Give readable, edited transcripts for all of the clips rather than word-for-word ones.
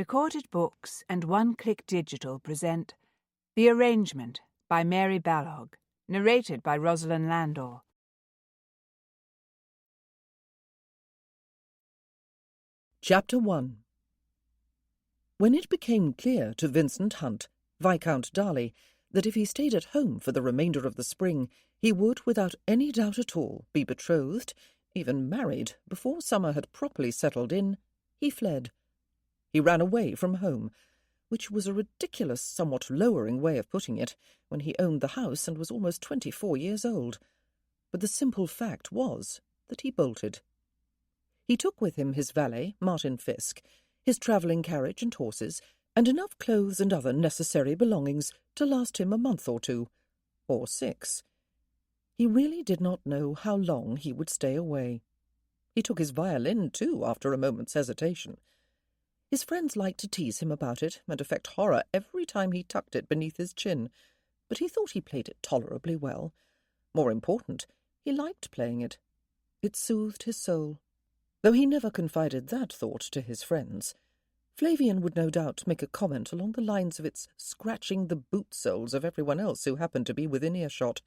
Recorded Books and One Click Digital present The Arrangement by Mary Balogh, narrated by Rosalind Landor. Chapter 1. When it became clear to Vincent Hunt, Viscount Darley, that if he stayed at home for the remainder of the spring, he would, without any doubt at all, be betrothed, even married, before summer had properly settled in, he fled. He ran away from home, which was a ridiculous, somewhat lowering way of putting it, when he owned the house and was almost 24 years old. But the simple fact was that he bolted. He took with him his valet, Martin Fisk, his travelling carriage and horses, and enough clothes and other necessary belongings to last him a month or 2, or 6. He really did not know how long he would stay away. He took his violin, too, after a moment's hesitation. His friends liked to tease him about it and affect horror every time he tucked it beneath his chin, but he thought he played it tolerably well. More important, he liked playing it. It soothed his soul, though he never confided that thought to his friends. Flavian would no doubt make a comment along the lines of its scratching the boot soles of everyone else who happened to be within earshot.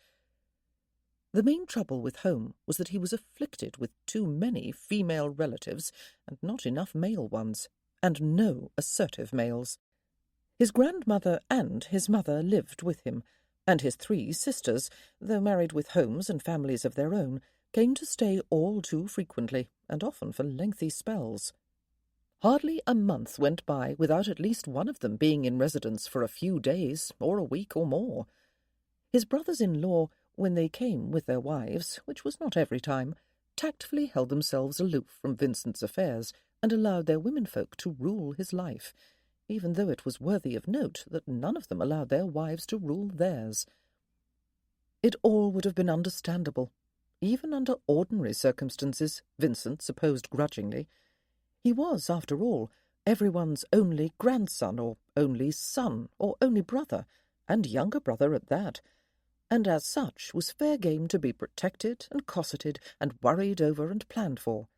The main trouble with home was that he was afflicted with too many female relatives and not enough male ones, and no assertive males. His grandmother and his mother lived with him, and his 3 sisters, though married with homes and families of their own, came to stay all too frequently, and often for lengthy spells. Hardly a month went by without at least one of them being in residence for a few days, or a week or more. His brothers-in-law, when they came with their wives, which was not every time, tactfully held themselves aloof from Vincent's affairs, and allowed their womenfolk to rule his life, even though it was worthy of note that none of them allowed their wives to rule theirs. It all would have been understandable, even under ordinary circumstances, Vincent supposed grudgingly. He was, after all, everyone's only grandson, or only son, or only brother, and younger brother at that, and as such was fair game to be protected and cosseted and worried over and planned for.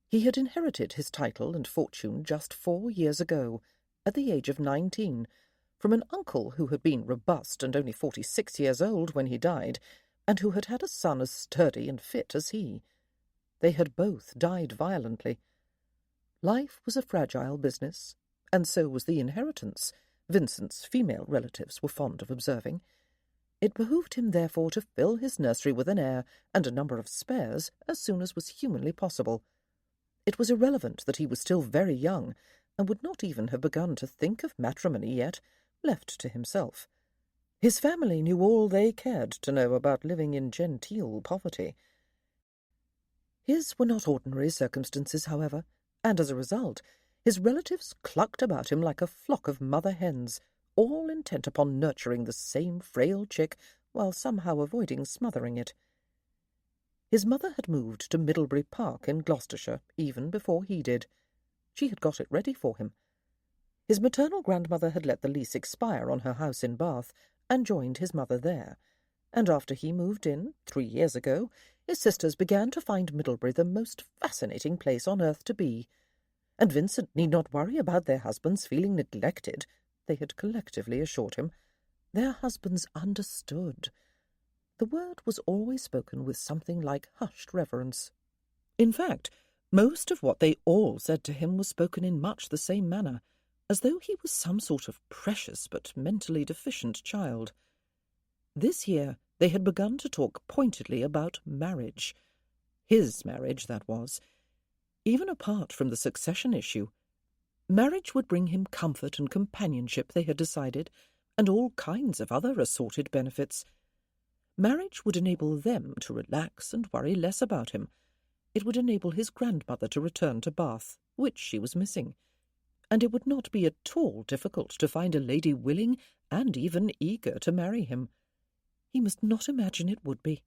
He had inherited his title and fortune just 4 years ago, at the age of 19, from an uncle who had been robust and only 46 years old when he died, and who had had a son as sturdy and fit as he. They had both died violently. Life was a fragile business, and so was the inheritance, Vincent's female relatives were fond of observing. It behoved him, therefore, to fill his nursery with an heir and a number of spares as soon as was humanly possible. It was irrelevant that he was still very young, and would not even have begun to think of matrimony yet, left to himself. His family knew all they cared to know about living in genteel poverty. His were not ordinary circumstances, however, and as a result, his relatives clucked about him like a flock of mother hens, all intent upon nurturing the same frail chick while somehow avoiding smothering it. His mother had moved to Middlebury Park in Gloucestershire even before he did. She had got it ready for him. His maternal grandmother had let the lease expire on her house in Bath, and joined his mother there, and after he moved in, 3 years ago, his sisters began to find Middlebury the most fascinating place on earth to be, and Vincent need not worry about their husbands feeling neglected, they had collectively assured him. Their husbands understood. The word was always spoken with something like hushed reverence. In fact, most of what they all said to him was spoken in much the same manner, as though he was some sort of precious but mentally deficient child. This year they had begun to talk pointedly about marriage. His marriage, that was. Even apart from the succession issue. Marriage would bring him comfort and companionship, they had decided, and all kinds of other assorted benefits. Marriage would enable them to relax and worry less about him. It would enable his grandmother to return to Bath, which she was missing. And it would not be at all difficult to find a lady willing and even eager to marry him. He must not imagine it would be.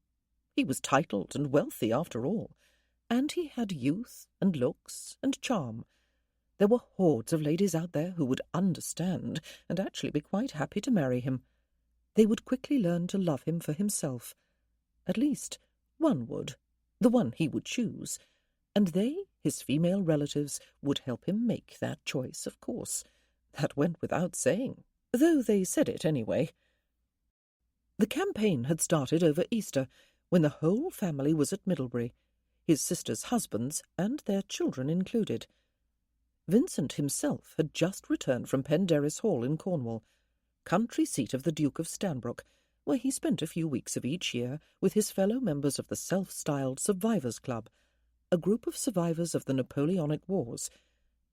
He was titled and wealthy after all, and he had youth and looks and charm. There were hordes of ladies out there who would understand and actually be quite happy to marry him. They would quickly learn to love him for himself. At least, one would, the one he would choose, and they, His female relatives would help him make that choice, of course. That went without saying, though they said it anyway. The campaign had started over Easter, when the whole family was at Middlebury, his sisters' husbands and their children included. Vincent himself had just returned from Penderys Hall in Cornwall, country seat of the Duke of Stanbrook, where he spent a few weeks of each year with his fellow members of the self-styled Survivors' Club, a group of survivors of the Napoleonic Wars,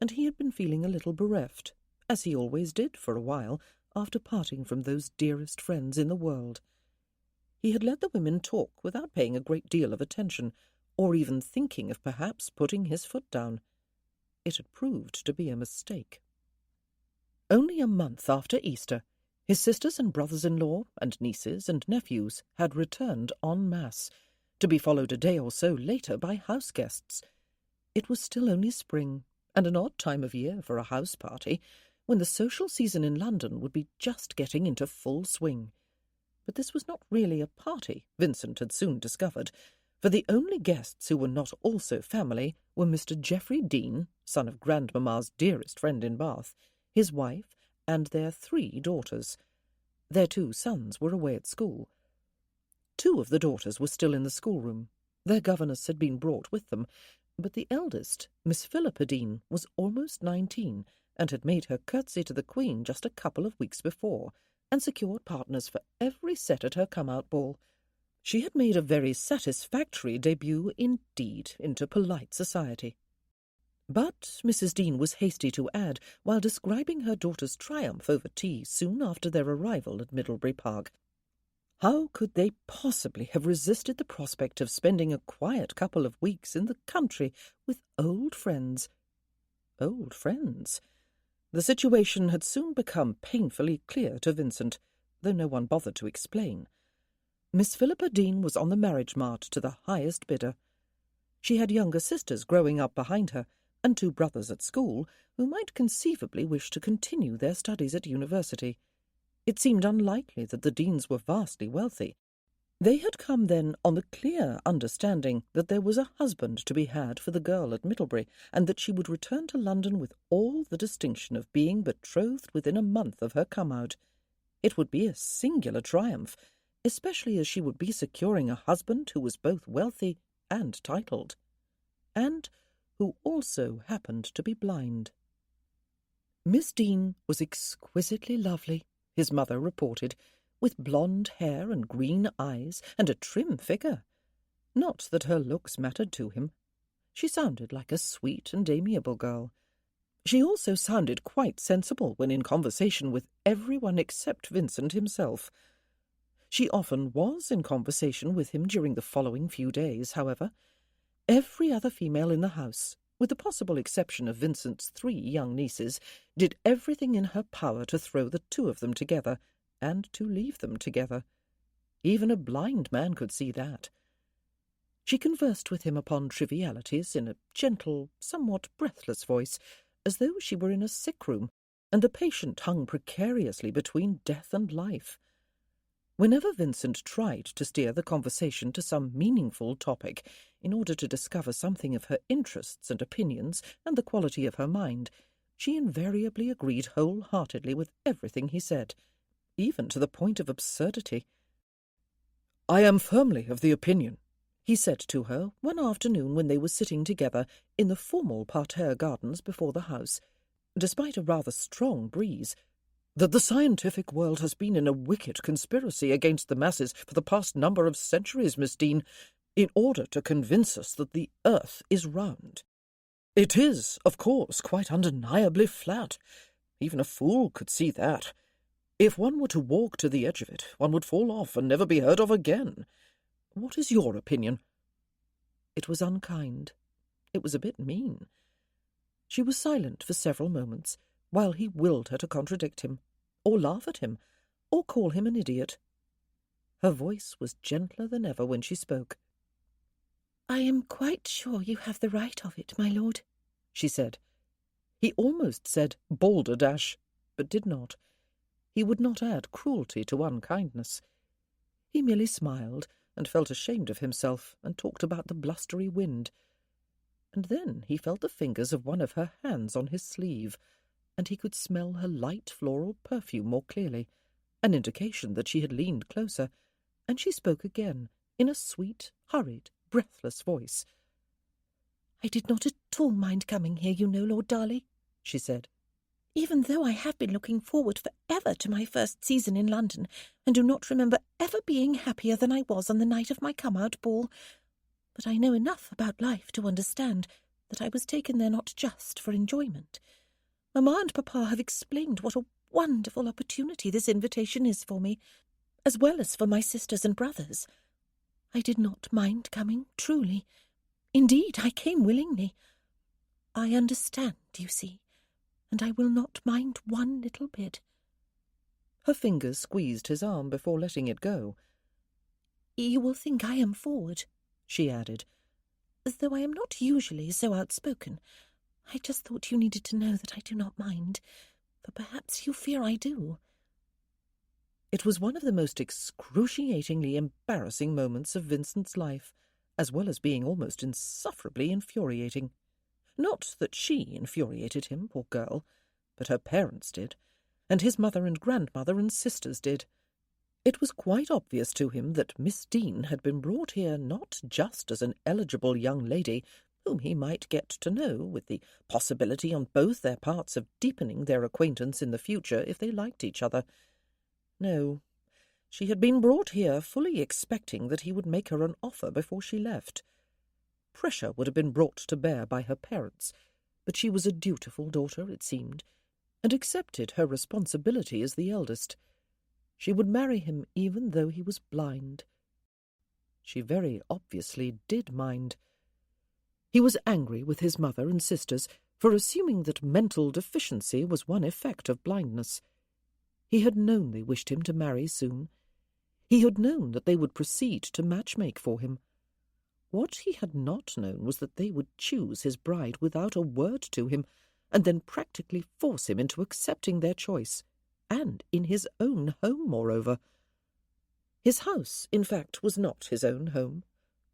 and he had been feeling a little bereft, as he always did for a while, after parting from those dearest friends in the world. He had let the women talk without paying a great deal of attention, or even thinking of perhaps putting his foot down. It had proved to be a mistake. Only a month after Easter, his sisters and brothers-in-law and nieces and nephews had returned en masse, to be followed a day or so later by house guests. It was still only spring, and an odd time of year for a house party, when the social season in London would be just getting into full swing. But this was not really a party, Vincent had soon discovered, for the only guests who were not also family were Mr. Geoffrey Dean, son of Grandmamma's dearest friend in Bath, his wife, and their 3 daughters. Their 2 sons were away at school. 2 of the daughters were still in the schoolroom. Their governess had been brought with them, but the eldest, Miss Philippa Dean, was almost 19, and had made her curtsy to the Queen just a couple of weeks before, and secured partners for every set at her come-out ball. She had made a very satisfactory debut indeed into polite society. But Mrs. Dean was hasty to add, while describing her daughter's triumph over tea soon after their arrival at Middlebury Park, how could they possibly have resisted the prospect of spending a quiet couple of weeks in the country with old friends? Old friends? The situation had soon become painfully clear to Vincent, though no one bothered to explain. Miss Philippa Dean was on the marriage mart to the highest bidder. She had younger sisters growing up behind her, and 2 brothers at school, who might conceivably wish to continue their studies at university. It seemed unlikely that the Deans were vastly wealthy. They had come then on the clear understanding that there was a husband to be had for the girl at Middlebury, and that she would return to London with all the distinction of being betrothed within a month of her come-out. It would be a singular triumph, especially as she would be securing a husband who was both wealthy and titled, and who also happened to be blind. Miss Dean was exquisitely lovely, his mother reported, with blonde hair and green eyes and a trim figure. Not that her looks mattered to him. She sounded like a sweet and amiable girl. She also sounded quite sensible when in conversation with everyone except Vincent himself. She often was in conversation with him during the following few days, however. Every other female in the house, with the possible exception of Vincent's 3 young nieces, did everything in her power to throw the 2 of them together, and to leave them together. Even a blind man could see that. She conversed with him upon trivialities in a gentle, somewhat breathless voice, as though she were in a sick-room, and the patient hung precariously between death and life. Whenever Vincent tried to steer the conversation to some meaningful topic, in order to discover something of her interests and opinions and the quality of her mind, she invariably agreed wholeheartedly with everything he said, even to the point of absurdity. "I am firmly of the opinion," he said to her one afternoon when they were sitting together in the formal parterre gardens before the house, despite a rather strong breeze, "that the scientific world has been in a wicked conspiracy against the masses for the past number of centuries, Miss Dean, in order to convince us that the earth is round. It is, of course, quite undeniably flat. Even a fool could see that. If one were to walk to the edge of it, one would fall off and never be heard of again. What is your opinion?" It was unkind. It was a bit mean. She was silent for several moments, while he willed her to contradict him, or laugh at him, or call him an idiot. Her voice was gentler than ever when she spoke. "I am quite sure you have the right of it, my lord," she said. He almost said balderdash, but did not. He would not add cruelty to unkindness. He merely smiled, and felt ashamed of himself, and talked about the blustery wind. and then he felt the fingers of one of her hands on his sleeve, and he could smell her light floral perfume more clearly, an indication that she had leaned closer, and she spoke again, in a sweet, hurried, breathless voice. "I did not at all mind coming here, you know, Lord Darley," she said. "Even though I have been looking forward for ever to my first season in London, and do not remember ever being happier than I was on the night of my come-out ball. But I know enough about life to understand that I was taken there not just for enjoyment. Mamma and Papa have explained what a wonderful opportunity this invitation is for me, as well as for my sisters and brothers. I did not mind coming, truly. Indeed, I came willingly. I understand, you see, and I will not mind one little bit." Her fingers squeezed his arm before letting it go. "You will think I am forward," she added, "though I am not usually so outspoken. I just thought you needed to know that I do not mind, for perhaps you fear I do." It was one of the most excruciatingly embarrassing moments of Vincent's life, as well as being almost insufferably infuriating. Not that she infuriated him, poor girl, but her parents did, and his mother and grandmother and sisters did. It was quite obvious to him that Miss Dean had been brought here not just as an eligible young lady whom he might get to know, with the possibility on both their parts of deepening their acquaintance in the future if they liked each other. No, she had been brought here fully expecting that he would make her an offer before she left. Pressure would have been brought to bear by her parents, but she was a dutiful daughter, it seemed, and accepted her responsibility as the eldest. She would marry him even though he was blind. She very obviously did mind. He was angry with his mother and sisters for assuming that mental deficiency was one effect of blindness. He had known they wished him to marry soon. He had known that they would proceed to match-make for him. What he had not known was that they would choose his bride without a word to him, and then practically force him into accepting their choice, and in his own home, moreover. His house, in fact, was not his own home.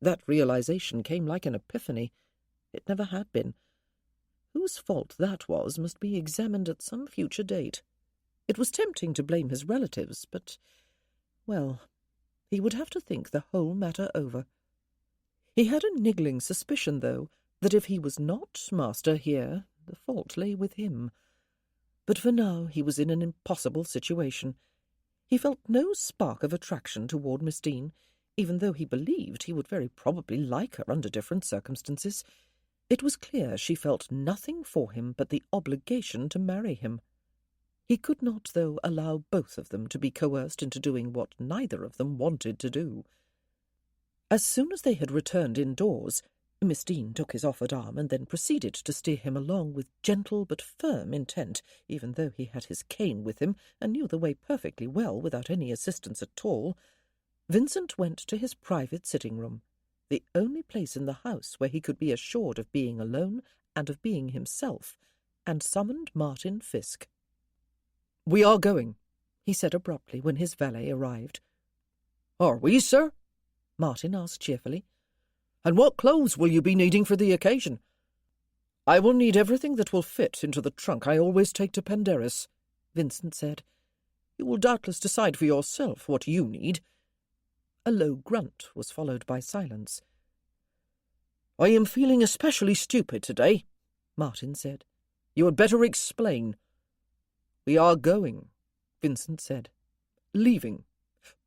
That realization came like an epiphany. It never had been. Whose fault that was must be examined at some future date. It was tempting to blame his relatives, but, well, he would have to think the whole matter over. He had a niggling suspicion, though, that if he was not master here, the fault lay with him. But for now he was in an impossible situation. He felt no spark of attraction toward Miss Dean, even though he believed he would very probably like her under different circumstances. It was clear she felt nothing for him but the obligation to marry him. He could not, though, allow both of them to be coerced into doing what neither of them wanted to do. As soon as they had returned indoors, Miss Dean took his offered arm and then proceeded to steer him along with gentle but firm intent, even though he had his cane with him and knew the way perfectly well without any assistance at all. Vincent went to his private sitting-room, the only place in the house where he could be assured of being alone and of being himself, and summoned Martin Fiske. "We are going," he said abruptly when his valet arrived. "Are we, sir?" Martin asked cheerfully. "And what clothes will you be needing for the occasion?" "I will need everything that will fit into the trunk I always take to Penderys," Vincent said. "You will doubtless decide for yourself what you need." A low grunt was followed by silence. "I am feeling especially stupid today," Martin said. "You had better explain." "We are going," Vincent said. "Leaving.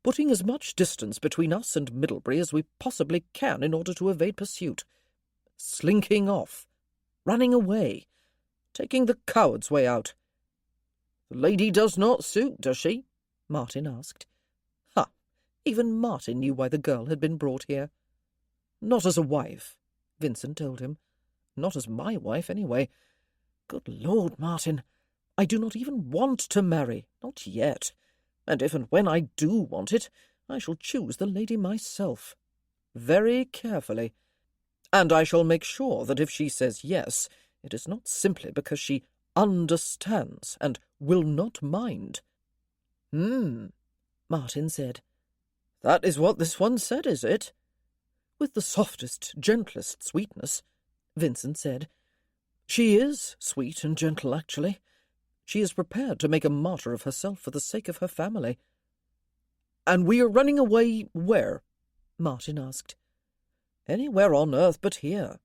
Putting as much distance between us and Middlebury as we possibly can in order to evade pursuit. Slinking off. Running away. Taking the coward's way out." "The lady does not suit, does she?" Martin asked. Ha! Even Martin knew why the girl had been brought here. "Not as a wife," Vincent told him. "Not as my wife, anyway. Good Lord, Martin, I do not even want to marry, not yet. And if and when I do want it, I shall choose the lady myself. Very carefully. And I shall make sure that if she says yes, it is not simply because she understands and will not mind." Martin said. "That is what this one said, is it?" "With the softest, gentlest sweetness. Vincent said. "She is sweet and gentle, actually. She is prepared to make a martyr of herself for the sake of her family." "And we are running away where?" Martin asked. "Anywhere on earth but here,"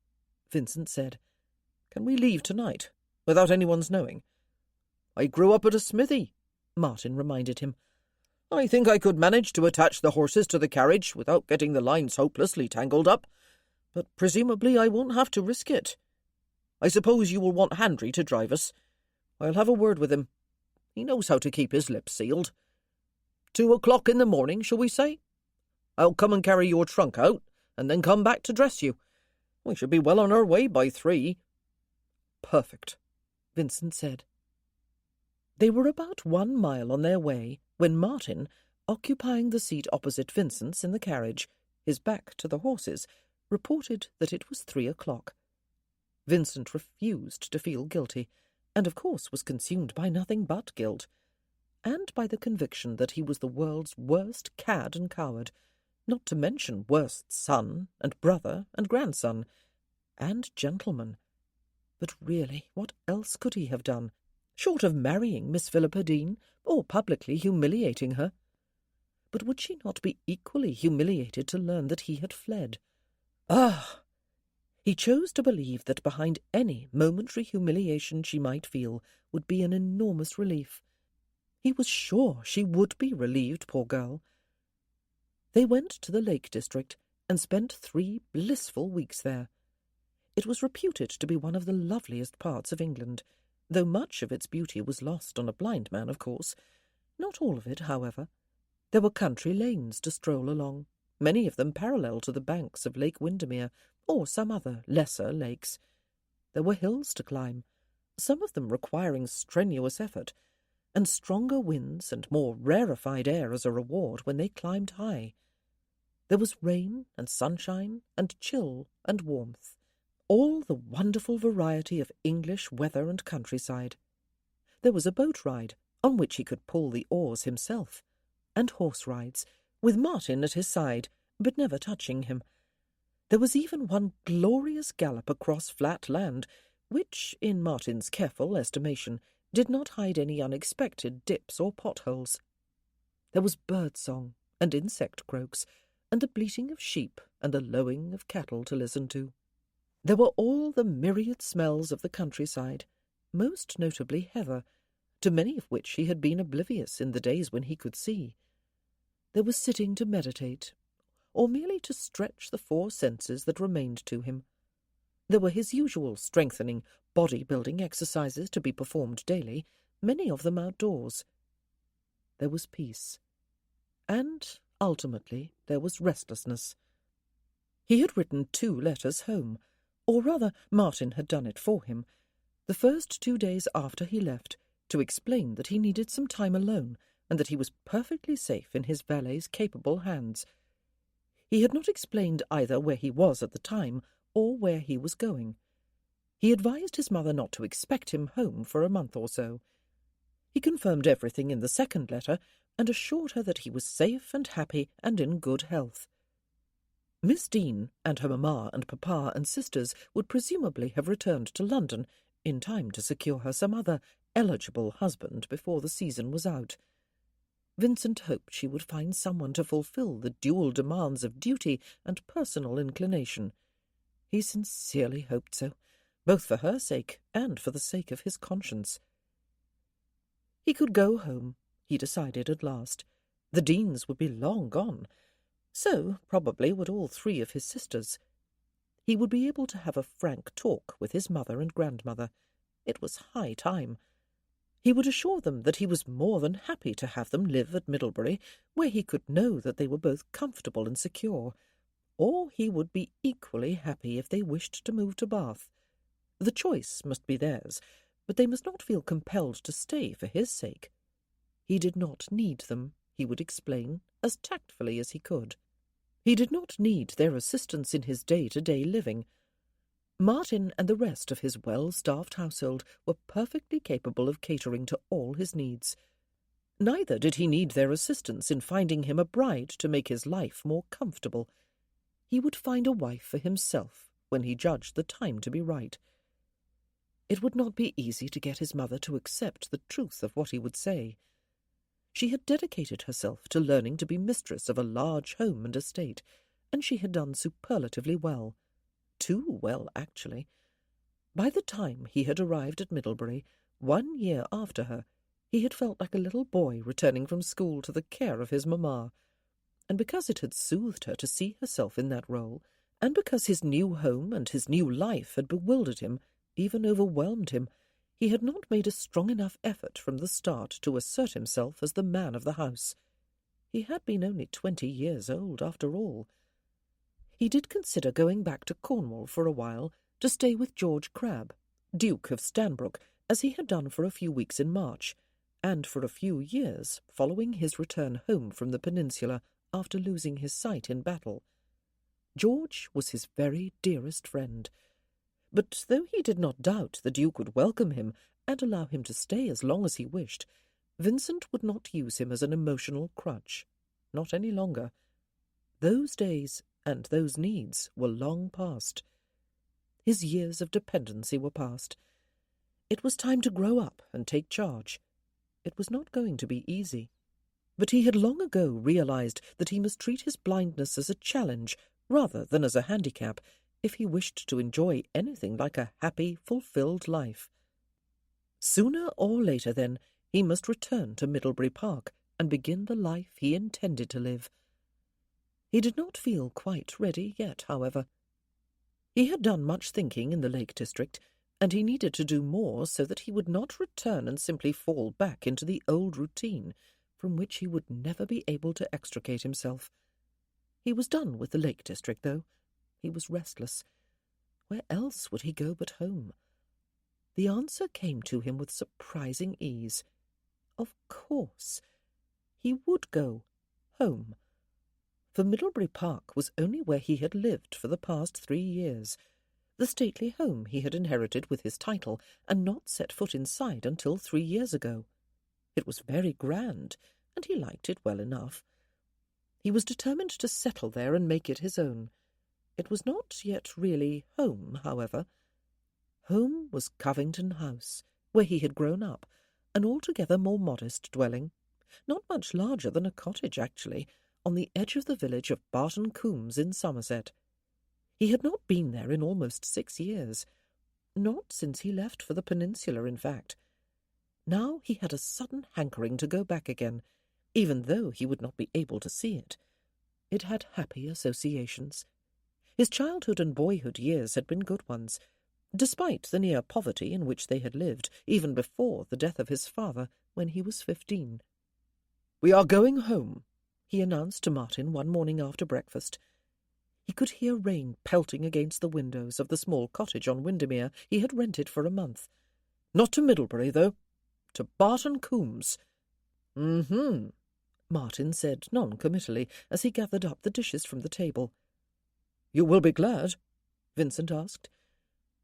Vincent said. "Can we leave tonight, without anyone's knowing?" "I grew up at a smithy," Martin reminded him. "I think I could manage to attach the horses to the carriage without getting the lines hopelessly tangled up, but presumably I won't have to risk it. I suppose you will want Handry to drive us. I'll have a word with him. He knows how to keep his lips sealed. 2 o'clock in the morning, shall we say? I'll come and carry your trunk out, and then come back to dress you. We should be well on our way by 3. "Perfect," Vincent said. They were about 1 mile on their way when Martin, occupying the seat opposite Vincent's in the carriage, his back to the horses, reported that it was 3 o'clock. Vincent refused to feel guilty, and of course was consumed by nothing but guilt, and by the conviction that he was the world's worst cad and coward, not to mention worst son and brother and grandson, and gentleman. But really, what else could he have done, short of marrying Miss Philippa Dean, or publicly humiliating her? But would she not be equally humiliated to learn that he had fled? Ah! He chose to believe that behind any momentary humiliation she might feel would be an enormous relief. He was sure she would be relieved, poor girl. They went to the Lake District and spent 3 blissful weeks there. It was reputed to be one of the loveliest parts of England, though much of its beauty was lost on a blind man, of course. Not all of it, however. There were country lanes to stroll along, many of them parallel to the banks of Lake Windermere or some other lesser lakes. There were hills to climb, some of them requiring strenuous effort, and stronger winds and more rarefied air as a reward when they climbed high. There was rain and sunshine and chill and warmth, all the wonderful variety of English weather and countryside. There was a boat ride, on which he could pull the oars himself, and horse rides, with Martin at his side, but never touching him. There was even one glorious gallop across flat land, which, in Martin's careful estimation, did not hide any unexpected dips or potholes. There was bird-song and insect croaks, and the bleating of sheep and the lowing of cattle to listen to. There were all the myriad smells of the countryside, most notably heather, to many of which he had been oblivious in the days when he could see. There was sitting to meditate, or merely to stretch the 4 senses that remained to him. There were his usual strengthening, body-building exercises to be performed daily, many of them outdoors. There was peace. And, ultimately, there was restlessness. He had written 2 letters home, or rather, Martin had done it for him, the first 2 days after he left, to explain that he needed some time alone, and that he was perfectly safe in his valet's capable hands. He had not explained either where he was at the time, or where he was going. He advised his mother not to expect him home for a month or so. He confirmed everything in the second letter, and assured her that he was safe and happy and in good health. Miss Dean and her mamma and papa and sisters would presumably have returned to London in time to secure her some other eligible husband before the season was out. Vincent hoped she would find someone to fulfill the dual demands of duty and personal inclination. He sincerely hoped so, both for her sake and for the sake of his conscience. He could go home, he decided at last. The Deans would be long gone. So, probably, would all 3 of his sisters. He would be able to have a frank talk with his mother and grandmother. It was high time. He would assure them that he was more than happy to have them live at Middlebury, where he could know that they were both comfortable and secure, or he would be equally happy if they wished to move to Bath. The choice must be theirs, but they must not feel compelled to stay for his sake. He did not need them, he would explain, as tactfully as he could. He did not need their assistance in his day-to-day living. Martin and the rest of his well-staffed household were perfectly capable of catering to all his needs. Neither did he need their assistance in finding him a bride to make his life more comfortable. He would find a wife for himself when he judged the time to be right. It would not be easy to get his mother to accept the truth of what he would say. She had dedicated herself to learning to be mistress of a large home and estate, and she had done superlatively well. Too well, actually. By the time he had arrived at Middlebury, 1 year after her, he had felt like a little boy returning from school to the care of his mamma. And because it had soothed her to see herself in that role, and because his new home and his new life had bewildered him, even overwhelmed him, he had not made a strong enough effort from the start to assert himself as the man of the house. He had been only 20 years old, after all. He did consider going back to Cornwall for a while to stay with George Crabbe, Duke of Stanbrook, as he had done for a few weeks in March, and for a few years following his return home from the peninsula after losing his sight in battle. George was his very dearest friend. But though he did not doubt the Duke would welcome him and allow him to stay as long as he wished, Vincent would not use him as an emotional crutch. Not any longer. Those days and those needs were long past. His years of dependency were past. It was time to grow up and take charge. It was not going to be easy. But he had long ago realized that he must treat his blindness as a challenge rather than as a handicap, if he wished to enjoy anything like a happy, fulfilled life. Sooner or later, then, he must return to Middlebury Park and begin the life he intended to live. He did not feel quite ready yet, however. He had done much thinking in the Lake District, and he needed to do more so that he would not return and simply fall back into the old routine, from which he would never be able to extricate himself. He was done with the Lake District, though. He was restless. Where else would he go but home? The answer came to him with surprising ease. Of course, he would go home. For Middlebury Park was only where he had lived for the past 3 years, the stately home he had inherited with his title and not set foot inside until 3 years ago. It was very grand, and he liked it well enough. He was determined to settle there and make it his own. It was not yet really home, however. Home was Covington House, where he had grown up, an altogether more modest dwelling, not much larger than a cottage, actually, on the edge of the village of Barton Coombs in Somerset. He had not been there in almost 6 years, not since he left for the peninsula, in fact. Now he had a sudden hankering to go back again, even though he would not be able to see it. It had happy associations. His childhood and boyhood years had been good ones, despite the near poverty in which they had lived, even before the death of his father when he was 15. "We are going home," he announced to Martin one morning after breakfast. He could hear rain pelting against the windows of the small cottage on Windermere he had rented for a month. "Not to Middlebury, though. To Barton Coombs." "Mm-hmm," Martin said non-committally as he gathered up the dishes from the table. "You will be glad?" Vincent asked.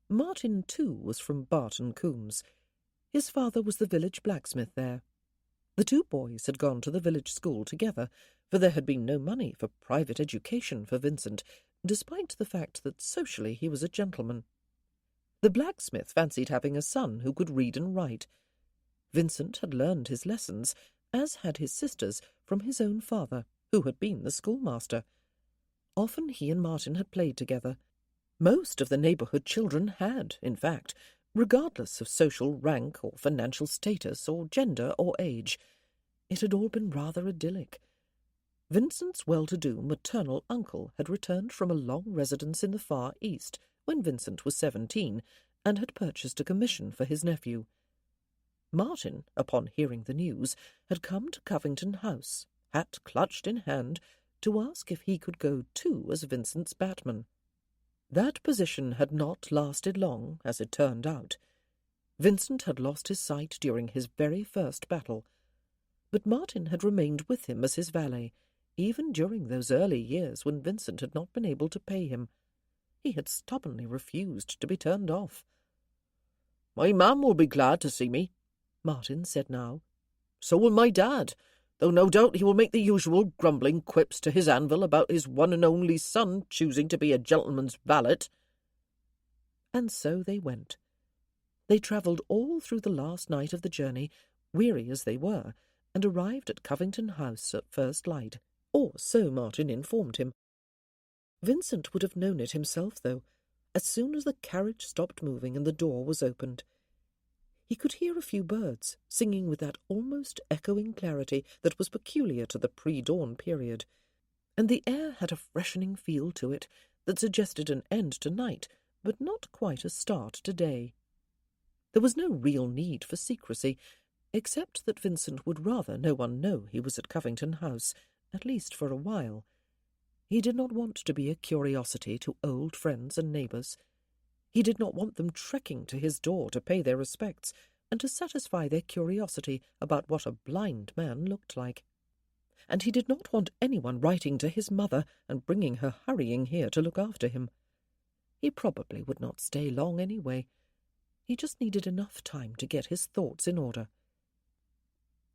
Martin, too, was from Barton Coombs. His father was the village blacksmith there. The 2 boys had gone to the village school together, for there had been no money for private education for Vincent, despite the fact that socially he was a gentleman. The blacksmith fancied having a son who could read and write. Vincent had learned his lessons, as had his sisters, from his own father, who had been the schoolmaster. Often he and Martin had played together. Most of the neighbourhood children had, in fact, regardless of social rank or financial status or gender or age. It had all been rather idyllic. Vincent's well-to-do maternal uncle had returned from a long residence in the Far East when Vincent was 17 and had purchased a commission for his nephew. Martin, upon hearing the news, had come to Covington House, hat clutched in hand, to ask if he could go too as Vincent's batman. That position had not lasted long, as it turned out. Vincent had lost his sight during his very first battle, but Martin had remained with him as his valet, even during those early years when Vincent had not been able to pay him. He had stubbornly refused to be turned off. "My mam will be glad to see me," Martin said now. "So will my dad, though no doubt he will make the usual grumbling quips to his anvil about his one and only son choosing to be a gentleman's valet." And so they went. They travelled all through the last night of the journey, weary as they were, and arrived at Covington House at first light, or so Martin informed him. Vincent would have known it himself, though, as soon as the carriage stopped moving and the door was opened. He could hear a few birds singing with that almost echoing clarity that was peculiar to the pre-dawn period, and the air had a freshening feel to it that suggested an end to night, but not quite a start to day. There was no real need for secrecy, except that Vincent would rather no one know he was at Covington House, at least for a while. He did not want to be a curiosity to old friends and neighbours. He did not want them trekking to his door to pay their respects and to satisfy their curiosity about what a blind man looked like. And he did not want anyone writing to his mother and bringing her hurrying here to look after him. He probably would not stay long anyway. He just needed enough time to get his thoughts in order.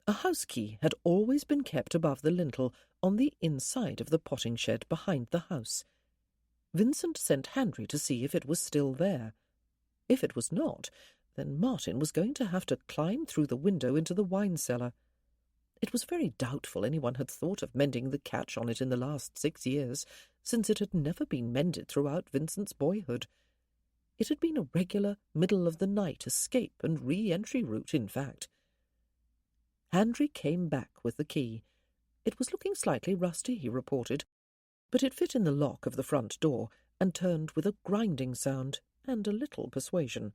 A house key had always been kept above the lintel on the inside of the potting shed behind the house. Vincent sent Henry to see if it was still there. If it was not, then Martin was going to have to climb through the window into the wine cellar. It was very doubtful anyone had thought of mending the catch on it in the last 6 years, since it had never been mended throughout Vincent's boyhood. It had been a regular middle-of-the-night escape and re-entry route, in fact. Henry came back with the key. It was looking slightly rusty, he reported, but it fit in the lock of the front door and turned with a grinding sound and a little persuasion.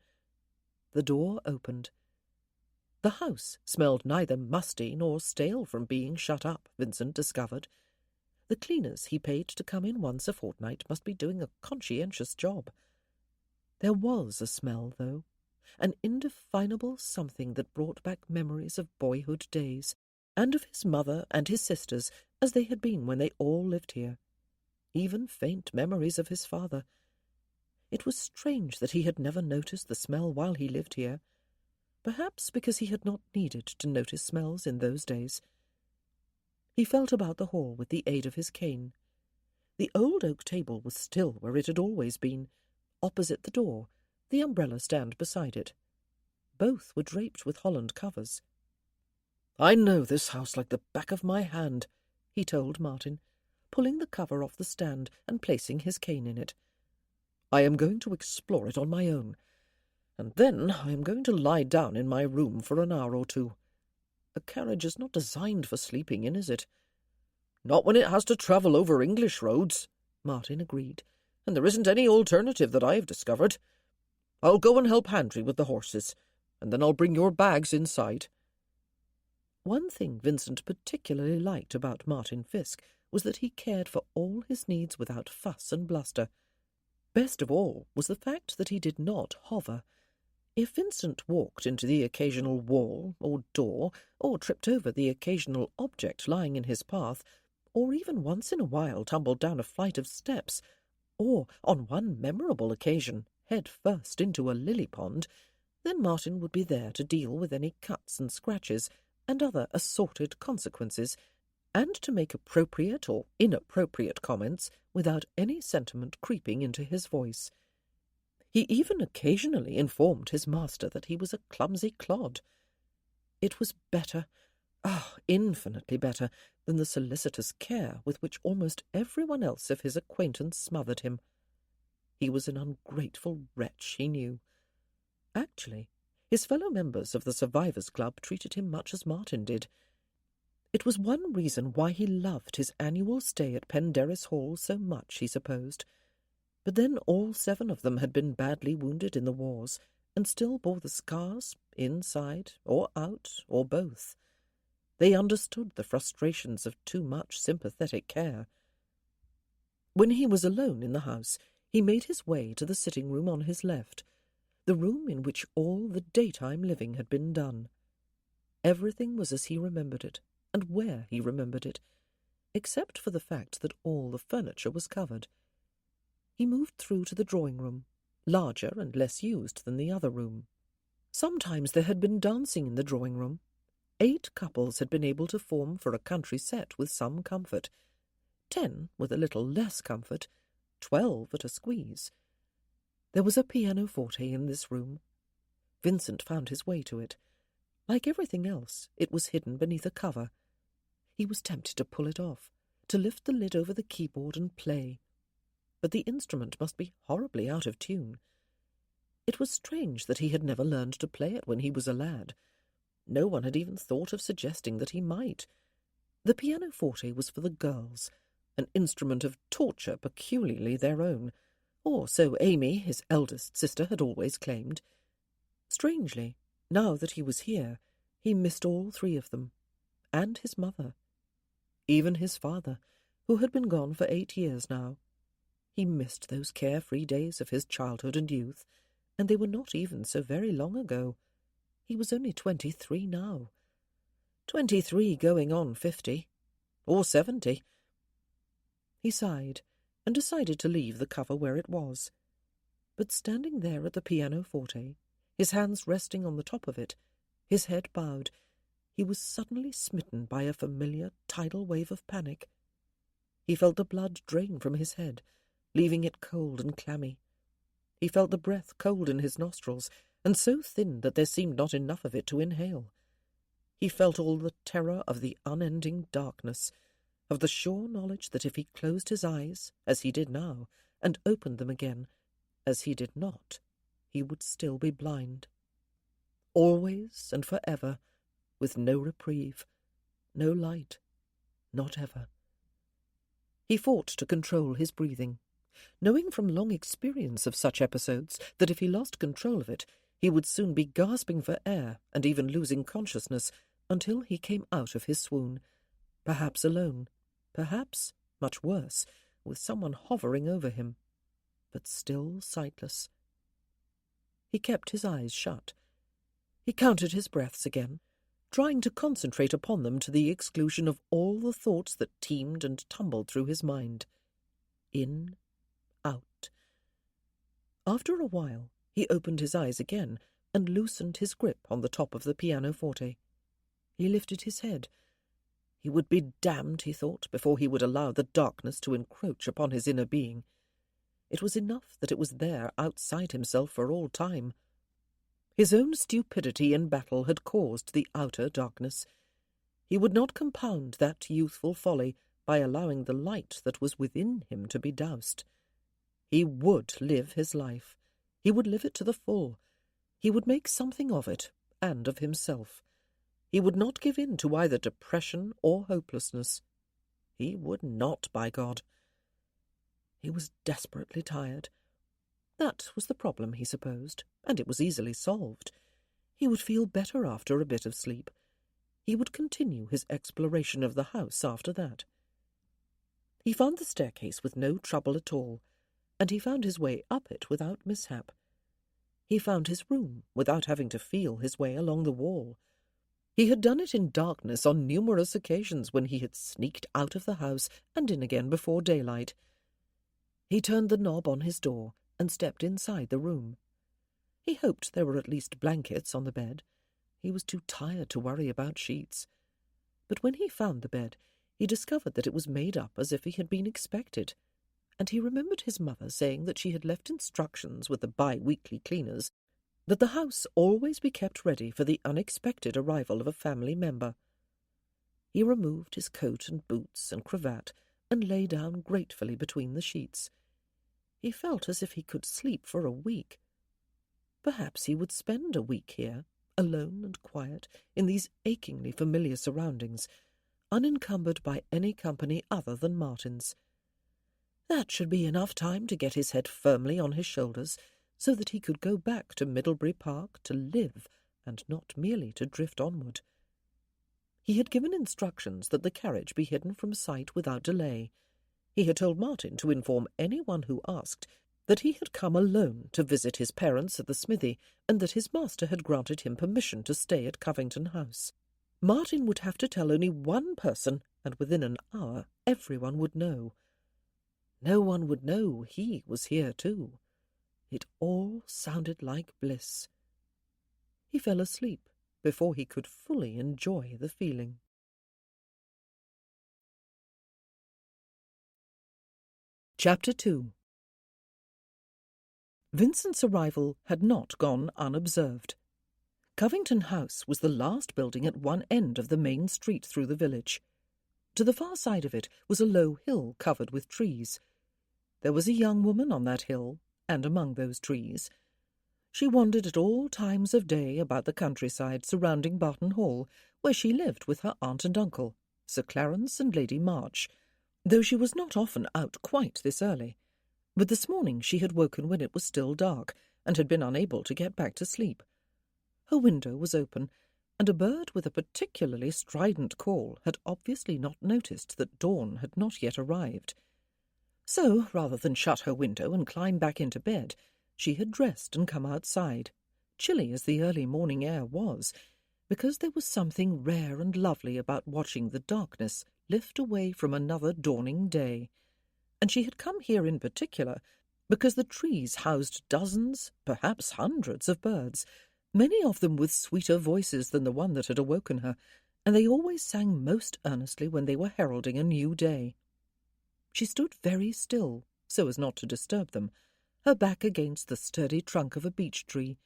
The door opened. The house smelled neither musty nor stale from being shut up, Vincent discovered. The cleaners he paid to come in once a fortnight must be doing a conscientious job. There was a smell, though, an indefinable something that brought back memories of boyhood days, and of his mother and his sisters as they had been when they all lived here. Even faint memories of his father. It was strange that he had never noticed the smell while he lived here, perhaps because he had not needed to notice smells in those days. He felt about the hall with the aid of his cane. The old oak table was still where it had always been, opposite the door, the umbrella stand beside it. Both were draped with holland covers. "I know this house like the back of my hand," he told Martin, pulling the cover off the stand and placing his cane in it. "I am going to explore it on my own, and then I am going to lie down in my room for an hour or two. A carriage is not designed for sleeping in, is it?" "Not when it has to travel over English roads," Martin agreed, "and there isn't any alternative that I've discovered. I'll go and help Henry with the horses, and then I'll bring your bags inside." One thing Vincent particularly liked about Martin Fisk was that he cared for all his needs without fuss and bluster. Best of all was the fact that he did not hover. If Vincent walked into the occasional wall or door, or tripped over the occasional object lying in his path, or even once in a while tumbled down a flight of steps, or, on one memorable occasion, head first into a lily pond, then Martin would be there to deal with any cuts and scratches and other assorted consequences, and to make appropriate or inappropriate comments without any sentiment creeping into his voice. He even occasionally informed his master that he was a clumsy clod. It was better, infinitely better, than the solicitous care with which almost everyone else of his acquaintance smothered him. He was an ungrateful wretch, he knew. Actually, his fellow members of the Survivors' Club treated him much as Martin did. It was one reason why he loved his annual stay at Penderris Hall so much, he supposed. But then all 7 of them had been badly wounded in the wars, and still bore the scars, inside or out, or both. They understood the frustrations of too much sympathetic care. When he was alone in the house, he made his way to the sitting-room on his left, the room in which all the daytime living had been done. Everything was as he remembered it, and where he remembered it, except for the fact that all the furniture was covered. He moved through to the drawing-room, larger and less used than the other room. Sometimes there had been dancing in the drawing-room. 8 couples had been able to form for a country set with some comfort, 10 with a little less comfort, 12 at a squeeze. There was a pianoforte in this room. Vincent found his way to it. Like everything else, it was hidden beneath a cover. He was tempted to pull it off, to lift the lid over the keyboard and play. But the instrument must be horribly out of tune. It was strange that he had never learned to play it when he was a lad. No one had even thought of suggesting that he might. The pianoforte was for the girls, an instrument of torture peculiarly their own, or so Amy, his eldest sister, had always claimed. Strangely, now that he was here, he missed all three of them, and his mother. Even his father, who had been gone for 8 years now. He missed those carefree days of his childhood and youth, and they were not even so very long ago. He was only 23 now. 23 going on 50, or 70. He sighed, and decided to leave the cover where it was. But standing there at the pianoforte, his hands resting on the top of it, his head bowed, he was suddenly smitten by a familiar tidal wave of panic. He felt the blood drain from his head, leaving it cold and clammy. He felt the breath cold in his nostrils, and so thin that there seemed not enough of it to inhale. He felt all the terror of the unending darkness, of the sure knowledge that if he closed his eyes, as he did now, and opened them again, as he did not, he would still be blind. Always and forever, with no reprieve, no light, not ever. He fought to control his breathing, knowing from long experience of such episodes that if he lost control of it, he would soon be gasping for air and even losing consciousness until he came out of his swoon, perhaps alone, perhaps, much worse, with someone hovering over him, but still sightless. He kept his eyes shut. He counted his breaths again, trying to concentrate upon them to the exclusion of all the thoughts that teemed and tumbled through his mind. In, out. After a while, he opened his eyes again and loosened his grip on the top of the pianoforte. He lifted his head. He would be damned, he thought, before he would allow the darkness to encroach upon his inner being. It was enough that it was there outside himself for all time. His own stupidity in battle had caused the outer darkness. He would not compound that youthful folly by allowing the light that was within him to be doused. He would live his life. He would live it to the full. He would make something of it, and of himself. He would not give in to either depression or hopelessness. He would not, by God. He was desperately tired. That was the problem, he supposed, and it was easily solved. He would feel better after a bit of sleep. He would continue his exploration of the house after that. He found the staircase with no trouble at all, and he found his way up it without mishap. He found his room without having to feel his way along the wall. He had done it in darkness on numerous occasions when he had sneaked out of the house and in again before daylight. He turned the knob on his door and stepped inside the room. He hoped there were at least blankets on the bed. He was too tired to worry about sheets. But when he found the bed, he discovered that it was made up as if he had been expected, and he remembered his mother saying that she had left instructions with the bi-weekly cleaners that the house always be kept ready for the unexpected arrival of a family member. He removed his coat and boots and cravat and lay down gratefully between the sheets. He felt as if he could sleep for a week. Perhaps he would spend a week here, alone and quiet, in these achingly familiar surroundings, unencumbered by any company other than Martin's. That should be enough time to get his head firmly on his shoulders, so that he could go back to Middlebury Park to live, and not merely to drift onward. He had given instructions that the carriage be hidden from sight without delay. He had told Martin to inform anyone who asked that he had come alone to visit his parents at the smithy, and that his master had granted him permission to stay at Covington House. Martin would have to tell only one person, and within an hour everyone would know. No one would know he was here too. It all sounded like bliss. He fell asleep before he could fully enjoy the feeling. Chapter 2. Vincent's arrival had not gone unobserved. Covington House was the last building at one end of the main street through the village. To the far side of it was a low hill covered with trees. There was a young woman on that hill, and among those trees. She wandered at all times of day about the countryside surrounding Barton Hall, where she lived with her aunt and uncle, Sir Clarence and Lady March, though she was not often out quite this early. But this morning she had woken when it was still dark, and had been unable to get back to sleep. Her window was open, and a bird with a particularly strident call had obviously not noticed that dawn had not yet arrived. So, rather than shut her window and climb back into bed, she had dressed and come outside, chilly as the early morning air was, because there was something rare and lovely about watching the darkness lift away from another dawning day. And she had come here in particular because the trees housed dozens, perhaps hundreds of birds, many of them with sweeter voices than the one that had awoken her, and they always sang most earnestly when they were heralding a new day. She stood very still, so as not to disturb them, her back against the sturdy trunk of a beech tree,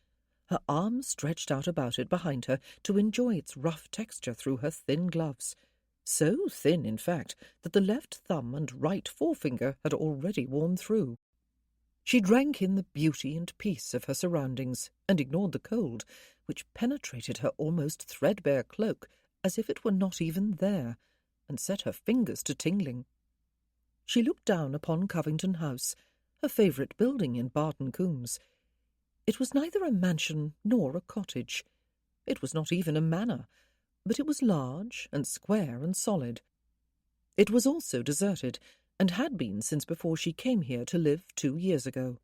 her arms stretched out about it behind her to enjoy its rough texture through her thin gloves, so thin, in fact, that the left thumb and right forefinger had already worn through. She drank in the beauty and peace of her surroundings, and ignored the cold, which penetrated her almost threadbare cloak as if it were not even there, and set her fingers to tingling. She looked down upon Covington House, her favourite building in Barton Coombs. It was neither a mansion nor a cottage. It was not even a manor, but it was large and square and solid. It was also deserted, and had been since before she came here to live 2 years ago.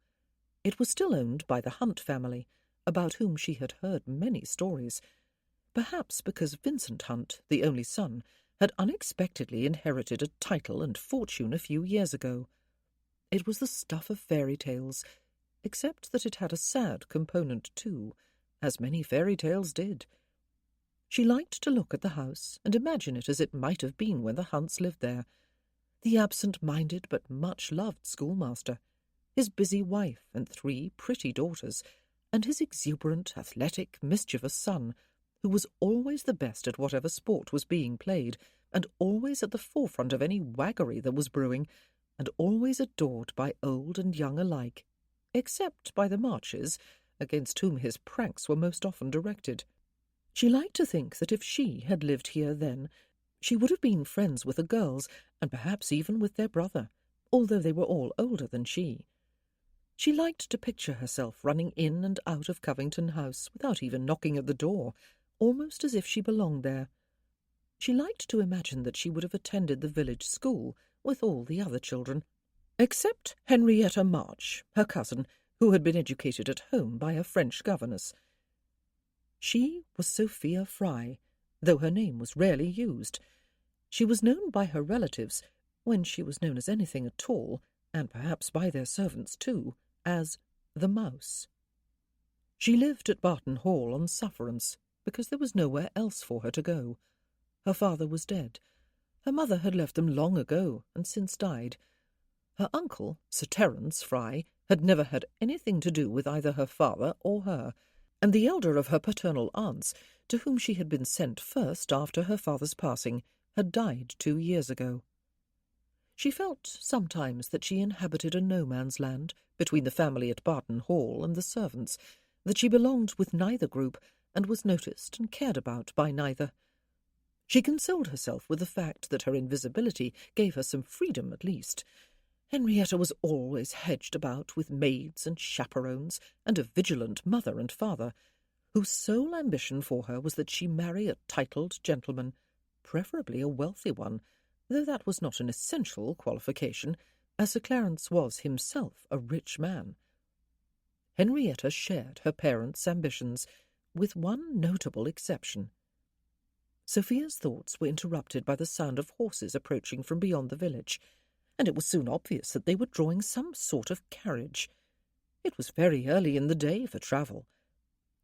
It was still owned by the Hunt family, about whom she had heard many stories, perhaps because Vincent Hunt, the only son, had unexpectedly inherited a title and fortune a few years ago. It was the stuff of fairy tales, except that it had a sad component too, as many fairy tales did. She liked to look at the house and imagine it as it might have been when the Hunts lived there. The absent-minded but much-loved schoolmaster, his busy wife and 3 pretty daughters, and his exuberant, athletic, mischievous son, who was always the best at whatever sport was being played, and always at the forefront of any waggery that was brewing, and always adored by old and young alike, except by the Marches, against whom his pranks were most often directed. She liked to think that if she had lived here then, she would have been friends with the girls, and perhaps even with their brother, although they were all older than she. She liked to picture herself running in and out of Covington House without even knocking at the door, almost as if she belonged there. She liked to imagine that she would have attended the village school with all the other children, except Henrietta March, her cousin, who had been educated at home by a French governess. She was Sophia Fry, though her name was rarely used. She was known by her relatives, when she was known as anything at all, and perhaps by their servants too, as the Mouse. She lived at Barton Hall on sufferance, because there was nowhere else for her to go. Her father was dead. Her mother had left them long ago, and since died. Her uncle, Sir Terence Fry, had never had anything to do with either her father or her, and the elder of her paternal aunts, to whom she had been sent first after her father's passing, had died 2 years ago. She felt sometimes that she inhabited a no-man's land between the family at Barton Hall and the servants, that she belonged with neither group, and was noticed and cared about by neither. She consoled herself with the fact that her invisibility gave her some freedom at least. Henrietta was always hedged about with maids and chaperones, and a vigilant mother and father, whose sole ambition for her was that she marry a titled gentleman, preferably a wealthy one, though that was not an essential qualification, as Sir Clarence was himself a rich man. Henrietta shared her parents' ambitions, with one notable exception. Sophia's thoughts were interrupted by the sound of horses approaching from beyond the village, and it was soon obvious that they were drawing some sort of carriage. It was very early in the day for travel.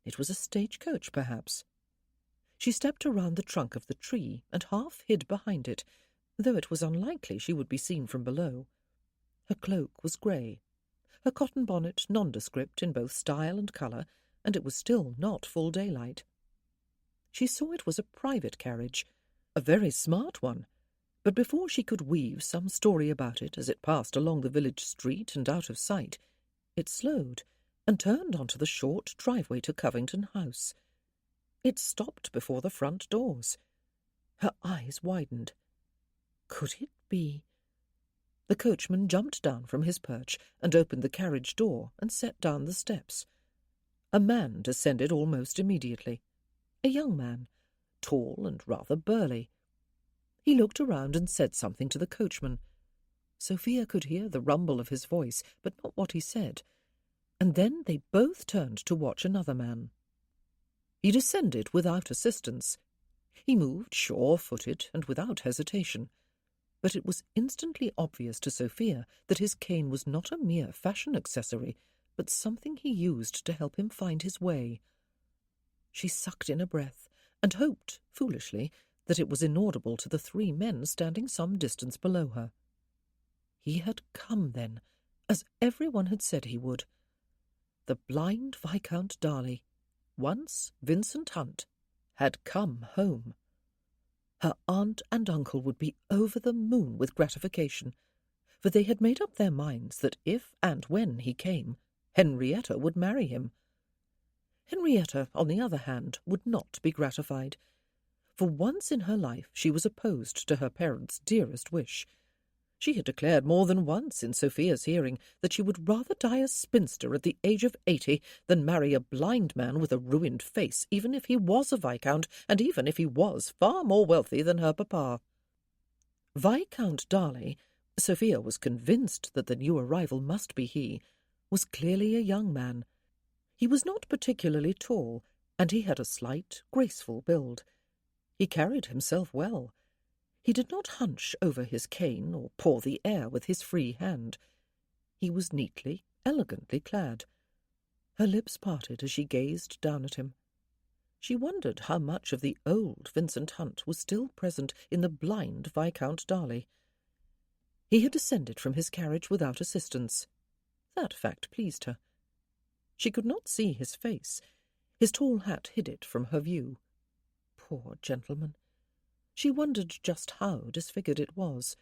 It was a stagecoach, perhaps. She stepped around the trunk of the tree and half hid behind it, though it was unlikely she would be seen from below. Her cloak was grey. her cotton bonnet nondescript in both style and colour, and it was still not full daylight. She saw it was a private carriage, a very smart one, but before she could weave some story about it as it passed along the village street and out of sight, it slowed and turned onto the short driveway to Covington House. It stopped before the front doors. Her eyes widened. Could it be? The coachman jumped down from his perch and opened the carriage door and set down the steps. A man descended almost immediately. A young man, tall and rather burly. He looked around and said something to the coachman. Sophia could hear the rumble of his voice, but not what he said, and then they both turned to watch another man. He descended without assistance. He moved sure-footed and without hesitation, but it was instantly obvious to Sophia that his cane was not a mere fashion accessory, but something he used to help him find his way. She sucked in a breath, and hoped, foolishly, that it was inaudible to the three men standing some distance below her. He had come, then, as everyone had said he would. The blind Viscount Darley, once Vincent Hunt, had come home. Her aunt and uncle would be over the moon with gratification, for they had made up their minds that if and when he came, Henrietta would marry him. Henrietta, on the other hand, would not be gratified. For once in her life she was opposed to her parents' dearest wish. She had declared more than once in Sophia's hearing that she would rather die a spinster at the age of 80 than marry a blind man with a ruined face, even if he was a viscount, and even if he was far more wealthy than her papa. Viscount Darley, Sophia was convinced that the new arrival must be he, was clearly a young man. He was not particularly tall, and he had a slight, graceful build. He carried himself well. He did not hunch over his cane or paw the air with his free hand. He was neatly, elegantly clad. Her lips parted as she gazed down at him. She wondered how much of the old Vincent Hunt was still present in the blind Viscount Darley. He had descended from his carriage without assistance. That fact pleased her. She could not see his face. His tall hat hid it from her view. Poor gentleman! She wondered just how disfigured it was.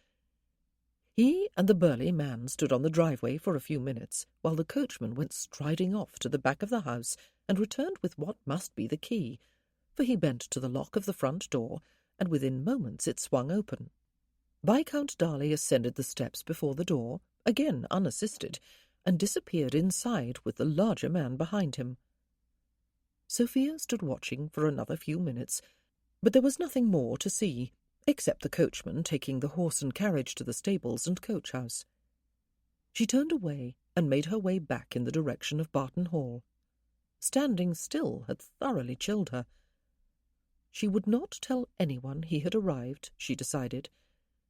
He and the burly man stood on the driveway for a few minutes, while the coachman went striding off to the back of the house and returned with what must be the key, for he bent to the lock of the front door, and within moments it swung open. Viscount Darley ascended the steps before the door, again unassisted, and disappeared inside with the larger man behind him. Sophia stood watching for another few minutes, but there was nothing more to see, except the coachman taking the horse and carriage to the stables and coach-house. She turned away and made her way back in the direction of Barton Hall. Standing still had thoroughly chilled her. She would not tell anyone he had arrived, she decided.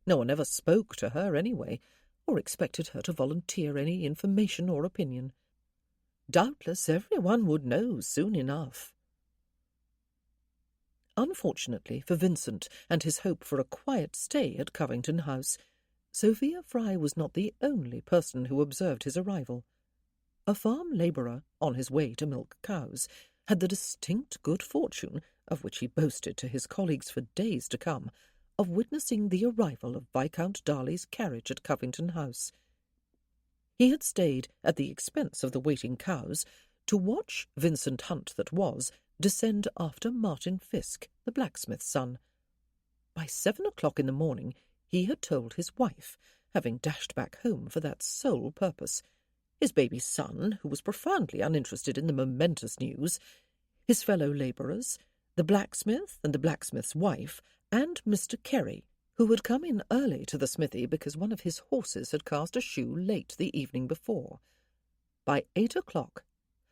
No one ever spoke to her anyway, or expected her to volunteer any information or opinion. Doubtless everyone would know soon enough. Unfortunately for Vincent and his hope for a quiet stay at Covington House, Sophia Fry was not the only person who observed his arrival. A farm labourer, on his way to milk cows, had the distinct good fortune, of which he boasted to his colleagues for days to come, of witnessing the arrival of Viscount Darley's carriage at Covington House. He had stayed, at the expense of the waiting cows, to watch Vincent Hunt that was descend after Martin Fisk, the blacksmith's son. By 7 o'clock in the morning he had told his wife, having dashed back home for that sole purpose, his baby son, who was profoundly uninterested in the momentous news, his fellow labourers, the blacksmith and the blacksmith's wife, and Mr. Kerry, who had come in early to the smithy because one of his horses had cast a shoe late the evening before. By 8 o'clock,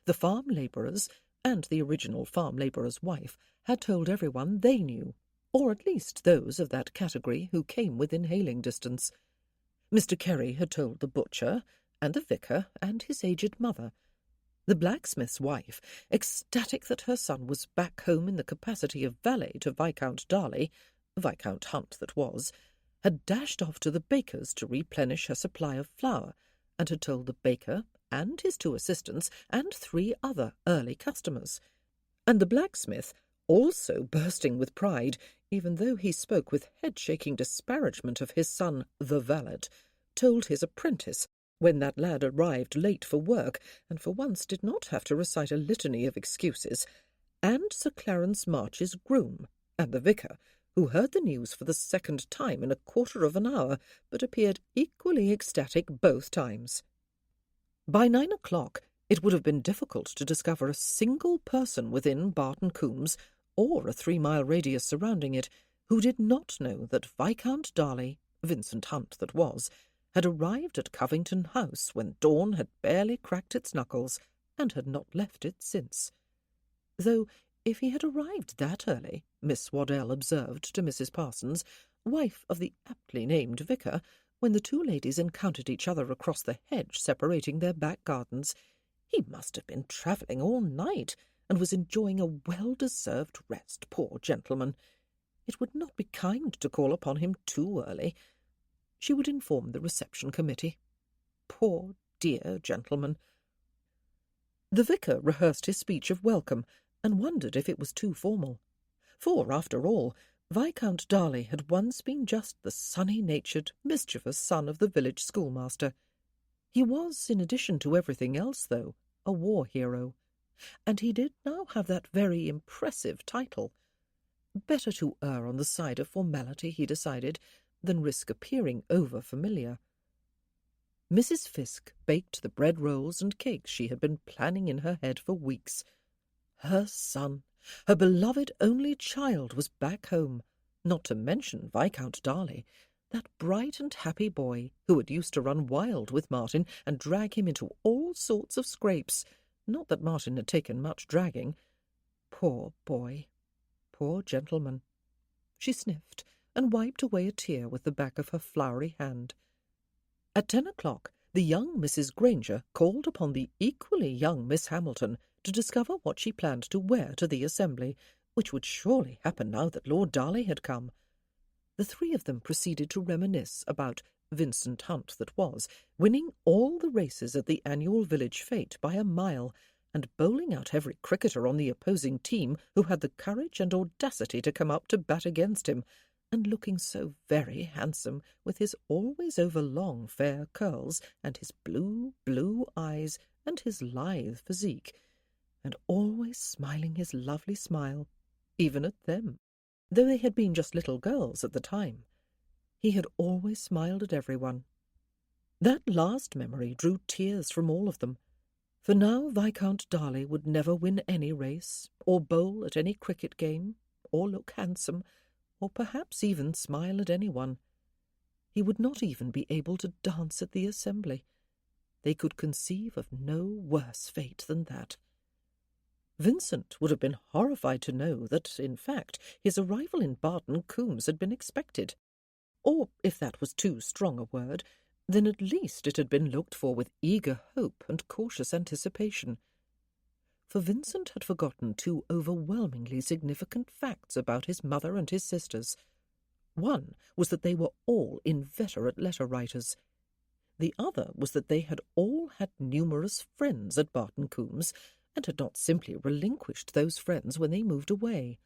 the farm labourers and the original farm labourer's wife had told everyone they knew, or at least those of that category who came within hailing distance. Mr. Kerry had told the butcher, and the vicar, and his aged mother. The blacksmith's wife, ecstatic that her son was back home in the capacity of valet to Viscount Darley, Viscount Hunt that was, had dashed off to the baker's to replenish her supply of flour, and had told the baker and his 2 assistants and 3 other early customers. And the blacksmith, also bursting with pride, even though he spoke with head-shaking disparagement of his son, the valet, told his apprentice, when that lad arrived late for work, and for once did not have to recite a litany of excuses, and Sir Clarence March's groom, and the vicar, who heard the news for the 2nd time in a quarter of an hour, but appeared equally ecstatic both times. By 9 o'clock it would have been difficult to discover a single person within Barton Coombs, or a 3-mile radius surrounding it, who did not know that Viscount Darley, Vincent Hunt that was, had arrived at Covington House when dawn had barely cracked its knuckles, and had not left it since. Though, if he had arrived that early, Miss Waddell observed to Mrs. Parsons, wife of the aptly named vicar, when the 2 ladies encountered each other across the hedge separating their back gardens, he must have been travelling all night, and was enjoying a well-deserved rest, poor gentleman. It would not be kind to call upon him too early. She would inform the reception committee. Poor dear gentleman. The vicar rehearsed his speech of welcome, and wondered if it was too formal. For, after all, Viscount Darley had once been just the sunny-natured, mischievous son of the village schoolmaster. He was, in addition to everything else, though, a war hero, and he did now have that very impressive title. Better to err on the side of formality, he decided, than risk appearing over-familiar. Mrs. Fiske baked the bread rolls and cakes she had been planning in her head for weeks. Her son, her beloved only child, was back home, not to mention Viscount Darley, that bright and happy boy who had used to run wild with Martin and drag him into all sorts of scrapes. Not that Martin had taken much dragging. Poor boy, poor gentleman. She sniffed and wiped away a tear with the back of her floury hand. At 10 o'clock, the young Mrs. Granger called upon the equally young Miss Hamilton to discover what she planned to wear to the assembly, which would surely happen now that Lord Darley had come. The 3 of them proceeded to reminisce about Vincent Hunt that was, winning all the races at the annual village fete by a mile, and bowling out every cricketer on the opposing team who had the courage and audacity to come up to bat against him, and looking so very handsome with his always over-long fair curls and his blue eyes and his lithe physique, and always smiling his lovely smile, even at them, though they had been just little girls at the time. He had always smiled at everyone. That last memory drew tears from all of them, for now Viscount Darley would never win any race, or bowl at any cricket game, or look handsome, or perhaps even smile at anyone. He would not even be able to dance at the assembly. They could conceive of no worse fate than that. Vincent would have been horrified to know that, in fact, his arrival in Barton Coombs had been expected. Or, if that was too strong a word, then at least it had been looked for with eager hope and cautious anticipation. For Vincent had forgotten 2 overwhelmingly significant facts about his mother and his sisters. One was that they were all inveterate letter-writers. The other was that they had all had numerous friends at Barton Coombs, and had not simply relinquished those friends when they moved away.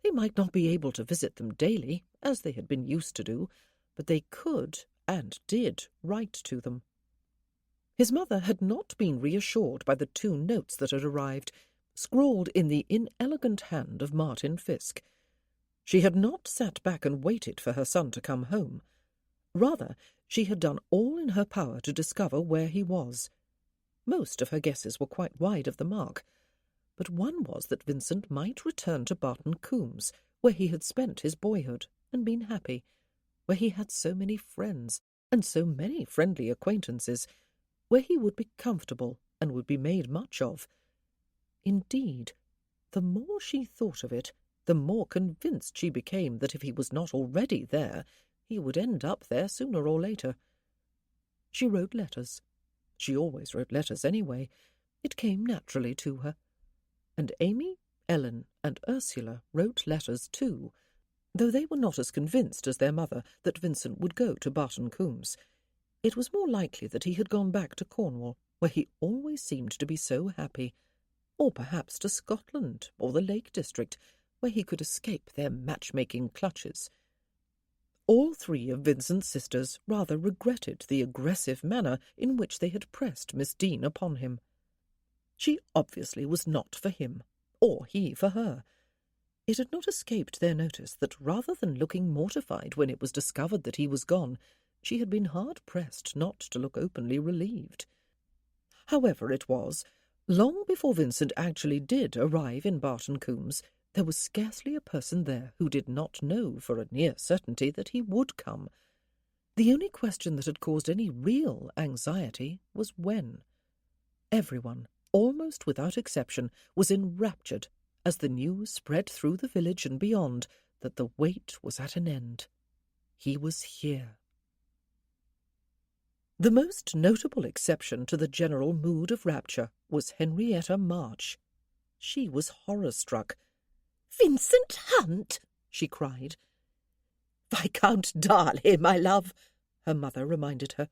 They might not be able to visit them daily, as they had been used to do, but they could, and did, write to them. His mother had not been reassured by the 2 notes that had arrived, scrawled in the inelegant hand of Martin Fiske. She had not sat back and waited for her son to come home. Rather, she had done all in her power to discover where he was. Most of her guesses were quite wide of the mark, but one was that Vincent might return to Barton Coombs, where he had spent his boyhood and been happy, where he had so many friends and so many friendly acquaintances, where he would be comfortable and would be made much of. Indeed, the more she thought of it, the more convinced she became that if he was not already there, he would end up there sooner or later. She wrote letters. She always wrote letters anyway. It came naturally to her. And Amy, Ellen, and Ursula wrote letters too, though they were not as convinced as their mother that Vincent would go to Barton Coombs. It was more likely that he had gone back to Cornwall, where he always seemed to be so happy, or perhaps to Scotland or the Lake District, where he could escape their matchmaking clutches. All three of Vincent's sisters rather regretted the aggressive manner in which they had pressed Miss Dean upon him. She obviously was not for him, or he for her. It had not escaped their notice that rather than looking mortified when it was discovered that he was gone, she had been hard-pressed not to look openly relieved. However it was, long before Vincent actually did arrive in Barton Coombs, there was scarcely a person there who did not know for a near certainty that he would come. The only question that had caused any real anxiety was when. Everyone, almost without exception, was enraptured as the news spread through the village and beyond that the wait was at an end. He was here. The most notable exception to the general mood of rapture was Henrietta March. She was horror-struck. "Vincent Hunt!" she cried. "Viscount Darley, my love," her mother reminded her.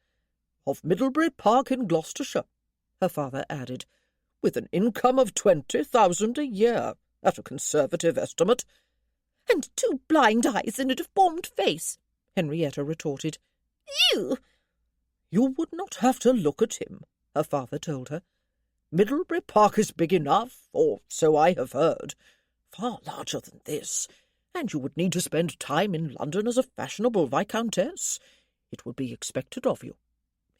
"Of Middlebury Park in Gloucestershire," her father added, "with an income of 20,000 a year, at a conservative estimate." "And 2 blind eyes and a deformed face," Henrietta retorted. "You!" "You would not have to look at him," her father told her. "Middlebury Park is big enough, or so I have heard. Far larger than this, and you would need to spend time in London as a fashionable viscountess. It would be expected of you.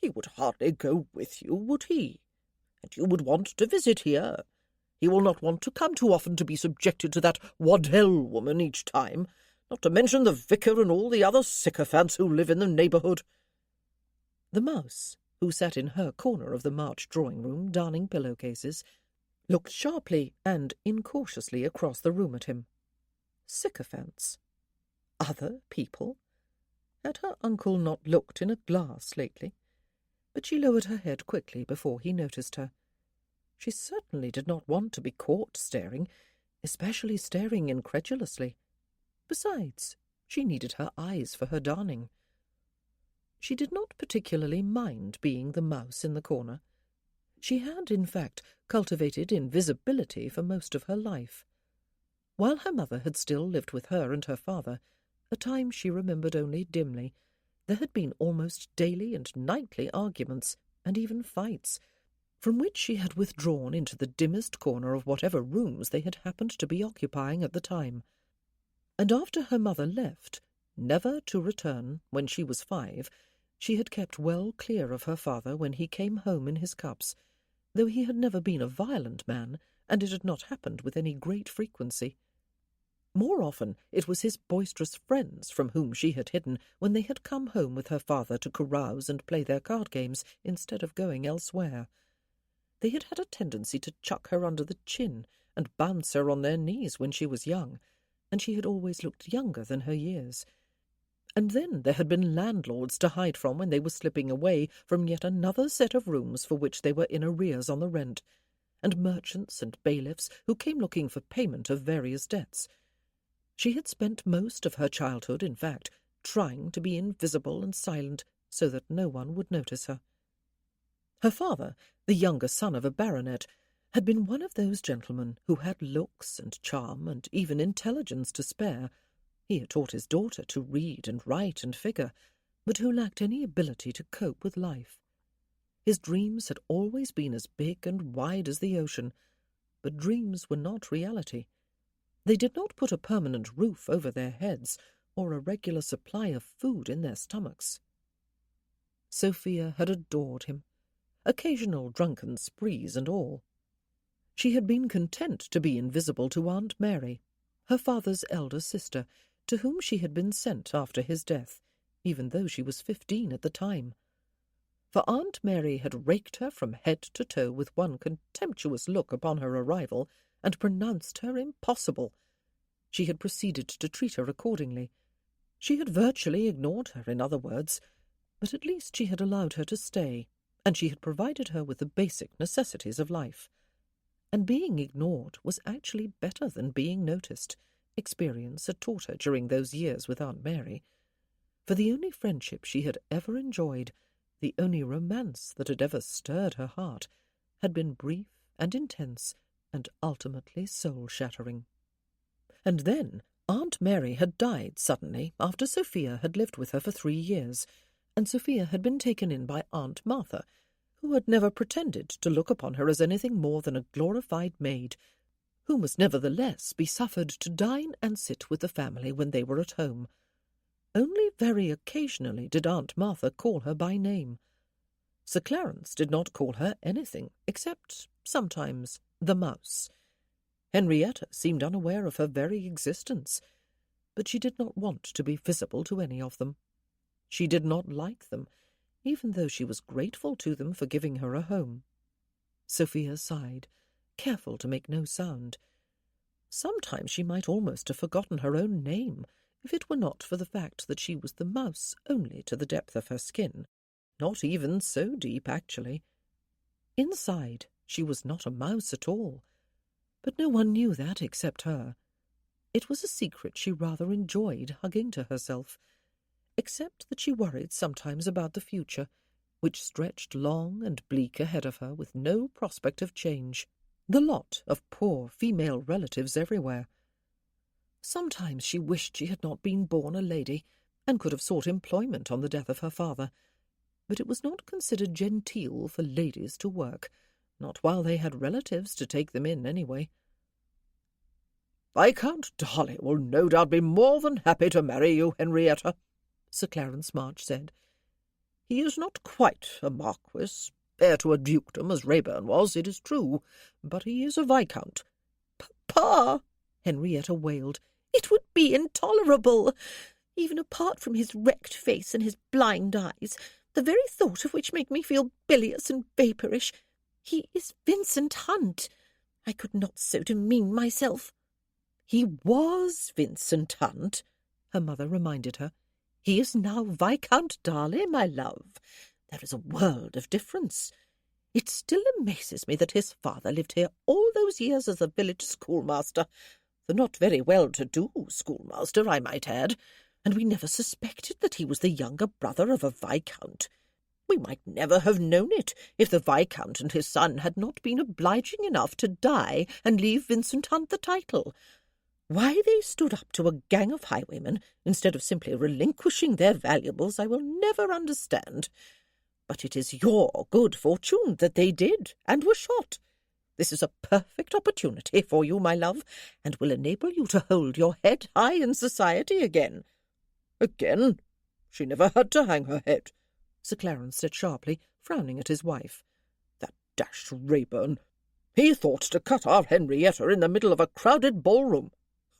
He would hardly go with you, would he? And you would want to visit here. He will not want to come too often to be subjected to that Waddell woman each time, not to mention the vicar and all the other sycophants who live in the neighbourhood." The mouse, who sat in her corner of the March drawing-room darning pillow-cases, looked sharply and incautiously across the room at him. Sycophants? Other people? Had her uncle not looked in a glass lately? But she lowered her head quickly before he noticed her. She certainly did not want to be caught staring, especially staring incredulously. Besides, she needed her eyes for her darning. She did not particularly mind being the mouse in the corner. She had, in fact, cultivated invisibility for most of her life. While her mother had still lived with her and her father, a time she remembered only dimly, there had been almost daily and nightly arguments, and even fights, from which she had withdrawn into the dimmest corner of whatever rooms they had happened to be occupying at the time. And after her mother left, never to return when she was 5, she had kept well clear of her father when he came home in his cups, though he had never been a violent man, and it had not happened with any great frequency. More often it was his boisterous friends from whom she had hidden when they had come home with her father to carouse and play their card games instead of going elsewhere. They had had a tendency to chuck her under the chin and bounce her on their knees when she was young, and she had always looked younger than her years. And then there had been landlords to hide from when they were slipping away from yet another set of rooms for which they were in arrears on the rent, and merchants and bailiffs who came looking for payment of various debts. She had spent most of her childhood, in fact, trying to be invisible and silent so that no one would notice her. Her father, the younger son of a baronet, had been one of those gentlemen who had looks and charm and even intelligence to spare. He had taught his daughter to read and write and figure, but who lacked any ability to cope with life. His dreams had always been as big and wide as the ocean, but dreams were not reality. They did not put a permanent roof over their heads or a regular supply of food in their stomachs. Sophia had adored him, occasional drunken sprees and all. She had been content to be invisible to Aunt Mary, her father's elder sister, to whom she had been sent after his death, even though she was 15 at the time. For Aunt Mary had raked her from head to toe with one contemptuous look upon her arrival, and pronounced her impossible. She had proceeded to treat her accordingly. She had virtually ignored her, in other words, but at least she had allowed her to stay, and she had provided her with the basic necessities of life. And being ignored was actually better than being noticed. Experience had taught her during those years with Aunt Mary. For the only friendship she had ever enjoyed, the only romance that had ever stirred her heart, had been brief and intense and ultimately soul-shattering. And then Aunt Mary had died suddenly after Sophia had lived with her for 3 years, and Sophia had been taken in by Aunt Martha, who had never pretended to look upon her as anything more than a glorified maid, who must nevertheless be suffered to dine and sit with the family when they were at home. Only very occasionally did Aunt Martha call her by name. Sir Clarence did not call her anything, except, sometimes, the mouse. Henrietta seemed unaware of her very existence, but she did not want to be visible to any of them. She did not like them, even though she was grateful to them for giving her a home. Sophia sighed, careful to make no sound. Sometimes she might almost have forgotten her own name, if it were not for the fact that she was the mouse only to the depth of her skin, not even so deep, actually. Inside, she was not a mouse at all, but no one knew that except her. It was a secret she rather enjoyed hugging to herself, except that she worried sometimes about the future, which stretched long and bleak ahead of her with no prospect of change, the lot of poor female relatives everywhere. Sometimes she wished she had not been born a lady, and could have sought employment on the death of her father, but it was not considered genteel for ladies to work, not while they had relatives to take them in anyway. "Viscount Darley will no doubt be more than happy to marry you, Henrietta," Sir Clarence March said. "He is not quite a marquis, heir to a dukedom as Raeburn was, it is true, but he is a viscount." "Papa," Henrietta wailed, "it would be intolerable. Even apart from his wrecked face and his blind eyes, the very thought of which make me feel bilious and vapourish. He is Vincent Hunt. I could not so demean myself." "He was Vincent Hunt," her mother reminded her. "He is now Viscount Darley, my love. There is a world of difference. It still amazes me that his father lived here all those years as a village schoolmaster, the not very well-to-do schoolmaster, I might add, and we never suspected that he was the younger brother of a viscount. We might never have known it if the viscount and his son had not been obliging enough to die and leave Vincent Hunt the title. Why they stood up to a gang of highwaymen instead of simply relinquishing their valuables I will never understand. But it is your good fortune that they did and were shot. This is a perfect opportunity for you, my love, and will enable you to hold your head high in society again." "Again? She never had to hang her head," Sir Clarence said sharply, frowning at his wife. "That dashed Raeburn! He thought to cut our Henrietta in the middle of a crowded ballroom.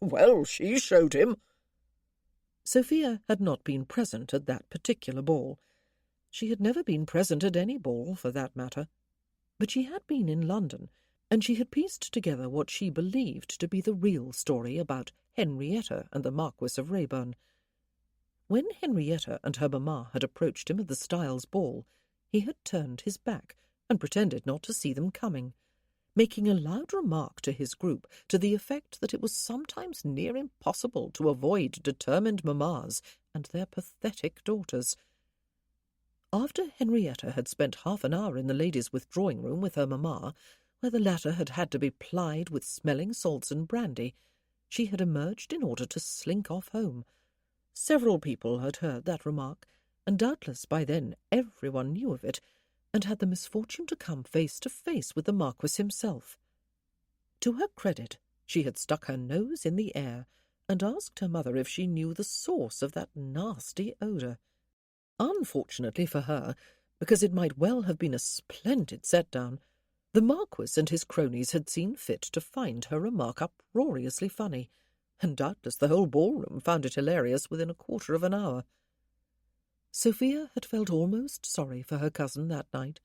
Well, she showed him." Sophia had not been present at that particular ball. She had never been present at any ball, for that matter. But she had been in London, and she had pieced together what she believed to be the real story about Henrietta and the Marquis of Raeburn. When Henrietta and her mamma had approached him at the Styles ball, he had turned his back and pretended not to see them coming, making a loud remark to his group to the effect that it was sometimes near impossible to avoid determined mammas and their pathetic daughters. After Henrietta had spent half an hour in the ladies' withdrawing-room with her mamma, where the latter had had to be plied with smelling salts and brandy, she had emerged in order to slink off home. Several people had heard that remark, and doubtless by then everyone knew of it, and had the misfortune to come face to face with the Marquis himself. To her credit, she had stuck her nose in the air and asked her mother if she knew the source of that nasty odour. Unfortunately for her, because it might well have been a splendid set-down, the Marquis and his cronies had seen fit to find her remark uproariously funny, and doubtless the whole ballroom found it hilarious within a quarter of an hour. Sophia had felt almost sorry for her cousin that night.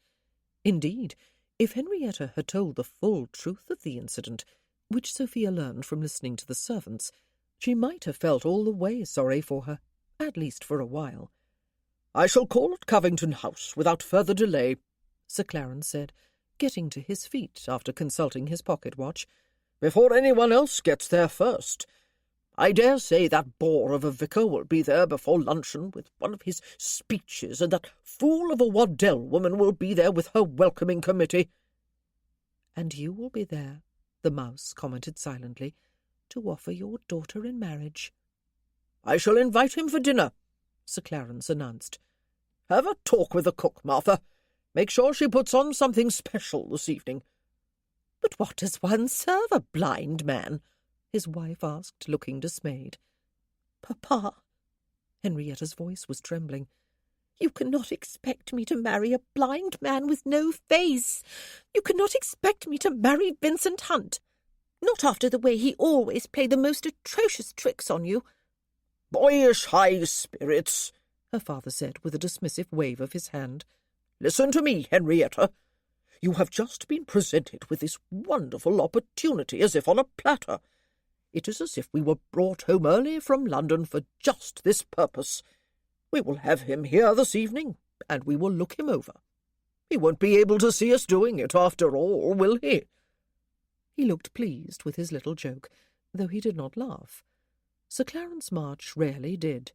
Indeed, if Henrietta had told the full truth of the incident, which Sophia learned from listening to the servants, she might have felt all the way sorry for her, at least for a while. "I shall call at Covington House without further delay," Sir Clarence said, getting to his feet after consulting his pocket-watch, "before anyone else gets there first. I dare say that bore of a vicar will be there before luncheon with one of his speeches, and that fool of a Waddell woman will be there with her welcoming committee." "And you will be there," the mouse commented silently, "to offer your daughter in marriage." "I shall invite him for dinner," Sir Clarence announced. "Have a talk with the cook, Martha. Make sure she puts on something special this evening." "But what does one serve a blind man?" his wife asked, looking dismayed. "Papa," Henrietta's voice was trembling, "you cannot expect me to marry a blind man with no face. You cannot expect me to marry Vincent Hunt. Not after the way he always played the most atrocious tricks on you." "Boyish high spirits," her father said with a dismissive wave of his hand. "Listen to me, Henrietta. You have just been presented with this wonderful opportunity as if on a platter. It is as if we were brought home early from London for just this purpose. We will have him here this evening, and we will look him over. He won't be able to see us doing it after all, will he?" He looked pleased with his little joke, though he did not laugh. Sir Clarence March rarely did.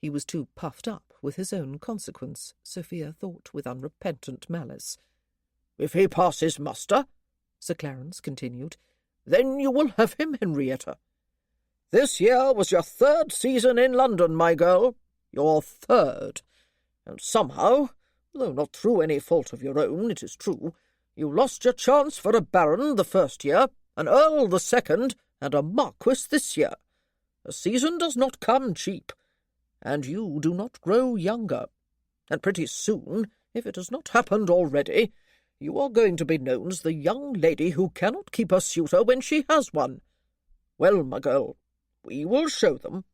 He was too puffed up with his own consequence, Sophia thought with unrepentant malice. "If he passes muster," Sir Clarence continued, "then you will have him, Henrietta. This year was your 3rd season in London, my girl, your 3rd, and somehow, though not through any fault of your own, it is true, you lost your chance for a baron the 1st year, an earl the 2nd, and a marquis this year. A season does not come cheap, and you do not grow younger, and pretty soon, if it has not happened already, you are going to be known as the young lady who cannot keep a suitor when she has one. Well, my girl, we will show them."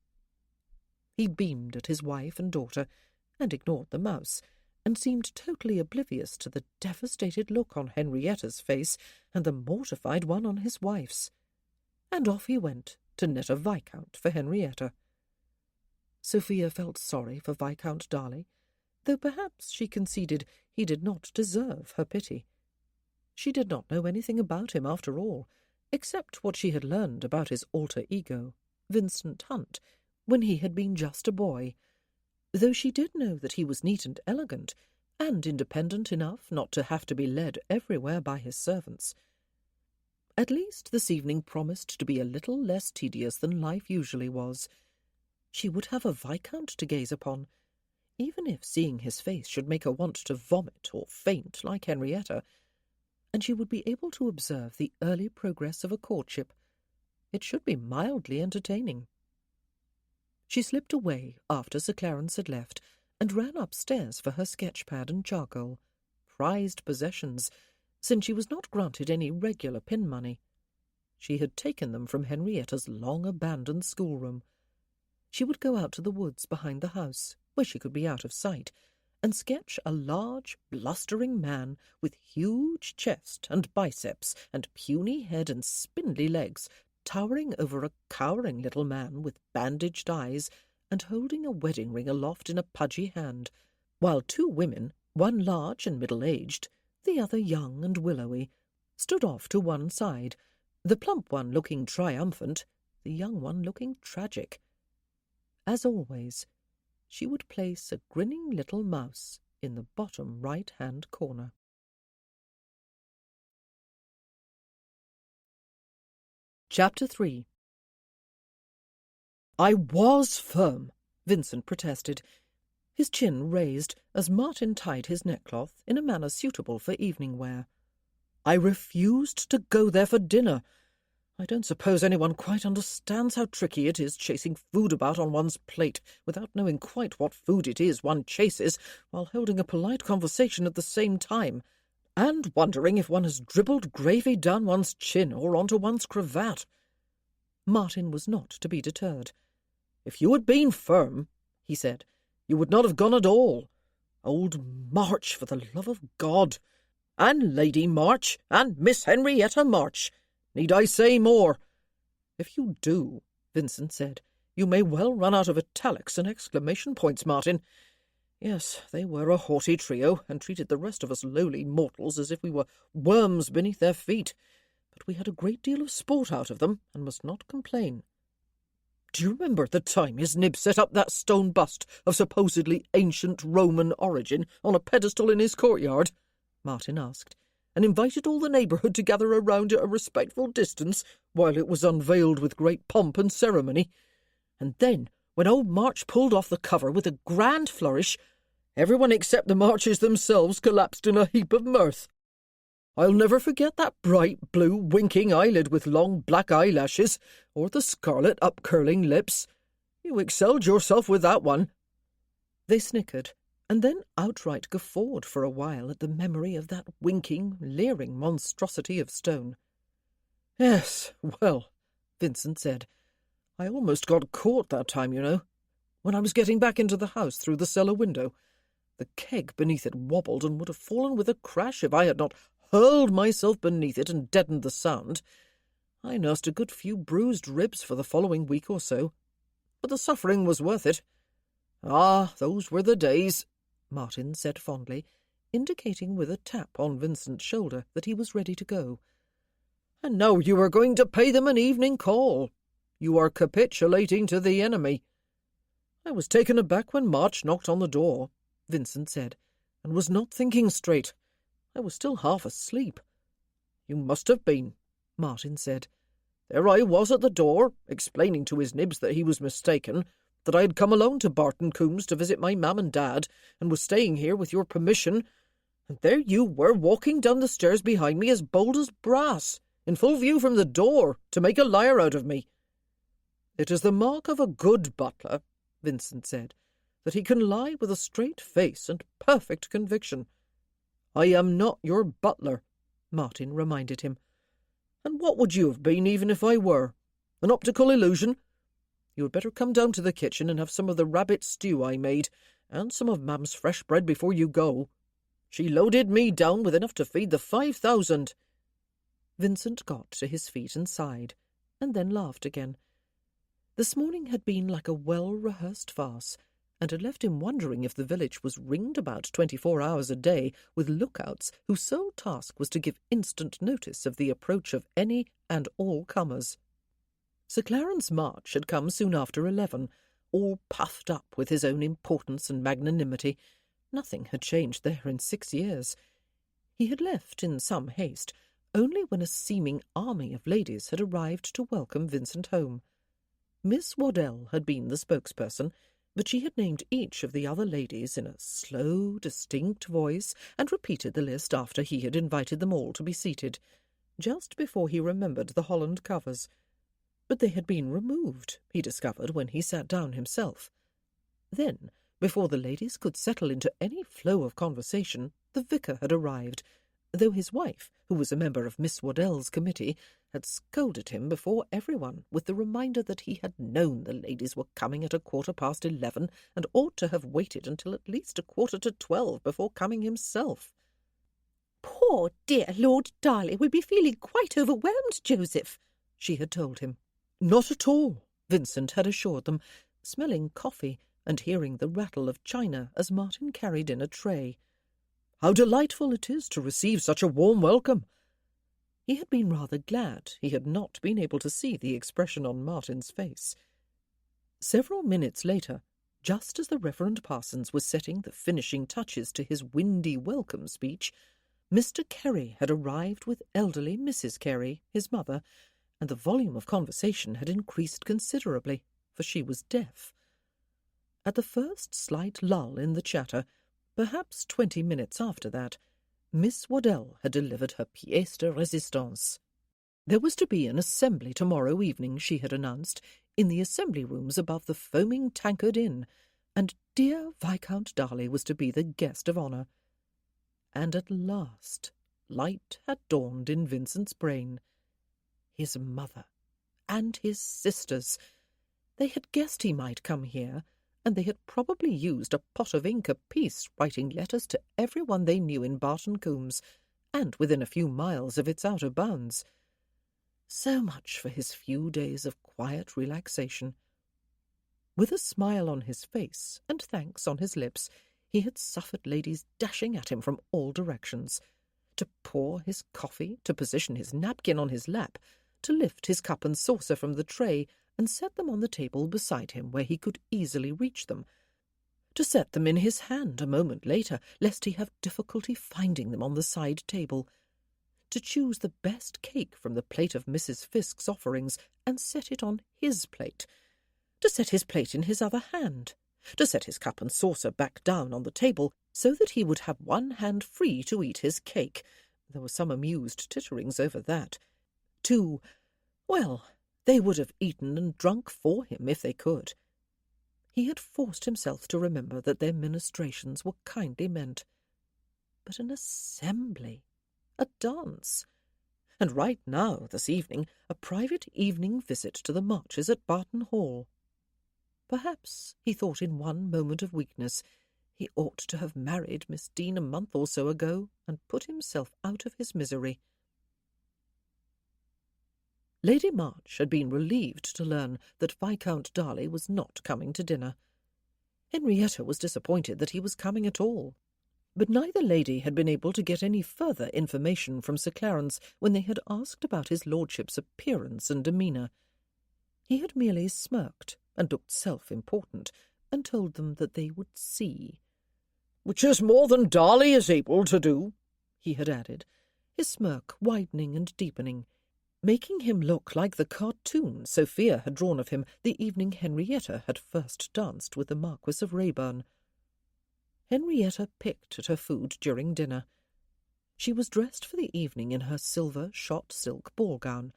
He beamed at his wife and daughter, and ignored the mouse, and seemed totally oblivious to the devastated look on Henrietta's face and the mortified one on his wife's. And off he went to net a viscount for Henrietta. Sophia felt sorry for Viscount Darley, though perhaps she conceded he did not deserve her pity. She did not know anything about him after all, except what she had learned about his alter ego, Vincent Hunt, when he had been just a boy, though she did know that he was neat and elegant, and independent enough not to have to be led everywhere by his servants. At least this evening promised to be a little less tedious than life usually was. She would have a viscount to gaze upon, even if seeing his face should make her want to vomit or faint like Henrietta, and she would be able to observe the early progress of a courtship. It should be mildly entertaining. She slipped away after Sir Clarence had left, and ran upstairs for her sketch-pad and charcoal, prized possessions, since she was not granted any regular pin money. She had taken them from Henrietta's long-abandoned schoolroom. She would go out to the woods behind the house, where she could be out of sight, and sketch a large, blustering man with huge chest and biceps and puny head and spindly legs, towering over a cowering little man with bandaged eyes and holding a wedding ring aloft in a pudgy hand, while 2 women, one large and middle-aged, the other young and willowy, stood off to one side, the plump one looking triumphant, the young one looking tragic. As always, she would place a grinning little mouse in the bottom right-hand corner. Chapter 3. "I was firm," Vincent protested, his chin raised as Martin tied his neckcloth in a manner suitable for evening wear. "I refused to go there for dinner. I don't suppose anyone quite understands how tricky it is chasing food about on one's plate without knowing quite what food it is one chases while holding a polite conversation at the same time, and wondering if one has dribbled gravy down one's chin or onto one's cravat." Martin was not to be deterred. "If you had been firm," he said, "you would not have gone at all. Old March, for the love of God! And Lady March, and Miss Henrietta March. Need I say more?" "If you do," Vincent said, "you may well run out of italics and exclamation points, Martin. Yes, they were a haughty trio, and treated the rest of us lowly mortals as if we were worms beneath their feet. But we had a great deal of sport out of them, and must not complain." Do you remember the time his nib set up that stone bust of supposedly ancient Roman origin on a pedestal in his courtyard? Martin asked, and invited all the neighbourhood to gather around at a respectful distance while it was unveiled with great pomp and ceremony. And then, when old March pulled off the cover with a grand flourish, everyone except the Marches themselves collapsed in a heap of mirth. I'll never forget that bright blue winking eyelid with long black eyelashes, or the scarlet up-curling lips. You excelled yourself with that one. They snickered, and then outright guffawed for a while at the memory of that winking, leering monstrosity of stone. Yes, well, Vincent said, I almost got caught that time, you know, when I was getting back into the house through the cellar window. The keg beneath it wobbled and would have fallen with a crash if I had not hurled myself beneath it and deadened the sound. I nursed a good few bruised ribs for the following week or so, but the suffering was worth it. Ah, those were the days, Martin said fondly, indicating with a tap on Vincent's shoulder that he was ready to go. And now you are going to pay them an evening call. You are capitulating to the enemy. I was taken aback when March knocked on the door, Vincent said, and was not thinking straight. I was still half asleep. You must have been, Martin said. There I was at the door, explaining to his nibs that he was mistaken, that I had come alone to Barton Coombs to visit my mam and dad, and was staying here with your permission, and there you were walking down the stairs behind me as bold as brass, in full view from the door, to make a liar out of me. It is the mark of a good butler, Vincent said, that he can lie with a straight face and perfect conviction. I am not your butler, Martin reminded him. And what would you have been even if I were? An optical illusion? You had better come down to the kitchen and have some of the rabbit stew I made, and some of Mam's fresh bread before you go. She loaded me down with enough to feed the 5,000. Vincent got to his feet and sighed, and then laughed again. This morning had been like a well-rehearsed farce, and had left him wondering if the village was ringed about 24 hours a day with lookouts whose sole task was to give instant notice of the approach of any and all comers. Sir Clarence March had come soon after 11, all puffed up with his own importance and magnanimity. Nothing had changed there in 6 years. He had left in some haste, only when a seeming army of ladies had arrived to welcome Vincent home. Miss Waddell had been the spokesperson, but she had named each of the other ladies in a slow, distinct voice and repeated the list after he had invited them all to be seated, just before he remembered the holland covers. But they had been removed, he discovered when he sat down himself. Then, before the ladies could settle into any flow of conversation, the vicar had arrived, though his wife, who was a member of Miss Waddell's committee, had scolded him before everyone with the reminder that he had known the ladies were coming at 11:15 and ought to have waited until at least 11:45 before coming himself. "Poor dear Lord Darley will be feeling quite overwhelmed, Joseph," she had told him. Not at all, Vincent had assured them, smelling coffee and hearing the rattle of china as Martin carried in a tray. How delightful it is to receive such a warm welcome! He had been rather glad he had not been able to see the expression on Martin's face. Several minutes later, just as the Reverend Parsons was setting the finishing touches to his windy welcome speech, Mr. Carey had arrived with elderly Mrs. Carey, his mother, and the volume of conversation had increased considerably, for she was deaf. At the first slight lull in the chatter, perhaps 20 minutes after that, Miss Waddell had delivered her pièce de résistance. There was to be an assembly tomorrow evening, she had announced, in the assembly rooms above the foaming Tankard Inn, and dear Viscount Darley was to be the guest of honour. And at last light had dawned in Vincent's brain. His mother and his sisters. They had guessed he might come here, and they had probably used a pot of ink apiece writing letters to everyone they knew in Barton Coombs, and within a few miles of its outer bounds. So much for his few days of quiet relaxation. With a smile on his face and thanks on his lips, he had suffered ladies dashing at him from all directions, to pour his coffee, to position his napkin on his lap, to lift his cup and saucer from the tray and set them on the table beside him where he could easily reach them, to set them in his hand a moment later, lest he have difficulty finding them on the side table, to choose the best cake from the plate of Mrs. Fisk's offerings and set it on his plate, to set his plate in his other hand, to set his cup and saucer back down on the table so that he would have one hand free to eat his cake. There were some amused titterings over that. Well, they would have eaten and drunk for him if they could. He had forced himself to remember that their ministrations were kindly meant. But an assembly, a dance, and right now, this evening, a private evening visit to the Marches at Barton Hall. Perhaps, he thought in one moment of weakness, he ought to have married Miss Dean a month or so ago and put himself out of his misery. Lady March had been relieved to learn that Viscount Darley was not coming to dinner. Henrietta was disappointed that he was coming at all, but neither lady had been able to get any further information from Sir Clarence when they had asked about his lordship's appearance and demeanour. He had merely smirked and looked self-important, and told them that they would see. "Which is more than Darley is able to do," he had added, his smirk widening and deepening, making him look like the cartoon Sophia had drawn of him the evening Henrietta had first danced with the Marquis of Raeburn. Henrietta picked at her food during dinner. She was dressed for the evening in her silver shot silk ball-gown,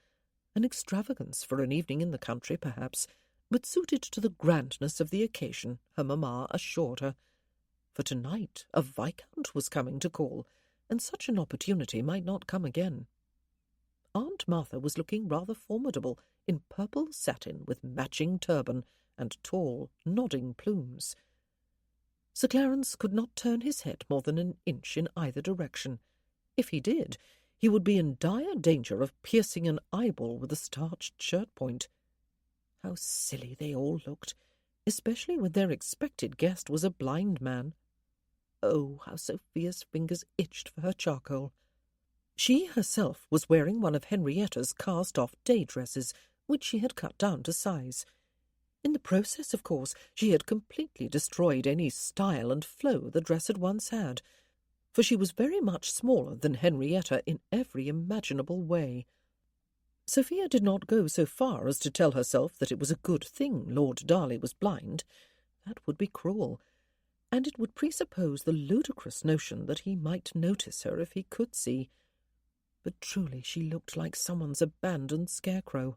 an extravagance for an evening in the country, perhaps, but suited to the grandness of the occasion, her mamma assured her. For tonight a viscount was coming to call, and such an opportunity might not come again. Aunt Martha was looking rather formidable in purple satin with matching turban and tall, nodding plumes. Sir Clarence could not turn his head more than an inch in either direction. If he did, he would be in dire danger of piercing an eyeball with a starched shirt-point. How silly they all looked, especially when their expected guest was a blind man. Oh, how Sophia's fingers itched for her charcoal. She herself was wearing one of Henrietta's cast-off day dresses, which she had cut down to size. In the process, of course, she had completely destroyed any style and flow the dress had once had, for she was very much smaller than Henrietta in every imaginable way. Sophia did not go so far as to tell herself that it was a good thing Lord Darley was blind. That would be cruel, and it would presuppose the ludicrous notion that he might notice her if he could see. But truly she looked like someone's abandoned scarecrow.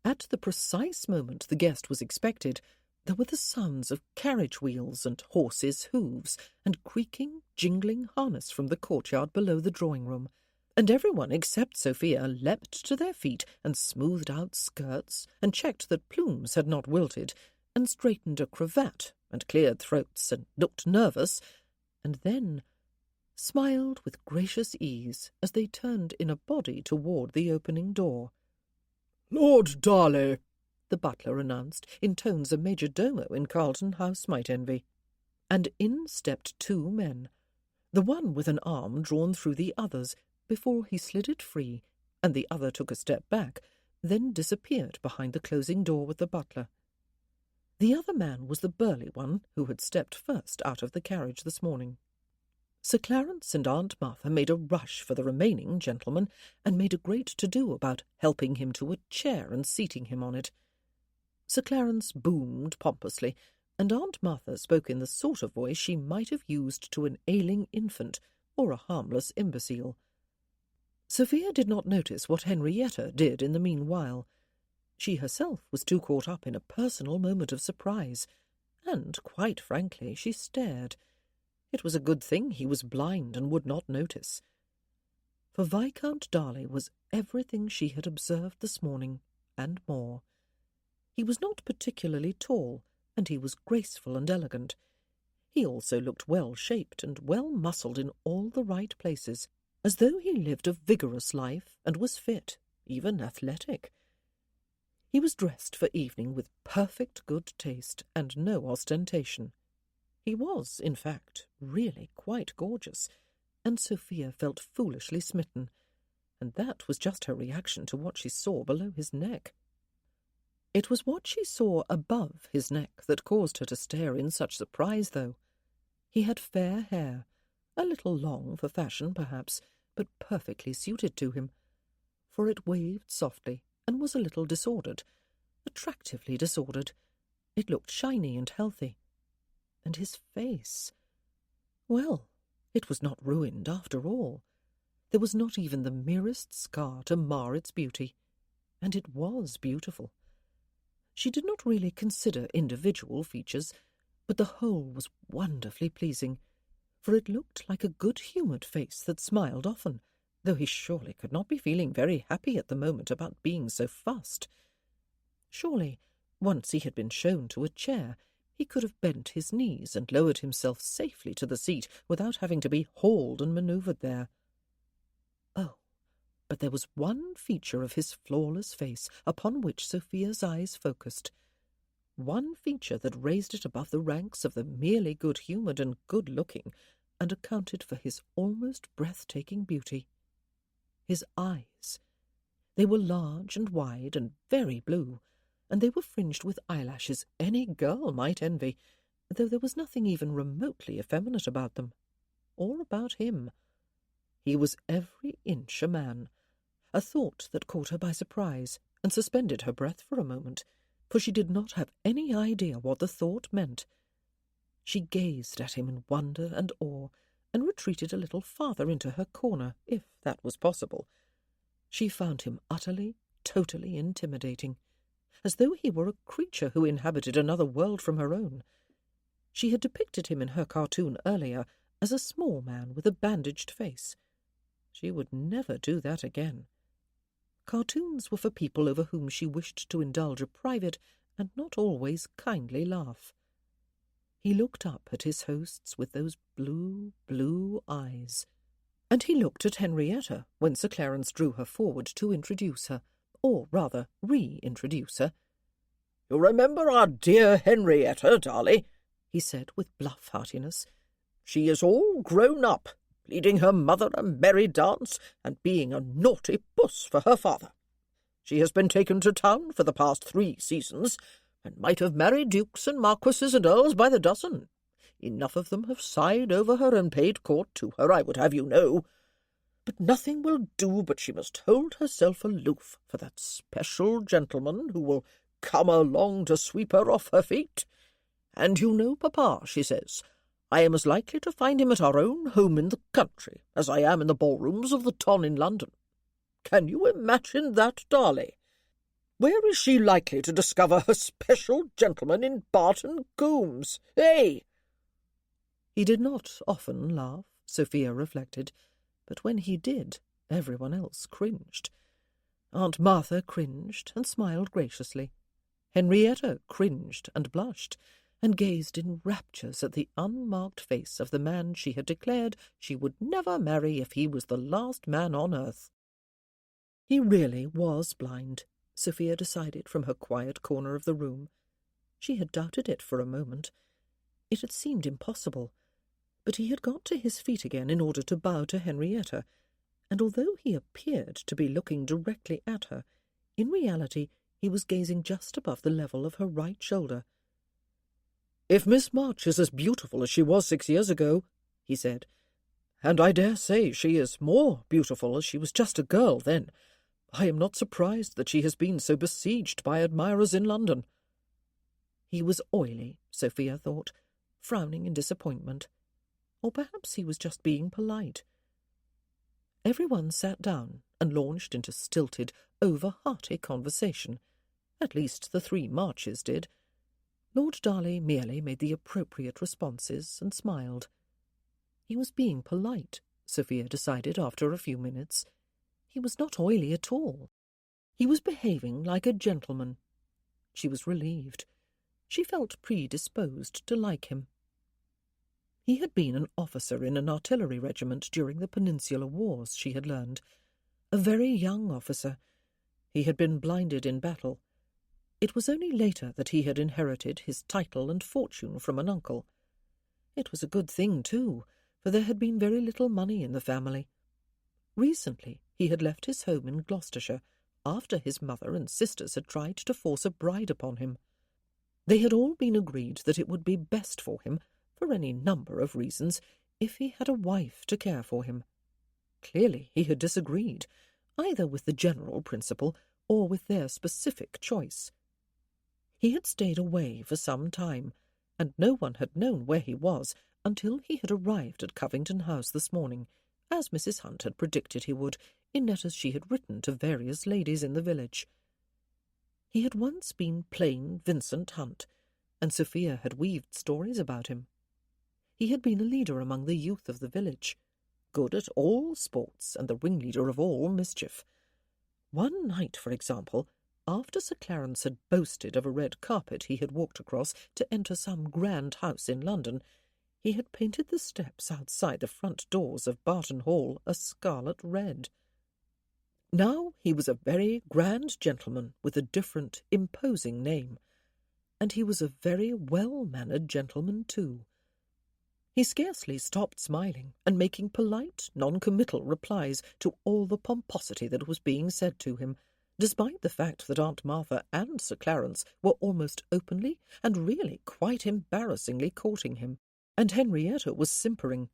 At the precise moment the guest was expected, there were the sounds of carriage wheels and horses' hooves, and creaking, jingling harness from the courtyard below the drawing-room, and everyone except Sophia leapt to their feet and smoothed out skirts, and checked that plumes had not wilted, and straightened a cravat, and cleared throats, and looked nervous, and then smiled with gracious ease as they turned in a body toward the opening door. "Lord Darley," the butler announced, in tones a major-domo in Carlton House might envy. And in stepped two men, the one with an arm drawn through the other's, before he slid it free, and the other took a step back, then disappeared behind the closing door with the butler. The other man was the burly one who had stepped first out of the carriage this morning. Sir Clarence and Aunt Martha made a rush for the remaining gentleman, and made a great to-do about helping him to a chair and seating him on it. Sir Clarence boomed pompously, and Aunt Martha spoke in the sort of voice she might have used to an ailing infant or a harmless imbecile. Sophia did not notice what Henrietta did in the meanwhile. She herself was too caught up in a personal moment of surprise, and, quite frankly, she stared. It was a good thing he was blind and would not notice. For Viscount Darley was everything she had observed this morning, and more. He was not particularly tall, and he was graceful and elegant. He also looked well-shaped and well-muscled in all the right places, as though he lived a vigorous life and was fit, even athletic. He was dressed for evening with perfect good taste and no ostentation. He was, in fact, really quite gorgeous, and Sophia felt foolishly smitten, and that was just her reaction to what she saw below his neck. It was what she saw above his neck that caused her to stare in such surprise, though. He had fair hair, a little long for fashion, perhaps, but perfectly suited to him, for it waved softly and was a little disordered, attractively disordered. It looked shiny and healthy. And his face... well, it was not ruined after all. There was not even the merest scar to mar its beauty, and it was beautiful. She did not really consider individual features, but the whole was wonderfully pleasing, for it looked like a good-humoured face that smiled often, though he surely could not be feeling very happy at the moment about being so fussed. Surely, once he had been shown to a chair, he could have bent his knees and lowered himself safely to the seat without having to be hauled and manoeuvred there. Oh, but there was one feature of his flawless face upon which Sophia's eyes focused, one feature that raised it above the ranks of the merely good-humoured and good-looking, and accounted for his almost breathtaking beauty. His eyes. They were large and wide and very blue, and they were fringed with eyelashes any girl might envy, though there was nothing even remotely effeminate about them, or about him. He was every inch a man, a thought that caught her by surprise and suspended her breath for a moment, for she did not have any idea what the thought meant. She gazed at him in wonder and awe, and retreated a little farther into her corner, if that was possible. She found him utterly, totally intimidating, as though he were a creature who inhabited another world from her own. She had depicted him in her cartoon earlier as a small man with a bandaged face. She would never do that again. Cartoons were for people over whom she wished to indulge a private and not always kindly laugh. He looked up at his hosts with those blue, blue eyes, and he looked at Henrietta when Sir Clarence drew her forward to introduce her, or rather reintroduce her. "You remember our dear Henrietta, Darley?" he said with bluff heartiness. "She is all grown up, leading her mother a merry dance and being a naughty puss for her father. She has been taken to town for the past 3 seasons, and might have married dukes and marquises and earls by the dozen. Enough of them have sighed over her and paid court to her, I would have you know. But nothing will do but she must hold herself aloof for that special gentleman who will come along to sweep her off her feet. And you know, Papa, she says, I am as likely to find him at our own home in the country as I am in the ballrooms of the Ton in London. Can you imagine that, Darley? Where is she likely to discover her special gentleman in Barton Coombs, eh?" He did not often laugh, Sophia reflected, but when he did, everyone else cringed. Aunt Martha cringed and smiled graciously. Henrietta cringed and blushed, and gazed in raptures at the unmarked face of the man she had declared she would never marry if he was the last man on earth. He really was blind, Sophia decided from her quiet corner of the room. She had doubted it for a moment. It had seemed impossible, but he had got to his feet again in order to bow to Henrietta, and although he appeared to be looking directly at her, in reality he was gazing just above the level of her right shoulder. "If Miss March is as beautiful as she was 6 years ago," he said, "and I dare say she is more beautiful as she was just a girl then, I am not surprised that she has been so besieged by admirers in London." He was oily, Sophia thought, frowning in disappointment. Or perhaps he was just being polite. Everyone sat down and launched into stilted, over-hearty conversation. At least the 3 Marches did. Lord Darley merely made the appropriate responses and smiled. He was being polite, Sophia decided after a few minutes. He was not oily at all. He was behaving like a gentleman. She was relieved. She felt predisposed to like him. He had been an officer in an artillery regiment during the Peninsular Wars, she had learned. A very young officer. He had been blinded in battle. It was only later that he had inherited his title and fortune from an uncle. It was a good thing, too, for there had been very little money in the family. Recently He had left his home in Gloucestershire after his mother and sisters had tried to force a bride upon him. They had all been agreed that it would be best for him, for any number of reasons, if he had a wife to care for him. Clearly he had disagreed, either with the general principle or with their specific choice. He had stayed away for some time, and no one had known where he was until he had arrived at Covington House this morning, as Mrs. Hunt had predicted he would, in letters she had written to various ladies in the village. He had once been plain Vincent Hunt, and Sophia had weaved stories about him. He had been a leader among the youth of the village, good at all sports and the ringleader of all mischief. One night, for example, after Sir Clarence had boasted of a red carpet he had walked across to enter some grand house in London, he had painted the steps outside the front doors of Barton Hall a scarlet red. Now he was a very grand gentleman with a different, imposing name, and he was a very well-mannered gentleman too. He scarcely stopped smiling and making polite, non-committal replies to all the pomposity that was being said to him, despite the fact that Aunt Martha and Sir Clarence were almost openly and really quite embarrassingly courting him, and Henrietta was simpering.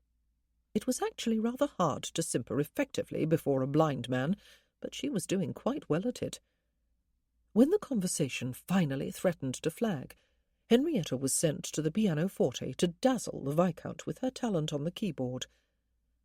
It was actually rather hard to simper effectively before a blind man, but she was doing quite well at it. When the conversation finally threatened to flag, Henrietta was sent to the pianoforte to dazzle the Viscount with her talent on the keyboard,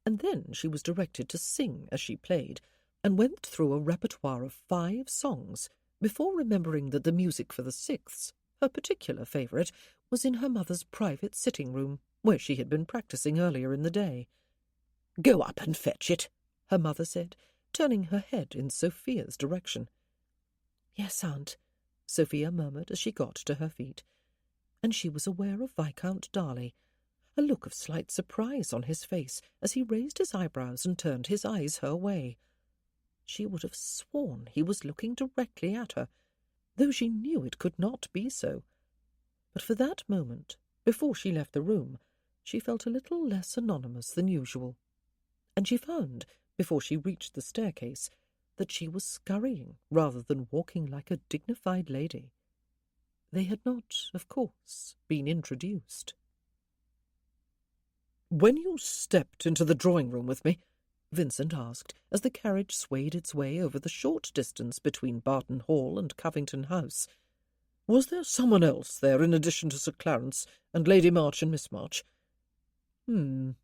and then she was directed to sing as she played, and went through a repertoire of 5 songs before remembering that the music for the 6th, her particular favourite, was in her mother's private sitting-room, where she had been practising earlier in the day. "Go up and fetch it," her mother said, turning her head in Sophia's direction. "Yes, Aunt," Sophia murmured as she got to her feet, and she was aware of Viscount Darley, a look of slight surprise on his face as he raised his eyebrows and turned his eyes her way. She would have sworn he was looking directly at her, though she knew it could not be so. But for that moment, before she left the room, she felt a little less anonymous than usual, and she found, before she reached the staircase, that she was scurrying rather than walking like a dignified lady. They had not, of course, been introduced. "When you stepped into the drawing-room with me," Vincent asked, as the carriage swayed its way over the short distance between Barton Hall and Covington House, "was there someone else there in addition to Sir Clarence and Lady March and Miss March?" There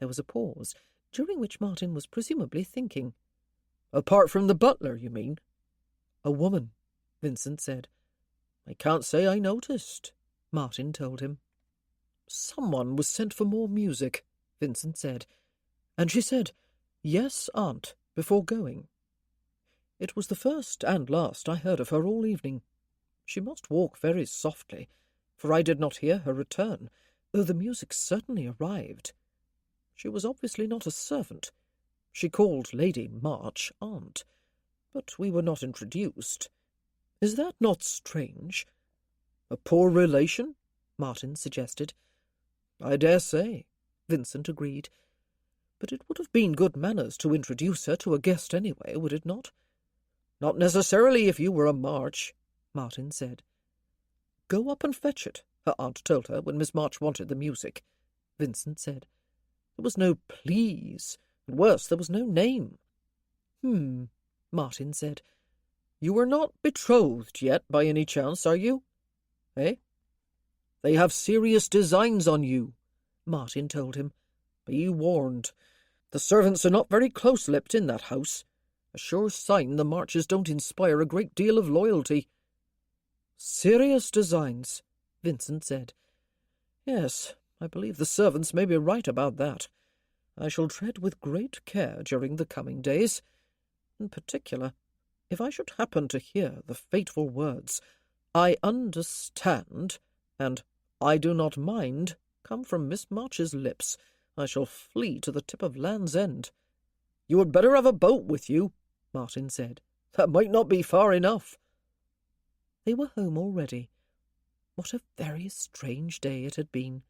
was a pause, during which Martin was presumably thinking. "Apart from the butler, you mean?" "A woman," Vincent said. "I can't say I noticed," Martin told him. "Someone was sent for more music," Vincent said, "and she said, 'Yes, Aunt,' before going. It was the first and last I heard of her all evening. She must walk very softly, for I did not hear her return, though the music certainly arrived. She was obviously not a servant. She called Lady March Aunt, but we were not introduced. Is that not strange?" "A poor relation?" Martin suggested. "I dare say," Vincent agreed. "But it would have been good manners to introduce her to a guest anyway, would it not?" "Not necessarily if you were a March," Martin said. "Go up and fetch it," her aunt told her when Miss March wanted the music, Vincent said. "There was no please, and worse, there was no name." Martin said. "You are not betrothed yet, by any chance, are you? Eh?" "They have serious designs on you," Martin told him. "Be warned. The servants are not very close-lipped in that house. A sure sign the Marches don't inspire a great deal of loyalty." "Serious designs," Vincent said. "Yes, I believe the servants may be right about that. I shall tread with great care during the coming days. In particular, if I should happen to hear the fateful words, 'I understand,' and 'I do not mind,' come from Miss March's lips, I shall flee to the tip of Land's End." "You had better have a boat with you," Martin said. "That might not be far enough." They were home already. What a very strange day it had been.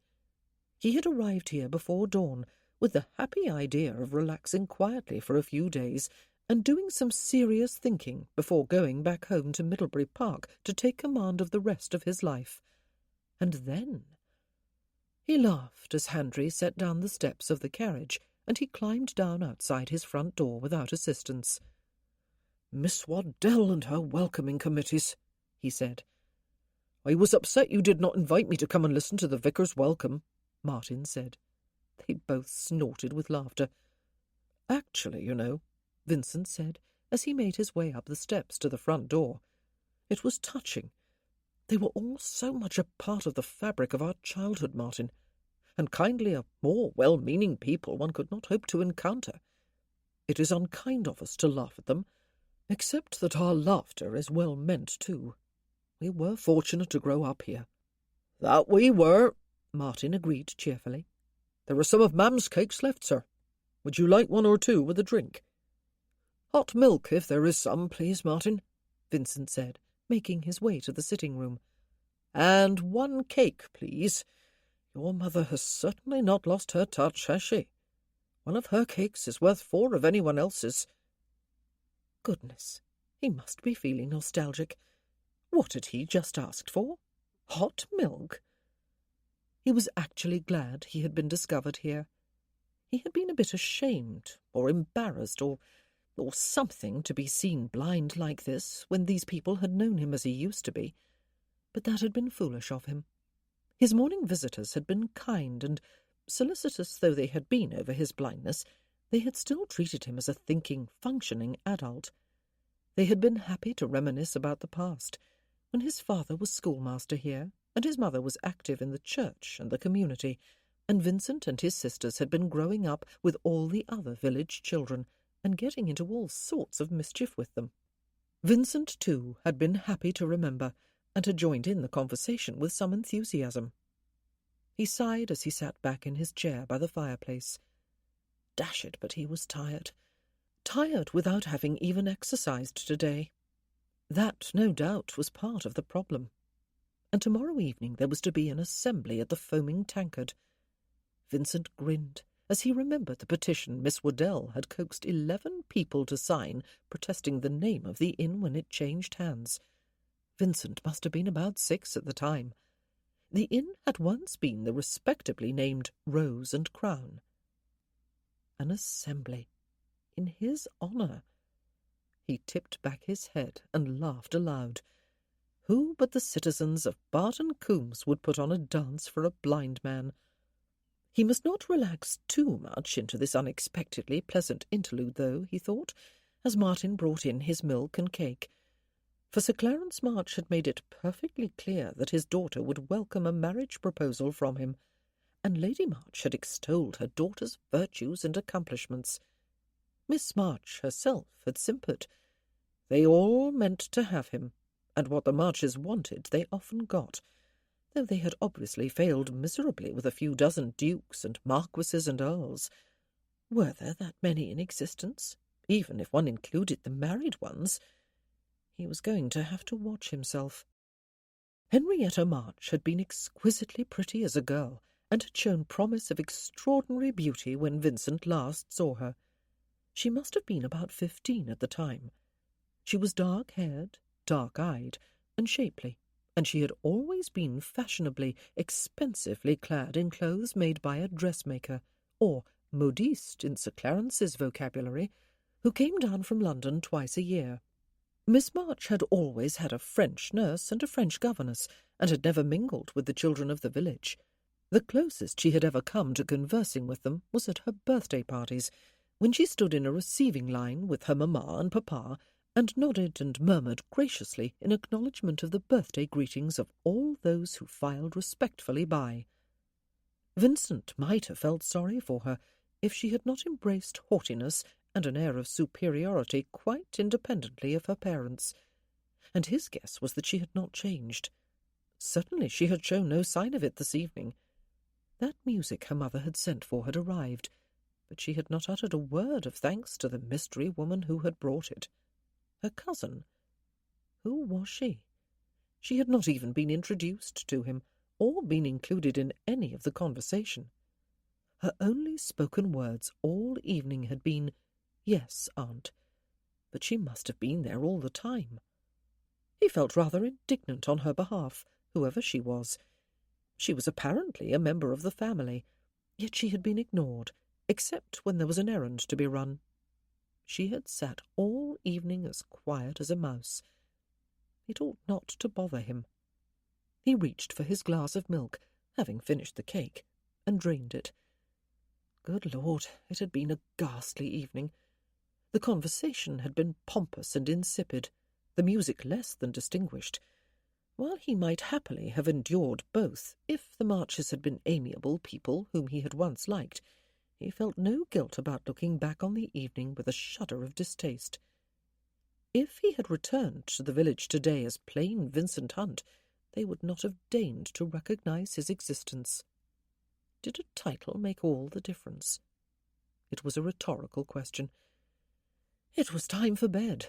He had arrived here before dawn, with the happy idea of relaxing quietly for a few days and doing some serious thinking before going back home to Middlebury Park to take command of the rest of his life. And then... He laughed as Handry set down the steps of the carriage, and he climbed down outside his front door without assistance. "Miss Waddell and her welcoming committees," he said. "I was upset you did not invite me to come and listen to the vicar's welcome," Martin said. They both snorted with laughter. "Actually, you know," Vincent said, as he made his way up the steps to the front door, "it was touching. They were all so much a part of the fabric of our childhood, Martin, and kindlier, more well-meaning people one could not hope to encounter. It is unkind of us to laugh at them, except that our laughter is well meant too. We were fortunate to grow up here." "That we were," Martin agreed cheerfully. "There are some of Mam's cakes left, sir. Would you like one or two with a drink?" "Hot milk, if there is some, please, Martin," Vincent said, making his way to the sitting-room. "And one cake, please. Your mother has certainly not lost her touch, has she? One of her cakes is worth 4 of anyone else's." Goodness, he must be feeling nostalgic. What had he just asked for? Hot milk? He was actually glad he had been discovered here. He had been a bit ashamed, or embarrassed, or something, to be seen blind like this when these people had known him as he used to be. But that had been foolish of him. His morning visitors had been kind, and, solicitous though they had been over his blindness, they had still treated him as a thinking, functioning adult. They had been happy to reminisce about the past, when his father was schoolmaster here, and his mother was active in the church and the community, and Vincent and his sisters had been growing up with all the other village children, and getting into all sorts of mischief with them. Vincent, too, had been happy to remember, and had joined in the conversation with some enthusiasm. He sighed as he sat back in his chair by the fireplace. Dash it, but he was tired. Tired without having even exercised today. That, no doubt, was part of the problem. And tomorrow evening there was to be an assembly at the Foaming Tankard. Vincent grinned as he remembered the petition Miss Waddell had coaxed 11 people to sign, protesting the name of the inn when it changed hands. Vincent must have been about 6 at the time. The inn had once been the respectably named Rose and Crown. An assembly. In his honour. He tipped back his head and laughed aloud. Who but the citizens of Barton Coombs would put on a dance for a blind man? He must not relax too much into this unexpectedly pleasant interlude, though, he thought, as Martin brought in his milk and cake. For Sir Clarence March had made it perfectly clear that his daughter would welcome a marriage proposal from him, and Lady March had extolled her daughter's virtues and accomplishments. Miss March herself had simpered. They all meant to have him, and what the Marches wanted they often got, though they had obviously failed miserably with a few dozen dukes and marquises and earls. Were there that many in existence, even if one included the married ones? He was going to have to watch himself. Henrietta March had been exquisitely pretty as a girl, and had shown promise of extraordinary beauty when Vincent last saw her. She must have been about 15 at the time. She was dark-haired, dark-eyed, and shapely, and she had always been fashionably, expensively clad in clothes made by a dressmaker, or modiste in Sir Clarence's vocabulary, who came down from London twice a year. Miss March had always had a French nurse and a French governess, and had never mingled with the children of the village. The closest she had ever come to conversing with them was at her birthday parties, when she stood in a receiving line with her mamma and papa, and nodded and murmured graciously in acknowledgment of the birthday greetings of all those who filed respectfully by. Vincent might have felt sorry for her if she had not embraced haughtiness and an air of superiority quite independently of her parents, and his guess was that she had not changed. Certainly she had shown no sign of it this evening. That music her mother had sent for had arrived, but she had not uttered a word of thanks to the mystery woman who had brought it. Her cousin. Who was she? She had not even been introduced to him, or been included in any of the conversation. Her only spoken words all evening had been, "Yes, Aunt," but she must have been there all the time. He felt rather indignant on her behalf, whoever she was. She was apparently a member of the family, yet she had been ignored, except when there was an errand to be run. She had sat all evening as quiet as a mouse. It ought not to bother him. He reached for his glass of milk, having finished the cake, and drained it. Good Lord, it had been a ghastly evening. The conversation had been pompous and insipid, the music less than distinguished. While he might happily have endured both if the Marches had been amiable people whom he had once liked, he felt no guilt about looking back on the evening with a shudder of distaste. If he had returned to the village today as plain Vincent Hunt, they would not have deigned to recognize his existence. Did a title make all the difference? It was a rhetorical question. It was time for bed.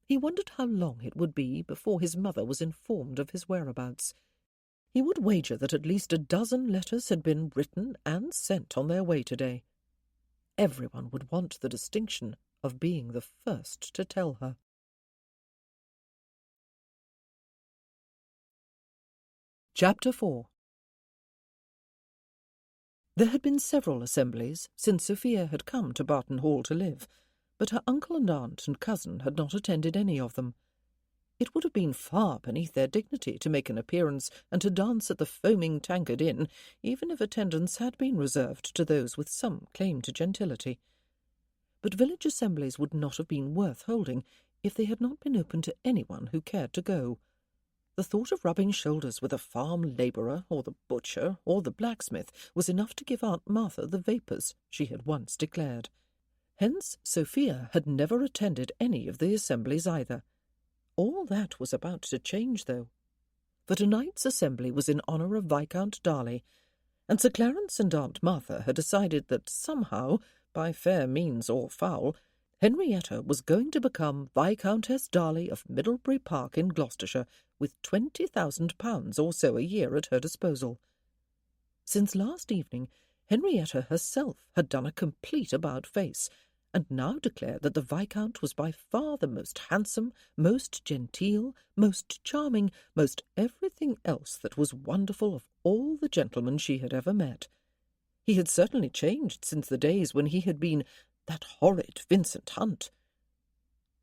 He wondered how long it would be before his mother was informed of his whereabouts. He would wager that at least a dozen letters had been written and sent on their way today. Everyone would want the distinction of being the first to tell her. Chapter 4. There had been several assemblies since Sophia had come to Barton Hall to live, but her uncle and aunt and cousin had not attended any of them. It would have been far beneath their dignity to make an appearance and to dance at the Foaming Tankard Inn, even if attendance had been reserved to those with some claim to gentility. But village assemblies would not have been worth holding if they had not been open to anyone who cared to go. The thought of rubbing shoulders with a farm labourer or the butcher or the blacksmith was enough to give Aunt Martha the vapours, she had once declared. Hence Sophia had never attended any of the assemblies either. All that was about to change, though. For tonight's assembly was in honour of Viscount Darley, and Sir Clarence and Aunt Martha had decided that somehow, by fair means or foul, Henrietta was going to become Viscountess Darley of Middlebury Park in Gloucestershire, with £20,000 or so a year at her disposal. Since last evening, Henrietta herself had done a complete about-face, and now declared that the Viscount was by far the most handsome, most genteel, most charming, most everything else that was wonderful of all the gentlemen she had ever met. He had certainly changed since the days when he had been that horrid Vincent Hunt.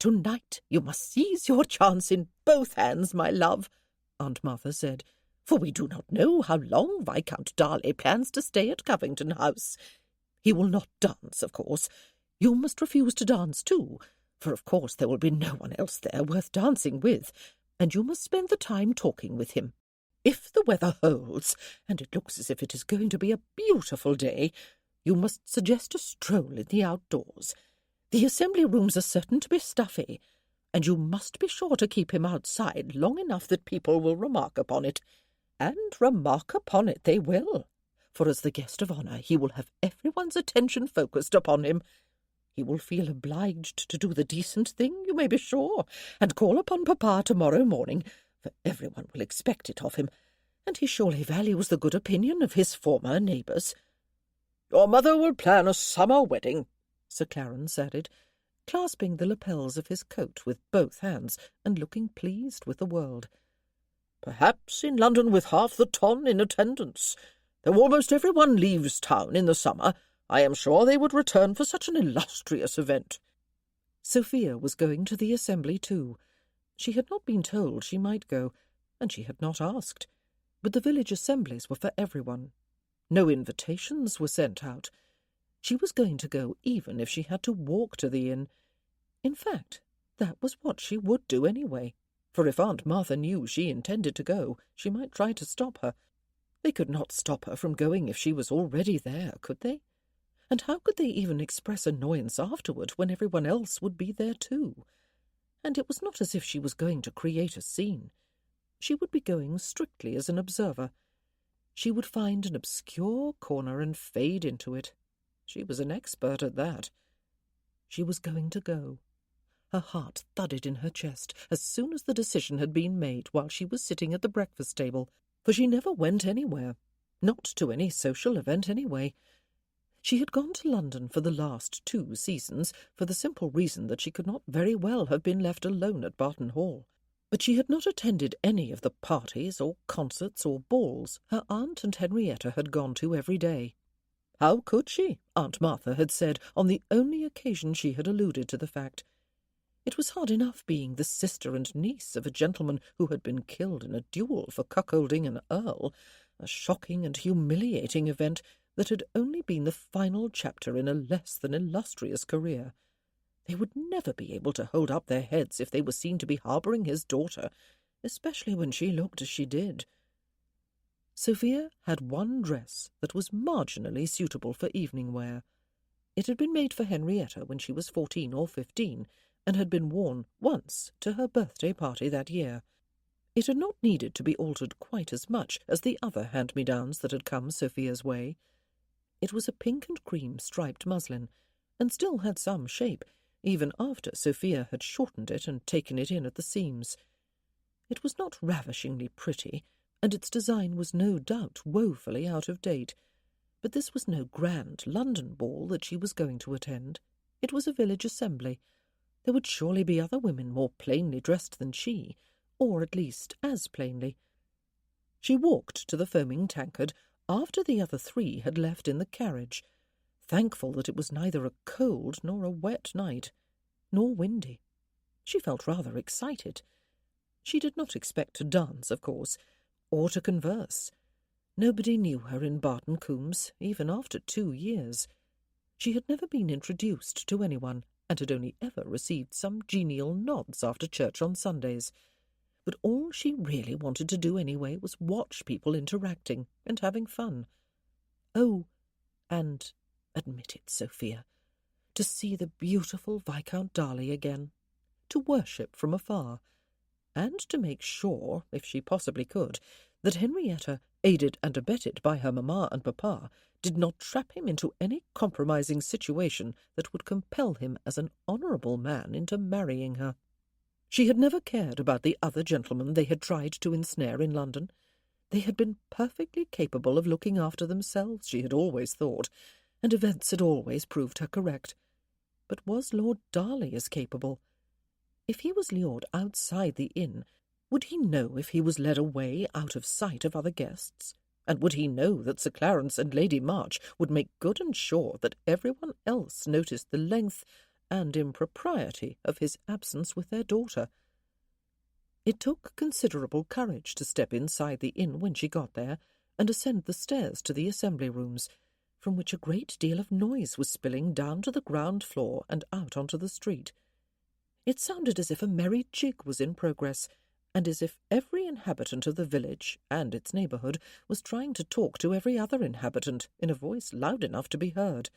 "To-night you must seize your chance in both hands, my love," Aunt Martha said, "for we do not know how long Viscount Darley plans to stay at Covington House. He will not dance, of course. You must refuse to dance too, for of course there will be no one else there worth dancing with, and you must spend the time talking with him. If the weather holds, and it looks as if it is going to be a beautiful day, you must suggest a stroll in the outdoors. The assembly rooms are certain to be stuffy, and you must be sure to keep him outside long enough that people will remark upon it. And remark upon it they will, for as the guest of honour he will have everyone's attention focused upon him. He will feel obliged to do the decent thing, you may be sure, and call upon Papa tomorrow morning, for everyone will expect it of him, and he surely values the good opinion of his former neighbours." "Your mother will plan a summer wedding," Sir Clarence added, clasping the lapels of his coat with both hands and looking pleased with the world. "Perhaps in London with half the ton in attendance. Though almost everyone leaves town in the summer, I am sure they would return for such an illustrious event." Sophia was going to the assembly too. She had not been told she might go, and she had not asked. But the village assemblies were for everyone. No invitations were sent out. She was going to go even if she had to walk to the inn. In fact, that was what she would do anyway, for if Aunt Martha knew she intended to go, she might try to stop her. They could not stop her from going if she was already there, could they? And how could they even express annoyance afterward when everyone else would be there too? And it was not as if she was going to create a scene. She would be going strictly as an observer. She would find an obscure corner and fade into it. She was an expert at that. She was going to go. Her heart thudded in her chest as soon as the decision had been made while she was sitting at the breakfast table, for she never went anywhere, not to any social event anyway. She had gone to London for the last 2 seasons, for the simple reason that she could not very well have been left alone at Barton Hall. But she had not attended any of the parties or concerts or balls her aunt and Henrietta had gone to every day. How could she? Aunt Martha had said on the only occasion she had alluded to the fact. It was hard enough being the sister and niece of a gentleman who had been killed in a duel for cuckolding an earl, a shocking and humiliating event that had only been the final chapter in a less than illustrious career. They would never be able to hold up their heads if they were seen to be harbouring his daughter, especially when she looked as she did. Sophia had one dress that was marginally suitable for evening wear. It had been made for Henrietta when she was 14 or 15, and had been worn once to her birthday party that year. It had not needed to be altered quite as much as the other hand-me-downs that had come Sophia's way. It was a pink and cream striped muslin, and still had some shape, even after Sophia had shortened it and taken it in at the seams. It was not ravishingly pretty, and its design was no doubt woefully out of date, but this was no grand London ball that she was going to attend. It was a village assembly. There would surely be other women more plainly dressed than she, or at least as plainly. She walked to the foaming tankard after the other 3 had left in the carriage, thankful that it was neither a cold nor a wet night, nor windy. She felt rather excited. She did not expect to dance, of course, or to converse. Nobody knew her in Barton Coombs, even after 2 years. She had never been introduced to anyone, and had only ever received some genial nods after church on Sundays. But all she really wanted to do anyway was watch people interacting and having fun. Oh, and, admit it, Sophia, to see the beautiful Viscount Darley again, to worship from afar, and to make sure, if she possibly could, that Henrietta, aided and abetted by her mamma and papa, did not trap him into any compromising situation that would compel him as an honourable man into marrying her. She had never cared about the other gentlemen they had tried to ensnare in London. They had been perfectly capable of looking after themselves, she had always thought, and events had always proved her correct. But was Lord Darley as capable? If he was lured outside the inn, would he know if he was led away out of sight of other guests? And would he know that Sir Clarence and Lady March would make good and sure that everyone else noticed the length and impropriety of his absence with their daughter? It took considerable courage to step inside the inn when she got there, and ascend the stairs to the assembly rooms, from which a great deal of noise was spilling down to the ground floor and out onto the street. It sounded as if a merry jig was in progress, and as if every inhabitant of the village and its neighbourhood was trying to talk to every other inhabitant in a voice loud enough to be heard.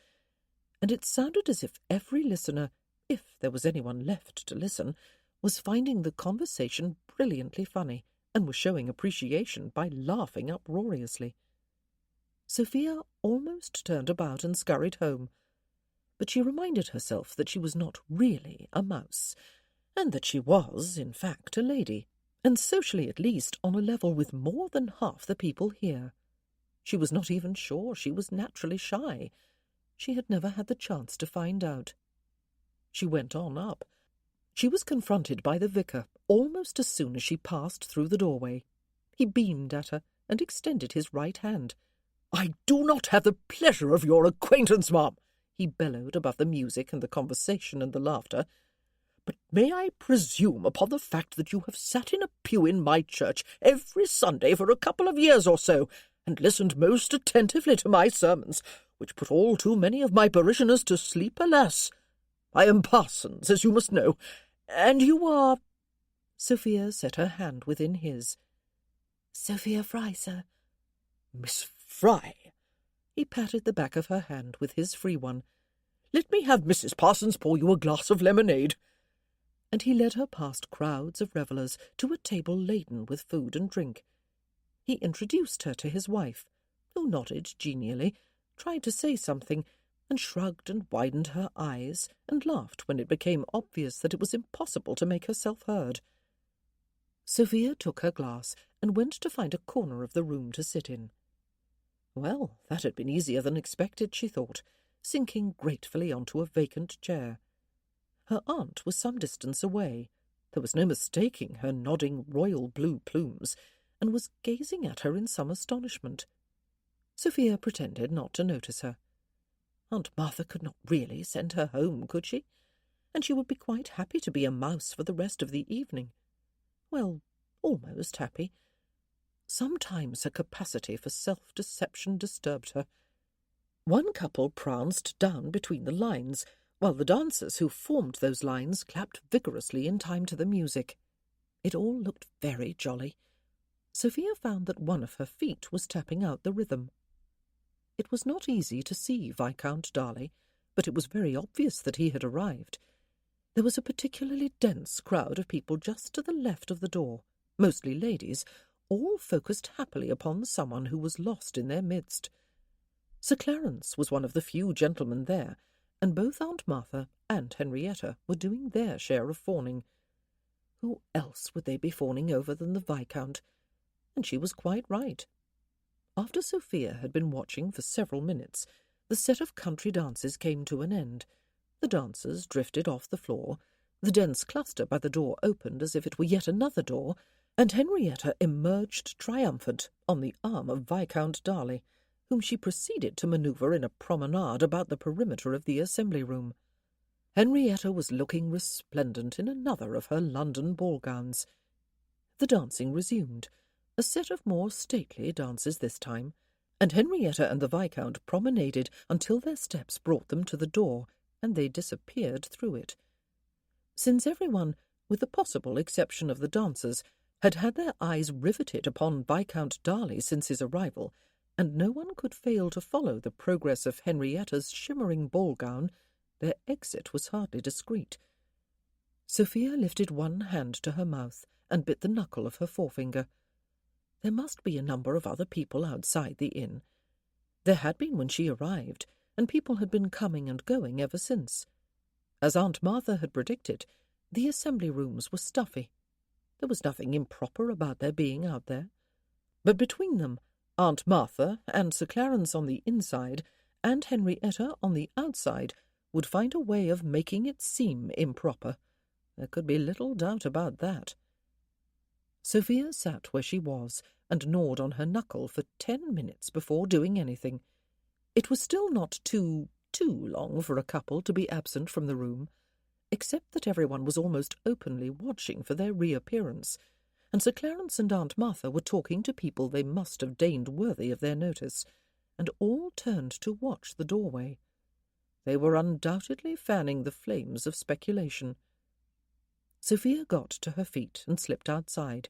And it sounded as if every listener, if there was anyone left to listen, was finding the conversation brilliantly funny, and was showing appreciation by laughing uproariously. Sophia almost turned about and scurried home, but she reminded herself that she was not really a mouse, and that she was, in fact, a lady, and socially at least on a level with more than half the people here. She was not even sure she was naturally shy. She had never had the chance to find out. She went on up. She was confronted by the vicar almost as soon as she passed through the doorway. He beamed at her and extended his right hand. "I do not have the pleasure of your acquaintance, ma'am," he bellowed above the music and the conversation and the laughter. "But may I presume upon the fact that you have sat in a pew in my church every Sunday for a couple of years or so, and listened most attentively to my sermons, which put all too many of my parishioners to sleep, alas? I am Parsons, as you must know, and you are—" Sophia set her hand within his. "Sophia Fry, sir." "Miss Fry." He patted the back of her hand with his free one. "Let me have Mrs. Parsons pour you a glass of lemonade." And he led her past crowds of revellers to a table laden with food and drink. He introduced her to his wife, who nodded genially, tried to say something, and shrugged and widened her eyes, and laughed when it became obvious that it was impossible to make herself heard. Sophia took her glass and went to find a corner of the room to sit in. Well, that had been easier than expected, she thought, sinking gratefully onto a vacant chair. Her aunt was some distance away. There was no mistaking her nodding royal blue plumes, and was gazing at her in some astonishment. Sophia pretended not to notice her. Aunt Martha could not really send her home, could she? And she would be quite happy to be a mouse for the rest of the evening. Well, almost happy. Sometimes her capacity for self-deception disturbed her. One couple pranced down between the lines, while the dancers who formed those lines clapped vigorously in time to the music. It all looked very jolly. Sophia found that one of her feet was tapping out the rhythm. It was not easy to see Viscount Darley, but it was very obvious that he had arrived. There was a particularly dense crowd of people just to the left of the door, mostly ladies, all focused happily upon someone who was lost in their midst. Sir Clarence was one of the few gentlemen there, and both Aunt Martha and Henrietta were doing their share of fawning. Who else would they be fawning over than the Viscount? And she was quite right. After Sophia had been watching for several minutes, the set of country dances came to an end. The dancers drifted off the floor, the dense cluster by the door opened as if it were yet another door, and Henrietta emerged triumphant on the arm of Viscount Darley, whom she proceeded to manoeuvre in a promenade about the perimeter of the assembly-room. Henrietta was looking resplendent in another of her London ball-gowns. The dancing resumed, a set of more stately dances this time, and Henrietta and the Viscount promenaded until their steps brought them to the door, and they disappeared through it. Since everyone, with the possible exception of the dancers, had had their eyes riveted upon Viscount Darley since his arrival, and no one could fail to follow the progress of Henrietta's shimmering ball-gown, their exit was hardly discreet. Sophia lifted one hand to her mouth and bit the knuckle of her forefinger. There must be a number of other people outside the inn. There had been when she arrived, and people had been coming and going ever since. As Aunt Martha had predicted, the assembly rooms were stuffy. There was nothing improper about their being out there. But between them, Aunt Martha and Sir Clarence on the inside, and Henrietta on the outside, would find a way of making it seem improper. There could be little doubt about that. Sophia sat where she was and gnawed on her knuckle for 10 minutes before doing anything. It was still not too long for a couple to be absent from the room, except that everyone was almost openly watching for their reappearance, and Sir Clarence and Aunt Martha were talking to people they must have deemed worthy of their notice, and all turned to watch the doorway. They were undoubtedly fanning the flames of speculation. Sophia got to her feet and slipped outside.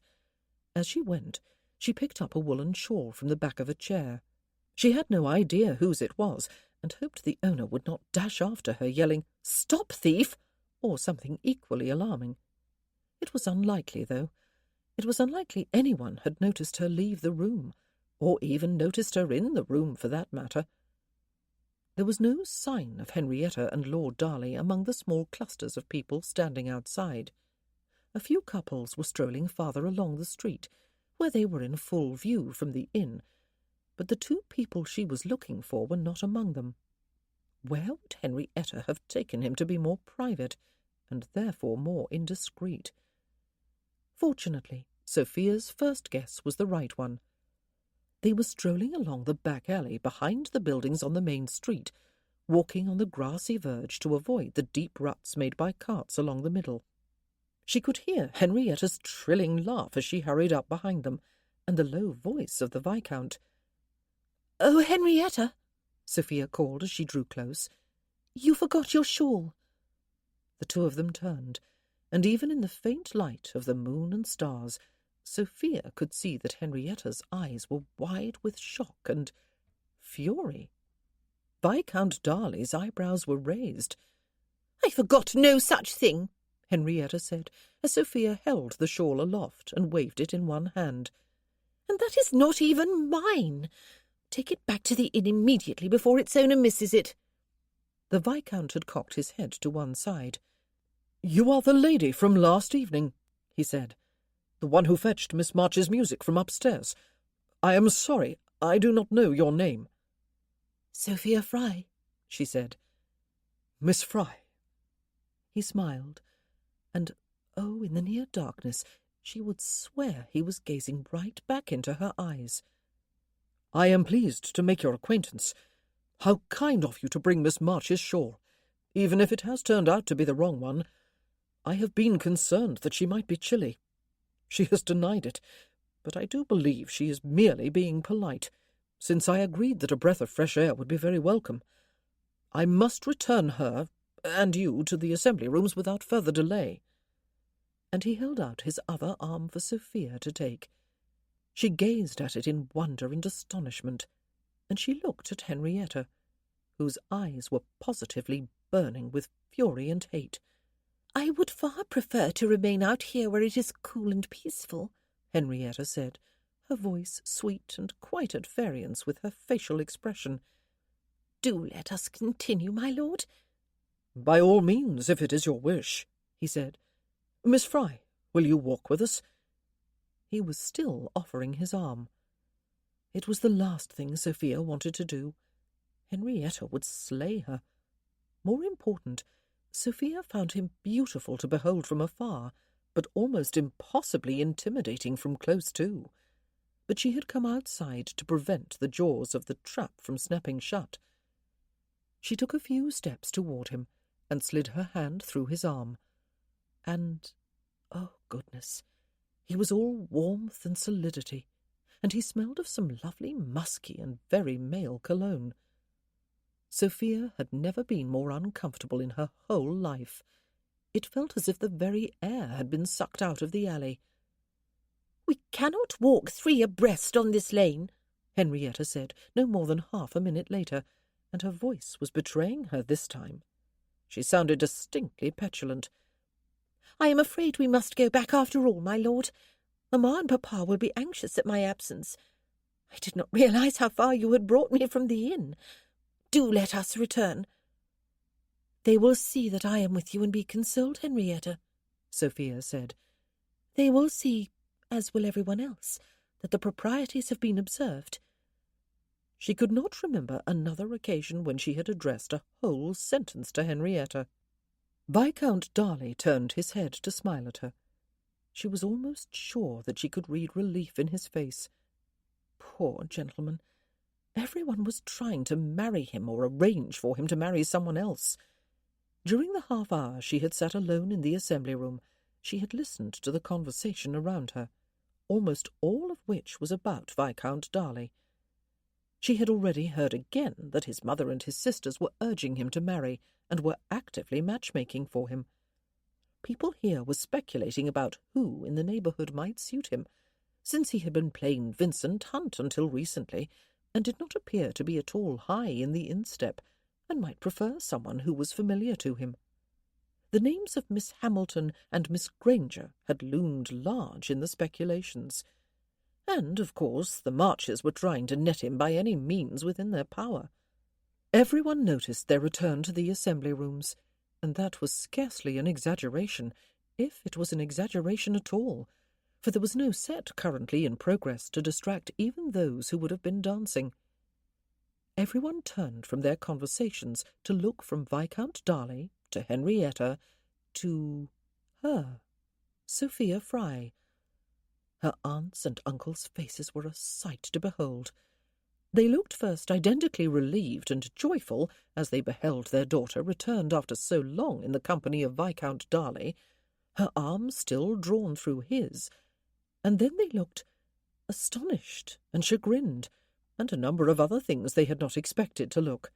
As she went, she picked up a woolen shawl from the back of a chair. She had no idea whose it was, and hoped the owner would not dash after her, yelling, "Stop, thief!" or something equally alarming. It was unlikely, though. It was unlikely anyone had noticed her leave the room, or even noticed her in the room, for that matter. There was no sign of Henrietta and Lord Darley among the small clusters of people standing outside. A few couples were strolling farther along the street, where they were in full view from the inn, but the two people she was looking for were not among them. Where would Henrietta have taken him to be more private, and therefore more indiscreet? Fortunately, Sophia's first guess was the right one. They were strolling along the back alley behind the buildings on the main street, walking on the grassy verge to avoid the deep ruts made by carts along the middle. She could hear Henrietta's trilling laugh as she hurried up behind them, and the low voice of the Viscount. "Oh, Henrietta," Sophia called as she drew close, "you forgot your shawl." The two of them turned, and even in the faint light of the moon and stars, Sophia could see that Henrietta's eyes were wide with shock and fury. Viscount Darley's eyebrows were raised. "I forgot no such thing," Henrietta said, as Sophia held the shawl aloft and waved it in one hand. "And that is not even mine. Take it back to the inn immediately before its owner misses it." The Viscount had cocked his head to one side. "You are the lady from last evening," he said. "The one who fetched Miss March's music from upstairs. I am sorry. I do not know your name." "Sophia Fry," she said. "Miss Fry." He smiled, and, oh, in the near darkness, she would swear he was gazing right back into her eyes. "I am pleased to make your acquaintance. How kind of you to bring Miss March's shawl, even if it has turned out to be the wrong one. I have been concerned that she might be chilly. She has denied it, but I do believe she is merely being polite, since I agreed that a breath of fresh air would be very welcome. I must return her and you to the assembly rooms without further delay." And he held out his other arm for Sophia to take. She gazed at it in wonder and astonishment, and she looked at Henrietta, whose eyes were positively burning with fury and hate. "I would far prefer to remain out here where it is cool and peaceful," Henrietta said, her voice sweet and quite at variance with her facial expression. "Do let us continue, my lord." "By all means, if it is your wish," he said. "Miss Fry, will you walk with us?" He was still offering his arm. It was the last thing Sophia wanted to do. Henrietta would slay her. More important, Sophia found him beautiful to behold from afar, but almost impossibly intimidating from close to. But she had come outside to prevent the jaws of the trap from snapping shut. She took a few steps toward him and slid her hand through his arm. And, oh goodness, he was all warmth and solidity, and he smelled of some lovely musky and very male cologne. Sophia had never been more uncomfortable in her whole life. It felt as if the very air had been sucked out of the alley. "We cannot walk 3 abreast on this lane," Henrietta said, no more than half a minute later, and her voice was betraying her this time. She sounded distinctly petulant. "I am afraid we must go back after all, my lord. Mamma and papa will be anxious at my absence. I did not realize how far you had brought me from the inn. Do let us return." "They will see that I am with you and be consoled, Henrietta," Sophia said. "They will see, as will everyone else, that the proprieties have been observed." She could not remember another occasion when she had addressed a whole sentence to Henrietta. Viscount Darley turned his head to smile at her. She was almost sure that she could read relief in his face. Poor gentleman! Everyone was trying to marry him or arrange for him to marry someone else. During the half-hour she had sat alone in the assembly-room, she had listened to the conversation around her, almost all of which was about Viscount Darley. She had already heard again that his mother and his sisters were urging him to marry and were actively matchmaking for him. People here were speculating about who in the neighbourhood might suit him, since he had been plain Vincent Hunt until recently, and did not appear to be at all high in the instep, and might prefer someone who was familiar to him. The names of Miss Hamilton and Miss Granger had loomed large in the speculations, and, of course, the Marches were trying to net him by any means within their power. Everyone noticed their return to the assembly rooms, and that was scarcely an exaggeration, if it was an exaggeration at all, for there was no set currently in progress to distract even those who would have been dancing. Everyone turned from their conversations to look from Viscount Darley to Henrietta to her, Sophia Fry. Her aunts' and uncles' faces were a sight to behold. They looked first identically relieved and joyful as they beheld their daughter returned after so long in the company of Viscount Darley, her arm still drawn through his, and then they looked astonished and chagrined, and a number of other things they had not expected to look.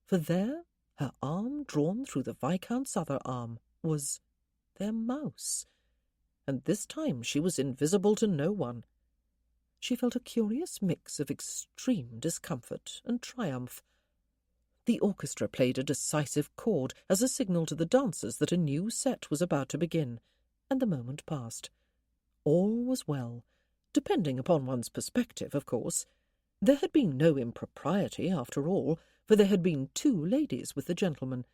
For there, her arm drawn through the Viscount's other arm, was their mouse, and this time she was invisible to no one. She felt a curious mix of extreme discomfort and triumph. The orchestra played a decisive chord as a signal to the dancers that a new set was about to begin, and the moment passed. All was well, depending upon one's perspective, of course. There had been no impropriety, after all, for there had been 2 ladies with the gentleman,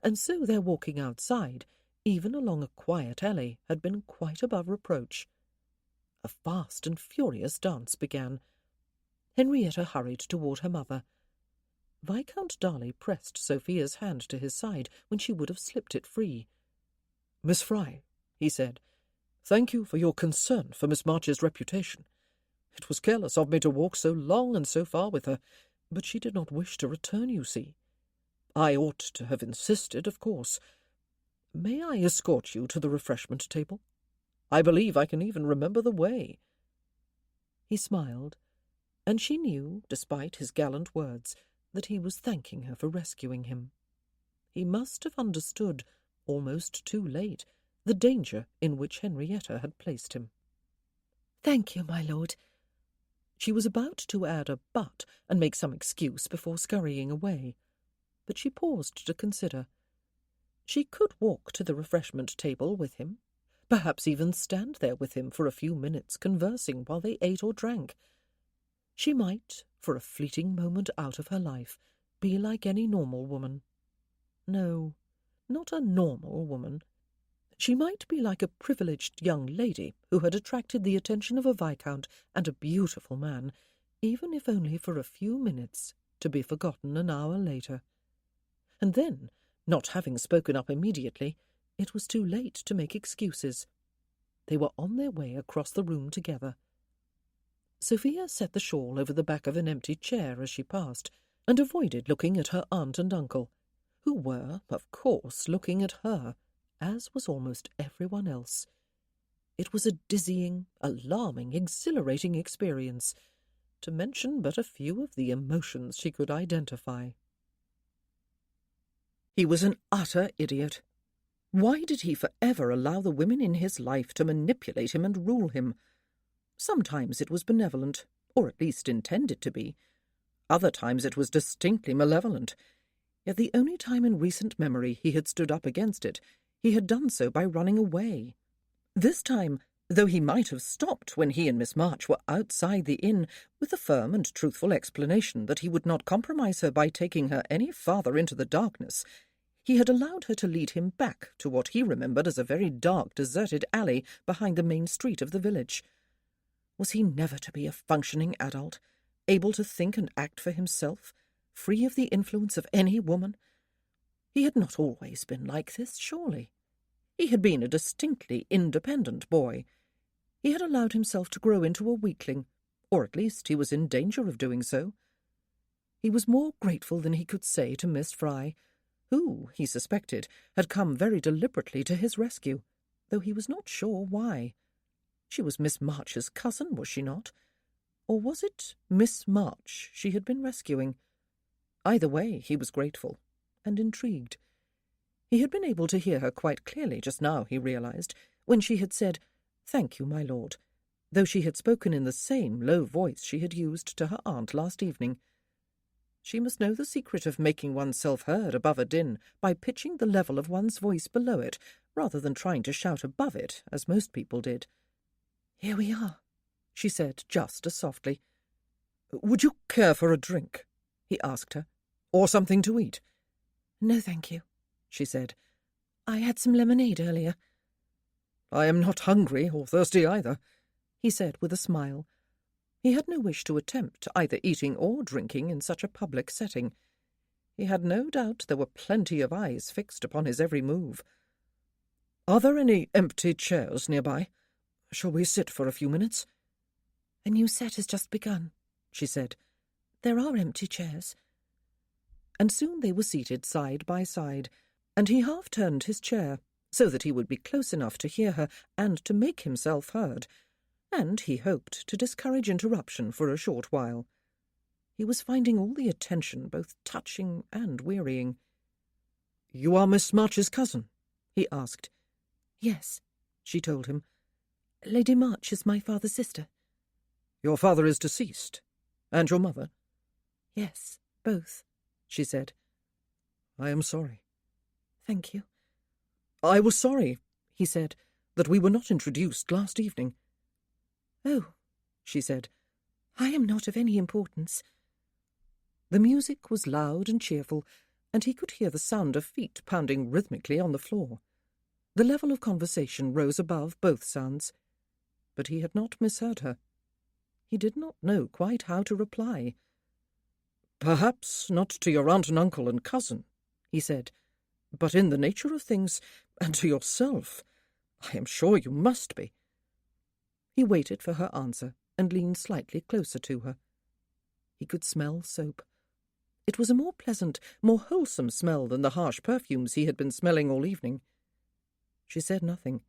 and so their walking outside, even along a quiet alley, had been quite above reproach. A fast and furious dance began. Henrietta hurried toward her mother. Viscount Darley pressed Sophia's hand to his side when she would have slipped it free. "Miss Fry," he said, "thank you for your concern for Miss March's reputation. It was careless of me to walk so long and so far with her, but she did not wish to return, you see. I ought to have insisted, of course. May I escort you to the refreshment table? I believe I can even remember the way." He smiled, and she knew, despite his gallant words, that he was thanking her for rescuing him. He must have understood, almost too late, the danger in which Henrietta had placed him. "Thank you, my lord." She was about to add a but and make some excuse before scurrying away, but she paused to consider. She could walk to the refreshment table with him, perhaps even stand there with him for a few minutes conversing while they ate or drank. She might, for a fleeting moment out of her life, be like any normal woman. No, not a normal woman. She might be like a privileged young lady who had attracted the attention of a viscount and a beautiful man, even if only for a few minutes, to be forgotten an hour later. And then, not having spoken up immediately, it was too late to make excuses. They were on their way across the room together. Sophia set the shawl over the back of an empty chair as she passed, and avoided looking at her aunt and uncle, who were, of course, looking at her, as was almost everyone else. It was a dizzying, alarming, exhilarating experience, to mention but a few of the emotions she could identify. He was an utter idiot. Why did he forever allow the women in his life to manipulate him and rule him? Sometimes it was benevolent, or at least intended to be. Other times it was distinctly malevolent. Yet the only time in recent memory he had stood up against it, he had done so by running away. This time, though he might have stopped when he and Miss March were outside the inn, with the firm and truthful explanation that he would not compromise her by taking her any farther into the darkness, he had allowed her to lead him back to what he remembered as a very dark, deserted alley behind the main street of the village. Was he never to be a functioning adult, able to think and act for himself, free of the influence of any woman? He had not always been like this, surely. He had been a distinctly independent boy. He had allowed himself to grow into a weakling, or at least he was in danger of doing so. He was more grateful than he could say to Miss Fry, who, he suspected, had come very deliberately to his rescue, though he was not sure why. She was Miss March's cousin, was she not? Or was it Miss March she had been rescuing? Either way, he was grateful and intrigued. He had been able to hear her quite clearly just now, he realized, when she had said, "Thank you, my lord," though she had spoken in the same low voice she had used to her aunt last evening. She must know the secret of making oneself heard above a din by pitching the level of one's voice below it, rather than trying to shout above it, as most people did. "Here we are," she said just as softly. "Would you care for a drink?" he asked her. "Or something to eat?" "No, thank you," she said. "I had some lemonade earlier." "I am not hungry or thirsty either," he said with a smile. He had no wish to attempt either eating or drinking in such a public setting. He had no doubt there were plenty of eyes fixed upon his every move. "Are there any empty chairs nearby? Shall we sit for a few minutes?" "A new set has just begun," she said. "There are empty chairs." And soon they were seated side by side, and he half-turned his chair, so that he would be close enough to hear her and to make himself heard, and he hoped to discourage interruption for a short while. He was finding all the attention both touching and wearying. "You are Miss March's cousin?" he asked. "Yes," she told him. "Lady March is my father's sister." "Your father is deceased? And your mother?" "Yes, both," she said. "I am sorry." "Thank you." "I was sorry," he said, "that we were not introduced last evening." "Oh," she said, "I am not of any importance." The music was loud and cheerful, and he could hear the sound of feet pounding rhythmically on the floor. The level of conversation rose above both sounds, but he had not misheard her. He did not know quite how to reply. "Perhaps not to your aunt and uncle and cousin," he said, "but in the nature of things, and to yourself, I am sure you must be." He waited for her answer and leaned slightly closer to her. He could smell soap. It was a more pleasant, more wholesome smell than the harsh perfumes he had been smelling all evening. She said nothing.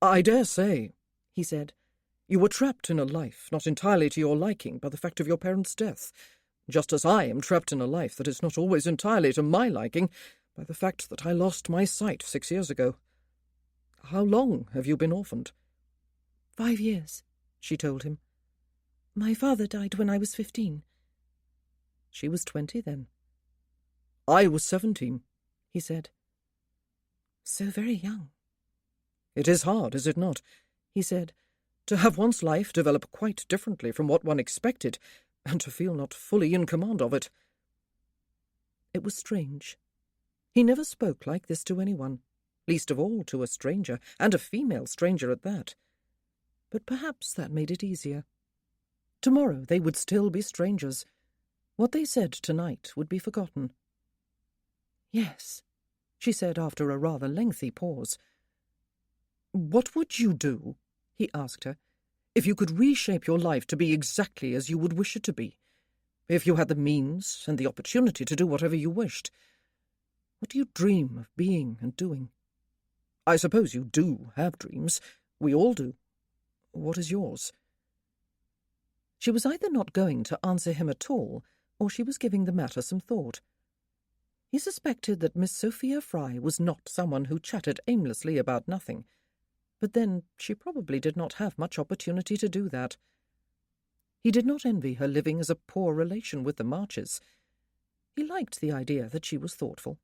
"I dare say," he said, "you were trapped in a life not entirely to your liking by the fact of your parents' death, just as I am trapped in a life that is not always entirely to my liking by the fact that I lost my sight 6 years ago. How long have you been orphaned?" 5 years, she told him. My father died when I was 15. She was 20 then. "I was 17, he said. So very young. "It is hard, is it not," he said, "to have one's life develop quite differently from what one expected, and to feel not fully in command of it." It was strange. He never spoke like this to anyone, least of all to a stranger, and a female stranger at that. But perhaps that made it easier. Tomorrow they would still be strangers. What they said tonight would be forgotten. "Yes," she said after a rather lengthy pause. "What would you do," he asked her, "if you could reshape your life to be exactly as you would wish it to be? If you had the means and the opportunity to do whatever you wished? What do you dream of being and doing? I suppose you do have dreams. We all do. What is yours?" She was either not going to answer him at all, or she was giving the matter some thought. He suspected that Miss Sophia Fry was not someone who chatted aimlessly about nothing, but then she probably did not have much opportunity to do that. He did not envy her living as a poor relation with the Marches. He liked the idea that she was thoughtful.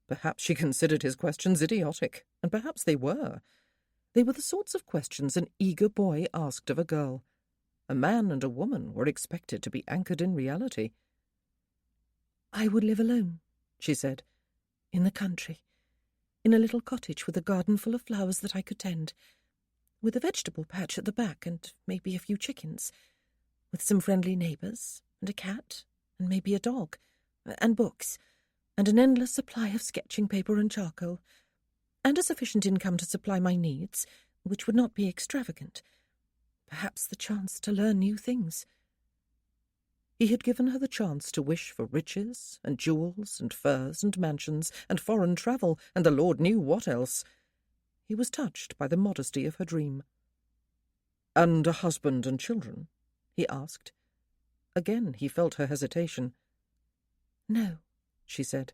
Perhaps she considered his questions idiotic, and perhaps they were. They were the sorts of questions an eager boy asked of a girl. A man and a woman were expected to be anchored in reality. "I would live alone," she said, "in the country, in a little cottage with a garden full of flowers that I could tend, with a vegetable patch at the back and maybe a few chickens, with some friendly neighbours, and a cat, and maybe a dog, and books, and an endless supply of sketching paper and charcoal, and a sufficient income to supply my needs, which would not be extravagant. Perhaps the chance to learn new things." He had given her the chance to wish for riches and jewels and furs and mansions and foreign travel and the Lord knew what else. He was touched by the modesty of her dream. "And a husband and children?" he asked. Again he felt her hesitation. "No," she said.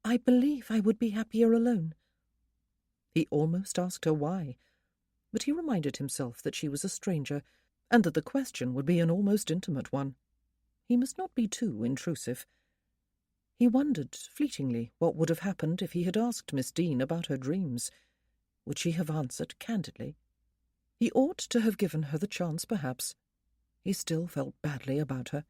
"I believe I would be happier alone." He almost asked her why, but he reminded himself that she was a stranger, and that the question would be an almost intimate one. He must not be too intrusive. He wondered fleetingly what would have happened if he had asked Miss Dean about her dreams. Would she have answered candidly? He ought to have given her the chance, perhaps. He still felt badly about her.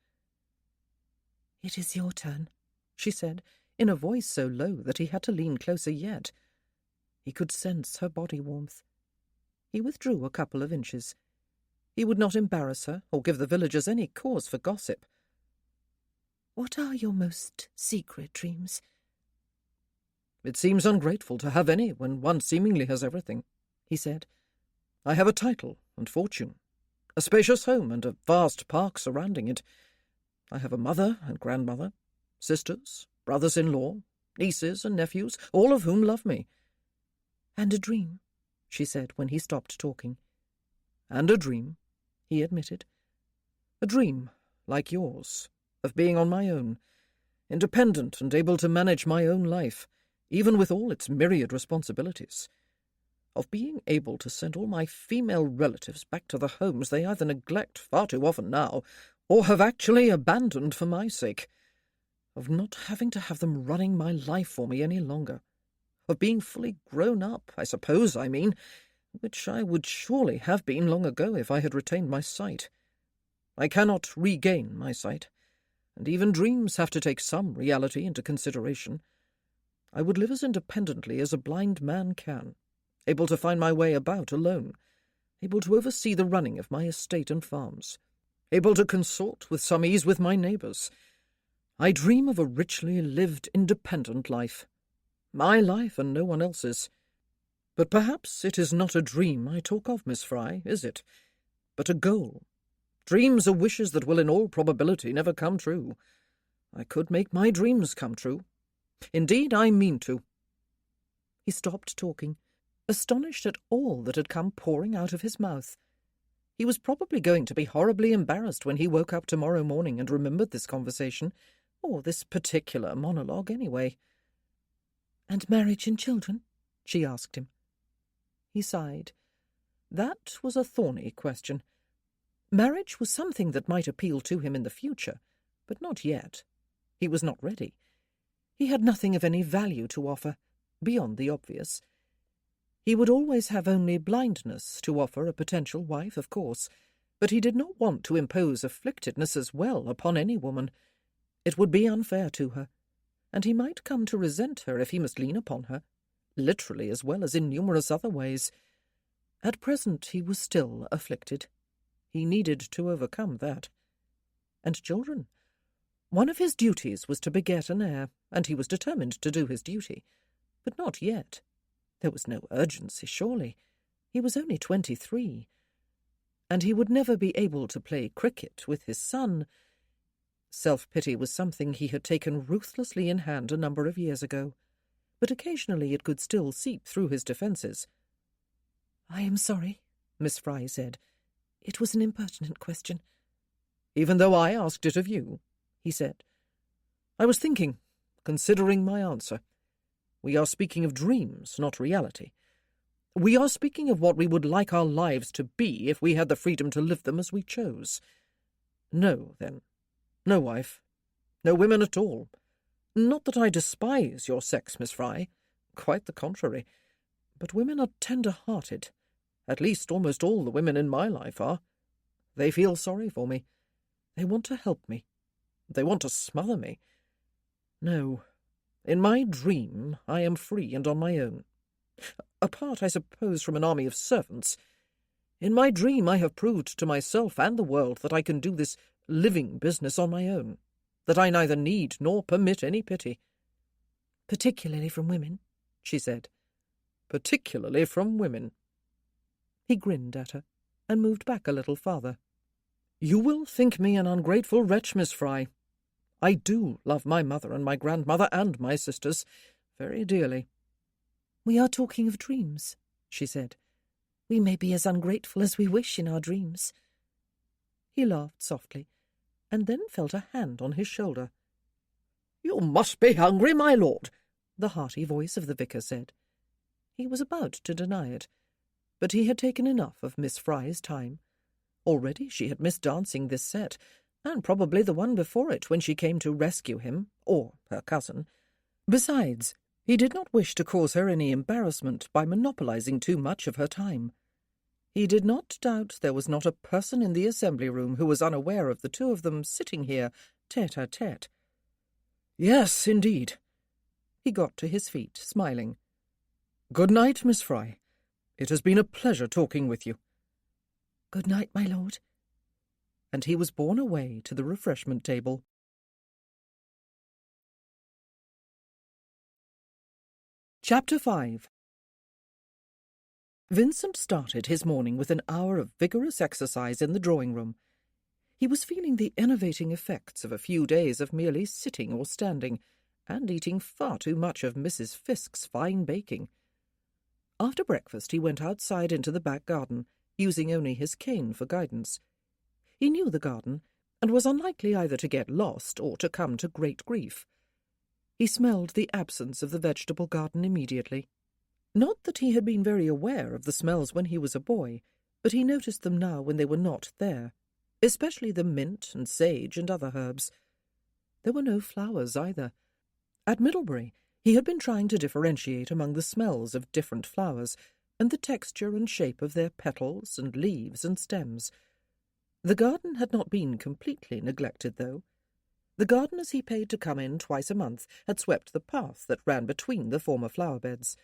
"It is your turn," she said, in a voice so low that he had to lean closer yet. He could sense her body warmth. He withdrew a couple of inches. He would not embarrass her or give the villagers any cause for gossip. "What are your most secret dreams?" "It seems ungrateful to have any when one seemingly has everything," he said. "I have a title and fortune, a spacious home and a vast park surrounding it. I have a mother and grandmother, sisters, brothers-in-law, nieces and nephews, all of whom love me." "And a dream," she said when he stopped talking. "And a dream," he admitted. "A dream, like yours, of being on my own, independent and able to manage my own life, even with all its myriad responsibilities. Of being able to send all my female relatives back to the homes they either neglect far too often now, or have actually abandoned for my sake. Of not having to have them running my life for me any longer. Of being fully grown up, I suppose I mean, which I would surely have been long ago if I had retained my sight. I cannot regain my sight, and even dreams have to take some reality into consideration. I would live as independently as a blind man can, able to find my way about alone. able to oversee the running of my estate and farms, able to consort with some ease with my neighbours. I dream of a richly lived, independent life. My life and no one else's. But perhaps it is not a dream I talk of, Miss Fry, is it? But a goal. Dreams are wishes that will in all probability never come true. I could make my dreams come true. Indeed, I mean to. He stopped talking, astonished at all that had come pouring out of his mouth. He was probably going to be horribly embarrassed when he woke up tomorrow morning and remembered this conversation, or this particular monologue anyway. "And marriage and children?" she asked him. He sighed. That was a thorny question. Marriage was something that might appeal to him in the future, but not yet. He was not ready. He had nothing of any value to offer, beyond the obvious. He would always have only blindness to offer a potential wife, of course, but he did not want to impose afflictedness as well upon any woman. It would be unfair to her, and he might come to resent her if he must lean upon her, literally as well as in numerous other ways. At present he was still afflicted. He needed to overcome that. And children. One of his duties was to beget an heir, and he was determined to do his duty. But not yet. There was no urgency, surely. He was only 23. And he would never be able to play cricket with his son. Self-pity was something he had taken ruthlessly in hand a number of years ago, but occasionally it could still seep through his defences. "I am sorry," Miss Fry said. "It was an impertinent question." "Even though I asked it of you," he said. "I was thinking, considering my answer. We are speaking of dreams, not reality. We are speaking of what we would like our lives to be if we had the freedom to live them as we chose. No, then. No wife. No women at all. Not that I despise your sex, Miss Fry. Quite the contrary. But women are tender-hearted. At least almost all the women in my life are. They feel sorry for me. They want to help me. They want to smother me. No. In my dream, I am free and on my own. Apart, I suppose, from an army of servants. In my dream, I have proved to myself and the world that I can do this living business on my own, that I neither need nor permit any pity." "Particularly from women," she said. "Particularly from women." He grinned at her, and moved back a little farther. "You will think me an ungrateful wretch, Miss Fry. I do love my mother and my grandmother and my sisters very dearly." "We are talking of dreams," she said. "We may be as ungrateful as we wish in our dreams." He laughed softly, and then felt a hand on his shoulder. "You must be hungry, my lord," the hearty voice of the vicar said. He was about to deny it, but he had taken enough of Miss Fry's time. Already she had missed dancing this set, and probably the one before it when she came to rescue him, or her cousin. Besides, he did not wish to cause her any embarrassment by monopolizing too much of her time. He did not doubt there was not a person in the assembly-room who was unaware of the two of them sitting here tete-a-tete. "Yes, indeed." He got to his feet, smiling. "Good night, Miss Fry. It has been a pleasure talking with you." "Good night, my lord." And he was borne away to the refreshment table. Chapter 5. Vincent started his morning with an hour of vigorous exercise in the drawing-room. He was feeling the enervating effects of a few days of merely sitting or standing, and eating far too much of Mrs. Fisk's fine baking. After breakfast he went outside into the back garden, using only his cane for guidance. He knew the garden, and was unlikely either to get lost or to come to great grief. He smelled the absence of the vegetable garden immediately. Not that he had been very aware of the smells when he was a boy, but he noticed them now when they were not there, especially the mint and sage and other herbs. There were no flowers either. At Middlebury he had been trying to differentiate among the smells of different flowers, and the texture and shape of their petals and leaves and stems. The garden had not been completely neglected, though. The gardeners he paid to come in twice a month had swept the path that ran between the former flower-beds.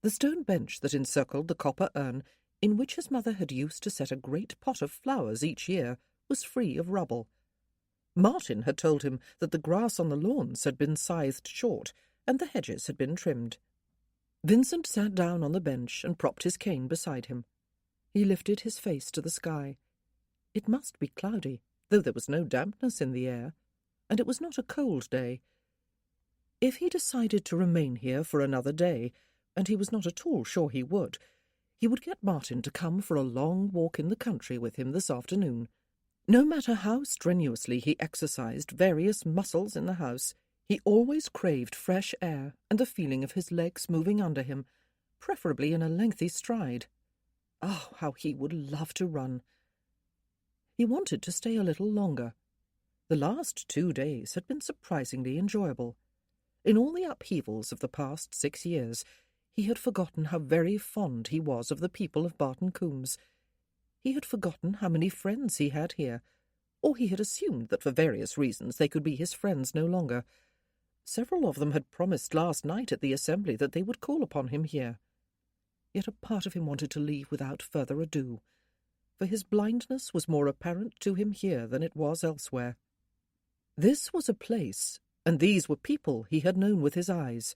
The stone bench that encircled the copper urn in which his mother had used to set a great pot of flowers each year, was free of rubble. Martin had told him that the grass on the lawns had been scythed short, and the hedges had been trimmed. Vincent sat down on the bench and propped his cane beside him. He lifted his face to the sky. It must be cloudy, though there was no dampness in the air, and it was not a cold day. If he decided to remain here for another day, and he was not at all sure he would get Martin to come for a long walk in the country with him this afternoon. No matter how strenuously he exercised various muscles in the house, he always craved fresh air and the feeling of his legs moving under him, preferably in a lengthy stride. Oh, how he would love to run! He wanted to stay a little longer. The last 2 days had been surprisingly enjoyable. In all the upheavals of the past 6 years, he had forgotten how very fond he was of the people of Barton Coombs. He had forgotten how many friends he had here, or he had assumed that for various reasons they could be his friends no longer. Several of them had promised last night at the assembly that they would call upon him here. Yet a part of him wanted to leave without further ado, for his blindness was more apparent to him here than it was elsewhere. This was a place, and these were people he had known with his eyes.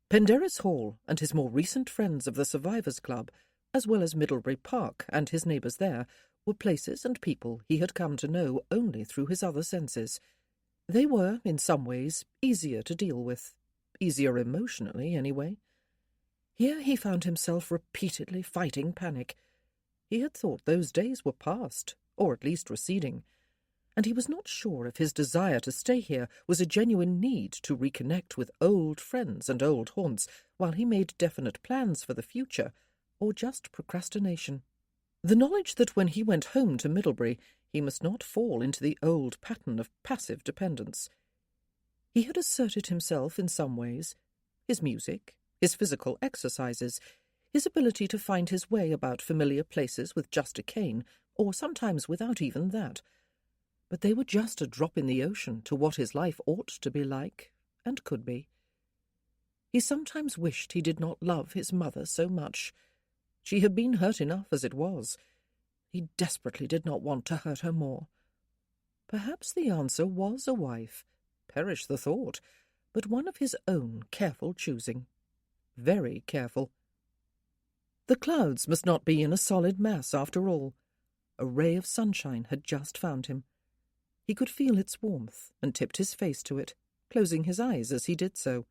Penderys Hall and his more recent friends of the Survivors' Club, as well as Middlebury Park and his neighbours there, were places and people he had come to know only through his other senses. They were, in some ways, easier to deal with, easier emotionally, anyway. Here he found himself repeatedly fighting panic. He had thought those days were past, or at least receding, and he was not sure if his desire to stay here was a genuine need to reconnect with old friends and old haunts while he made definite plans for the future, or just procrastination. The knowledge that when he went home to Middlebury he must not fall into the old pattern of passive dependence. He had asserted himself in some ways, his music, his physical exercises, his ability to find his way about familiar places with just a cane, or sometimes without even that. But they were just a drop in the ocean to what his life ought to be like, and could be. He sometimes wished he did not love his mother so much. She had been hurt enough as it was. He desperately did not want to hurt her more. Perhaps the answer was a wife. Perish the thought, but one of his own careful choosing. Very careful. The clouds must not be in a solid mass after all. A ray of sunshine had just found him. He could feel its warmth and tipped his face to it, closing his eyes as he did so.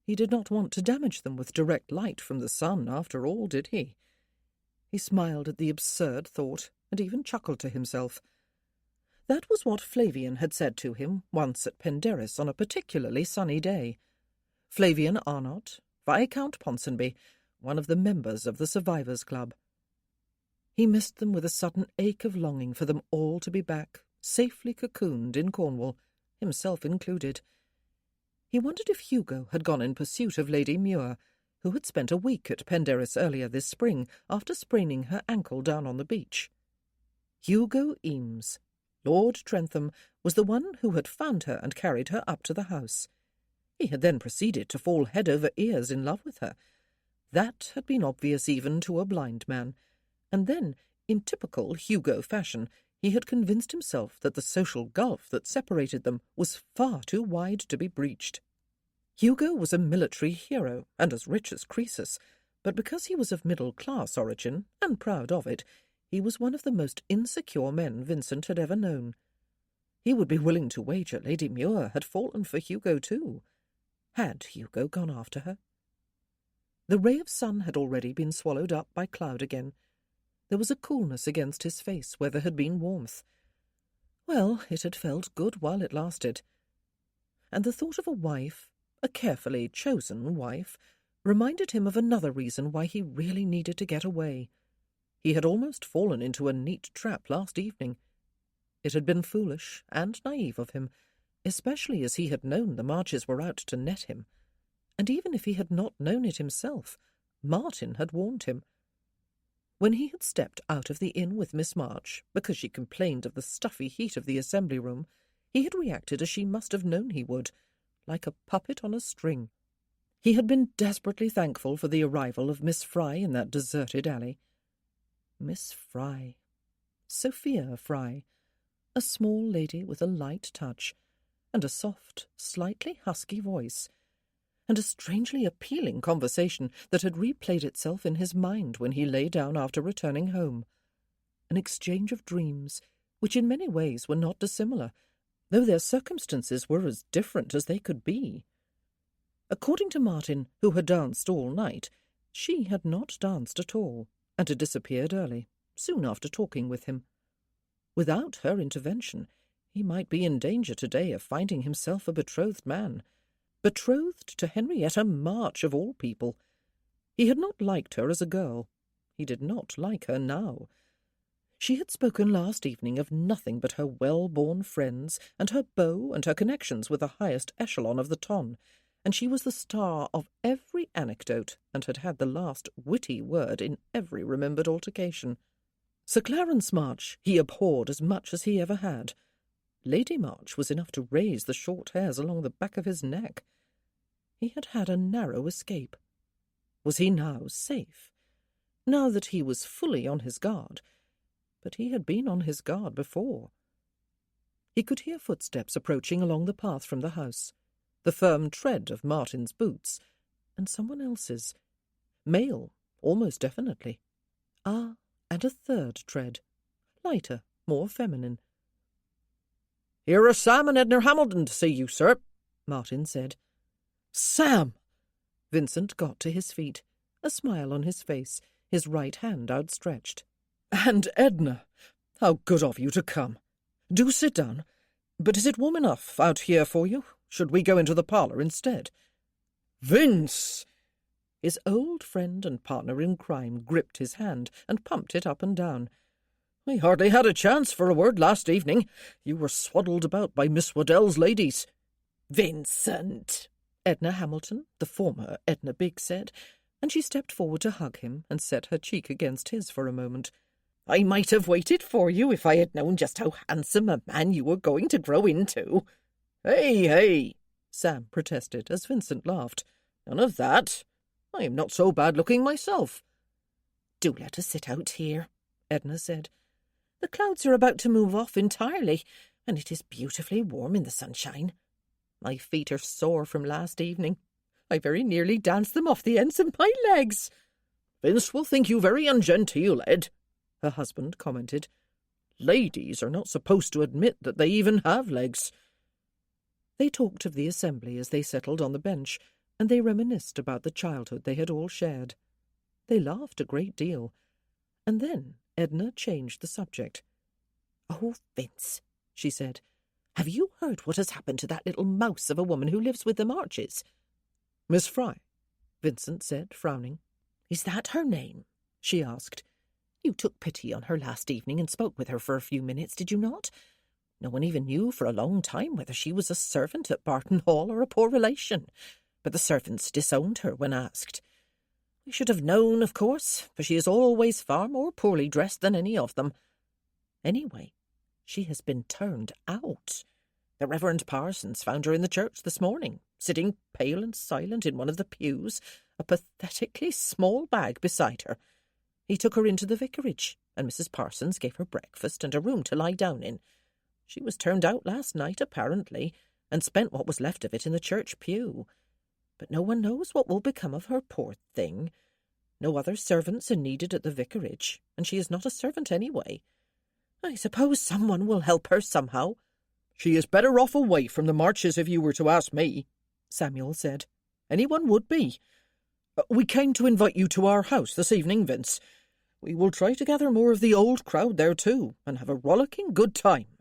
He did not want to damage them with direct light from the sun, after all, did he? He smiled at the absurd thought, and even chuckled to himself. That was what Flavian had said to him once at Penderys on a particularly sunny day. Flavian Arnott, Viscount Ponsonby, one of the members of the Survivors' Club. He missed them with a sudden ache of longing for them all to be back, safely cocooned in Cornwall, himself included. He wondered if Hugo had gone in pursuit of Lady Muir, who had spent a week at Penderys earlier this spring after spraining her ankle down on the beach. Hugo Eames, Lord Trentham, was the one who had found her and carried her up to the house. He had then proceeded to fall head over ears in love with her. That had been obvious even to a blind man. And then, in typical Hugo fashion, he had convinced himself that the social gulf that separated them was far too wide to be breached. Hugo was a military hero, and as rich as Croesus, but because he was of middle-class origin, and proud of it, he was one of the most insecure men Vincent had ever known. He would be willing to wager Lady Muir had fallen for Hugo too. Had Hugo gone after her? The ray of sun had already been swallowed up by cloud again. There was a coolness against his face where there had been warmth. Well, it had felt good while it lasted. And the thought of a wife, a carefully chosen wife, reminded him of another reason why he really needed to get away. He had almost fallen into a neat trap last evening. It had been foolish and naive of him, especially as he had known the Marches were out to net him. And even if he had not known it himself, Martin had warned him. When he had stepped out of the inn with Miss March, because she complained of the stuffy heat of the assembly room, he had reacted as she must have known he would, like a puppet on a string. He had been desperately thankful for the arrival of Miss Fry in that deserted alley. Miss Fry. Sophia Fry. A small lady with a light touch, and a soft, slightly husky voice, and a strangely appealing conversation that had replayed itself in his mind when he lay down after returning home. An exchange of dreams, which in many ways were not dissimilar, though their circumstances were as different as they could be. According to Martin, who had danced all night, she had not danced at all, and had disappeared early, soon after talking with him. Without her intervention, he might be in danger today of finding himself a betrothed man, betrothed to Henrietta March of all people. He had not liked her as a girl. He did not like her now. She had spoken last evening of nothing but her well-born friends and her beau and her connections with the highest echelon of the ton, and she was the star of every anecdote and had had the last witty word in every remembered altercation. Sir Clarence March he abhorred as much as he ever had. Lady March was enough to raise the short hairs along the back of his neck. He had had a narrow escape. Was he now safe? Now that he was fully on his guard. But he had been on his guard before. He could hear footsteps approaching along the path from the house, the firm tread of Martin's boots, and someone else's. Male, almost definitely. Ah, and a third tread, lighter, more feminine. "Here are Sam and Edna Hamilton to see you, sir," Martin said. "Sam!" Vincent got to his feet, a smile on his face, his right hand outstretched. "And Edna! How good of you to come. Do sit down. But is it warm enough out here for you? Should we go into the parlour instead?" "Vince!" His old friend and partner in crime gripped his hand and pumped it up and down. "I hardly had a chance for a word last evening. You were swaddled about by Miss Waddell's ladies." "Vincent!" Edna Hamilton, the former Edna Biggs, said, and she stepped forward to hug him and set her cheek against his for a moment. "I might have waited for you if I had known just how handsome a man you were going to grow into." "Hey, hey!" Sam protested as Vincent laughed. "None of that. I am not so bad-looking myself." "Do let us sit out here," Edna said. "The clouds are about to move off entirely, and it is beautifully warm in the sunshine. My feet are sore from last evening. I very nearly danced them off the ends of my legs." "Vince will think you very ungenteel, Ed," her husband commented. "Ladies are not supposed to admit that they even have legs." They talked of the assembly as they settled on the bench, and they reminisced about the childhood they had all shared. They laughed a great deal, and then Edna changed the subject. "Oh, Vince," she said, "have you heard what has happened to that little mouse of a woman who lives with the Marches?" "Miss Fry," Vincent said, frowning. "Is that her name?" she asked. "You took pity on her last evening and spoke with her for a few minutes, did you not? No one even knew for a long time whether she was a servant at Barton Hall or a poor relation, but the servants disowned her when asked. We should have known, of course, for she is always far more poorly dressed than any of them. Anyway, she has been turned out. The Reverend Parsons found her in the church this morning, sitting pale and silent in one of the pews, a pathetically small bag beside her. He took her into the vicarage, and Mrs. Parsons gave her breakfast and a room to lie down in. She was turned out last night, apparently, and spent what was left of it in the church pew. But no one knows what will become of her, poor thing. No other servants are needed at the vicarage, and she is not a servant anyway. I suppose someone will help her somehow." "She is better off away from the Marches if you were to ask me," Samuel said. "Anyone would be. We came to invite you to our house this evening, Vince. We will try to gather more of the old crowd there too, and have a rollicking good time.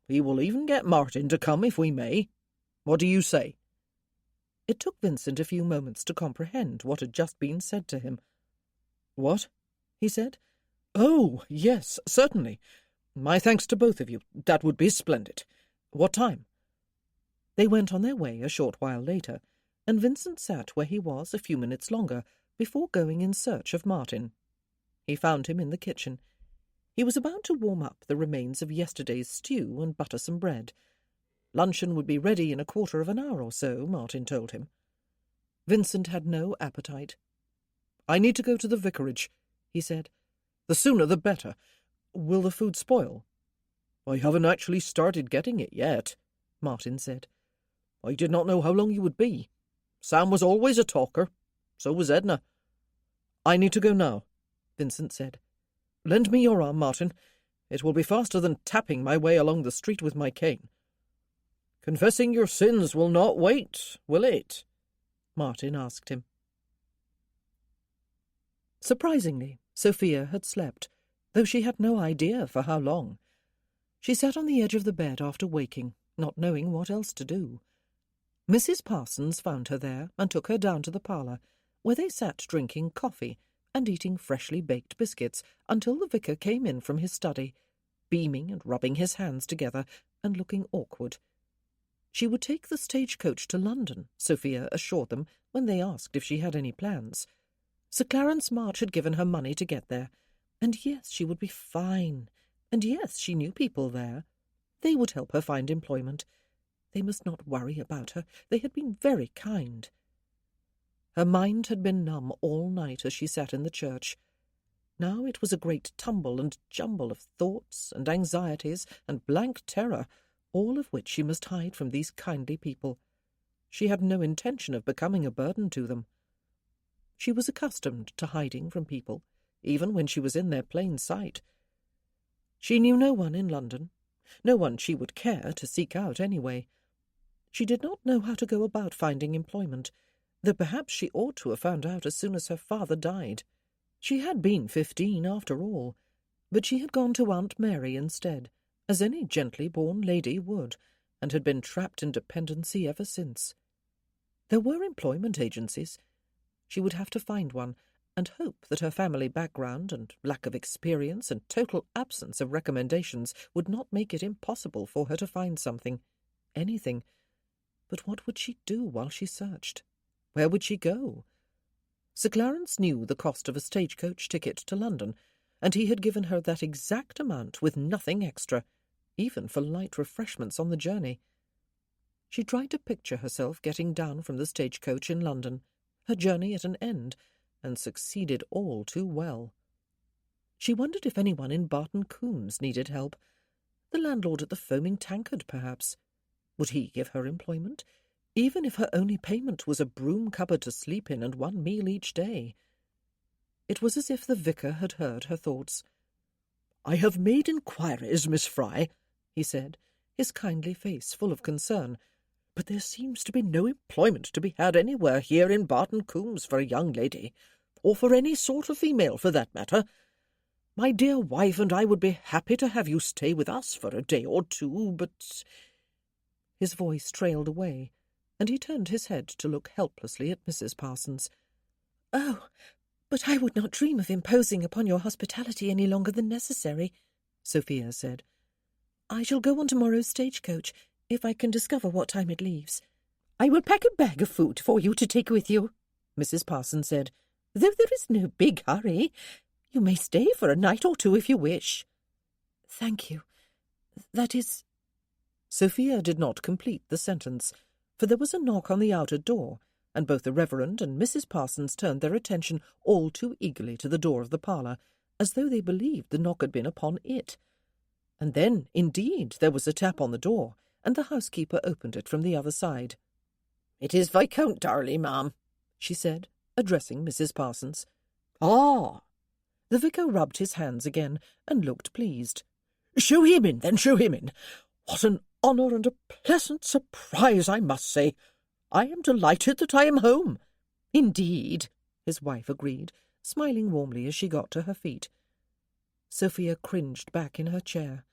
We will even get Martin to come if we may. What do you say?" It took Vincent a few moments to comprehend what had just been said to him. "What?" he said. "Oh, yes, certainly. My thanks to both of you. That would be splendid. What time?" They went on their way a short while later, and Vincent sat where he was a few minutes longer before going in search of Martin. He found him in the kitchen. He was about to warm up the remains of yesterday's stew and butter some bread. Luncheon would be ready in a quarter of an hour or so, Martin told him. Vincent had no appetite. "I need to go to the vicarage," he said. The sooner the better. Will the food spoil?" "I haven't actually started getting it yet," Martin said. "I did not know how long you would be. Sam was always a talker. So was Edna." "I need to go now," Vincent said. "Lend me your arm, Martin. It will be faster than tapping my way along the street with my cane." "Confessing your sins will not wait, will it?" Martin asked him. Surprisingly, Sophia had slept, though she had no idea for how long. She sat on the edge of the bed after waking, not knowing what else to do. Mrs. Parsons found her there and took her down to the parlour, where they sat drinking coffee and eating freshly baked biscuits until the vicar came in from his study, beaming and rubbing his hands together and looking awkward. She would take the stagecoach to London, Sophia assured them when they asked if she had any plans. Sir Clarence March had given her money to get there, and yes, she would be fine, and yes, she knew people there. They would help her find employment. They must not worry about her. They had been very kind. Her mind had been numb all night as she sat in the church. Now it was a great tumble and jumble of thoughts and anxieties and blank terror, all of which she must hide from these kindly people. She had no intention of becoming a burden to them. She was accustomed to hiding from people, even when she was in their plain sight. She knew no one in London, no one she would care to seek out anyway. She did not know how to go about finding employment, though perhaps she ought to have found out as soon as her father died. She had been 15 after all, but she had gone to Aunt Mary instead, as any gently born lady would, and had been trapped in dependency ever since. There were employment agencies. She would have to find one, and hope that her family background and lack of experience and total absence of recommendations would not make it impossible for her to find something, anything. But what would she do while she searched? Where would she go? Sir Clarence knew the cost of a stagecoach ticket to London, and he had given her that exact amount with nothing extra, even for light refreshments on the journey. She tried to picture herself getting down from the stagecoach in London, her journey at an end, and succeeded all too well. She wondered if anyone in Barton Coombs needed help. The landlord at the Foaming Tankard, perhaps. Would he give her employment, even if her only payment was a broom cupboard to sleep in and one meal each day? It was as if the vicar had heard her thoughts. "I have made inquiries, Miss Fry," he said, his kindly face full of concern, "but there seems to be no employment to be had anywhere here in Barton Coombs for a young lady, or for any sort of female for that matter. My dear wife and I would be happy to have you stay with us for a day or two, but—" His voice trailed away, and he turned his head to look helplessly at Mrs. Parsons. "Oh, but I would not dream of imposing upon your hospitality any longer than necessary," Sophia said. "I shall go on tomorrow's stagecoach, if I can discover what time it leaves." "I will pack a bag of food for you to take with you," Mrs. Parsons said, "though there is no big hurry. You may stay for a night or two if you wish." "Thank you. That is—" Sophia did not complete the sentence, for there was a knock on the outer door, and both the Reverend and Mrs. Parsons turned their attention all too eagerly to the door of the parlour, as though they believed the knock had been upon it. And then, indeed, there was a tap on the door, and the housekeeper opened it from the other side. "It is Viscount Darley, ma'am," she said, addressing Mrs. Parsons. "Ah!" The vicar rubbed his hands again and looked pleased. "Show him in, then, show him in. What an honour and a pleasant surprise, I must say. I am delighted that I am home." "Indeed," his wife agreed, smiling warmly as she got to her feet. Sophia cringed back in her chair.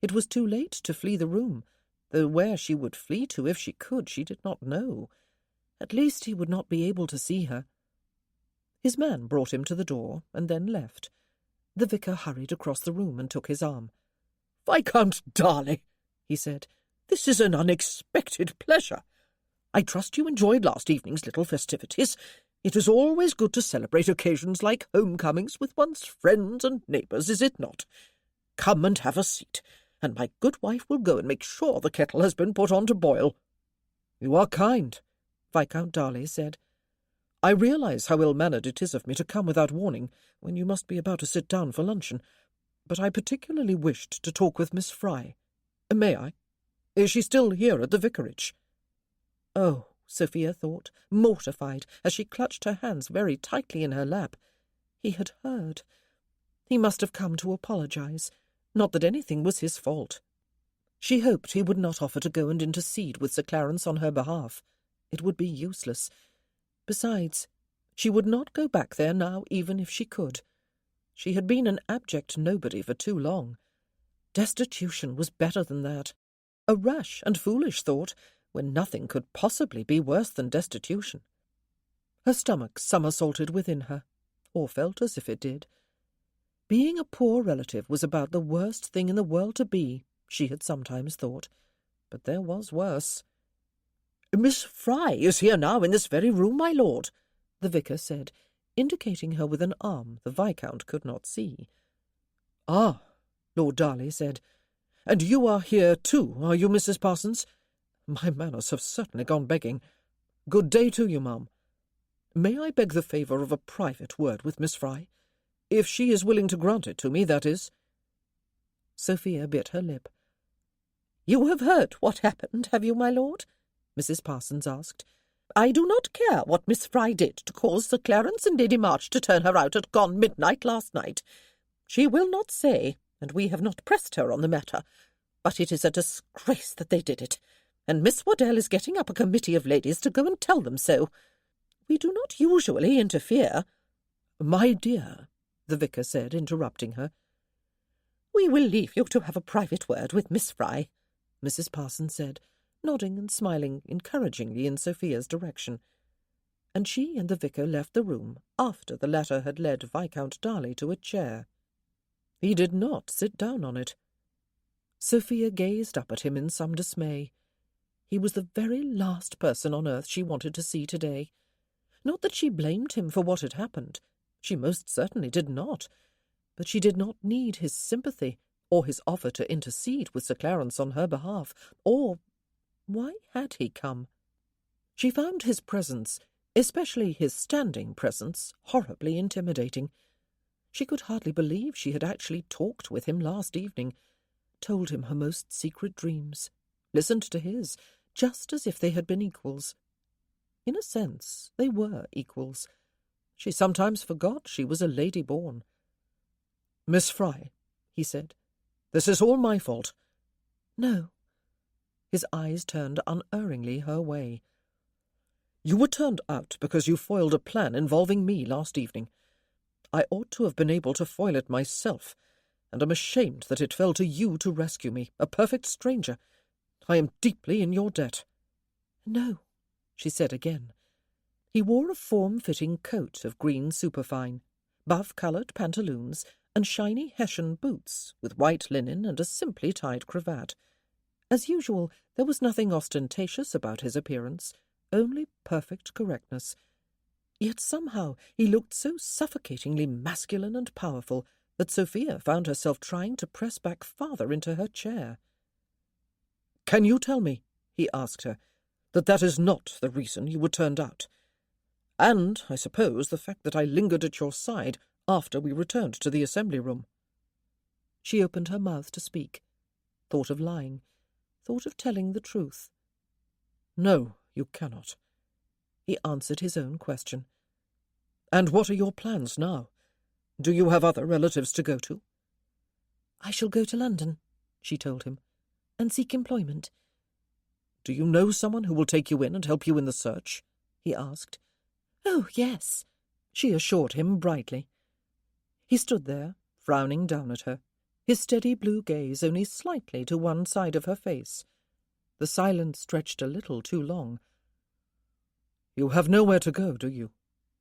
It was too late to flee the room, though where she would flee to if she could she did not know. At least he would not be able to see her. His man brought him to the door and then left. The vicar hurried across the room and took his arm. "Viscount Darley," he said, "this is an unexpected pleasure. I trust you enjoyed last evening's little festivities. It is always good to celebrate occasions like homecomings with one's friends and neighbours, is it not? Come and have a seat, and my good wife will go and make sure the kettle has been put on to boil." "You are kind," Viscount Darley said. I realise how ill-mannered it is of me to come without warning when you must be about to sit down for luncheon, but I particularly wished to talk with Miss Fry. May I? Is she still here at the vicarage?" Oh, Sophia thought, mortified, as she clutched her hands very tightly in her lap. He had heard. He must have come to apologise. Not that anything was his fault. She hoped he would not offer to go and intercede with Sir Clarence on her behalf. It would be useless. Besides, she would not go back there now even if she could. She had been an abject nobody for too long. Destitution was better than that. A rash and foolish thought, when nothing could possibly be worse than destitution. Her stomach somersaulted within her, or felt as if it did. Being a poor relative was about the worst thing in the world to be, she had sometimes thought, but there was worse. "Miss Fry is here now in this very room, my lord," the vicar said, indicating her with an arm the Viscount could not see. "Ah," Lord Darley said, "and you are here too, are you, Mrs. Parsons? My manners have certainly gone begging. Good day to you, ma'am. May I beg the favour of a private word with Miss Fry? If she is willing to grant it to me, that is." Sophia bit her lip. "You have heard what happened, have you, my lord?" Mrs. Parsons asked. "I do not care what Miss Fry did to cause Sir Clarence and Lady March to turn her out at gone midnight last night. She will not say, and we have not pressed her on the matter, but it is a disgrace that they did it, and Miss Waddell is getting up a committee of ladies to go and tell them so. We do not usually interfere." "My dear," the vicar said, interrupting her. "We will leave you to have a private word with Miss Fry," Mrs. Parsons said, nodding and smiling encouragingly in Sophia's direction. And she and the vicar left the room after the latter had led Viscount Darley to a chair. He did not sit down on it. Sophia gazed up at him in some dismay. He was the very last person on earth she wanted to see today. Not that she blamed him for what had happened. She most certainly did not. But she did not need his sympathy, or his offer to intercede with Sir Clarence on her behalf, or why had he come? She found his presence, especially his standing presence, horribly intimidating. She could hardly believe she had actually talked with him last evening, told him her most secret dreams, listened to his, just as if they had been equals. In a sense, they were equals. She sometimes forgot she was a lady born. "Miss Fry," he said, "this is all my fault." "No." His eyes turned unerringly her way. "You were turned out because you foiled a plan involving me last evening. I ought to have been able to foil it myself, and am ashamed that it fell to you to rescue me, a perfect stranger. I am deeply in your debt." "No," she said again. He wore a form-fitting coat of green superfine, buff-coloured pantaloons, and shiny Hessian boots with white linen and a simply tied cravat. As usual, there was nothing ostentatious about his appearance, only perfect correctness. Yet somehow he looked so suffocatingly masculine and powerful that Sophia found herself trying to press back farther into her chair. "Can you tell me," he asked her, "that is not the reason you were turned out? And, I suppose, the fact that I lingered at your side after we returned to the assembly room." She opened her mouth to speak, thought of lying, thought of telling the truth. "No, you cannot." He answered his own question. "And what are your plans now? Do you have other relatives to go to?" "I shall go to London," she told him, "and seek employment." "Do you know someone who will take you in and help you in the search?" he asked. "Oh, yes," she assured him brightly. He stood there, frowning down at her, his steady blue gaze only slightly to one side of her face. The silence stretched a little too long. "You have nowhere to go, do you?"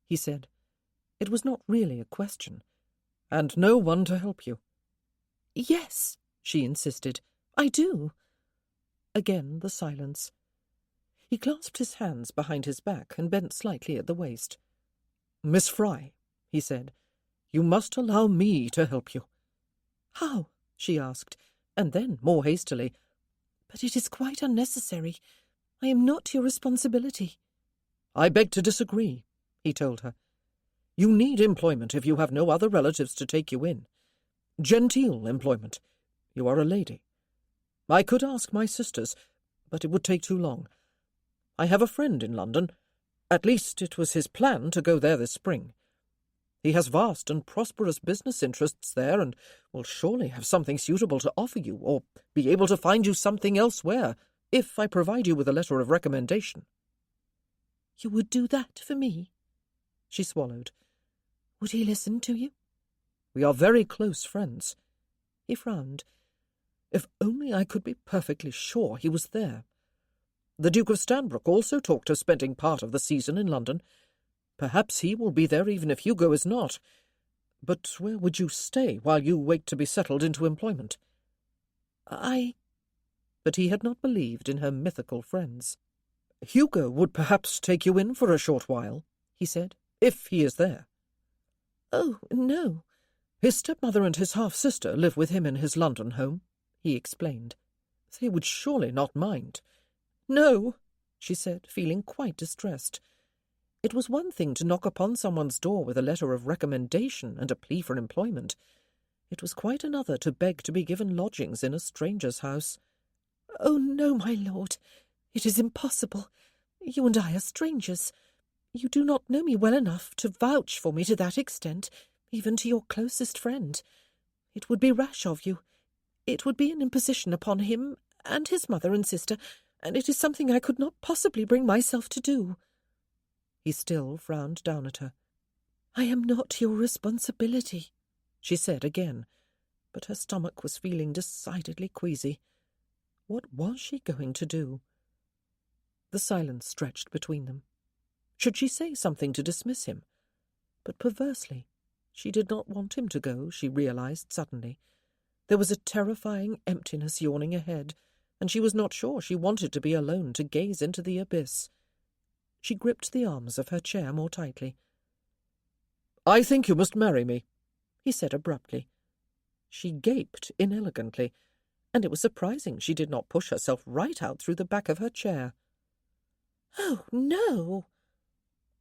he said. It was not really a question. "And no one to help you?" "Yes," she insisted, "I do." Again the silence. He clasped his hands behind his back and bent slightly at the waist. "Miss Fry," he said, "you must allow me to help you." "How?" she asked, and then, more hastily, "But it is quite unnecessary. I am not your responsibility." "I beg to disagree," he told her. "You need employment if you have no other relatives to take you in. Genteel employment. You are a lady. I could ask my sisters, but it would take too long. I have a friend in London. At least it was his plan to go there this spring. He has vast and prosperous business interests there, and will surely have something suitable to offer you, or be able to find you something elsewhere, if I provide you with a letter of recommendation." "You would do that for me?" She swallowed. "Would he listen to you?" "We are very close friends." He frowned. "If only I could be perfectly sure he was there. The Duke of Stanbrook also talked of spending part of the season in London. Perhaps he will be there even if Hugo is not. But where would you stay while you wait to be settled into employment?" But he had not believed in her mythical friends. "Hugo would perhaps take you in for a short while," he said, "if he is there." "Oh, no." "His stepmother and his half-sister live with him in his London home," he explained. "They would surely not mind." "No," she said, feeling quite distressed. It was one thing to knock upon someone's door with a letter of recommendation and a plea for employment. It was quite another to beg to be given lodgings in a stranger's house. "Oh, no, my lord. It is impossible. You and I are strangers. You do not know me well enough to vouch for me to that extent, even to your closest friend. It would be rash of you. It would be an imposition upon him and his mother and sister, and it is something I could not possibly bring myself to do." He still frowned down at her. "I am not your responsibility," she said again, but her stomach was feeling decidedly queasy. What was she going to do? The silence stretched between them. Should she say something to dismiss him? But perversely, she did not want him to go, she realized suddenly. There was a terrifying emptiness yawning ahead, and she was not sure she wanted to be alone to gaze into the abyss. She gripped the arms of her chair more tightly. "I think you must marry me," he said abruptly. She gaped inelegantly, and it was surprising she did not push herself right out through the back of her chair. "Oh, no!"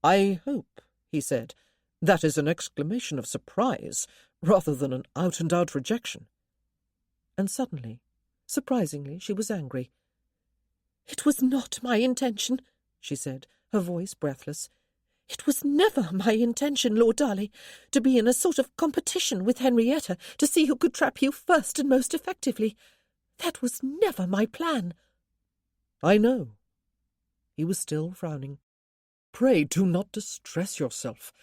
"I hope," he said, "that is an exclamation of surprise rather than an out-and-out rejection." And suddenly, surprisingly, she was angry. "It was not my intention," she said, her voice breathless. "It was never my intention, Lord Darley, to be in a sort of competition with Henrietta to see who could trap you first and most effectively. That was never my plan." "I know." He was still frowning. "Pray do not distress yourself.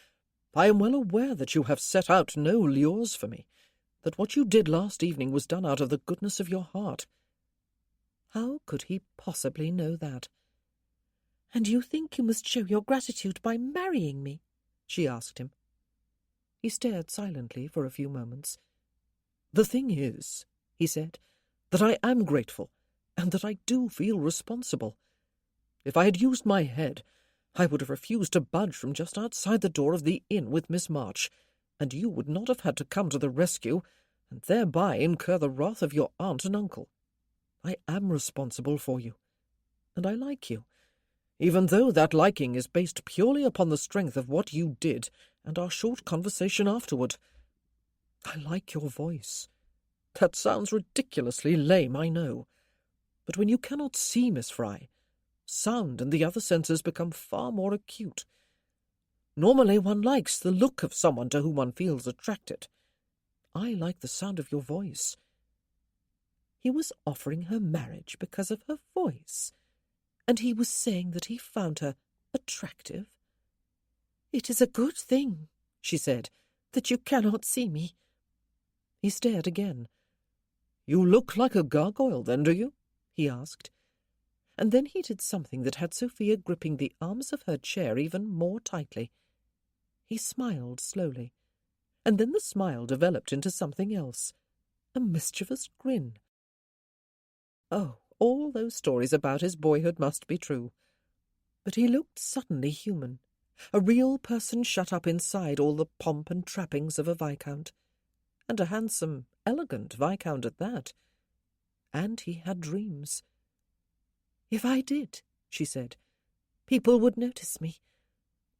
I am well aware that you have set out no lures for me, that what you did last evening was done out of the goodness of your heart." How could he possibly know that? "And you think you must show your gratitude by marrying me?" she asked him. He stared silently for a few moments. "The thing is," he said, "that I am grateful, and that I do feel responsible. If I had used my head, I would have refused to budge from just outside the door of the inn with Miss March, and you would not have had to come to the rescue, and thereby incur the wrath of your aunt and uncle. I am responsible for you, and I like you, even though that liking is based purely upon the strength of what you did and our short conversation afterward. I like your voice. That sounds ridiculously lame, I know, but when you cannot see, Miss Fry, sound and the other senses become far more acute. Normally one likes the look of someone to whom one feels attracted. I like the sound of your voice." He was offering her marriage because of her voice, and he was saying that he found her attractive. "It is a good thing," she said, "that you cannot see me." He stared again. "You look like a gargoyle, then, do you?" he asked. And then he did something that had Sophia gripping the arms of her chair even more tightly. He smiled slowly, and then the smile developed into something else, a mischievous grin. Oh, all those stories about his boyhood must be true. But he looked suddenly human, a real person shut up inside all the pomp and trappings of a viscount, and a handsome, elegant viscount at that. And he had dreams. "If I did," she said, "people would notice me.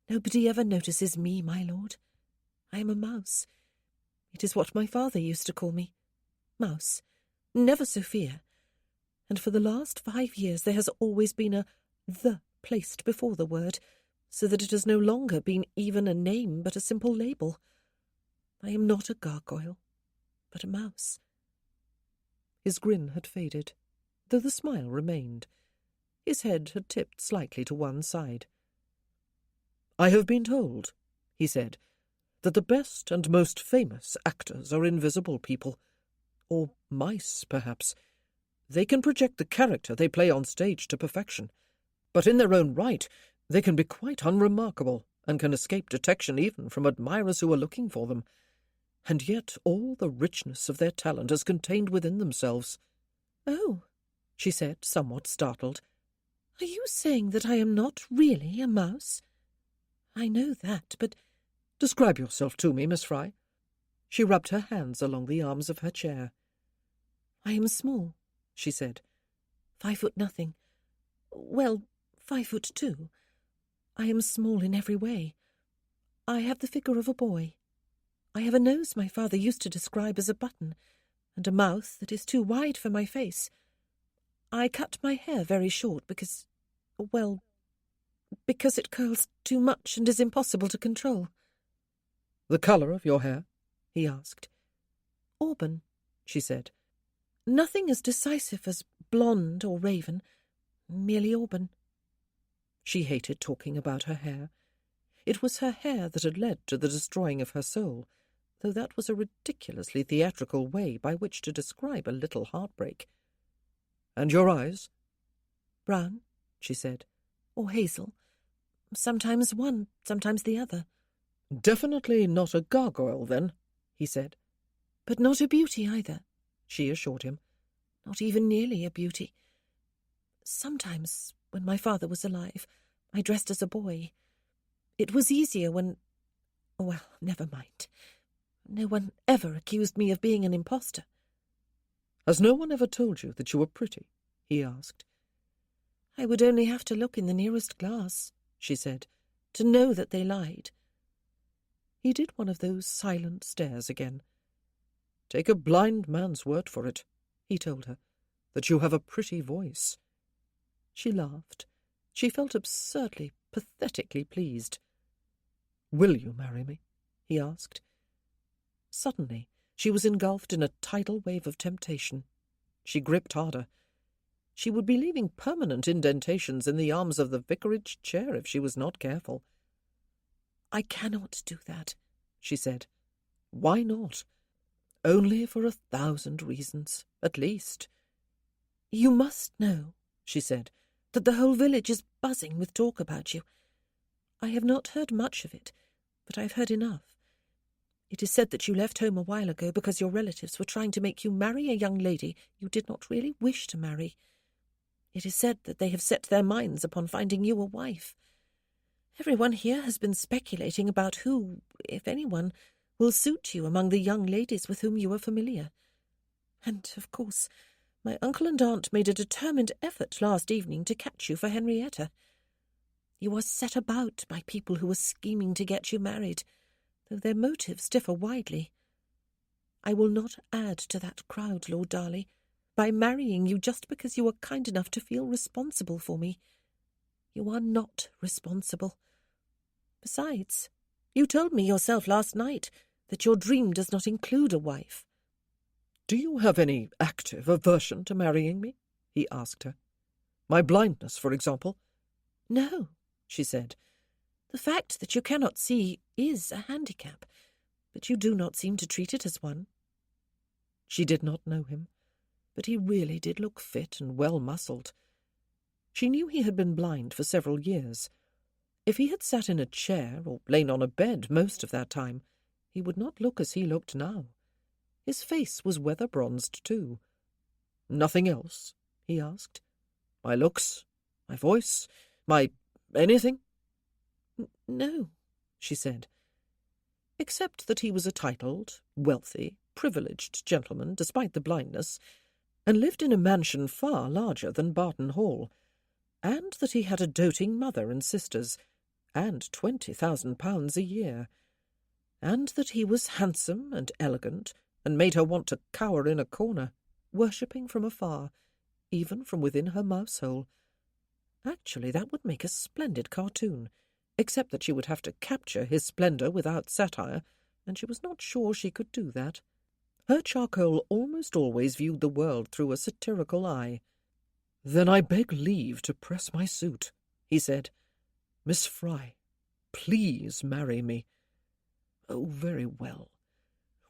Nobody ever notices me, my lord. I am a mouse. It is what my father used to call me. Mouse. Never Sophia. And for the last 5 years there has always been a "the" placed before the word, so that it has no longer been even a name but a simple label. I am not a gargoyle, but a mouse. His grin had faded, though the smile remained. His head had tipped slightly to one side. "I have been told," he said, "that the best and most famous actors are invisible people. Or mice, perhaps. They can project the character they play on stage to perfection. But in their own right, they can be quite unremarkable, and can escape detection even from admirers who are looking for them. And yet all the richness of their talent is contained within themselves." "Oh," she said, somewhat startled. "Are you saying that I am not really a mouse? I know that, but—" "Describe yourself to me, Miss Fry." She rubbed her hands along the arms of her chair. "I am small," she said. 5 foot nothing. Well, 5'2". I am small in every way. I have the figure of a boy. I have a nose my father used to describe as a button, and a mouth that is too wide for my face. I cut my hair very short because it curls too much and is impossible to control." "The colour of your hair?" he asked. "Auburn," she said. "Nothing as decisive as blonde or raven, merely auburn." She hated talking about her hair. It was her hair that had led to the destroying of her soul, though that was a ridiculously theatrical way by which to describe a little heartbreak. "And your eyes?" "Brown," she said, "or hazel. Sometimes one, sometimes the other." "Definitely not a gargoyle, then," he said. "But not a beauty either," she assured him. "Not even nearly a beauty. Sometimes, when my father was alive, I dressed as a boy. It was easier when— well, never mind. No one ever accused me of being an impostor." "Has no one ever told you that you were pretty?" he asked. "I would only have to look in the nearest glass," she said, "to know that they lied." He did one of those silent stares again. "Take a blind man's word for it," he told her, "that you have a pretty voice." She laughed. She felt absurdly, pathetically pleased. "Will you marry me?" he asked. Suddenly she was engulfed in a tidal wave of temptation. She gripped harder. She would be leaving permanent indentations in the arms of the vicarage chair if she was not careful. "I cannot do that," she said. "Why not?" "Only for 1,000 reasons, at least." "You must know," she said, "that the whole village is buzzing with talk about you. I have not heard much of it, but I've heard enough. It is said that you left home a while ago because your relatives were trying to make you marry a young lady you did not really wish to marry. It is said that they have set their minds upon finding you a wife. Everyone here has been speculating about who, if anyone, will suit you among the young ladies with whom you are familiar. And, of course, my uncle and aunt made a determined effort last evening to catch you for Henrietta. You are set about by people who are scheming to get you married, though their motives differ widely. I will not add to that crowd, Lord Darley, by marrying you just because you are kind enough to feel responsible for me. You are not responsible. Besides, you told me yourself last night that your dream does not include a wife." "Do you have any active aversion to marrying me?" he asked her. "My blindness, for example?" "No," she said. "The fact that you cannot see is a handicap, but you do not seem to treat it as one." She did not know him, but he really did look fit and well-muscled. She knew he had been blind for several years. If he had sat in a chair or lain on a bed most of that time, he would not look as he looked now. His face was weather-bronzed too. "Nothing else?" he asked. "My looks? My voice? My anything?" "No," she said. "Except that he was a titled, wealthy, privileged gentleman, despite the blindness, and lived in a mansion far larger than Barton Hall, and that he had a doting mother and sisters, and £20,000 a year, and that he was handsome and elegant, and made her want to cower in a corner, worshipping from afar, even from within her mouse-hole. Actually, that would make a splendid cartoon, except that she would have to capture his splendour without satire, and she was not sure she could do that. Her charcoal almost always viewed the world through a satirical eye. "Then I beg leave to press my suit," he said. "Miss Fry, please marry me." "Oh, very well.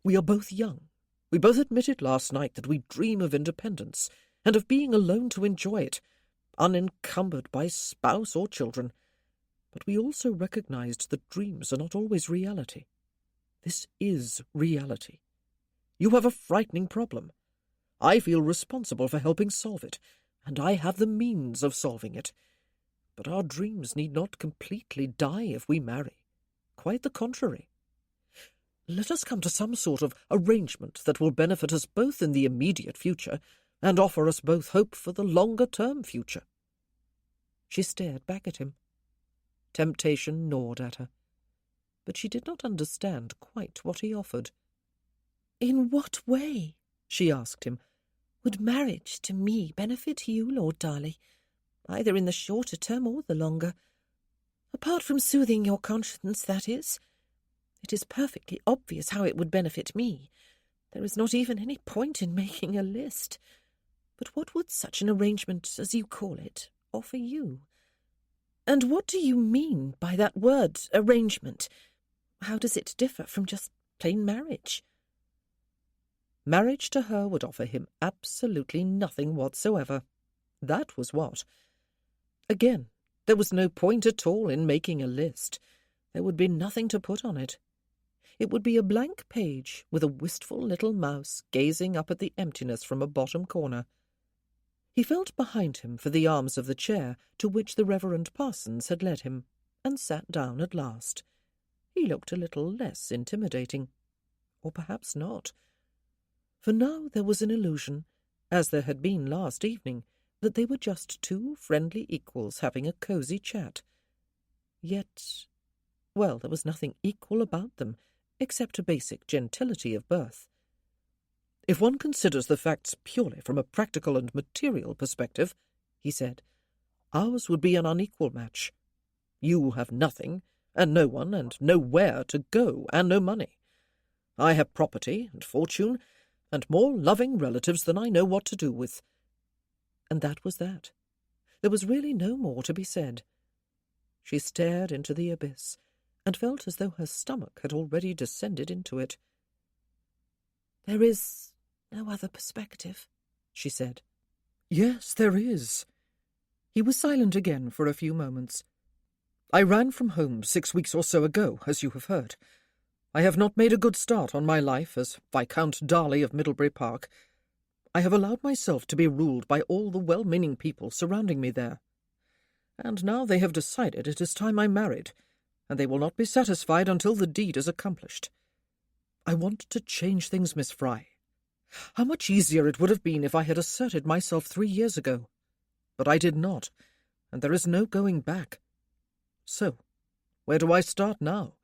We are both young. We both admitted last night that we dream of independence, and of being alone to enjoy it, unencumbered by spouse or children. But we also recognized that dreams are not always reality. This is reality. You have a frightening problem. I feel responsible for helping solve it, and I have the means of solving it. But our dreams need not completely die if we marry. Quite the contrary. Let us come to some sort of arrangement that will benefit us both in the immediate future and offer us both hope for the longer-term future." She stared back at him. Temptation gnawed at her, but she did not understand quite what he offered. "In what way," she asked him, "would marriage to me benefit you, Lord Darley, either in the shorter term or the longer? Apart from soothing your conscience, that is. It is perfectly obvious how it would benefit me. There is not even any point in making a list. But what would such an arrangement, as you call it, offer you? And what do you mean by that word, arrangement? How does it differ from just plain marriage?" Marriage to her would offer him absolutely nothing whatsoever. That was what. Again, there was no point at all in making a list. There would be nothing to put on it. It would be a blank page with a wistful little mouse gazing up at the emptiness from a bottom corner. He felt behind him for the arms of the chair to which the Reverend Parsons had led him, and sat down at last. He looked a little less intimidating. Or perhaps not. For now there was an illusion, as there had been last evening, that they were just two friendly equals having a cosy chat. Yet, well, there was nothing equal about them, except a basic gentility of birth. "If one considers the facts purely from a practical and material perspective," he said, "ours would be an unequal match. You have nothing, and no one, and nowhere to go, and no money. I have property and fortune, and more loving relatives than I know what to do with." And that was that. There was really no more to be said. She stared into the abyss, and felt as though her stomach had already descended into it. "There is no other perspective," she said. "Yes, there is." He was silent again for a few moments. "I ran from home 6 weeks or so ago, as you have heard. I have not made a good start on my life as Viscount Darley of Middlebury Park. I have allowed myself to be ruled by all the well-meaning people surrounding me there. And now they have decided it is time I married, and they will not be satisfied until the deed is accomplished. I want to change things, Miss Fry. How much easier it would have been if I had asserted myself 3 years ago. But I did not, and there is no going back. So, where do I start now?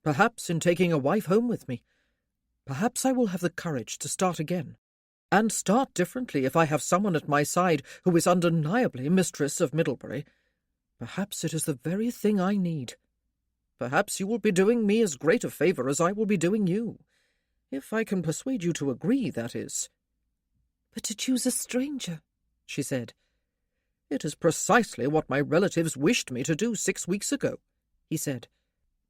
Perhaps in taking a wife home with me. Perhaps I will have the courage to start again, and start differently if I have someone at my side who is undeniably mistress of Middlebury. Perhaps it is the very thing I need. Perhaps you will be doing me as great a favour as I will be doing you. If I can persuade you to agree, that is." "But to choose a stranger," she said. "It is precisely what my relatives wished me to do 6 weeks ago," he said.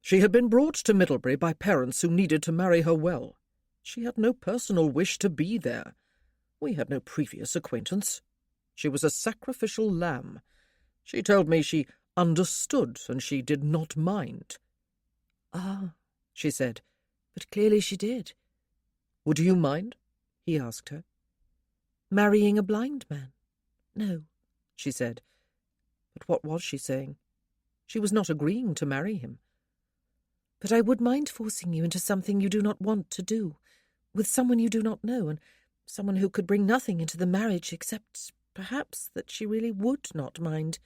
"She had been brought to Middlebury by parents who needed to marry her well. She had no personal wish to be there. We had no previous acquaintance. She was a sacrificial lamb. She told me she understood and she did not mind." "Ah," she said, "but clearly she did." "Would you mind?" he asked her. "Marrying a blind man? No," she said. But what was she saying? She was not agreeing to marry him. "But I would mind forcing you into something you do not want to do, with someone you do not know, and someone who could bring nothing into the marriage except, perhaps, that she really would not mind."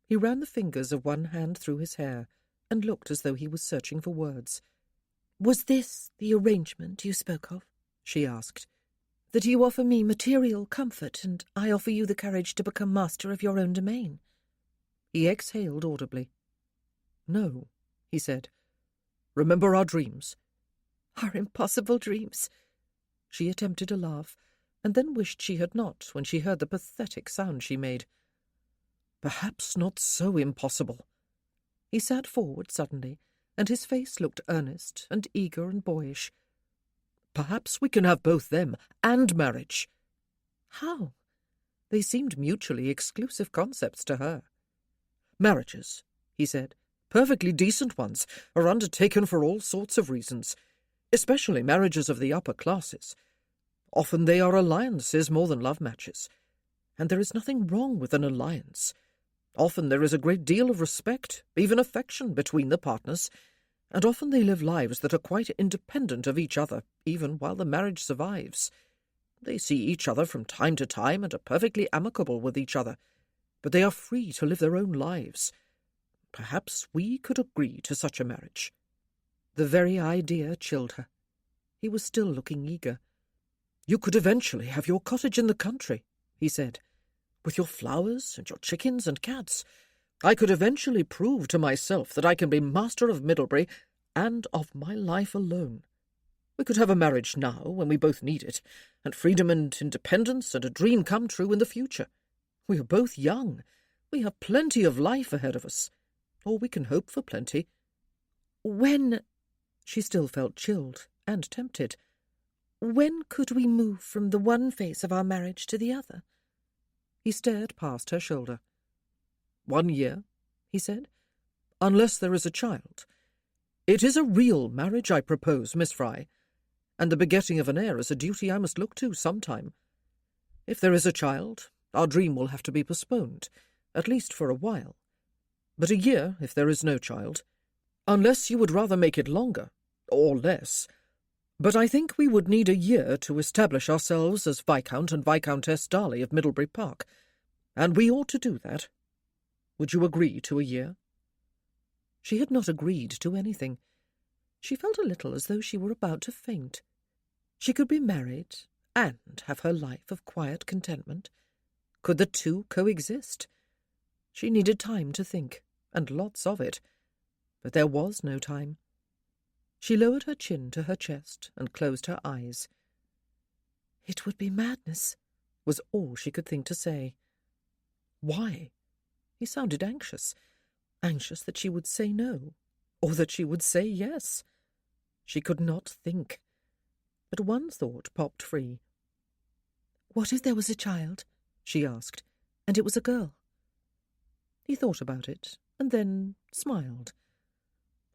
He ran the fingers of one hand through his hair and looked as though he was searching for words. "Was this the arrangement you spoke of?" she asked. "That you offer me material comfort, and I offer you the courage to become master of your own domain?" He exhaled audibly. "No," he said. "Remember our dreams." "Our impossible dreams." She attempted a laugh, and then wished she had not when she heard the pathetic sound she made. "Perhaps not so impossible." He sat forward suddenly, and his face looked earnest and eager and boyish. "Perhaps we can have both them and marriage." "How?" They seemed mutually exclusive concepts to her. "Marriages," he said, "perfectly decent ones, are undertaken for all sorts of reasons, especially marriages of the upper classes. Often they are alliances more than love matches, and there is nothing wrong with an alliance. Often there is a great deal of respect, even affection, between the partners, and often they live lives that are quite independent of each other, even while the marriage survives. They see each other from time to time and are perfectly amicable with each other, but they are free to live their own lives. Perhaps we could agree to such a marriage." The very idea chilled her. He was still looking eager. "You could eventually have your cottage in the country," he said, "with your flowers and your chickens and cats. I could eventually prove to myself that I can be master of Middlebury and of my life alone. We could have a marriage now, when we both need it, and freedom and independence and a dream come true in the future. We are both young. We have plenty of life ahead of us, or we can hope for plenty." "When—" She still felt chilled and tempted. "When could we move from the one phase of our marriage to the other?" He stared past her shoulder. "1 year," he said, "unless there is a child. It is a real marriage I propose, Miss Fry, and the begetting of an heir is a duty I must look to some time. If there is a child, our dream will have to be postponed, at least for a while. But a year if there is no child, unless you would rather make it longer, or less. But I think we would need a year to establish ourselves as Viscount and Viscountess Darley of Middlebury Park, and we ought to do that. Would you agree to a year?" She had not agreed to anything. She felt a little as though she were about to faint. She could be married and have her life of quiet contentment. Could the two coexist? She needed time to think, and lots of it. But there was no time. She lowered her chin to her chest and closed her eyes. "It would be madness," was all she could think to say. Why? He sounded anxious that she would say no, or that she would say yes. She could not think. But one thought popped free. "What if there was a child?" she asked, "and it was a girl?" He thought about it, and then smiled.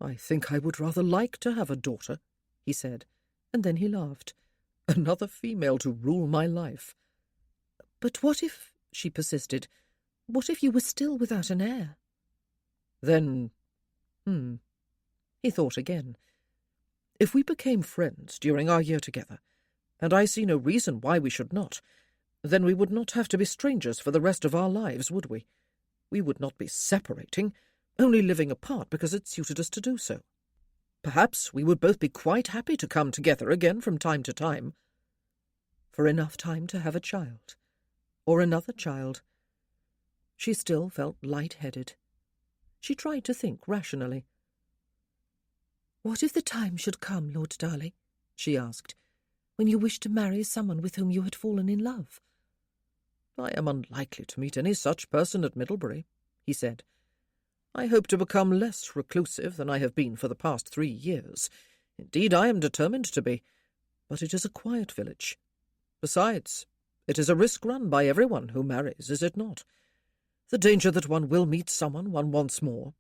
"I think I would rather like to have a daughter," he said, and then he laughed. "Another female to rule my life." "But what if," she persisted, "what if you were still without an heir?" Then, he thought again. "If we became friends during our year together, and I see no reason why we should not, then we would not have to be strangers for the rest of our lives, would we? We would not be separating, only living apart because it suited us to do so. Perhaps we would both be quite happy to come together again from time to time. For enough time to have a child, or another child." She still felt light-headed. She tried to think rationally. "What if the time should come, Lord Darley," she asked, "when you wish to marry someone with whom you had fallen in love?" "I am unlikely to meet any such person at Middlebury," he said. "I hope to become less reclusive than I have been for the past 3 years. Indeed, I am determined to be. But it is a quiet village. Besides, it is a risk run by everyone who marries, is it not? The danger that one will meet someone one wants more.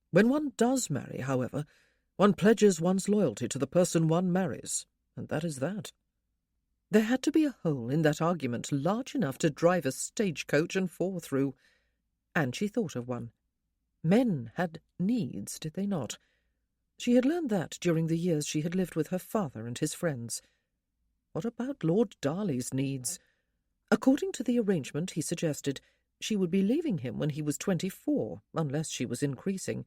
When one does marry, however, one pledges one's loyalty to the person one marries, and that is that." There had to be a hole in that argument large enough to drive a stagecoach and 4 through, and she thought of one. Men had needs, did they not? She had learned that during the years she had lived with her father and his friends. What about Lord Darley's needs? According to the arrangement he suggested, She would be leaving him when he was 24, unless she was increasing.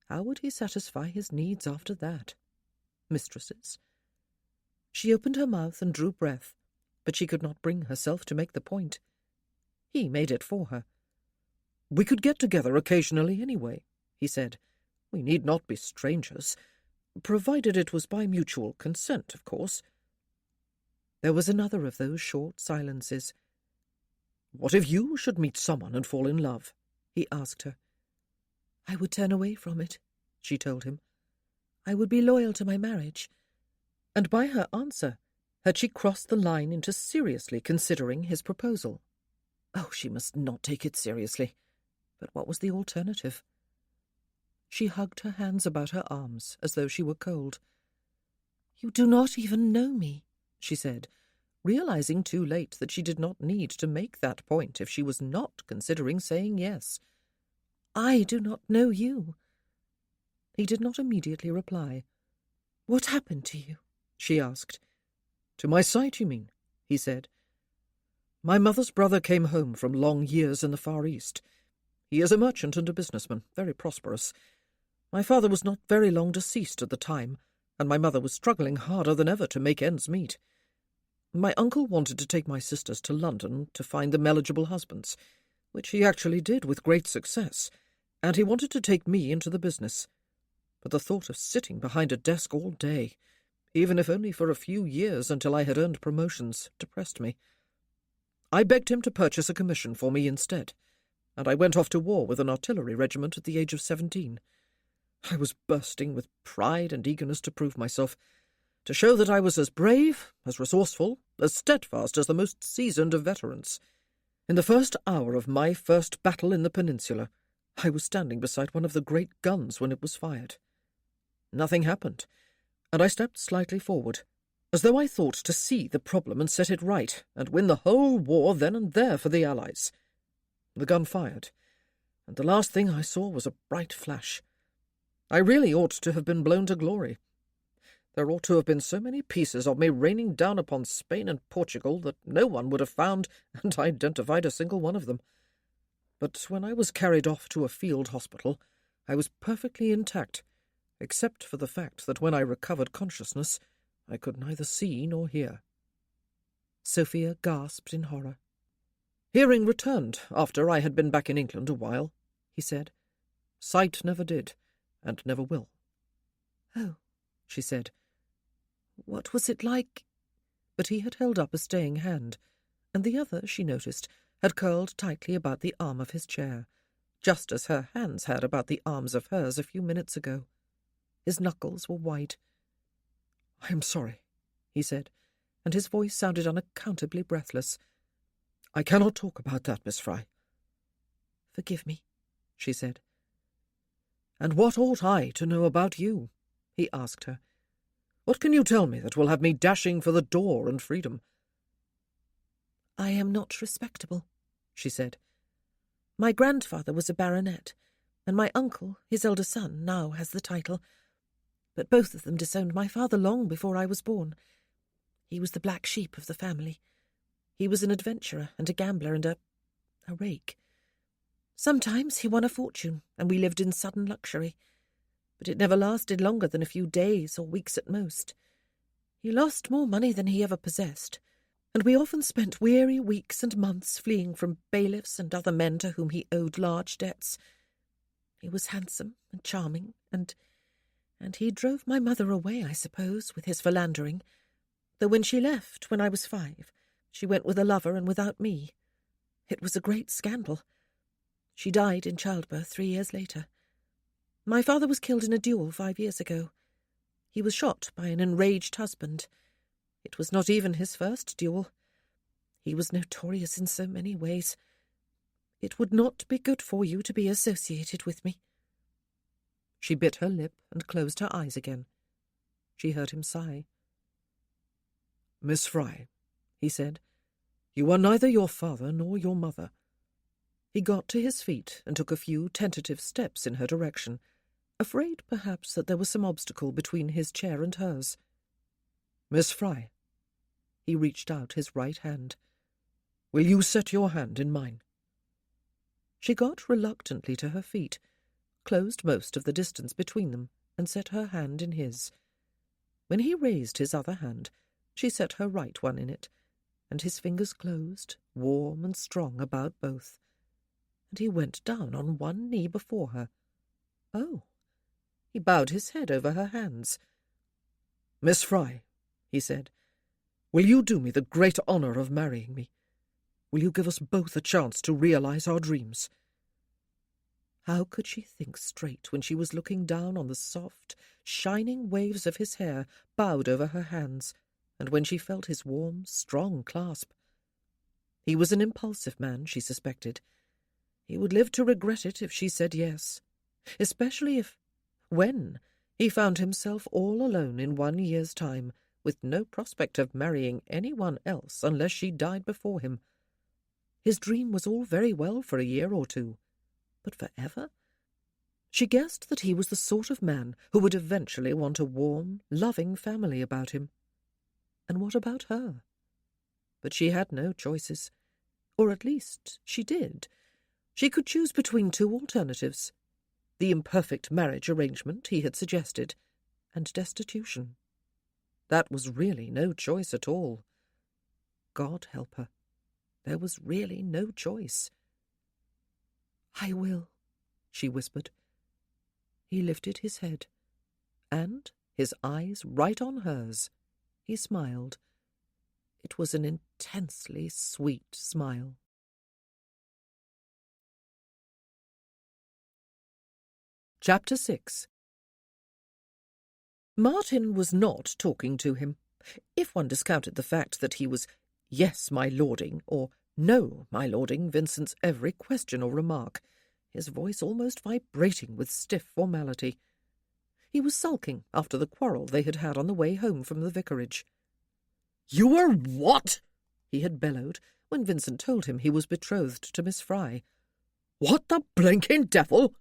How would he satisfy his needs after that? Mistresses? She opened her mouth and drew breath, but she could not bring herself to make the point. He made it for her. "We could get together occasionally anyway," he said. "We need not be strangers, provided it was by mutual consent, of course." There was another of those short silences. "What if you should meet someone and fall in love?" he asked her. "I would turn away from it," she told him. "I would be loyal to my marriage." And by her answer had she crossed the line into seriously considering his proposal? Oh, she must not take it seriously. But what was the alternative? She hugged her hands about her arms as though she were cold. "You do not even know me," she said, realizing too late that she did not need to make that point if she was not considering saying yes. "I do not know you." He did not immediately reply. "What happened to you?" she asked. "To my sight, you mean?" he said. "My mother's brother came home from long years in the Far East. He is a merchant and a businessman, very prosperous. My father was not very long deceased at the time, and my mother was struggling harder than ever to make ends meet. My uncle wanted to take my sisters to London to find them eligible husbands, which he actually did with great success, and he wanted to take me into the business. But the thought of sitting behind a desk all day, even if only for a few years until I had earned promotions, depressed me. I begged him to purchase a commission for me instead, and I went off to war with an artillery regiment at the age of 17. I was bursting with pride and eagerness to prove myself, to show that I was as brave, as resourceful, as steadfast as the most seasoned of veterans. In the first hour of my first battle in the peninsula, I was standing beside one of the great guns when it was fired. Nothing happened, and I stepped slightly forward, as though I thought to see the problem and set it right, and win the whole war then and there for the Allies. The gun fired, and the last thing I saw was a bright flash. I really ought to have been blown to glory. There ought to have been so many pieces of me raining down upon Spain and Portugal that no one would have found and identified a single one of them. But when I was carried off to a field hospital, I was perfectly intact, except for the fact that when I recovered consciousness, I could neither see nor hear. Sophia gasped in horror. "Hearing returned after I had been back in England a while," he said. "Sight never did, and never will." "Oh," she said. "What was it like?" But he had held up a staying hand, and the other, she noticed, had curled tightly about the arm of his chair, just as her hands had about the arms of hers a few minutes ago. His knuckles were white. "I am sorry," he said, and his voice sounded unaccountably breathless. "I cannot talk about that, Miss Fry." "Forgive me," she said. "And what ought I to know about you?" he asked her. "What can you tell me that will have me dashing for the door and freedom?" "I am not respectable," she said. "My grandfather was a baronet, and my uncle, his elder son, now has the title. But both of them disowned my father long before I was born. He was the black sheep of the family. He was an adventurer and a gambler and a rake. Sometimes he won a fortune, and we lived in sudden luxury. But it never lasted longer than a few days or weeks at most. He lost more money than he ever possessed, and we often spent weary weeks and months fleeing from bailiffs and other men to whom he owed large debts. He was handsome and charming, and he drove my mother away, I suppose, with his philandering, though when she left, when I was 5, she went with a lover and without me. It was a great scandal. She died in childbirth 3 years later. My father was killed in a duel 5 years ago. He was shot by an enraged husband. It was not even his first duel. He was notorious in so many ways. It would not be good for you to be associated with me." She bit her lip and closed her eyes again. She heard him sigh. "Miss Fry," he said, "you are neither your father nor your mother." He got to his feet and took a few tentative steps in her direction, afraid perhaps that there was some obstacle between his chair and hers. "Miss Fry." He reached out his right hand. "Will you set your hand in mine?" She got reluctantly to her feet, closed most of the distance between them, and set her hand in his. When he raised his other hand, she set her right one in it, and his fingers closed, warm and strong, about both, and he went down on one knee before her. Oh! He bowed his head over her hands. "Miss Fry," he said, "will you do me the great honour of marrying me? Will you give us both a chance to realize our dreams?" How could she think straight when she was looking down on the soft, shining waves of his hair bowed over her hands, and when she felt his warm, strong clasp? He was an impulsive man, she suspected. He would live to regret it if she said yes, especially if, when, he found himself all alone in 1 year's time, with no prospect of marrying anyone else unless she died before him. His dream was all very well for a year or two, but forever? She guessed that he was the sort of man who would eventually want a warm, loving family about him. And what about her? But she had no choices. Or at least she did. She could choose between two alternatives: the imperfect marriage arrangement he had suggested, and destitution. That was really no choice at all. God help her. There was really no choice. "I will," she whispered. He lifted his head, and, his eyes right on hers, he smiled. It was an intensely sweet smile. Chapter 6. Martin was not talking to him, if one discounted the fact that he was "yes, my lording," or "no, my lording," Vincent's every question or remark, his voice almost vibrating with stiff formality. He was sulking after the quarrel they had had on the way home from the vicarage. "You were what?" he had bellowed when Vincent told him he was betrothed to Miss Fry. "What the blinking devil?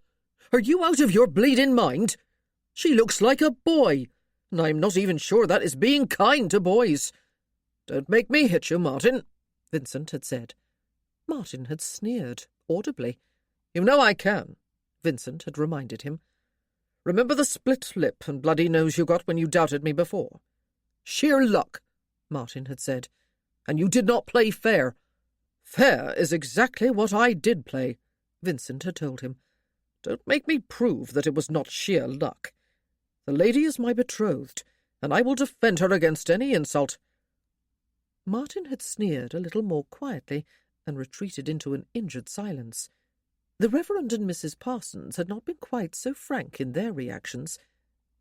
Are you out of your bleeding mind? She looks like a boy, and I'm not even sure that is being kind to boys. Don't make me hit you, Martin," Vincent had said. Martin had sneered, audibly. "You know I can," Vincent had reminded him. "Remember the split lip and bloody nose you got when you doubted me before? Sheer luck," Martin had said, "and you did not play fair." "Fair is exactly what I did play," Vincent had told him. "Don't make me prove that it was not sheer luck. The lady is my betrothed, and I will defend her against any insult." Martin had sneered a little more quietly and retreated into an injured silence. The Reverend and Mrs. Parsons had not been quite so frank in their reactions,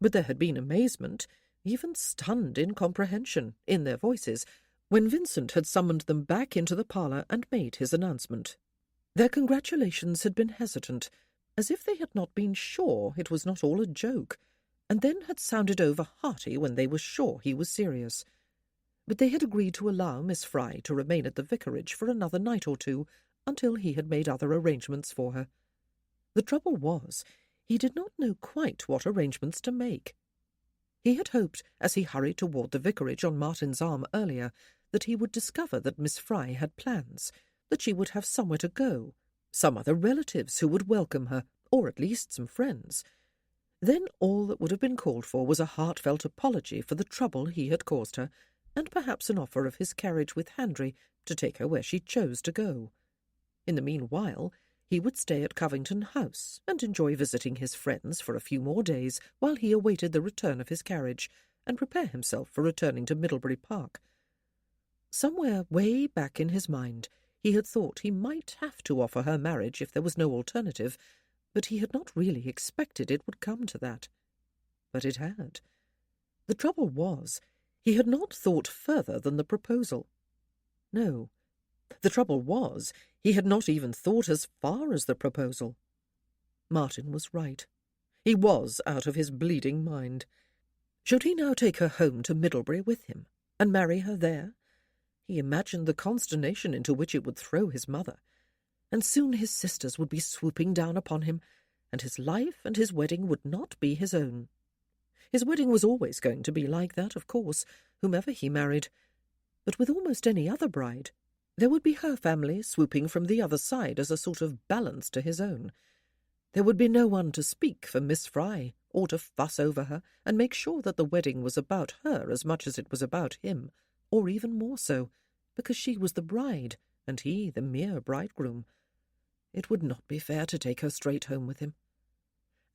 but there had been amazement, even stunned incomprehension, in their voices when Vincent had summoned them back into the parlour and made his announcement. Their congratulations had been hesitant, as if they had not been sure it was not all a joke, and then had sounded over hearty when they were sure he was serious. But they had agreed to allow Miss Fry to remain at the vicarage for another night or two, until he had made other arrangements for her. The trouble was, he did not know quite what arrangements to make. He had hoped, as he hurried toward the vicarage on Martin's arm earlier, that he would discover that Miss Fry had plans, that she would have somewhere to go, some other relatives who would welcome her, or at least some friends. Then all that would have been called for was a heartfelt apology for the trouble he had caused her, and perhaps an offer of his carriage with Handry to take her where she chose to go. In the meanwhile, he would stay at Covington House and enjoy visiting his friends for a few more days while he awaited the return of his carriage, and prepare himself for returning to Middlebury Park. Somewhere way back in his mind he had thought he might have to offer her marriage if there was no alternative, but he had not really expected it would come to that. But it had. The trouble was, he had not thought further than the proposal. No. The trouble was, he had not even thought as far as the proposal. Martin was right. He was out of his bleeding mind. Should he now take her home to Middlebury with him, and marry her there? He imagined the consternation into which it would throw his mother, and soon his sisters would be swooping down upon him, and his life and his wedding would not be his own. His wedding was always going to be like that, of course, whomever he married. But with almost any other bride, There would be her family swooping from the other side as a sort of balance to his own. There would be no one to speak for Miss Fry, or to fuss over her and make sure that the wedding was about her as much as it was about him, or even more so, because she was the bride and he the mere bridegroom. It would not be fair to take her straight home with him.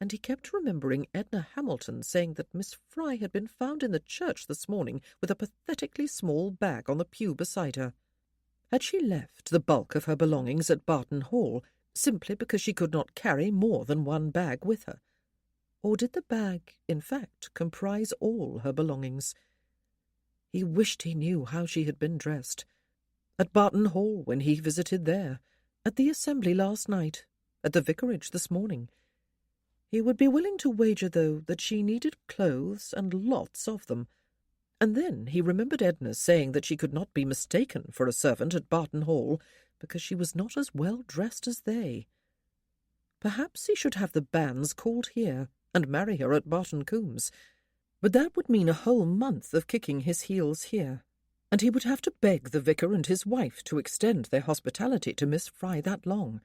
And he kept remembering Edna Hamilton saying that Miss Fry had been found in the church this morning with a pathetically small bag on the pew beside her. Had she left the bulk of her belongings at Barton Hall simply because she could not carry more than one bag with her? Or did the bag, in fact, comprise all her belongings? He wished he knew how she had been dressed. At Barton Hall when he visited there, at the assembly last night, at the vicarage this morning. He would be willing to wager, though, that she needed clothes and lots of them. And then he remembered Edna's saying that she could not be mistaken for a servant at Barton Hall because she was not as well dressed as they. Perhaps he should have the banns called here and marry her at Barton Coombs, but that would mean a whole month of kicking his heels here, and he would have to beg the vicar and his wife to extend their hospitality to Miss Fry that long.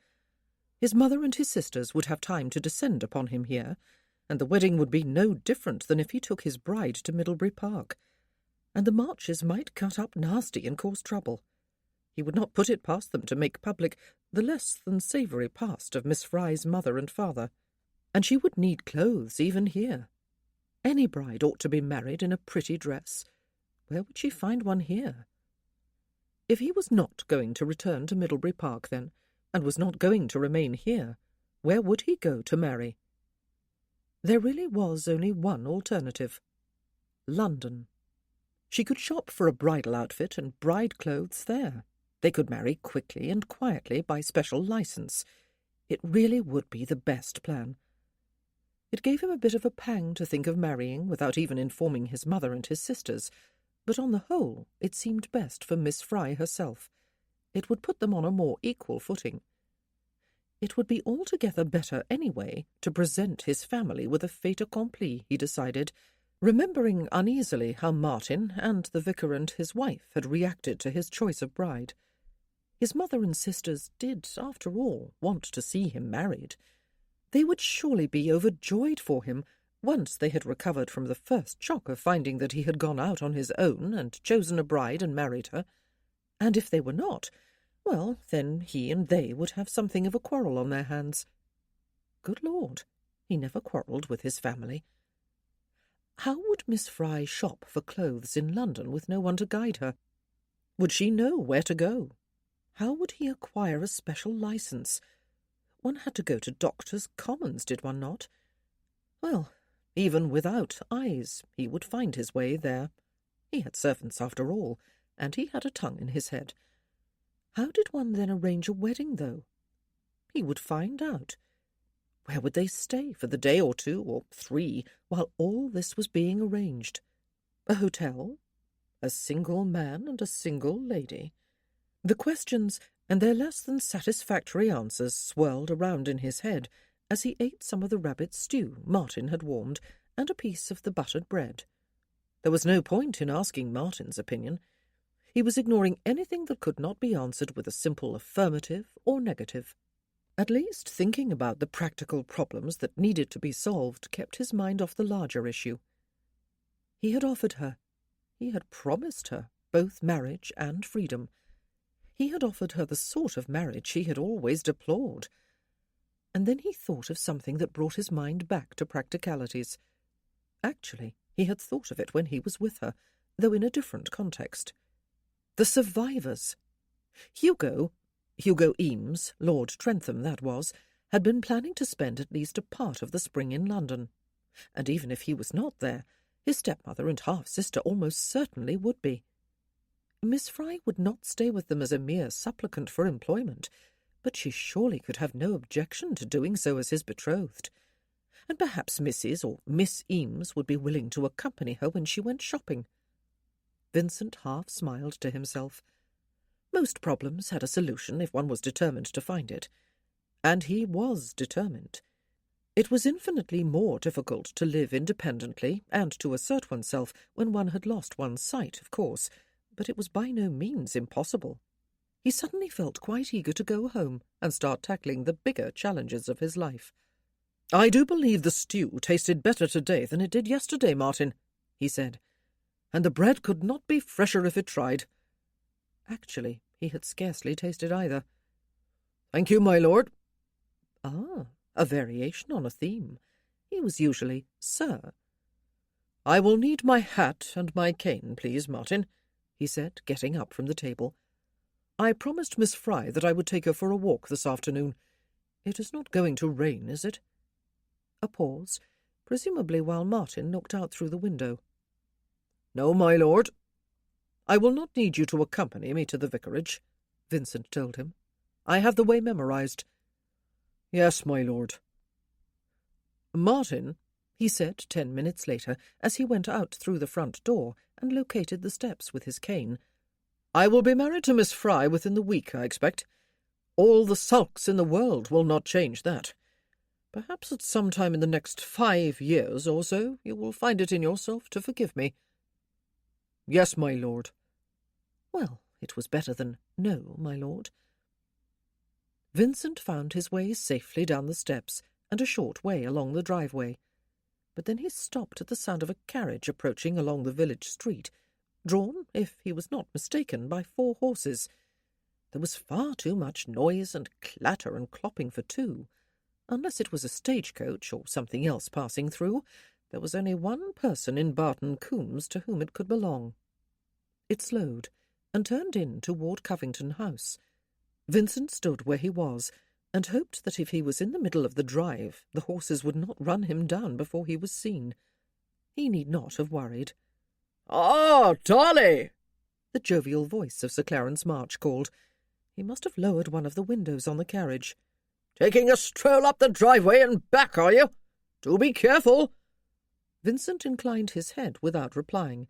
His mother and his sisters would have time to descend upon him here, and the wedding would be no different than if he took his bride to Middlebury Park. And the Marches might cut up nasty and cause trouble. He would not put it past them to make public the less than savoury past of Miss Fry's mother and father. And she would need clothes even here. Any bride ought to be married in a pretty dress. Where would she find one here? If he was not going to return to Middlebury Park, then, and was not going to remain here, where would he go to marry? There really was only one alternative. London. She could shop for a bridal outfit and bride clothes there. They could marry quickly and quietly by special licence. It really would be the best plan. It gave him a bit of a pang to think of marrying without even informing his mother and his sisters, but on the whole it seemed best for Miss Fry herself. It would put them on a more equal footing. It would be altogether better, anyway, to present his family with a fait accompli, he decided, remembering uneasily how Martin and the vicar and his wife had reacted to his choice of bride. His mother and sisters did, after all, want to see him married. They would surely be overjoyed for him once they had recovered from the first shock of finding that he had gone out on his own and chosen a bride and married her. And if they were not, well, then he and they would have something of a quarrel on their hands. Good Lord, he never quarrelled with his family. How would Miss Fry shop for clothes in London with no one to guide her? Would she know where to go? How would he acquire a special licence? One had to go to Doctors' Commons, did one not? Well, even without eyes, he would find his way there. He had servants after all, and he had a tongue in his head. How did one then arrange a wedding, though? He would find out. Where would they stay for the day or 2 or 3 while all this was being arranged? A hotel? A single man and a single lady? The questions and their less than satisfactory answers swirled around in his head as he ate some of the rabbit stew Martin had warmed and a piece of the buttered bread. There was no point in asking Martin's opinion. He was ignoring anything that could not be answered with a simple affirmative or negative. At least thinking about the practical problems that needed to be solved kept his mind off the larger issue. He had offered her, he had promised her, both marriage and freedom. He had offered her the sort of marriage he had always deplored. And then he thought of something that brought his mind back to practicalities. Actually, he had thought of it when he was with her, though in a different context. The survivors. Hugo Eames, Lord Trentham that was, had been planning to spend at least a part of the spring in London. And even if he was not there, his stepmother and half-sister almost certainly would be. Miss Fry would not stay with them as a mere supplicant for employment, but she surely could have no objection to doing so as his betrothed. And perhaps Mrs. or Miss Eames would be willing to accompany her when she went shopping. Vincent half smiled to himself. Most problems had a solution if one was determined to find it. And he was determined. It was infinitely more difficult to live independently and to assert oneself when one had lost one's sight, of course, but it was by no means impossible. he suddenly felt quite eager to go home and start tackling the bigger challenges of his life. "I do believe the stew tasted better today than it did yesterday, Martin," he said, "and the bread could not be fresher if it tried." Actually, he had scarcely tasted either. "Thank you, my lord." Ah, a variation on a theme. He was usually Sir. "I will need my hat and my cane, please, Martin," he said, getting up from the table. "I promised Miss Fry that I would take her for a walk this afternoon. It is not going to rain, is it?" A pause, presumably while Martin looked out through the window. "No, my lord." "I will not need you to accompany me to the vicarage," Vincent told him. "I have the way memorized." "Yes, my lord." "Martin," he said 10 minutes later, as he went out through the front door and located the steps with his cane, "I will be married to Miss Fry within the week, I expect. All the sulks in the world will not change that. Perhaps at some time in the next 5 years or so you will find it in yourself to forgive me." "Yes, my lord." Well, it was better than "No, my lord." Vincent found his way safely down the steps and a short way along the driveway. But then he stopped at the sound of a carriage approaching along the village street, drawn, if he was not mistaken, by 4 horses. There was far too much noise and clatter and clopping for 2. Unless it was a stagecoach or something else passing through, there was only one person in Barton Coombs to whom it could belong. It slowed and turned in toward Covington House. Vincent stood where he was and hoped that if he was in the middle of the drive, the horses would not run him down before he was seen. He need not have worried. "Ah, Darley!" The jovial voice of Sir Clarence March called. He must have lowered one of the windows on the carriage. "Taking a stroll up the driveway and back, are you? Do be careful." Vincent inclined his head without replying,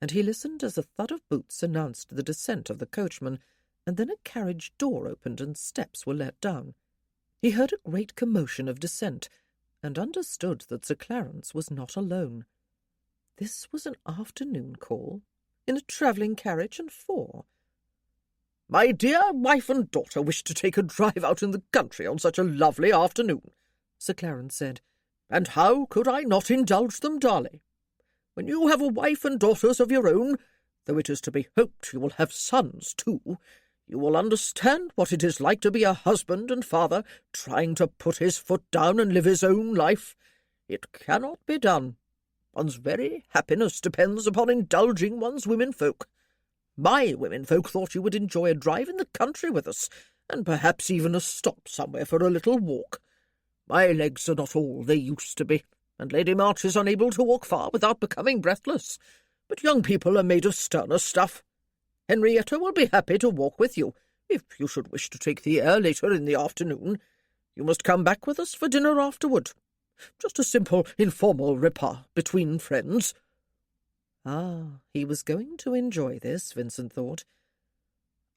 and he listened as a thud of boots announced the descent of the coachman, and then a carriage door opened and steps were let down. He heard a great commotion of dissent, and understood that Sir Clarence was not alone. This was an afternoon call, in a travelling carriage and 4. "My dear wife and daughter wish to take a drive out in the country on such a lovely afternoon," Sir Clarence said, "and how could I not indulge them, Darley? When you have a wife and daughters of your own, though it is to be hoped you will have sons too, you will understand what it is like to be a husband and father trying to put his foot down and live his own life. It cannot be done. One's very happiness depends upon indulging one's womenfolk. My womenfolk thought you would enjoy a drive in the country with us, and perhaps even a stop somewhere for a little walk. My legs are not all they used to be, and Lady March is unable to walk far without becoming breathless, but young people are made of sterner stuff. Henrietta will be happy to walk with you, if you should wish to take the air later in the afternoon. You must come back with us for dinner afterward. Just a simple, informal repas between friends." Ah, he was going to enjoy this, Vincent thought.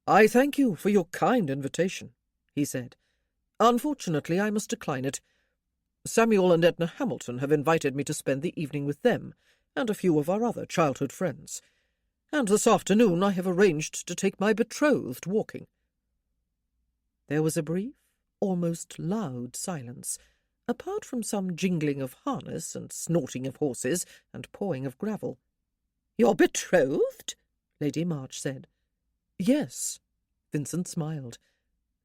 "I thank you for your kind invitation," he said. "Unfortunately, I must decline it. Samuel and Edna Hamilton have invited me to spend the evening with them and a few of our other childhood friends. And this afternoon I have arranged to take my betrothed walking." There was a brief, almost loud silence, apart from some jingling of harness and snorting of horses and pawing of gravel. "Your betrothed?" Lady March said. "Yes," Vincent smiled.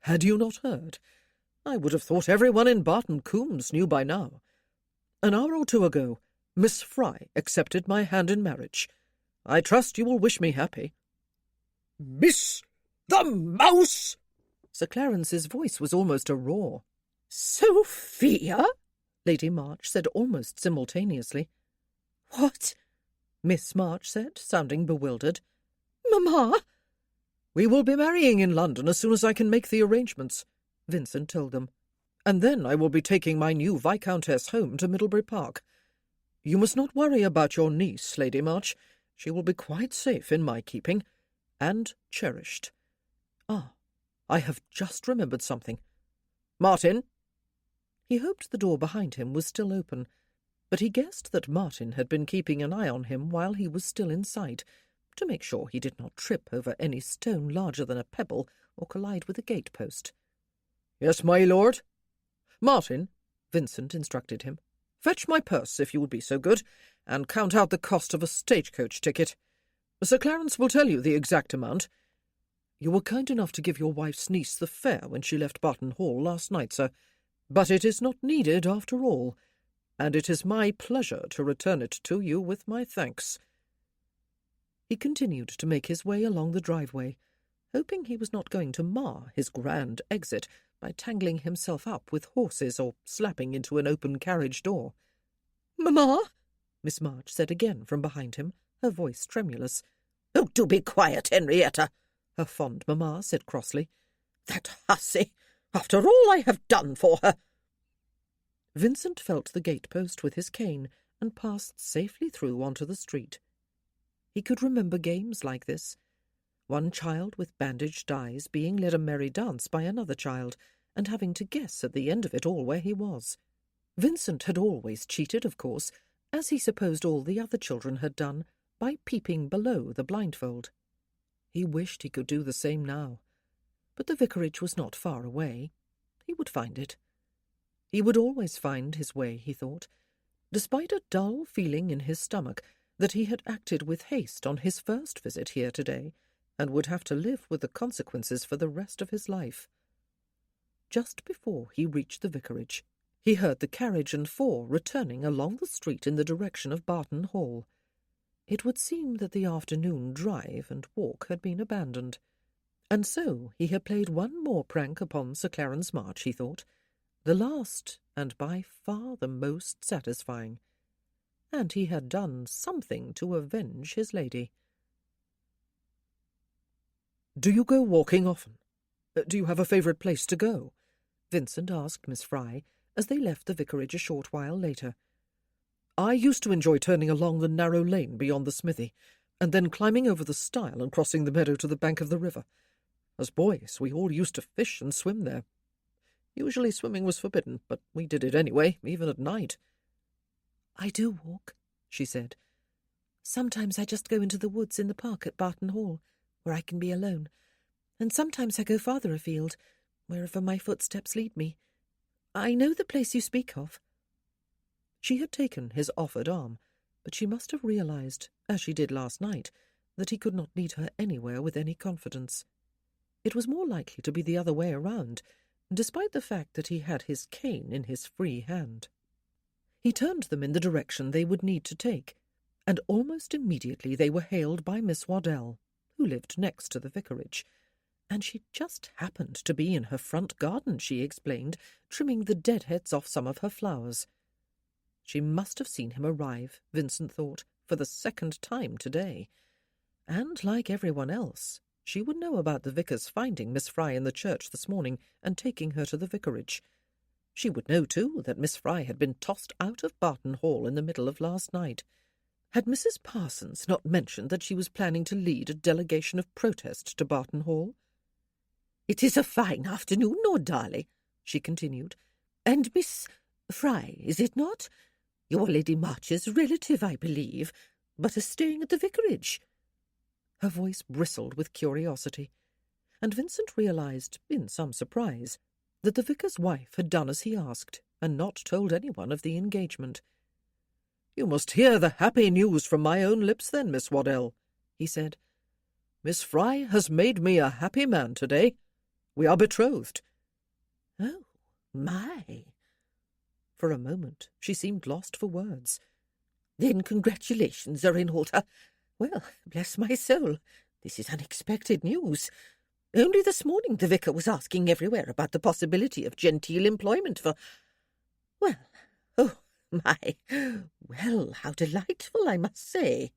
"Had you not heard? I would have thought everyone in Barton Coombs knew by now. An hour or 2 ago, Miss Fry accepted my hand in marriage. I trust you will wish me happy." "Miss the Mouse!" Sir Clarence's voice was almost a roar. "Sophia?" Lady March said almost simultaneously. What? Miss March said, sounding bewildered. Mamma? "We will be marrying in London as soon as I can make the arrangements," Vincent told them. "And then I will be taking my new Viscountess home to Middlebury Park. You must not worry about your niece, Lady March. She will be quite safe in my keeping, and cherished. Ah, I have just remembered something. Martin!" He hoped the door behind him was still open, but he guessed that Martin had been keeping an eye on him while he was still in sight, to make sure he did not trip over any stone larger than a pebble or collide with a gate-post. "Yes, my lord." "Martin," Vincent instructed him, "fetch my purse, if you would be so good, and count out the cost of a stagecoach ticket. Sir Clarence will tell you the exact amount. You were kind enough to give your wife's niece the fare when she left Barton Hall last night, sir, but it is not needed after all, and it is my pleasure to return it to you with my thanks." He continued to make his way along the driveway, hoping he was not going to mar his grand exit by tangling himself up with horses or slapping into an open carriage door. "Mamma," Miss March said again from behind him, her voice tremulous. "Oh, do be quiet, Henrietta," her fond mamma said crossly. "That hussy! After all I have done for her!" Vincent felt the gate-post with his cane and passed safely through onto the street. He could remember games like this. One child with bandaged eyes being led a merry dance by another child, and having to guess at the end of it all where he was. Vincent had always cheated, of course, as he supposed all the other children had done, by peeping below the blindfold. He wished he could do the same now. But the vicarage was not far away. He would find it. He would always find his way, he thought, despite a dull feeling in his stomach that he had acted with haste on his first visit here today, and would have to live with the consequences for the rest of his life. Just before he reached the vicarage, he heard the carriage and four returning along the street in the direction of Barton Hall. It would seem that the afternoon drive and walk had been abandoned, and so he had played one more prank upon Sir Clarence March, he thought, the last and by far the most satisfying, and he had done something to avenge his lady. "Do you go walking often? Do you have a favourite place to go?" Vincent asked Miss Fry, as they left the vicarage a short while later. "I used to enjoy turning along the narrow lane beyond the smithy, and then climbing over the stile and crossing the meadow to the bank of the river. As boys, we all used to fish and swim there. Usually swimming was forbidden, but we did it anyway, even at night." "I do walk," she said. "Sometimes I just go into the woods in the park at Barton Hall, where I can be alone, and sometimes I go farther afield, wherever my footsteps lead me. I know the place you speak of." She had taken his offered arm, but she must have realized, as she did last night, that he could not lead her anywhere with any confidence. It was more likely to be the other way around, despite the fact that he had his cane in his free hand. He turned them in the direction they would need to take, and almost immediately they were hailed by Miss Waddell, who lived next to the vicarage, and she just happened to be in her front garden, she explained, trimming the deadheads off some of her flowers. She must have seen him arrive, Vincent thought, for the second time today, and, like everyone else, she would know about the vicar's finding Miss Fry in the church this morning and taking her to the vicarage. She would know, too, that Miss Fry had been tossed out of Barton Hall in the middle of last night. Had Mrs. Parsons not mentioned that she was planning to lead a delegation of protest to Barton Hall? "It is a fine afternoon, Lord Darley," she continued. "And Miss Fry, is it not? Your Lady March's relative, I believe, but is staying at the vicarage." Her voice bristled with curiosity, and Vincent realized, in some surprise, that the vicar's wife had done as he asked, and not told anyone of the engagement. "You must hear the happy news from my own lips, then, Miss Waddell," he said. "Miss Fry has made me a happy man today. We are betrothed." "Oh, my!" For a moment she seemed lost for words. "Then congratulations are in order. Well, bless my soul, this is unexpected news. Only this morning the vicar was asking everywhere about the possibility of genteel employment for... Well, oh, my, well, how delightful, I must say."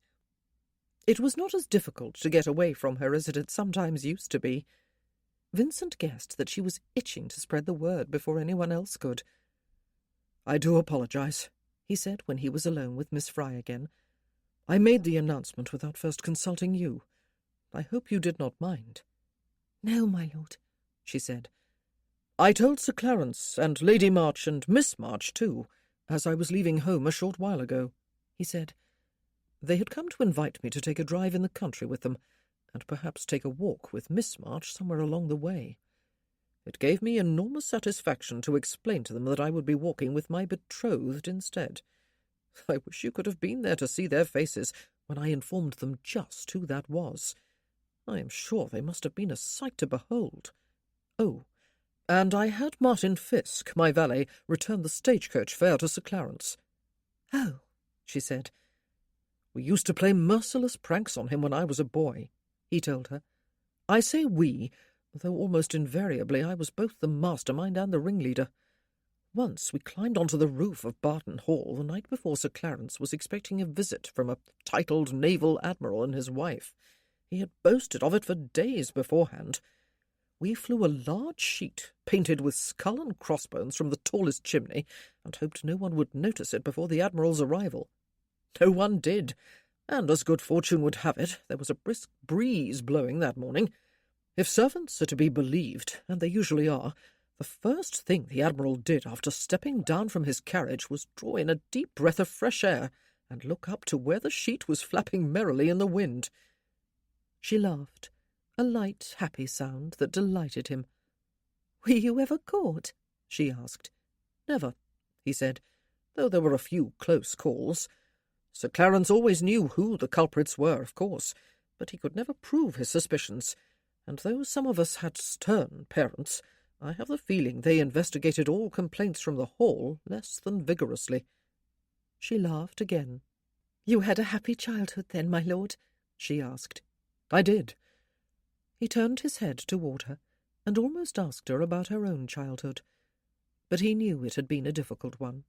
It was not as difficult to get away from her as it had sometimes used to be. Vincent guessed that she was itching to spread the word before anyone else could. "I do apologize," he said when he was alone with Miss Fry again. "I made the announcement without first consulting you. I hope you did not mind." "No, my lord," she said. "I told Sir Clarence and Lady March and Miss March, too, as I was leaving home a short while ago," he said. They had come to invite me to take a drive in the country with them, and perhaps take a walk with Miss March somewhere along the way. It gave me enormous satisfaction to explain to them that I would be walking with my betrothed instead. I wish you could have been there to see their faces when I informed them just who that was. I am sure they must have been a sight to behold. Oh, and I had Martin Fisk, my valet, return the stagecoach fare to Sir Clarence. Oh, she said. We used to play merciless pranks on him when I was a boy, he told her. I say we, though almost invariably I was both the mastermind and the ringleader. Once we climbed onto the roof of Barton Hall the night before Sir Clarence was expecting a visit from a titled naval admiral and his wife. He had boasted of it for days beforehand. We flew a large sheet painted with skull and crossbones from the tallest chimney, and hoped no one would notice it before the admiral's arrival. No one did, and as good fortune would have it, there was a brisk breeze blowing that morning. If servants are to be believed, and they usually are, the first thing the admiral did after stepping down from his carriage was draw in a deep breath of fresh air and look up to where the sheet was flapping merrily in the wind. She laughed, a light, happy sound that delighted him. "Were you ever caught?" she asked. Never, he said, though there were a few close calls. Sir Clarence always knew who the culprits were, of course, but he could never prove his suspicions, and though some of us had stern parents, I have the feeling they investigated all complaints from the hall less than vigorously. She laughed again. "You had a happy childhood then, my lord?" she asked. I did. He turned his head toward her, and almost asked her about her own childhood. But he knew it had been a difficult one,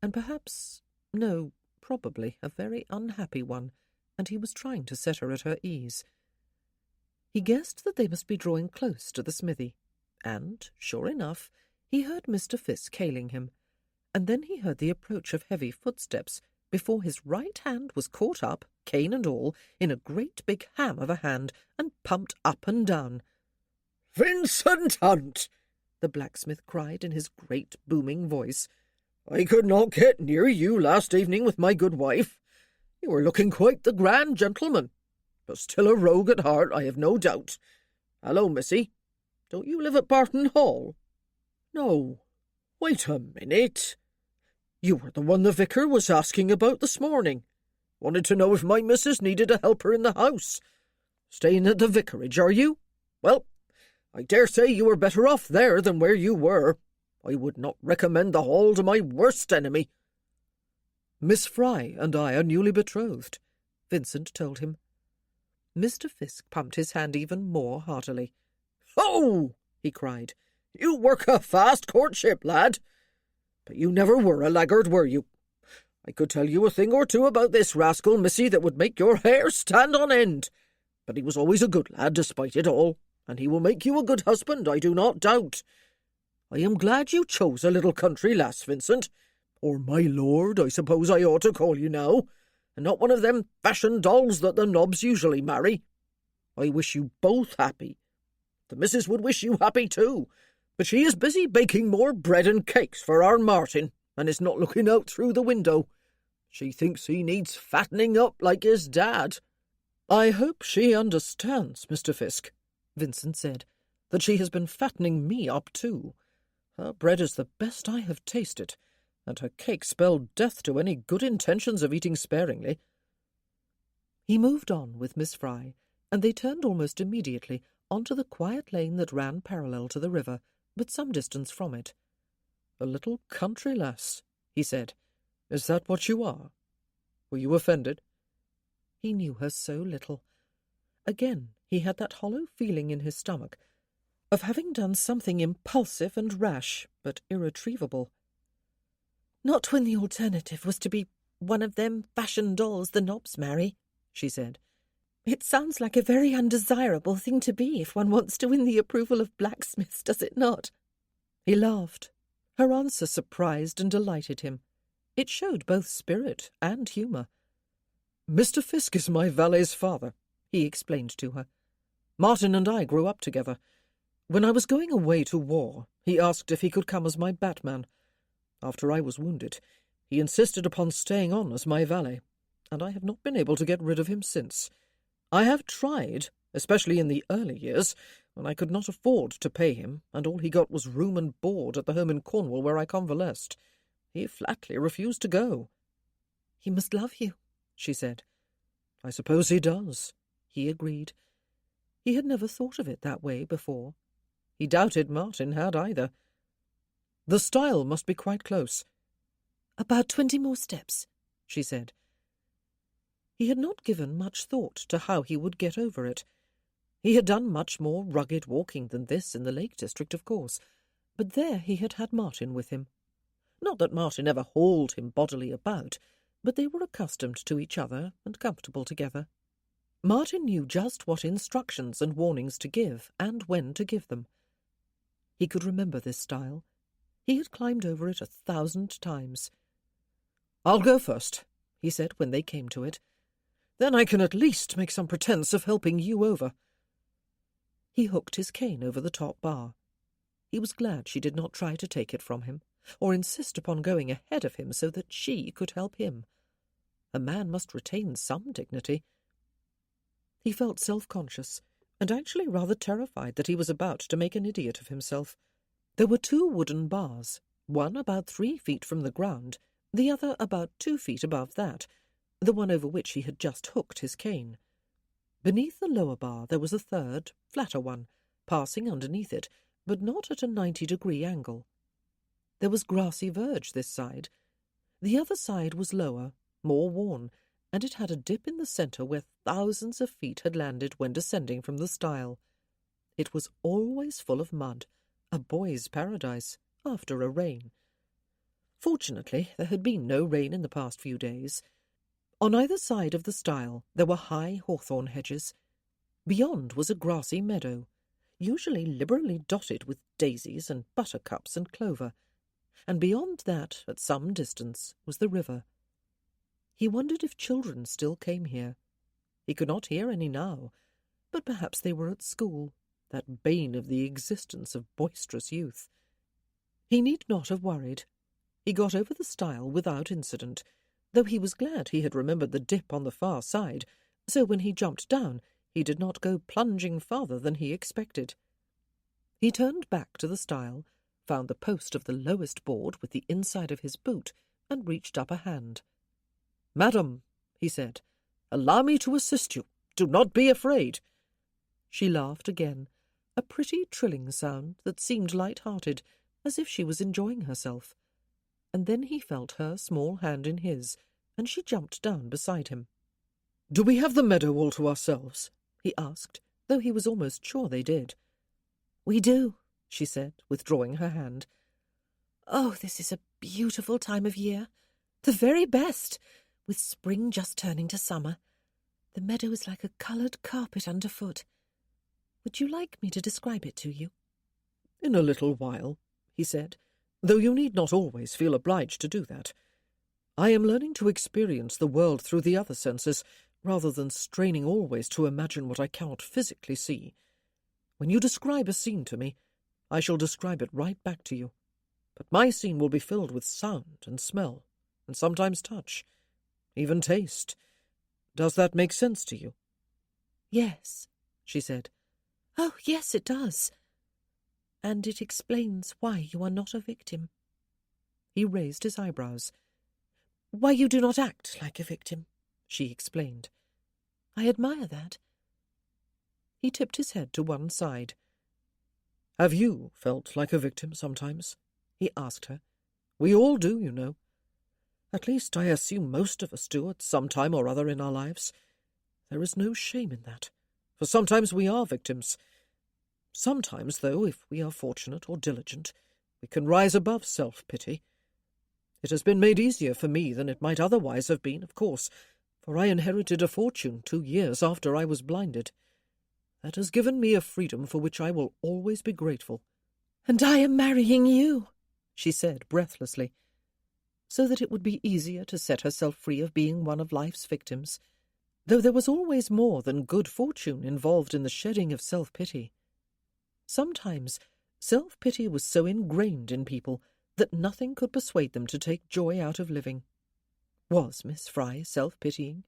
and probably a very unhappy one, and he was trying to set her at her ease. He guessed that they must be drawing close to the smithy, and, sure enough, he heard Mr. Fisk hailing him, and then he heard the approach of heavy footsteps before his right hand was caught up, cane and all, in a great big ham of a hand, and pumped up and down. "Vincent Hunt!" the blacksmith cried in his great booming voice. "I could not get near you last evening with my good wife. You were looking quite the grand gentleman, but still a rogue at heart, I have no doubt. Hello, missy. Don't you live at Barton Hall? No. Wait a minute. You were the one the vicar was asking about this morning. Wanted to know if my missus needed a helper in the house. Staying at the vicarage, are you? Well, I dare say you were better off there than where you were. I would not recommend the Hall to my worst enemy." "Miss Fry and I are newly betrothed," Vincent told him. Mr. Fisk pumped his hand even more heartily. "Oh!" he cried. "You work a fast courtship, lad. But you never were a laggard, were you? I could tell you a thing or two about this rascal, missy, that would make your hair stand on end. But he was always a good lad despite it all, and he will make you a good husband, I do not doubt. I am glad you chose a little country lass, Vincent, or my lord, I suppose I ought to call you now, and not one of them fashion dolls that the nobs usually marry. I wish you both happy. The missus would wish you happy too, but she is busy baking more bread and cakes for our Martin, and is not looking out through the window. She thinks he needs fattening up like his dad." "I hope she understands, Mr. Fisk," Vincent said, "that she has been fattening me up too. Her bread is the best I have tasted, and her cake spelled death to any good intentions of eating sparingly." He moved on with Miss Fry, and they turned almost immediately onto the quiet lane that ran parallel to the river, but some distance from it. "A little country lass," he said. "Is that what you are? Were you offended?" He knew her so little. Again he had that hollow feeling in his stomach of having done something impulsive and rash, but irretrievable. "Not when the alternative was to be one of them fashion dolls the nobs marry," she said. "It sounds like a very undesirable thing to be if one wants to win the approval of blacksmiths, does it not?" He laughed. Her answer surprised and delighted him. It showed both spirit and humour. "Mr. Fisk is my valet's father," he explained to her. "Martin and I grew up together. When I was going away to war, he asked if he could come as my batman. After I was wounded, he insisted upon staying on as my valet. and I have not been able to get rid of him since. I have tried, especially in the early years, when I could not afford to pay him, and all he got was room and board at the home in Cornwall where I convalesced. He flatly refused to go. He must love you, she said. I suppose he does, he agreed. He had never thought of it that way before. He doubted Martin had either. The stile must be quite close. About 20 more steps, she said. He had not given much thought to how he would get over it. He had done much more rugged walking than this in the Lake District, of course, but there he had had Martin with him. Not that Martin ever hauled him bodily about, but they were accustomed to each other and comfortable together. Martin knew just what instructions and warnings to give, and when to give them. He could remember this stile. He had climbed over it 1,000 times. "I'll go first," he said when they came to it. "Then I can at least make some pretence of helping you over." He hooked his cane over the top bar. He was glad she did not try to take it from him, or insist upon going ahead of him so that she could help him. A man must retain some dignity. He felt self-conscious, and actually rather terrified that he was about to make an idiot of himself. There were 2 wooden bars, one about 3 feet from the ground, the other about 2 feet above that, the one over which he had just hooked his cane. Beneath the lower bar there was a third, flatter one, passing underneath it, but not at a 90-degree angle. There was grassy verge this side. The other side was lower, more worn, and it had a dip in the centre where thousands of feet had landed when descending from the stile. It was always full of mud, a boy's paradise, after a rain. Fortunately, there had been no rain in the past few days. On either side of the stile there were high hawthorn hedges. Beyond was a grassy meadow, usually liberally dotted with daisies and buttercups and clover, and beyond that, at some distance, was the river. He wondered if children still came here. He could not hear any now, but perhaps they were at school, that bane of the existence of boisterous youth. He need not have worried. He got over the stile without incident, though he was glad he had remembered the dip on the far side, so when he jumped down he did not go plunging farther than he expected. He turned back to the stile, found the post of the lowest board with the inside of his boot, and reached up a hand. "Madam," he said, "allow me to assist you. Do not be afraid." She laughed again, a pretty trilling sound that seemed light-hearted, as if she was enjoying herself. And then he felt her small hand in his, and she jumped down beside him. "Do we have the meadow all to ourselves?" he asked, though he was almost sure they did. "We do," she said, withdrawing her hand. "Oh, this is a beautiful time of year. The very best, with spring just turning to summer. The meadow is like a coloured carpet underfoot. Would you like me to describe it to you?" "In a little while," he said, "though you need not always feel obliged to do that. I am learning to experience the world through the other senses, rather than straining always to imagine what I cannot physically see. When you describe a scene to me, I shall describe it right back to you. But my scene will be filled with sound and smell, and sometimes touch, even taste. Does that make sense to you?" "Yes," she said. "Oh, yes, it does. And it explains why you are not a victim." He raised his eyebrows. "Why you do not act like a victim," she explained. "I admire that." He tipped his head to one side. "Have you felt like a victim sometimes?" he asked her. "We all do, you know. At least I assume most of us do at some time or other in our lives. There is no shame in that, for sometimes we are victims. Sometimes, though, if we are fortunate or diligent, we can rise above self-pity. It has been made easier for me than it might otherwise have been, of course, for I inherited a fortune 2 years after I was blinded. That has given me a freedom for which I will always be grateful." "And I am marrying you," she said breathlessly, so that it would be easier to set herself free of being one of life's victims, though there was always more than good fortune involved in the shedding of self-pity. Sometimes self-pity was so ingrained in people that nothing could persuade them to take joy out of living. Was Miss Fry self-pitying?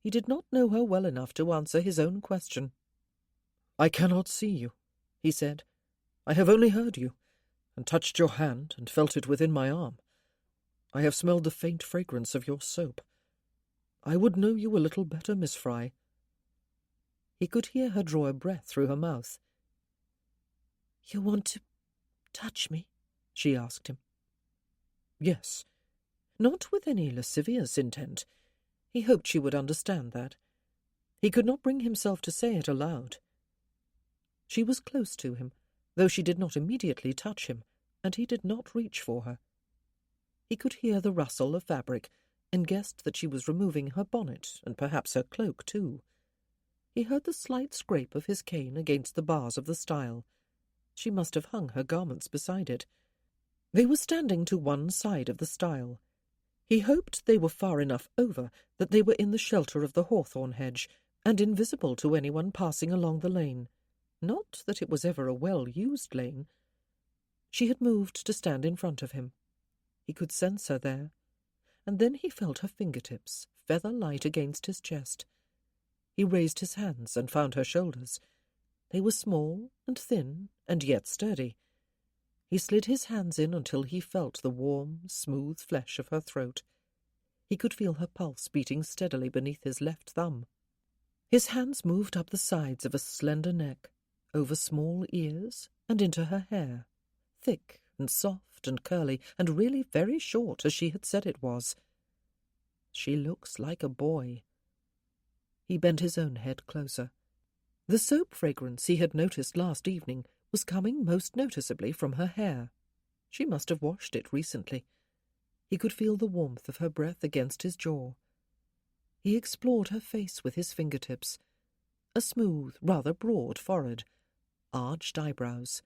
He did not know her well enough to answer his own question. "I cannot see you," he said. "I have only heard you, and touched your hand, and felt it within my arm. I have smelled the faint fragrance of your soap. I would know you a little better, Miss Fry." He could hear her draw a breath through her mouth. "You want to touch me?" she asked him. Yes, not with any lascivious intent. He hoped she would understand that. He could not bring himself to say it aloud. She was close to him, though she did not immediately touch him, and he did not reach for her. He could hear the rustle of fabric, and guessed that she was removing her bonnet, and perhaps her cloak too. He heard the slight scrape of his cane against the bars of the stile. She must have hung her garments beside it. They were standing to one side of the stile. He hoped they were far enough over that they were in the shelter of the hawthorn hedge, and invisible to anyone passing along the lane. Not that it was ever a well-used lane. She had moved to stand in front of him. He could sense her there, and then he felt her fingertips, feather-light against his chest. He raised his hands and found her shoulders. They were small and thin, and yet sturdy. He slid his hands in until he felt the warm, smooth flesh of her throat. He could feel her pulse beating steadily beneath his left thumb. His hands moved up the sides of a slender neck, over small ears, and into her hair, thick and soft and curly, and really very short, as she had said it was. She looks like a boy. He bent his own head closer. The soap fragrance he had noticed last evening was coming most noticeably from her hair. She must have washed it recently. He could feel the warmth of her breath against his jaw. He explored her face with his fingertips. A smooth, rather broad forehead, arched eyebrows,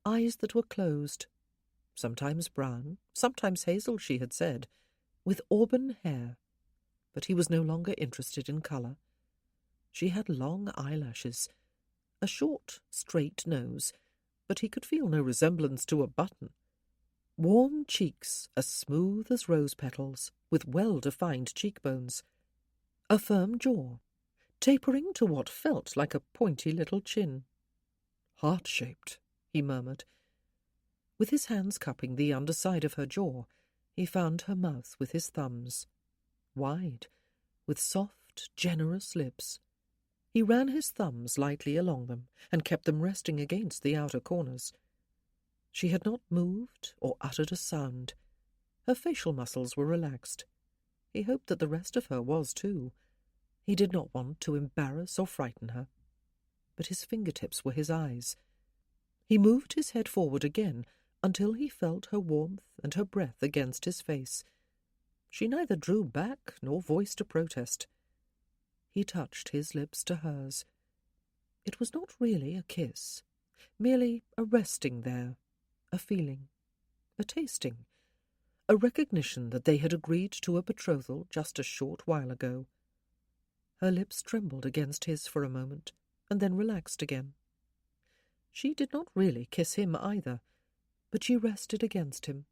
eyes that were closed, sometimes brown, sometimes hazel, she had said, with auburn hair. But he was no longer interested in colour. She had long eyelashes, a short, straight nose, but he could feel no resemblance to a button. Warm cheeks, as smooth as rose petals, with well-defined cheekbones. A firm jaw, tapering to what felt like a pointy little chin. "Heart-shaped," he murmured. With his hands cupping the underside of her jaw, he found her mouth with his thumbs. Wide, with soft, generous lips. He ran his thumbs lightly along them, and kept them resting against the outer corners. She had not moved or uttered a sound. Her facial muscles were relaxed. He hoped that the rest of her was too. He did not want to embarrass or frighten her. But his fingertips were his eyes. He moved his head forward again until he felt her warmth and her breath against his face. She neither drew back nor voiced a protest. He touched his lips to hers. It was not really a kiss, merely a resting there, a feeling, a tasting, a recognition that they had agreed to a betrothal just a short while ago. Her lips trembled against his for a moment, and then relaxed again. She did not really kiss him either, but she rested against him,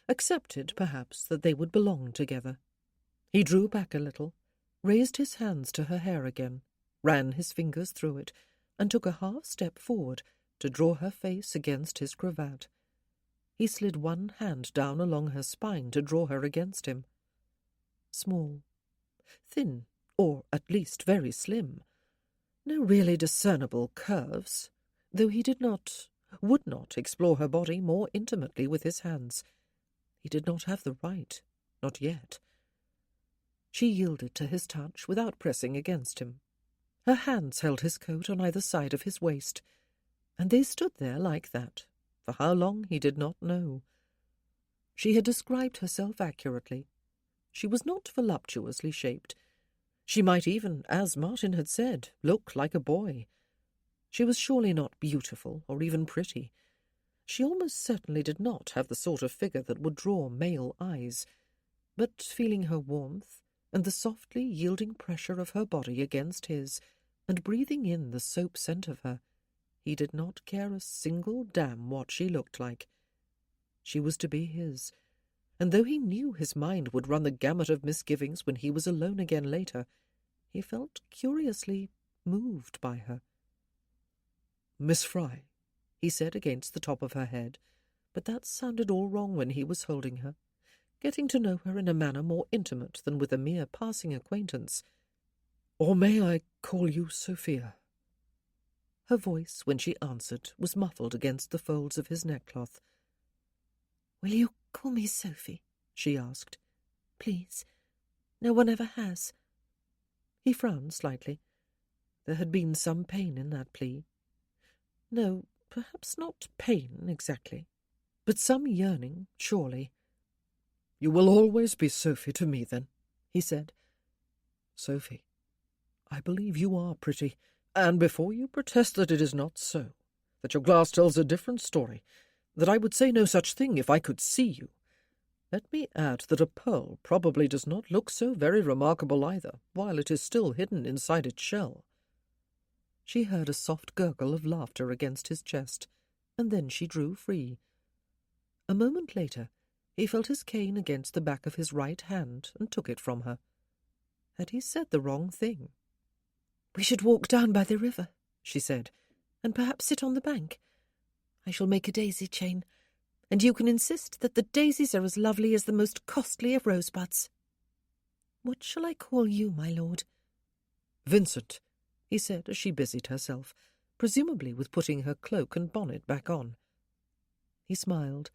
accepted, perhaps, that they would belong together. He drew back a little, raised his hands to her hair again, ran his fingers through it, and took a half-step forward to draw her face against his cravat. He slid one hand down along her spine to draw her against him. Small, thin, or at least very slim. No really discernible curves, though he would not explore her body more intimately with his hands. He did not have the right, not yet. She yielded to his touch without pressing against him. Her hands held his coat on either side of his waist, and they stood there like that, for how long he did not know. She had described herself accurately. She was not voluptuously shaped. She might even, as Martin had said, look like a boy. She was surely not beautiful or even pretty. She almost certainly did not have the sort of figure that would draw male eyes. But feeling her warmth, and the softly yielding pressure of her body against his, and breathing in the soap scent of her, he did not care a single damn what she looked like. She was to be his, and though he knew his mind would run the gamut of misgivings when he was alone again later, he felt curiously moved by her. "Miss Fry," he said against the top of her head, but that sounded all wrong when he was holding her, getting to know her in a manner more intimate than with a mere passing acquaintance. "Or may I call you Sophia?" Her voice, when she answered, was muffled against the folds of his neckcloth. "Will you call me Sophie?" she asked. "Please. No one ever has." He frowned slightly. There had been some pain in that plea. No, perhaps not pain exactly, but some yearning, surely. "You will always be Sophie to me, then," he said. "Sophie, I believe you are pretty, and before you protest that it is not so, that your glass tells a different story, that I would say no such thing if I could see you, let me add that a pearl probably does not look so very remarkable either, while it is still hidden inside its shell." She heard a soft gurgle of laughter against his chest, and then she drew free. A moment later, he felt his cane against the back of his right hand and took it from her. Had he said the wrong thing? "We should walk down by the river," she said, "and perhaps sit on the bank. I shall make a daisy chain, and you can insist that the daisies are as lovely as the most costly of rosebuds. What shall I call you, my lord?" "Vincent," he said as she busied herself, presumably with putting her cloak and bonnet back on. He smiled.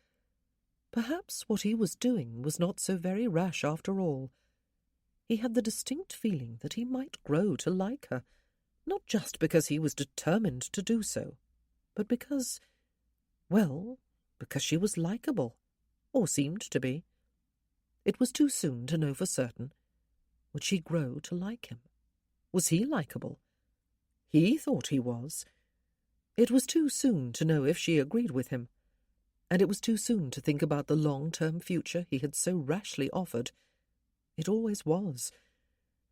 Perhaps what he was doing was not so very rash after all. He had the distinct feeling that he might grow to like her, not just because he was determined to do so, but because, well, because she was likeable, or seemed to be. It was too soon to know for certain. Would she grow to like him? Was he likeable? He thought he was. It was too soon to know if she agreed with him, and it was too soon to think about the long-term future he had so rashly offered. It always was.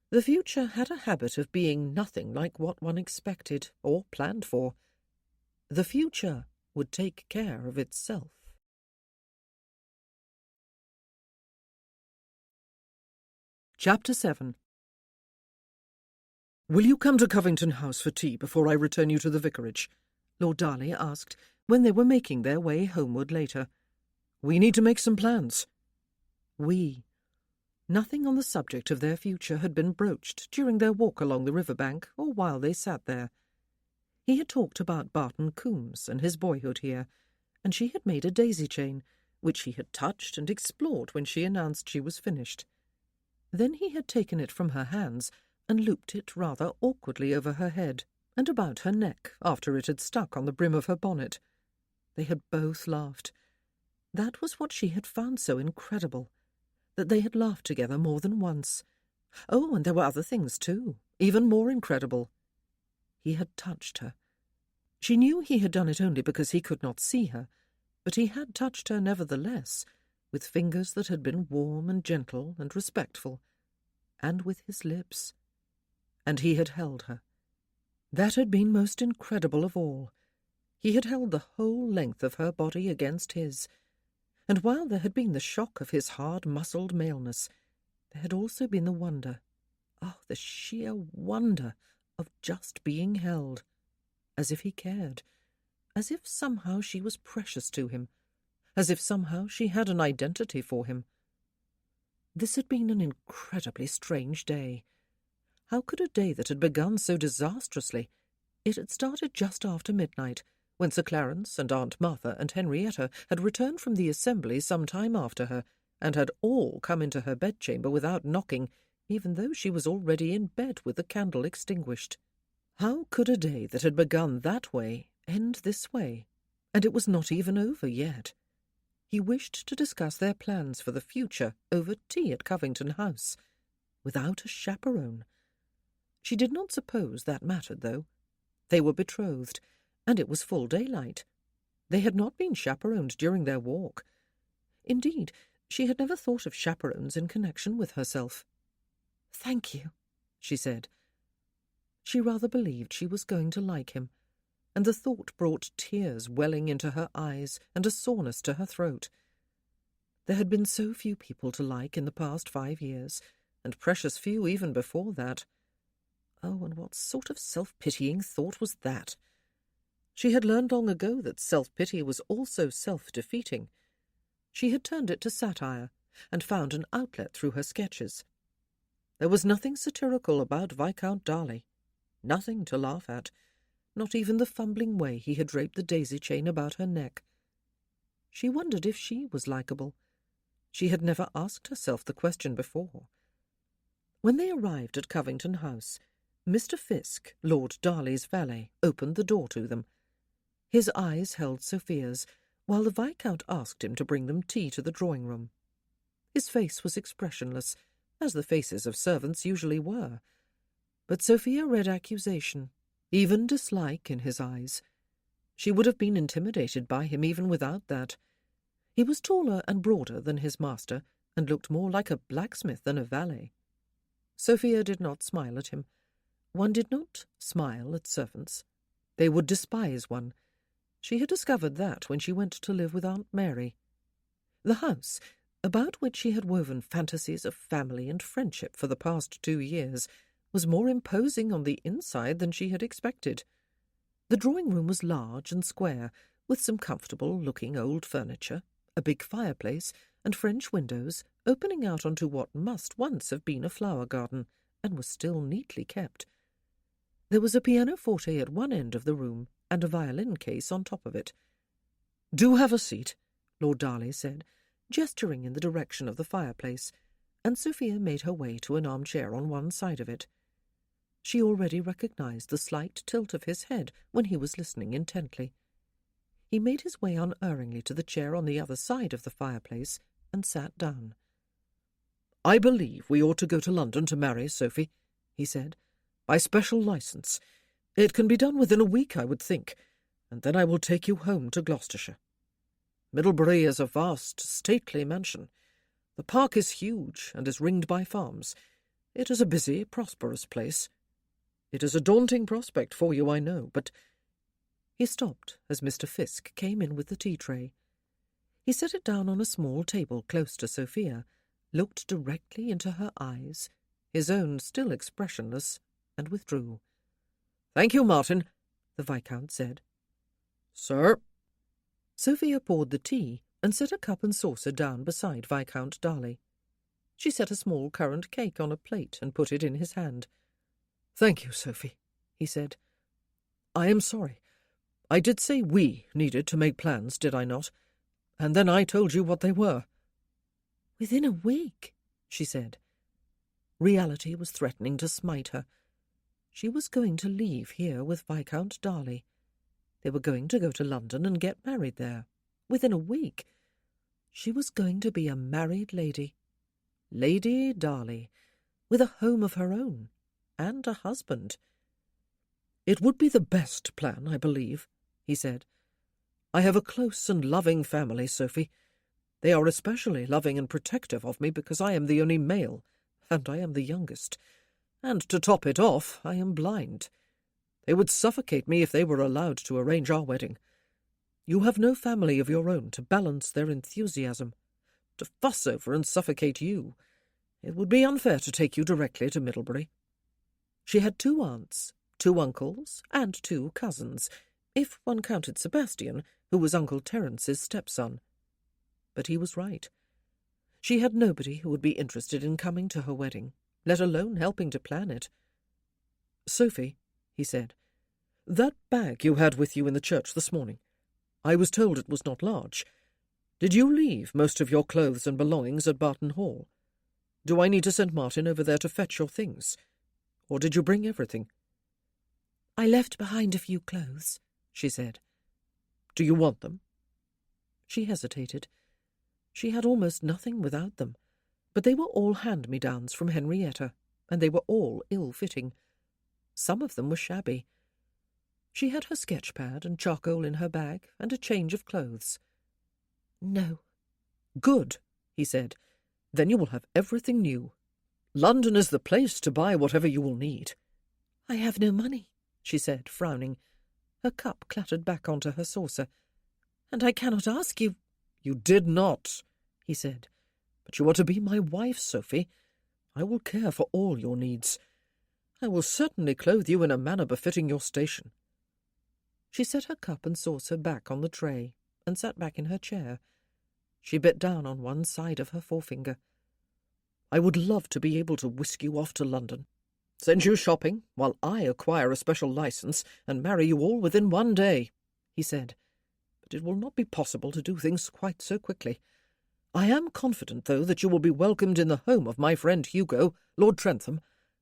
The future had a habit of being nothing like what one expected or planned for. The future would take care of itself. Chapter 7. "Will you come to Covington House for tea before I return you to the vicarage?" Lord Darley asked, when they were making their way homeward later. "We need to make some plans." Nothing on the subject of their future had been broached during their walk along the river-bank or while they sat there. He had talked about Barton Coombes and his boyhood here, and she had made a daisy chain, which he had touched and explored when she announced she was finished. Then he had taken it from her hands and looped it rather awkwardly over her head and about her neck after it had stuck on the brim of her bonnet. They had both laughed. That was what she had found so incredible, that they had laughed together more than once. Oh, and there were other things too, even more incredible. He had touched her. She knew he had done it only because he could not see her, but he had touched her nevertheless, with fingers that had been warm and gentle and respectful, and with his lips. And he had held her. That had been most incredible of all. He had held the whole length of her body against his, and while there had been the shock of his hard-muscled maleness, there had also been the wonder, the sheer wonder of just being held, as if he cared, as if somehow she was precious to him, as if somehow she had an identity for him. This had been an incredibly strange day. How could a day that had begun so disastrously— it had started just after midnight, when Sir Clarence and Aunt Martha and Henrietta had returned from the assembly some time after her, and had all come into her bedchamber without knocking, even though she was already in bed with the candle extinguished. How could a day that had begun that way end this way? And it was not even over yet. He wished to discuss their plans for the future over tea at Covington House, without a chaperone. She did not suppose that mattered, though. They were betrothed, and it was full daylight. They had not been chaperoned during their walk. Indeed, she had never thought of chaperones in connection with herself. "Thank you," she said. She rather believed she was going to like him, and the thought brought tears welling into her eyes and a soreness to her throat. There had been so few people to like in the past 5 years, and precious few even before that. Oh, and what sort of self-pitying thought was that? She had learned long ago that self-pity was also self-defeating. She had turned it to satire, and found an outlet through her sketches. There was nothing satirical about Viscount Darley, nothing to laugh at, not even the fumbling way he had draped the daisy chain about her neck. She wondered if she was likeable. She had never asked herself the question before. When they arrived at Covington House, Mr. Fisk, Lord Darley's valet, opened the door to them. His eyes held Sophia's, while the Viscount asked him to bring them tea to the drawing-room. His face was expressionless, as the faces of servants usually were. But Sophia read accusation, even dislike in his eyes. She would have been intimidated by him even without that. He was taller and broader than his master, and looked more like a blacksmith than a valet. Sophia did not smile at him. One did not smile at servants. They would despise one. She had discovered that when she went to live with Aunt Mary. The house, about which she had woven fantasies of family and friendship for the past 2 years, was more imposing on the inside than she had expected. The drawing-room was large and square, with some comfortable-looking old furniture, a big fireplace, and French windows opening out onto what must once have been a flower garden, and was still neatly kept. There was a pianoforte at one end of the room, and a violin case on top of it. "Do have a seat," Lord Darley said, gesturing in the direction of the fireplace, and Sophia made her way to an armchair on one side of it. She already recognized the slight tilt of his head when he was listening intently. He made his way unerringly to the chair on the other side of the fireplace and sat down. "I believe we ought to go to London to marry, Sophie," he said, "by special licence. It can be done within a week, I would think, and then I will take you home to Gloucestershire. Middlebury is a vast, stately mansion. The park is huge and is ringed by farms. It is a busy, prosperous place. It is a daunting prospect for you, I know, but—" He stopped as Mr. Fisk came in with the tea-tray. He set it down on a small table close to Sophia, looked directly into her eyes, his own still expressionless, and withdrew. "Thank you, Martin," the Viscount said. "Sir?" Sophia poured the tea and set a cup and saucer down beside Viscount Darley. She set a small currant cake on a plate and put it in his hand. "Thank you, Sophie," he said. "I am sorry. I did say we needed to make plans, did I not? And then I told you what they were." "Within a week," she said. Reality was threatening to smite her. She was going to leave here with Viscount Darley. They were going to go to London and get married there. Within a week. She was going to be a married lady. Lady Darley, with a home of her own, and a husband. "It would be the best plan, I believe," he said. "I have a close and loving family, Sophie. They are especially loving and protective of me because I am the only male, and I am the youngest. And to top it off, I am blind. They would suffocate me if they were allowed to arrange our wedding. You have no family of your own to balance their enthusiasm, to fuss over and suffocate you. It would be unfair to take you directly to Middlebury." She had 2 aunts, 2 uncles, and 2 cousins, if one counted Sebastian, who was Uncle Terence's stepson. But he was right. She had nobody who would be interested in coming to her wedding, let alone helping to plan it. "Sophie," he said, "that bag you had with you in the church this morning, I was told it was not large. Did you leave most of your clothes and belongings at Barton Hall? Do I need to send Martin over there to fetch your things? Or did you bring everything?" "I left behind a few clothes," she said. "Do you want them?" She hesitated. She had almost nothing without them, but they were all hand-me-downs from Henrietta, and they were all ill-fitting. Some of them were shabby. She had her sketch-pad and charcoal in her bag, and a change of clothes. "No." "Good," he said. "Then you will have everything new. London is the place to buy whatever you will need." "I have no money," she said, frowning. Her cup clattered back onto her saucer. "And I cannot ask you—" "You did not," he said. "But you are to be my wife, Sophie. I will care for all your needs. I will certainly clothe you in a manner befitting your station." She set her cup and saucer back on the tray and sat back in her chair. She bit down on one side of her forefinger. "I would love to be able to whisk you off to London, send you shopping, while I acquire a special license and marry you all within one day," he said. "But it will not be possible to do things quite so quickly. I am confident, though, that you will be welcomed in the home of my friend Hugo, Lord Trentham.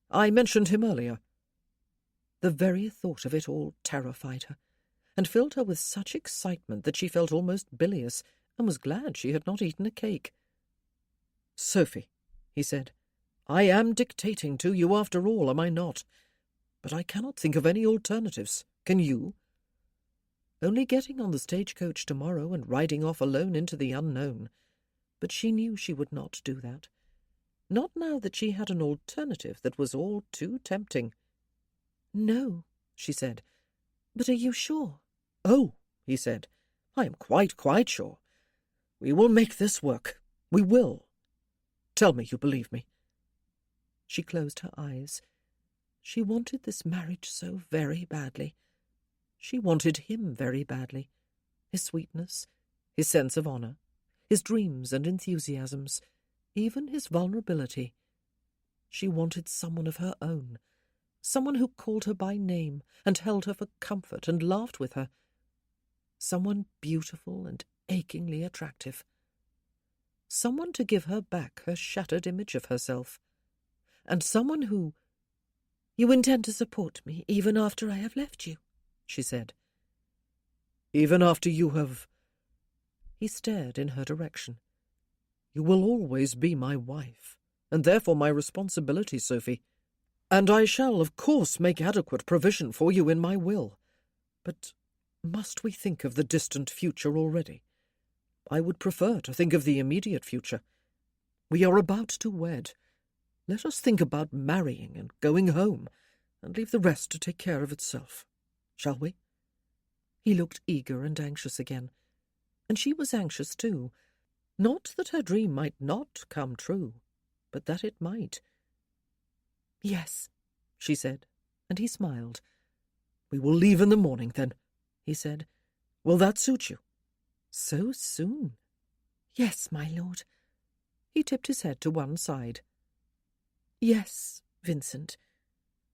I mentioned him earlier." The very thought of it all terrified her, and filled her with such excitement that she felt almost bilious, and was glad she had not eaten a cake. "Sophie," he said, "I am dictating to you after all, am I not? But I cannot think of any alternatives. Can you?" Only getting on the stagecoach tomorrow and riding off alone into the unknown. But she knew she would not do that. Not now that she had an alternative that was all too tempting. "No," she said. "But are you sure?" "Oh," he said, "I am quite sure. We will make this work. We will. Tell me you believe me." She closed her eyes. She wanted this marriage so very badly. She wanted him very badly. His sweetness, his sense of honour, his dreams and enthusiasms, even his vulnerability. She wanted someone of her own, someone who called her by name and held her for comfort and laughed with her. Someone beautiful and achingly attractive. Someone to give her back her shattered image of herself. And someone who— "You intend to support me even after I have left you," she said. "Even after you have—" He stared in her direction. "You will always be my wife, and therefore my responsibility, Sophie. And I shall, of course, make adequate provision for you in my will. But must we think of the distant future already? I would prefer to think of the immediate future. We are about to wed. Let us think about marrying and going home, and leave the rest to take care of itself. Shall we?" He looked eager and anxious again, and she was anxious too. Not that her dream might not come true, but that it might. "Yes," she said, and he smiled. "We will leave in the morning, then," he said. "Will that suit you?" "So soon?" "Yes, my lord." He tipped his head to one side. "Yes, Vincent."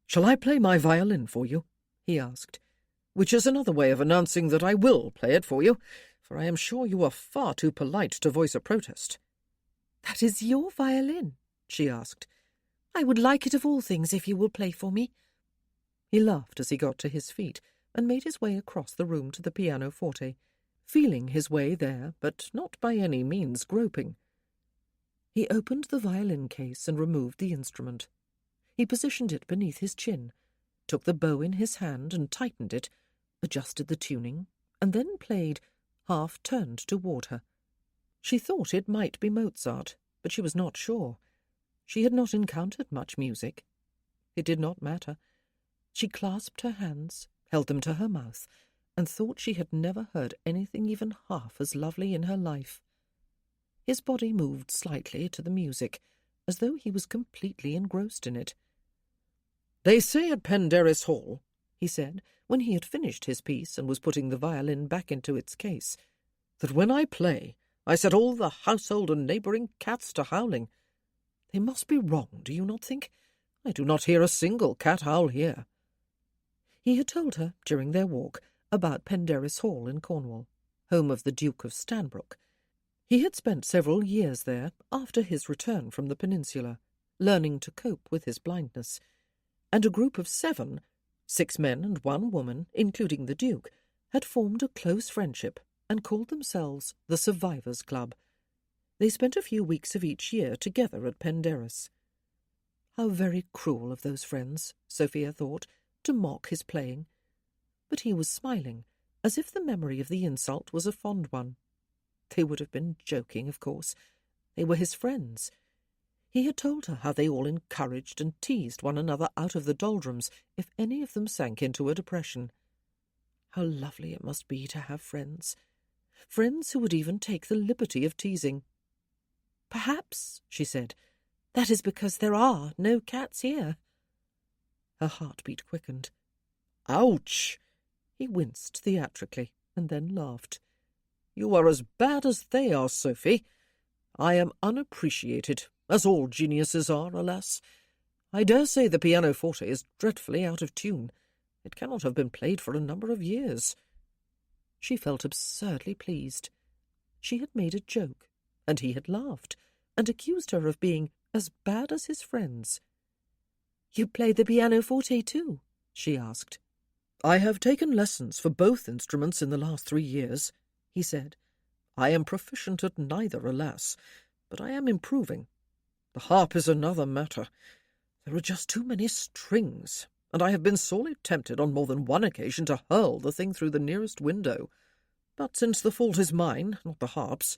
"Shall I play my violin for you?" he asked, which is another way of announcing that I will play it for you, for I am sure you are far too polite to voice a protest. "That is your violin?" she asked. "I would like it of all things if you will play for me." He laughed as he got to his feet and made his way across the room to the pianoforte, feeling his way there, but not by any means groping. He opened the violin case and removed the instrument. He positioned it beneath his chin, took the bow in his hand and tightened it, adjusted the tuning, and then played, half turned toward her. She thought it might be Mozart, but she was not sure. She had not encountered much music. It did not matter. She clasped her hands, held them to her mouth, and thought she had never heard anything even half as lovely in her life. His body moved slightly to the music, as though he was completely engrossed in it. "They say at Penderys Hall," he said, when he had finished his piece and was putting the violin back into its case, "that when I play, I set all the household and neighbouring cats to howling. They must be wrong, do you not think? I do not hear a single cat howl here." He had told her, during their walk, about Penderys Hall in Cornwall, home of the Duke of Stanbrook. He had spent several years there after his return from the peninsula, learning to cope with his blindness, and a group of 7, 6 men and 1 woman, including the Duke, had formed a close friendship and called themselves the Survivors' Club. They spent a few weeks of each year together at Penderys. How very cruel of those friends, Sophia thought, to mock his playing. But he was smiling, as if the memory of the insult was a fond one. They would have been joking, of course. They were his friends. He had told her how they all encouraged and teased one another out of the doldrums if any of them sank into a depression. How lovely it must be to have friends. Friends who would even take the liberty of teasing. Perhaps, she said, that is because there are no cats here. Her heartbeat quickened. Ouch! He winced theatrically and then laughed. You are as bad as they are, Sophie. I am unappreciated, as all geniuses are, alas. I dare say the pianoforte is dreadfully out of tune. It cannot have been played for a number of years. She felt absurdly pleased. She had made a joke, and he had laughed, and accused her of being as bad as his friends. You play the pianoforte too? She asked. I have taken lessons for both instruments in the last 3 years, he said. I am proficient at neither, alas, but I am improving. The harp is another matter. There are just too many strings, and I have been sorely tempted on more than one occasion to hurl the thing through the nearest window. But since the fault is mine, not the harp's,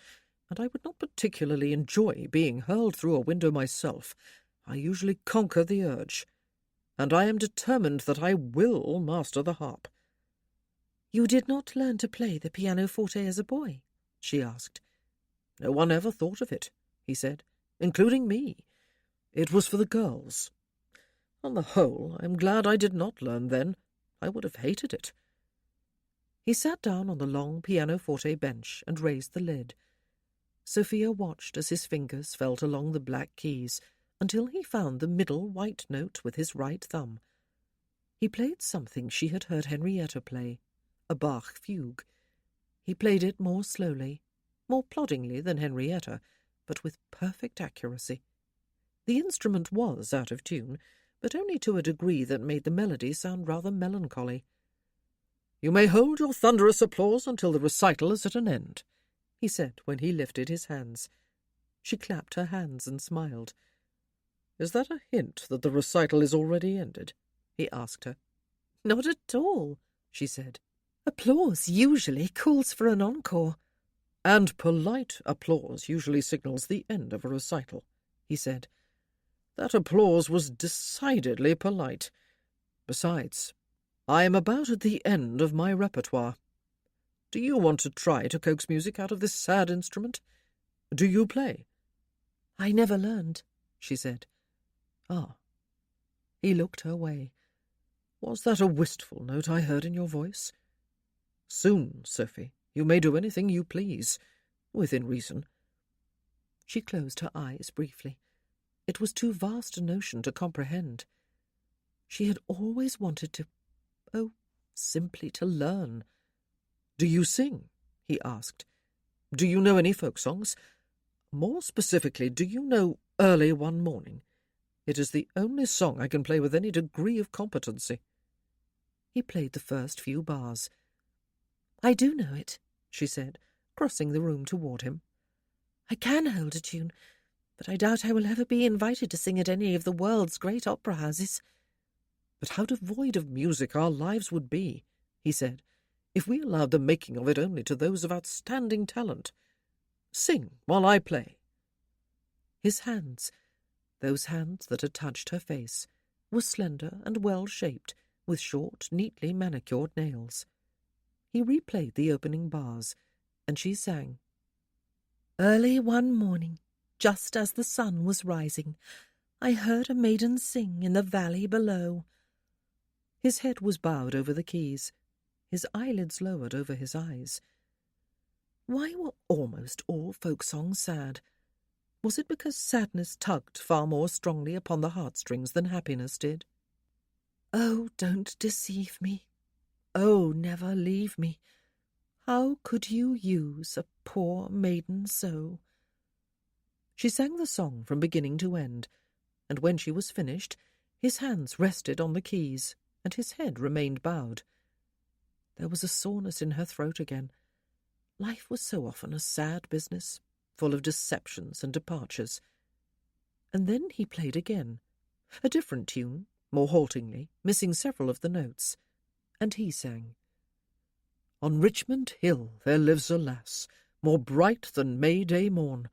and I would not particularly enjoy being hurled through a window myself, I usually conquer the urge, and I am determined that I will master the harp. You did not learn to play the pianoforte as a boy? She asked. No one ever thought of it, he said, including me. It was for the girls. On the whole, I am glad I did not learn then. I would have hated it. He sat down on the long pianoforte bench and raised the lid. Sophia watched as his fingers felt along the black keys until he found the middle white note with his right thumb. He played something she had heard Henrietta play, a Bach fugue. He played it more slowly, more ploddingly than Henrietta, but with perfect accuracy. The instrument was out of tune, but only to a degree that made the melody sound rather melancholy. "You may hold your thunderous applause until the recital is at an end," he said when he lifted his hands. She clapped her hands and smiled. "Is that a hint that the recital is already ended?" he asked her. "Not at all," she said. "Applause usually calls for an encore." "And polite applause usually signals the end of a recital," he said. "That applause was decidedly polite. Besides, I am about at the end of my repertoire. Do you want to try to coax music out of this sad instrument? Do you play?" "I never learned," she said. "Ah." He looked her way. "Was that a wistful note I heard in your voice? Soon, Sophie, you may do anything you please, within reason." She closed her eyes briefly. It was too vast a notion to comprehend. She had always wanted to, simply to learn. "Do you sing?" he asked. "Do you know any folk songs? More specifically, do you know Early One Morning? It is the only song I can play with any degree of competency." He played the first few bars. "I do know it," she said, crossing the room toward him. "I can hold a tune, but I doubt I will ever be invited to sing at any of the world's great opera houses." "But how devoid of music our lives would be," he said, "if we allowed the making of it only to those of outstanding talent. Sing while I play." His hands, those hands that had touched her face, were slender and well-shaped, with short, neatly manicured nails. He replayed the opening bars, and she sang. "Early one morning, just as the sun was rising, I heard a maiden sing in the valley below." His head was bowed over the keys, his eyelids lowered over his eyes. Why were almost all folk songs sad? Was it because sadness tugged far more strongly upon the heartstrings than happiness did? "Oh, don't deceive me. Oh, never leave me. How could you use a poor maiden so?" She sang the song from beginning to end, and when she was finished, his hands rested on the keys, and his head remained bowed. There was a soreness in her throat again. Life was so often a sad business, full of deceptions and departures. And then he played again, a different tune, more haltingly, missing several of the notes, and he sang. "On Richmond Hill there lives a lass, more bright than May-day morn."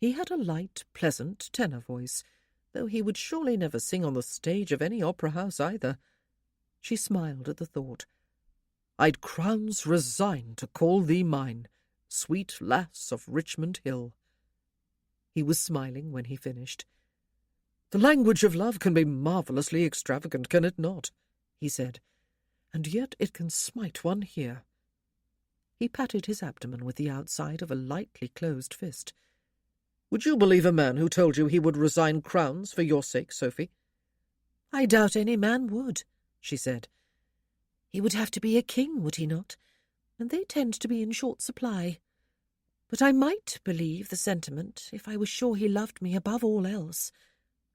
He had a light, pleasant tenor voice, though he would surely never sing on the stage of any opera house either. She smiled at the thought. "I'd crowns resign to call thee mine, sweet lass of Richmond Hill." He was smiling when he finished. "The language of love can be marvellously extravagant, can it not?" he said. "And yet it can smite one here." He patted his abdomen with the outside of a lightly closed fist. "Would you believe a man who told you he would resign crowns for your sake, Sophie?" "I doubt any man would," she said. "He would have to be a king, would he not? And they tend to be in short supply. But I might believe the sentiment if I was sure he loved me above all else,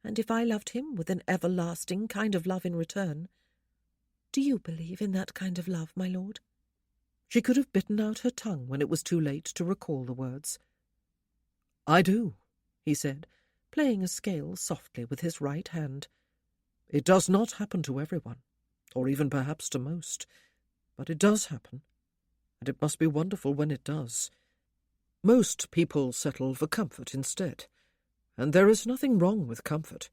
and if I loved him with an everlasting kind of love in return. Do you believe in that kind of love, my lord?" She could have bitten out her tongue when it was too late to recall the words. "I do," he said, playing a scale softly with his right hand. "It does not happen to everyone, or even perhaps to most, but it does happen, and it must be wonderful when it does. Most people settle for comfort instead, and there is nothing wrong with comfort."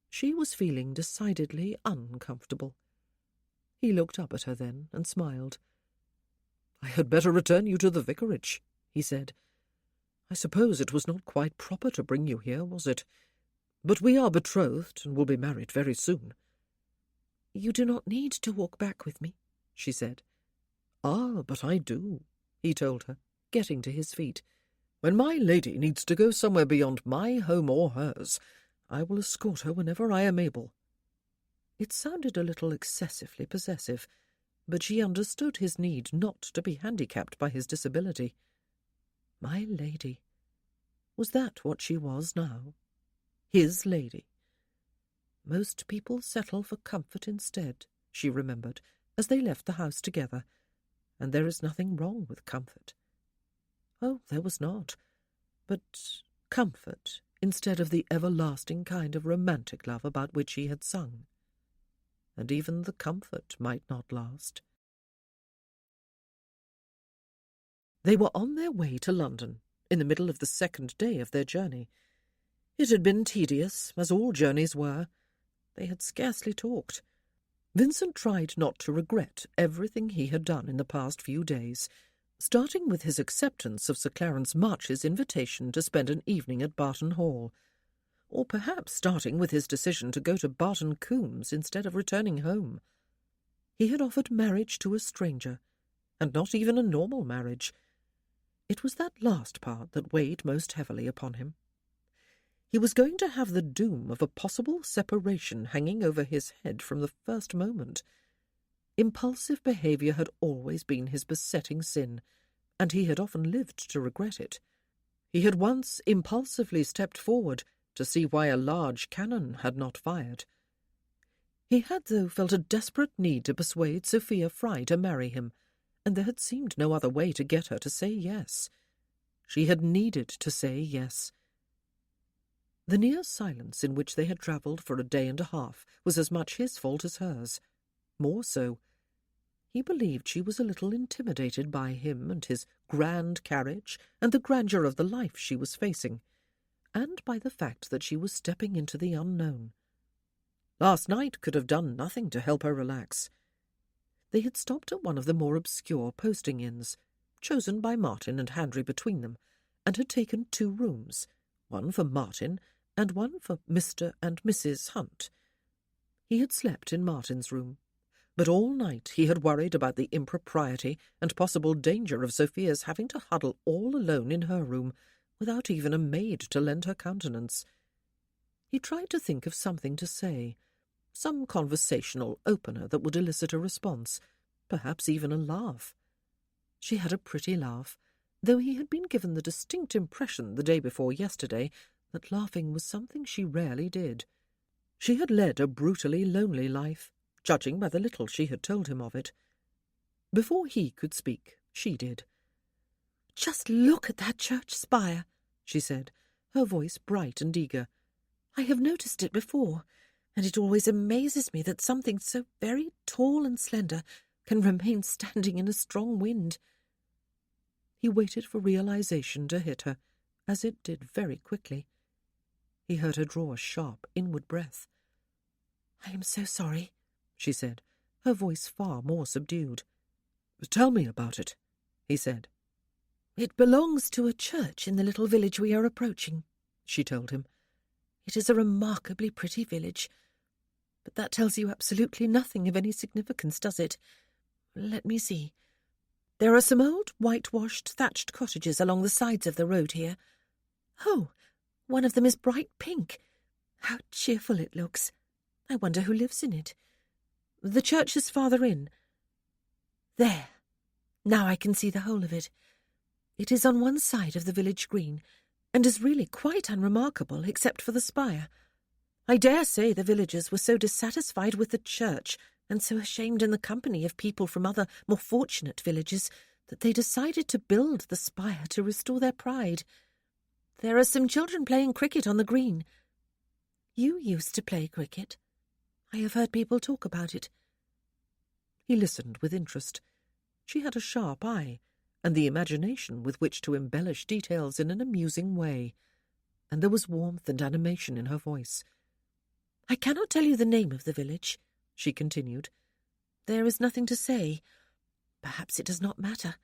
She was feeling decidedly uncomfortable. He looked up at her then and smiled. "I had better return you to the vicarage," he said. "I suppose it was not quite proper to bring you here, was it? But we are betrothed and will be married very soon." "You do not need to walk back with me," she said. "Ah, but I do," he told her, getting to his feet. "When my lady needs to go somewhere beyond my home or hers, I will escort her whenever I am able." It sounded a little excessively possessive, but she understood his need not to be handicapped by his disability. My lady. Was that what she was now? His lady. Most people settle for comfort instead, she remembered, as they left the house together, and there is nothing wrong with comfort. Oh, there was not, but comfort instead of the everlasting kind of romantic love about which he had sung. And even the comfort might not last. They were on their way to London, in the middle of the second day of their journey. It had been tedious, as all journeys were. They had scarcely talked. Vincent tried not to regret everything he had done in the past few days, starting with his acceptance of Sir Clarence March's invitation to spend an evening at Barton Hall, or perhaps starting with his decision to go to Barton Coombs instead of returning home. He had offered marriage to a stranger, and not even a normal marriage. It was that last part that weighed most heavily upon him. He was going to have the doom of a possible separation hanging over his head from the first moment. Impulsive behaviour had always been his besetting sin, and he had often lived to regret it. He had once impulsively stepped forward to see why a large cannon had not fired. He had, though, felt a desperate need to persuade Sophia Fry to marry him, and there had seemed no other way to get her to say yes. She had needed to say yes. The near silence in which they had travelled for a day and a half was as much his fault as hers. More so. He believed she was a little intimidated by him and his grand carriage and the grandeur of the life she was facing, and by the fact that she was stepping into the unknown. Last night could have done nothing to help her relax. They had stopped at one of the more obscure posting-inns, chosen by Martin and Handry between them, and had taken 2 rooms, one for Martin and one for Mr. and Mrs. Hunt. He had slept in Martin's room, but all night he had worried about the impropriety and possible danger of Sophia's having to huddle all alone in her room, without even a maid to lend her countenance. He tried to think of something to say, some conversational opener that would elicit a response, perhaps even a laugh. She had a pretty laugh, though he had been given the distinct impression the day before yesterday that laughing was something she rarely did. She had led a brutally lonely life, judging by the little she had told him of it. Before he could speak, she did. "Just look at that church spire," she said, her voice bright and eager. "I have noticed it before, and it always amazes me that something so very tall and slender can remain standing in a strong wind." He waited for realization to hit her, as it did very quickly. He heard her draw a sharp inward breath. "I am so sorry," she said, her voice far more subdued. "Tell me about it," he said. "It belongs to a church in the little village we are approaching," she told him. "It is a remarkably pretty village, but that tells you absolutely nothing of any significance, does it? Let me see. There are some old whitewashed thatched cottages along the sides of the road here. Oh, one of them is bright pink. How cheerful it looks. I wonder who lives in it. The church is farther in. There. Now I can see the whole of it. It is on one side of the village green, and is really quite unremarkable except for the spire. I dare say the villagers were so dissatisfied with the church, and so ashamed in the company of people from other, more fortunate villages, that they decided to build the spire to restore their pride. There are some children playing cricket on the green. You used to play cricket. I have heard people talk about it." He listened with interest. She had a sharp eye, and the imagination with which to embellish details in an amusing way, and there was warmth and animation in her voice. "I cannot tell you the name of the village," she continued. "There is nothing to say. Perhaps it does not matter.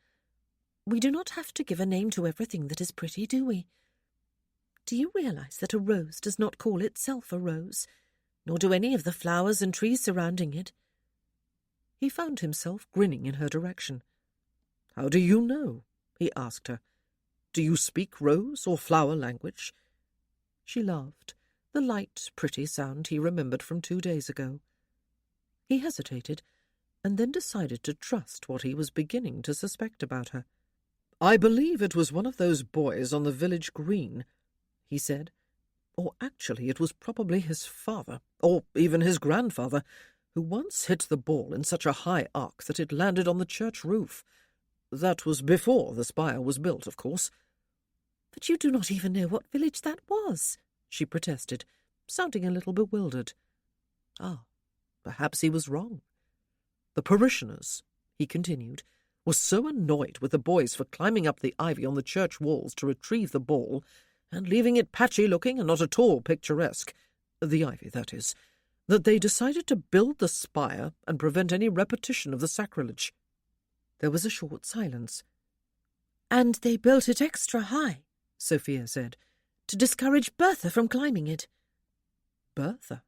We do not have to give a name to everything that is pretty, do we? Do you realize that a rose does not call itself a rose, nor do any of the flowers and trees surrounding it?" He found himself grinning in her direction. "How do you know?" he asked her. "Do you speak rose or flower language?" She laughed, the light, pretty sound he remembered from 2 days ago. He hesitated, and then decided to trust what he was beginning to suspect about her. "I believe it was one of those boys on the village green," he said. "Or actually it was probably his father, or even his grandfather, who once hit the ball in such a high arc that it landed on the church roof. That was before the spire was built, of course." "But you do not even know what village that was," she protested, sounding a little bewildered. Ah, perhaps he was wrong. The parishioners, he continued, were so annoyed with the boys for climbing up the ivy on the church walls to retrieve the ball, and leaving it patchy-looking and not at all picturesque, the ivy, that is, that they decided to build the spire and prevent any repetition of the sacrilege. There was a short silence. "And they built it extra high," Sophia said, "to discourage Bertha from climbing it." "Bertha?"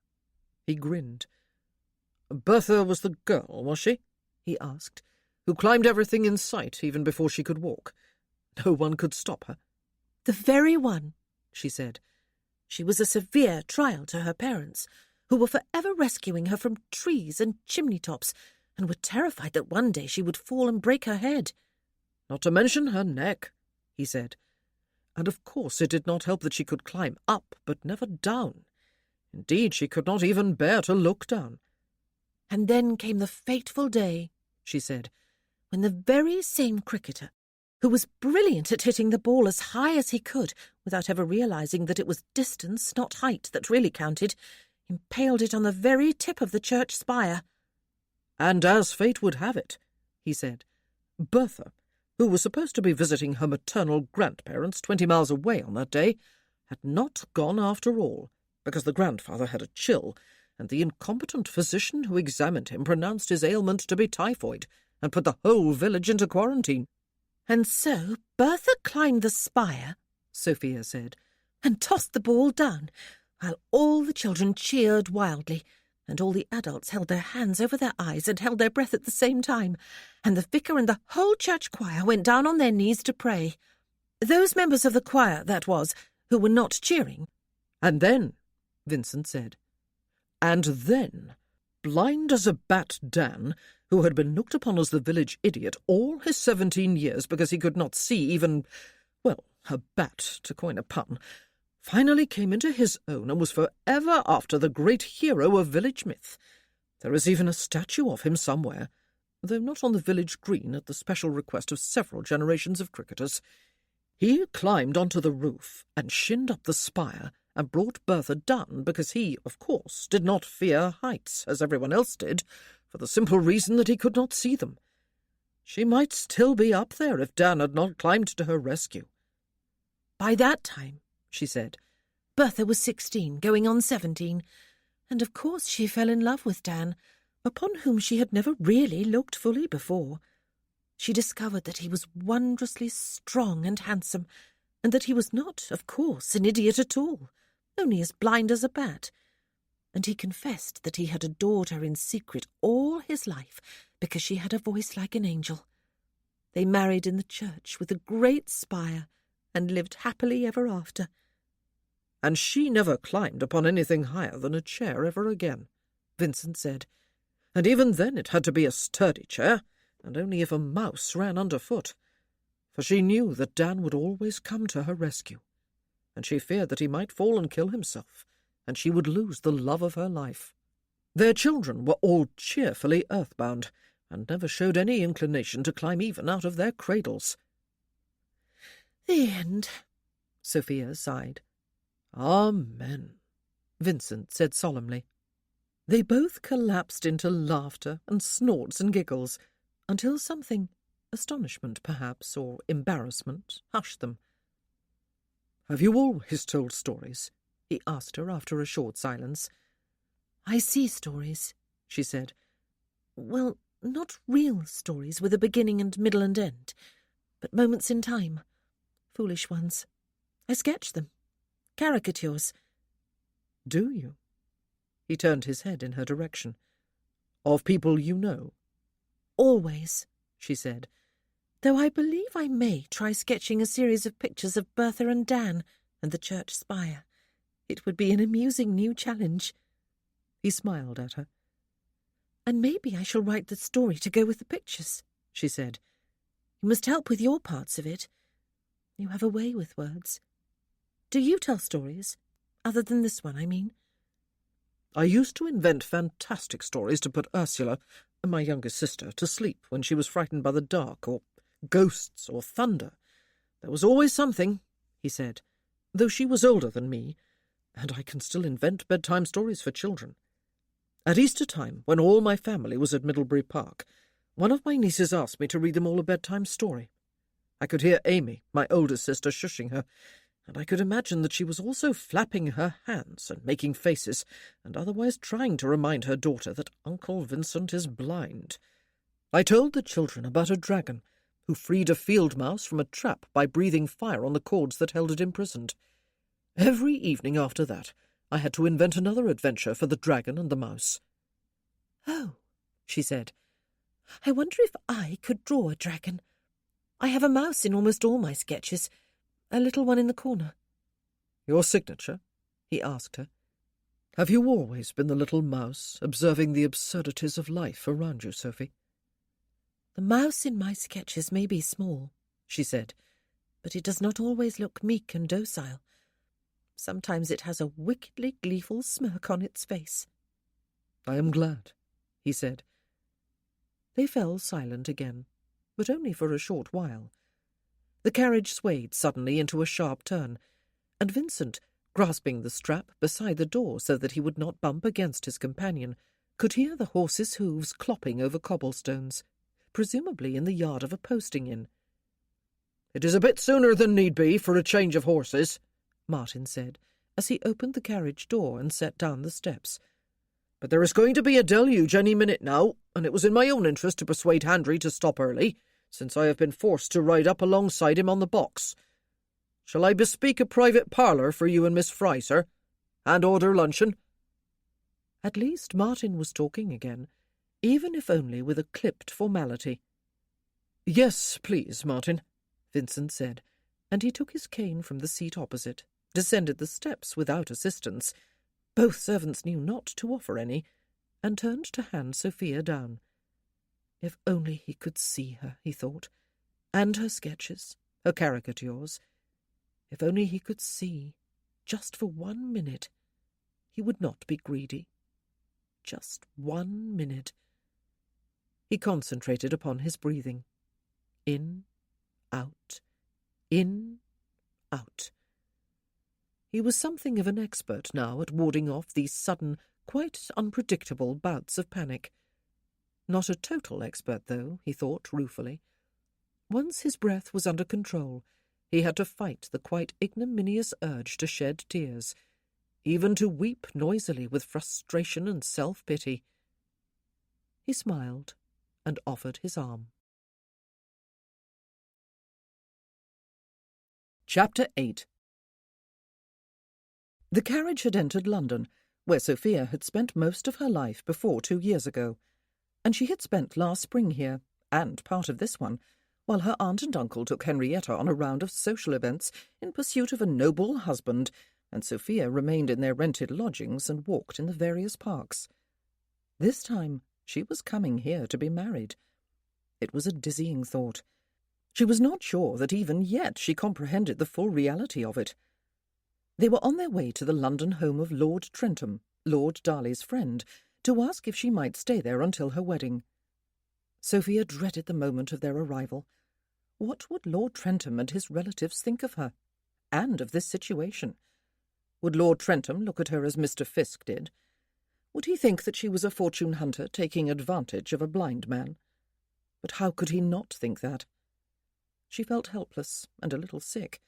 He grinned. "Bertha was the girl, was she?" he asked, "who climbed everything in sight even before she could walk. No one could stop her." "The very one," she said. "She was a severe trial to her parents, who were forever rescuing her from trees and chimney-tops, and were terrified that one day she would fall and break her head." "Not to mention her neck," he said. "And of course it did not help that she could climb up, but never down. Indeed, she could not even bear to look down." "And then came the fateful day," she said, "when the very same cricketer, who was brilliant at hitting the ball as high as he could, without ever realizing that it was distance, not height, that really counted, impaled it on the very tip of the church spire." "And as fate would have it," he said, "Bertha, who was supposed to be visiting her maternal grandparents 20 miles away on that day, had not gone after all, because the grandfather had a chill, and the incompetent physician who examined him pronounced his ailment to be typhoid, and put the whole village into quarantine." "And so Bertha climbed the spire," Sophia said, "and tossed the ball down, while all the children cheered wildly, and all the adults held their hands over their eyes and held their breath at the same time, and the vicar and the whole church choir went down on their knees to pray. Those members of the choir, that was, who were not cheering." "And then," Vincent said, "and then, blind as a bat Dan, who had been looked upon as the village idiot all his 17 years because he could not see even, well, a bat, to coin a pun, finally came into his own and was forever after the great hero of village myth. There is even a statue of him somewhere, though not on the village green at the special request of several generations of cricketers. He climbed onto the roof and shinned up the spire and brought Bertha down because he, of course, did not fear heights, as everyone else did, for the simple reason that he could not see them. She might still be up there if Dan had not climbed to her rescue." "By that time," she said, "Bertha was 16, going on 17, and of course she fell in love with Dan, upon whom she had never really looked fully before. she discovered that he was wondrously strong and handsome, and that he was not, of course, an idiot at all, only as blind as a bat. And he confessed that he had adored her in secret all his life because she had a voice like an angel. They married in the church with a great spire and lived happily ever after. And she never climbed upon anything higher than a chair ever again, Vincent said. And even then it had to be a sturdy chair, and only if a mouse ran underfoot. For she knew that Dan would always come to her rescue, and she feared that he might fall and kill himself, and she would lose the love of her life. Their children were all cheerfully earthbound, and never showed any inclination to climb even out of their cradles. The end, Sophia sighed. Amen, Vincent said solemnly. They both collapsed into laughter and snorts and giggles, until something, astonishment perhaps, or embarrassment, hushed them. "Have you always told stories?" he asked her after a short silence. I see stories, she said. Well, not real stories with a beginning and middle and end, but moments in time. Foolish ones. I sketch them. Caricatures. Do you? He turned his head in her direction. Of people you know? Always, she said, though I believe I may try sketching a series of pictures of Bertha and Dan and the church spire. It would be an amusing new challenge. He smiled at her. And maybe I shall write the story to go with the pictures, she said. You must help with your parts of it. You have a way with words. Do you tell stories? Other than this one, I mean. I used to invent fantastic stories to put Ursula, my youngest sister, to sleep when she was frightened by the dark, or ghosts, or thunder. There was always something, he said, though she was older than me, and I can still invent bedtime stories for children. At Easter time, when all my family was at Middlebury Park, one of my nieces asked me to read them all a bedtime story. I could hear Amy, my oldest sister, shushing her, and I could imagine that she was also flapping her hands and making faces, and otherwise trying to remind her daughter that Uncle Vincent is blind. I told the children about a dragon who freed a field mouse from a trap by breathing fire on the cords that held it imprisoned. Every evening after that, I had to invent another adventure for the dragon and the mouse. Oh, she said, I wonder if I could draw a dragon. I have a mouse in almost all my sketches, a little one in the corner. Your signature? He asked her. Have you always been the little mouse, observing the absurdities of life around you, Sophie? The mouse in my sketches may be small, she said, but it does not always look meek and docile. Sometimes it has a wickedly gleeful smirk on its face. I am glad, he said. They fell silent again, but only for a short while. The carriage swayed suddenly into a sharp turn, and Vincent, grasping the strap beside the door so that he would not bump against his companion, could hear the horses' hooves clopping over cobblestones, presumably in the yard of a posting-inn. It is a bit sooner than need be for a change of horses, Martin said, as he opened the carriage door and set down the steps. But there is going to be a deluge any minute now, and it was in my own interest to persuade Handry to stop early, since I have been forced to ride up alongside him on the box. Shall I bespeak a private parlour for you and Miss Fry, sir, and order luncheon? At least Martin was talking again, even if only with a clipped formality. Yes, please, Martin, Vincent said, and he took his cane from the seat opposite, descended the steps without assistance, both servants knew not to offer any, and turned to hand Sophia down. If only he could see her, he thought, and her sketches, her caricatures. If only he could see, just for 1 minute. He would not be greedy. Just 1 minute. He concentrated upon his breathing. In, out, in, out. He was something of an expert now at warding off these sudden, quite unpredictable bouts of panic. Not a total expert, though, he thought ruefully. Once his breath was under control, he had to fight the quite ignominious urge to shed tears, even to weep noisily with frustration and self-pity. He smiled and offered his arm. Chapter 8. The carriage had entered London, where Sophia had spent most of her life before 2 years ago, and she had spent last spring here, and part of this one, while her aunt and uncle took Henrietta on a round of social events in pursuit of a noble husband, and Sophia remained in their rented lodgings and walked in the various parks. This time she was coming here to be married. It was a dizzying thought. She was not sure that even yet she comprehended the full reality of it. They were on their way to the London home of Lord Trentham, Lord Darley's friend, to ask if she might stay there until her wedding. Sophia dreaded the moment of their arrival. What would Lord Trentham and his relatives think of her, and of this situation? Would Lord Trentham look at her as Mr. Fiske did? Would he think that she was a fortune hunter taking advantage of a blind man? But how could he not think that? She felt helpless and a little sick.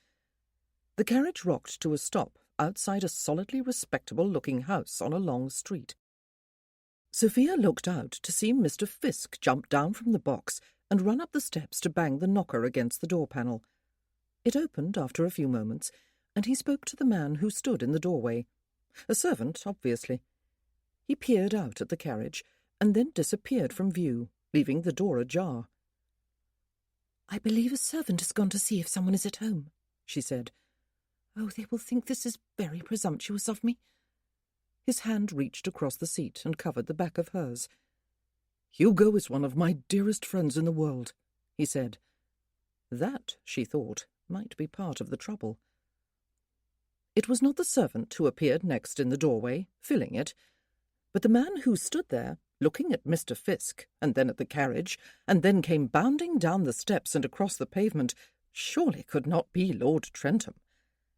The carriage rocked to a stop outside a solidly respectable-looking house on a long street. Sophia looked out to see Mr. Fiske jump down from the box and run up the steps to bang the knocker against the door panel. It opened after a few moments, and he spoke to the man who stood in the doorway. A servant, obviously. He peered out at the carriage and then disappeared from view, leaving the door ajar. "I believe a servant has gone to see if someone is at home," she said. "Oh, they will think this is very presumptuous of me." His hand reached across the seat and covered the back of hers. "Hugo is one of my dearest friends in the world," he said. That, she thought, might be part of the trouble. It was not the servant who appeared next in the doorway, filling it, but the man who stood there, looking at Mr. Fiske, and then at the carriage, and then came bounding down the steps and across the pavement, surely could not be Lord Trentham.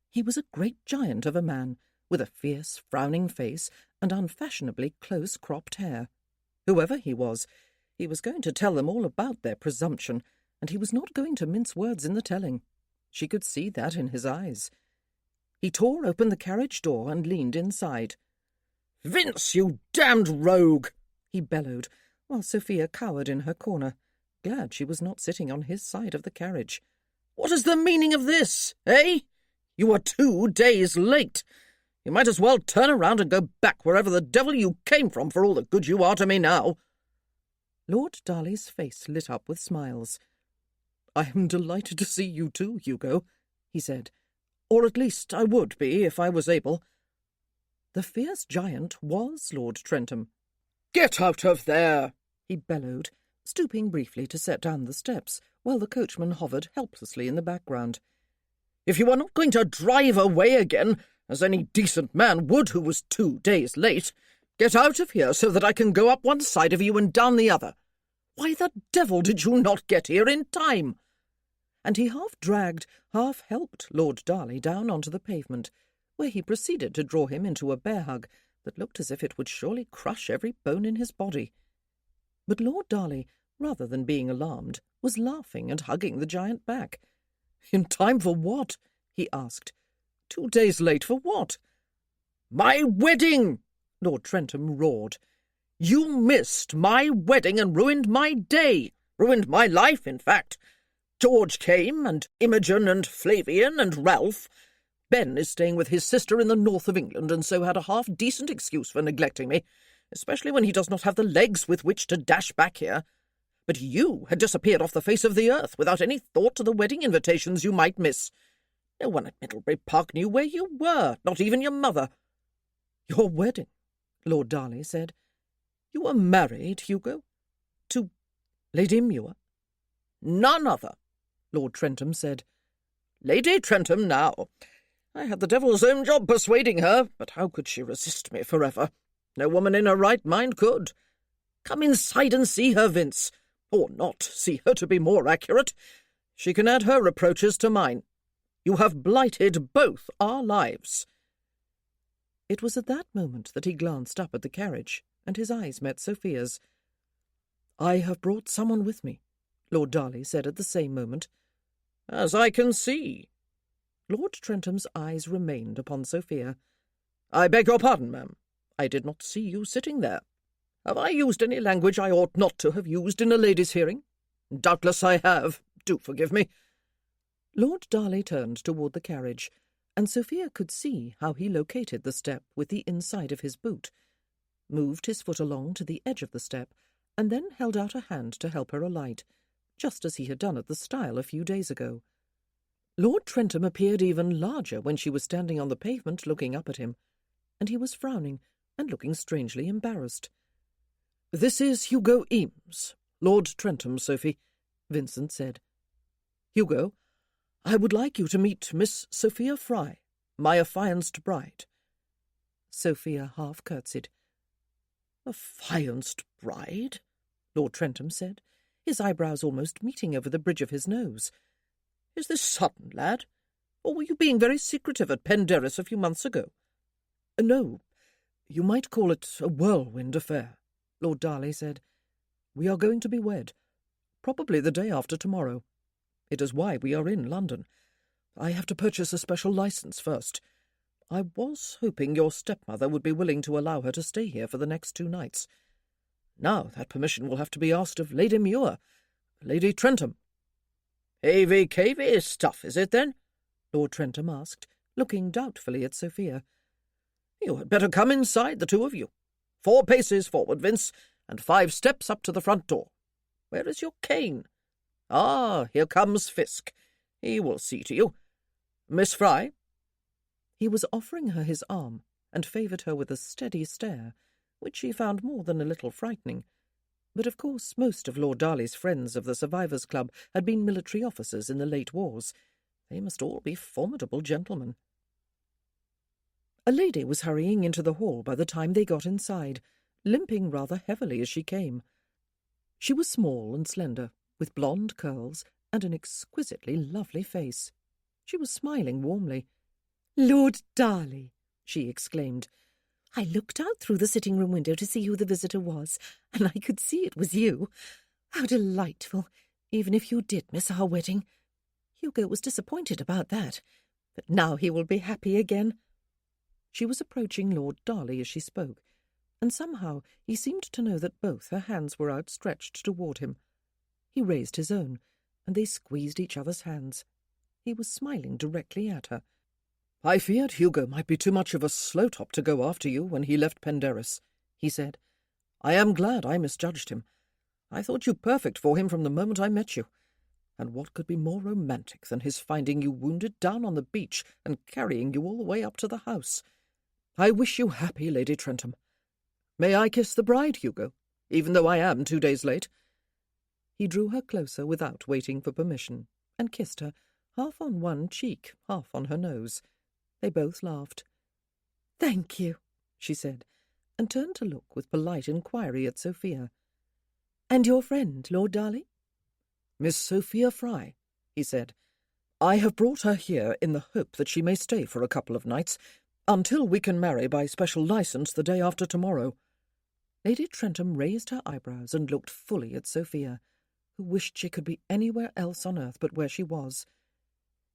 He was a great giant of a man, with a fierce, frowning face and unfashionably close-cropped hair. Whoever he was going to tell them all about their presumption, and he was not going to mince words in the telling. She could see that in his eyes. He tore open the carriage door and leaned inside. "Vince, you damned rogue!" he bellowed, while Sophia cowered in her corner, glad she was not sitting on his side of the carriage. "What is the meaning of this, eh? You are 2 days late. You might as well turn around and go back wherever the devil you came from for all the good you are to me now." Lord Darley's face lit up with smiles. "I am delighted to see you too, Hugo," he said. "Or at least I would be if I was able." The fierce giant was Lord Trentham. "Get out of there!" he bellowed, stooping briefly to set down the steps, while the coachman hovered helplessly in the background. "If you are not going to drive away again, as any decent man would who was 2 days late, get out of here so that I can go up one side of you and down the other. Why the devil did you not get here in time?" And he half dragged, half helped Lord Darley down onto the pavement, where he proceeded to draw him into a bear hug that looked as if it would surely crush every bone in his body. But Lord Darley, rather than being alarmed, was laughing and hugging the giant back. "In time for what?" he asked. 2 days late for what?" "My wedding!" Lord Trentham roared. "You missed my wedding and ruined my day, ruined my life, in fact. George came, and Imogen, and Flavian, and Ralph. Ben is staying with his sister in the north of England, and so had a half-decent excuse for neglecting me, especially when he does not have the legs with which to dash back here. But you had disappeared off the face of the earth without any thought to the wedding invitations you might miss. No one at Middlebury Park knew where you were, not even your mother." "Your wedding," Lord Darley said. "You were married, Hugo? To Lady Muir?" "None other," Lord Trentham said. "Lady Trentham now. I had the devil's own job persuading her, but how could she resist me forever? No woman in her right mind could. Come inside and see her, Vince. Or not see her, to be more accurate. She can add her reproaches to mine. You have blighted both our lives." It was at that moment that he glanced up at the carriage, and his eyes met Sophia's. "I have brought someone with me," Lord Darley said at the same moment. "As I can see." Lord Trentham's eyes remained upon Sophia. "I beg your pardon, ma'am. I did not see you sitting there. Have I used any language I ought not to have used in a lady's hearing? Doubtless I have. Do forgive me." Lord Darley turned toward the carriage, and Sophia could see how he located the step with the inside of his boot, moved his foot along to the edge of the step, and then held out a hand to help her alight, just as he had done at the stile a few days ago. Lord Trentham appeared even larger when she was standing on the pavement looking up at him, and he was frowning and looking strangely embarrassed. "This is Hugo Eames, Lord Trentham, Sophie," Vincent said. "Hugo, I would like you to meet Miss Sophia Fry, my affianced bride." Sophia half curtsied. "Affianced bride?" Lord Trentham said, his eyebrows almost meeting over the bridge of his nose. "Is this sudden, lad? Or were you being very secretive at Penderys a few months ago?" "No, you might call it a whirlwind affair," Lord Darley said. "We are going to be wed, probably the day after tomorrow. It is why we are in London. I have to purchase a special licence first. I was hoping your stepmother would be willing to allow her to stay here for the next 2 nights. Now that permission will have to be asked of Lady Muir, Lady Trentham." "Havey-cavey stuff, is it, then?" Lord Trentham asked, looking doubtfully at Sophia. "You had better come inside, the 2 of you. 4 paces forward, Vince, and 5 steps up to the front door. Where is your cane? Ah, here comes Fisk. He will see to you. Miss Fry." He was offering her his arm, and favoured her with a steady stare, which she found more than a little frightening. But of course most of Lord Darley's friends of the Survivors' Club had been military officers in the late wars. They must all be formidable gentlemen. A lady was hurrying into the hall by the time they got inside, limping rather heavily as she came. She was small and slender, with blonde curls and an exquisitely lovely face. She was smiling warmly. "Lord Darley!" she exclaimed. "I looked out through the sitting-room window to see who the visitor was, and I could see it was you. How delightful, even if you did miss our wedding. Hugo was disappointed about that, but now he will be happy again." She was approaching Lord Darley as she spoke, and somehow he seemed to know that both her hands were outstretched toward him. He raised his own, and they squeezed each other's hands. He was smiling directly at her. "I feared Hugo might be too much of a slow-top to go after you when he left Penderys," he said. "I am glad I misjudged him. I thought you perfect for him from the moment I met you. And what could be more romantic than his finding you wounded down on the beach and carrying you all the way up to the house? I wish you happy, Lady Trentham. May I kiss the bride, Hugo, even though I am 2 days late?" He drew her closer without waiting for permission, and kissed her, half on one cheek, half on her nose. They both laughed. "Thank you," she said, and turned to look with polite inquiry at Sophia. "And your friend, Lord Darley?" "Miss Sophia Fry," he said. "I have brought her here in the hope that she may stay for a couple of nights, until we can marry by special licence the day after tomorrow." Lady Trentham raised her eyebrows and looked fully at Sophia, who wished she could be anywhere else on earth but where she was.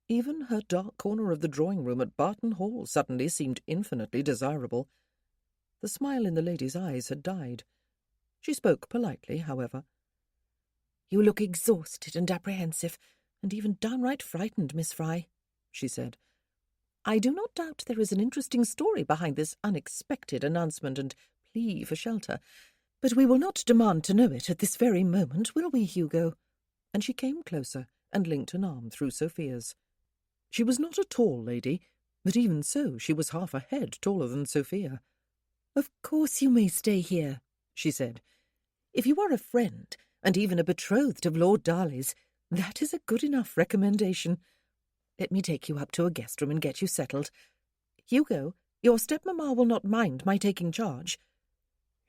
Even her dark corner of the drawing-room at Barton Hall suddenly seemed infinitely desirable. The smile in the lady's eyes had died. She spoke politely, however. "You look exhausted and apprehensive, and even downright frightened, Miss Fry," she said. "I do not doubt there is an interesting story behind this unexpected announcement and plea for shelter, but we will not demand to know it at this very moment, will we, Hugo?" And she came closer and linked an arm through Sophia's. She was not a tall lady, but even so she was half a head taller than Sophia. "Of course you may stay here," she said. "If you are a friend, and even a betrothed of Lord Darley's, that is a good enough recommendation. Let me take you up to a guest room and get you settled. Hugo, your stepmamma will not mind my taking charge."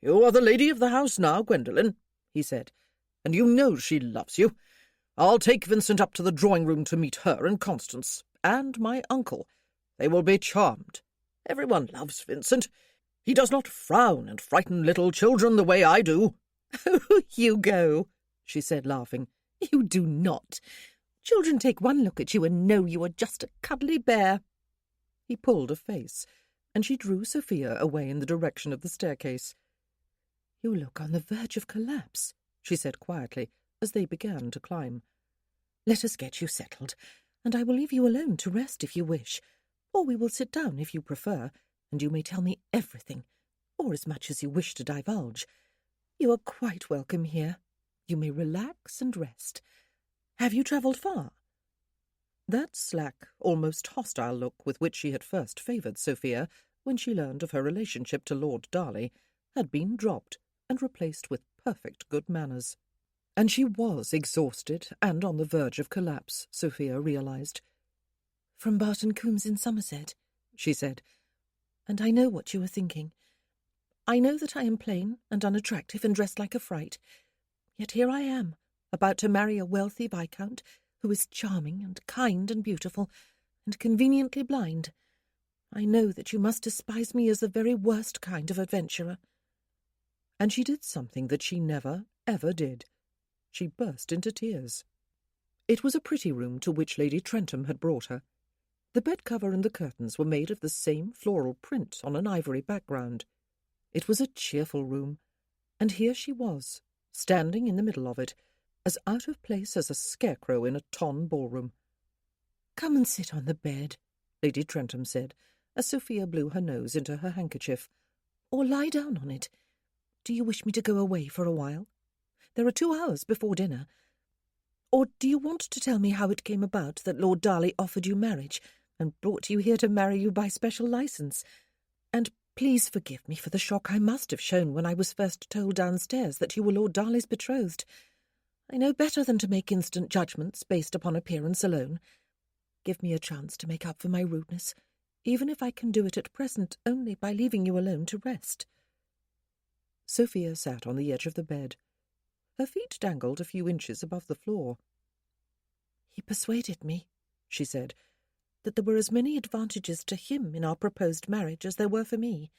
"You are the lady of the house now, Gwendolen," he said, "and you know she loves you. I'll take Vincent up to the drawing-room to meet her and Constance, and my uncle. They will be charmed. Everyone loves Vincent. He does not frown and frighten little children the way I do." "Oh, Hugo," she said, laughing, "you do not. Children take one look at you and know you are just a cuddly bear." He pulled a face, and she drew Sophia away in the direction of the staircase. "You look on the verge of collapse," she said quietly, as they began to climb. "Let us get you settled. and I will leave you alone to rest if you wish, or we will sit down if you prefer, and you may tell me everything, or as much as you wish to divulge. You are quite welcome here. You may relax and rest. Have you travelled far?" That slack, almost hostile look with which she had first favoured Sophia when she learned of her relationship to Lord Darley had been dropped and replaced with perfect good manners. And she was exhausted and on the verge of collapse, Sophia realised. "From Barton Coombs in Somerset," she said, "and I know what you are thinking. I know that I am plain and unattractive and dressed like a fright. Yet here I am, about to marry a wealthy viscount who is charming and kind and beautiful and conveniently blind. I know that you must despise me as the very worst kind of adventurer." And she did something that she never, ever did. She burst into tears. It was a pretty room to which Lady Trentham had brought her. The bed-cover and the curtains were made of the same floral print on an ivory background. It was a cheerful room, and here she was, standing in the middle of it, as out of place as a scarecrow in a ton ballroom. "Come and sit on the bed," Lady Trentham said, as Sophia blew her nose into her handkerchief. "or lie down on it. Do you wish me to go away for a while? There are 2 hours before dinner. Or do you want to tell me how it came about that Lord Darley offered you marriage and brought you here to marry you by special licence? And please forgive me for the shock I must have shown when I was first told downstairs that you were Lord Darley's betrothed. I know better than to make instant judgments based upon appearance alone. Give me a chance to make up for my rudeness, even if I can do it at present only by leaving you alone to rest." Sophia sat on the edge of the bed. Her feet dangled a few inches above the floor. "He persuaded me," she said, "that there were as many advantages to him in our proposed marriage as there were for me.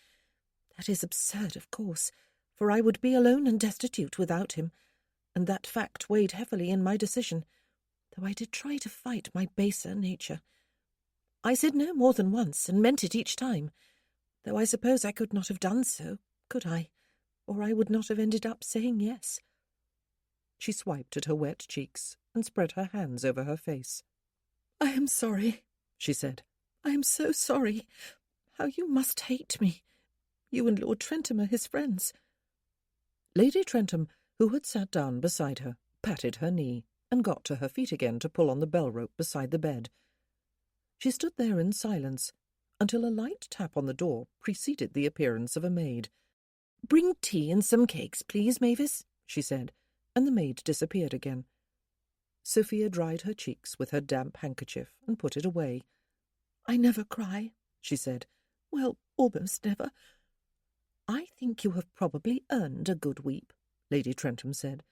That is absurd, of course, for I would be alone and destitute without him, and that fact weighed heavily in my decision, though I did try to fight my baser nature. I said no more than once, and meant it each time, though I suppose I could not have done so, could I? Or I would not have ended up saying yes." She swiped at her wet cheeks and spread her hands over her face. "I am sorry," she said. "I am so sorry. How you must hate me. You and Lord Trentham are his friends." Lady Trentham, who had sat down beside her, patted her knee and got to her feet again to pull on the bell-rope beside the bed. She stood there in silence until a light tap on the door preceded the appearance of a maid. "Bring tea and some cakes, please, Mavis," she said, and the maid disappeared again. Sophia dried her cheeks with her damp handkerchief and put it away. "I never cry," she said. "Well, almost never." "I think you have probably earned a good weep," Lady Trentham said.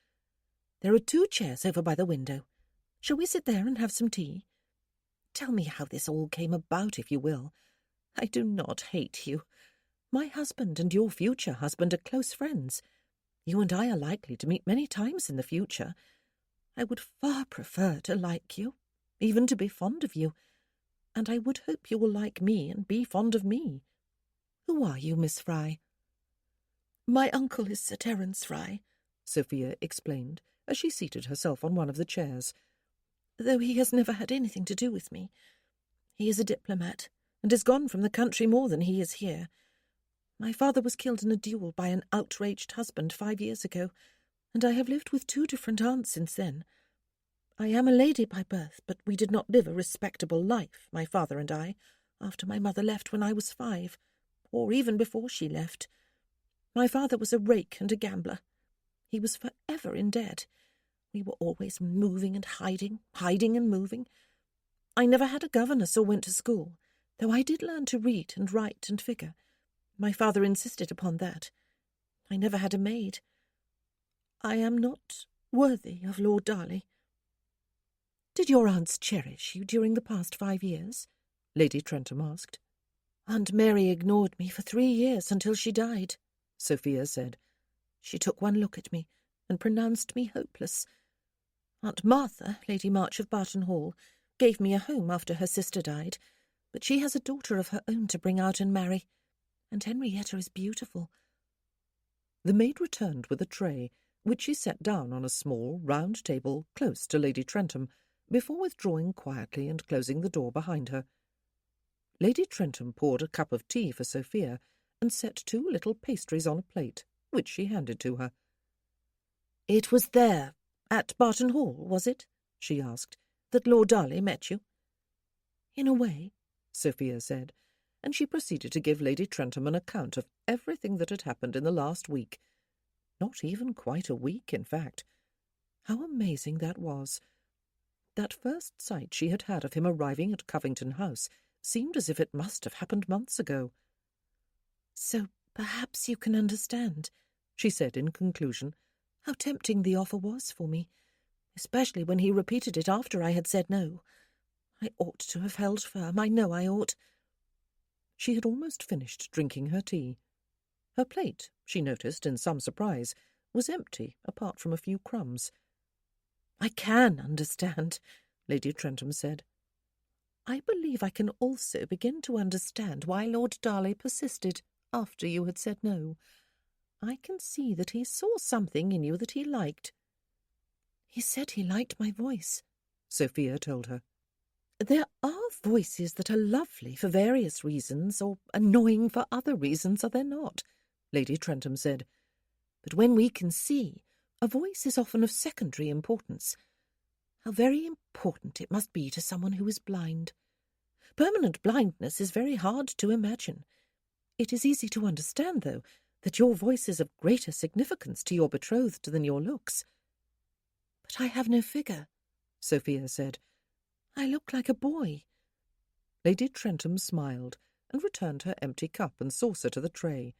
"There are 2 chairs over by the window. Shall we sit there and have some tea? Tell me how this all came about, if you will. I do not hate you. My husband and your future husband are close friends. You and I are likely to meet many times in the future. I would far prefer to like you, even to be fond of you, and I would hope you will like me and be fond of me. Who are you, Miss Fry?" "My uncle is Sir Terence Fry," Sophia explained, as she seated herself on one of the chairs, "though he has never had anything to do with me. He is a diplomat, and is gone from the country more than he is here. My father was killed in a duel by an outraged husband 5 years ago, and I have lived with 2 different aunts since then. I am a lady by birth, but we did not live a respectable life, my father and I, after my mother left when I was 5, or even before she left. My father was a rake and a gambler. He was forever in debt. We were always moving and hiding and moving. I never had a governess or went to school, though I did learn to read and write and figure. My father insisted upon that. I never had a maid. I am not worthy of Lord Darley." "Did your aunts cherish you during the past 5 years?" Lady Trentham asked. "Aunt Mary ignored me for 3 years until she died," Sophia said. "She took one look at me and pronounced me hopeless. Aunt Martha, Lady March of Barton Hall, gave me a home after her sister died, but she has a daughter of her own to bring out and marry, and Henrietta is beautiful." The maid returned with a tray, which she set down on a small, round table close to Lady Trentham, before withdrawing quietly and closing the door behind her. Lady Trentham poured a cup of tea for Sophia and set 2 little pastries on a plate, which she handed to her. "It was there, at Barton Hall, was it?" she asked, "that Lord Darley met you?" "In a way," Sophia said, and she proceeded to give Lady Trentham an account of everything that had happened in the last week. Not even quite a week, in fact. How amazing that was! That first sight she had had of him arriving at Covington House seemed as if it must have happened months ago. "So perhaps you can understand," she said in conclusion, "how tempting the offer was for me, especially when he repeated it after I had said no. I ought to have held firm, I know I ought." She had almost finished drinking her tea. Her plate, she noticed in some surprise, was empty apart from a few crumbs. "I can understand," Lady Trentham said. "I believe I can also begin to understand why Lord Darley persisted after you had said no. I can see that he saw something in you that he liked." "He said he liked my voice," Sophia told her. "There are voices that are lovely for various reasons, or annoying for other reasons, are there not?" Lady Trentham said. "But when we can see, a voice is often of secondary importance. How very important it must be to someone who is blind. Permanent blindness is very hard to imagine. It is easy to understand, though, that your voice is of greater significance to your betrothed than your looks." "But I have no figure," Sophia said. "I look like a boy." Lady Trentham smiled and returned her empty cup and saucer to the tray.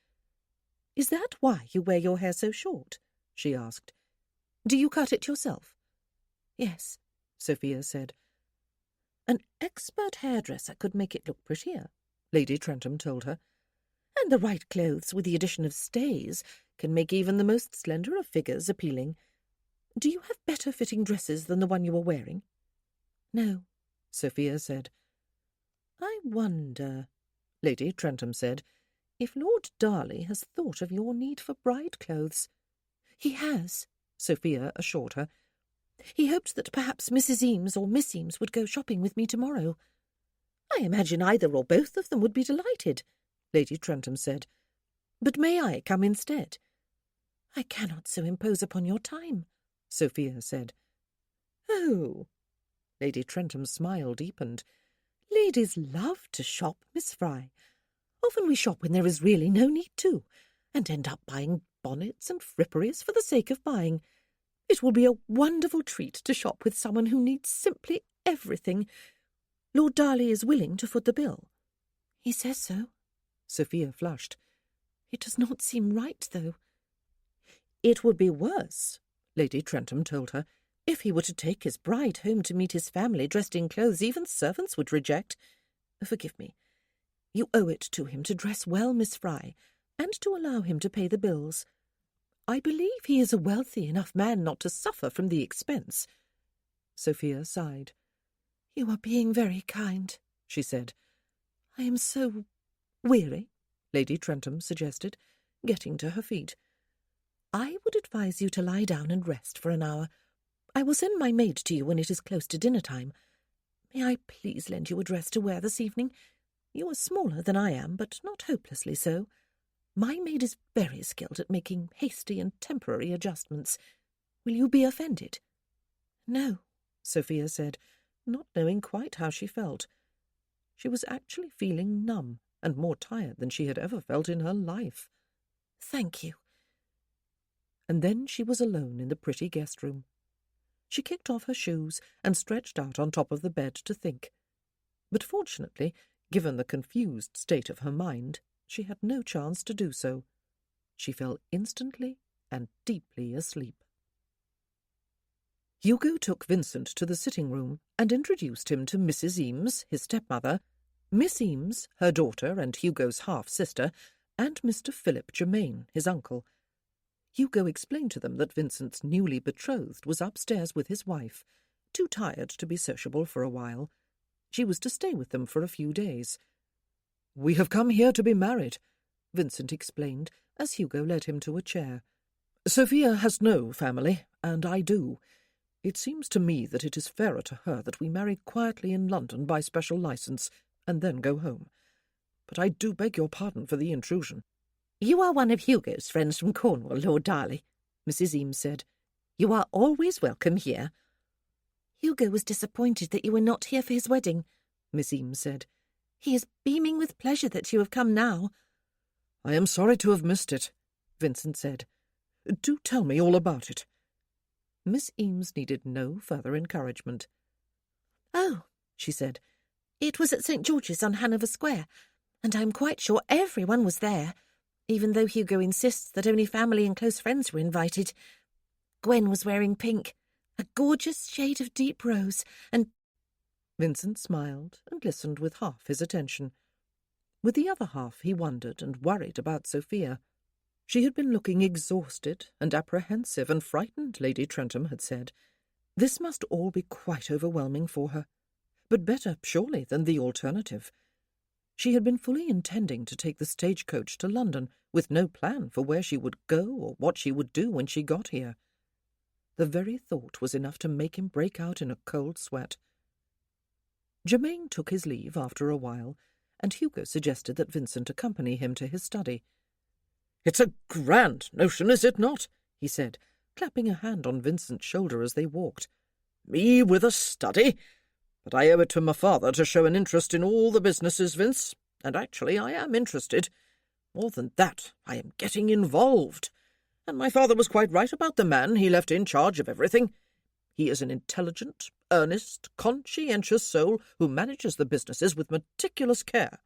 "Is that why you wear your hair so short?" she asked. "Do you cut it yourself?" "Yes," Sophia said. "An expert hairdresser could make it look prettier," Lady Trentham told her. "And the right clothes, with the addition of stays, can make even the most slender of figures appealing. Do you have better-fitting dresses than the one you are wearing?" "No," Sophia said. "I wonder," Lady Trentham said, "if Lord Darley has thought of your need for bride clothes." "He has," Sophia assured her. "He hoped that perhaps Mrs. Eames or Miss Eames would go shopping with me tomorrow." "I imagine either or both of them would be delighted," Lady Trentham said. "But may I come instead?" "I cannot so impose upon your time," Sophia said. "Oh!" Lady Trentham's smile deepened. "Ladies love to shop, Miss Fry. Often we shop when there is really no need to, and end up buying bonnets and fripperies for the sake of buying. It will be a wonderful treat to shop with someone who needs simply everything. Lord Darley is willing to foot the bill." "He says so." Sophia flushed. "It does not seem right, though." "It would be worse," Lady Trentham told her, "if he were to take his bride home to meet his family dressed in clothes even servants would reject. Forgive me. You owe it to him to dress well, Miss Fry, and to allow him to pay the bills. I believe he is a wealthy enough man not to suffer from the expense." Sophia sighed. "You are being very kind," she said. "I am so weary," Lady Trentham suggested, getting to her feet. "I would advise you to lie down and rest for an hour. I will send my maid to you when it is close to dinner-time. May I please lend you a dress to wear this evening? You are smaller than I am, but not hopelessly so. My maid is very skilled at making hasty and temporary adjustments. Will you be offended?" "No," Sophia said, not knowing quite how she felt. She was actually feeling numb and more tired than she had ever felt in her life. "Thank you." And then she was alone in the pretty guest-room. She kicked off her shoes and stretched out on top of the bed to think. But fortunately, given the confused state of her mind, she had no chance to do so. She fell instantly and deeply asleep. Hugo took Vincent to the sitting-room and introduced him to Mrs. Eames, his stepmother, Miss Eames, her daughter and Hugo's half-sister, and Mr. Philip Germain, his uncle. Hugo explained to them that Vincent's newly betrothed was upstairs with his wife, too tired to be sociable for a while. She was to stay with them for a few days. "We have come here to be married," Vincent explained, as Hugo led him to a chair. "Sophia has no family, and I do. It seems to me that it is fairer to her that we marry quietly in London by special licence, and then go home. But I do beg your pardon for the intrusion." "You are one of Hugo's friends from Cornwall, Lord Darley," Mrs. Eames said. "You are always welcome here." "Hugo was disappointed that you were not here for his wedding," Miss Eames said. "He is beaming with pleasure that you have come now." "I am sorry to have missed it," Vincent said. "Do tell me all about it." Miss Eames needed no further encouragement. "Oh," she said, "it was at St. George's on Hanover Square, and I am quite sure everyone was there, even though Hugo insists that only family and close friends were invited. Gwen was wearing pink, a gorgeous shade of deep rose, and—" Vincent smiled and listened with half his attention. With the other half he wondered and worried about Sophia. She had been looking exhausted and apprehensive and frightened, Lady Trentham had said. This must all be quite overwhelming for her, but better, surely, than the alternative. She had been fully intending to take the stagecoach to London, with no plan for where she would go or what she would do when she got here. The very thought was enough to make him break out in a cold sweat. Germain took his leave after a while, and Hugo suggested that Vincent accompany him to his study. "It's a grand notion, is it not?" he said, clapping a hand on Vincent's shoulder as they walked. "Me with a study? But I owe it to my father to show an interest in all the businesses, Vince, and actually I am interested. More than that, I am getting involved. And my father was quite right about the man he left in charge of everything. He is an intelligent, earnest, conscientious soul who manages the businesses with meticulous care,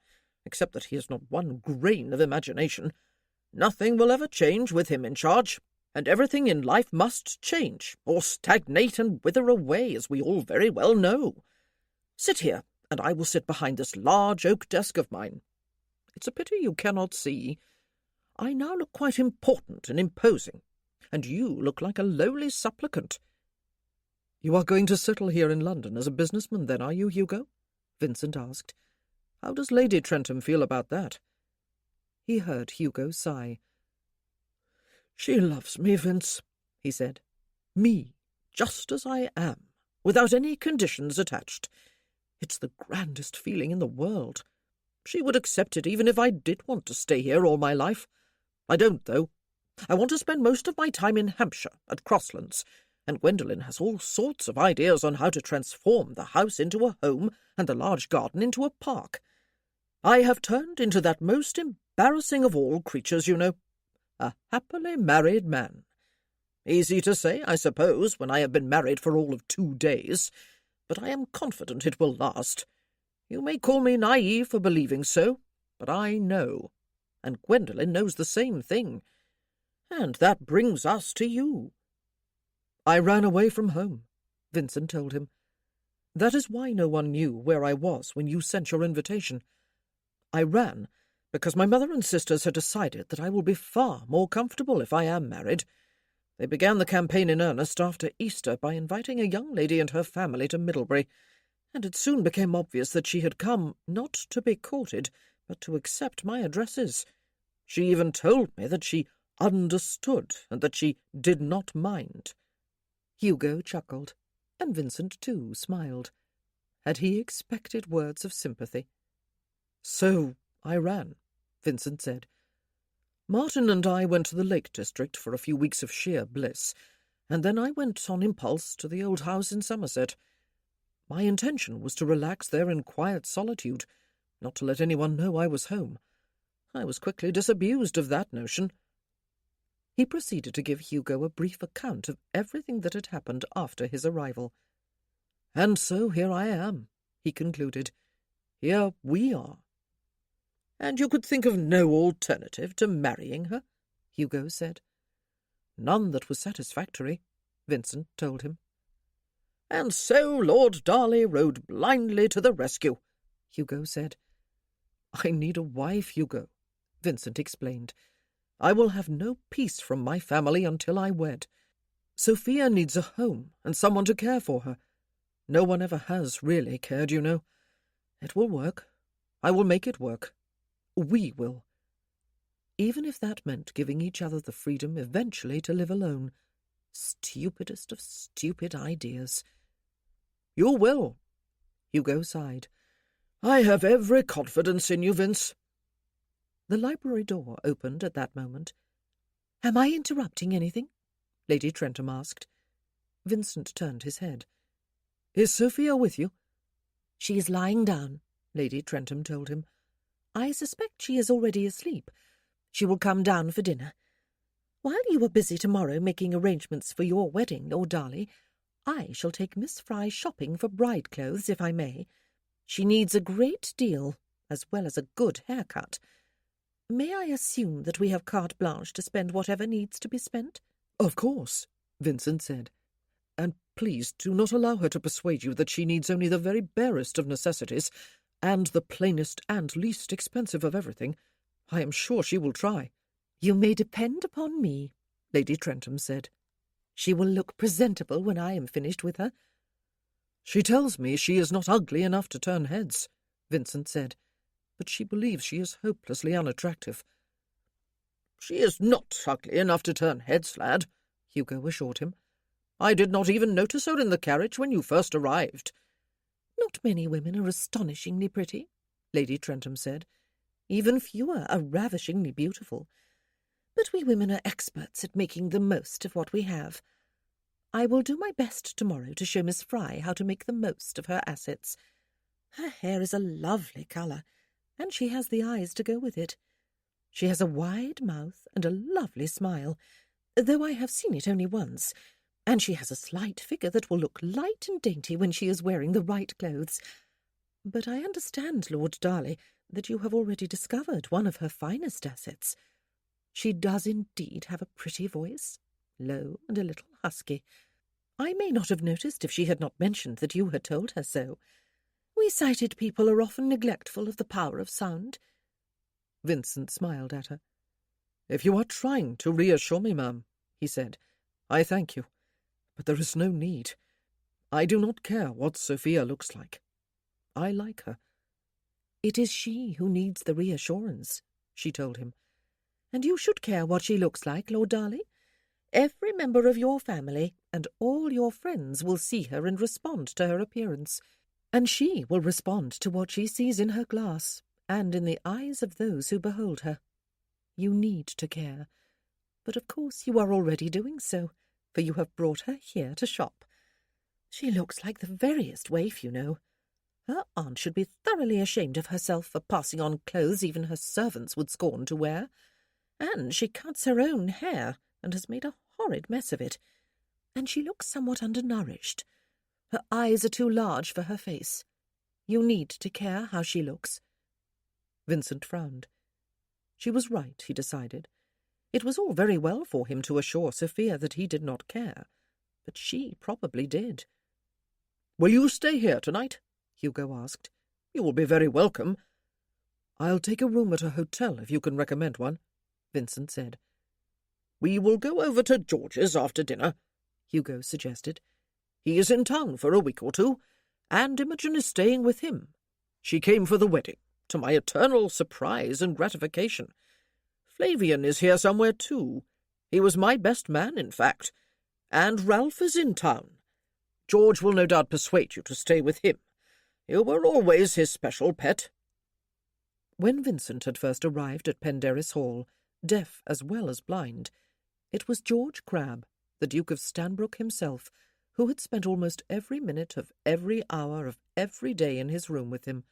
except that he has not one grain of imagination. Nothing will ever change with him in charge, and everything in life must change, or stagnate and wither away, as we all very well know. Sit here, and I will sit behind this large oak desk of mine. It's a pity you cannot see. I now look quite important and imposing, and you look like a lowly supplicant." "You are going to settle here in London as a businessman, then, are you, Hugo?" Vincent asked. "How does Lady Trentham feel about that?" He heard Hugo sigh. "She loves me, Vince," he said. "Me, just as I am, without any conditions attached. It's the grandest feeling in the world. She would accept it even if I did want to stay here all my life. I don't, though. I want to spend most of my time in Hampshire, at Crosslands, and Gwendolen has all sorts of ideas on how to transform the house into a home and the large garden into a park. I have turned into that most embarrassing of all creatures, you know, a happily married man. Easy to say, I suppose, when I have been married for all of 2 days, but I am confident it will last. You may call me naive for believing so, but I know, and Gwendolen knows the same thing. And that brings us to you." "I ran away from home," Vincent told him. "That is why no one knew where I was when you sent your invitation. I ran because my mother and sisters had decided that I will be far more comfortable if I am married. They began the campaign in earnest after Easter by inviting a young lady and her family to Middlebury, and it soon became obvious that she had come not to be courted, but to accept my addresses. She even told me that she understood and that she did not mind." Hugo chuckled, and Vincent too smiled. Had he expected words of sympathy? "So I ran," Vincent said. "Martin and I went to the Lake District for a few weeks of sheer bliss, and then I went on impulse to the old house in Somerset. My intention was to relax there in quiet solitude, not to let anyone know I was home. I was quickly disabused of that notion." He proceeded to give Hugo a brief account of everything that had happened after his arrival. "And so here I am," he concluded. "Here we are." "And you could think of no alternative to marrying her?" Hugo said. "None that was satisfactory," Vincent told him. "And so Lord Darley rode blindly to the rescue," Hugo said. "I need a wife, Hugo," Vincent explained. "I will have no peace from my family until I wed. Sophia needs a home and someone to care for her. No one ever has really cared, you know. It will work. I will make it work. We will. Even if that meant giving each other the freedom eventually to live alone. Stupidest of stupid ideas. You will, Hugo sighed. I have every confidence in you, Vince. The library door opened at that moment. "Am I interrupting anything?" Lady Trentham asked. Vincent turned his head. "Is Sophia with you?" "She is lying down," Lady Trentham told him. "I suspect she is already asleep. She will come down for dinner. While you are busy tomorrow making arrangements for your wedding, Lord Darley, I shall take Miss Fry shopping for bride clothes, if I may. She needs a great deal, as well as a good haircut. May I assume that we have carte blanche to spend whatever needs to be spent?" "Of course," Vincent said. "And please do not allow her to persuade you that she needs only the very barest of necessities, and the plainest and least expensive of everything. I am sure she will try." "You may depend upon me," Lady Trentham said. "She will look presentable when I am finished with her." "She tells me she is not ugly enough to turn heads," Vincent said, "but she believes she is hopelessly unattractive." "She is not ugly enough to turn heads, lad," Hugo assured him. "I did not even notice her in the carriage when you first arrived." "Not many women are astonishingly pretty," Lady Trentham said. "Even fewer are ravishingly beautiful. But we women are experts at making the most of what we have. I will do my best tomorrow to show Miss Fry how to make the most of her assets. Her hair is a lovely colour, and she has the eyes to go with it. She has a wide mouth and a lovely smile, though I have seen it only once, and she has a slight figure that will look light and dainty when she is wearing the right clothes. But I understand, Lord Darley, that you have already discovered one of her finest assets. She does indeed have a pretty voice, low and a little husky. I may not have noticed if she had not mentioned that you had told her so. We sighted people are often neglectful of the power of sound." Vincent smiled at her. "If you are trying to reassure me, ma'am," he said, "I thank you. But there is no need. I do not care what Sophia looks like. I like her." "It is she who needs the reassurance," she told him. "And you should care what she looks like, Lord Darley. Every member of your family and all your friends will see her and respond to her appearance, and she will respond to what she sees in her glass and in the eyes of those who behold her. You need to care, but of course you are already doing so, for you have brought her here to shop. She looks like the veriest waif, you know. Her aunt should be thoroughly ashamed of herself for passing on clothes even her servants would scorn to wear. And she cuts her own hair and has made a horrid mess of it. And she looks somewhat undernourished. Her eyes are too large for her face. You need to care how she looks." Vincent frowned. She was right, he decided. It was all very well for him to assure Sophia that he did not care, but she probably did. "Will you stay here tonight?" Hugo asked. "You will be very welcome." "I'll take a room at a hotel if you can recommend one," Vincent said. "We will go over to George's after dinner," Hugo suggested. "He is in town for a week or two, and Imogen is staying with him. She came for the wedding, to my eternal surprise and gratification. Flavian is here somewhere too. He was my best man, in fact. And Ralph is in town. George will no doubt persuade you to stay with him. You were always his special pet." When Vincent had first arrived at Penderys Hall, deaf as well as blind, it was George Crabbe, the Duke of Stanbrook himself, who had spent almost every minute of every hour of every day in his room with him,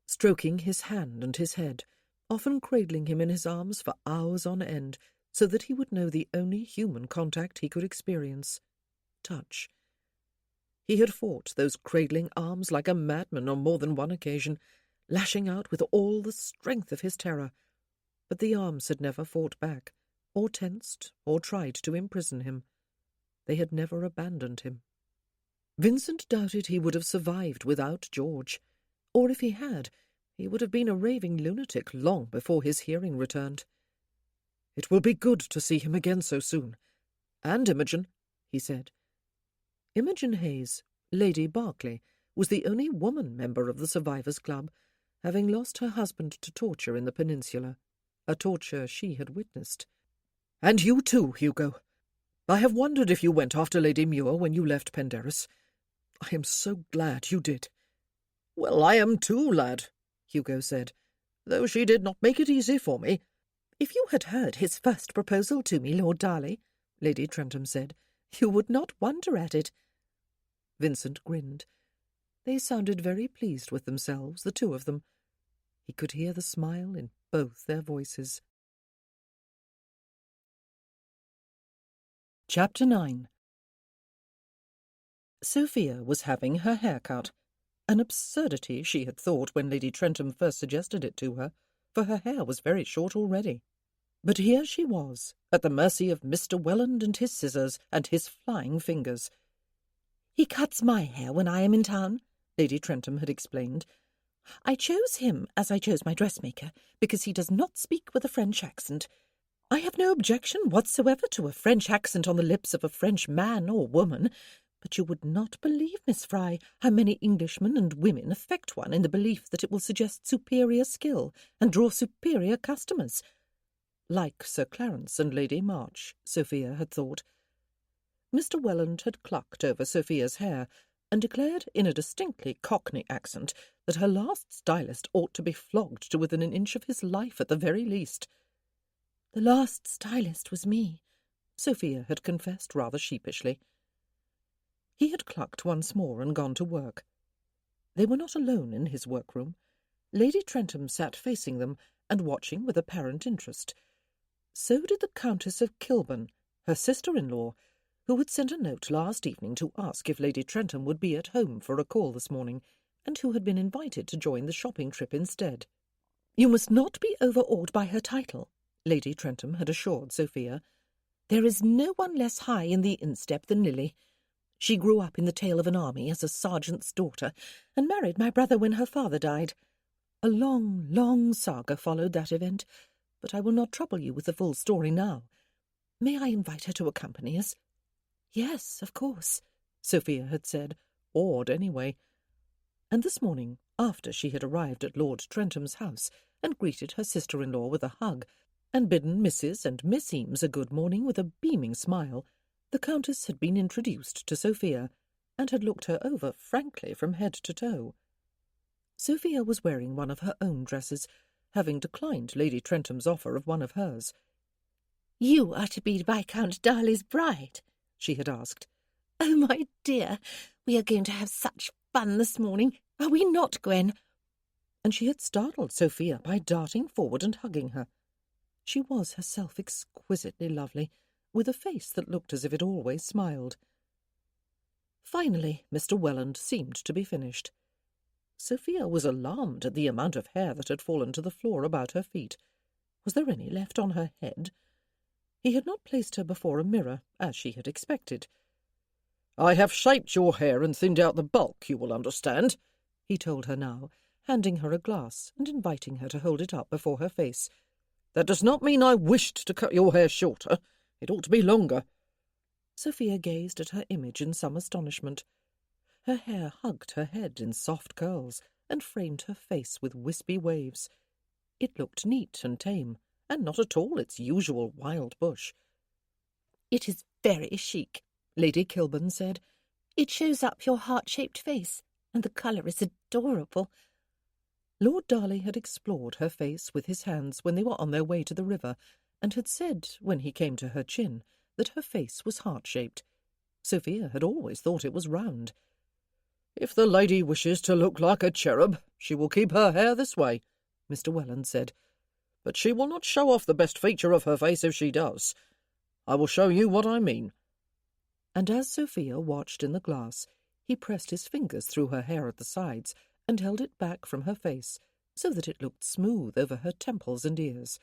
stroking his hand and his head, often cradling him in his arms for hours on end, so that he would know the only human contact he could experience — touch. He had fought those cradling arms like a madman on more than one occasion, lashing out with all the strength of his terror, but the arms had never fought back, or tensed, or tried to imprison him. They had never abandoned him. Vincent doubted he would have survived without George, or if he had, he would have been a raving lunatic long before his hearing returned. "It will be good to see him again so soon. And Imogen," he said. Imogen Hayes, Lady Berkeley, was the only woman member of the Survivors' Club, having lost her husband to torture in the Peninsula, a torture she had witnessed. "And you too, Hugo. I have wondered if you went after Lady Muir when you left Penderys. I am so glad you did. Well, I am too, lad, Hugo said, though she did not make it easy for me. If you had heard his first proposal to me, Lord Darley, Lady Trentham said, you would not wonder at it. Vincent grinned. They sounded very pleased with themselves, the two of them. He could hear the smile in both their voices. Chapter 9. Sophia was having her hair cut, an absurdity she had thought when Lady Trentham first suggested it to her, for her hair was very short already. But here she was, at the mercy of Mr. Welland and his scissors and his flying fingers. He cuts my hair when I am in town, Lady Trentham had explained. I chose him as I chose my dressmaker, because he does not speak with a French accent. I have no objection whatsoever to a French accent on the lips of a French man or woman, but you would not believe, Miss Fry, how many Englishmen and women affect one in the belief that it will suggest superior skill and draw superior customers. Like Sir Clarence and Lady March, Sophia had thought. Mr. Welland had clucked over Sophia's hair and declared in a distinctly Cockney accent that her last stylist ought to be flogged to within an inch of his life at the very least. The last stylist was me, Sophia had confessed rather sheepishly. He had clucked once more and gone to work. They were not alone in his workroom. Lady Trentham sat facing them and watching with apparent interest. So did the Countess of Kilburn, her sister-in-law, who had sent a note last evening to ask if Lady Trentham would be at home for a call this morning, and who had been invited to join the shopping trip instead. You must not be overawed by her title, Lady Trentham had assured Sophia. There is no one less high in the instep than Lily. She grew up in the tail of an army as a sergeant's daughter, and married my brother when her father died. A long, long saga followed that event, but I will not trouble you with the full story now. May I invite her to accompany us? Yes, of course, Sophia had said, awed anyway. And this morning, after she had arrived at Lord Trentham's house and greeted her sister-in-law with a hug, and bidden Mrs. and Miss Eames a good morning with a beaming smile, the Countess had been introduced to Sophia, and had looked her over frankly from head to toe. Sophia was wearing one of her own dresses, having declined Lady Trentham's offer of one of hers. "You are to be Viscount Darley's bride?" she had asked. "Oh, my dear, we are going to have such fun this morning, are we not, Gwen?" And she had startled Sophia by darting forward and hugging her. She was herself exquisitely lovely, with a face that looked as if it always smiled. Finally, Mr. Welland seemed to be finished. Sophia was alarmed at the amount of hair that had fallen to the floor about her feet. Was there any left on her head? He had not placed her before a mirror, as she had expected. "I have shaped your hair and thinned out the bulk, you will understand," he told her now, handing her a glass and inviting her to hold it up before her face. "That does not mean I wished to cut your hair shorter. It ought to be longer." Sophia gazed at her image in some astonishment. Her hair hugged her head in soft curls and framed her face with wispy waves. It looked neat and tame, and not at all its usual wild bush. "It is very chic," Lady Kilburn said. "It shows up your heart-shaped face, and the colour is adorable." Lord Darley had explored her face with his hands when they were on their way to the river, and had said, when he came to her chin, that her face was heart-shaped. Sophia had always thought it was round. "If the lady wishes to look like a cherub, she will keep her hair this way," Mr. Welland said. "But she will not show off the best feature of her face if she does. I will show you what I mean." And as Sophia watched in the glass, he pressed his fingers through her hair at the sides and held it back from her face, so that it looked smooth over her temples and ears.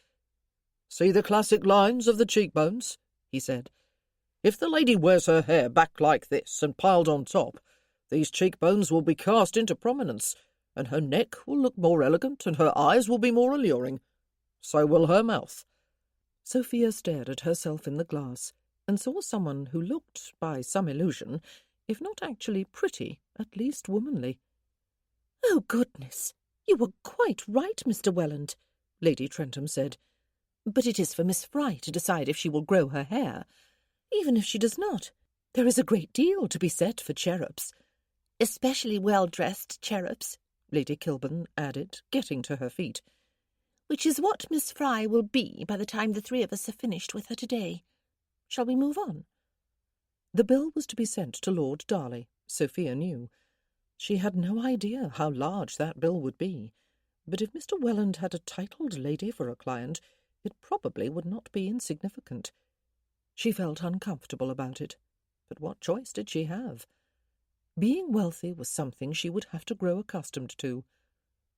"See the classic lines of the cheekbones?" he said. "If the lady wears her hair back like this and piled on top, these cheekbones will be cast into prominence, and her neck will look more elegant and her eyes will be more alluring. So will her mouth." Sophia stared at herself in the glass and saw someone who looked, by some illusion, if not actually pretty, at least womanly. "Oh, goodness! You were quite right, Mr. Welland," Lady Trentham said. "But it is for Miss Fry to decide if she will grow her hair. Even if she does not, there is a great deal to be said for cherubs, especially well-dressed cherubs," Lady Kilburn added, getting to her feet, "which is what Miss Fry will be by the time the three of us have finished with her today. Shall we move on?" The bill was to be sent to Lord Darley, Sophia knew. She had no idea how large that bill would be, but if Mr. Welland had a titled lady for a client, it probably would not be insignificant. She felt uncomfortable about it, but what choice did she have? Being wealthy was something she would have to grow accustomed to.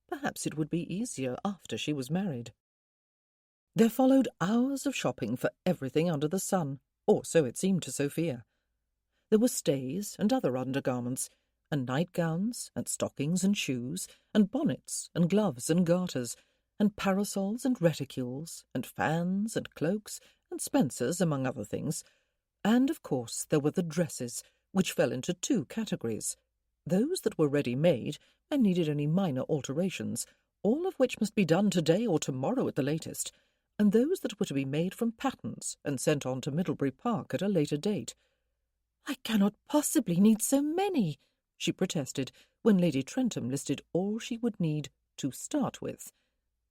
Perhaps it would be easier after she was married. There followed hours of shopping for everything under the sun, or so it seemed to Sophia. There were stays and other undergarments, and nightgowns, and stockings and shoes, and bonnets, and gloves and garters, and parasols and reticules, and fans and cloaks, and spencers, among other things. And, of course, there were the dresses, which fell into two categories: those that were ready-made and needed any minor alterations, all of which must be done today or tomorrow at the latest, and those that were to be made from patterns and sent on to Middlebury Park at a later date. "I cannot possibly need so many," she protested, when Lady Trentham listed all she would need to start with.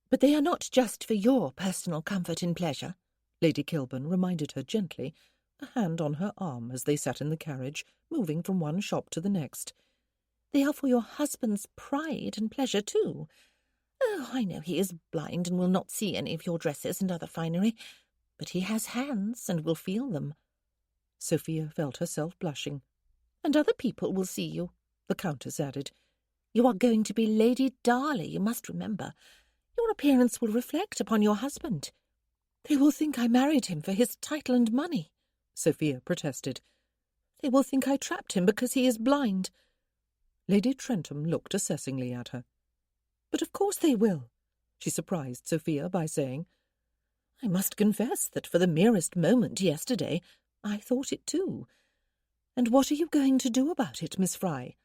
"But they are not just for your personal comfort and pleasure," Lady Kilburn reminded her gently, a hand on her arm as they sat in the carriage, moving from one shop to the next. "They are for your husband's pride and pleasure too. Oh, I know he is blind and will not see any of your dresses and other finery, but he has hands and will feel them." Sophia felt herself blushing. "And other people will see you," the Countess added. "You are going to be Lady Darley, you must remember. Your appearance will reflect upon your husband." "They will think I married him for his title and money," Sophia protested. "They will think I trapped him because he is blind." Lady Trentham looked assessingly at her. "But of course they will," she surprised Sophia by saying. "I must confess that for the merest moment yesterday I thought it too. And what are you going to do about it, Miss Fry?"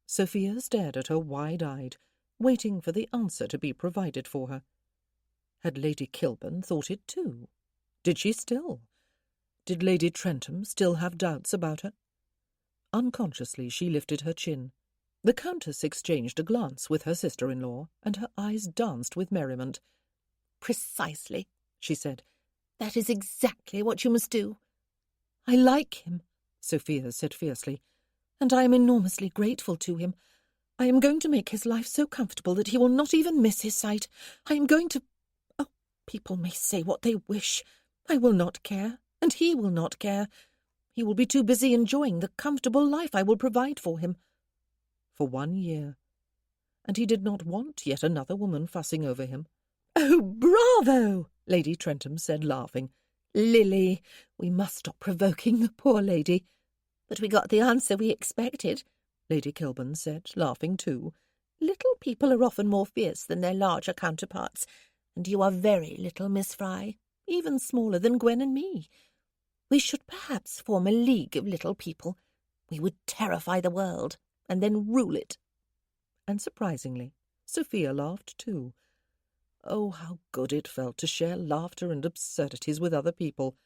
Sophia stared at her wide-eyed, waiting for the answer to be provided for her. Had Lady Kilburn thought it too? Did she still? Did Lady Trentham still have doubts about her? Unconsciously she lifted her chin. The Countess exchanged a glance with her sister-in-law, and her eyes danced with merriment. "Precisely," she said. "That is exactly what you must do." "I like him," Sophia said fiercely, "and I am enormously grateful to him. I am going to make his life so comfortable that he will not even miss his sight. I am going to... Oh, people may say what they wish. I will not care, and he will not care. He will be too busy enjoying the comfortable life I will provide for him." For 1 year. And he did not want yet another woman fussing over him. "Oh, bravo!" Lady Trentham said, laughing. "Lily, we must stop provoking the poor lady." "But we got the answer we expected," Lady Kilburn said, laughing too. "Little people are often more fierce than their larger counterparts, and you are very little, Miss Fry, even smaller than Gwen and me. We should perhaps form a league of little people. We would terrify the world, and then rule it." And surprisingly, Sophia laughed too. Oh, how good it felt to share laughter and absurdities with other people.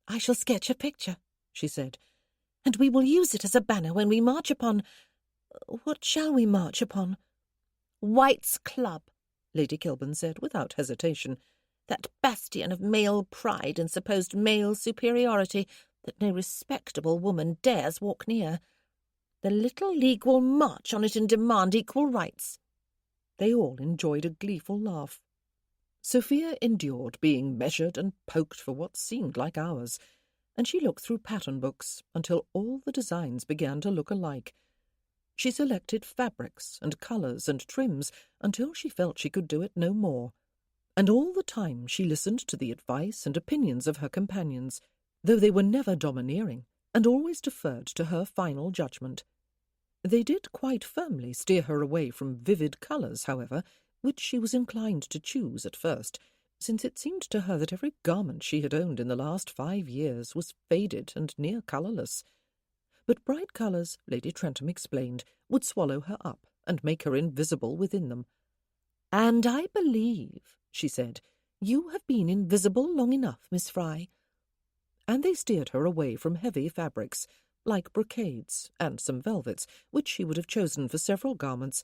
"I shall sketch a picture," she said, "and we will use it as a banner when we march upon... What shall we march upon?" "White's Club," Lady Kilburn said without hesitation. "That bastion of male pride and supposed male superiority that no respectable woman dares walk near. The little league will march on it and demand equal rights." They all enjoyed a gleeful laugh. Sophia endured being measured and poked for what seemed like hours, and she looked through pattern books until all the designs began to look alike. She selected fabrics and colours and trims until she felt she could do it no more, and all the time she listened to the advice and opinions of her companions, though they were never domineering, and always deferred to her final judgment. They did quite firmly steer her away from vivid colours, however, which she was inclined to choose at first, since it seemed to her that every garment she had owned in the last 5 years was faded and near colourless. But bright colours, Lady Trentham explained, would swallow her up and make her invisible within them. "And I believe," she said, "you have been invisible long enough, Miss Fry." and they steered her away from heavy fabrics, like brocades and some velvets, which she would have chosen for several garments,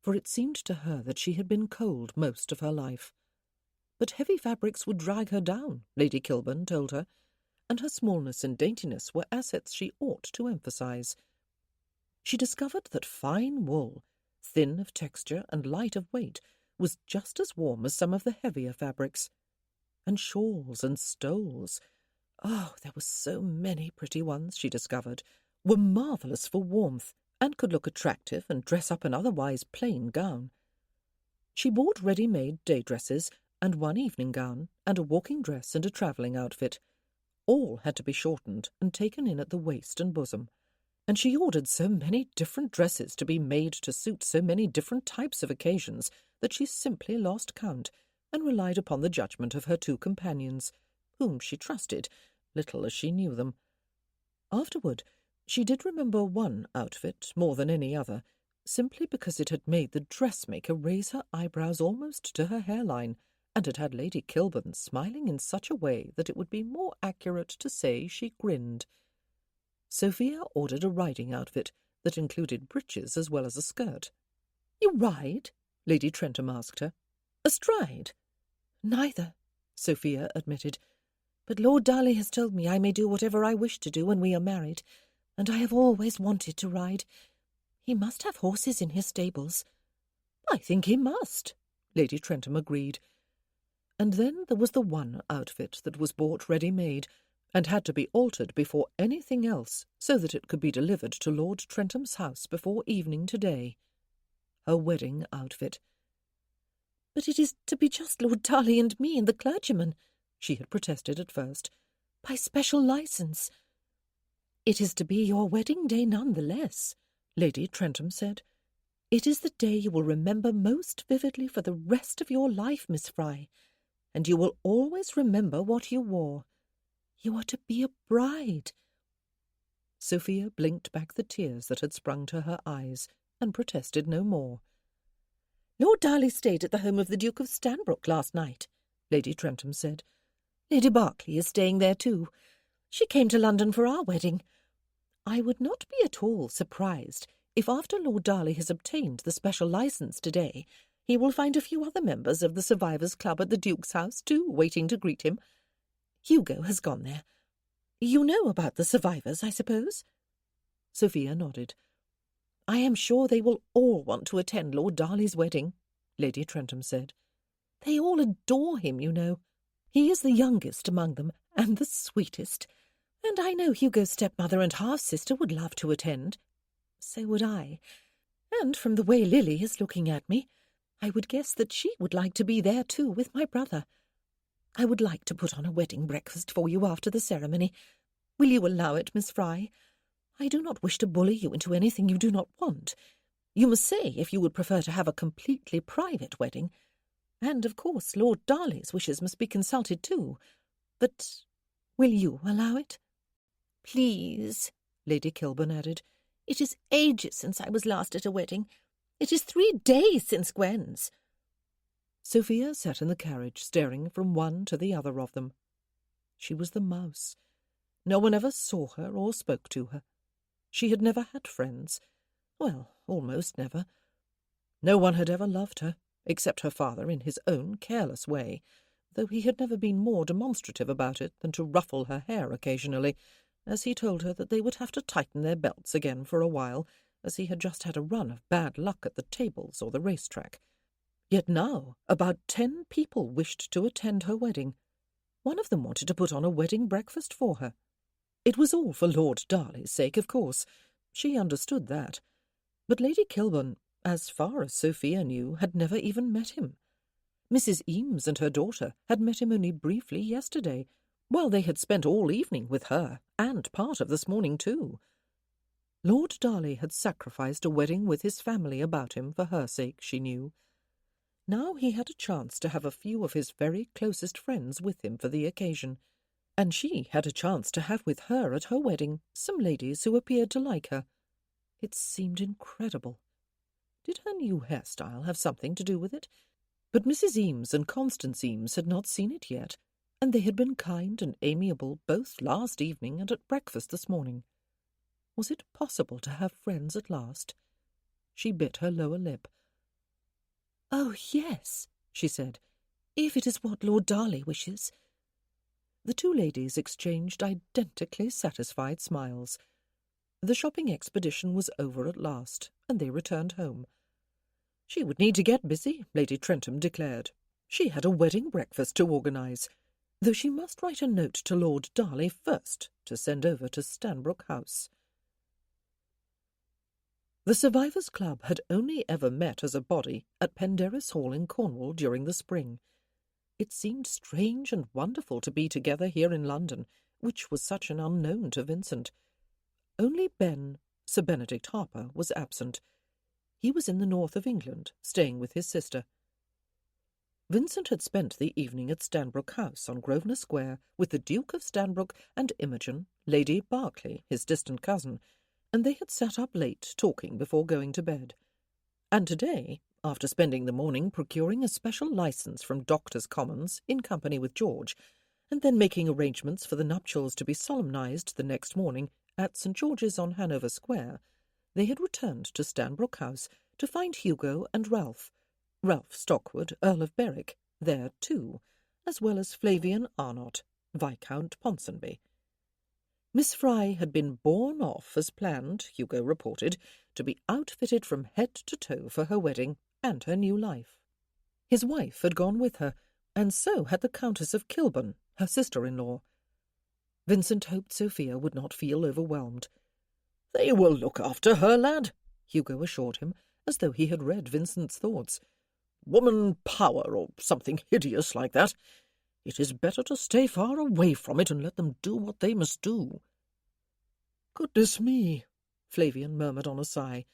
for it seemed to her that she had been cold most of her life. But heavy fabrics would drag her down, Lady Kilburn told her, and her smallness and daintiness were assets she ought to emphasize. She discovered that fine wool, thin of texture and light of weight, was just as warm as some of the heavier fabrics. And shawls and stoles, oh, there were so many pretty ones, she discovered, were marvellous for warmth, and could look attractive and dress up an otherwise plain gown. She bought ready-made day dresses, and one evening gown, and a walking dress and a travelling outfit. All had to be shortened and taken in at the waist and bosom, and she ordered so many different dresses to be made to suit so many different types of occasions that she simply lost count, and relied upon the judgment of her two companions, whom she trusted, little as she knew them. Afterward, she did remember one outfit more than any other, simply because it had made the dressmaker raise her eyebrows almost to her hairline, and had had Lady Kilburn smiling in such a way that it would be more accurate to say she grinned. Sophia ordered a riding outfit that included breeches as well as a skirt. "You ride?" Lady Trentham asked her. "Astride?" "Neither," Sophia admitted. "But Lord Darley has told me I may do whatever I wish to do when we are married, and I have always wanted to ride. He must have horses in his stables." "I think he must," Lady Trentham agreed. And then there was the one outfit that was bought ready-made, and had to be altered before anything else, so that it could be delivered to Lord Trentham's house before evening today. Her wedding outfit. "But it is to be just Lord Darley and me and the clergyman," she had protested at first, "by special licence." "It is to be your wedding day none the less," Lady Trentham said. "It is the day you will remember most vividly for the rest of your life, Miss Fry, and you will always remember what you wore. You are to be a bride." Sophia blinked back the tears that had sprung to her eyes, and protested no more. "Lord Darley stayed at the home of the Duke of Stanbrook last night," Lady Trentham said. "Lady Berkeley is staying there too. She came to London for our wedding. I would not be at all surprised if after Lord Darley has obtained the special licence today, he will find a few other members of the Survivors' Club at the Duke's house too, waiting to greet him. Hugo has gone there. You know about the survivors, I suppose?" Sophia nodded. "I am sure they will all want to attend Lord Darley's wedding," Lady Trentham said. "They all adore him, you know. He is the youngest among them, and the sweetest. And I know Hugo's stepmother and half-sister would love to attend. So would I. And from the way Lily is looking at me, I would guess that she would like to be there too with my brother. I would like to put on a wedding breakfast for you after the ceremony. Will you allow it, Miss Fry? I do not wish to bully you into anything you do not want. You must say if you would prefer to have a completely private wedding. And, of course, Lord Darley's wishes must be consulted too. But will you allow it?" "Please," Lady Kilburn added. "It is ages since I was last at a wedding. It is 3 days since Gwen's." Sophia sat in the carriage, staring from one to the other of them. She was the mouse. No one ever saw her or spoke to her. She had never had friends. Well, almost never. No one had ever loved her, except her father in his own careless way, though he had never been more demonstrative about it than to ruffle her hair occasionally, as he told her that they would have to tighten their belts again for a while, as he had just had a run of bad luck at the tables or the racetrack. Yet now about 10 people wished to attend her wedding. One of them wanted to put on a wedding breakfast for her. It was all for Lord Darley's sake, of course. She understood that. But Lady Kilburn, as far as Sophia knew, had never even met him. Mrs. Eames and her daughter had met him only briefly yesterday, while they had spent all evening with her, and part of this morning too. Lord Darley had sacrificed a wedding with his family about him for her sake, she knew. Now he had a chance to have a few of his very closest friends with him for the occasion, and she had a chance to have with her at her wedding some ladies who appeared to like her. It seemed incredible. Did her new hairstyle have something to do with it? But Mrs. Eames and Constance Eames had not seen it yet, and they had been kind and amiable both last evening and at breakfast this morning. Was it possible to have friends at last? She bit her lower lip. "Oh, yes," she said, "if it is what Lord Darley wishes." The two ladies exchanged identically satisfied smiles. The shopping expedition was over at last, and they returned home. She would need to get busy, Lady Trentham declared. She had a wedding breakfast to organise, though she must write a note to Lord Darley first to send over to Stanbrook House. The Survivors' Club had only ever met as a body at Penderys Hall in Cornwall during the spring. It seemed strange and wonderful to be together here in London, which was such an unknown to Vincent. Only Ben, Sir Benedict Harper, was absent. He was in the north of England, staying with his sister. Vincent had spent the evening at Stanbrook House on Grosvenor Square with the Duke of Stanbrook and Imogen, Lady Berkeley, his distant cousin, and they had sat up late talking before going to bed. And today, after spending the morning procuring a special licence from Doctors' Commons in company with George, and then making arrangements for the nuptials to be solemnised the next morning at St. George's on Hanover Square, they had returned to Stanbrook House to find Hugo and Ralph Stockwood, Earl of Berwick, there too, as well as Flavian Arnott, Viscount Ponsonby. Miss Fry had been borne off as planned, Hugo reported, to be outfitted from head to toe for her wedding and her new life. His wife had gone with her, and so had the Countess of Kilburn, her sister-in-law. Vincent hoped Sophia would not feel overwhelmed. "They will look after her, lad," Hugo assured him, as though he had read Vincent's thoughts. "Woman power, or something hideous like that. It is better to stay far away from it and let them do what they must do." "Goodness me," Flavian murmured on a sigh.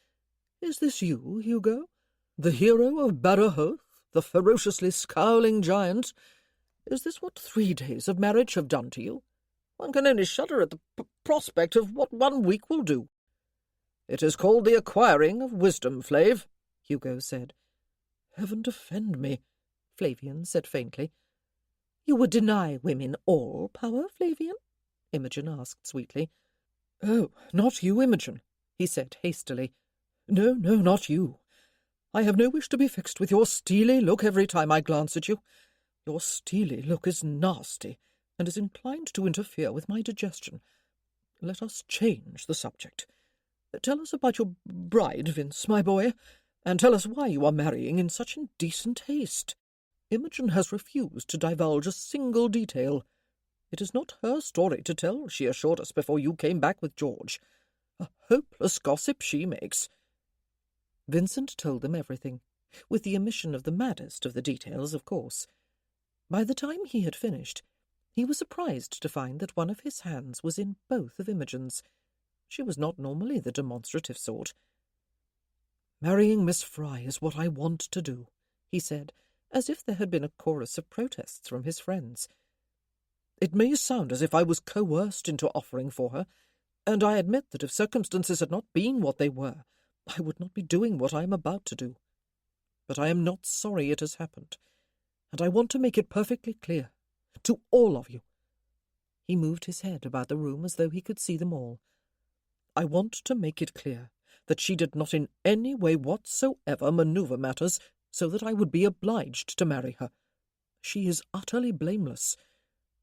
"Is this you, Hugo? The hero of Barrowhoth, the ferociously scowling giant? Is this what 3 days of marriage have done to you? One can only shudder at the prospect of what 1 week will do." "It is called the acquiring of wisdom, Flav," Hugo said. "Heaven defend me," Flavian said faintly. "You would deny women all power, Flavian?" Imogen asked sweetly. "Oh, not you, Imogen," he said hastily. "No, not you. I have no wish to be fixed with your steely look every time I glance at you. Your steely look is nasty, and is inclined to interfere with my digestion. Let us change the subject. Tell us about your bride, Vince, my boy, and tell us why you are marrying in such indecent haste. Imogen has refused to divulge a single detail. It is not her story to tell, she assured us before you came back with George. A hopeless gossip she makes." Vincent told them everything, with the omission of the maddest of the details, of course. By the time he had finished, he was surprised to find that one of his hands was in both of Imogen's. She was not normally the demonstrative sort. "Marrying Miss Fry is what I want to do," he said, as if there had been a chorus of protests from his friends. "It may sound as if I was coerced into offering for her, and I admit that if circumstances had not been what they were, I would not be doing what I am about to do. But I am not sorry it has happened, and I want to make it perfectly clear, to all of you." He moved his head about the room as though he could see them all. "I want to make it clear that she did not in any way whatsoever manoeuvre matters so that I would be obliged to marry her. She is utterly blameless.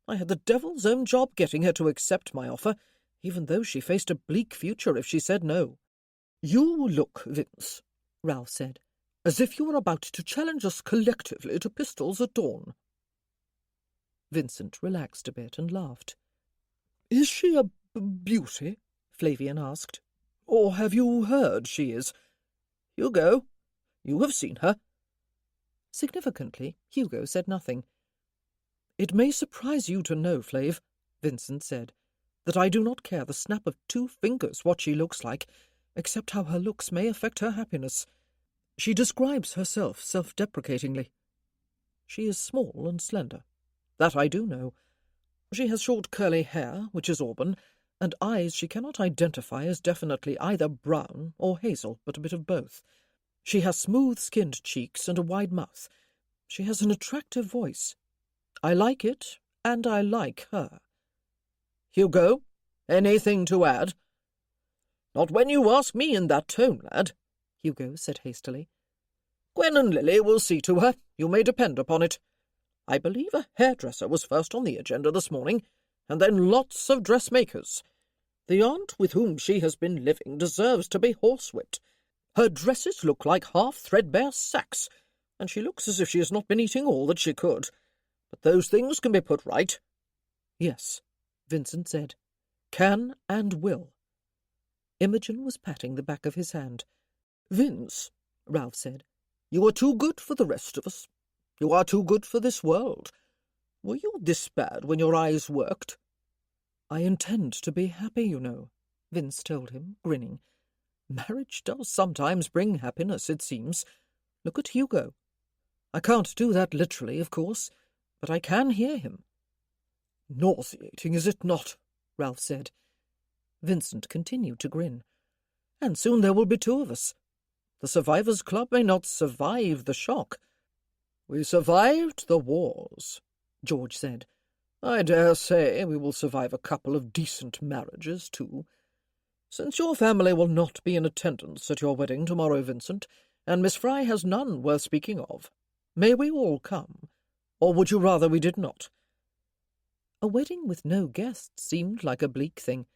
I had the devil's own job getting her to accept my offer, even though she faced a bleak future if she said no." "You look, Vince," Ralph said, "as if you were about to challenge us collectively to pistols at dawn." Vincent relaxed a bit and laughed. "Is she a beauty?" Flavian asked. "Or have you heard she is? Hugo, you have seen her." Significantly, Hugo said nothing. "It may surprise you to know, Flav," Vincent said, "that I do not care the snap of 2 fingers what she looks like, except how her looks may affect her happiness. She describes herself self-deprecatingly. She is small and slender. That I do know. She has short curly hair, which is auburn, and eyes she cannot identify as definitely either brown or hazel, but a bit of both. She has smooth-skinned cheeks and a wide mouth. She has an attractive voice. I like it and I like her. Hugo, anything to add? Not when you ask me in that tone, lad, Hugo said hastily. Gwen and Lily will see to her, you may depend upon it. I believe a hairdresser was first on the agenda this morning, and then lots of dressmakers. The aunt with whom she has been living deserves to be horsewhipped. Her dresses look like half threadbare sacks, and she looks as if she has not been eating all that she could. But those things can be put right. Yes, Vincent said. Can and will. Imogen was patting the back of his hand. Vince, Ralph said, you are too good for the rest of us. You are too good for this world. Were you this bad when your eyes worked? I intend to be happy, you know, Vince told him, grinning. Marriage does sometimes bring happiness, it seems. Look at Hugo. I can't do that literally, of course, but I can hear him. Nauseating, is it not? Ralph said. Vincent continued to grin. And soon there will be two of us. The Survivors' Club may not survive the shock. We survived the wars, George said. I dare say we will survive a couple of decent marriages, too. Since your family will not be in attendance at your wedding tomorrow, Vincent, and Miss Fry has none worth speaking of, may we all come? Or would you rather we did not? A wedding with no guests seemed like a bleak thing,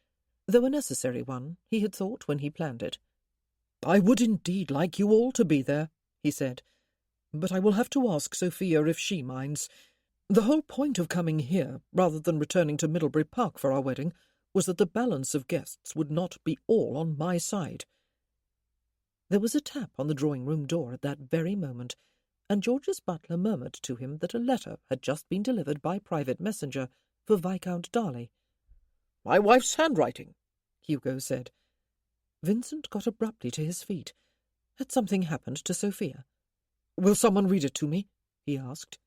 though a necessary one, he had thought when he planned it. I would indeed like you all to be there, he said, but I will have to ask Sophia if she minds. The whole point of coming here, rather than returning to Middlebury Park for our wedding, was that the balance of guests would not be all on my side. There was a tap on the drawing-room door at that very moment, and George's butler murmured to him that a letter had just been delivered by private messenger for Viscount Darley. My wife's handwriting, Hugo said. Vincent got abruptly to his feet. Had something happened to Sophia? Will someone read it to me? He asked.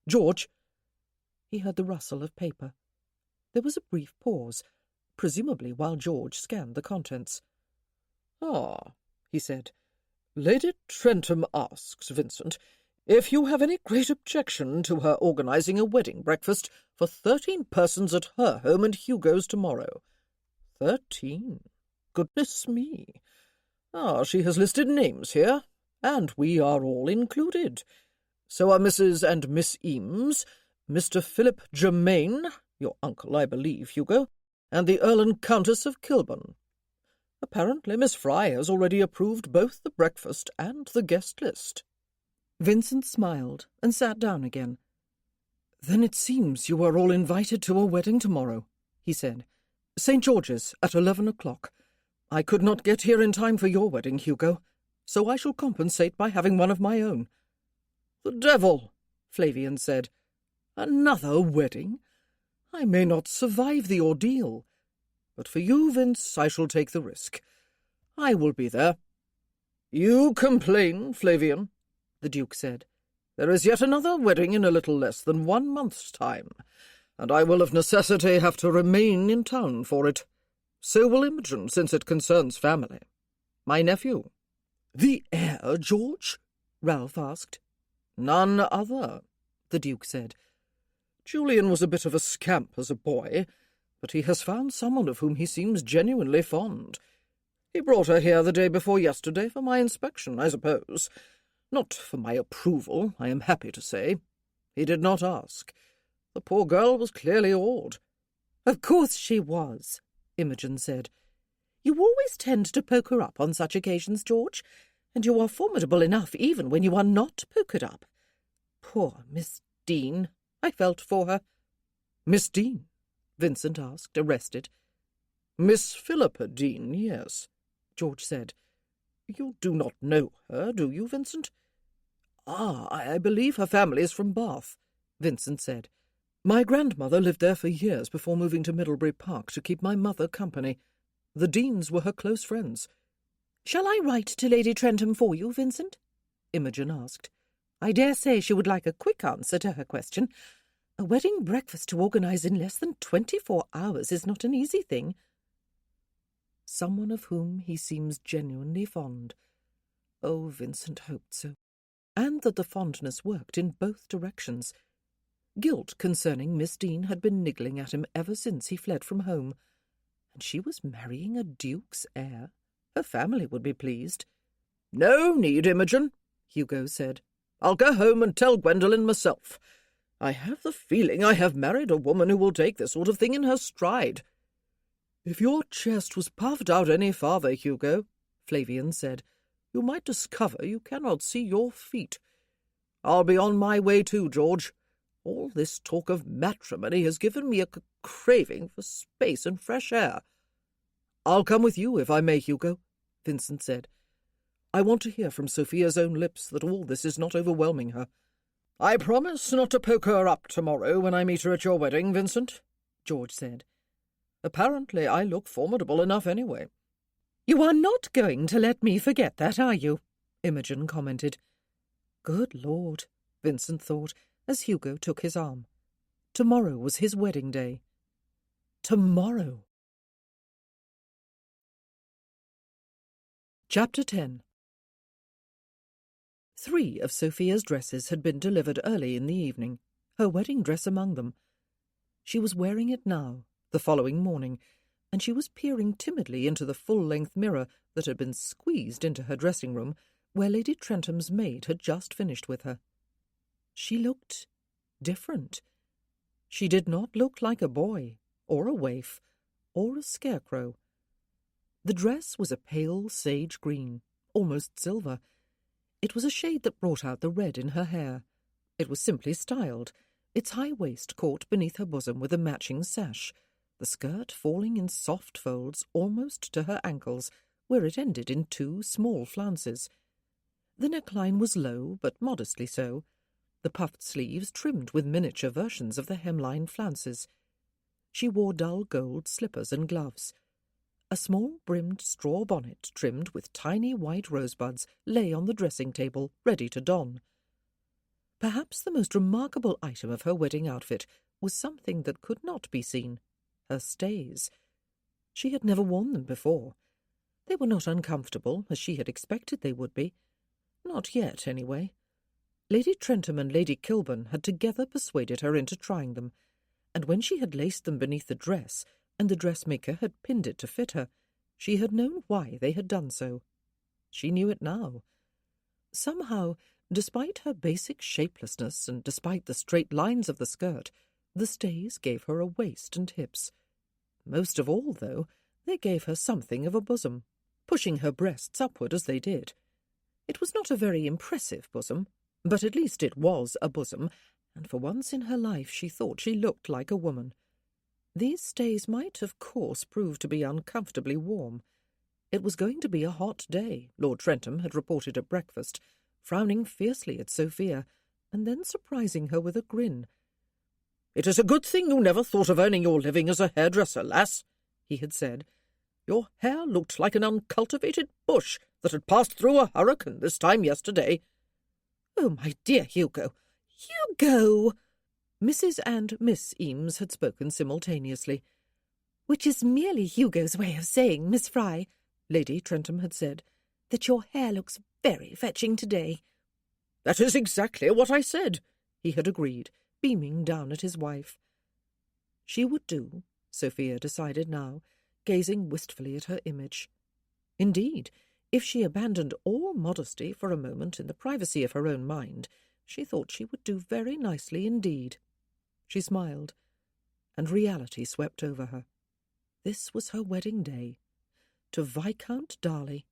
George? He heard the rustle of paper. There was a brief pause, presumably while George scanned the contents. Ah, he said. Lady Trentham asks, Vincent, if you have any great objection to her organising a wedding breakfast for 13 persons at her home and Hugo's tomorrow. 13? Goodness me. Ah, she has listed names here, and we are all included. So are Mrs. and Miss Eames, Mr. Philip Germain, your uncle, I believe, Hugo, and the Earl and Countess of Kilburn. Apparently Miss Fry has already approved both the breakfast and the guest list. Vincent smiled and sat down again. Then it seems you are all invited to a wedding tomorrow, he said. St. George's at 11 o'clock. I could not get here in time for your wedding, Hugo, so I shall compensate by having one of my own. The devil, Flavian said. Another wedding? I may not survive the ordeal. But for you, Vince, I shall take the risk. I will be there. You complain, Flavian, the Duke said. There is yet another wedding in a little less than 1 month's time, and I will of necessity have to remain in town for it. So will Imogen, since it concerns family. My nephew. The heir, George? Ralph asked. None other, the Duke said. Julian was a bit of a scamp as a boy, but he has found someone of whom he seems genuinely fond. He brought her here the day before yesterday for my inspection, I suppose. Not for my approval, I am happy to say. He did not ask. The poor girl was clearly awed. Of course she was, Imogen said. You always tend to poke her up on such occasions, George, and you are formidable enough even when you are not pokered up. Poor Miss Dean. I felt for her. Miss Dean? Vincent asked, arrested. Miss Philippa Dean, yes, George said. You do not know her, do you, Vincent? Ah, I believe her family is from Bath, Vincent said. My grandmother lived there for years before moving to Middlebury Park to keep my mother company. The Deans were her close friends. Shall I write to Lady Trentham for you, Vincent? Imogen asked. I dare say she would like a quick answer to her question. A wedding breakfast to organise in less than 24 hours is not an easy thing. Someone of whom he seems genuinely fond. Oh, Vincent hoped so, and that the fondness worked in both directions. Guilt concerning Miss Dean had been niggling at him ever since he fled from home. And she was marrying a duke's heir. Her family would be pleased. "No need, Imogen," Hugo said. "I'll go home and tell Gwendolen myself. I have the feeling I have married a woman who will take this sort of thing in her stride." "If your chest was puffed out any farther, Hugo," Flavian said, "you might discover you cannot see your feet. I'll be on my way too, George. All this talk of matrimony has given me a craving for space and fresh air." "I'll come with you, if I may, Hugo," Vincent said. "I want to hear from Sophia's own lips that all this is not overwhelming her." "I promise not to poke her up tomorrow when I meet her at your wedding, Vincent," George said. "Apparently I look formidable enough anyway." "You are not going to let me forget that, are you?" Imogen commented. Good Lord, Vincent thought, as Hugo took his arm. Tomorrow was his wedding day. Tomorrow. Chapter 10. 3 of Sophia's dresses had been delivered early in the evening, her wedding dress among them. She was wearing it now, the following morning, and she was peering timidly into the full-length mirror that had been squeezed into her dressing-room, where Lady Trentham's maid had just finished with her. She looked different. She did not look like a boy, or a waif, or a scarecrow. The dress was a pale sage green, almost silver. It was a shade that brought out the red in her hair. It was simply styled, its high waist caught beneath her bosom with a matching sash, the skirt falling in soft folds almost to her ankles, where it ended in 2 small flounces. The neckline was low, but modestly so, the puffed sleeves trimmed with miniature versions of the hemline flounces. She wore dull gold slippers and gloves. A small-brimmed straw bonnet trimmed with tiny white rosebuds lay on the dressing-table, ready to don. Perhaps the most remarkable item of her wedding outfit was something that could not be seen, her stays. She had never worn them before. They were not uncomfortable, as she had expected they would be. Not yet, anyway. Lady Trentham and Lady Kilburn had together persuaded her into trying them, and when she had laced them beneath the dress, and the dressmaker had pinned it to fit her, she had known why they had done so. She knew it now. Somehow, despite her basic shapelessness and despite the straight lines of the skirt, the stays gave her a waist and hips. Most of all, though, they gave her something of a bosom, pushing her breasts upward as they did. It was not a very impressive bosom, but at least it was a bosom, and for once in her life she thought she looked like a woman. These stays might, of course, prove to be uncomfortably warm. It was going to be a hot day, Lord Trentham had reported at breakfast, frowning fiercely at Sophia, and then surprising her with a grin. "It is a good thing you never thought of earning your living as a hairdresser, lass," he had said. "Your hair looked like an uncultivated bush that had passed through a hurricane this time yesterday." "Oh, my dear Hugo! Hugo!" Mrs. and Miss Eames had spoken simultaneously. "Which is merely Hugo's way of saying, Miss Fry," Lady Trentham had said, "that your hair looks very fetching today." "That is exactly what I said," he had agreed, beaming down at his wife. She would do, Sophia decided now, gazing wistfully at her image. Indeed, if she abandoned all modesty for a moment in the privacy of her own mind, she thought she would do very nicely indeed. She smiled, and reality swept over her. This was her wedding day. To Viscount Darley.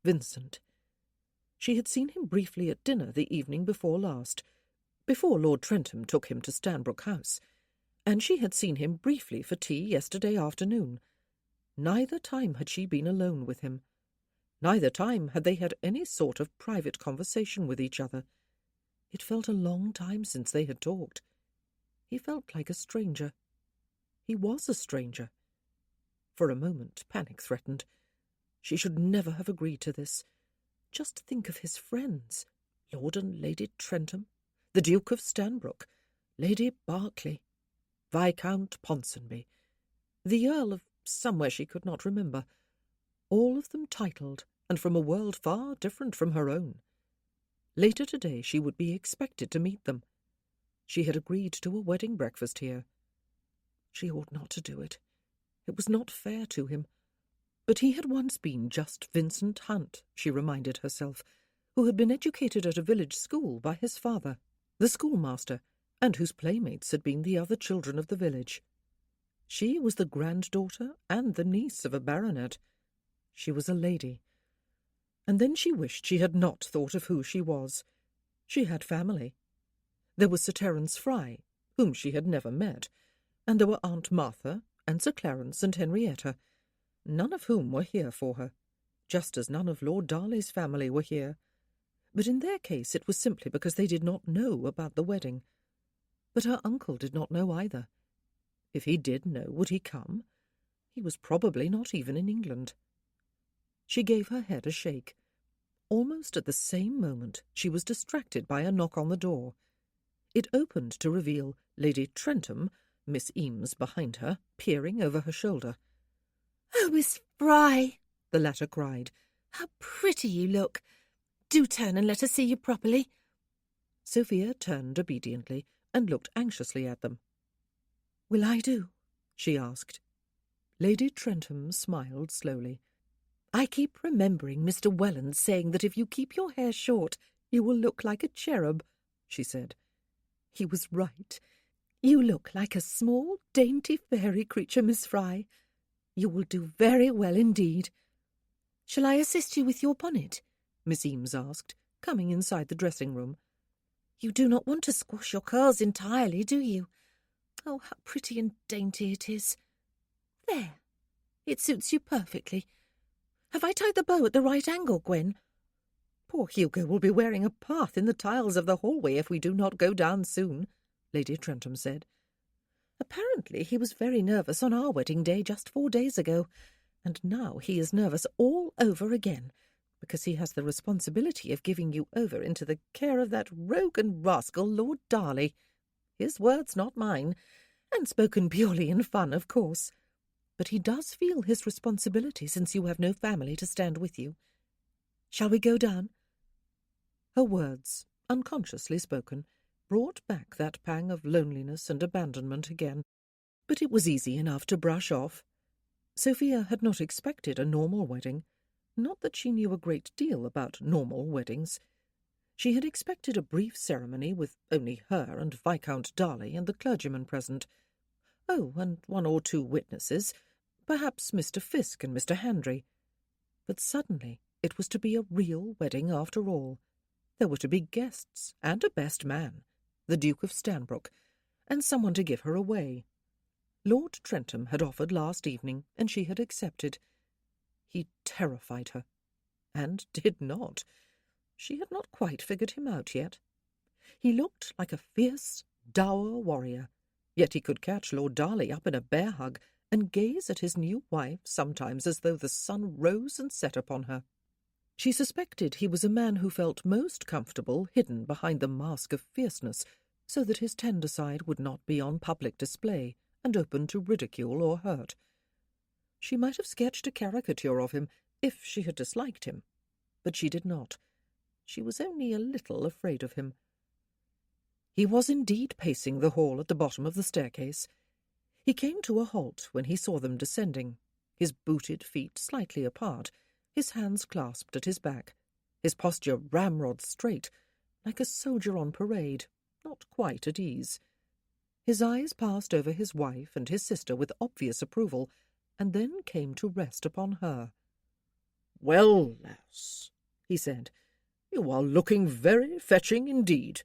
Vincent. She had seen him briefly at dinner the evening before last, before Lord Trentham took him to Stanbrook House, and she had seen him briefly for tea yesterday afternoon. Neither time had she been alone with him. Neither time had they had any sort of private conversation with each other. It felt a long time since they had talked. He felt like a stranger. He was a stranger. For a moment, panic threatened. She should never have agreed to this. Just think of his friends, Lord and Lady Trentham, the Duke of Stanbrook, Lady Berkeley, Viscount Ponsonby, the Earl of somewhere she could not remember, all of them titled and from a world far different from her own. Later today she would be expected to meet them. She had agreed to a wedding breakfast here. She ought not to do it. It was not fair to him. But he had once been just Vincent Hunt, she reminded herself, who had been educated at a village school by his father, the schoolmaster, and whose playmates had been the other children of the village. She was the granddaughter and the niece of a baronet. She was a lady. And then she wished she had not thought of who she was. She had family. There was Sir Terence Fry, whom she had never met, and there were Aunt Martha and Sir Clarence and Henrietta, none of whom were here for her, just as none of Lord Darley's family were here. But in their case it was simply because they did not know about the wedding. But her uncle did not know either. If he did know, would he come? He was probably not even in England. She gave her head a shake. Almost at the same moment she was distracted by a knock on the door. It opened to reveal Lady Trentham, Miss Eames behind her, peering over her shoulder. "Oh, Miss Fry," the latter cried, "how pretty you look! Do turn and let us see you properly." Sophia turned obediently and looked anxiously at them. "Will I do?" she asked. Lady Trentham smiled slowly. "I keep remembering Mr. Welland saying that if you keep your hair short, you will look like a cherub," she said. "He was right. You look like a small, dainty fairy creature, Miss Fry. You will do very well indeed." "Shall I assist you with your bonnet?" Miss Eames asked, coming inside the dressing-room. "You do not want to squash your curls entirely, do you? Oh, how pretty and dainty it is. There, it suits you perfectly. Have I tied the bow at the right angle, Gwen? Poor Hugo will be wearing a path in the tiles of the hallway if we do not go down soon," Lady Trentham said. "Apparently he was very nervous on our wedding day just 4 days ago, and now he is nervous all over again, because he has the responsibility of giving you over into the care of that rogue and rascal Lord Darley. His words, not mine, and spoken purely in fun, of course. But he does feel his responsibility since you have no family to stand with you. Shall we go down?" Her words, unconsciously spoken, brought back that pang of loneliness and abandonment again, but it was easy enough to brush off. Sophia had not expected a normal wedding, not that she knew a great deal about normal weddings. She had expected a brief ceremony with only her and Viscount Darley and the clergyman present. Oh, and 1 or 2 witnesses, perhaps Mr. Fiske and Mr. Handry. But suddenly it was to be a real wedding after all. There were to be guests and a best man, the Duke of Stanbrook, and someone to give her away. Lord Trentham had offered last evening, and she had accepted. He terrified her, and did not. She had not quite figured him out yet. He looked like a fierce, dour warrior, yet he could catch Lord Darley up in a bear hug and gaze at his new wife sometimes as though the sun rose and set upon her. She suspected he was a man who felt most comfortable hidden behind the mask of fierceness, so that his tender side would not be on public display and open to ridicule or hurt. She might have sketched a caricature of him if she had disliked him, but she did not. She was only a little afraid of him. He was indeed pacing the hall at the bottom of the staircase. He came to a halt when he saw them descending, his booted feet slightly apart, his hands clasped at his back, his posture ramrod straight, like a soldier on parade, not quite at ease. His eyes passed over his wife and his sister with obvious approval, and then came to rest upon her. "Well, lass," he said, "you are looking very fetching indeed.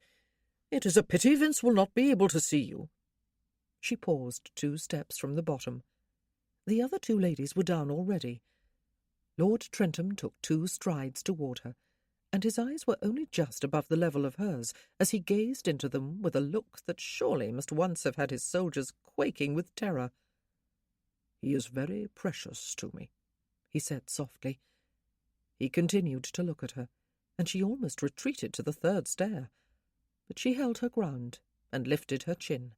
It is a pity Vince will not be able to see you." She paused 2 steps from the bottom. The other 2 ladies were down already. Lord Trentham took 2 strides toward her, and his eyes were only just above the level of hers as he gazed into them with a look that surely must once have had his soldiers quaking with terror. "He is very precious to me," he said softly. He continued to look at her, and she almost retreated to the 3rd stair. But she held her ground and lifted her chin.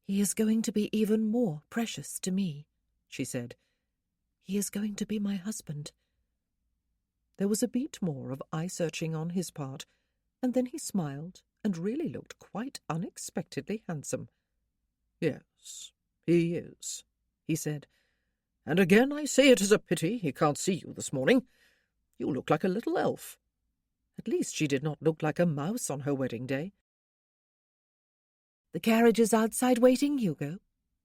"He is going to be even more precious to me," she said. "He is going to be my husband." There was a beat more of eye-searching on his part, and then he smiled and really looked quite unexpectedly handsome. "Yes, he is," he said. "And again I say it is a pity he can't see you this morning. You look like a little elf." At least she did not look like a mouse on her wedding day. "The carriage is outside waiting, Hugo,"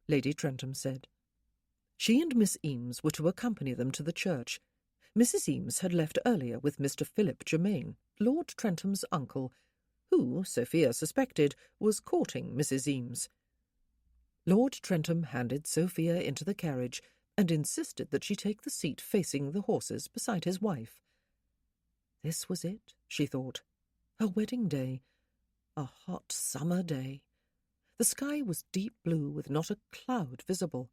Lady Trentham said. She and Miss Eames were to accompany them to the church. Mrs. Eames had left earlier with Mr. Philip Germain, Lord Trentham's uncle, who, Sophia suspected, was courting Mrs. Eames. Lord Trentham handed Sophia into the carriage and insisted that she take the seat facing the horses beside his wife. This was it, she thought. Her wedding day. A hot summer day. The sky was deep blue with not a cloud visible.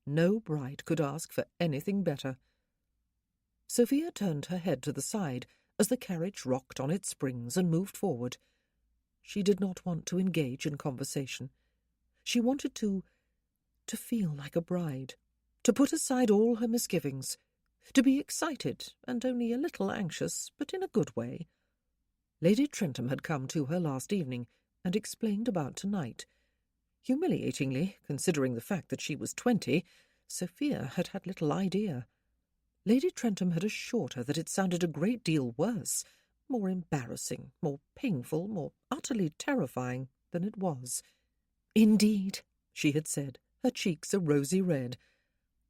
No bride could ask for anything better. Sophia turned her head to the side as the carriage rocked on its springs and moved forward. She did not want to engage in conversation. She wanted to feel like a bride, to put aside all her misgivings, to be excited and only a little anxious, but in a good way. Lady Trentham had come to her last evening and explained about tonight. Humiliatingly, considering the fact that she was 20, Sophia had had little idea. Lady Trentham had assured her that it sounded a great deal worse, more embarrassing, more painful, more utterly terrifying than it was. "Indeed," she had said, her cheeks a rosy red.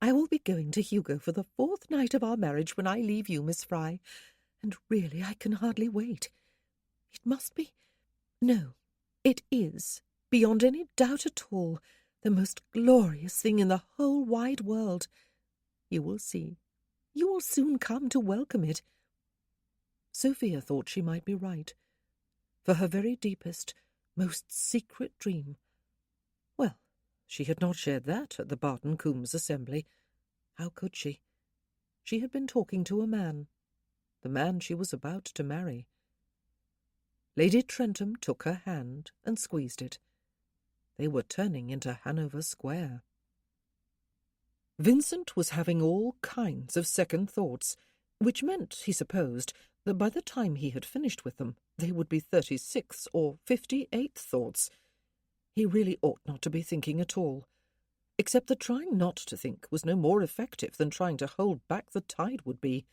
"I will be going to Hugo for the 4th night of our marriage when I leave you, Miss Fry, and really I can hardly wait. It must be— no, it is, beyond any doubt at all, the most glorious thing in the whole wide world. You will see. You will soon come to welcome it." Sophia thought she might be right. For her very deepest, most secret dream— well, she had not shared that at the Barton Coombes assembly. How could she? She had been talking to a man, the man she was about to marry. Lady Trentham took her hand and squeezed it. They were turning into Hanover Square. Vincent was having all kinds of second thoughts, which meant, he supposed, that by the time he had finished with them, they would be 36th or 58th thoughts. He really ought not to be thinking at all, except that trying not to think was no more effective than trying to hold back the tide would be.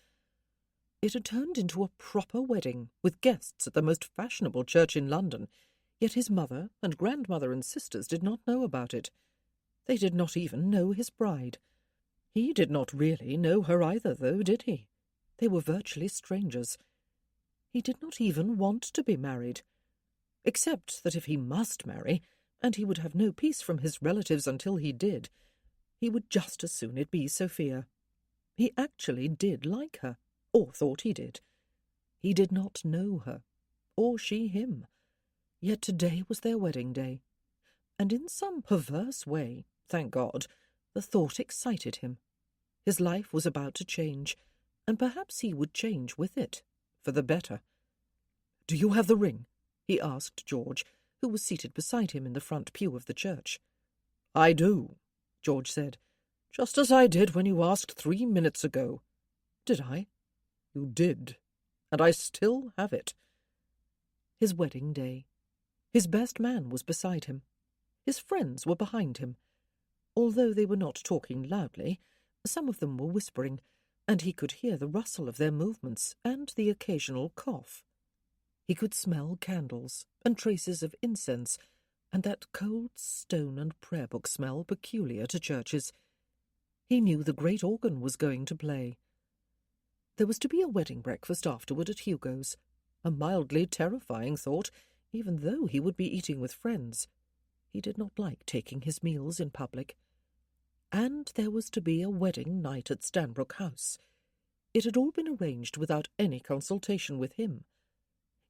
It had turned into a proper wedding, with guests at the most fashionable church in London, yet his mother and grandmother and sisters did not know about it. They did not even know his bride. He did not really know her either, though, did he? They were virtually strangers. He did not even want to be married, except that if he must marry, and he would have no peace from his relatives until he did, he would just as soon it be Sophia. He actually did like her, or thought he did. He did not know her, or she him. Yet today was their wedding day, and in some perverse way, thank God, the thought excited him. His life was about to change, and perhaps he would change with it, for the better. "Do you have the ring?" he asked George, who was seated beside him in the front pew of the church. "I do," George said, "just as I did when you asked 3 minutes ago." "Did I?" "You did, and I still have it." His wedding day. His best man was beside him. His friends were behind him. Although they were not talking loudly, some of them were whispering, and he could hear the rustle of their movements and the occasional cough. He could smell candles and traces of incense, and that cold stone and prayer book smell peculiar to churches. He knew the great organ was going to play. There was to be a wedding breakfast afterward at Hugo's, a mildly terrifying thought, even though he would be eating with friends. He did not like taking his meals in public. And there was to be a wedding night at Stanbrook House. It had all been arranged without any consultation with him.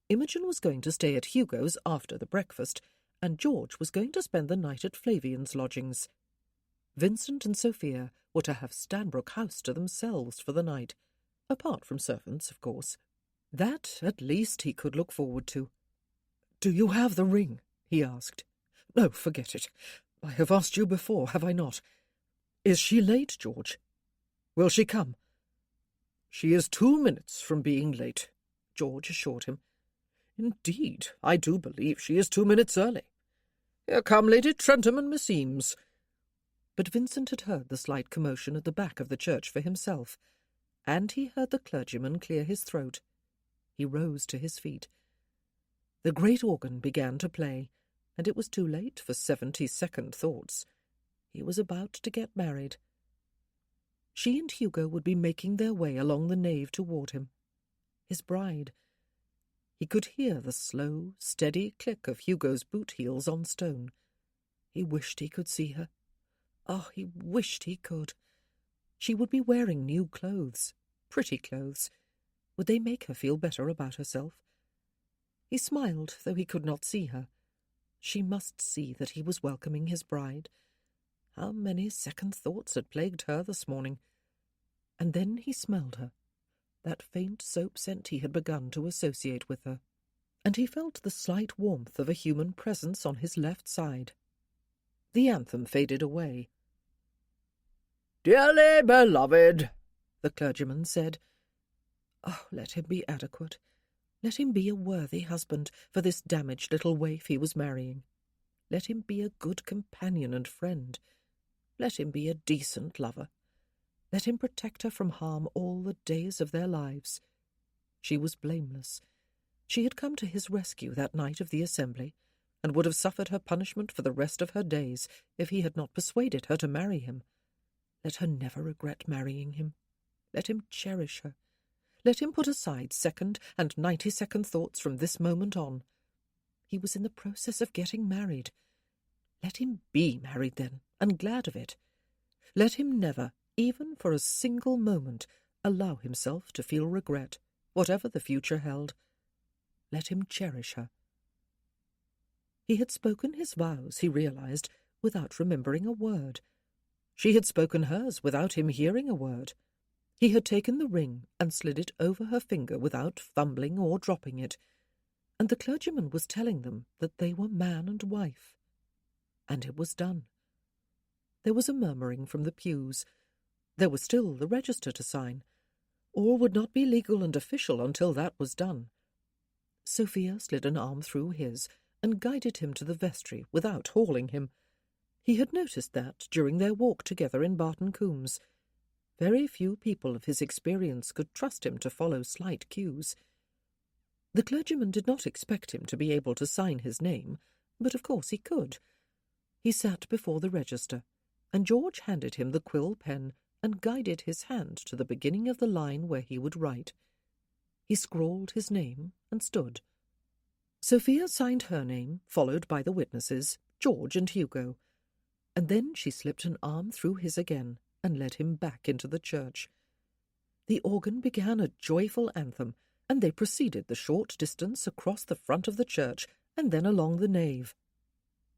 Imogen was going to stay at Hugo's after the breakfast, and George was going to spend the night at Flavian's lodgings. Vincent and Sophia were to have Stanbrook House to themselves for the night, apart from servants, of course. That, at least, he could look forward to. "Do you have the ring?" he asked. "No, forget it. I have asked you before, have I not? Is she late, George? Will she come?" "She is 2 minutes from being late," George assured him. Indeed, I do believe she is 2 minutes early. Here come Lady Trentham and Miss Eames. But Vincent had heard the slight commotion at the back of the church for himself, and he heard the clergyman clear his throat. He rose to his feet. The great organ began to play, and it was too late for 70-second thoughts. He was about to get married. She and Hugo would be making their way along the nave toward him. His bride. He could hear the slow, steady click of Hugo's boot heels on stone. He wished he could see her. Oh, he wished he could. She would be wearing new clothes, pretty clothes. Would they make her feel better about herself? He smiled, though he could not see her. She must see that he was welcoming his bride. How many second thoughts had plagued her this morning? And then he smelled her, that faint soap scent he had begun to associate with her, and he felt the slight warmth of a human presence on his left side. The anthem faded away. "Dearly beloved," the clergyman said. Oh, let him be adequate. Let him be a worthy husband for this damaged little waif he was marrying. Let him be a good companion and friend. Let him be a decent lover. Let him protect her from harm all the days of their lives. She was blameless. She had come to his rescue that night of the assembly, and would have suffered her punishment for the rest of her days if he had not persuaded her to marry him. Let her never regret marrying him. Let him cherish her. Let him put aside 2nd and 90-second thoughts from this moment on. He was in the process of getting married. Let him be married then, and glad of it. Let him never, even for a single moment, allow himself to feel regret, whatever the future held. Let him cherish her. He had spoken his vows, he realized, without remembering a word. She had spoken hers without him hearing a word. He had taken the ring and slid it over her finger without fumbling or dropping it, and the clergyman was telling them that they were man and wife. And it was done. There was a murmuring from the pews. There was still the register to sign. All would not be legal and official until that was done. Sophia slid an arm through his and guided him to the vestry without hauling him. He had noticed that during their walk together in Barton Coombs. Very few people of his experience could trust him to follow slight cues. The clergyman did not expect him to be able to sign his name, but of course he could. He sat before the register, and George handed him the quill pen and guided his hand to the beginning of the line where he would write. He scrawled his name and stood. Sophia signed her name, followed by the witnesses, George and Hugo, and then she slipped an arm through his again and led him back into the church. The organ began a joyful anthem, and they proceeded the short distance across the front of the church and then along the nave.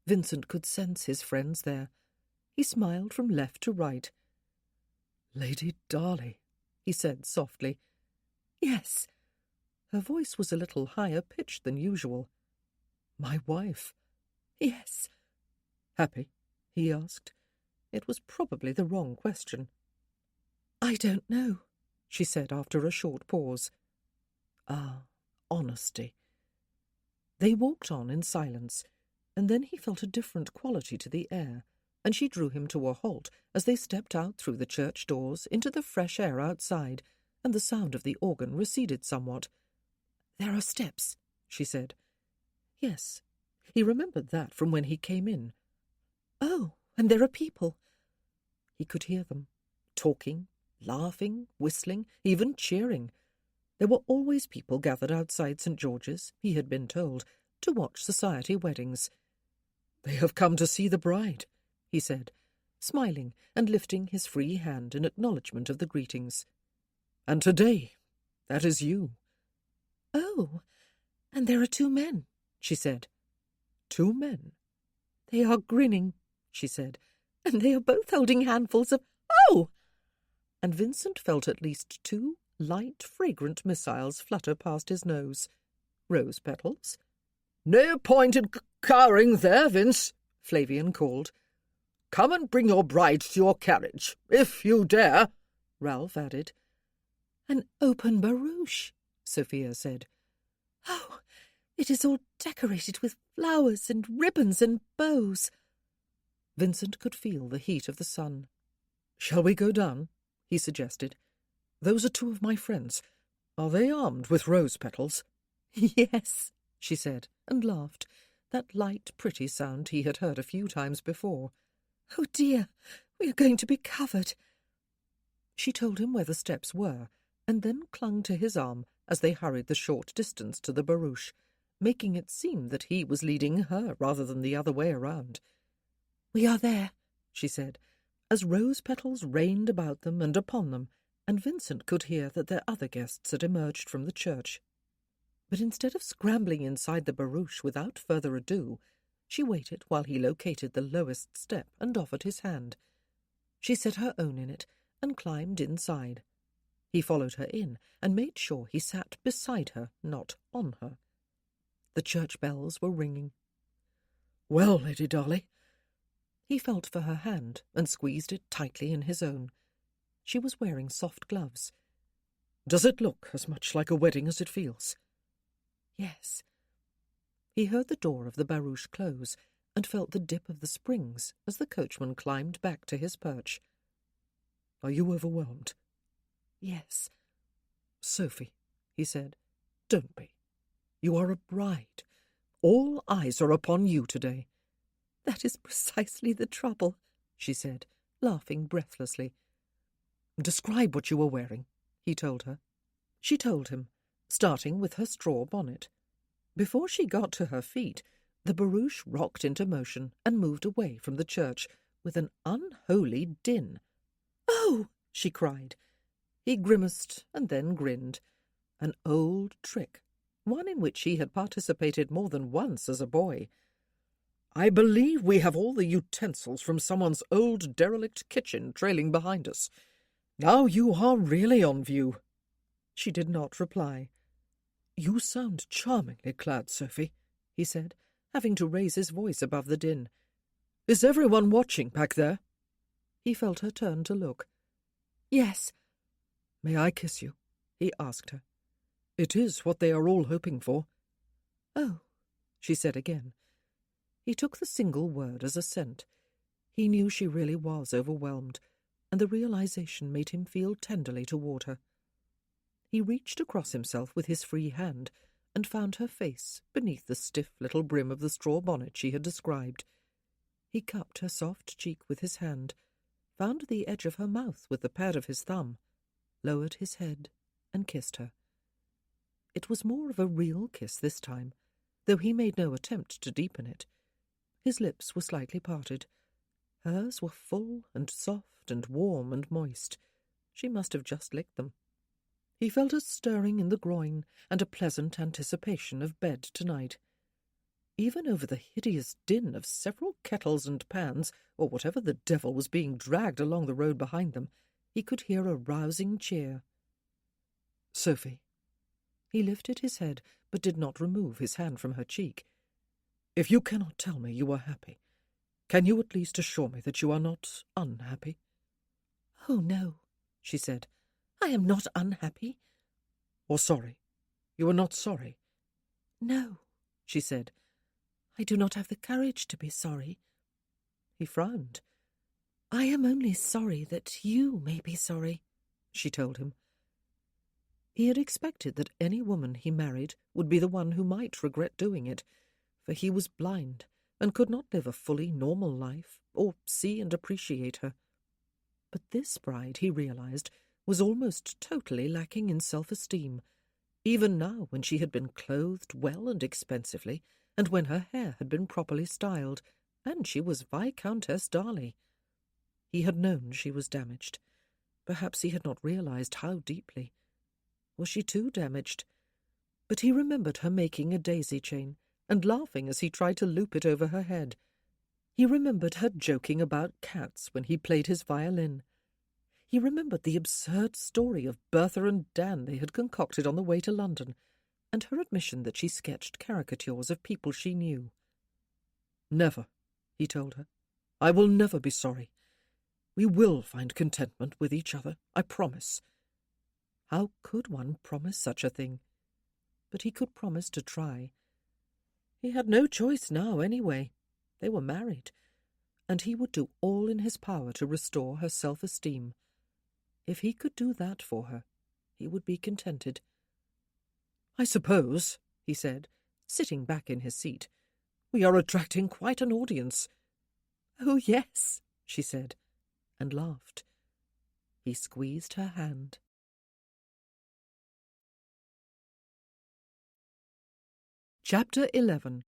Vincent could sense his friends there. He smiled from left to right. "Lady Darley," he said softly. "Yes." Her voice was a little higher pitched than usual. "My wife." "Yes." "Happy?" he asked. It was probably the wrong question. "I don't know," she said after a short pause. Ah, honesty. They walked on in silence, and then he felt a different quality to the air, and she drew him to a halt as they stepped out through the church doors into the fresh air outside, and the sound of the organ receded somewhat. "There are steps," she said. Yes, he remembered that from when he came in. "Oh, and there are people." He could hear them, talking, laughing, whistling, even cheering. There were always people gathered outside St. George's, he had been told, to watch society weddings. "They have come to see the bride," he said, smiling and lifting his free hand in acknowledgement of the greetings. "And today, that is you." "Oh, and there are 2 men," she said. "2 men?" "They are grinning," she said, "and they are both holding handfuls of— Oh!" And Vincent felt at least 2 light, fragrant missiles flutter past his nose. Rose petals. "No point in cowering there, Vince," Flavian called. "Come and bring your bride to your carriage, if you dare," Ralph added. "An open barouche," Sophia said. "Oh, It is all decorated with flowers and ribbons and bows. Vincent could feel the heat of the sun. "Shall we go down?" he suggested. "Those are two of my friends. Are they armed with rose petals?" "Yes," she said, and laughed, that light, pretty sound he had heard a few times before. "Oh dear, we are going to be covered." She told him where the steps were, and then clung to his arm as they hurried the short distance to the barouche, making it seem that he was leading her rather than the other way around. "We are there," she said, as rose petals rained about them and upon them, and Vincent could hear that their other guests had emerged from the church. But instead of scrambling inside the barouche without further ado, she waited while he located the lowest step and offered his hand. She set her own in it and climbed inside. He followed her in and made sure he sat beside her, not on her. The church bells were ringing. "Well, Lady Darley." He felt for her hand and squeezed it tightly in his own. She was wearing soft gloves. "Does it look as much like a wedding as it feels?" "Yes." He heard the door of the barouche close and felt the dip of the springs as the coachman climbed back to his perch. "Are you overwhelmed?" "Yes." "Sophie," he said, "don't be. You are a bride. All eyes are upon you today." "That is precisely the trouble," she said, laughing breathlessly. "Describe what you were wearing," he told her. She told him, starting with her straw bonnet. Before she got to her feet, the barouche rocked into motion and moved away from the church with an unholy din. "Oh!" she cried. He grimaced and then grinned. An old trick, one in which he had participated more than once as a boy. "I believe we have all the utensils from someone's old derelict kitchen trailing behind us. Now you are really on view." She did not reply. "You sound charmingly clad, Sophie," he said, having to raise his voice above the din. "Is everyone watching back there?" He felt her turn to look. "Yes." "May I kiss you?" he asked her. "It is what they are all hoping for." "Oh," she said again. He took the single word as assent. He knew she really was overwhelmed, and the realization made him feel tenderly toward her. He reached across himself with his free hand and found her face beneath the stiff little brim of the straw bonnet she had described. He cupped her soft cheek with his hand, found the edge of her mouth with the pad of his thumb, lowered his head, and kissed her. It was more of a real kiss this time, though he made no attempt to deepen it. His lips were slightly parted. Hers were full and soft and warm and moist. She must have just licked them. He felt a stirring in the groin and a pleasant anticipation of bed tonight. Even over the hideous din of several kettles and pans, or whatever the devil was being dragged along the road behind them, he could hear a rousing cheer. "Sophie." He lifted his head, but did not remove his hand from her cheek. "If you cannot tell me you are happy, can you at least assure me that you are not unhappy?" "Oh, no," she said. "I am not unhappy." "Or sorry? You are not sorry?" "No," she said. "I do not have the courage to be sorry." He frowned. "I am only sorry that you may be sorry," she told him. He had expected that any woman he married would be the one who might regret doing it, for he was blind and could not live a fully normal life or see and appreciate her. But this bride, he realized, was almost totally lacking in self-esteem, even now when she had been clothed well and expensively, and when her hair had been properly styled, and she was Viscountess Darley. He had known she was damaged. Perhaps he had not realized how deeply. Was she too damaged? But he remembered her making a daisy chain and laughing as he tried to loop it over her head. He remembered her joking about cats when he played his violin. He remembered the absurd story of Bertha and Dan they had concocted on the way to London, and her admission that she sketched caricatures of people she knew. "Never," he told her. "I will never be sorry. We will find contentment with each other, I promise." How could one promise such a thing? But he could promise to try. He had no choice now, anyway. They were married, and he would do all in his power to restore her self-esteem. If he could do that for her, he would be contented. "I suppose," he said, sitting back in his seat, "we are attracting quite an audience." "Oh, yes," she said, and laughed. He squeezed her hand. Chapter 11.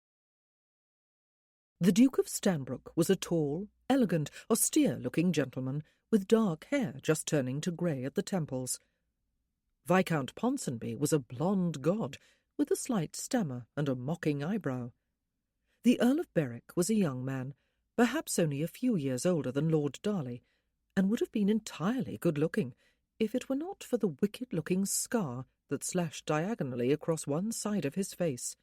The Duke of Stanbrook was a tall, elegant, austere-looking gentleman with dark hair just turning to grey at the temples. Viscount Ponsonby was a blonde god with a slight stammer and a mocking eyebrow. The Earl of Berwick was a young man, perhaps only a few years older than Lord Darley, and would have been entirely good-looking if it were not for the wicked-looking scar that slashed diagonally across one side of his face.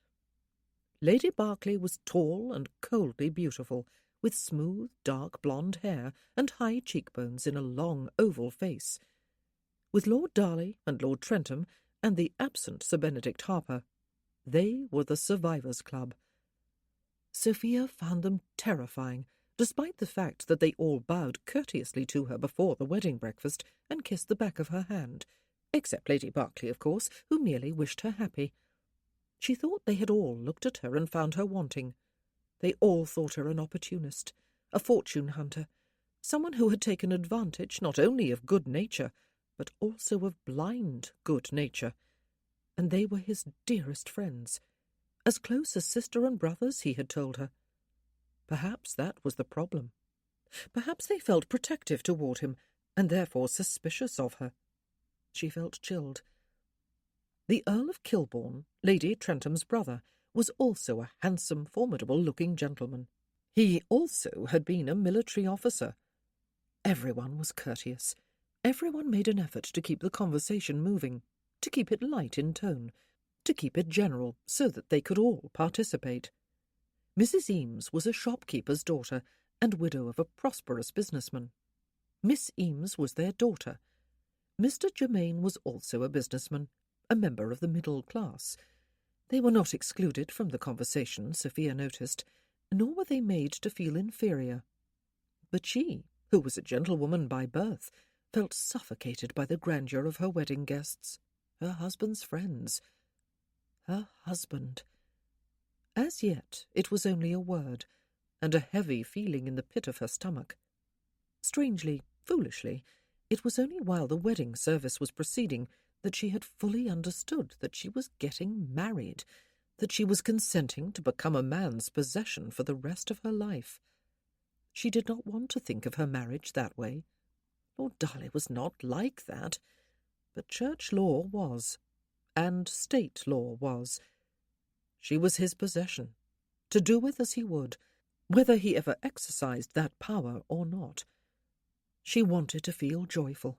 Lady Berkeley was tall and coldly beautiful, with smooth, dark blonde hair and high cheekbones in a long, oval face. With Lord Darley and Lord Trentham and the absent Sir Benedict Harper, they were the Survivors' Club. Sophia found them terrifying, despite the fact that they all bowed courteously to her before the wedding breakfast and kissed the back of her hand, except Lady Berkeley, of course, who merely wished her happy. She thought they had all looked at her and found her wanting. They all thought her an opportunist, a fortune-hunter, someone who had taken advantage not only of good nature, but also of blind good nature. And they were his dearest friends, as close as sister and brothers, he had told her. Perhaps that was the problem. Perhaps they felt protective toward him, and therefore suspicious of her. She felt chilled. The Earl of Kilbourne, Lady Trentham's brother, was also a handsome, formidable-looking gentleman. He also had been a military officer. Everyone was courteous. Everyone made an effort to keep the conversation moving, to keep it light in tone, to keep it general so that they could all participate. Mrs. Eames was a shopkeeper's daughter and widow of a prosperous businessman. Miss Eames was their daughter. Mr. Germain was also a businessman, a member of the middle class. They were not excluded from the conversation, Sophia noticed, nor were they made to feel inferior. But she, who was a gentlewoman by birth, felt suffocated by the grandeur of her wedding guests, her husband's friends. Her husband. As yet it was only a word, and a heavy feeling in the pit of her stomach. Strangely, foolishly, it was only while the wedding service was proceeding that she had fully understood that she was getting married, that she was consenting to become a man's possession for the rest of her life. She did not want to think of her marriage that way. Lord Darley was not like that, but church law was, and state law was. She was his possession, to do with as he would, whether he ever exercised that power or not. She wanted to feel joyful.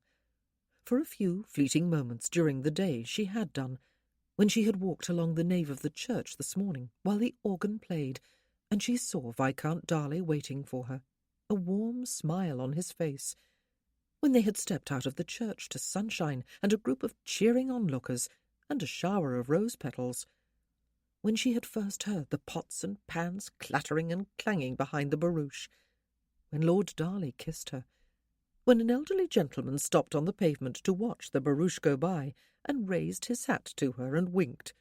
For a few fleeting moments during the day she had done, when she had walked along the nave of the church this morning while the organ played, and she saw Viscount Darley waiting for her, a warm smile on his face, when they had stepped out of the church to sunshine and a group of cheering onlookers and a shower of rose petals, when she had first heard the pots and pans clattering and clanging behind the barouche, when Lord Darley kissed her, when an elderly gentleman stopped on the pavement to watch the barouche go by and raised his hat to her and winked.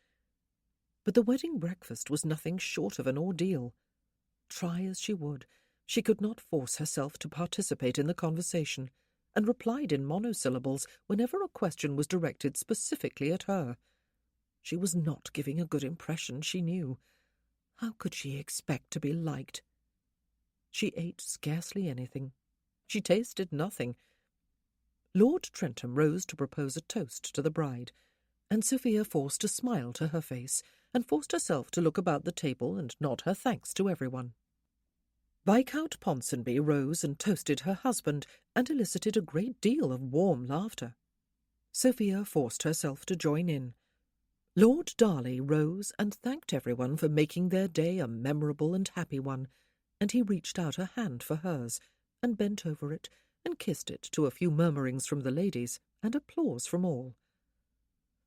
But the wedding breakfast was nothing short of an ordeal. Try as she would, she could not force herself to participate in the conversation, and replied in monosyllables whenever a question was directed specifically at her. She was not giving a good impression, she knew. How could she expect to be liked? She ate scarcely anything. She tasted nothing. Lord Trentham rose to propose a toast to the bride, and Sophia forced a smile to her face, and forced herself to look about the table and nod her thanks to everyone. Viscount Ponsonby rose and toasted her husband, and elicited a great deal of warm laughter. Sophia forced herself to join in. Lord Darley rose and thanked everyone for making their day a memorable and happy one, and he reached out a hand for hers, and bent over it, and kissed it to a few murmurings from the ladies, and applause from all.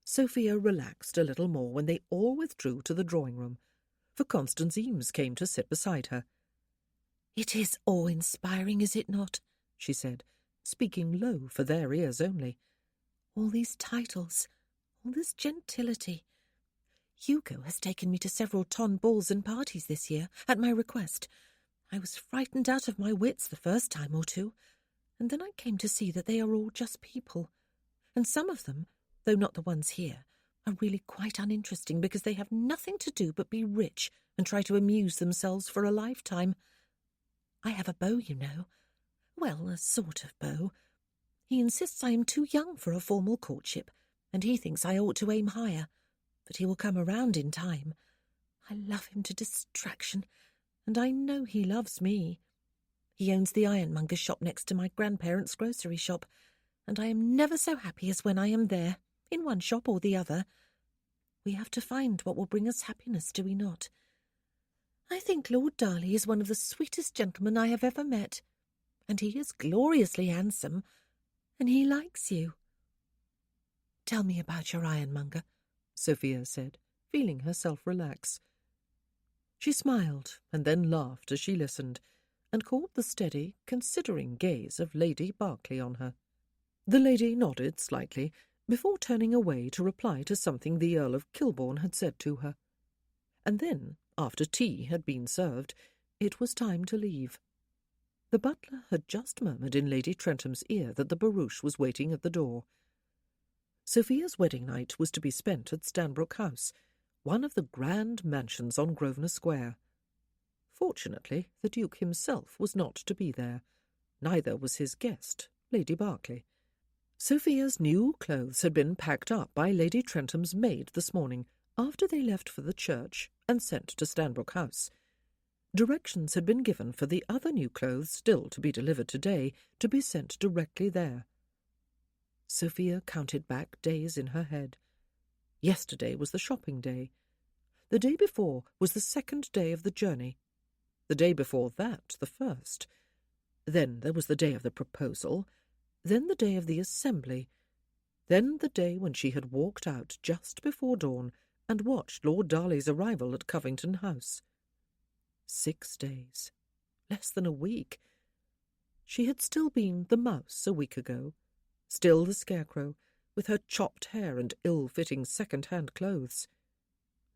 Sophia relaxed a little more when they all withdrew to the drawing-room, for Constance Eames came to sit beside her. "It is awe-inspiring, is it not?" she said, speaking low for their ears only. "All these titles, all this gentility. Hugo has taken me to several ton balls and parties this year, at my request. I was frightened out of my wits the first time or two, and then I came to see that they are all just people, and some of them, though not the ones here, are really quite uninteresting because they have nothing to do but be rich and try to amuse themselves for a lifetime. I have a beau, you know. Well, a sort of beau. He insists I am too young for a formal courtship, and he thinks I ought to aim higher, but he will come around in time. I love him to distraction, and I know he loves me. He owns the ironmonger's shop next to my grandparents' grocery shop, and I am never so happy as when I am there, in one shop or the other. We have to find what will bring us happiness, do we not? I think Lord Darley is one of the sweetest gentlemen I have ever met, and he is gloriously handsome, and he likes you." "Tell me about your ironmonger," Sophia said, feeling herself relax. She smiled and then laughed as she listened, and caught the steady, considering gaze of Lady Berkeley on her. The lady nodded slightly, before turning away to reply to something the Earl of Kilbourne had said to her. And then, after tea had been served, it was time to leave. The butler had just murmured in Lady Trentham's ear that the barouche was waiting at the door. Sophia's wedding night was to be spent at Stanbrook House, one of the grand mansions on Grosvenor Square. Fortunately, the Duke himself was not to be there. Neither was his guest, Lady Berkeley. Sophia's new clothes had been packed up by Lady Trentham's maid this morning, after they left for the church and sent to Stanbrook House. Directions had been given for the other new clothes still to be delivered today to be sent directly there. Sophia counted back days in her head. Yesterday was the shopping day. The day before was the second day of the journey. The day before that, the first. Then there was the day of the proposal, then the day of the assembly, then the day when she had walked out just before dawn and watched Lord Darley's arrival at Covington House. 6 days. Less than a week. She had still been the mouse a week ago, still the scarecrow, with her chopped hair and ill-fitting second-hand clothes.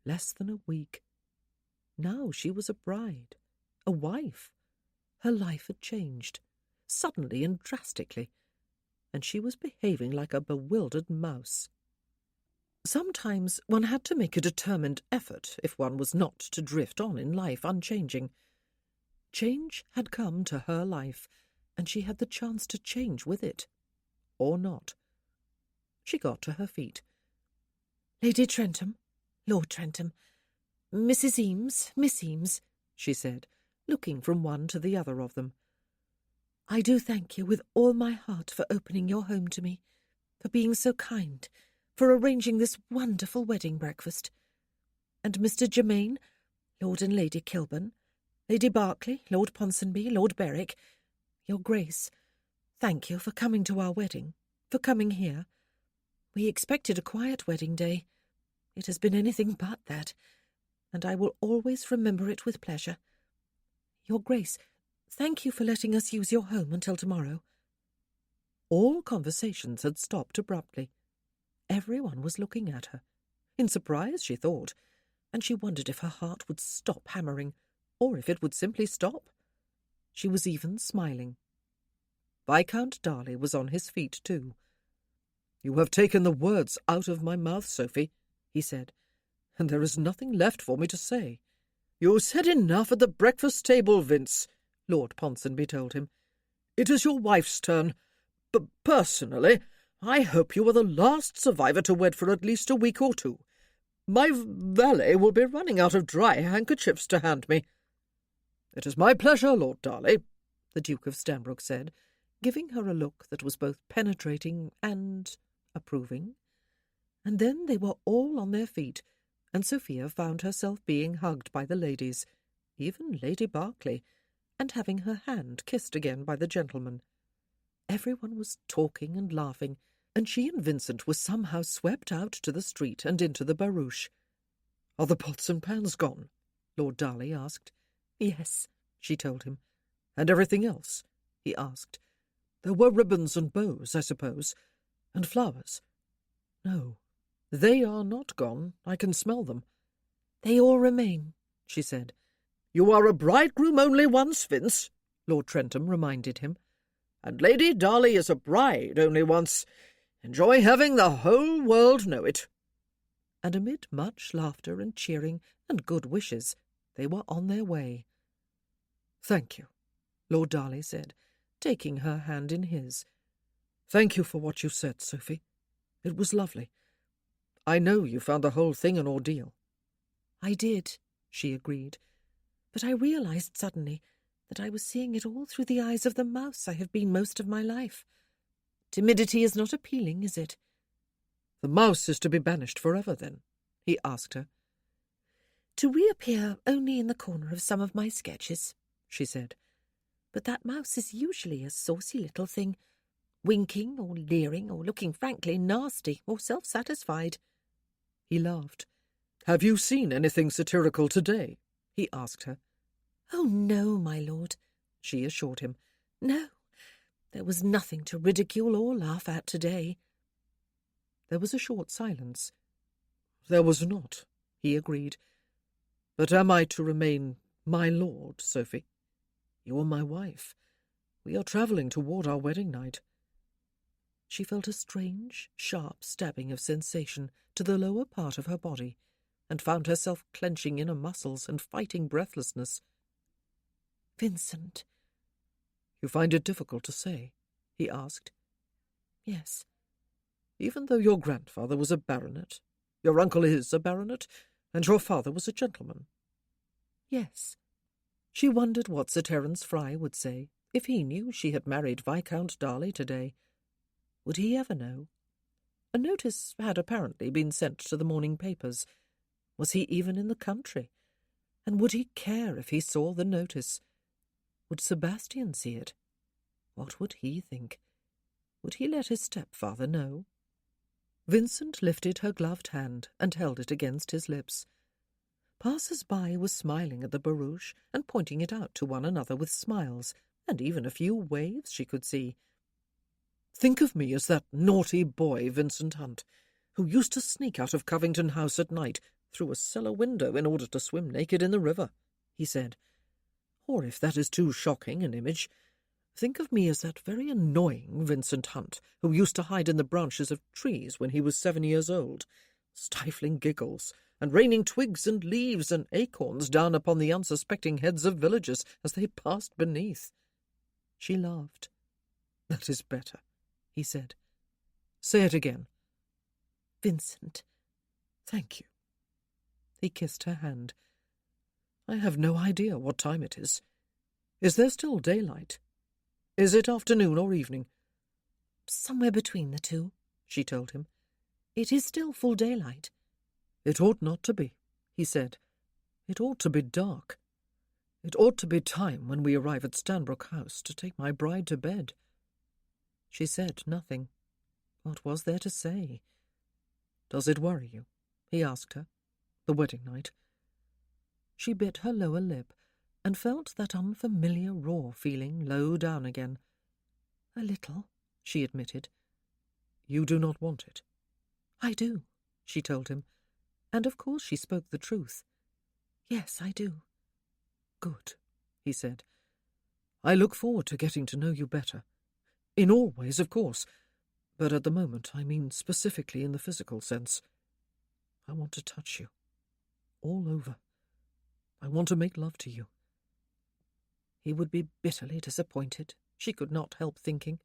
Less than a week. Now she was a bride, a wife. Her life had changed, suddenly and drastically, and she was behaving like a bewildered mouse. Sometimes one had to make a determined effort if one was not to drift on in life unchanging. Change had come to her life, and she had the chance to change with it. Or not. She got to her feet. "Lady Trentham, Lord Trentham, Mrs. Eames, Miss Eames," she said, looking from one to the other of them. "I do thank you with all my heart for opening your home to me, for being so kind, for arranging this wonderful wedding breakfast. And Mr. Germain, Lord and Lady Kilburn, Lady Berkeley, Lord Ponsonby, Lord Berwick, Your Grace, thank you for coming to our wedding, for coming here. We expected a quiet wedding day. It has been anything but that, and I will always remember it with pleasure. Your Grace, thank you for letting us use your home until tomorrow." All conversations had stopped abruptly. Everyone was looking at her, in surprise, she thought, and she wondered if her heart would stop hammering, or if it would simply stop. She was even smiling. Viscount Darley was on his feet too. "You have taken the words out of my mouth, Sophie," he said, "and there is nothing left for me to say." "You said enough at the breakfast table, Vince," Lord Ponsonby told him. "It is your wife's turn. But personally, I hope you are the last survivor to wed for at least a week or two. My valet will be running out of dry handkerchiefs to hand me." "It is my pleasure, Lord Darley," the Duke of Stanbrook said, giving her a look that was both penetrating and approving. And then they were all on their feet, and Sophia found herself being hugged by the ladies, even Lady Berkeley, and having her hand kissed again by the gentleman. Everyone was talking and laughing, and she and Vincent were somehow swept out to the street and into the barouche. "Are the pots and pans gone?" Lord Darley asked. Yes, she told him. And everything else? He asked. There were ribbons and bows, I suppose, and flowers. No, they are not gone. I can smell them. They all remain, she said. You are a bridegroom only once, Vince, Lord Trentham reminded him. And Lady Darley is a bride only once. Enjoy having the whole world know it. And amid much laughter and cheering and good wishes, they were on their way. Thank you, Lord Darley said, taking her hand in his. Thank you for what you said, Sophie. It was lovely. I know you found the whole thing an ordeal. I did, she agreed, but I realized suddenly that I was seeing it all through the eyes of the mouse I have been most of my life. Timidity is not appealing, is it? The mouse is to be banished forever, then? He asked her. To reappear only in the corner of some of my sketches, she said. But that mouse is usually a saucy little thing, winking or leering or looking frankly nasty or self-satisfied. He laughed. Have you seen anything satirical today? He asked her. Oh, no, my lord, she assured him. No, there was nothing to ridicule or laugh at today. There was a short silence. There was not, he agreed. But am I to remain my lord, Sophie? You are my wife. We are travelling toward our wedding night. She felt a strange, sharp stabbing of sensation to the lower part of her body, and found herself clenching inner muscles and fighting breathlessness. Vincent. You find it difficult to say? He asked. Yes. Even though your grandfather was a baronet, your uncle is a baronet, and your father was a gentleman? Yes. She wondered what Sir Terence Fry would say if he knew she had married Viscount Darley today. Would he ever know? A notice had apparently been sent to the morning papers. Was he even in the country? And would he care if he saw the notice? Would Sebastian see it? What would he think? Would he let his stepfather know? Vincent lifted her gloved hand and held it against his lips. Passers-by were smiling at the barouche and pointing it out to one another with smiles, and even a few waves she could see. Think of me as that naughty boy, Vincent Hunt, who used to sneak out of Covington House at night through a cellar window in order to swim naked in the river, he said. Or if that is too shocking an image, think of me as that very annoying Vincent Hunt who used to hide in the branches of trees when he was 7 years old, stifling giggles and raining twigs and leaves and acorns down upon the unsuspecting heads of villagers as they passed beneath. She laughed. That is better, he said. Say it again. Vincent. Thank you. He kissed her hand. I have no idea what time it is. Is there still daylight? Is it afternoon or evening? Somewhere between the two, she told him. It is still full daylight. It ought not to be, he said. It ought to be dark. It ought to be time when we arrive at Stanbrook House to take my bride to bed. She said nothing. What was there to say? Does it worry you? He asked her. The wedding night. She bit her lower lip and felt that unfamiliar raw feeling low down again. A little, she admitted. You do not want it? I do, she told him, and of course she spoke the truth. Yes, I do. Good, he said. I look forward to getting to know you better. In all ways, of course, but at the moment I mean specifically in the physical sense. I want to touch you. All over. I want to make love to you. He would be bitterly disappointed, she could not help thinking.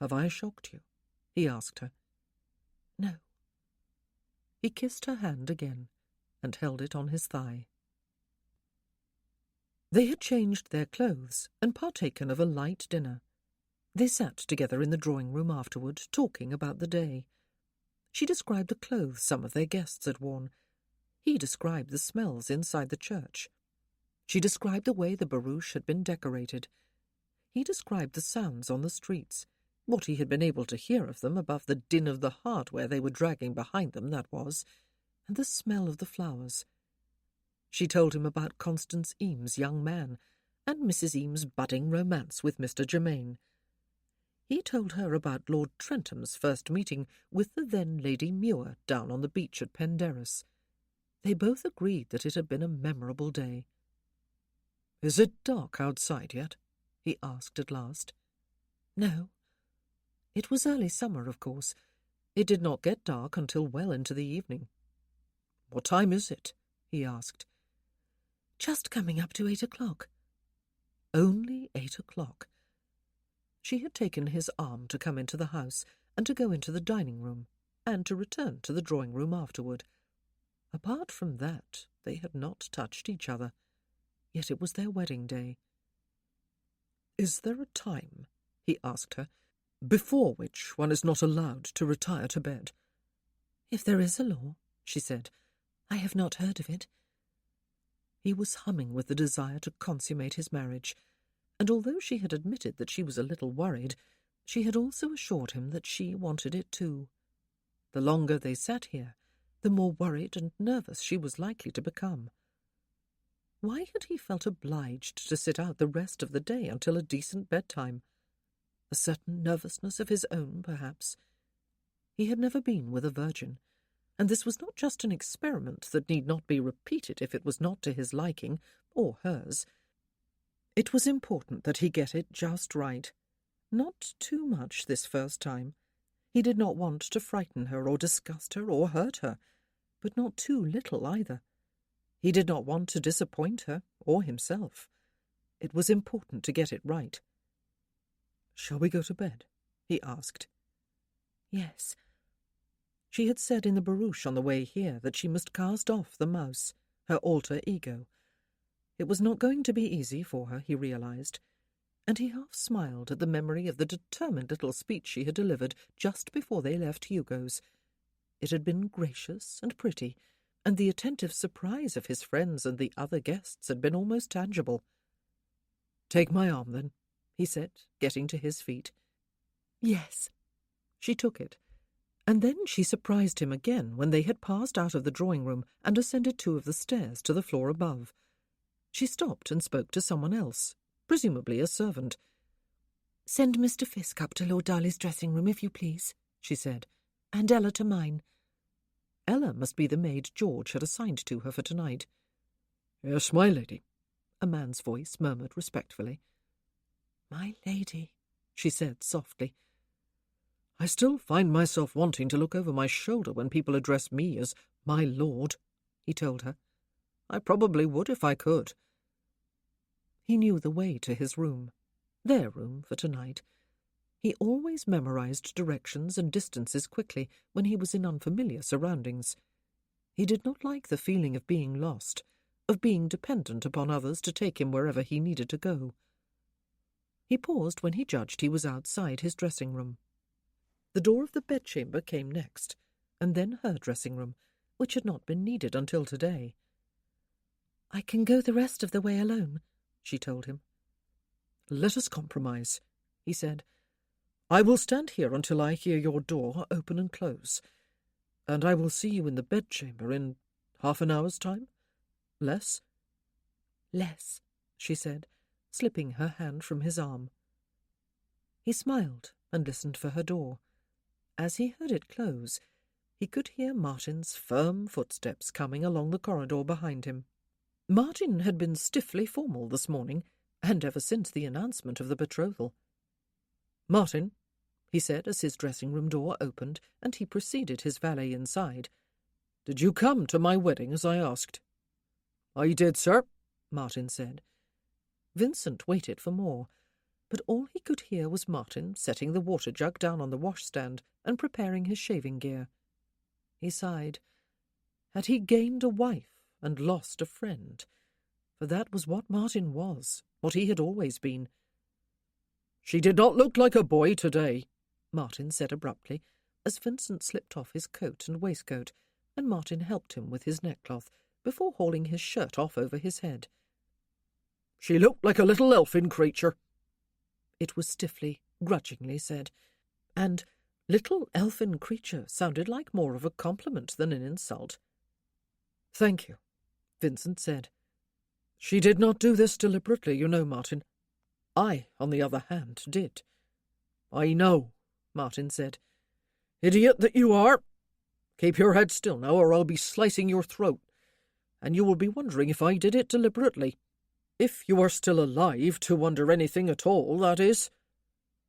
Have I shocked you? He asked her. No. He kissed her hand again and held it on his thigh. They had changed their clothes and partaken of a light dinner. They sat together in the drawing-room afterward, talking about the day. She described the clothes some of their guests had worn. He described the smells inside the church. She described the way the barouche had been decorated. He described the sounds on the streets, what he had been able to hear of them above the din of the hardware they were dragging behind them, that was, and the smell of the flowers. She told him about Constance Eames' young man, and Mrs. Eames' budding romance with Mr. Germain. He told her about Lord Trentham's first meeting with the then Lady Muir down on the beach at Penderys. They both agreed that it had been a memorable day. "Is it dark outside yet?" he asked at last. No. It was early summer, of course. It did not get dark until well into the evening. "What time is it?" he asked. Just coming up to 8 o'clock. Only 8 o'clock. She had taken his arm to come into the house and to go into the dining room, and to return to the drawing room afterward. Apart from that, they had not touched each other. Yet it was their wedding day. "Is there a time," he asked her, "before which one is not allowed to retire to bed?" If there is a law, she said. I have not heard of it. He was humming with the desire to consummate his marriage, and although she had admitted that she was a little worried, she had also assured him that she wanted it too. The longer they sat here, the more worried and nervous she was likely to become. Why had he felt obliged to sit out the rest of the day until a decent bedtime? A certain nervousness of his own, perhaps. He had never been with a virgin, and this was not just an experiment that need not be repeated if it was not to his liking, or hers. It was important that he get it just right. Not too much this first time. He did not want to frighten her or disgust her or hurt her, but not too little either. He did not want to disappoint her or himself. It was important to get it right. "Shall we go to bed?" he asked. Yes. She had said in the barouche on the way here that she must cast off the mouse, her alter ego. It was not going to be easy for her, he realized, and he half smiled at the memory of the determined little speech she had delivered just before they left Hugo's. It had been gracious and pretty, and the attentive surprise of his friends and the other guests had been almost tangible. "Take my arm, then," he said, getting to his feet. Yes. She took it, and then she surprised him again when they had passed out of the drawing-room and ascended 2 of the stairs to the floor above. She stopped and spoke to someone else, presumably a servant. "Send Mr. Fisk up to Lord Darley's dressing-room, if you please," she said, "and Ella to mine." Ella must be the maid George had assigned to her for tonight. "Yes, my lady," a man's voice murmured respectfully. "My lady," she said softly. "I still find myself wanting to look over my shoulder when people address me as my lord," he told her. "I probably would if I could." He knew the way to his room, their room for tonight. He always memorized directions and distances quickly when he was in unfamiliar surroundings. He did not like the feeling of being lost, of being dependent upon others to take him wherever he needed to go. He paused when he judged he was outside his dressing-room. The door of the bedchamber came next, and then her dressing-room, which had not been needed until today. "I can go the rest of the way alone," she told him. "Let us compromise," he said. "I will stand here until I hear your door open and close, and I will see you in the bedchamber in half an hour's time? Less?" "Less," she said, slipping her hand from his arm. He smiled and listened for her door. As he heard it close, he could hear Martin's firm footsteps coming along the corridor behind him. Martin had been stiffly formal this morning, and ever since the announcement of the betrothal. "Martin," he said as his dressing-room door opened and he preceded his valet inside, "did you come to my wedding as I asked?" "I did, sir," Martin said. Vincent waited for more, but all he could hear was Martin setting the water jug down on the washstand and preparing his shaving gear. He sighed. Had he gained a wife and lost a friend? For that was what Martin was, what he had always been. "She did not look like a boy today," Martin said abruptly, as Vincent slipped off his coat and waistcoat, and Martin helped him with his neckcloth before hauling his shirt off over his head. "She looked like a little elfin creature." It was stiffly, grudgingly said, and little elfin creature sounded like more of a compliment than an insult. "Thank you," Vincent said. "She did not do this deliberately, you know, Martin. I, on the other hand, did." "I know," Martin said. "Idiot that you are! Keep your head still now, or I'll be slicing your throat. And you will be wondering if I did it deliberately. If you are still alive to wonder anything at all, that is."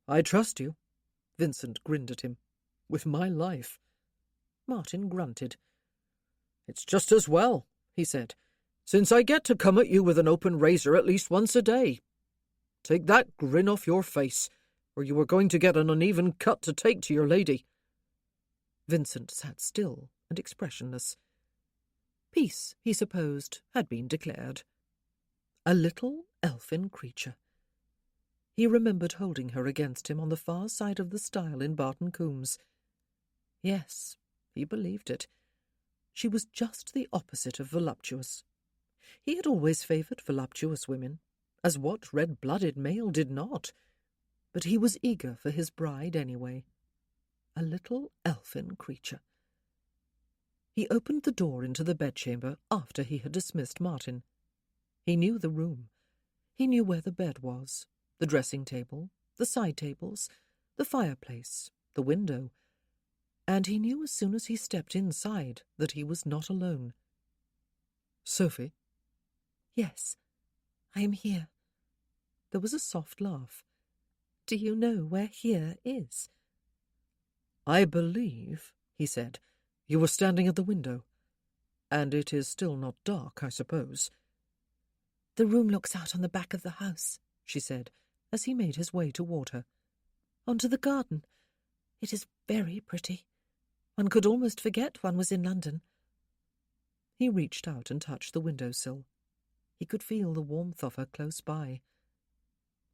"I trust you." Vincent grinned at him. "With my life." Martin grunted. "It's just as well," he said, "since I get to come at you with an open razor at least once a day. Take that grin off your face, or you are going to get an uneven cut to take to your lady." Vincent sat still and expressionless. Peace, he supposed, had been declared. A little elfin creature. He remembered holding her against him on the far side of the stile in Barton Coombs. Yes, he believed it. She was just the opposite of voluptuous. He had always favoured voluptuous women, as what red-blooded male did not? But he was eager for his bride anyway. A little elfin creature. He opened the door into the bedchamber after he had dismissed Martin. He knew the room. He knew where the bed was, the dressing-table, the side-tables, the fireplace, the window, and he knew as soon as he stepped inside that he was not alone. "Sophie?" "Yes, I am here." There was a soft laugh. "Do you know where here is?" "I believe," he said, "you were standing at the window. And it is still not dark, I suppose." "The room looks out on the back of the house," she said, as he made his way toward her. "Onto the garden. It is very pretty. One could almost forget one was in London." He reached out and touched the window-sill. He could feel the warmth of her close by.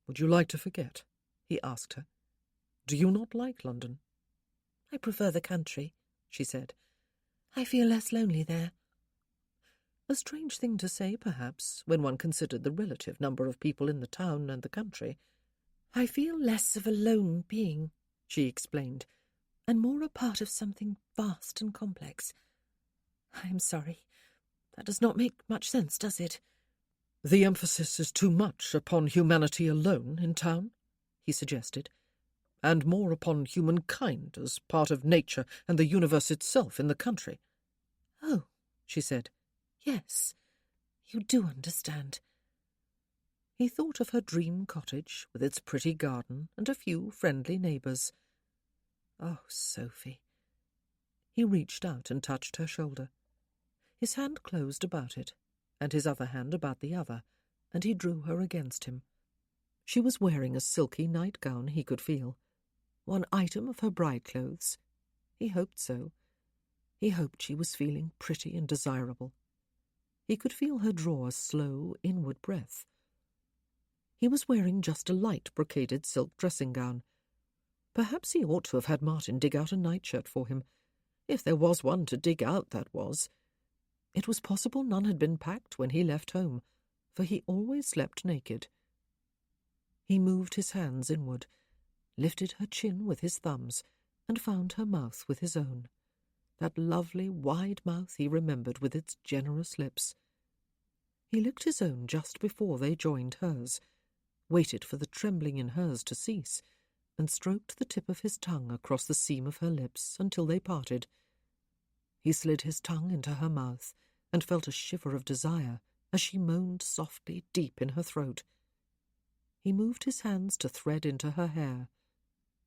"Would you like to forget?" he asked her. "Do you not like London?" "I prefer the country," she said. "I feel less lonely there." A strange thing to say, perhaps, when one considered the relative number of people in the town and the country. "I feel less of a lone being," she explained, "and more a part of something vast and complex. I am sorry. That does not make much sense, does it?" "The emphasis is too much upon humanity alone in town," he suggested, "and more upon humankind as part of nature and the universe itself in the country." "Oh," she said. "Yes, you do understand." He thought of her dream cottage with its pretty garden and a few friendly neighbours. Oh, Sophie. He reached out and touched her shoulder. His hand closed about it, and his other hand about the other, and he drew her against him. She was wearing a silky nightgown, he could feel. One item of her bride clothes. He hoped so. He hoped she was feeling pretty and desirable. He could feel her draw a slow, inward breath. He was wearing just a light brocaded silk dressing-gown. Perhaps he ought to have had Martin dig out a nightshirt for him. If there was one to dig out, that was. It was possible none had been packed when he left home, for he always slept naked. He moved his hands inward, lifted her chin with his thumbs, and found her mouth with his own. That lovely, wide mouth he remembered with its generous lips. He licked his own just before they joined hers, waited for the trembling in hers to cease, and stroked the tip of his tongue across the seam of her lips until they parted. He slid his tongue into her mouth and felt a shiver of desire as she moaned softly deep in her throat. He moved his hands to thread into her hair.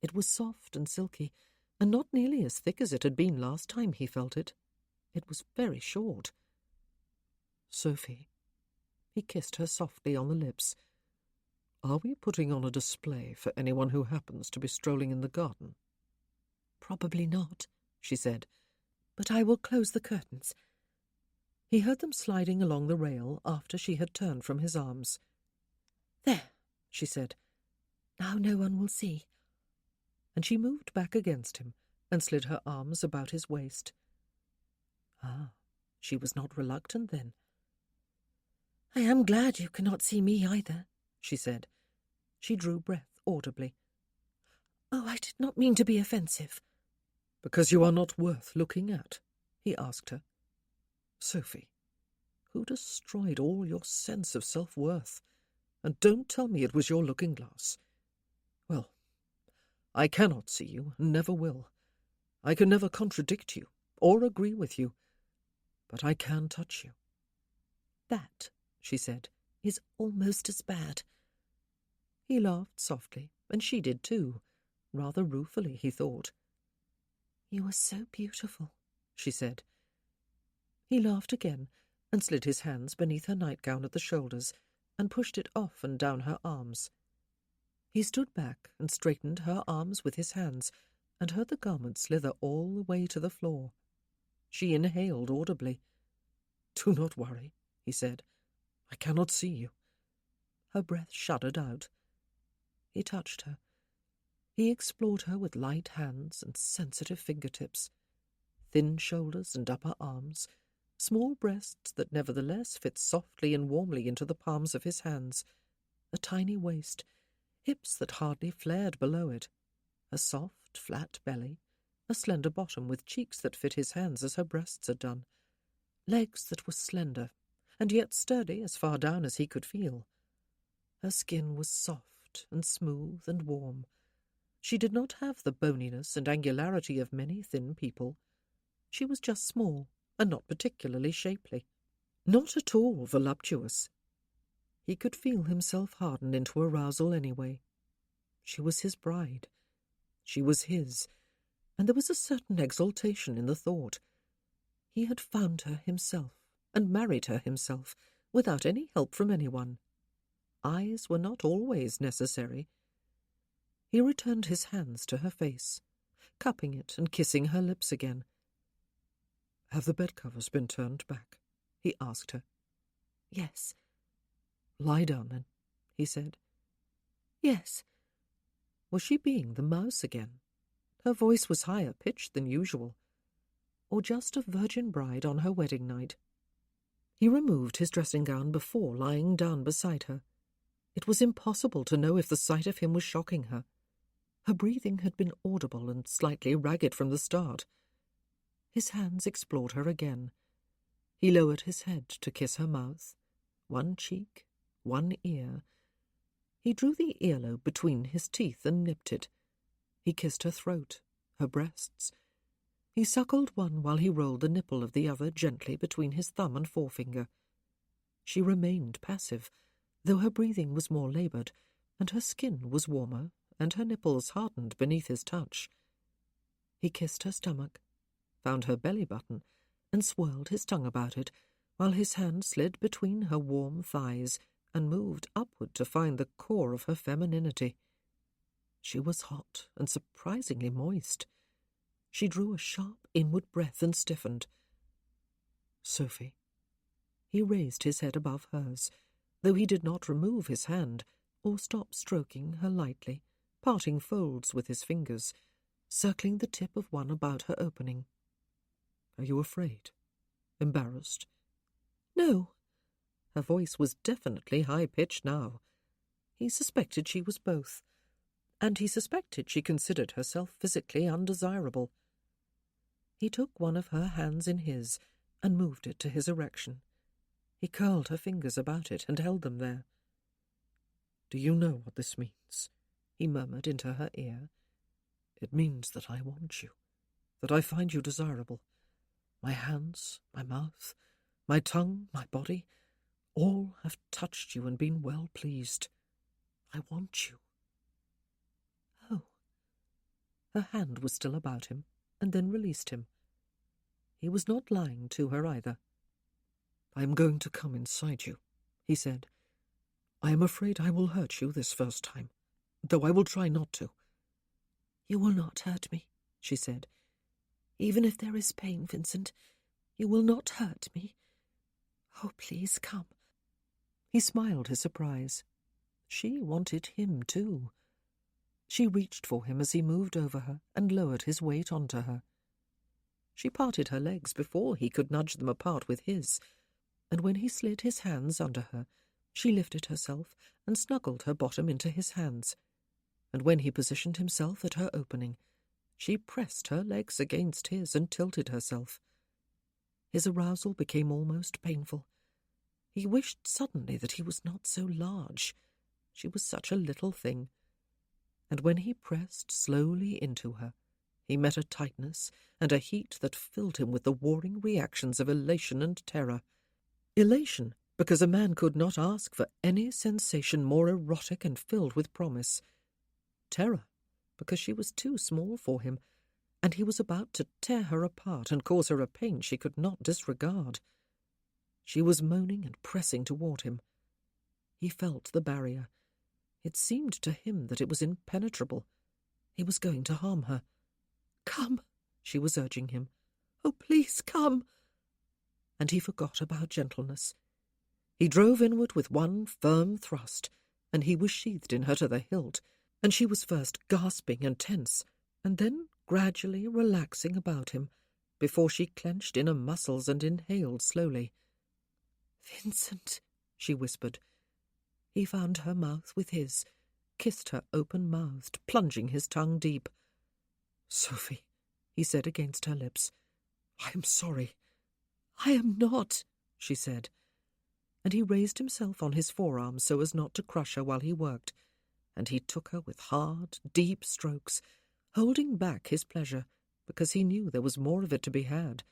It was soft and silky, and not nearly as thick as it had been last time he felt it. It was very short. "Sophie," he kissed her softly on the lips. "Are we putting on a display for anyone who happens to be strolling in the garden?" "Probably not," she said, "but I will close the curtains." He heard them sliding along the rail after she had turned from his arms. "There," she said. "Now no one will see." And she moved back against him and slid her arms about his waist. Ah, she was not reluctant then. "I am glad you cannot see me either," she said. She drew breath audibly. "Oh, I did not mean to be offensive." "Because you are not worth looking at?" he asked her. "Sophie, who destroyed all your sense of self-worth. And don't tell me it was your looking-glass. Well, I cannot see you, and never will. I can never contradict you, or agree with you, but I can touch you. That, she said, is almost as bad. He laughed softly, and she did too, rather ruefully, he thought. You are so beautiful, she said. He laughed again, and slid his hands beneath her nightgown at the shoulders, and pushed it off and down her arms. He stood back and straightened her arms with his hands, and heard the garment slither all the way to the floor. She inhaled audibly. "Do not worry," he said. "I cannot see you." Her breath shuddered out. He touched her. He explored her with light hands and sensitive fingertips. Thin shoulders and upper arms, small breasts that nevertheless fit softly and warmly into the palms of his hands, a tiny waist, hips that hardly flared below it, a soft, flat belly, a slender bottom with cheeks that fit his hands as her breasts had done, legs that were slender, and yet sturdy as far down as he could feel. Her skin was soft and smooth and warm. She did not have the boniness and angularity of many thin people. She was just small, and not particularly shapely. Not at all voluptuous. He could feel himself harden into arousal anyway. She was his bride. She was his, and there was a certain exultation in the thought. He had found her himself, and married her himself, without any help from anyone. Eyes were not always necessary. He returned his hands to her face, cupping it and kissing her lips again. "Have the bed-covers been turned back?" he asked her. "Yes." "Lie down, then," he said. "Yes." Was she being the mouse again? Her voice was higher pitched than usual. Or just a virgin bride on her wedding night? He removed his dressing-gown before lying down beside her. It was impossible to know if the sight of him was shocking her. Her breathing had been audible and slightly ragged from the start. His hands explored her again. He lowered his head to kiss her mouth, one cheek, one ear. He drew the earlobe between his teeth and nipped it. He kissed her throat, her breasts. He suckled one while he rolled the nipple of the other gently between his thumb and forefinger. She remained passive, though her breathing was more laboured, and her skin was warmer, and her nipples hardened beneath his touch. He kissed her stomach, found her belly-button, and swirled his tongue about it, while his hand slid between her warm thighs and moved upward to find the core of her femininity. She was hot and surprisingly moist. She drew a sharp inward breath and stiffened. "Sophie." He raised his head above hers, though he did not remove his hand or stop stroking her lightly, parting folds with his fingers, circling the tip of one about her opening. "Are you afraid? Embarrassed?" "No." Her voice was definitely high-pitched now. He suspected she was both, and he suspected she considered herself physically undesirable. He took one of her hands in his and moved it to his erection. He curled her fingers about it and held them there. "Do you know what this means?" he murmured into her ear. "It means that I want you, that I find you desirable. My hands, my mouth, my tongue, my body, all have touched you and been well pleased. I want you." "Oh." Her hand was still about him, and then released him. He was not lying to her either. "I am going to come inside you," he said. "I am afraid I will hurt you this first time, though I will try not to." "You will not hurt me," she said. "Even if there is pain, Vincent, you will not hurt me. Oh, please come." He smiled his surprise. She wanted him too. She reached for him as he moved over her and lowered his weight onto her. She parted her legs before he could nudge them apart with his, and when he slid his hands under her, she lifted herself and snuggled her bottom into his hands, and when he positioned himself at her opening, she pressed her legs against his and tilted herself. His arousal became almost painful. He wished suddenly that he was not so large. She was such a little thing. And when he pressed slowly into her, he met a tightness and a heat that filled him with the warring reactions of elation and terror. Elation, because a man could not ask for any sensation more erotic and filled with promise. Terror, because she was too small for him, and he was about to tear her apart and cause her a pain she could not disregard. She was moaning and pressing toward him. He felt the barrier. It seemed to him that it was impenetrable. He was going to harm her. "Come," she was urging him. "Oh, please, come." And he forgot about gentleness. He drove inward with one firm thrust, and he was sheathed in her to the hilt, and she was first gasping and tense, and then gradually relaxing about him, before she clenched inner muscles and inhaled slowly. "Vincent," she whispered. He found her mouth with his, kissed her open-mouthed, plunging his tongue deep. "Sophie," he said against her lips, "I am sorry." "I am not," she said. And he raised himself on his forearms so as not to crush her while he worked, and he took her with hard, deep strokes, holding back his pleasure, because he knew there was more of it to be had,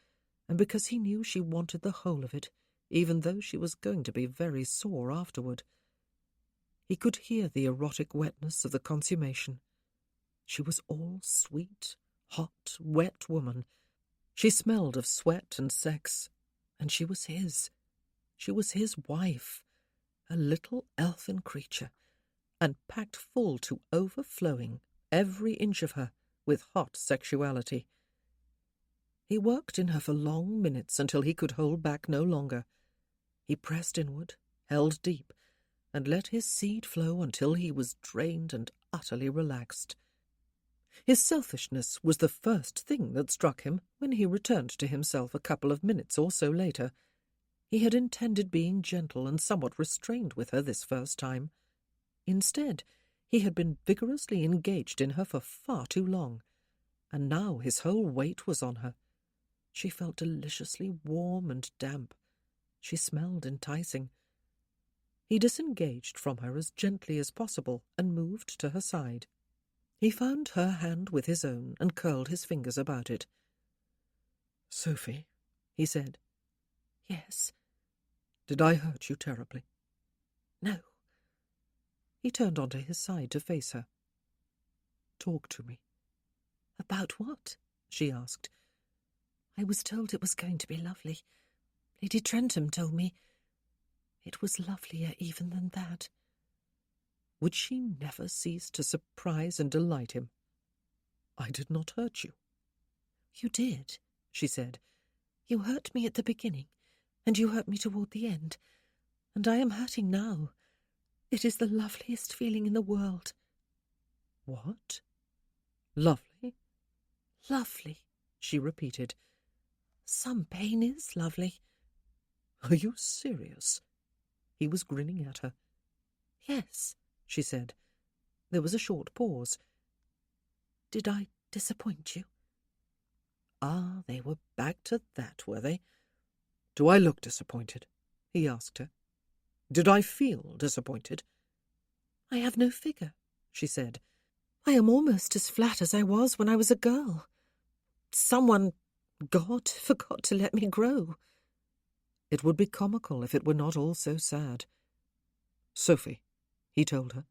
and because he knew she wanted the whole of it, even though she was going to be very sore afterward. He could hear the erotic wetness of the consummation. She was all sweet, hot, wet woman. She smelled of sweat and sex, and she was his. She was his wife, a little elfin creature, and packed full to overflowing, every inch of her, with hot sexuality. He worked in her for long minutes until he could hold back no longer. He pressed inward, held deep, and let his seed flow until he was drained and utterly relaxed. His selfishness was the first thing that struck him when he returned to himself a couple of minutes or so later. He had intended being gentle and somewhat restrained with her this first time. Instead, he had been vigorously engaged in her for far too long, and now his whole weight was on her. She felt deliciously warm and damp. She smelled enticing. He disengaged from her as gently as possible and moved to her side. He found her hand with his own and curled his fingers about it. "Sophie," he said. "Yes." "Did I hurt you terribly?" "No." He turned onto his side to face her. "Talk to me." "About what?" she asked. "I was told it was going to be lovely. Lady Trentham told me. It was lovelier even than that." Would she never cease to surprise and delight him? "I did not hurt you." "You did," she said. "You hurt me at the beginning, and you hurt me toward the end, and I am hurting now. It is the loveliest feeling in the world." "What? Lovely?" "Lovely," she repeated. "Some pain is lovely." "Are you serious?" He was grinning at her. "Yes," she said. There was a short pause. "Did I disappoint you?" Ah, they were back to that, were they? "Do I look disappointed?" he asked her. "Did I feel disappointed?" "I have no figure," she said. "I am almost as flat as I was when I was a girl. Someone, God, forgot to let me grow." It would be comical if it were not all so sad. "Sophie," he told her,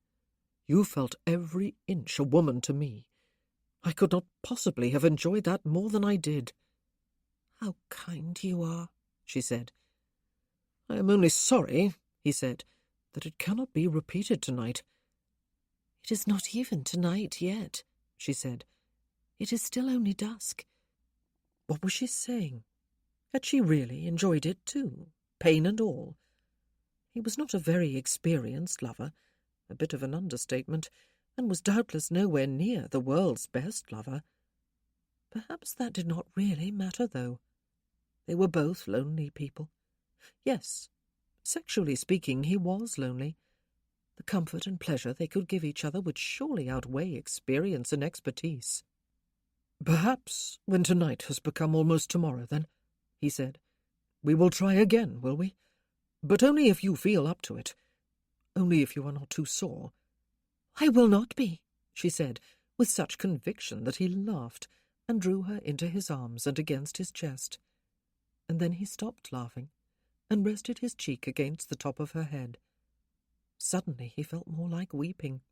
"you felt every inch a woman to me. I could not possibly have enjoyed that more than I did." "How kind you are," she said. "I am only sorry," he said, "that it cannot be repeated tonight." "It is not even tonight yet," she said. "It is still only dusk." What was she saying? Had she really enjoyed it too, pain and all? He was not a very experienced lover, a bit of an understatement, and was doubtless nowhere near the world's best lover. Perhaps that did not really matter, though. They were both lonely people. Yes, sexually speaking, he was lonely. The comfort and pleasure they could give each other would surely outweigh experience and expertise. "Perhaps when tonight has become almost tomorrow, then," he said, "we will try again, will we? But only if you feel up to it. Only if you are not too sore." "I will not be," she said, with such conviction that he laughed and drew her into his arms and against his chest. And then he stopped laughing and rested his cheek against the top of her head. Suddenly he felt more like weeping.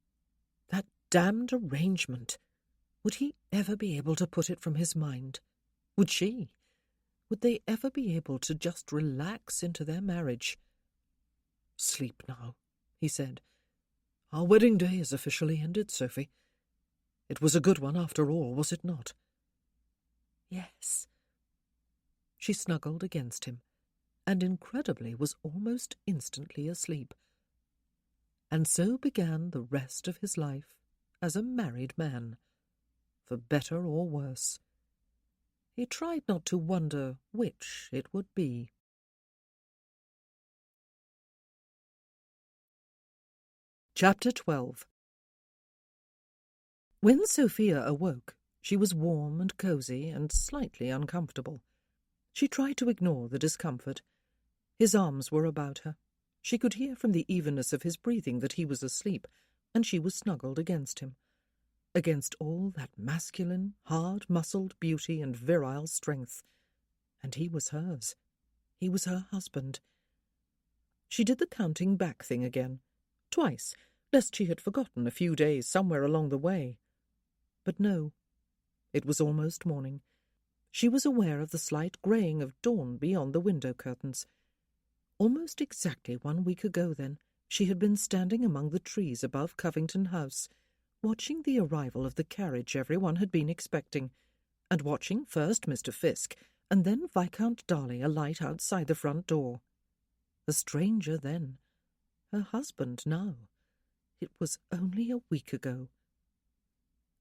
That damned arrangement! Would he ever be able to put it from his mind? Would she? Would they ever be able to just relax into their marriage? "Sleep now," he said. "Our wedding day is officially ended, Sophie. It was a good one after all, was it not?" "Yes." She snuggled against him, and incredibly was almost instantly asleep. And so began the rest of his life as a married man, for better or worse. He tried not to wonder which it would be. Chapter 12. When Sophia awoke, she was warm and cosy and slightly uncomfortable. She tried to ignore the discomfort. His arms were about her. She could hear from the evenness of his breathing that he was asleep, and she was snuggled against him, against all that masculine, hard-muscled beauty and virile strength. And he was hers. He was her husband. She did the counting back thing again, twice, lest she had forgotten a few days somewhere along the way. But no, it was almost morning. She was aware of the slight greying of dawn beyond the window curtains. Almost exactly 1 week ago, then, she had been standing among the trees above Covington House, watching the arrival of the carriage everyone had been expecting, and watching first Mr. Fiske and then Viscount Darley alight outside the front door. The stranger then, her husband now. It was only a week ago.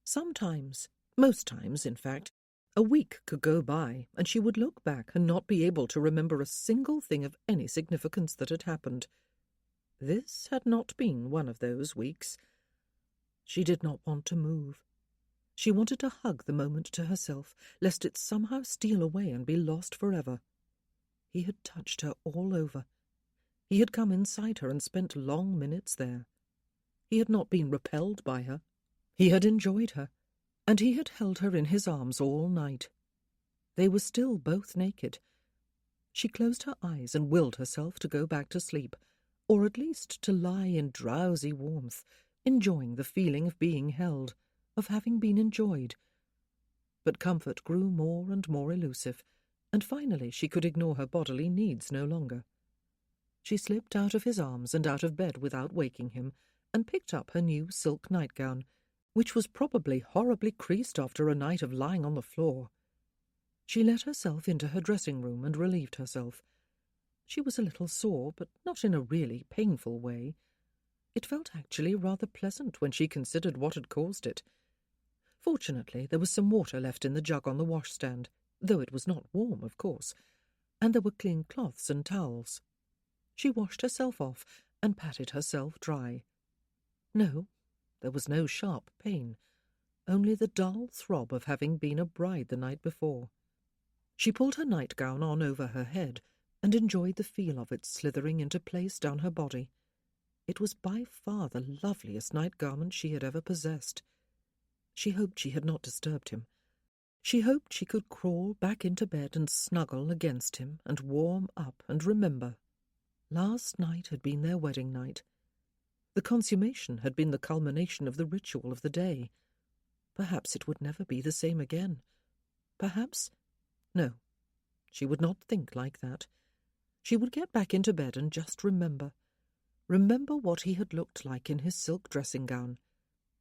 Sometimes, most times, in fact, a week could go by, and she would look back and not be able to remember a single thing of any significance that had happened. This had not been one of those weeks. She did not want to move. She wanted to hug the moment to herself, lest it somehow steal away and be lost forever. He had touched her all over. He had come inside her and spent long minutes there. He had not been repelled by her. He had enjoyed her, and he had held her in his arms all night. They were still both naked. She closed her eyes and willed herself to go back to sleep, or at least to lie in drowsy warmth, enjoying the feeling of being held, of having been enjoyed. But comfort grew more and more elusive, and finally she could ignore her bodily needs no longer. She slipped out of his arms and out of bed without waking him, and picked up her new silk nightgown, which was probably horribly creased after a night of lying on the floor. She let herself into her dressing-room and relieved herself. She was a little sore, but not in a really painful way. It felt actually rather pleasant when she considered what had caused it. Fortunately, there was some water left in the jug on the washstand, though it was not warm, of course, and there were clean cloths and towels. She washed herself off and patted herself dry. No, there was no sharp pain, only the dull throb of having been a bride the night before. She pulled her nightgown on over her head and enjoyed the feel of it slithering into place down her body. It was by far the loveliest night garment she had ever possessed. She hoped she had not disturbed him. She hoped she could crawl back into bed and snuggle against him and warm up and remember. Last night had been their wedding night. The consummation had been the culmination of the ritual of the day. Perhaps it would never be the same again. Perhaps... No, she would not think like that. She would get back into bed and just remember. Remember what he had looked like in his silk dressing-gown.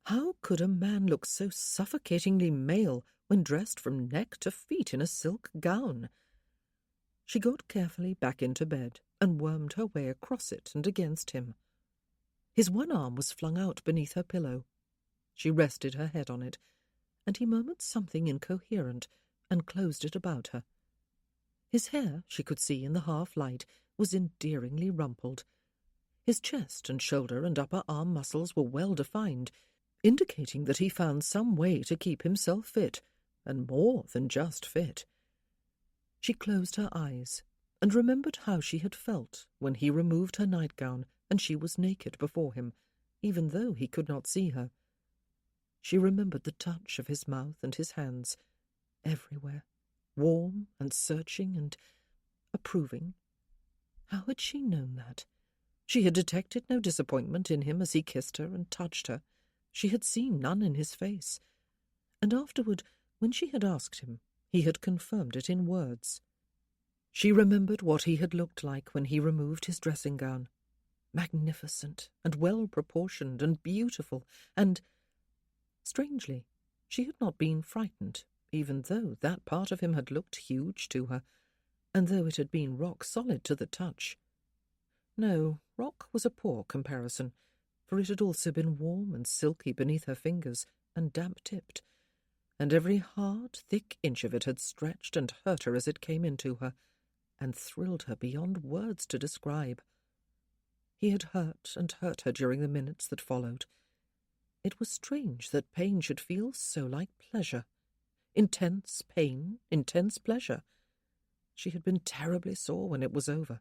How could a man look so suffocatingly male when dressed from neck to feet in a silk gown? She got carefully back into bed and wormed her way across it and against him. His one arm was flung out beneath her pillow. She rested her head on it, and he murmured something incoherent and closed it about her. His hair, she could see in the half-light, was endearingly rumpled. His chest and shoulder and upper arm muscles were well defined, indicating that he found some way to keep himself fit, and more than just fit. She closed her eyes, and remembered how she had felt when he removed her nightgown and she was naked before him, even though he could not see her. She remembered the touch of his mouth and his hands, everywhere, warm and searching and approving. How had she known that? She had detected no disappointment in him as he kissed her and touched her. She had seen none in his face. And afterward, when she had asked him, he had confirmed it in words. She remembered what he had looked like when he removed his dressing-gown. Magnificent and well-proportioned and beautiful, and, strangely, she had not been frightened, even though that part of him had looked huge to her, and though it had been rock-solid to the touch. No, rock was a poor comparison, for it had also been warm and silky beneath her fingers, and damp-tipped, and every hard, thick inch of it had stretched and hurt her as it came into her, and thrilled her beyond words to describe. He had hurt and hurt her during the minutes that followed. It was strange that pain should feel so like pleasure. Intense pain, intense pleasure. She had been terribly sore when it was over,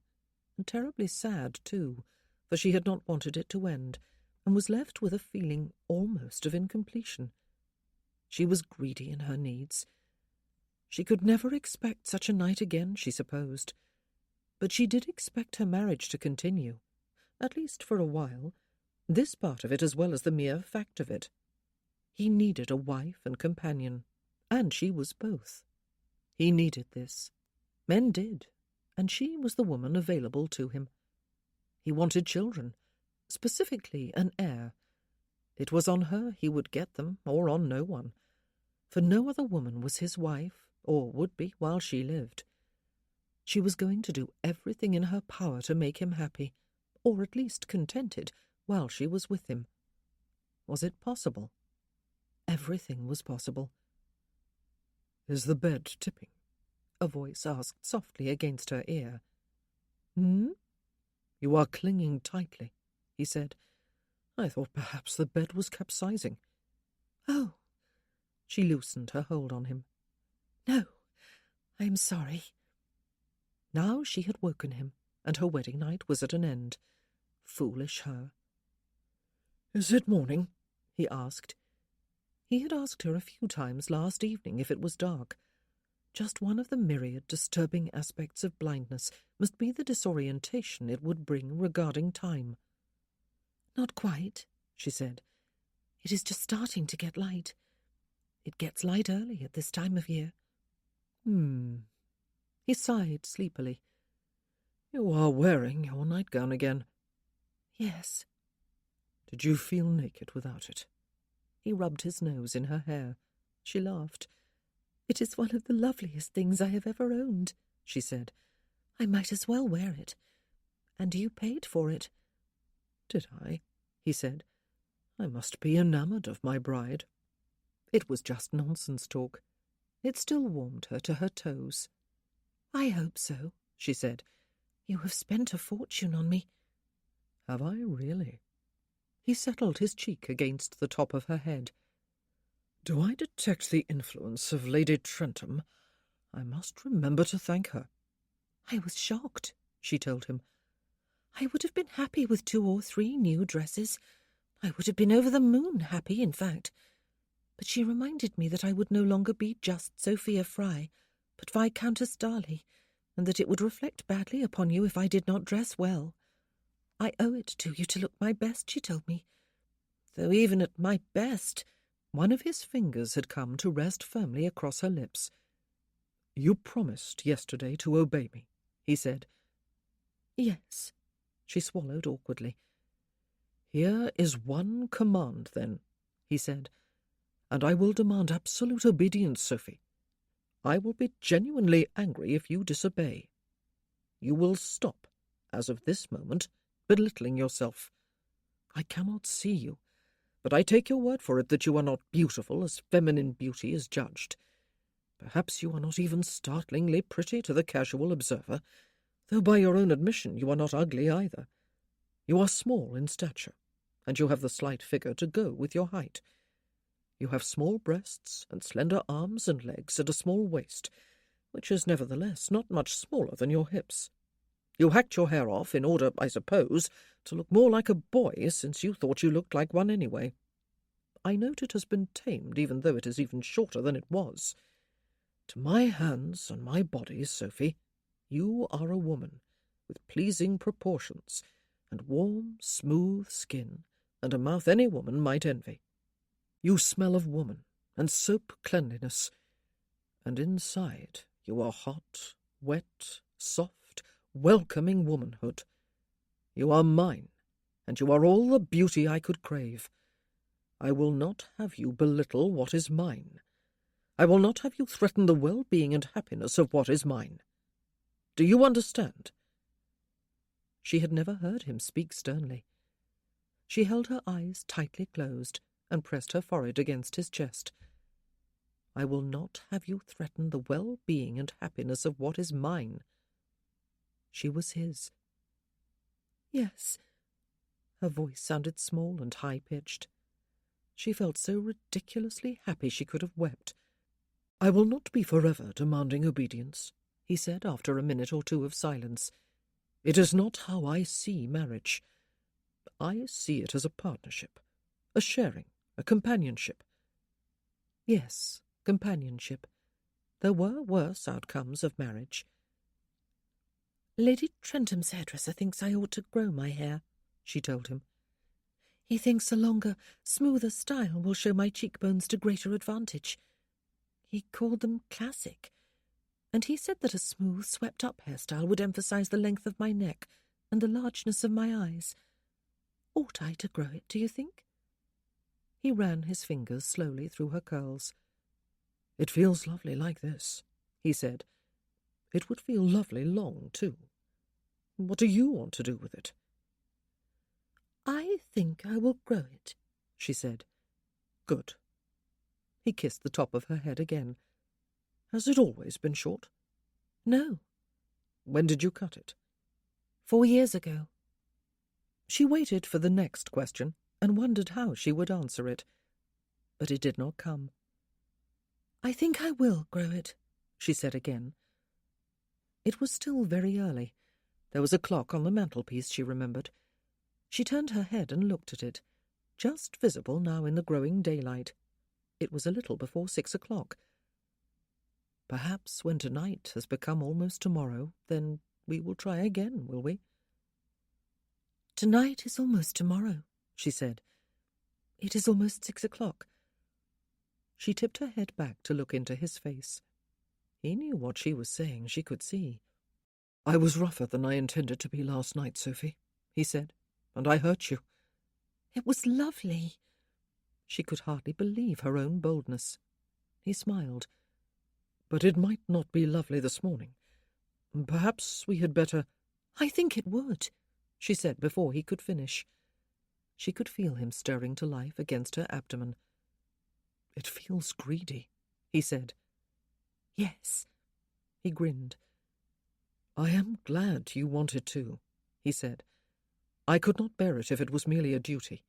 and terribly sad, too, for she had not wanted it to end, and was left with a feeling almost of incompletion. She was greedy in her needs. She could never expect such a night again, she supposed. But she did expect her marriage to continue, at least for a while, this part of it as well as the mere fact of it. He needed a wife and companion, and she was both. He needed this. Men did, and she was the woman available to him. He wanted children, specifically an heir. It was on her he would get them, or on no one, for no other woman was his wife, or would be while she lived. She was going to do everything in her power to make him happy, or at least contented, while she was with him. Was it possible? Everything was possible. "Is the bed tipping?" a voice asked softly against her ear. "You are clinging tightly," he said. "I thought perhaps the bed was capsizing." Oh. She loosened her hold on him. No, I am sorry. Now she had woken him, and her wedding night was at an end. Foolish her. "Is it morning?" he asked. He had asked her a few times last evening if it was dark. Just one of the myriad disturbing aspects of blindness must be the disorientation it would bring regarding time. Not quite, she said. It is just starting to get light. It gets light early at this time of year. He sighed sleepily. "You are wearing your nightgown again." Yes. "Did you feel naked without it?" He rubbed his nose in her hair. She laughed. It is one of the loveliest things I have ever owned, she said. I might as well wear it. And you paid for it. "Did I?" he said. "I must be enamoured of my bride." It was just nonsense talk. It still warmed her to her toes. I hope so, she said. You have spent a fortune on me. "Have I really?" He settled his cheek against the top of her head. "Do I detect the influence of Lady Trentham? I must remember to thank her." I was shocked, she told him. I would have been happy with 2 or 3 new dresses. I would have been over the moon happy, in fact. But she reminded me that I would no longer be just Sophia Fry, but Viscountess Darley, and that it would reflect badly upon you if I did not dress well. I owe it to you to look my best, she told me. Though even at my best, one of his fingers had come to rest firmly across her lips. "You promised yesterday to obey me," he said. Yes. She swallowed awkwardly. "Here is one command, then," he said, "and I will demand absolute obedience, Sophie. I will be genuinely angry if you disobey. You will stop, as of this moment, belittling yourself. I cannot see you, but I take your word for it that you are not beautiful as feminine beauty is judged. Perhaps you are not even startlingly pretty to the casual observer, though by your own admission you are not ugly either. You are small in stature, and you have the slight figure to go with your height. You have small breasts and slender arms and legs and a small waist, which is nevertheless not much smaller than your hips. You hacked your hair off in order, I suppose, to look more like a boy, since you thought you looked like one anyway. I note it has been tamed, even though it is even shorter than it was. To my hands and my body, Sophie, you are a woman, with pleasing proportions, and warm, smooth skin, and a mouth any woman might envy. You smell of woman, and soap cleanliness, and inside you are hot, wet, soft, welcoming womanhood. You are mine, and you are all the beauty I could crave. I will not have you belittle what is mine. I will not have you threaten the well-being and happiness of what is mine. Do you understand?" She had never heard him speak sternly. She held her eyes tightly closed and pressed her forehead against his chest. "I will not have you threaten the well-being and happiness of what is mine." She was his. "Yes." Her voice sounded small and high-pitched. She felt so ridiculously happy she could have wept. "I will not be forever demanding obedience," he said after a minute or two of silence. "It is not how I see marriage. I see it as a partnership, a sharing, a companionship." Yes, companionship. There were worse outcomes of marriage. "Lady Trentham's hairdresser thinks I ought to grow my hair," she told him. "He thinks a longer, smoother style will show my cheekbones to greater advantage. He called them classic, and he said that a smooth, swept-up hairstyle would emphasize the length of my neck and the largeness of my eyes. Ought I to grow it, do you think?" He ran his fingers slowly through her curls. "It feels lovely like this," he said. "It would feel lovely long, too. What do you want to do with it?" "I think I will grow it," she said. "Good." He kissed the top of her head again. "Has it always been short?" "No." "When did you cut it?" 4 years ago." She waited for the next question and wondered how she would answer it, but it did not come. "I think I will grow it," she said again. It was still very early. There was a clock on the mantelpiece, she remembered. She turned her head and looked at it, just visible now in the growing daylight. It was a little before 6 o'clock. "Perhaps when tonight has become almost tomorrow, then we will try again, will we?" "Tonight is almost tomorrow," she said. "It is almost 6 o'clock." She tipped her head back to look into his face. He knew what she was saying, she could see. "I was rougher than I intended to be last night, Sophie," he said, "and I hurt you." "It was lovely." She could hardly believe her own boldness. He smiled. "But it might not be lovely this morning. Perhaps we had better—" "I think it would," she said before he could finish. She could feel him stirring to life against her abdomen. "It feels greedy," he said. "Yes." He grinned. "I am glad you wanted to," he said. "I could not bear it if it was merely a duty."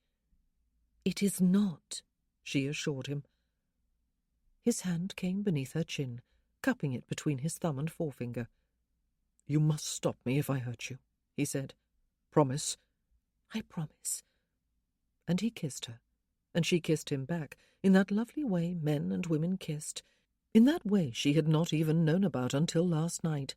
"It is not," she assured him. His hand came beneath her chin, cupping it between his thumb and forefinger. "You must stop me if I hurt you," he said. "Promise." "I promise." And he kissed her, and she kissed him back, in that lovely way men and women kissed, in that way she had not even known about until last night,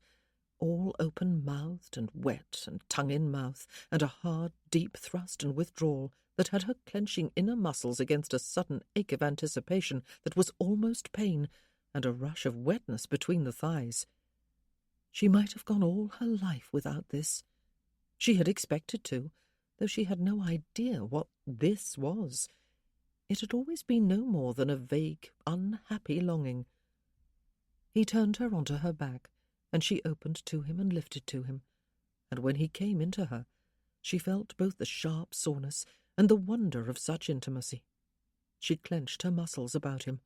all open-mouthed and wet and tongue in mouth, and a hard, deep thrust and withdrawal that had her clenching inner muscles against a sudden ache of anticipation that was almost pain, and a rush of wetness between the thighs. She might have gone all her life without this. She had expected to, though she had no idea what this was. It had always been no more than a vague, unhappy longing. He turned her onto her back, and she opened to him and lifted to him, and when he came into her, she felt both the sharp soreness and the wonder of such intimacy. She clenched her muscles about him.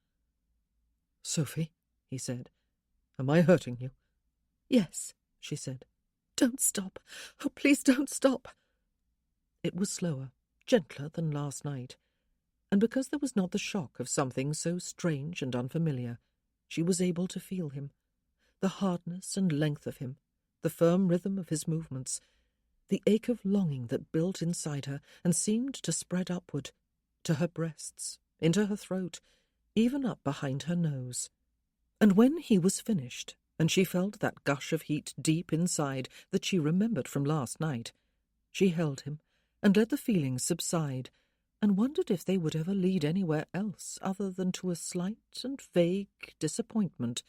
"Sophie," he said, "am I hurting you?" "Yes," she said. "Don't stop. Oh, please don't stop." It was slower, gentler than last night, and because there was not the shock of something so strange and unfamiliar, she was able to feel him, the hardness and length of him, the firm rhythm of his movements, the ache of longing that built inside her and seemed to spread upward, to her breasts, into her throat, even up behind her nose. And when he was finished, and she felt that gush of heat deep inside that she remembered from last night, she held him and let the feelings subside, and wondered if they would ever lead anywhere else other than to a slight and vague disappointment.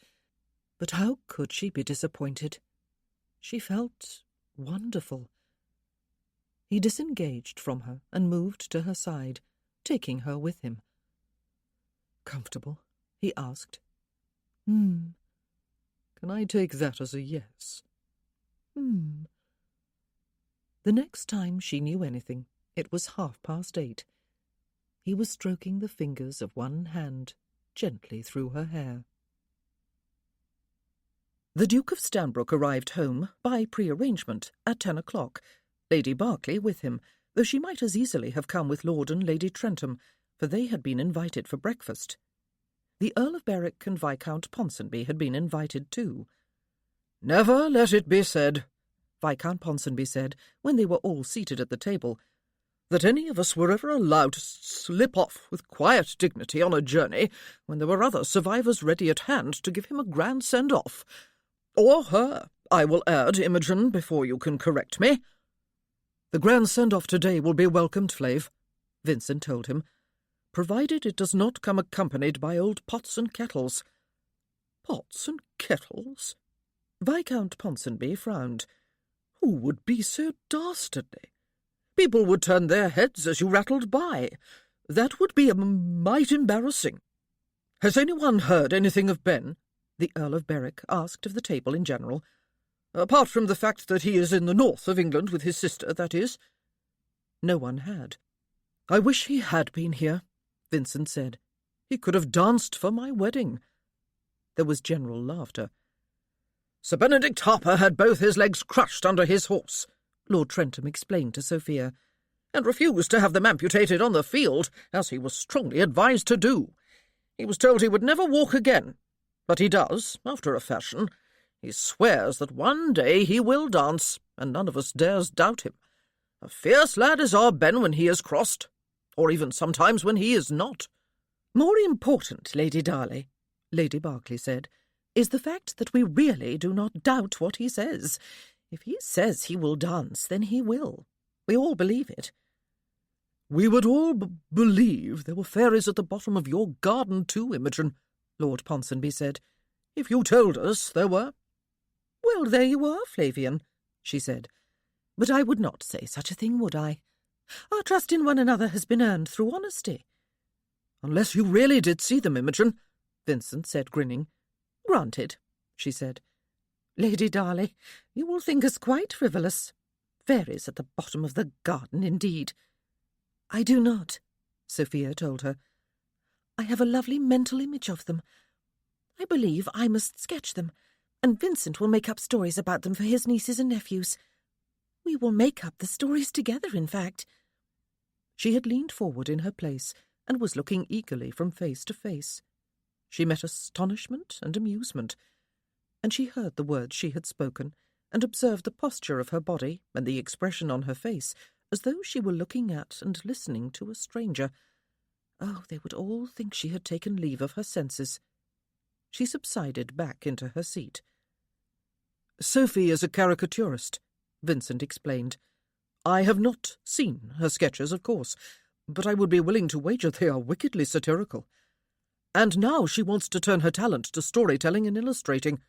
But how could she be disappointed? She felt wonderful. He disengaged from her and moved to her side, taking her with him. "Comfortable?" he asked. "Can I take that as a yes?" The next time she knew anything, it was 8:30. He was stroking the fingers of one hand gently through her hair. The Duke of Stanbrook arrived home, by pre-arrangement, at 10 o'clock, Lady Berkeley with him, though she might as easily have come with Lord and Lady Trentham, for they had been invited for breakfast. The Earl of Berwick and Viscount Ponsonby had been invited too. "Never let it be said," Viscount Ponsonby said, when they were all seated at the table, "that any of us were ever allowed to slip off with quiet dignity on a journey when there were other survivors ready at hand to give him a grand send-off. Or her, I will add, Imogen, before you can correct me." "The grand send-off today will be welcomed, Flav," Vincent told him, "provided it does not come accompanied by old pots and kettles." "Pots and kettles?" Viscount Ponsonby frowned. "Who would be so dastardly? People would turn their heads as you rattled by. That would be a mite embarrassing. Has anyone heard anything of Ben?" the Earl of Berwick asked of the table in general. "Apart from the fact that he is in the north of England with his sister, that is." No one had. "I wish he had been here," Vincent said. "He could have danced for my wedding." There was general laughter. "Sir Benedict Harper had both his legs crushed under his horse," Lord Trentham explained to Sophia, "and refused to have them amputated on the field, as he was strongly advised to do. He was told he would never walk again, but he does, after a fashion. He swears that one day he will dance, and none of us dares doubt him. A fierce lad is our Ben when he is crossed, or even sometimes when he is not." "More important, Lady Darley," Lady Berkeley said, "is the fact that we really do not doubt what he says. If he says he will dance, then he will. We all believe it." "We would all believe there were fairies at the bottom of your garden too, Imogen," Lord Ponsonby said, "if you told us there were." "Well, there you are, Flavian," she said. "But I would not say such a thing, would I? Our trust in one another has been earned through honesty." "Unless you really did see them, Imogen," Vincent said, grinning. "Granted," she said. "Lady Darley, you will think us quite frivolous. Fairies at the bottom of the garden, indeed." "I do not," Sophia told her. "I have a lovely mental image of them. I believe I must sketch them, and Vincent will make up stories about them for his nieces and nephews. We will make up the stories together, in fact." She had leaned forward in her place and was looking eagerly from face to face. She met astonishment and amusement, and she heard the words she had spoken, and observed the posture of her body and the expression on her face, as though she were looking at and listening to a stranger. Oh, they would all think she had taken leave of her senses. She subsided back into her seat. "Sophie is a caricaturist," Vincent explained. "I have not seen her sketches, of course, but I would be willing to wager they are wickedly satirical. And now she wants to turn her talent to storytelling and illustrating."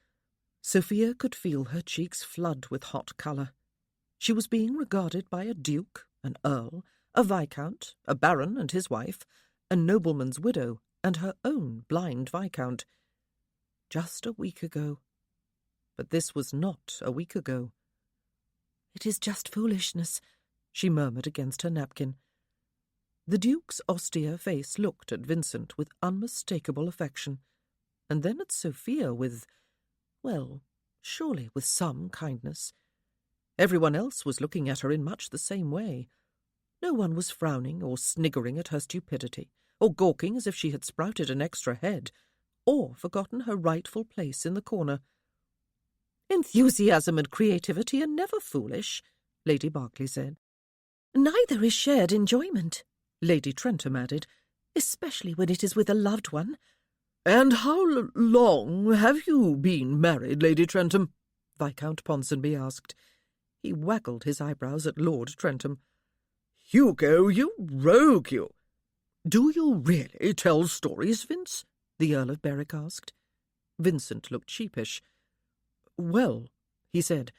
Sophia could feel her cheeks flood with hot colour. She was being regarded by a duke, an earl, a viscount, a baron and his wife, a nobleman's widow, and her own blind viscount. Just a week ago. But this was not a week ago. "It is just foolishness," she murmured against her napkin. The Duke's austere face looked at Vincent with unmistakable affection, and then at Sophia with, well, surely with some kindness. Everyone else was looking at her in much the same way. No one was frowning or sniggering at her stupidity, or gawking as if she had sprouted an extra head, or forgotten her rightful place in the corner. Enthusiasm and creativity are never foolish, Lady Berkeley said. Neither is shared enjoyment, Lady Trentham added, especially when it is with a loved one. And how long have you been married, Lady Trentham? Viscount Ponsonby asked. He waggled his eyebrows at Lord Trentham. Hugo, you rogue, you! Do you really tell stories, Vince? The Earl of Berwick asked. Vincent looked sheepish. Well, he said,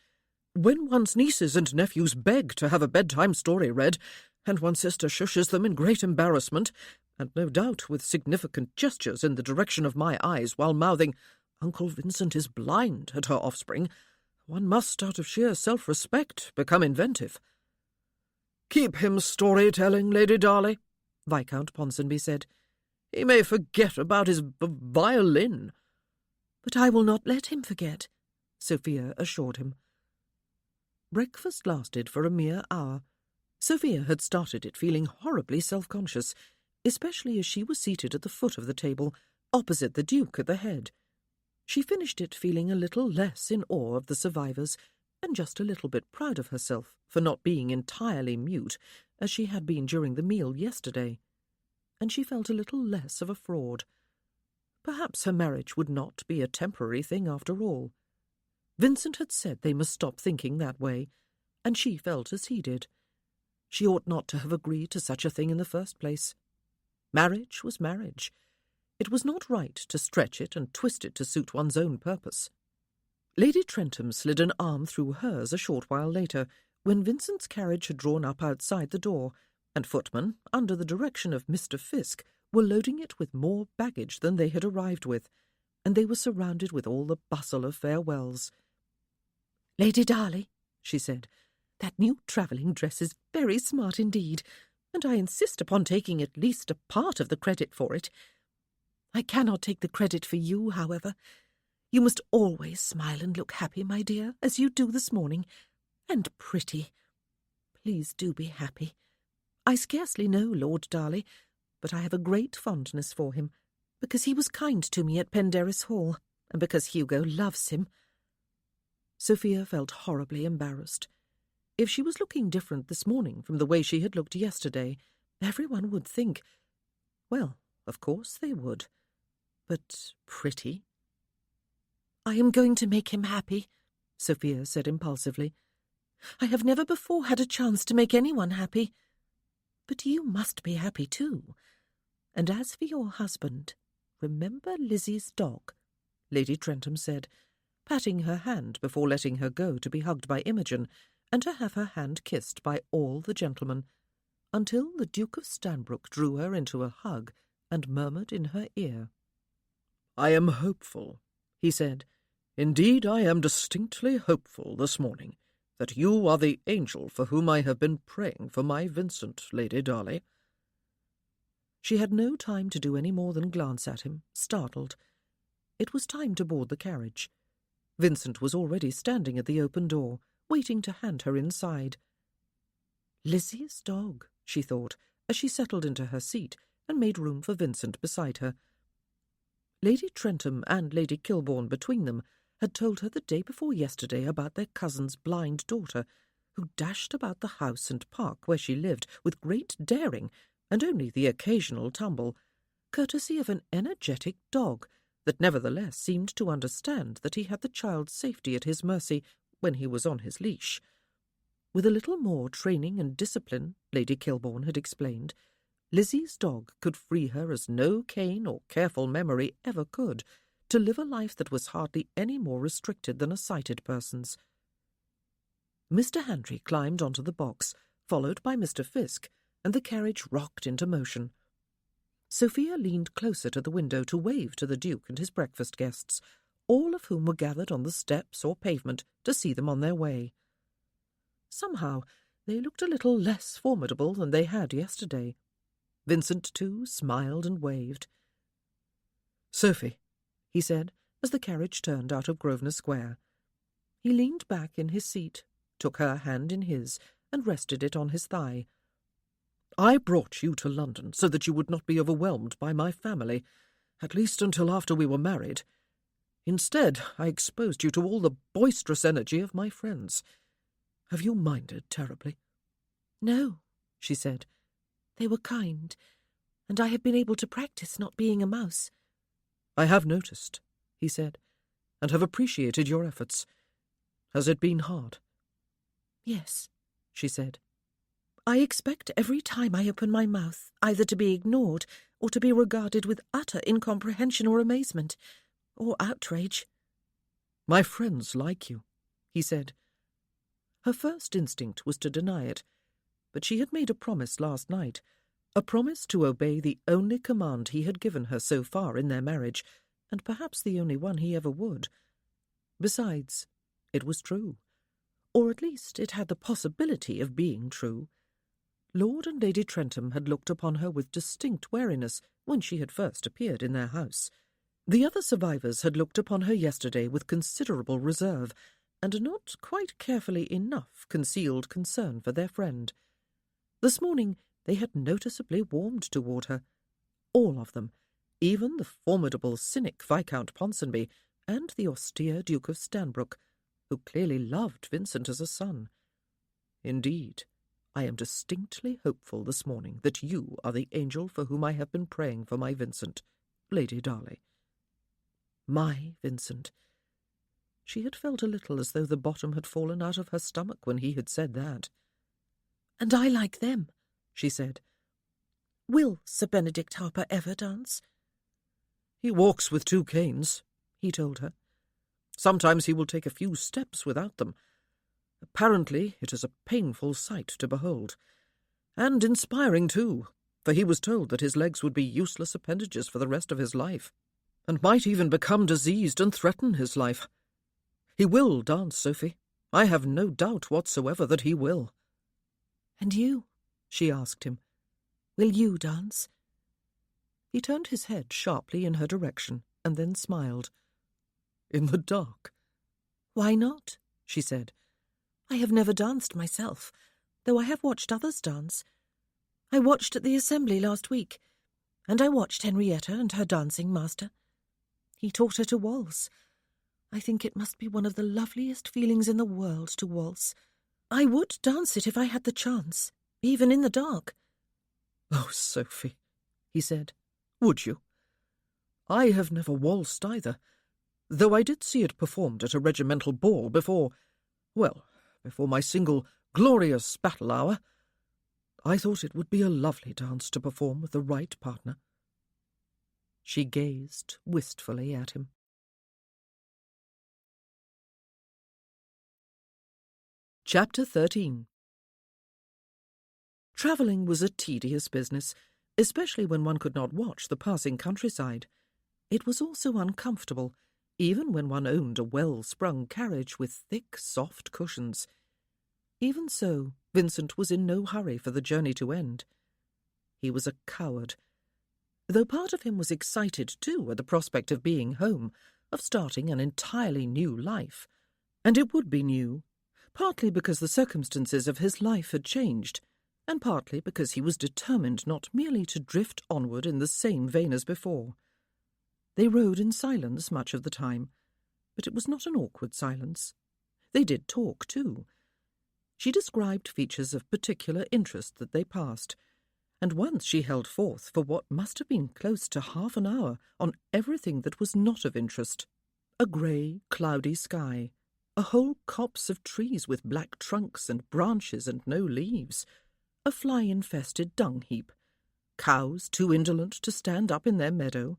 when one's nieces and nephews beg to have a bedtime story read, and one's sister shushes them in great embarrassment, and no doubt with significant gestures in the direction of my eyes while mouthing, "Uncle Vincent is blind," at her offspring, one must, out of sheer self-respect, become inventive. Keep him story-telling, Lady Darley, Viscount Ponsonby said. He may forget about his violin. But I will not let him forget, Sophia assured him. Breakfast lasted for a mere hour. Sophia had started it feeling horribly self-conscious, especially as she was seated at the foot of the table, opposite the Duke at the head. She finished it feeling a little less in awe of the survivors, and just a little bit proud of herself for not being entirely mute, as she had been during the meal yesterday. And she felt a little less of a fraud. Perhaps her marriage would not be a temporary thing after all. Vincent had said they must stop thinking that way, and she felt as he did. She ought not to have agreed to such a thing in the first place. Marriage was marriage. It was not right to stretch it and twist it to suit one's own purpose. Lady Trentham slid an arm through hers a short while later, when Vincent's carriage had drawn up outside the door, and footmen, under the direction of Mr. Fiske, were loading it with more baggage than they had arrived with, and they were surrounded with all the bustle of farewells. "Lady Darley," she said, "that new travelling dress is very smart indeed, and I insist upon taking at least a part of the credit for it. I cannot take the credit for you, however. You must always smile and look happy, my dear, as you do this morning, and pretty. Please do be happy. I scarcely know Lord Darley, but I have a great fondness for him, because he was kind to me at Penderys Hall, and because Hugo loves him." Sophia felt horribly embarrassed. If she was looking different this morning from the way she had looked yesterday, everyone would think, well, of course they would. But pretty? "I am going to make him happy," Sophia said impulsively. "I have never before had a chance to make anyone happy. But you must be happy too. And as for your husband, remember Lizzie's dog," Lady Trentham said, patting her hand before letting her go to be hugged by Imogen, and to have her hand kissed by all the gentlemen, until the Duke of Stanbrook drew her into a hug and murmured in her ear. "I am hopeful," he said. "Indeed, I am distinctly hopeful this morning that you are the angel for whom I have been praying for my Vincent, Lady Darley." She had no time to do any more than glance at him, startled. It was time to board the carriage. Vincent was already standing at the open door, waiting to hand her inside. Lizzie's dog, she thought, as she settled into her seat and made room for Vincent beside her. Lady Trentham and Lady Kilbourne between them had told her the day before yesterday about their cousin's blind daughter, who dashed about the house and park where she lived with great daring and only the occasional tumble, courtesy of an energetic dog that nevertheless seemed to understand that he had the child's safety at his mercy when he was on his leash. With a little more training and discipline, Lady Kilbourne had explained, Lizzie's dog could free her as no cane or careful memory ever could, to live a life that was hardly any more restricted than a sighted person's. Mr. Handry climbed onto the box, followed by Mr. Fiske, and the carriage rocked into motion. Sophia leaned closer to the window to wave to the Duke and his breakfast guests, all of whom were gathered on the steps or pavement to see them on their way. Somehow they looked a little less formidable than they had yesterday. Vincent, too, smiled and waved. "Sophie," he said, as the carriage turned out of Grosvenor Square. He leaned back in his seat, took her hand in his, and rested it on his thigh. "I brought you to London so that you would not be overwhelmed by my family, at least until after we were married. Instead, I exposed you to all the boisterous energy of my friends. Have you minded terribly?" "No," she said. "They were kind, and I have been able to practice not being a mouse." "I have noticed," he said, "and have appreciated your efforts. Has it been hard?" "Yes," she said. "I expect every time I open my mouth either to be ignored or to be regarded with utter incomprehension or amazement, or outrage." "My friends like you," he said. Her first instinct was to deny it, but she had made a promise last night, a promise to obey the only command he had given her so far in their marriage, and perhaps the only one he ever would. Besides, it was true, or at least it had the possibility of being true. Lord and Lady Trentham had looked upon her with distinct wariness when she had first appeared in their house. The other survivors had looked upon her yesterday with considerable reserve, and not quite carefully enough concealed concern for their friend. This morning they had noticeably warmed toward her, all of them, even the formidable cynic Viscount Ponsonby and the austere Duke of Stanbrook, who clearly loved Vincent as a son. Indeed, I am distinctly hopeful this morning that you are the angel for whom I have been praying for my Vincent, Lady Darley. My Vincent. She had felt a little as though the bottom had fallen out of her stomach when he had said that. "And I like them," she said. "Will Sir Benedict Harper ever dance?" "He walks with 2 canes, he told her. "Sometimes he will take a few steps without them. Apparently it is a painful sight to behold, and inspiring too, for he was told that his legs would be useless appendages for the rest of his life, and might even become diseased and threaten his life. He will dance, Sophie. I have no doubt whatsoever that he will." "And you?" she asked him. "Will you dance?" He turned his head sharply in her direction, and then smiled. "In the dark?" "Why not?" she said. "I have never danced myself, though I have watched others dance. I watched at the assembly last week, and I watched Henrietta and her dancing master. He taught her to waltz. I think it must be one of the loveliest feelings in the world to waltz. I would dance it if I had the chance, even in the dark." "Oh, Sophie," he said, "would you? I have never waltzed either, though I did see it performed at a regimental ball before my single glorious battle hour. I thought it would be a lovely dance to perform with the right partner." She gazed wistfully at him. Chapter 13. Travelling was a tedious business, especially when one could not watch the passing countryside. It was also uncomfortable, even when one owned a well-sprung carriage with thick, soft cushions. Even so, Vincent was in no hurry for the journey to end. He was a coward, though part of him was excited too at the prospect of being home, of starting an entirely new life. And it would be new, partly because the circumstances of his life had changed, and partly because he was determined not merely to drift onward in the same vein as before. They rode in silence much of the time, but it was not an awkward silence. They did talk, too. She described features of particular interest that they passed, and once she held forth for what must have been close to half an hour on everything that was not of interest. A grey, cloudy sky, a whole copse of trees with black trunks and branches and no leaves, a fly-infested dung-heap, cows too indolent to stand up in their meadow,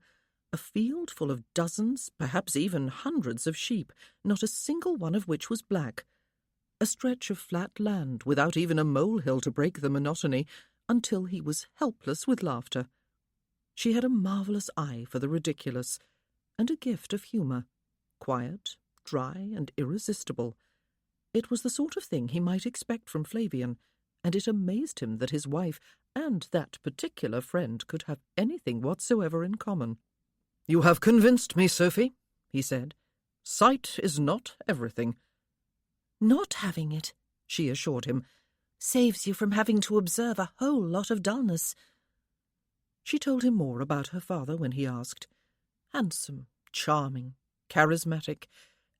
a field full of dozens, perhaps even hundreds of sheep, not a single one of which was black, a stretch of flat land without even a molehill to break the monotony, until he was helpless with laughter. She had a marvellous eye for the ridiculous, and a gift of humour, quiet, dry, and irresistible. It was the sort of thing he might expect from Flavian, and it amazed him that his wife and that particular friend could have anything whatsoever in common. "You have convinced me, Sophie," he said. "Sight is not everything." "Not having it," she assured him, "saves you from having to observe a whole lot of dullness." She told him more about her father when he asked. Handsome, charming, charismatic,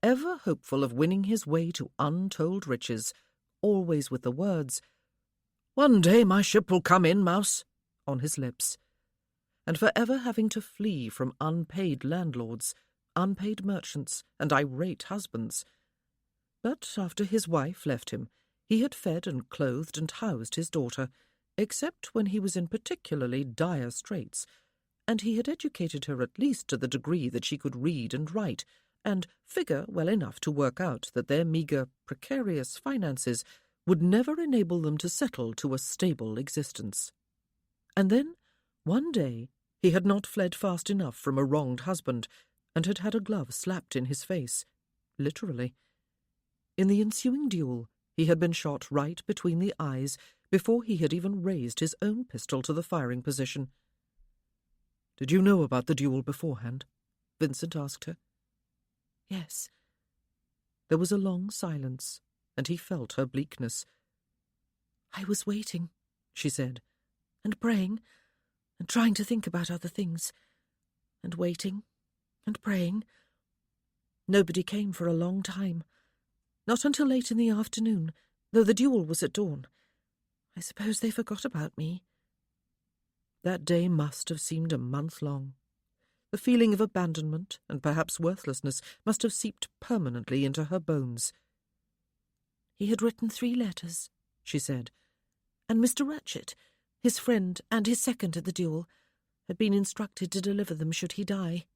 ever hopeful of winning his way to untold riches, always with the words, "One day my ship will come in, Mouse," on his lips, and for ever having to flee from unpaid landlords, unpaid merchants, and irate husbands. But after his wife left him, he had fed and clothed and housed his daughter, except when he was in particularly dire straits, and he had educated her at least to the degree that she could read and write, and figure well enough to work out that their meagre, precarious finances would never enable them to settle to a stable existence. And then, one day, he had not fled fast enough from a wronged husband, and had had a glove slapped in his face, literally. In the ensuing duel, he had been shot right between the eyes before he had even raised his own pistol to the firing position. "Did you know about the duel beforehand?" Vincent asked her. Yes. There was a long silence, and he felt her bleakness. "I was waiting," she said, "and praying, and trying to think about other things, and waiting, and praying. Nobody came for a long time. Not until late in the afternoon, though the duel was at dawn. I suppose they forgot about me." That day must have seemed a month long. The feeling of abandonment and perhaps worthlessness must have seeped permanently into her bones. "He had written 3 letters, she said, and Mr. Ratchet, his friend and his second at the duel, had been instructed to deliver them should he die.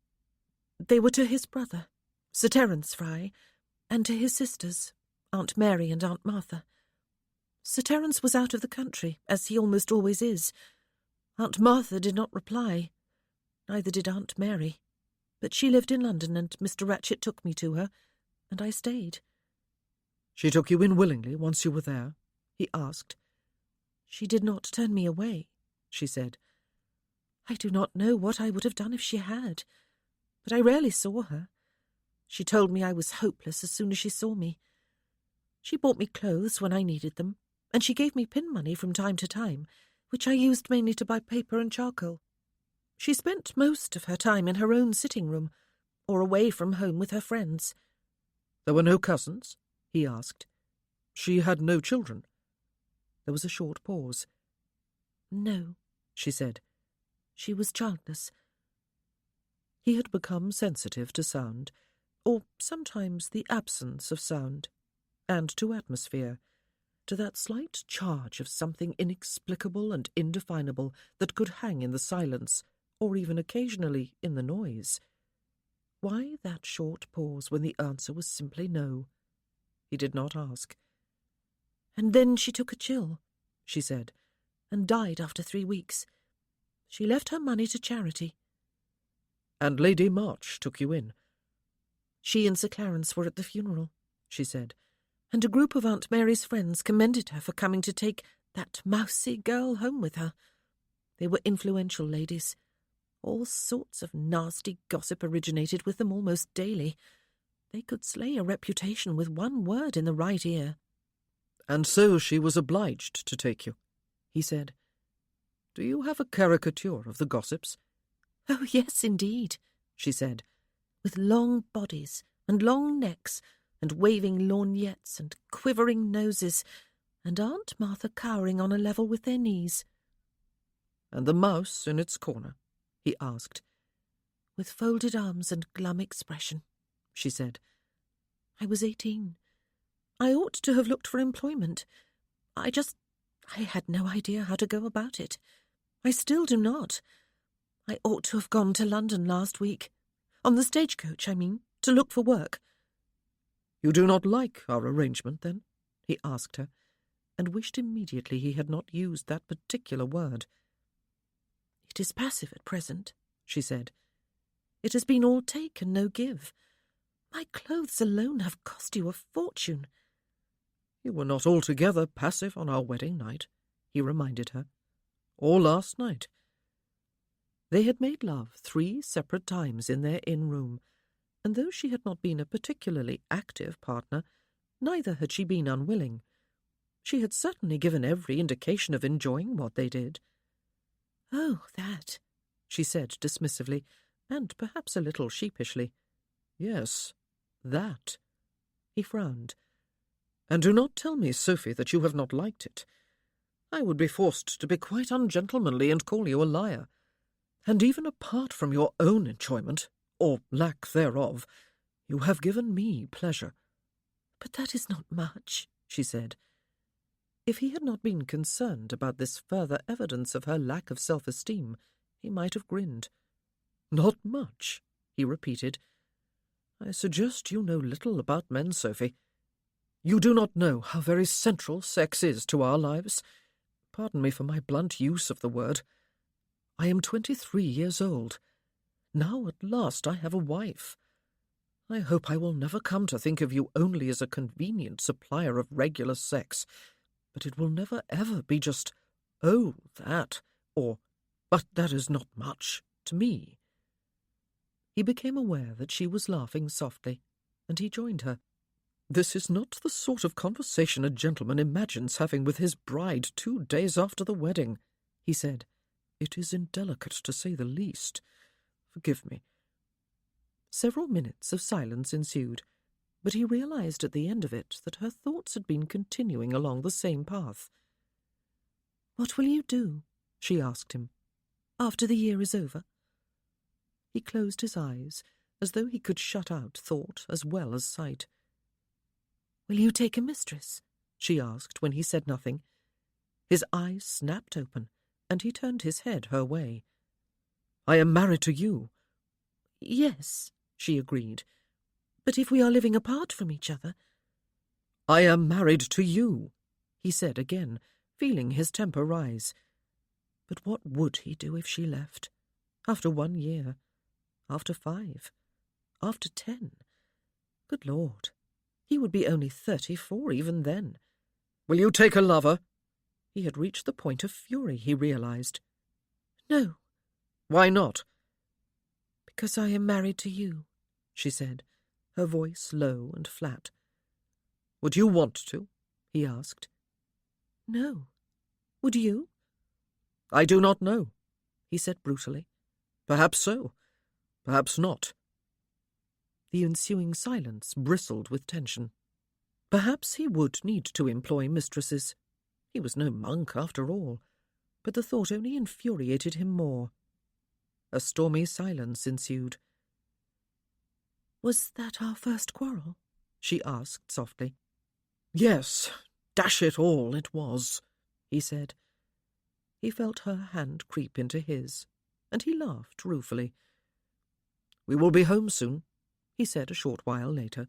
They were to his brother, Sir Terence Fry, and to his sisters, Aunt Mary and Aunt Martha. Sir Terence was out of the country, as he almost always is. Aunt Martha did not reply. Neither did Aunt Mary. But she lived in London, and Mr. Ratchet took me to her, and I stayed." "She took you in willingly once you were there?" he asked. "She did not turn me away," she said. "I do not know what I would have done if she had, but I rarely saw her. She told me I was hopeless as soon as she saw me. She bought me clothes when I needed them, and she gave me pin money from time to time, which I used mainly to buy paper and charcoal. She spent most of her time in her own sitting-room, or away from home with her friends." "There were no cousins?" he asked. "She had no children?" There was a short pause. "No," she said. "She was childless." He had become sensitive to sound, or sometimes the absence of sound, and to atmosphere, to that slight charge of something inexplicable and indefinable that could hang in the silence, or even occasionally in the noise. Why that short pause when the answer was simply no? He did not ask. "And then she took a chill," she said, "and died after 3 weeks. She left her money to charity." "And Lady March took you in?" "She and Sir Clarence were at the funeral," she said, "and a group of Aunt Mary's friends commended her for coming to take that mousy girl home with her. They were influential ladies. All sorts of nasty gossip originated with them almost daily. They could slay a reputation with one word in the right ear." "And so she was obliged to take you," he said. "Do you have a caricature of the gossips?" "Oh, yes, indeed," she said, "with long bodies and long necks and waving lorgnettes and quivering noses, and Aunt Martha cowering on a level with their knees." "And the mouse in its corner?" he asked. "With folded arms and glum expression," she said. "I was 18. I ought to have looked for employment. I had no idea how to go about it. I still do not. I ought to have gone to London last week. On the stagecoach, I mean, to look for work." "You do not like our arrangement, then?" he asked her, and wished immediately he had not used that particular word. "It is passive at present," she said. "It has been all take and no give. My clothes alone have cost you a fortune." "You were not altogether passive on our wedding night," he reminded her. "Or last night." They had made love 3 separate times in their inn room, and though she had not been a particularly active partner, neither had she been unwilling. She had certainly given every indication of enjoying what they did. "Oh, that," she said dismissively, and perhaps a little sheepishly. Yes, that. He frowned. And do not tell me, Sophie, that you have not liked it. I would be forced to be quite ungentlemanly and call you a liar. And even apart from your own enjoyment, or lack thereof, you have given me pleasure. But that is not much, she said. If he had not been concerned about this further evidence of her lack of self-esteem, he might have grinned. Not much, he repeated. I suggest you know little about men, Sophie. You do not know how very central sex is to our lives. Pardon me for my blunt use of the word. I am 23 years old. Now at last I have a wife. I hope I will never come to think of you only as a convenient supplier of regular sex, but it will never ever be just, oh, that, or, but that is not much, to me. He became aware that she was laughing softly, and he joined her. This is not the sort of conversation a gentleman imagines having with his bride 2 days after the wedding, he said. It is indelicate, to say the least. Forgive me. Several minutes of silence ensued, but he realized at the end of it that her thoughts had been continuing along the same path. What will you do? She asked him. After the year is over? He closed his eyes, as though he could shut out thought as well as sight. Will you take a mistress? She asked when he said nothing. His eyes snapped open, and he turned his head her way. I am married to you. Yes, she agreed. But if we are living apart from each other... I am married to you, he said again, feeling his temper rise. But what would he do if she left? After 1 year? After 5? After 10? Good Lord, he would be only 34 even then. Will you take a lover? He had reached the point of fury, he realized. No. Why not? Because I am married to you, she said, her voice low and flat. Would you want to? He asked. No. Would you? I do not know, he said brutally. Perhaps so. Perhaps not. The ensuing silence bristled with tension. Perhaps he would need to employ mistresses. He was no monk, after all. But the thought only infuriated him more. A stormy silence ensued. Was that our first quarrel? She asked softly. Yes, dash it all, it was, he said. He felt her hand creep into his, and he laughed ruefully. We will be home soon, he said a short while later,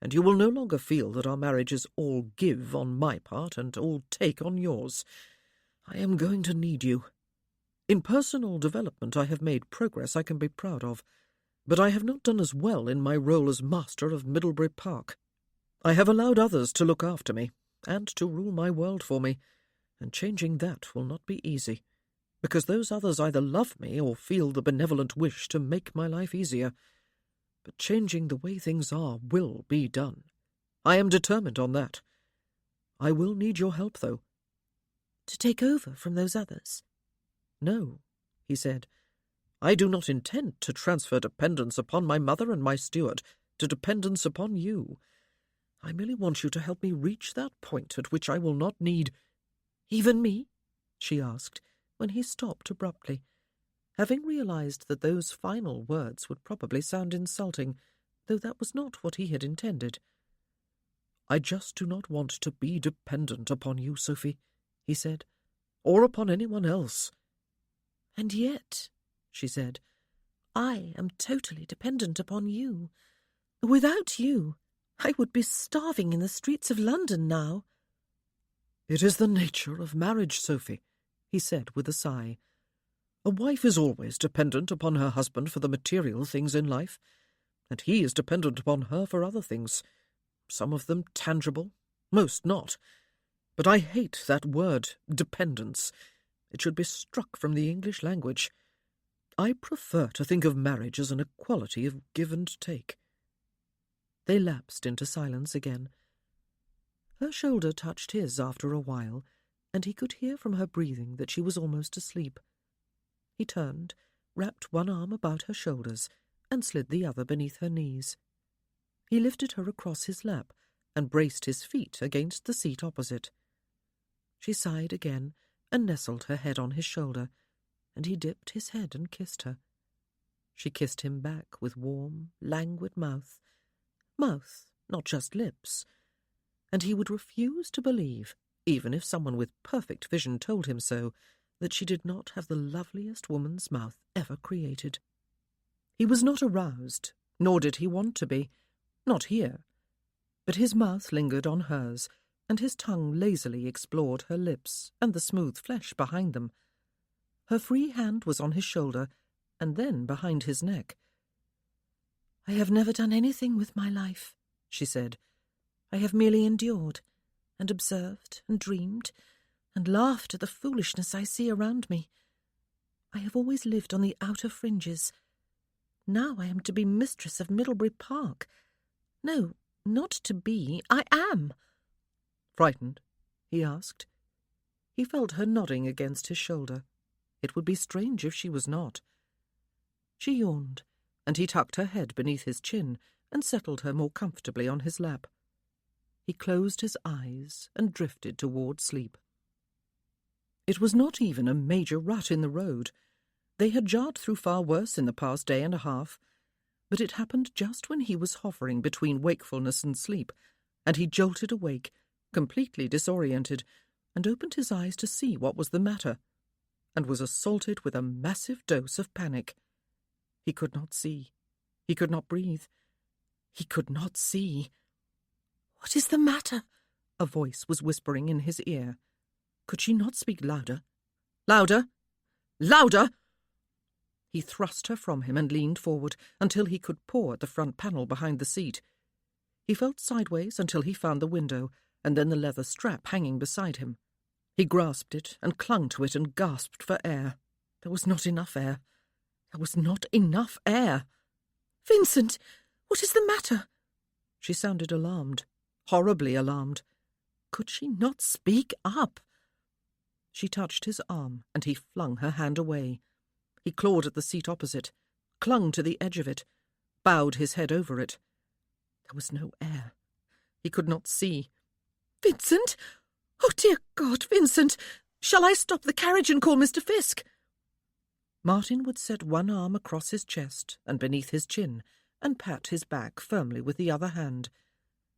and you will no longer feel that our marriage is all give on my part and all take on yours. I am going to need you. In personal development I have made progress I can be proud of, but I have not done as well in my role as master of Middlebury Park. I have allowed others to look after me, and to rule my world for me, and changing that will not be easy, because those others either love me or feel the benevolent wish to make my life easier. But changing the way things are will be done. I am determined on that. I will need your help, though. To take over from those others? No, he said. I do not intend to transfer dependence upon my mother and my steward to dependence upon you. I merely want you to help me reach that point at which I will not need— Even me? She asked, when he stopped abruptly, having realized that those final words would probably sound insulting, though that was not what he had intended. I just do not want to be dependent upon you, Sophie, he said, or upon anyone else. And yet, she said, I am totally dependent upon you. Without you, I would be starving in the streets of London now. It is the nature of marriage, Sophie, he said with a sigh. A wife is always dependent upon her husband for the material things in life, and he is dependent upon her for other things, some of them tangible, most not. But I hate that word, dependence. It should be struck from the English language. I prefer to think of marriage as an equality of give and take. They lapsed into silence again. Her shoulder touched his after a while, and he could hear from her breathing that she was almost asleep. He turned, wrapped one arm about her shoulders, and slid the other beneath her knees. He lifted her across his lap and braced his feet against the seat opposite. She sighed again and nestled her head on his shoulder, and he dipped his head and kissed her. She kissed him back with warm, languid mouth, not just lips, and he would refuse to believe, even if someone with perfect vision told him so, that she did not have the loveliest woman's mouth ever created. He was not aroused, nor did he want to be, not here, but his mouth lingered on hers, and his tongue lazily explored her lips and the smooth flesh behind them. Her free hand was on his shoulder, and then behind his neck. "I have never done anything with my life," she said. "I have merely endured, and observed, and dreamed, and laughed at the foolishness I see around me. I have always lived on the outer fringes. Now I am to be mistress of Middlebury Park. No, not to be. I am." "Frightened?" he asked. He felt her nodding against his shoulder. It would be strange if she was not. She yawned, and he tucked her head beneath his chin and settled her more comfortably on his lap. He closed his eyes and drifted toward sleep. It was not even a major rut in the road. They had jarred through far worse in the past day and a half, but it happened just when he was hovering between wakefulness and sleep, and he jolted awake, completely disoriented, and opened his eyes to see what was the matter, and was assaulted with a massive dose of panic. He could not see. He could not breathe. He could not see. "What is the matter?" A voice was whispering in his ear. Could she not speak louder? Louder! Louder! He thrust her from him and leaned forward until he could paw at the front panel behind the seat. He felt sideways until he found the window, and then the leather strap hanging beside him. He grasped it and clung to it and gasped for air. There was not enough air. There was not enough air. "Vincent, what is the matter?" She sounded alarmed, horribly alarmed. Could she not speak up? She touched his arm, and he flung her hand away. He clawed at the seat opposite, clung to the edge of it, bowed his head over it. There was no air. He could not see. "Vincent! Oh, dear God, Vincent! Shall I stop the carriage and call Mr. Fisk?" Martin would set one arm across his chest and beneath his chin, and pat his back firmly with the other hand,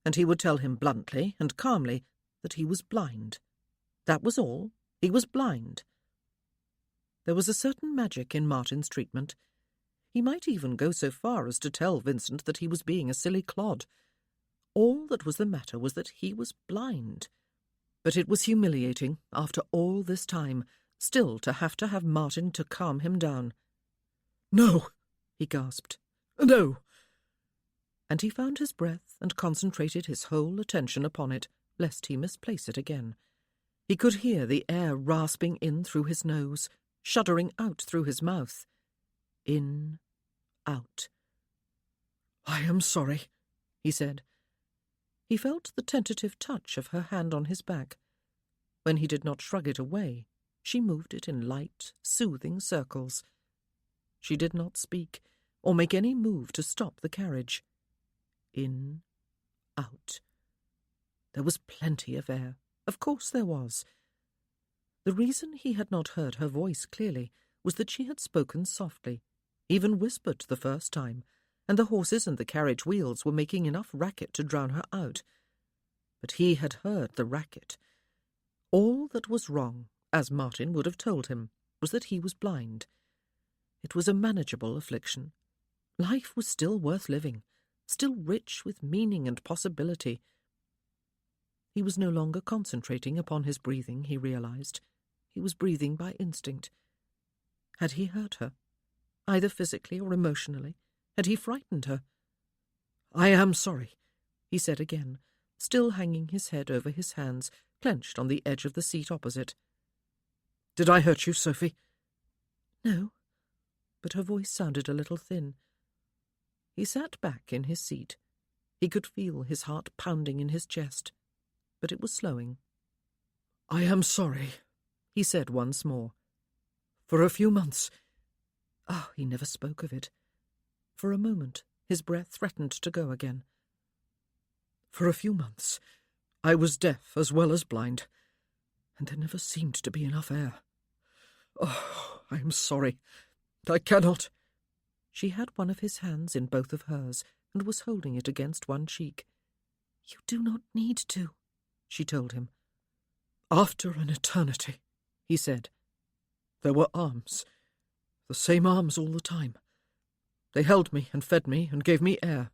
and he would tell him bluntly and calmly that he was blind. That was all. He was blind. There was a certain magic in Martin's treatment. He might even go so far as to tell Vincent that he was being a silly clod. All that was the matter was that he was blind. But it was humiliating, after all this time, still to have Martin to calm him down. "No," he gasped. "No." And he found his breath and concentrated his whole attention upon it, lest he misplace it again. He could hear the air rasping in through his nose, shuddering out through his mouth. In, out. "I am sorry," he said. He felt the tentative touch of her hand on his back. When he did not shrug it away, she moved it in light, soothing circles. She did not speak, or make any move to stop the carriage. In, out. There was plenty of air. Of course there was. The reason he had not heard her voice clearly was that she had spoken softly, even whispered the first time, and the horses and the carriage wheels were making enough racket to drown her out. But he had heard the racket. All that was wrong, as Martin would have told him, was that he was blind. It was a manageable affliction. Life was still worth living, still rich with meaning and possibility. He was no longer concentrating upon his breathing, he realized. He was breathing by instinct. Had he hurt her, either physically or emotionally? Had he frightened her? "I am sorry," he said again, still hanging his head over his hands, clenched on the edge of the seat opposite. "Did I hurt you, Sophie?" "No," but her voice sounded a little thin. He sat back in his seat. He could feel his heart pounding in his chest, but it was slowing. "I am sorry," he said once more. "For a few months—" he never spoke of it. For a moment his breath threatened to go again. "For a few months I was deaf as well as blind, and there never seemed to be enough air. Oh, I am sorry. I cannot—" She had one of his hands in both of hers and was holding it against one cheek. "You do not need to," she told him. "After an eternity," he said. "There were arms, the same arms all the time. They held me and fed me and gave me air."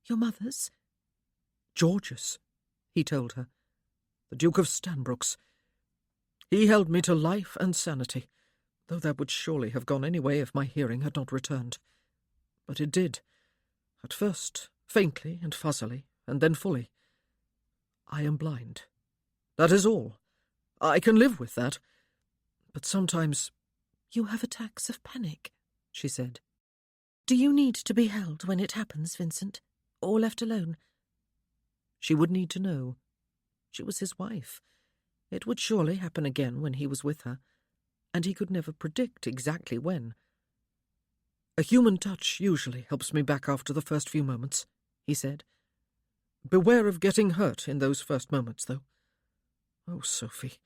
"Your mother's?" "George's," he told her. "The Duke of Stanbrook's. He held me to life and sanity, though that would surely have gone anyway if my hearing had not returned. But it did. At first, faintly and fuzzily, and then fully. I am blind. That is all. I can live with that. But sometimes—" "You have attacks of panic," she said. "Do you need to be held when it happens, Vincent, or left alone?" She would need to know. She was his wife. It would surely happen again when he was with her, and he could never predict exactly when. "A human touch usually helps me back after the first few moments," he said. "Beware of getting hurt in those first moments, though. Oh, Sophie."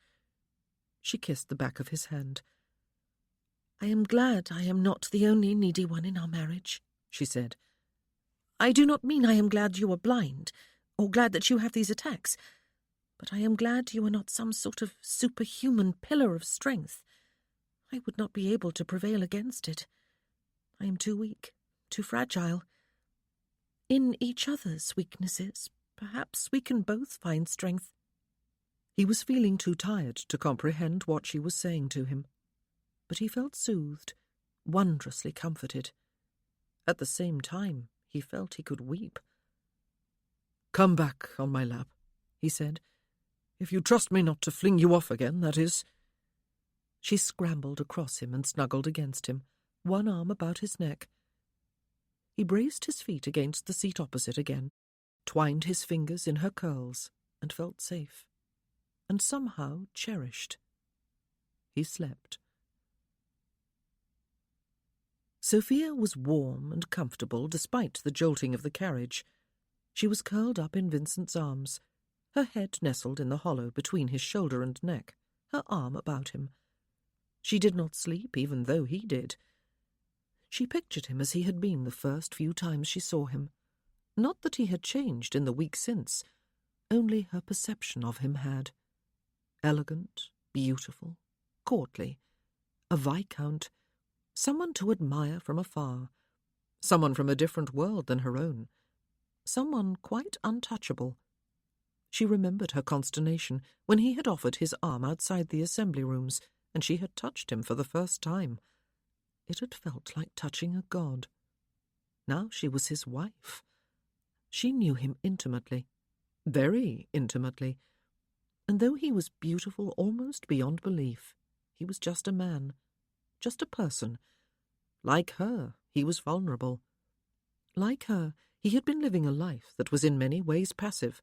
She kissed the back of his hand. "I am glad I am not the only needy one in our marriage," she said. "I do not mean I am glad you are blind, or glad that you have these attacks, but I am glad you are not some sort of superhuman pillar of strength. I would not be able to prevail against it. I am too weak, too fragile. In each other's weaknesses, perhaps we can both find strength." He was feeling too tired to comprehend what she was saying to him, but he felt soothed, wondrously comforted. At the same time, he felt he could weep. "Come back on my lap," he said. "If you trust me not to fling you off again, that is." She scrambled across him and snuggled against him, one arm about his neck. He braced his feet against the seat opposite again, twined his fingers in her curls, and felt safe, and somehow cherished. He slept. Sophia was warm and comfortable despite the jolting of the carriage. She was curled up in Vincent's arms, her head nestled in the hollow between his shoulder and neck, her arm about him. She did not sleep, even though he did. She pictured him as he had been the first few times she saw him. Not that he had changed in the week since, only her perception of him had. Elegant, beautiful, courtly, a viscount, someone to admire from afar, someone from a different world than her own, someone quite untouchable. She remembered her consternation when he had offered his arm outside the assembly rooms, and she had touched him for the first time. It had felt like touching a god. Now she was his wife. She knew him intimately, very intimately, and though he was beautiful almost beyond belief, he was just a man, just a person. Like her, he was vulnerable. Like her, he had been living a life that was in many ways passive.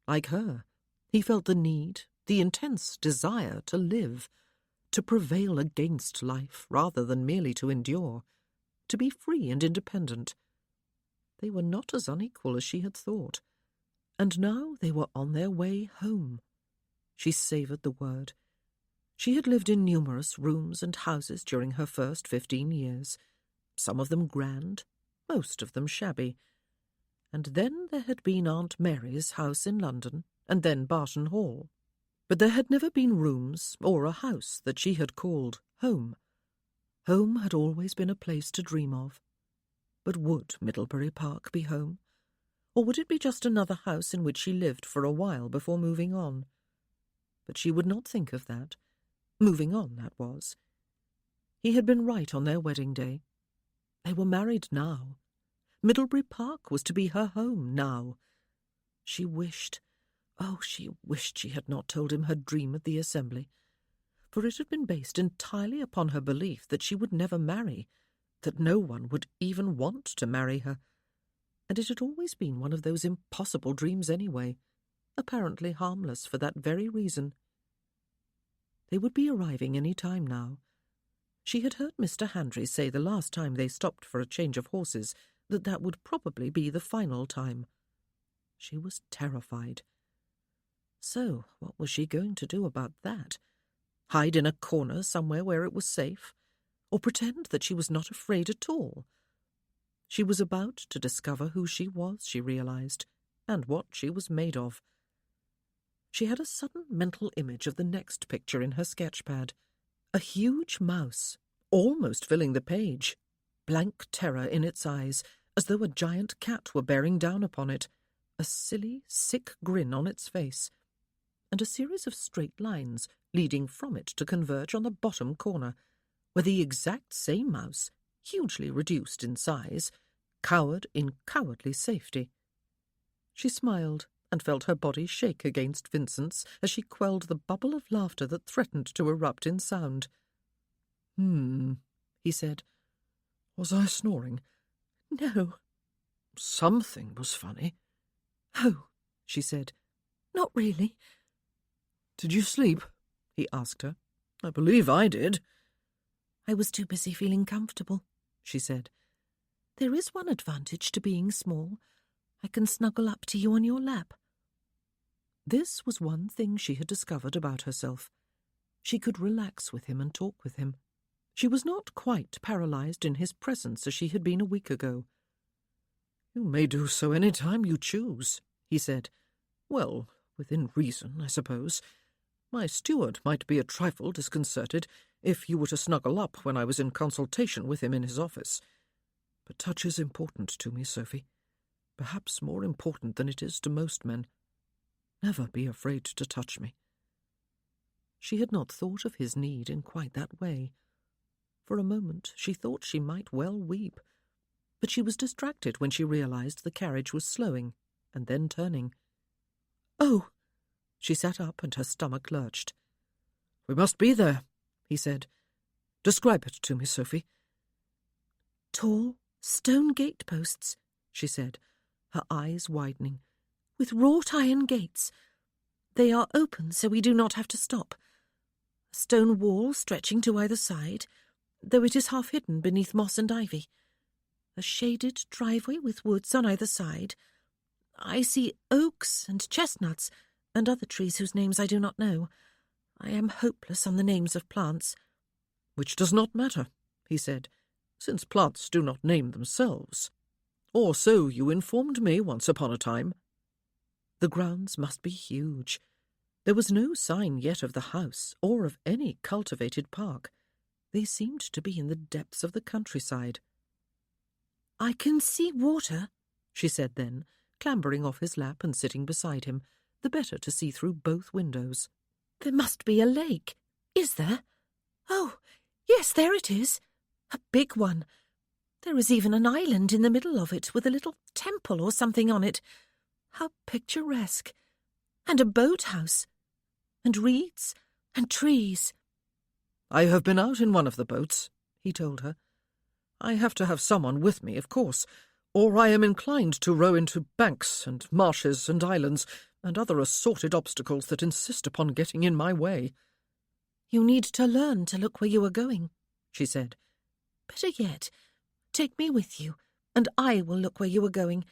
Like her, he felt the need, the intense desire to live, to prevail against life rather than merely to endure, to be free and independent. They were not as unequal as she had thought, and now they were on their way home. She savoured the word. She had lived in numerous rooms and houses during her first 15 years, some of them grand, most of them shabby. And then there had been Aunt Mary's house in London, and then Barton Hall. But there had never been rooms or a house that she had called home. Home had always been a place to dream of. But would Middlebury Park be home? Or would it be just another house in which she lived for a while before moving on? But she would not think of that. Moving on, that was. He had been right on their wedding day. They were married now. Middlebury Park was to be her home now. She wished, she wished she had not told him her dream at the assembly, for it had been based entirely upon her belief that she would never marry, that no one would even want to marry her, and it had always been one of those impossible dreams anyway, apparently harmless for that very reason. They would be arriving any time now. She had heard Mr. Handry say the last time they stopped for a change of horses that would probably be the final time. She was terrified. So, what was she going to do about that? Hide in a corner somewhere where it was safe? Or pretend that she was not afraid at all? She was about to discover who she was, she realized, and what she was made of. She had a sudden mental image of the next picture in her sketch-pad. A huge mouse, almost filling the page, blank terror in its eyes, as though a giant cat were bearing down upon it, a silly, sick grin on its face, and a series of straight lines leading from it to converge on the bottom corner, where the exact same mouse, hugely reduced in size, cowered in cowardly safety. She smiled and felt her body shake against Vincent's as she quelled the bubble of laughter that threatened to erupt in sound. He said. Was I snoring? No. Something was funny. Oh, she said. Not really. Did you sleep? He asked her. I believe I did. I was too busy feeling comfortable, she said. There is one advantage to being small. I can snuggle up to you on your lap. This was one thing she had discovered about herself. She could relax with him and talk with him. She was not quite paralyzed in his presence as she had been a week ago. You may do so any time you choose, he said. Well, within reason, I suppose. My steward might be a trifle disconcerted if you were to snuggle up when I was in consultation with him in his office. But touch is important to me, Sophie. Perhaps more important than it is to most men. Never be afraid to touch me. She had not thought of his need in quite that way. For a moment she thought she might well weep, but she was distracted when she realized the carriage was slowing and then turning. Oh! She sat up and her stomach lurched. We must be there, he said. Describe it to me, Sophie. Tall, stone gate-posts, she said, her eyes widening. With wrought iron gates. They are open so we do not have to stop. A stone wall stretching to either side, though it is half hidden beneath moss and ivy. A shaded driveway with woods on either side. I see oaks and chestnuts and other trees whose names I do not know. I am hopeless on the names of plants. Which does not matter, he said, since plants do not name themselves. Or so you informed me once upon a time. The grounds must be huge. There was no sign yet of the house or of any cultivated park. They seemed to be in the depths of the countryside. I can see water, she said then, clambering off his lap and sitting beside him, the better to see through both windows. There must be a lake. Is there? Oh, yes, there it is. A big one. There is even an island in the middle of it with a little temple or something on it. How picturesque. And a boathouse. And reeds and trees. I have been out in one of the boats, he told her. I have to have someone with me, of course, or I am inclined to row into banks and marshes and islands and other assorted obstacles that insist upon getting in my way. You need to learn to look where you are going, she said. Better yet, take me with you, and I will look where you are going.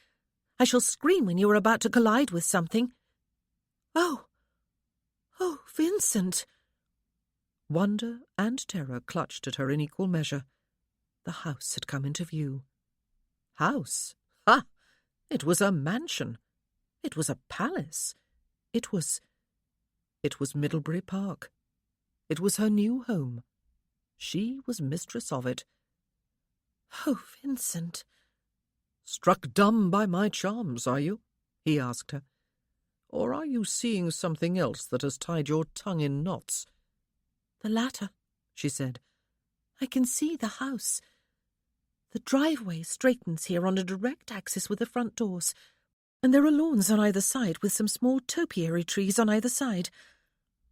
I shall scream when you are about to collide with something. Oh, Vincent! Wonder and terror clutched at her in equal measure. The house had come into view. House? Ha! It was a mansion. It was a palace. It was Middlebury Park. It was her new home. She was mistress of it. Oh, Vincent! Struck dumb by my charms, are you? He asked her. Or are you seeing something else that has tied your tongue in knots? The latter, she said. I can see the house. The driveway straightens here on a direct axis with the front doors, and there are lawns on either side with some small topiary trees on either side.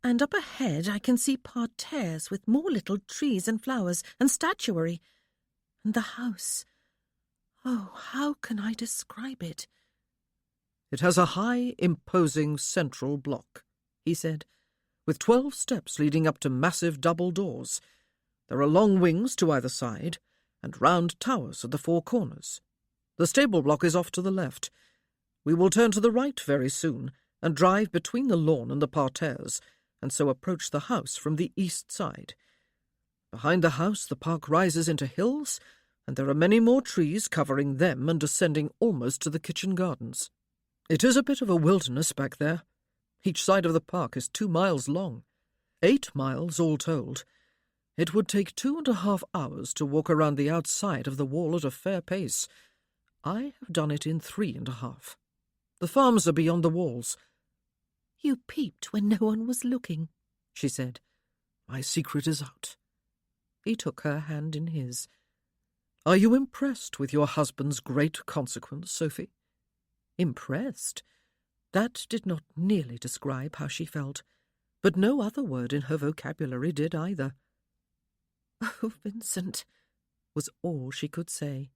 And up ahead I can see parterres with more little trees and flowers and statuary. And the house. Oh, how can I describe it? It has a high, imposing central block, he said, with 12 steps leading up to massive double doors. There are long wings to either side, and round towers at the four corners. The stable block is off to the left. We will turn to the right very soon, and drive between the lawn and the parterres, and so approach the house from the east side. Behind the house the park rises into hills, and there are many more trees covering them and descending almost to the kitchen gardens. It is a bit of a wilderness back there. Each side of the park is 2 miles long, 8 miles all told. It would take 2.5 hours to walk around the outside of the wall at a fair pace. I have done it in 3.5. The farms are beyond the walls. You peeped when no one was looking, she said. My secret is out. He took her hand in his. Are you impressed with your husband's great consequence, Sophie? Impressed? That did not nearly describe how she felt, but no other word in her vocabulary did either. Oh, Vincent, was all she could say.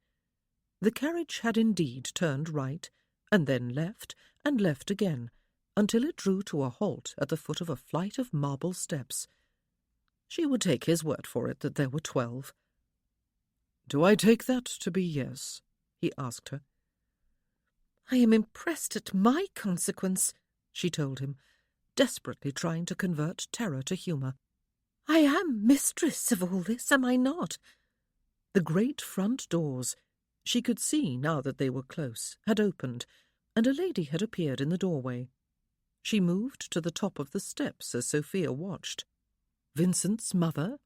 The carriage had indeed turned right, and then left, and left again, until it drew to a halt at the foot of a flight of marble steps. She would take his word for it that there were 12. Do I take that to be yes? He asked her. I am impressed at my consequence, she told him, desperately trying to convert terror to humour. I am mistress of all this, am I not? The great front doors, she could see now that they were close, had opened, and a lady had appeared in the doorway. She moved to the top of the steps as Sophia watched. Vincent's mother?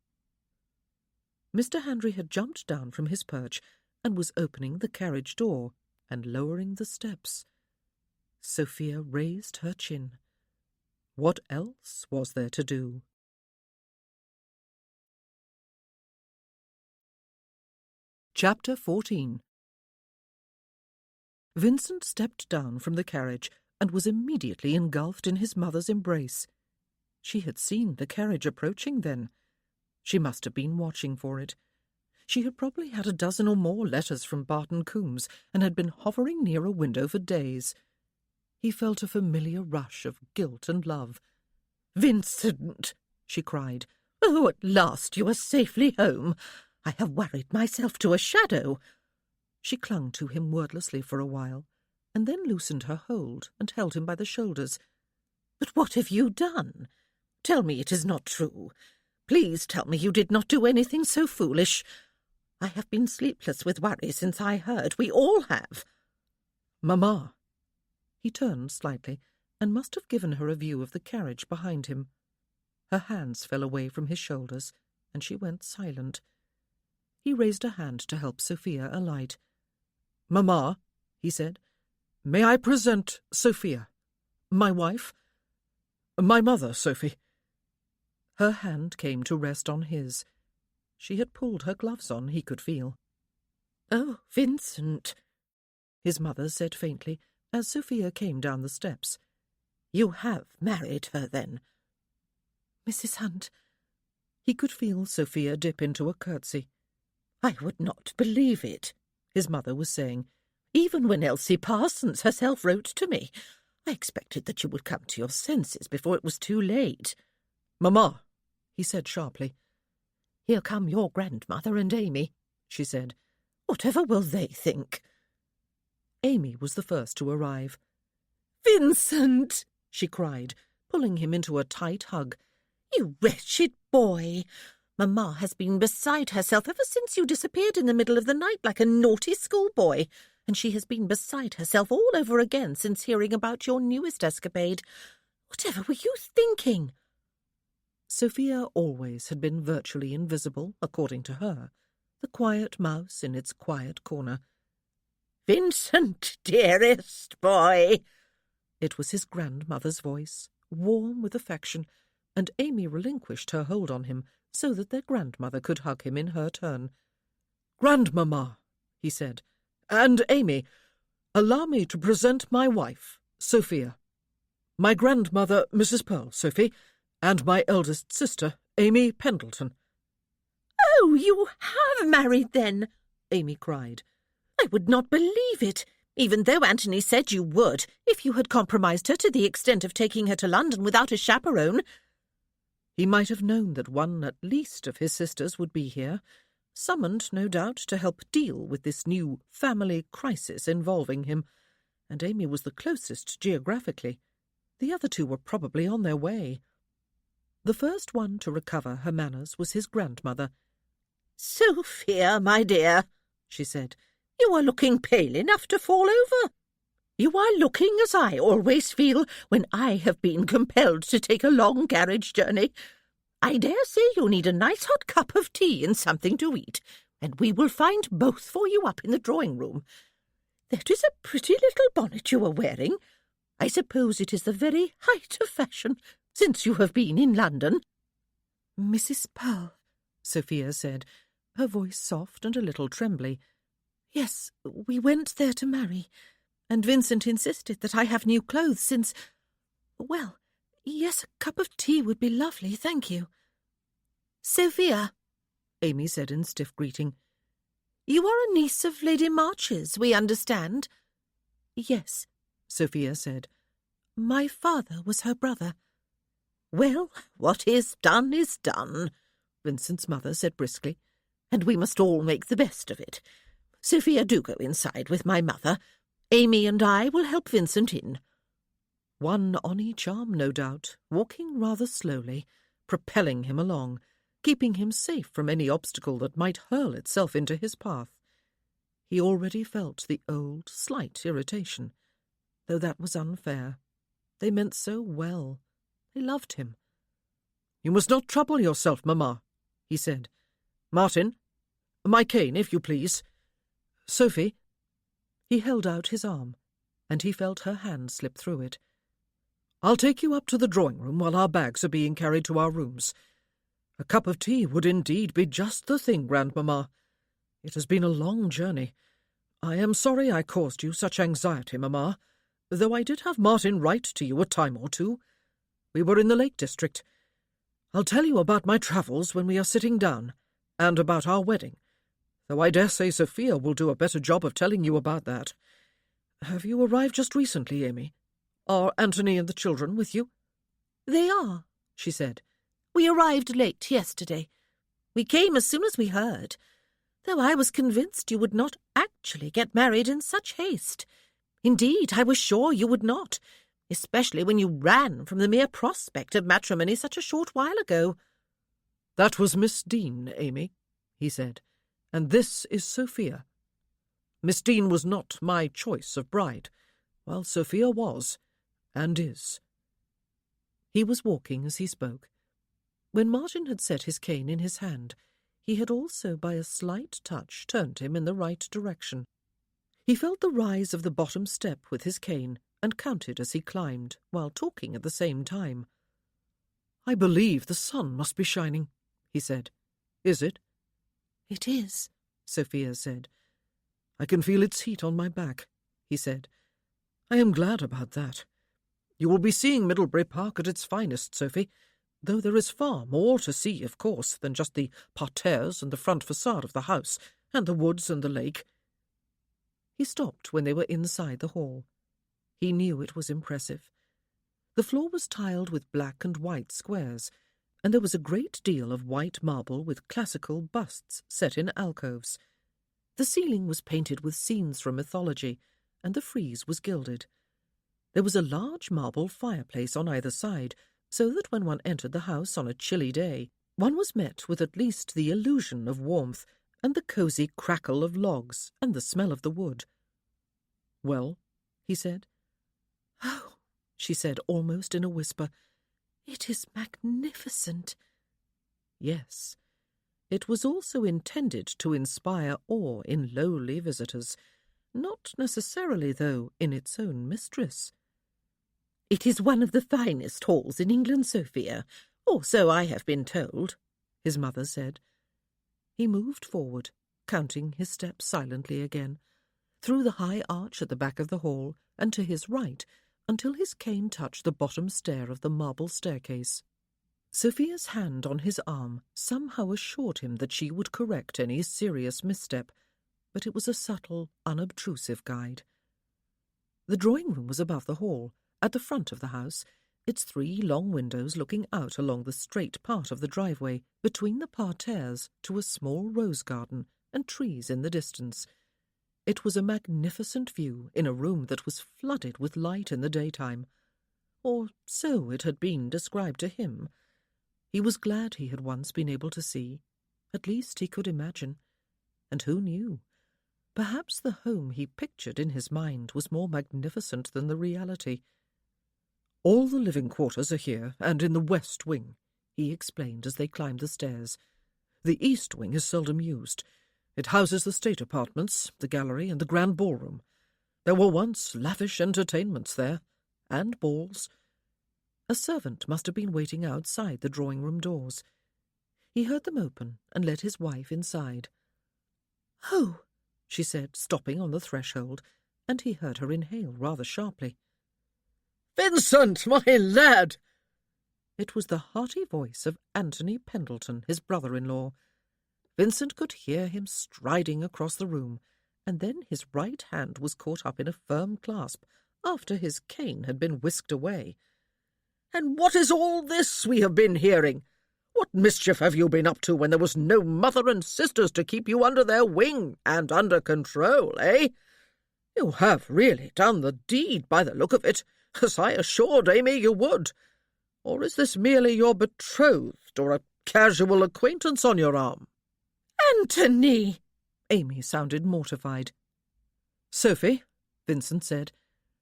Mr. Handry had jumped down from his perch and was opening the carriage door and lowering the steps. Sophia raised her chin. What else was there to do? Chapter 14. Vincent stepped down from the carriage and was immediately engulfed in his mother's embrace. She had seen the carriage approaching then. She must have been watching for it. She had probably had a dozen or more letters from Barton Coombs and had been hovering near a window for days. He felt a familiar rush of guilt and love. "Vincent!" she cried. "Oh, at last you are safely home. I have worried myself to a shadow." She clung to him wordlessly for a while, and then loosened her hold and held him by the shoulders. "But what have you done? Tell me it is not true. Please tell me you did not do anything so foolish. I have been sleepless with worry since I heard. We all have." "Mamma." He turned slightly, and must have given her a view of the carriage behind him. Her hands fell away from his shoulders, and she went silent. He raised a hand to help Sophia alight. "Mamma," he said, "may I present Sophia, my wife? My mother, Sophie." Her hand came to rest on his. She had pulled her gloves on, he could feel. "Oh, Vincent," his mother said faintly, as Sophia came down the steps. "You have married her, then?" "Mrs. Hunt." He could feel Sophia dip into a curtsy. "I would not believe it," his mother was saying. "Even when Elsie Parsons herself wrote to me, I expected that you would come to your senses before it was too late." "Mamma," he said sharply. "Here come your grandmother and Amy," she said. "Whatever will they think?" Amy was the first to arrive. "Vincent!" she cried, pulling him into a tight hug. "You wretched boy! Mamma has been beside herself ever since you disappeared in the middle of the night like a naughty schoolboy, and she has been beside herself all over again since hearing about your newest escapade. Whatever were you thinking?" Sophia always had been virtually invisible, according to her, the quiet mouse in its quiet corner. "Vincent, dearest boy!" It was his grandmother's voice, warm with affection, and Amy relinquished her hold on him so that their grandmother could hug him in her turn. "Grandmamma," he said, "and Amy, allow me to present my wife, Sophia. My grandmother, Mrs. Pearl, Sophie, and my eldest sister, Amy Pendleton." "Oh, you have married, then!" Amy cried. "I would not believe it, even though Anthony said you would, if you had compromised her to the extent of taking her to London without a chaperone." He might have known that one at least of his sisters would be here, summoned, no doubt, to help deal with this new family crisis involving him, and Amy was the closest geographically. The other two were probably on their way. The first one to recover her manners was his grandmother. "Sophia, my dear," she said, "you are looking pale enough to fall over. You are looking as I always feel when I have been compelled to take a long carriage journey. I dare say you need a nice hot cup of tea and something to eat, and we will find both for you up in the drawing-room. That is a pretty little bonnet you are wearing. I suppose it is the very height of fashion since you have been in London." "Mrs. Pearl," Sophia said, her voice soft and a little trembly. "Yes, we went there to marry, and Vincent insisted that I have new clothes since— Well, yes, a cup of tea would be lovely, thank you." "Sophia," Amy said in stiff greeting. "You are a niece of Lady March's, we understand." "Yes," Sophia said. "My father was her brother." "Well, what is done, Vincent's mother said briskly, "and we must all make the best of it. Sophia, do go inside with my mother. Amy and I will help Vincent in." One on each arm, no doubt, walking rather slowly, propelling him along, keeping him safe from any obstacle that might hurl itself into his path. He already felt the old, slight irritation, though that was unfair. They meant so well. They loved him. "You must not trouble yourself, Mamma," he said. "Martin, my cane, if you please. Sophie." He held out his arm, and he felt her hand slip through it. "I'll take you up to the drawing-room while our bags are being carried to our rooms. A cup of tea would indeed be just the thing, Grandmamma. It has been a long journey. I am sorry I caused you such anxiety, Mamma, though I did have Martin write to you a time or two. We were in the Lake District. I'll tell you about my travels when we are sitting down, and about our wedding, though I dare say Sophia will do a better job of telling you about that. Have you arrived just recently, Amy? Are Anthony and the children with you?" "They are," she said. "We arrived late yesterday. We came as soon as we heard, though I was convinced you would not actually get married in such haste. Indeed, I was sure you would not, especially when you ran from the mere prospect of matrimony such a short while ago." "That was Miss Dean, Amy," he said, "and this is Sophia. Miss Dean was not my choice of bride, while Sophia was, and is." He was walking as he spoke. When Martin had set his cane in his hand, he had also by a slight touch turned him in the right direction. He felt the rise of the bottom step with his cane, and counted as he climbed, while talking at the same time. "I believe the sun must be shining," he said. "Is it?" "It is," Sophia said. "I can feel its heat on my back," he said. "I am glad about that. You will be seeing Middlebury Park at its finest, Sophie, though there is far more to see, of course, than just the parterres and the front facade of the house, and the woods and the lake." He stopped when they were inside the hall. He knew it was impressive. The floor was tiled with black and white squares, and there was a great deal of white marble with classical busts set in alcoves. The ceiling was painted with scenes from mythology, and the frieze was gilded. There was a large marble fireplace on either side, so that when one entered the house on a chilly day, one was met with at least the illusion of warmth, and the cosy crackle of logs, and the smell of the wood. "Well?" he said. "Oh," she said almost in a whisper, "it is magnificent." Yes. It was also intended to inspire awe in lowly visitors, not necessarily, though, in its own mistress. "It is one of the finest halls in England, Sophia, or so I have been told," his mother said. He moved forward, counting his steps silently again, through the high arch at the back of the hall, and to his right, until his cane touched the bottom stair of the marble staircase. Sophia's hand on his arm somehow assured him that she would correct any serious misstep, but it was a subtle, unobtrusive guide. The drawing-room was above the hall, at the front of the house, its 3 long windows looking out along the straight part of the driveway between the parterres to a small rose garden and trees in the distance. It was a magnificent view in a room that was flooded with light in the daytime. Or so it had been described to him. He was glad he had once been able to see. At least he could imagine. And who knew? Perhaps the home he pictured in his mind was more magnificent than the reality. "All the living quarters are here and in the west wing," he explained as they climbed the stairs. "The east wing is seldom used. It houses the state apartments, the gallery, and the grand ballroom. There were once lavish entertainments there, and balls." A servant must have been waiting outside the drawing-room doors. He heard them open and led his wife inside. "Oh," she said, stopping on the threshold, and he heard her inhale rather sharply. "Vincent, my lad!" It was the hearty voice of Anthony Pendleton, his brother-in-law. Vincent could hear him striding across the room, and then his right hand was caught up in a firm clasp after his cane had been whisked away. "And what is all this we have been hearing? What mischief have you been up to when there was no mother and sisters to keep you under their wing and under control, eh? You have really done the deed by the look of it, as I assured Amy you would. Or is this merely your betrothed or a casual acquaintance on your arm?" "Anthony!" Amy sounded mortified. "Sophie," Vincent said,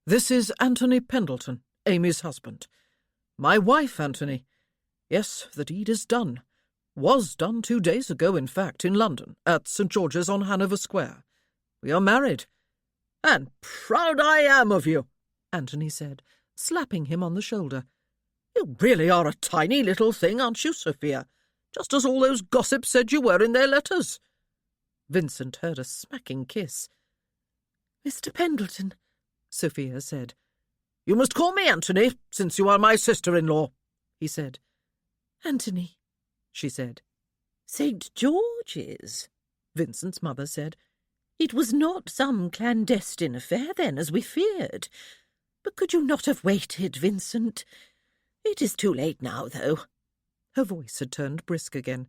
"this is Anthony Pendleton, Amy's husband. My wife, Anthony. Yes, the deed is done. Was done 2 days ago, in fact, in London, at St. George's on Hanover Square. We are married." "And proud I am of you," Anthony said, slapping him on the shoulder. "You really are a tiny little thing, aren't you, Sophia? Just as all those gossips said you were in their letters." Vincent heard a smacking kiss. "Mr. Pendleton," Sophia said. "You must call me Anthony, since you are my sister-in-law," he said. "Anthony," she said. "St. George's," Vincent's mother said. "It was not some clandestine affair, then, as we feared. But could you not have waited, Vincent? It is too late now, though." Her voice had turned brisk again.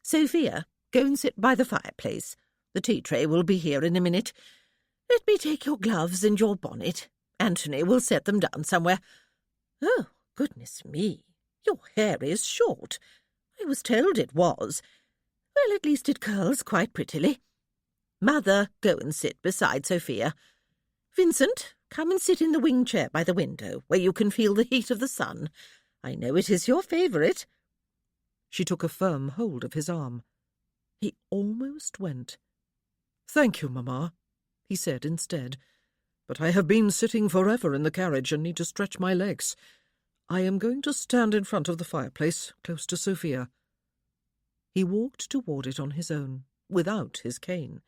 "Sophia, go and sit by the fireplace. The tea-tray will be here in a minute. Let me take your gloves and your bonnet. Anthony will set them down somewhere. Oh, goodness me, your hair is short. I was told it was. Well, at least it curls quite prettily. Mother, go and sit beside Sophia. Vincent, come and sit in the wing chair by the window, where you can feel the heat of the sun. I know it is your favourite." She took a firm hold of his arm. He almost went. "Thank you, Mamma," he said instead. "But I have been sitting forever in the carriage and need to stretch my legs. I am going to stand in front of the fireplace, close to Sophia." He walked toward it on his own, without his cane.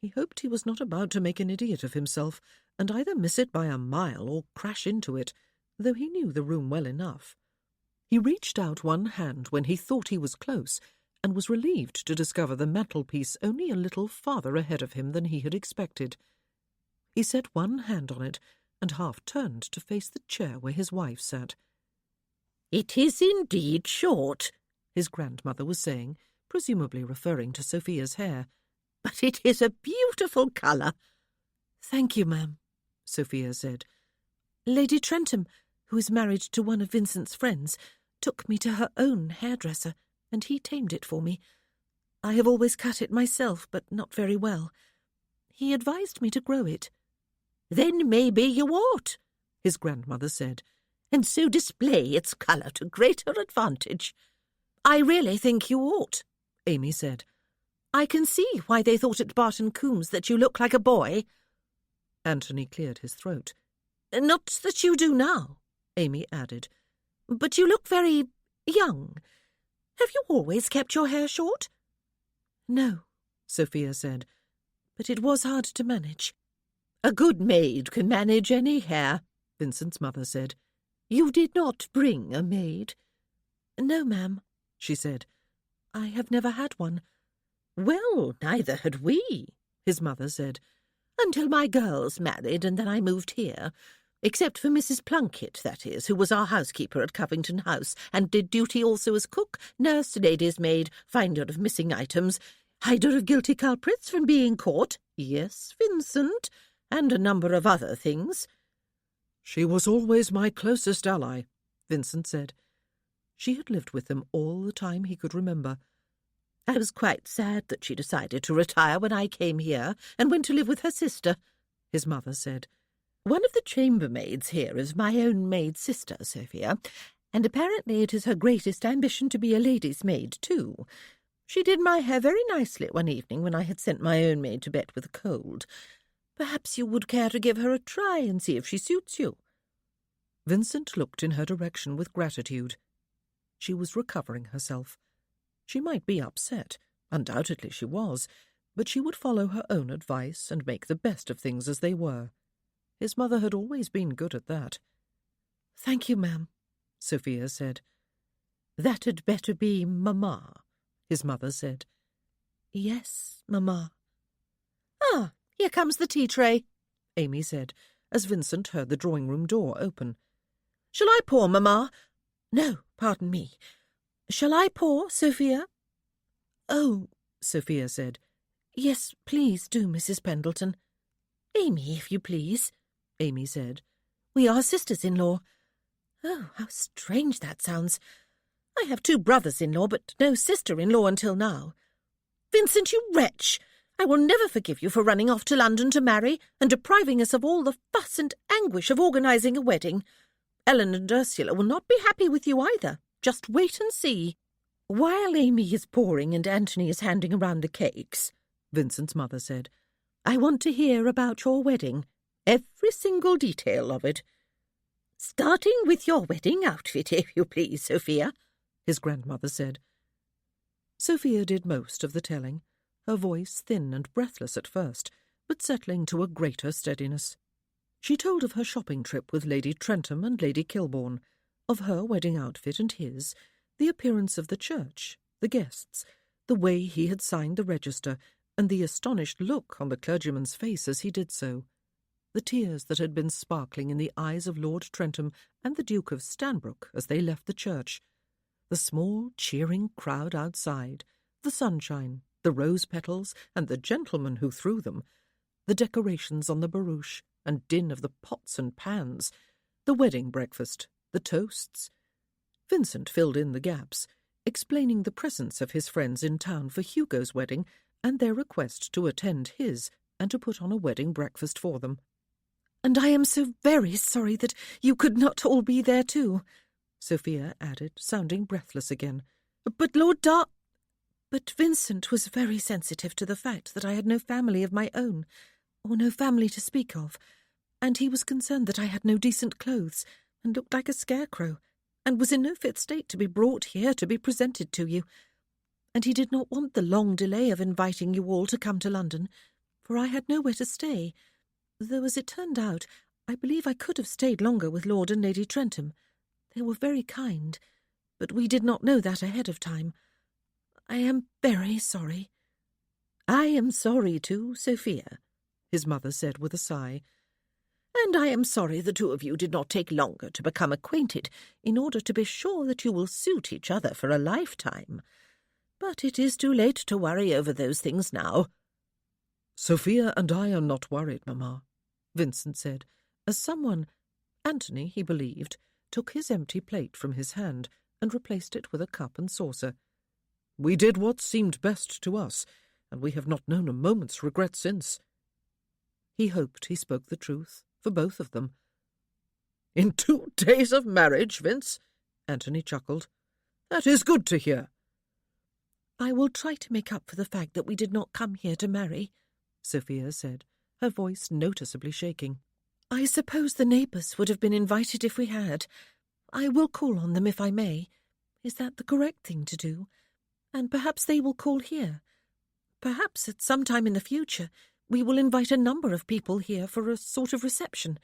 He hoped he was not about to make an idiot of himself, and either miss it by a mile or crash into it, though he knew the room well enough. He reached out one hand when he thought he was close, and was relieved to discover the mantelpiece only a little farther ahead of him than he had expected. He set one hand on it, and half turned to face the chair where his wife sat. "It is indeed short," his grandmother was saying, presumably referring to Sophia's hair. "But it is a beautiful colour." "Thank you, ma'am," Sophia said. "Lady Trentham, who is married to one of Vincent's friends, took me to her own hairdresser, and he tamed it for me. I have always cut it myself, but not very well. He advised me to grow it." "Then maybe you ought," his grandmother said, "and so display its colour to greater advantage." "I really think you ought," Amy said. "I can see why they thought at Barton Coombs that you look like a boy." Anthony cleared his throat. "Not that you do now," Amy added, "but you look very young. Have you always kept your hair short?" "No," Sophia said, "but it was hard to manage." "A good maid can manage any hair," Vincent's mother said. "You did not bring a maid." "No, ma'am," she said. "I have never had one." "Well, neither had we," his mother said, "until my girls married and then I moved here. Except for Mrs. Plunkett, that is, who was our housekeeper at Covington House, and did duty also as cook, nurse, lady's maid, finder of missing items, hider of guilty culprits from being caught, yes, Vincent, and a number of other things. She was always my closest ally, Vincent said. She had lived with them all the time he could remember. I was quite sad that she decided to retire when I came here and went to live with her sister, his mother said. One of the chambermaids here is my own maid sister, Sophia, and apparently it is her greatest ambition to be a lady's maid, too. She did my hair very nicely one evening when I had sent my own maid to bed with a cold. Perhaps you would care to give her a try and see if she suits you. Vincent looked in her direction with gratitude. She was recovering herself. She might be upset, undoubtedly she was, but she would follow her own advice and make the best of things as they were. His mother had always been good at that. "Thank you, ma'am," Sophia said. "That had better be Mamma," his mother said. "Yes, Mamma." "Ah, here comes the tea-tray," Amy said, as Vincent heard the drawing-room door open. "Shall I pour, Mamma? No, pardon me. Shall I pour, Sophia?" "Oh," Sophia said. "Yes, please do, Mrs. Pendleton." "Amy, if you please," Amy said. "We are sisters-in-law." "Oh, how strange that sounds. I have 2 brothers-in-law, but no sister-in-law until now. Vincent, you wretch! I will never forgive you for running off to London to marry and depriving us of all the fuss and anguish of organising a wedding. Ellen and Ursula will not be happy with you either. Just wait and see." "While Amy is pouring and Anthony is handing around the cakes," Vincent's mother said, "I want to hear about your wedding. Every single detail of it." "Starting with your wedding outfit, if you please, Sophia," his grandmother said. Sophia did most of the telling, her voice thin and breathless at first, but settling to a greater steadiness. She told of her shopping trip with Lady Trentham and Lady Kilbourne, of her wedding outfit and his, the appearance of the church, the guests, the way he had signed the register, and the astonished look on the clergyman's face as he did so, the tears that had been sparkling in the eyes of Lord Trentham and the Duke of Stanbrook as they left the church, the small, cheering crowd outside, the sunshine, the rose-petals, and the gentlemen who threw them, the decorations on the barouche, and din of the pots and pans, the wedding breakfast, the toasts. Vincent filled in the gaps, explaining the presence of his friends in town for Hugo's wedding and their request to attend his and to put on a wedding breakfast for them. "And I am so very sorry that you could not all be there too," Sophia added, sounding breathless again. "But But Vincent was very sensitive to the fact that I had no family of my own, or no family to speak of, and he was concerned that I had no decent clothes, and looked like a scarecrow, and was in no fit state to be brought here to be presented to you. And he did not want the long delay of inviting you all to come to London, for I had nowhere to stay, though, as it turned out, I believe I could have stayed longer with Lord and Lady Trentham. They were very kind, but we did not know that ahead of time. I am very sorry." "I am sorry too, Sophia," his mother said with a sigh. "And I am sorry the 2 of you did not take longer to become acquainted in order to be sure that you will suit each other for a lifetime. But it is too late to worry over those things now." "Sophia and I are not worried, Mamma," Vincent said, as someone, Anthony, he believed, took his empty plate from his hand and replaced it with a cup and saucer. "We did what seemed best to us, and we have not known a moment's regret since." He hoped he spoke the truth, for both of them. "In 2 days of marriage, Vince?" Anthony chuckled. "That is good to hear." "I will try to make up for the fact that we did not come here to marry," Sophia said, her voice noticeably shaking. "I suppose the neighbours would have been invited if we had. I will call on them if I may. Is that the correct thing to do? And perhaps they will call here. Perhaps at some time in the future we will invite a number of people here for a sort of reception.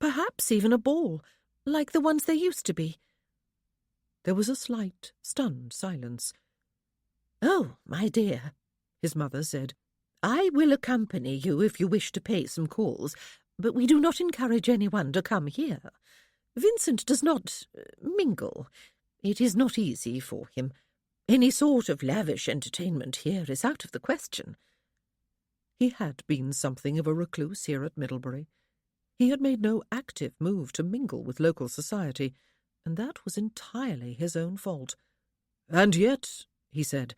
Perhaps even a ball, like the ones there used to be." There was a slight, stunned silence. "Oh, my dear," his mother said, "I will accompany you if you wish to pay some calls, but we do not encourage anyone to come here. Vincent does not mingle. It is not easy for him. Any sort of lavish entertainment here is out of the question." He had been something of a recluse here at Middlebury. He had made no active move to mingle with local society, and that was entirely his own fault. "And yet," he said,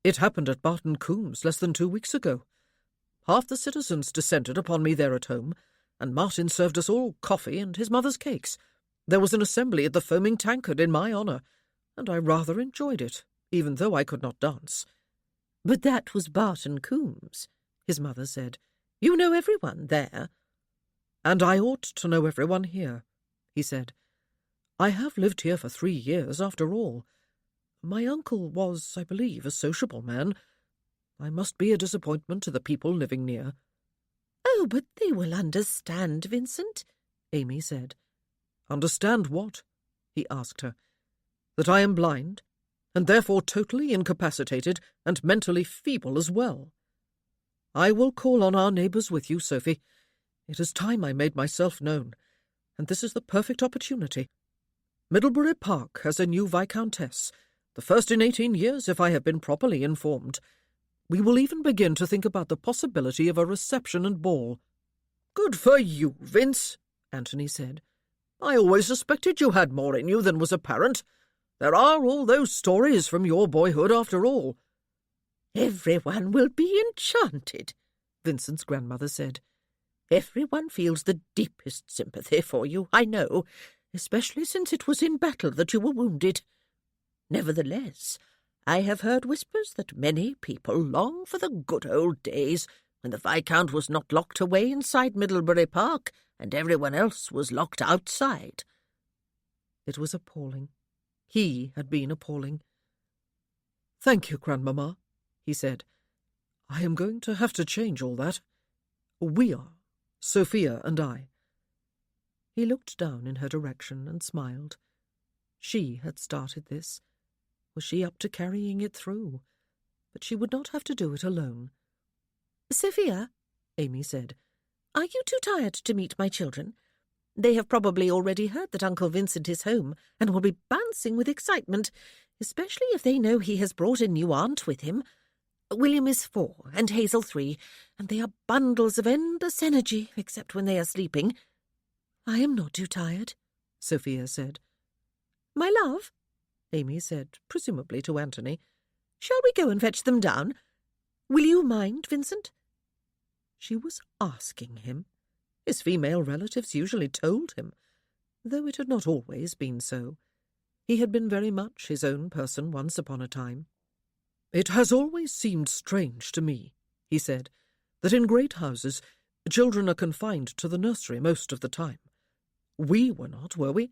"it happened at Barton Coombs less than 2 weeks ago. Half the citizens descended upon me there at home, and Martin served us all coffee and his mother's cakes. There was an assembly at the Foaming Tankard in my honour, and I rather enjoyed it, even though I could not dance." "But that was Barton Coombs," his mother said. "You know everyone there." "And I ought to know everyone here," he said. "I have lived here for 3 years, after all. My uncle was, I believe, a sociable man. I must be a disappointment to the people living near." "Oh, but they will understand, Vincent," Amy said. "Understand what?" he asked her. "That I am blind, and therefore totally incapacitated and mentally feeble as well. I will call on our neighbours with you, Sophie. It is time I made myself known, and this is the perfect opportunity. Middlebury Park has a new Viscountess, the first in 18 years, if I have been properly informed. We will even begin to think about the possibility of a reception and ball." "Good for you, Vince," Anthony said. "I always suspected you had more in you than was apparent. There are all those stories from your boyhood, after all." "Everyone will be enchanted," Vincent's grandmother said. "Everyone feels the deepest sympathy for you, I know, especially since it was in battle that you were wounded. Nevertheless, I have heard whispers that many people long for the good old days when the Viscount was not locked away inside Middlebury Park and everyone else was locked outside." It was appalling. He had been appalling. "Thank you, Grandmamma," he said. "I am going to have to change all that. We are, Sophia and I." He looked down in her direction and smiled. She had started this. Was she up to carrying it through? But she would not have to do it alone. "Sophia," Amy said, "are you too tired to meet my children? They have probably already heard that Uncle Vincent is home and will be bouncing with excitement, especially if they know he has brought a new aunt with him. William is 4 and Hazel 3, and they are bundles of endless energy, except when they are sleeping." "I am not too tired," Sophia said. "My love," Amy said, presumably to Anthony, "shall we go and fetch them down? Will you mind, Vincent?" She was asking him. His female relatives usually told him, though it had not always been so. He had been very much his own person once upon a time. "It has always seemed strange to me," he said, "that in great houses children are confined to the nursery most of the time. We were not, were we?"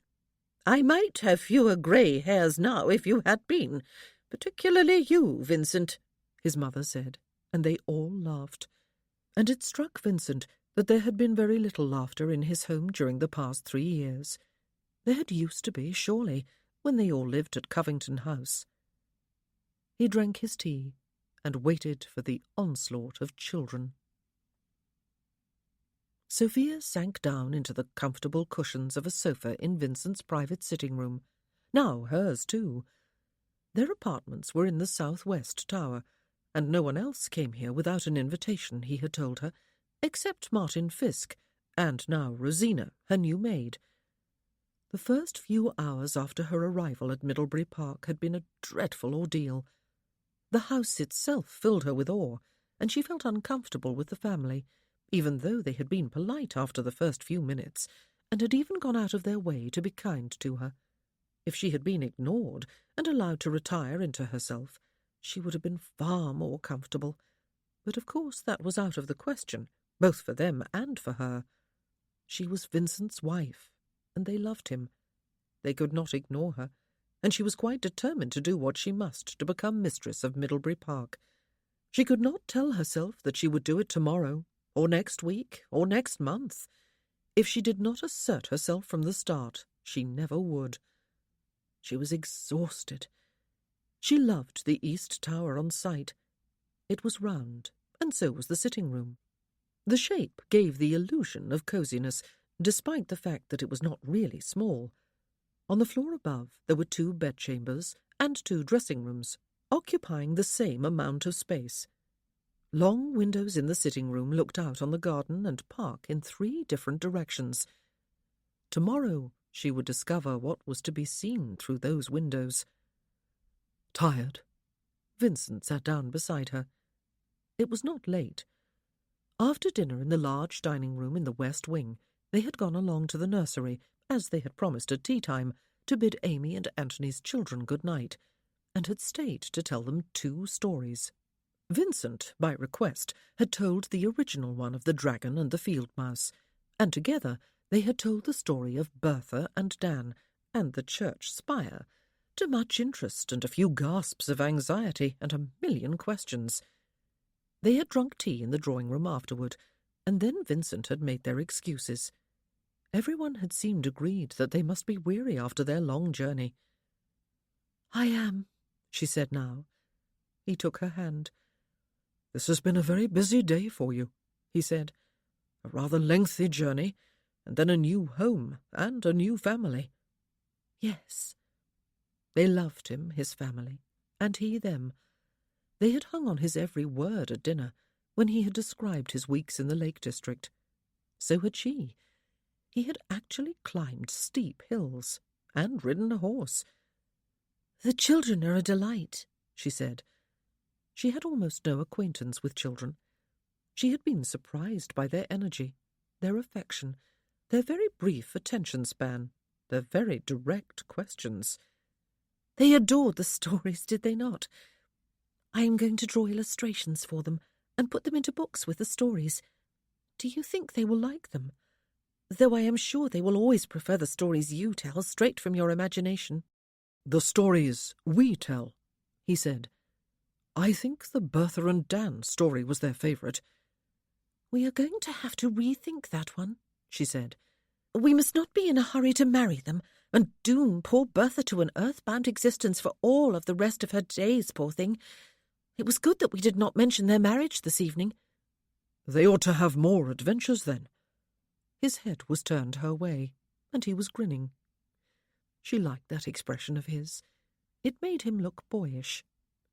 "I might have fewer grey hairs now if you had been, particularly you, Vincent," his mother said, and they all laughed. And it struck Vincent that there had been very little laughter in his home during the past 3 years. There had used to be, surely, when they all lived at Covington House. He drank his tea and waited for the onslaught of children. Sophia sank down into the comfortable cushions of a sofa in Vincent's private sitting-room, now hers too. Their apartments were in the south-west tower, and no one else came here without an invitation, he had told her, except Martin Fiske, and now Rosina, her new maid. The first few hours after her arrival at Middlebury Park had been a dreadful ordeal. The house itself filled her with awe, and she felt uncomfortable with the family, even though they had been polite after the first few minutes, and had even gone out of their way to be kind to her. If she had been ignored and allowed to retire into herself, she would have been far more comfortable. But of course that was out of the question, both for them and for her. She was Vincent's wife, and they loved him. They could not ignore her, and she was quite determined to do what she must to become mistress of Middlebury Park. She could not tell herself that she would do it tomorrow, or next week, or next month. If she did not assert herself from the start, she never would. She was exhausted. She loved the east tower on sight. It was round, and so was the sitting-room. The shape gave the illusion of coziness, despite the fact that it was not really small. On the floor above there were 2 bedchambers and 2 dressing rooms, occupying the same amount of space. Long windows in the sitting room looked out on the garden and park in 3 different directions. Tomorrow she would discover what was to be seen through those windows. Tired, Vincent sat down beside her. It was not late. After dinner in the large dining room in the west wing, they had gone along to the nursery, as they had promised at tea-time, to bid Amy and Anthony's children good night, and had stayed to tell them 2 stories. Vincent, by request, had told the original one of the dragon and the field mouse, and together they had told the story of Bertha and Dan, and the church spire, to much interest and a few gasps of anxiety and a million questions. They had drunk tea in the drawing-room afterward, and then Vincent had made their excuses. Everyone had seemed agreed that they must be weary after their long journey. "I am," she said now. He took her hand. "This has been a very busy day for you," he said. "A rather lengthy journey, and then a new home and a new family." Yes. They loved him, his family, and he them. They had hung on his every word at dinner, when he had described his weeks in the Lake District. So had she. He had actually climbed steep hills, and ridden a horse. "The children are a delight," she said. She had almost no acquaintance with children. She had been surprised by their energy, their affection, their very brief attention span, their very direct questions. "They adored the stories, did they not? I am going to draw illustrations for them, and put them into books with the stories. Do you think they will like them? Though I am sure they will always prefer the stories you tell, straight from your imagination." "The stories we tell," he said. "I think the Bertha and Dan story was their favourite." "We are going to have to rethink that one," she said. "We must not be in a hurry to marry them, and doom poor Bertha to an earthbound existence for all of the rest of her days, poor thing. It was good that we did not mention their marriage this evening." "They ought to have more adventures, then." His head was turned her way, and he was grinning. She liked that expression of his. It made him look boyish.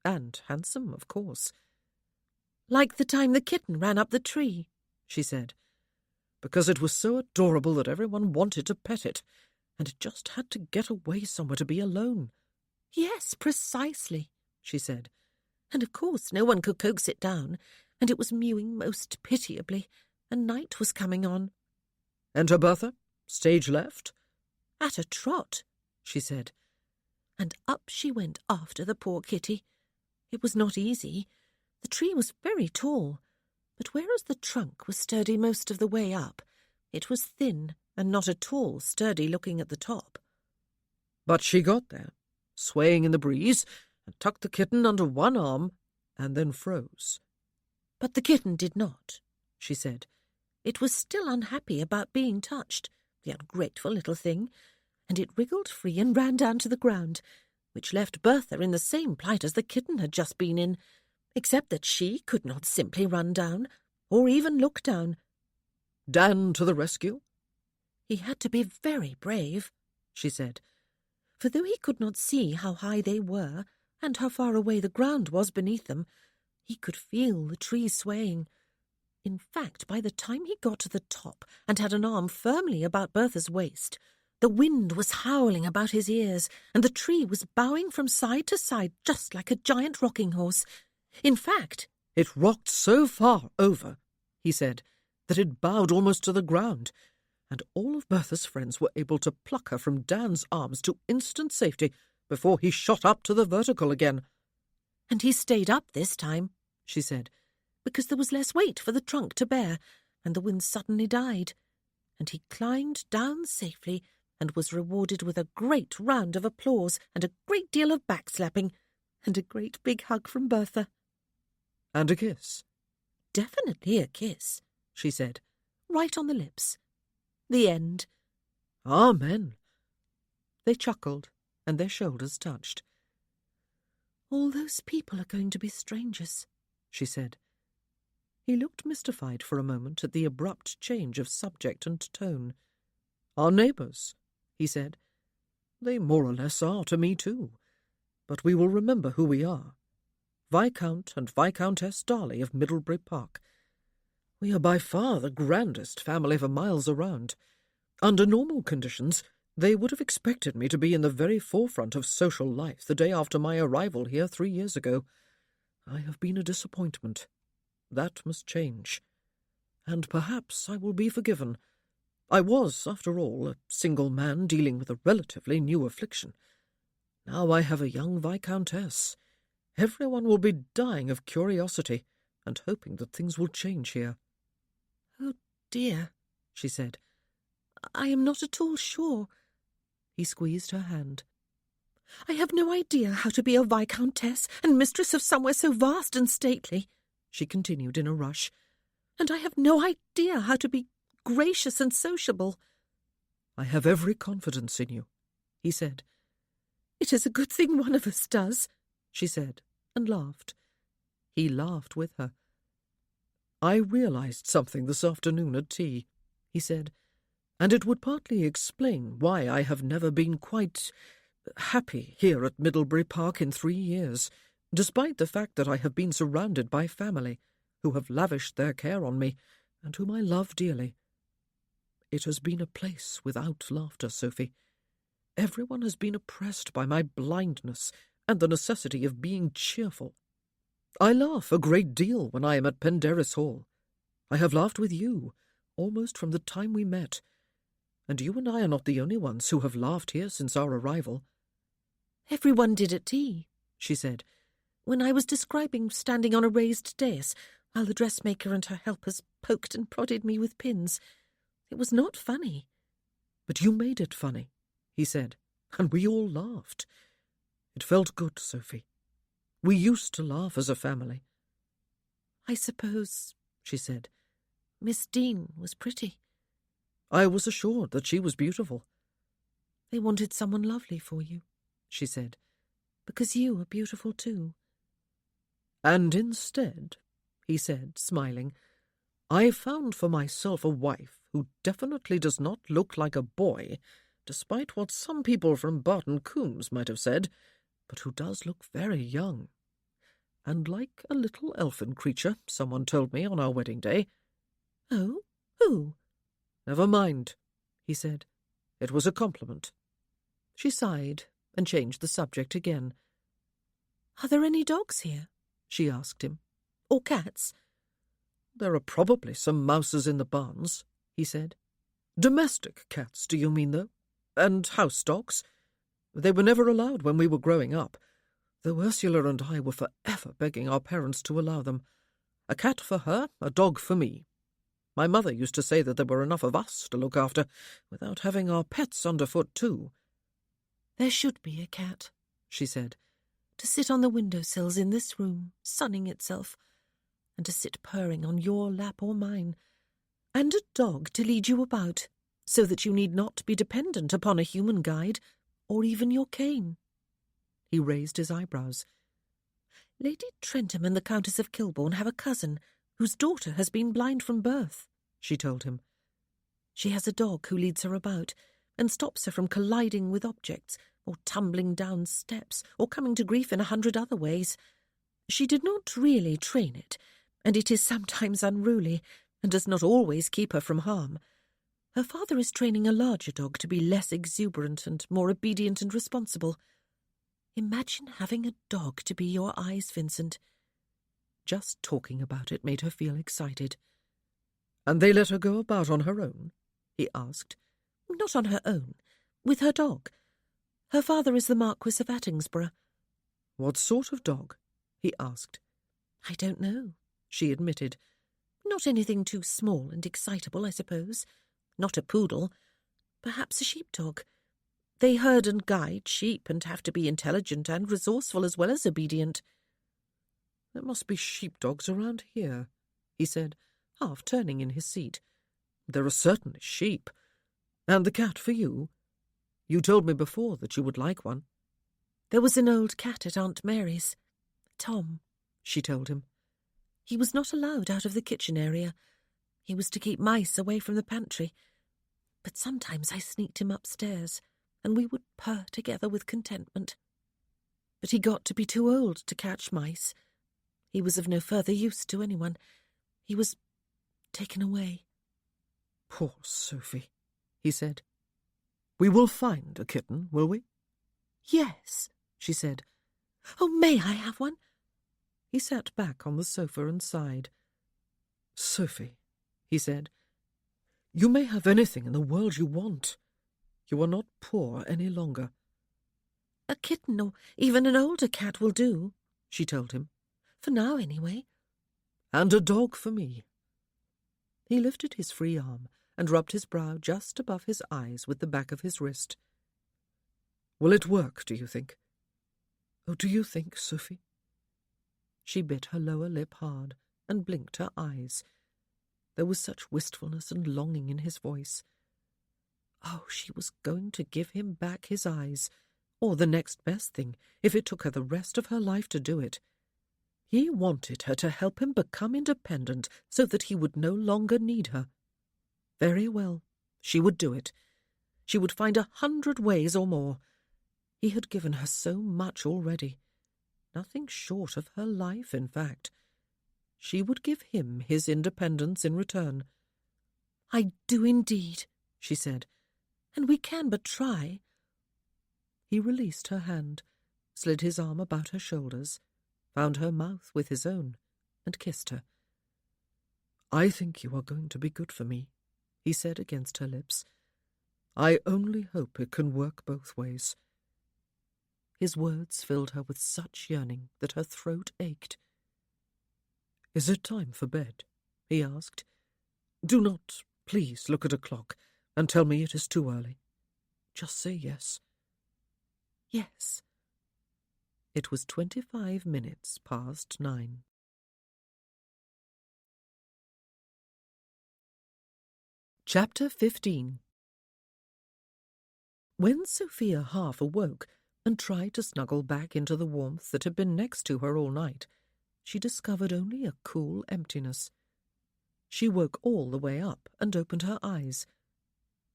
And handsome, of course. "Like the time the kitten ran up the tree," she said. "Because it was so adorable that everyone wanted to pet it, and it just had to get away somewhere to be alone." "Yes, precisely," she said. "And of course no one could coax it down, and it was mewing most pitiably, and night was coming on." "Enter Bertha? Stage left?" "At a trot," she said. And up she went after the poor kitty. It was not easy. The tree was very tall, but whereas the trunk was sturdy most of the way up, it was thin and not at all sturdy looking at the top. But she got there, swaying in the breeze, and tucked the kitten under one arm, and then froze. "But the kitten did not," she said. "It was still unhappy about being touched, the ungrateful little thing, and it wriggled free and ran down to the ground, which left Bertha in the same plight as the kitten had just been in, except that she could not simply run down, or even look down." "Dan to the rescue?" "He had to be very brave," she said, "for though he could not see how high they were, and how far away the ground was beneath them, he could feel the tree swaying. In fact, by the time he got to the top and had an arm firmly about Bertha's waist, the wind was howling about his ears, and the tree was bowing from side to side just like a giant rocking horse. In fact—" "It rocked so far over," he said, "that it bowed almost to the ground, and all of Bertha's friends were able to pluck her from Dan's arms to instant safety before he shot up to the vertical again." "And he stayed up this time," she said, "because there was less weight for the trunk to bear, and the wind suddenly died. And he climbed down safely, and was rewarded with a great round of applause and a great deal of backslapping, and a great big hug from Bertha." "And a kiss?" "Definitely a kiss," she said, "right on the lips. The end." "Amen." They chuckled, and their shoulders touched. "All those people are going to be strangers," she said. He looked mystified for a moment at the abrupt change of subject and tone. "Our neighbours," he said. "They more or less are to me too. But we will remember who we are. Viscount and Viscountess Darley of Middlebury Park. We are by far the grandest family for miles around. Under normal conditions, they would have expected me to be in the very forefront of social life the day after my arrival here 3 years ago. I have been a disappointment. That must change. And perhaps I will be forgiven. I was, after all, a single man dealing with a relatively new affliction. Now I have a young Viscountess. Everyone will be dying of curiosity and hoping that things will change here." "Oh, dear," she said. "I am not at all sure." He squeezed her hand. "I have no idea how to be a viscountess and mistress of somewhere so vast and stately," she continued in a rush. "And I have no idea how to be gracious and sociable." "I have every confidence in you," he said. "It is a good thing one of us does," she said, and laughed. He laughed with her. "I realized something this afternoon at tea," he said, "and it would partly explain why I have never been quite happy here at Middlebury Park in 3 years, despite the fact that I have been surrounded by family who have lavished their care on me and whom I love dearly. It has been a place without laughter, Sophie. Everyone has been oppressed by my blindness and the necessity of being cheerful. I laugh a great deal when I am at Penderys Hall. I have laughed with you, almost from the time we met, and you and I are not the only ones who have laughed here since our arrival." "Everyone did at tea," she said, "when I was describing standing on a raised dais, while the dressmaker and her helpers poked and prodded me with pins. It was not funny." "But you made it funny," he said, "and we all laughed. It felt good, Sophie. We used to laugh as a family." "I suppose," she said, "Miss Dean was pretty." "I was assured that she was beautiful." "They wanted someone lovely for you," she said, "because you are beautiful too." "And instead," he said, smiling, "I found for myself a wife who definitely does not look like a boy, despite what some people from Barton Coombs might have said, but who does look very young. And like a little elfin creature, someone told me on our wedding day." "Oh, who?" "Never mind," he said. "It was a compliment." She sighed and changed the subject again. "Are there any dogs here?" she asked him. "Or cats?" "There are probably some mouses in the barns," he said. "Domestic cats, do you mean, though? And house dogs? They were never allowed when we were growing up, though Ursula and I were forever begging our parents to allow them. A cat for her, a dog for me. My mother used to say that there were enough of us to look after, without having our pets underfoot too." "There should be a cat," she said, "to sit on the window-sills in this room, sunning itself, and to sit purring on your lap or mine, and a dog to lead you about, so that you need not be dependent upon a human guide, or even your cane." He raised his eyebrows. "Lady Trentham and the Countess of Kilbourne have a cousin whose daughter has been blind from birth," she told him. "She has a dog who leads her about and stops her from colliding with objects, or tumbling down steps, or coming to grief in 100 other ways. She did not really train it, and it is sometimes unruly, and does not always keep her from harm. Her father is training a larger dog to be less exuberant and more obedient and responsible. Imagine having a dog to be your eyes, Vincent." Just talking about it made her feel excited. "And they let her go about on her own?" he asked. "Not on her own. With her dog. Her father is the Marquis of Attingsborough." "What sort of dog?" he asked. "I don't know," she admitted. "Not anything too small and excitable, I suppose. Not a poodle. Perhaps a sheepdog. They herd and guide sheep and have to be intelligent and resourceful as well as obedient." "There must be sheepdogs around here," he said, half turning in his seat. "There are certainly sheep. And the cat for you? You told me before that you would like one." "There was an old cat at Aunt Mary's. Tom," she told him. He was not allowed out of the kitchen area. He was to keep mice away from the pantry. But sometimes I sneaked him upstairs, and we would purr together with contentment. But he got to be too old to catch mice. He was of no further use to anyone. He was taken away. "Poor Sophie," he said. "We will find a kitten, will we?" "Yes," she said. "Oh, may I have one?" He sat back on the sofa and sighed. "Sophie," he said, "you may have anything in the world you want. You are not poor any longer." "A kitten or even an older cat will do," she told him. "For now, anyway." "And a dog for me." He lifted his free arm and rubbed his brow just above his eyes with the back of his wrist. "Will it work, do you think? Oh, do you think, Sophie?" She bit her lower lip hard and blinked her eyes. There was such wistfulness and longing in his voice. Oh, she was going to give him back his eyes, or the next best thing, if it took her the rest of her life to do it. He wanted her to help him become independent so that he would no longer need her. Very well, she would do it. She would find 100 ways or more. He had given her so much already. Nothing short of her life, in fact. She would give him his independence in return. "I do indeed," she said, "and we can but try." He released her hand, slid his arm about her shoulders, found her mouth with his own, and kissed her. "I think you are going to be good for me," he said against her lips. "I only hope it can work both ways." His words filled her with such yearning that her throat ached. "Is it time for bed?" he asked. "Do not, please, look at a clock and tell me it is too early. Just say yes." "Yes." It was 25 minutes past 9. Chapter 15. When Sophia half awoke and tried to snuggle back into the warmth that had been next to her all night, she discovered only a cool emptiness. She woke all the way up and opened her eyes.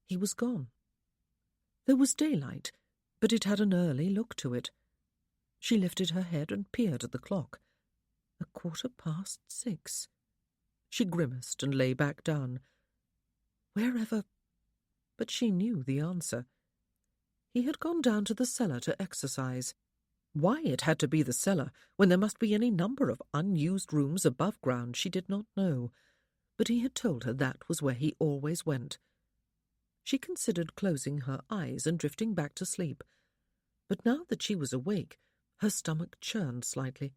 He was gone. There was daylight, but it had an early look to it. She lifted her head and peered at the clock. 6:15. She grimaced and lay back down. Wherever... But she knew the answer. He had gone down to the cellar to exercise. Why it had to be the cellar, when there must be any number of unused rooms above ground, she did not know, but he had told her that was where he always went. She considered closing her eyes and drifting back to sleep, but now that she was awake, her stomach churned slightly.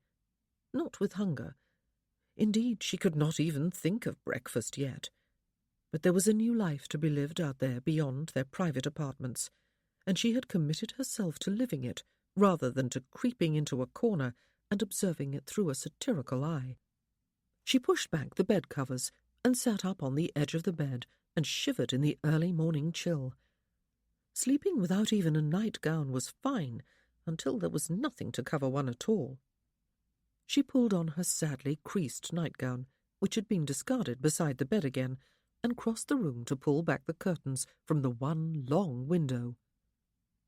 Not with hunger. Indeed, she could not even think of breakfast yet. But there was a new life to be lived out there beyond their private apartments, and she had committed herself to living it rather than to creeping into a corner and observing it through a satirical eye. She pushed back the bed covers and sat up on the edge of the bed and shivered in the early morning chill. Sleeping without even a nightgown was fine until there was nothing to cover one at all. She pulled on her sadly creased nightgown, which had been discarded beside the bed again, and crossed the room to pull back the curtains from the one long window.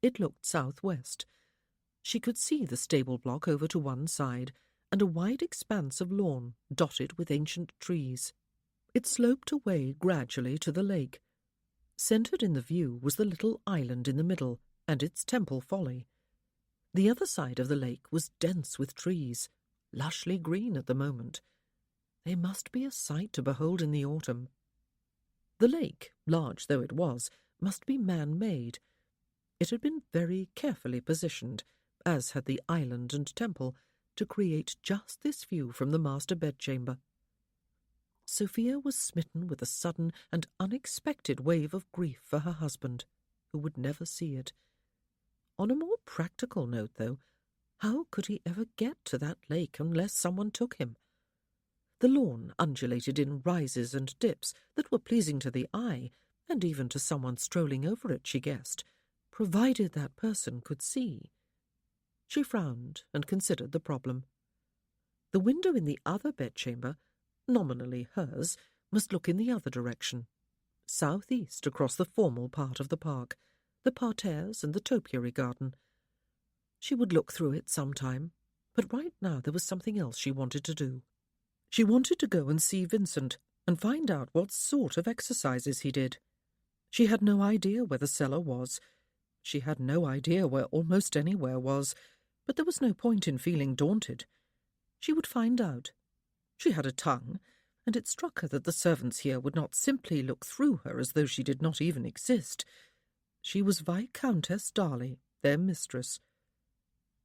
It looked southwest. She could see the stable block over to one side, and a wide expanse of lawn dotted with ancient trees. It sloped away gradually to the lake. Centred in the view was the little island in the middle, and its temple folly. The other side of the lake was dense with trees, lushly green at the moment. They must be a sight to behold in the autumn. The lake, large though it was, must be man-made. It had been very carefully positioned, as had the island and temple, to create just this view from the master bedchamber. Sophia was smitten with a sudden and unexpected wave of grief for her husband, who would never see it. On a more practical note, though, how could he ever get to that lake unless someone took him? The lawn undulated in rises and dips that were pleasing to the eye, and even to someone strolling over it, she guessed, provided that person could see. She frowned and considered the problem. The window in the other bedchamber, nominally hers, must look in the other direction, southeast across the formal part of the park, the parterres and the topiary garden. She would look through it sometime, but right now there was something else she wanted to do. She wanted to go and see Vincent and find out what sort of exercises he did. She had no idea where the cellar was. She had no idea where almost anywhere was, but there was no point in feeling daunted. She would find out. She had a tongue, and it struck her that the servants here would not simply look through her as though she did not even exist. She was Viscountess Darley, their mistress.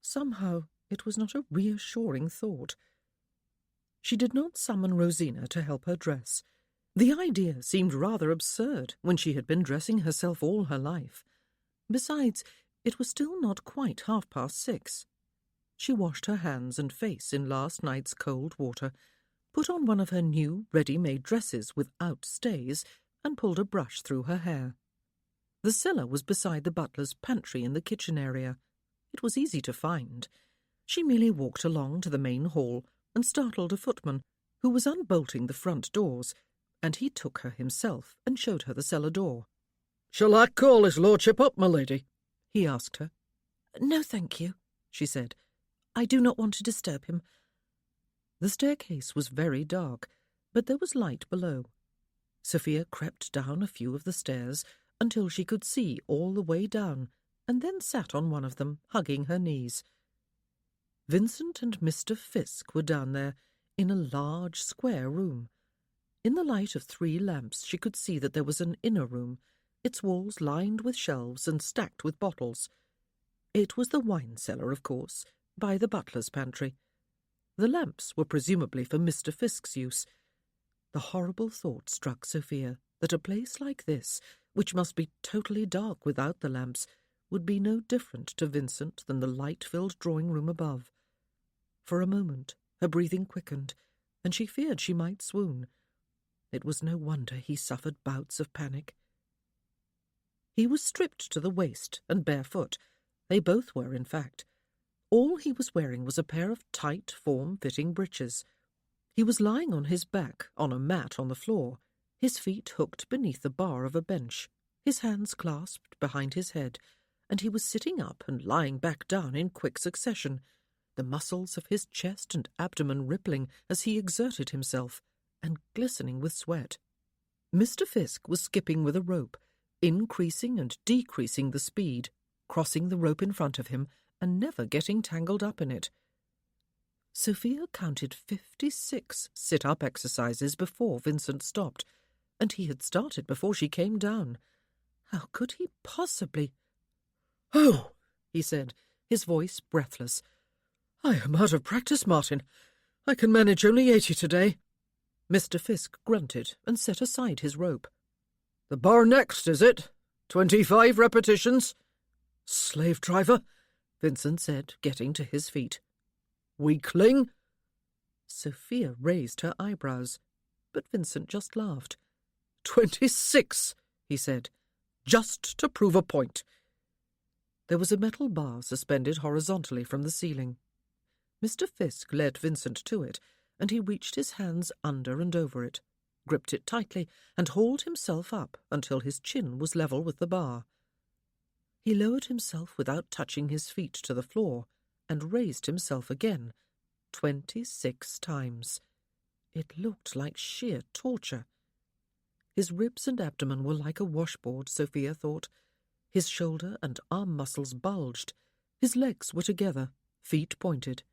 Somehow it was not a reassuring thought. She did not summon Rosina to help her dress. The idea seemed rather absurd when she had been dressing herself all her life. Besides, it was still not quite 6:30. She washed her hands and face in last night's cold water, put on one of her new ready-made dresses without stays, and pulled a brush through her hair. The cellar was beside the butler's pantry in the kitchen area. It was easy to find. She merely walked along to the main hall and startled a footman, who was unbolting the front doors, and he took her himself and showed her the cellar door. "Shall I call his lordship up, my lady?" he asked her. "No, thank you," she said. "I do not want to disturb him." The staircase was very dark, but there was light below. Sophia crept down a few of the stairs until she could see all the way down, and then sat on one of them, hugging her knees. Vincent and Mr. Fisk were down there, in a large square room. In the light of 3 lamps she could see that there was an inner room, its walls lined with shelves and stacked with bottles. It was the wine cellar, of course, by the butler's pantry. The lamps were presumably for Mr. Fisk's use. The horrible thought struck Sophia that a place like this, which must be totally dark without the lamps, would be no different to Vincent than the light-filled drawing-room above. For a moment her breathing quickened, and she feared she might swoon. It was no wonder he suffered bouts of panic. He was stripped to the waist and barefoot. They both were, in fact. All he was wearing was a pair of tight, form-fitting breeches. He was lying on his back on a mat on the floor, his feet hooked beneath the bar of a bench, his hands clasped behind his head, and he was sitting up and lying back down in quick succession, the muscles of his chest and abdomen rippling as he exerted himself, and glistening with sweat. Mr. Fisk was skipping with a rope, increasing and decreasing the speed, crossing the rope in front of him, and never getting tangled up in it. Sophia counted 56 sit-up exercises before Vincent stopped, and he had started before she came down. How could he possibly— "Oh," he said, his voice breathless. "I am out of practice, Martin. I can manage only 80 today." Mr. Fisk grunted and set aside his rope. "The bar next, is it? 25 repetitions?" "Slave driver," Vincent said, getting to his feet. "Weakling?" Sophia raised her eyebrows, but Vincent just laughed. 26, he said, "just to prove a point." There was a metal bar suspended horizontally from the ceiling. Mr. Fisk led Vincent to it, and he reached his hands under and over it, gripped it tightly, and hauled himself up until his chin was level with the bar. He lowered himself without touching his feet to the floor, and raised himself again, 26 times. It looked like sheer torture. His ribs and abdomen were like a washboard, Sophia thought. His shoulder and arm muscles bulged. His legs were together, feet pointed.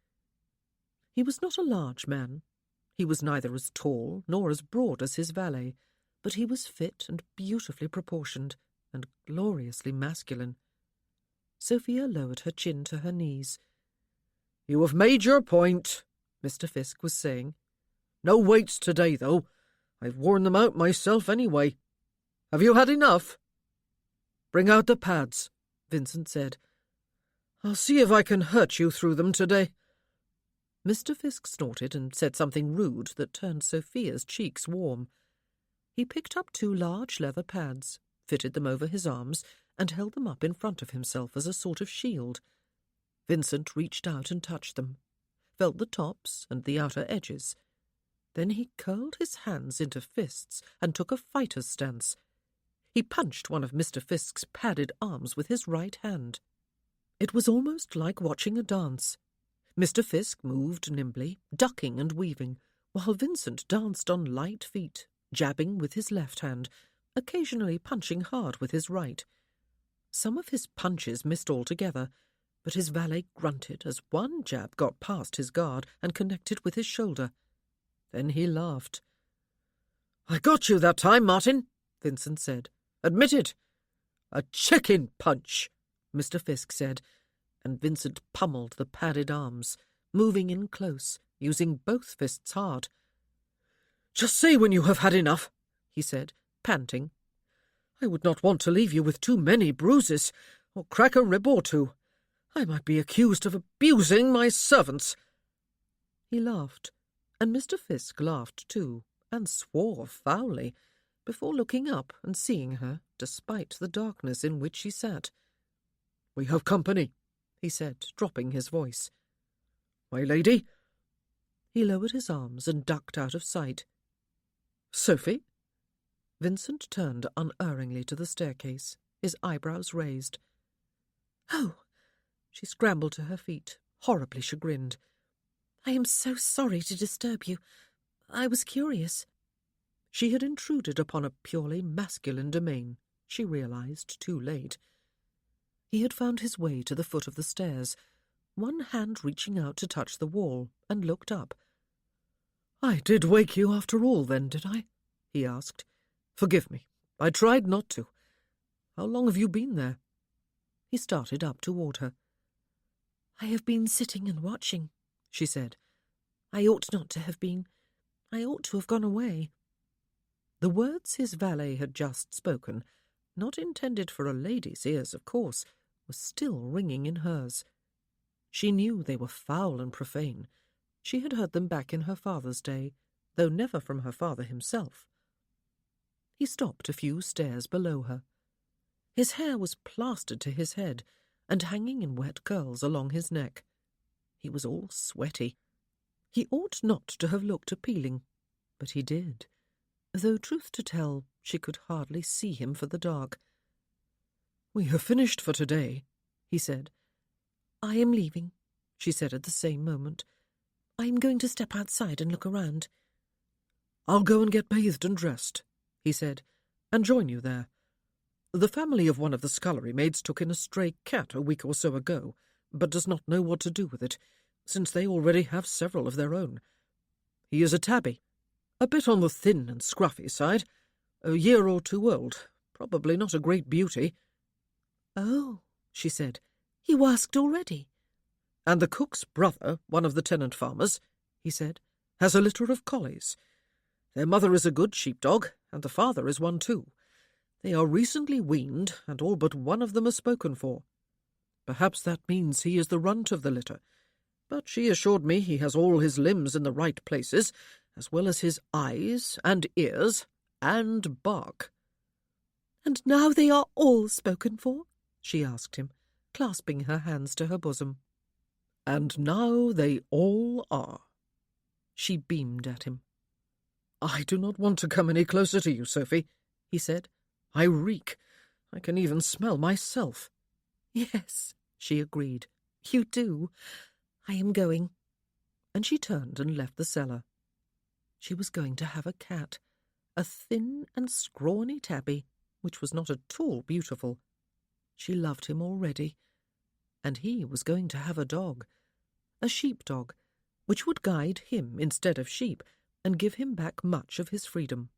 He was not a large man. He was neither as tall nor as broad as his valet, but he was fit and beautifully proportioned, and gloriously masculine. Sophia lowered her chin to her knees. "You have made your point," Mr. Fisk was saying. "No weights today, though. I've worn them out myself anyway. Have you had enough?" "Bring out the pads," Vincent said. "I'll see if I can hurt you through them today." Mr. Fisk snorted and said something rude that turned Sophia's cheeks warm. He picked up 2 large leather pads, fitted them over his arms, and held them up in front of himself as a sort of shield. Vincent reached out and touched them. felt the tops and the outer edges. Then he curled his hands into fists and took a fighter's stance. He punched one of Mr. Fisk's padded arms with his right hand. It was almost like watching a dance. Mr. Fisk moved nimbly, ducking and weaving, while Vincent danced on light feet, jabbing with his left hand, occasionally punching hard with his right. Some of his punches missed altogether, but his valet grunted as one jab got past his guard and connected with his shoulder. Then he laughed. "I got you that time, Martin," Vincent said. "Admit it." "A chicken punch," Mr. Fisk said, and Vincent pummelled the padded arms, moving in close, using both fists hard. "Just say when you have had enough," he said, panting. "I would not want to leave you with too many bruises, or crack a rib or two. I might be accused of abusing my servants." He laughed, and Mr. Fisk laughed too, and swore foully, before looking up and seeing her, despite the darkness in which she sat. "We have company," he said, dropping his voice. "My lady?" He lowered his arms and ducked out of sight. "Sophie?" Vincent turned unerringly to the staircase, his eyebrows raised. "Oh!" She scrambled to her feet, horribly chagrined. "I am so sorry to disturb you. I was curious." She had intruded upon a purely masculine domain, she realized too late. He had found his way to the foot of the stairs, one hand reaching out to touch the wall, and looked up. "I did wake you after all, then, did I?" he asked. "Forgive me. I tried not to. How long have you been there?" He started up toward her. "I have been sitting and watching," she said. "I ought not to have been. I ought to have gone away." The words his valet had just spoken, not intended for a lady's ears, of course, were still ringing in hers. She knew they were foul and profane. She had heard them back in her father's day, though never from her father himself. He stopped a few stairs below her. His hair was plastered to his head and hanging in wet curls along his neck. He was all sweaty. He ought not to have looked appealing, but he did, though, truth to tell, she could hardly see him for the dark. "We have finished for today," he said. "I am leaving," she said at the same moment. "I am going to step outside and look around." "I'll go and get bathed and dressed," he said, "and join you there. The family of one of the scullery maids took in a stray cat a week or so ago, but does not know what to do with it, since they already have several of their own. He is a tabby, a bit on the thin and scruffy side, a year or two old, probably not a great beauty." "Oh," she said, "you asked already." "And the cook's brother, one of the tenant farmers," he said, "has a litter of collies. Their mother is a good sheepdog, and the father is one too. They are recently weaned, and all but one of them are spoken for. Perhaps that means he is the runt of the litter, but she assured me he has all his limbs in the right places, as well as his eyes and ears and bark." "And now they are all spoken for?" she asked him, clasping her hands to her bosom. "And now they all are." She beamed at him. "I do not want to come any closer to you, Sophie," he said. "I reek. I can even smell myself." "Yes," she agreed. "you do. I am going." And she turned and left the cellar. She was going to have a cat, a thin and scrawny tabby, which was not at all beautiful. She loved him already. And he was going to have a dog, a sheepdog, which would guide him instead of sheep, and give him back much of his freedom.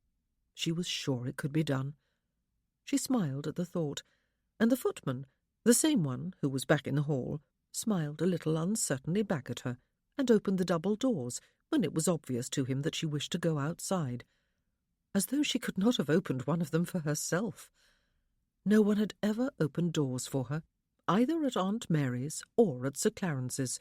She was sure it could be done. She smiled at the thought, and the footman, the same one who was back in the hall, smiled a little uncertainly back at her, and opened the double doors when it was obvious to him that she wished to go outside, as though she could not have opened one of them for herself. No one had ever opened doors for her, either at Aunt Mary's or at Sir Clarence's.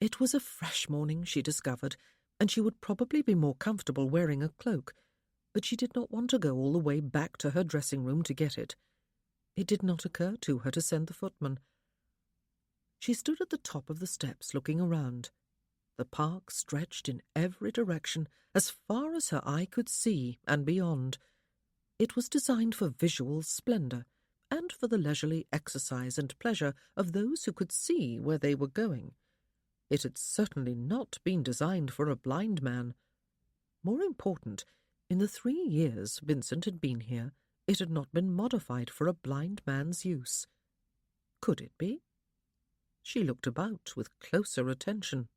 It was a fresh morning, she discovered, and she would probably be more comfortable wearing a cloak, but she did not want to go all the way back to her dressing-room to get it. It did not occur to her to send the footman. She stood at the top of the steps looking around. The park stretched in every direction, as far as her eye could see and beyond. It was designed for visual splendour, and for the leisurely exercise and pleasure of those who could see where they were going. It had certainly not been designed for a blind man. More important, in the 3 years Vincent had been here, it had not been modified for a blind man's use. Could it be? She looked about with closer attention.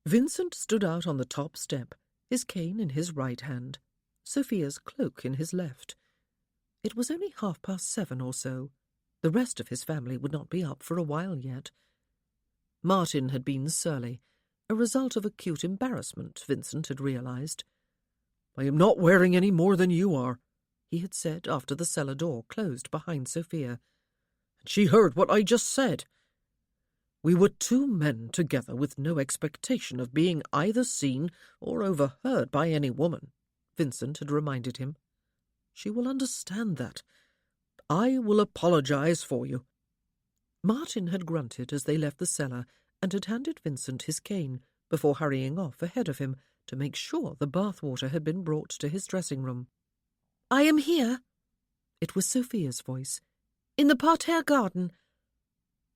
Vincent stood out on the top step, his cane in his right hand, Sophia's cloak in his left. It was only 7:30 or so. The rest of his family would not be up for a while yet. Martin had been surly, a result of acute embarrassment, Vincent had realized. "I am not wearing any more than you are," he had said after the cellar door closed behind Sophia. And she heard what I just said. We were 2 men together with no expectation of being either seen or overheard by any woman, Vincent had reminded him. She will understand that. I will apologize for you. Martin had grunted as they left the cellar and had handed Vincent his cane before hurrying off ahead of him to make sure the bath-water had been brought to his dressing-room. "I am here," It was Sophia's voice. "in the parterre garden."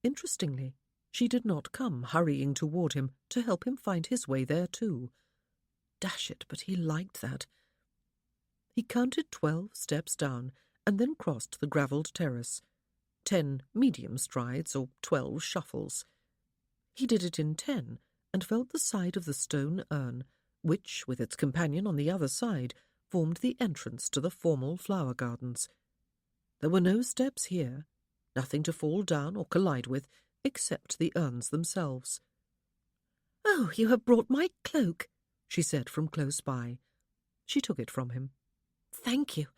Interestingly, she did not come hurrying toward him to help him find his way there too. Dash it, but he liked that. He counted 12 steps down and then crossed the gravelled terrace. 10 medium strides or 12 shuffles. He did it in 10 and felt the side of the stone urn, which, with its companion on the other side, formed the entrance to the formal flower gardens. There were no steps here, nothing to fall down or collide with, except the urns themselves. "Oh, you have brought my cloak," she said from close by. She took it from him. "Thank you.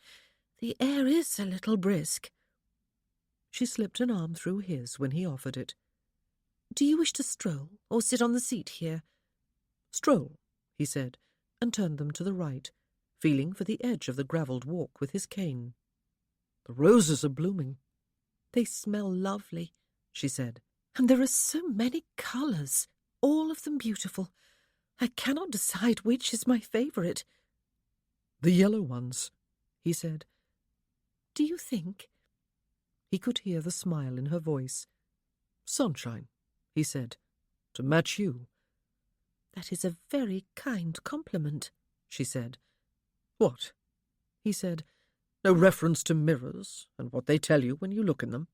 The air is a little brisk." She slipped an arm through his when he offered it. "Do you wish to stroll or sit on the seat here?" "Stroll," he said, and turned them to the right, feeling for the edge of the gravelled walk with his cane. "The roses are blooming." "They smell lovely," she said. "and there are so many colours, all of them beautiful. I cannot decide which is my favourite." "The yellow ones," he said. "Do you think?" He could hear the smile in her voice. "Sunshine," he said, "to match you." "That is a very kind compliment," she said. "What?" he said. "No reference to mirrors and what they tell you when you look in them?"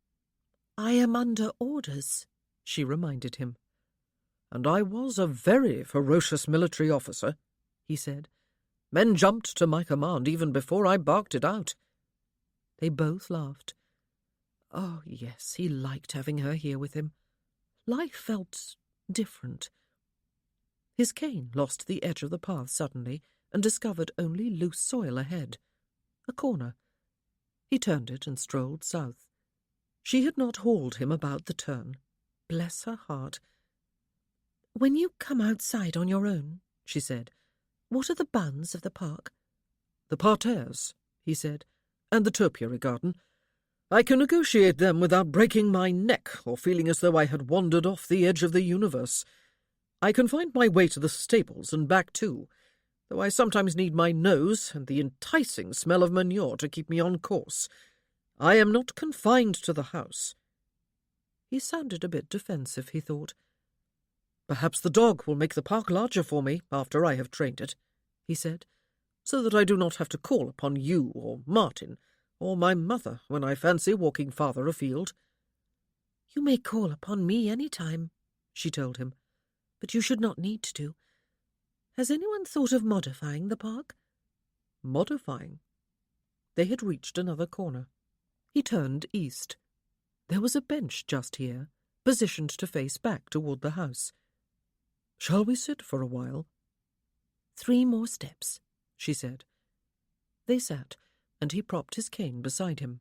"I am under orders," she reminded him. "And I was a very ferocious military officer," he said. "Men jumped to my command even before I barked it out." They both laughed. Oh, yes, he liked having her here with him. Life felt different. His cane lost the edge of the path suddenly and discovered only loose soil ahead. A corner. He turned it and strolled south. She had not hauled him about the turn. Bless her heart. "When you come outside on your own," she said, "what are the bounds of the park?" "The parterres," he said, "and the topiary garden. I can negotiate them without breaking my neck or feeling as though I had wandered off the edge of the universe. I can find my way to the stables and back too, though I sometimes need my nose and the enticing smell of manure to keep me on course. I am not confined to the house." He sounded a bit defensive, he thought. "Perhaps the dog will make the park larger for me after I have trained it," he said, "so that I do not have to call upon you or Martin or my mother when I fancy walking farther afield." "You may call upon me any time," she told him, "but you should not need to. Has anyone thought of modifying the park?" Modifying? They had reached another corner. He turned east. There was a bench just here, positioned to face back toward the house. "Shall we sit for a while?" 3 more steps," she said. They sat, and he propped his cane beside him.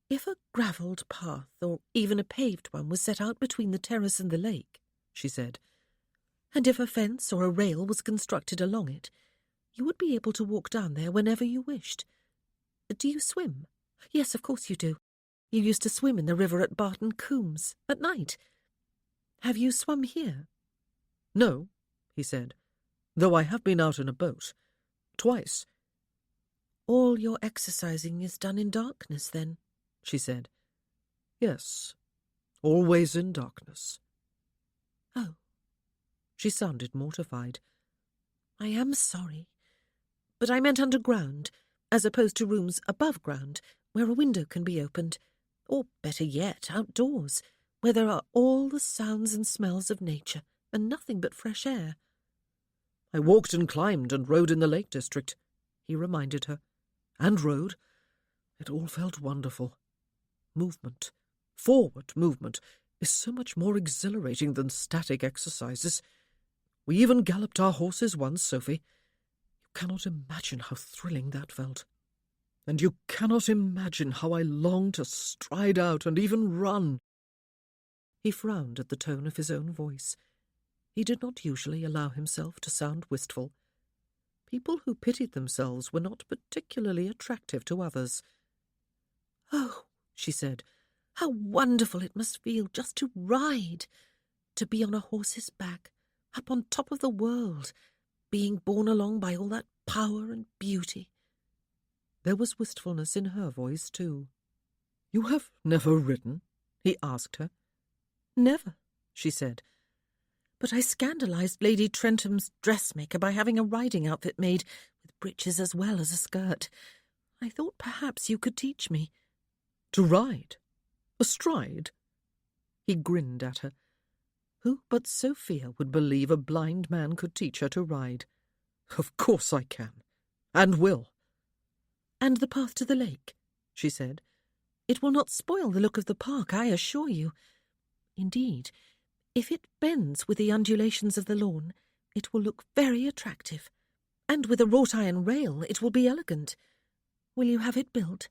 "If a gravelled path, or even a paved one, was set out between the terrace and the lake," she said, "and if a fence or a rail was constructed along it, you would be able to walk down there whenever you wished. Do you swim? Yes, of course you do. You used to swim in the river at Barton Coombs at night. Have you swum here?" "No," he said, "though I have been out in a boat. Twice." "All your exercising is done in darkness, then?" she said. "Yes, always in darkness." "Oh." She sounded mortified. "I am sorry. But I meant underground, as opposed to rooms above ground, where a window can be opened. Or, better yet, outdoors, where there are all the sounds and smells of nature, and nothing but fresh air." "I walked and climbed and rode in the Lake District," he reminded her. "And rode. It all felt wonderful. Movement, forward movement, is so much more exhilarating than static exercises. We even galloped our horses once, Sophie. You cannot imagine how thrilling that felt. And you cannot imagine how I long to stride out and even run." He frowned at the tone of his own voice. He did not usually allow himself to sound wistful. People who pitied themselves were not particularly attractive to others. "Oh," she said, "how wonderful it must feel just to ride, to be on a horse's back, up on top of the world, being borne along by all that power and beauty." There was wistfulness in her voice, too. "You have never ridden?" he asked her. "Never," she said. "But I scandalized Lady Trentham's dressmaker by having a riding outfit made, with breeches as well as a skirt. I thought perhaps you could teach me." "To ride? Astride?" He grinned at her. Who but Sophia would believe a blind man could teach her to ride? "Of course I can, and will." "And the path to the lake," she said. "It will not spoil the look of the park, I assure you. Indeed, if it bends with the undulations of the lawn, it will look very attractive. And with a wrought-iron rail, it will be elegant. Will you have it built?"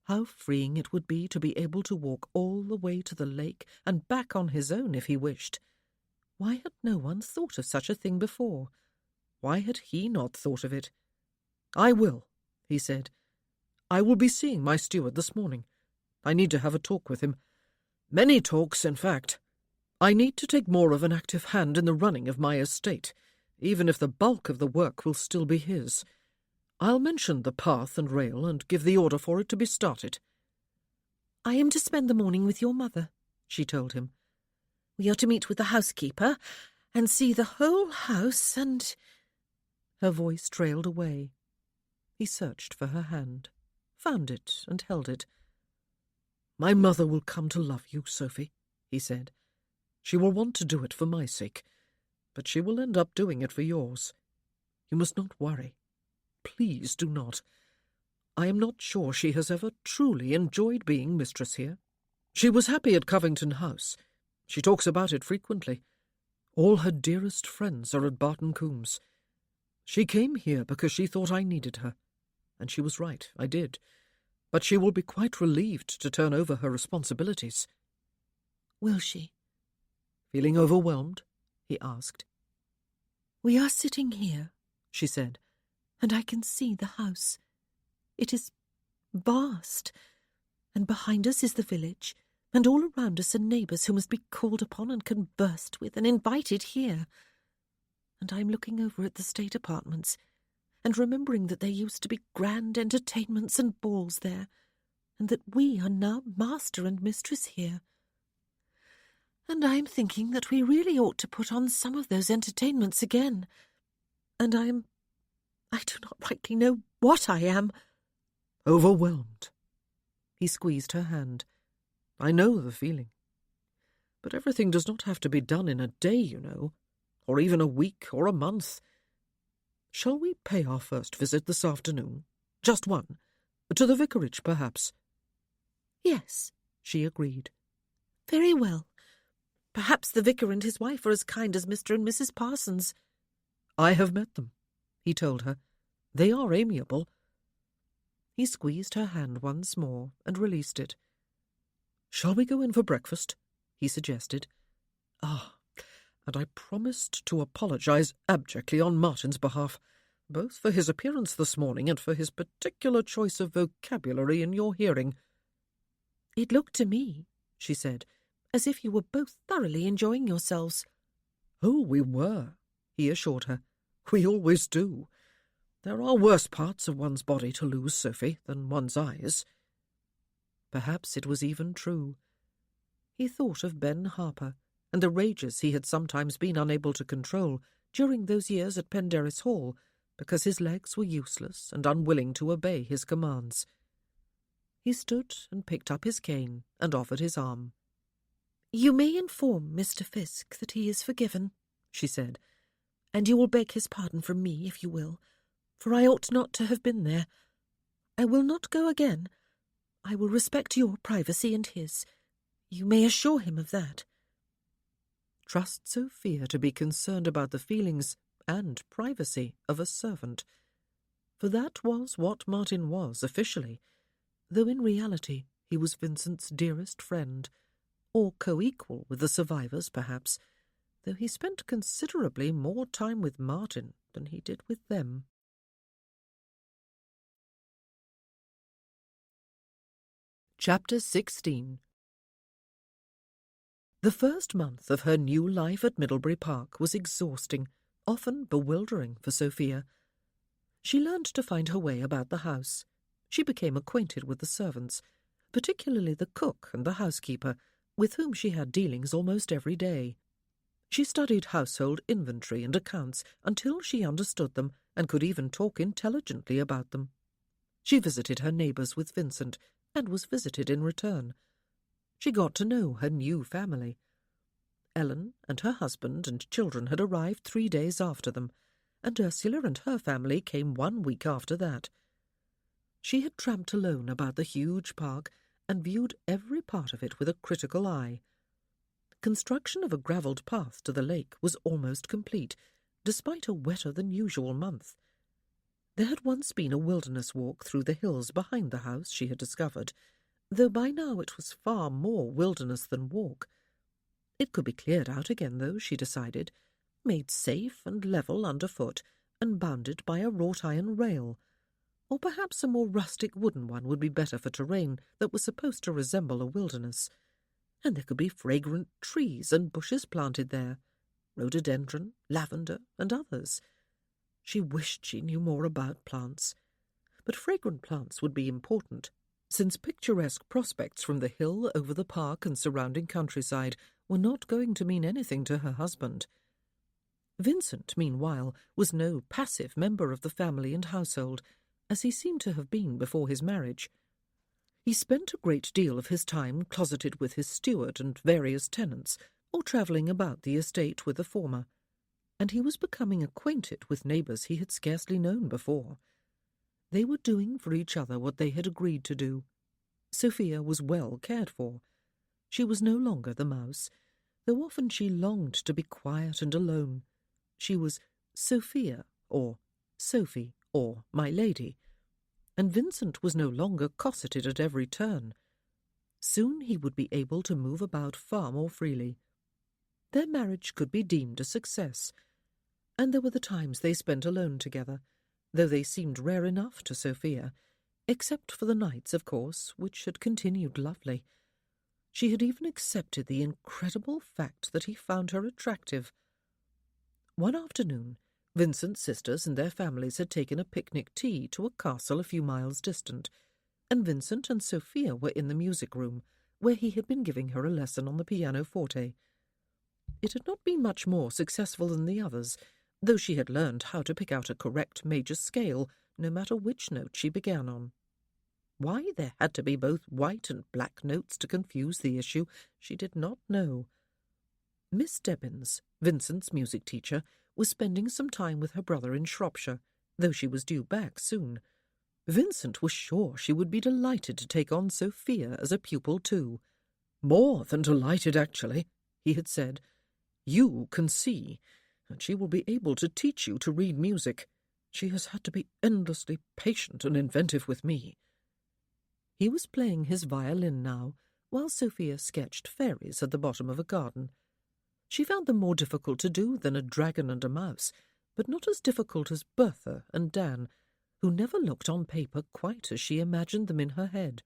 How freeing it would be to be able to walk all the way to the lake and back on his own if he wished. Why had no one thought of such a thing before? Why had he not thought of it? "I will," he said. "I will be seeing my steward this morning. I need to have a talk with him. Many talks, in fact. I need to take more of an active hand in the running of my estate, even if the bulk of the work will still be his. I'll mention the path and rail and give the order for it to be started." "I am to spend the morning with your mother," she told him. "We are to meet with the housekeeper and see the whole house and—" Her voice trailed away. He searched for her hand, found it, and held it. "My mother will come to love you, Sophie," he said. "She will want to do it for my sake, but she will end up doing it for yours. You must not worry. Please do not. I am not sure she has ever truly enjoyed being mistress here. She was happy at Covington House. She talks about it frequently. All her dearest friends are at Barton Coombs. She came here because she thought I needed her. And she was right, I did. But she will be quite relieved to turn over her responsibilities." "Will she?" "Feeling overwhelmed?" he asked. "We are sitting here," she said, "and I can see the house. It is vast, and behind us is the village, and all around us are neighbours who must be called upon and conversed with and invited here. And I am looking over at the state apartments, and remembering that there used to be grand entertainments and balls there, and that we are now master and mistress here. And I am thinking that we really ought to put on some of those entertainments again. And I do not rightly know what I am." "Overwhelmed." He squeezed her hand. "I know the feeling. But everything does not have to be done in a day, you know, or even a week or a month. Shall we pay our first visit this afternoon? Just one. To the vicarage, perhaps?" "Yes," she agreed. "Very well. Perhaps the vicar and his wife are as kind as Mr. and Mrs. Parsons." "I have met them," he told her. "They are amiable." He squeezed her hand once more and released it. "Shall we go in for breakfast?" he suggested. And I promised to apologize abjectly on Martin's behalf, both for his appearance this morning and for his particular choice of vocabulary in your hearing." "It looked to me," she said, "as if you were both thoroughly enjoying yourselves." "Oh, we were," he assured her. "We always do. There are worse parts of one's body to lose, Sophie, than one's eyes." Perhaps it was even true. He thought of Ben Harper and the rages he had sometimes been unable to control during those years at Penderys Hall because his legs were useless and unwilling to obey his commands. He stood and picked up his cane and offered his arm. "You may inform Mr. Fisk that he is forgiven," she said, "and you will beg his pardon from me, if you will, for I ought not to have been there. I will not go again. I will respect your privacy and his. You may assure him of that." Trust Sophia to be concerned about the feelings and privacy of a servant. For that was what Martin was officially, though in reality he was Vincent's dearest friend, or co-equal with the survivors, perhaps, though he spent considerably more time with Martin than he did with them. Chapter 16. The first month of her new life at Middlebury Park was exhausting, often bewildering for Sophia. She learned to find her way about the house. She became acquainted with the servants, particularly the cook and the housekeeper, with whom she had dealings almost every day. She studied household inventory and accounts until she understood them and could even talk intelligently about them. She visited her neighbours with Vincent, and was visited in return. She got to know her new family. Ellen and her husband and children had arrived 3 days after them, and Ursula and her family came 1 week after that. She had tramped alone about the huge park and viewed every part of it with a critical eye. Construction of a gravelled path to the lake was almost complete, despite a wetter-than-usual month. There had once been a wilderness walk through the hills behind the house, she had discovered, though by now it was far more wilderness than walk. It could be cleared out again, though, she decided, made safe and level underfoot, and bounded by a wrought-iron rail. Or perhaps a more rustic wooden one would be better for terrain that was supposed to resemble a wilderness. And there could be fragrant trees and bushes planted there, rhododendron, lavender, and others. She wished she knew more about plants. But fragrant plants would be important, since picturesque prospects from the hill over the park and surrounding countryside were not going to mean anything to her husband. Vincent, meanwhile, was no passive member of the family and household, as he seemed to have been before his marriage. He spent a great deal of his time closeted with his steward and various tenants, or travelling about the estate with the former, and he was becoming acquainted with neighbours he had scarcely known before. They were doing for each other what they had agreed to do. Sophia was well cared for. She was no longer the mouse, though often she longed to be quiet and alone. She was Sophia, or Sophie, or my lady, and Vincent was no longer cosseted at every turn. Soon he would be able to move about far more freely. Their marriage could be deemed a success, and there were the times they spent alone together, though they seemed rare enough to Sophia, except for the nights, of course, which had continued lovely. She had even accepted the incredible fact that he found her attractive. One afternoon, Vincent's sisters and their families had taken a picnic tea to a castle a few miles distant, and Vincent and Sophia were in the music room, where he had been giving her a lesson on the pianoforte. It had not been much more successful than the others, though she had learned how to pick out a correct major scale, no matter which note she began on. Why there had to be both white and black notes to confuse the issue, she did not know. Miss Stebbins, Vincent's music teacher, was spending some time with her brother in Shropshire, though she was due back soon. Vincent was sure she would be delighted to take on Sophia as a pupil too. "More than delighted, actually," he had said. "You can see, and she will be able to teach you to read music. She has had to be endlessly patient and inventive with me." He was playing his violin now, while Sophia sketched fairies at the bottom of a garden. She found them more difficult to do than a dragon and a mouse, but not as difficult as Bertha and Dan, who never looked on paper quite as she imagined them in her head.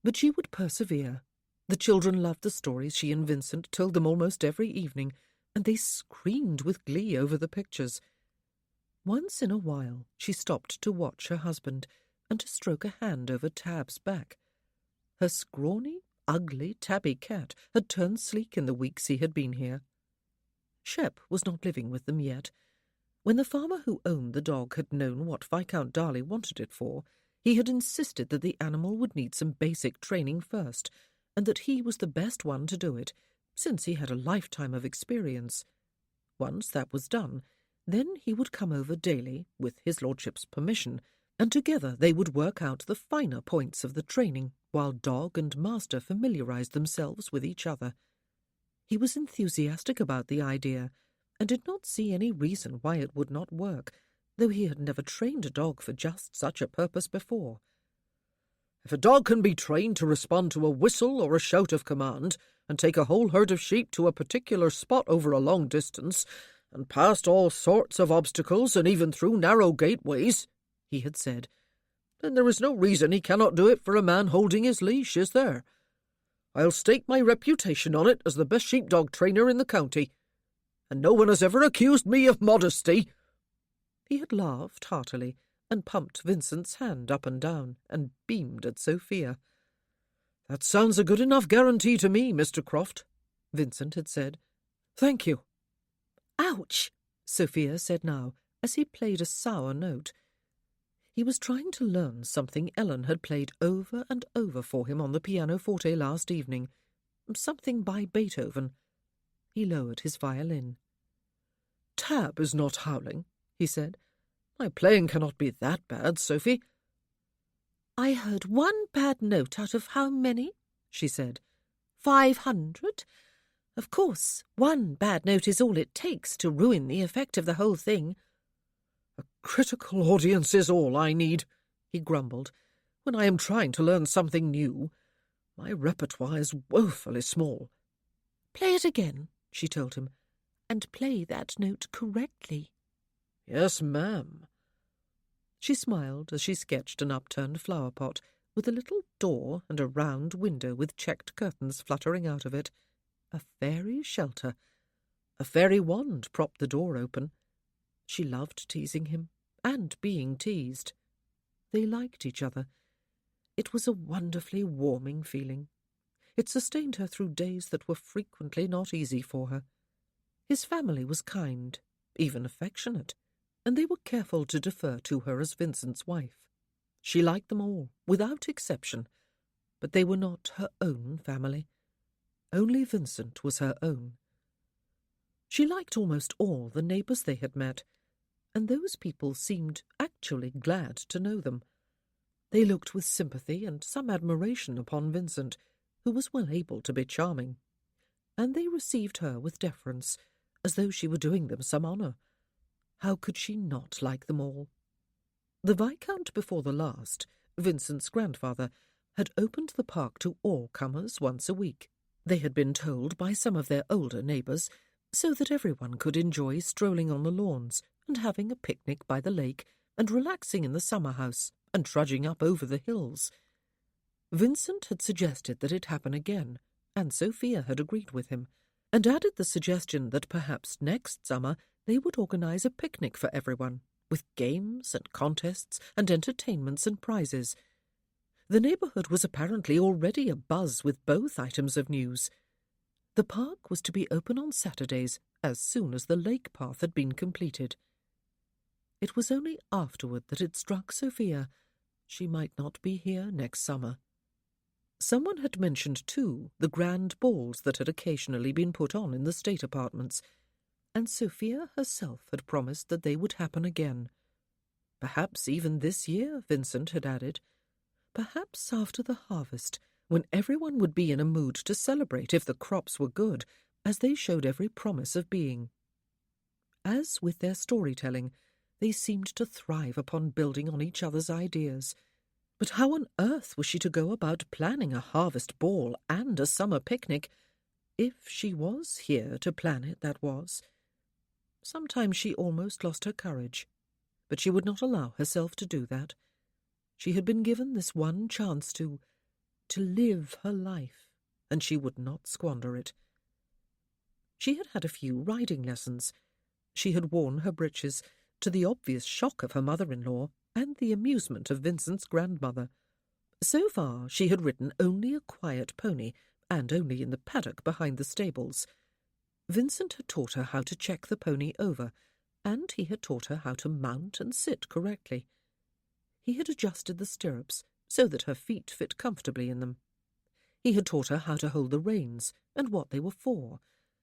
But she would persevere, The children loved the stories she and Vincent told them almost every evening, and they screamed with glee over the pictures. Once in a while she stopped to watch her husband and to stroke a hand over Tab's back. Her scrawny, ugly tabby cat had turned sleek in the weeks he had been here. Shep was not living with them yet. When the farmer who owned the dog had known what Viscount Darley wanted it for, he had insisted that the animal would need some basic training first, and that he was the best one to do it, since he had a lifetime of experience. Once that was done, then he would come over daily, with his lordship's permission, and together they would work out the finer points of the training, while dog and master familiarized themselves with each other. He was enthusiastic about the idea, and did not see any reason why it would not work, though he had never trained a dog for just such a purpose before. If a dog can be trained to respond to a whistle or a shout of command, and take a whole herd of sheep to a particular spot over a long distance, and past all sorts of obstacles and even through narrow gateways, he had said, then there is no reason he cannot do it for a man holding his leash, is there? I'll stake my reputation on it as the best sheepdog trainer in the county, and no one has ever accused me of modesty. He had laughed heartily, and pumped Vincent's hand up and down, and beamed at Sophia. That sounds a good enough guarantee to me, Mr. Croft, Vincent had said. Thank you. Ouch, Sophia said now, as he played a sour note. He was trying to learn something Ellen had played over and over for him on the pianoforte last evening, something by Beethoven. He lowered his violin. Tab is not howling, he said. My playing cannot be that bad, Sophie. I heard one bad note out of how many? She said. 500? Of course, one bad note is all it takes to ruin the effect of the whole thing. A critical audience is all I need, he grumbled, when I am trying to learn something new. My repertoire is woefully small. Play it again, she told him, and play that note correctly. Yes, ma'am. She smiled as she sketched an upturned flower pot, with a little door and a round window with checked curtains fluttering out of it. A fairy shelter. A fairy wand propped the door open. She loved teasing him, and being teased. They liked each other. It was a wonderfully warming feeling. It sustained her through days that were frequently not easy for her. His family was kind, even affectionate, and they were careful to defer to her as Vincent's wife. She liked them all, without exception, but they were not her own family. Only Vincent was her own. She liked almost all the neighbours they had met, and those people seemed actually glad to know them. They looked with sympathy and some admiration upon Vincent, who was well able to be charming, and they received her with deference, as though she were doing them some honour. How could she not like them all? The Viscount before the last, Vincent's grandfather, had opened the park to all comers once a week. They had been told by some of their older neighbours, so that everyone could enjoy strolling on the lawns and having a picnic by the lake and relaxing in the summer house and trudging up over the hills. Vincent had suggested that it happen again, and Sophia had agreed with him, and added the suggestion that perhaps next summer they would organise a picnic for everyone, with games and contests and entertainments and prizes. The neighbourhood was apparently already abuzz with both items of news. The park was to be open on Saturdays as soon as the lake path had been completed. It was only afterward that it struck Sophia she might not be here next summer. Someone had mentioned, too, the grand balls that had occasionally been put on in the state apartments, and Sophia herself had promised that they would happen again. Perhaps even this year, Vincent had added. Perhaps after the harvest, when everyone would be in a mood to celebrate if the crops were good, as they showed every promise of being. As with their storytelling, they seemed to thrive upon building on each other's ideas. But how on earth was she to go about planning a harvest ball and a summer picnic, if she was here to plan it, that was? Sometimes she almost lost her courage, but she would not allow herself to do that. She had been given this one chance to live her life, and she would not squander it. She had had a few riding lessons. She had worn her breeches, to the obvious shock of her mother-in-law and the amusement of Vincent's grandmother. So far she had ridden only a quiet pony, and only in the paddock behind the stables. Vincent had taught her how to check the pony over, and he had taught her how to mount and sit correctly. He had adjusted the stirrups so that her feet fit comfortably in them. He had taught her how to hold the reins and what they were for.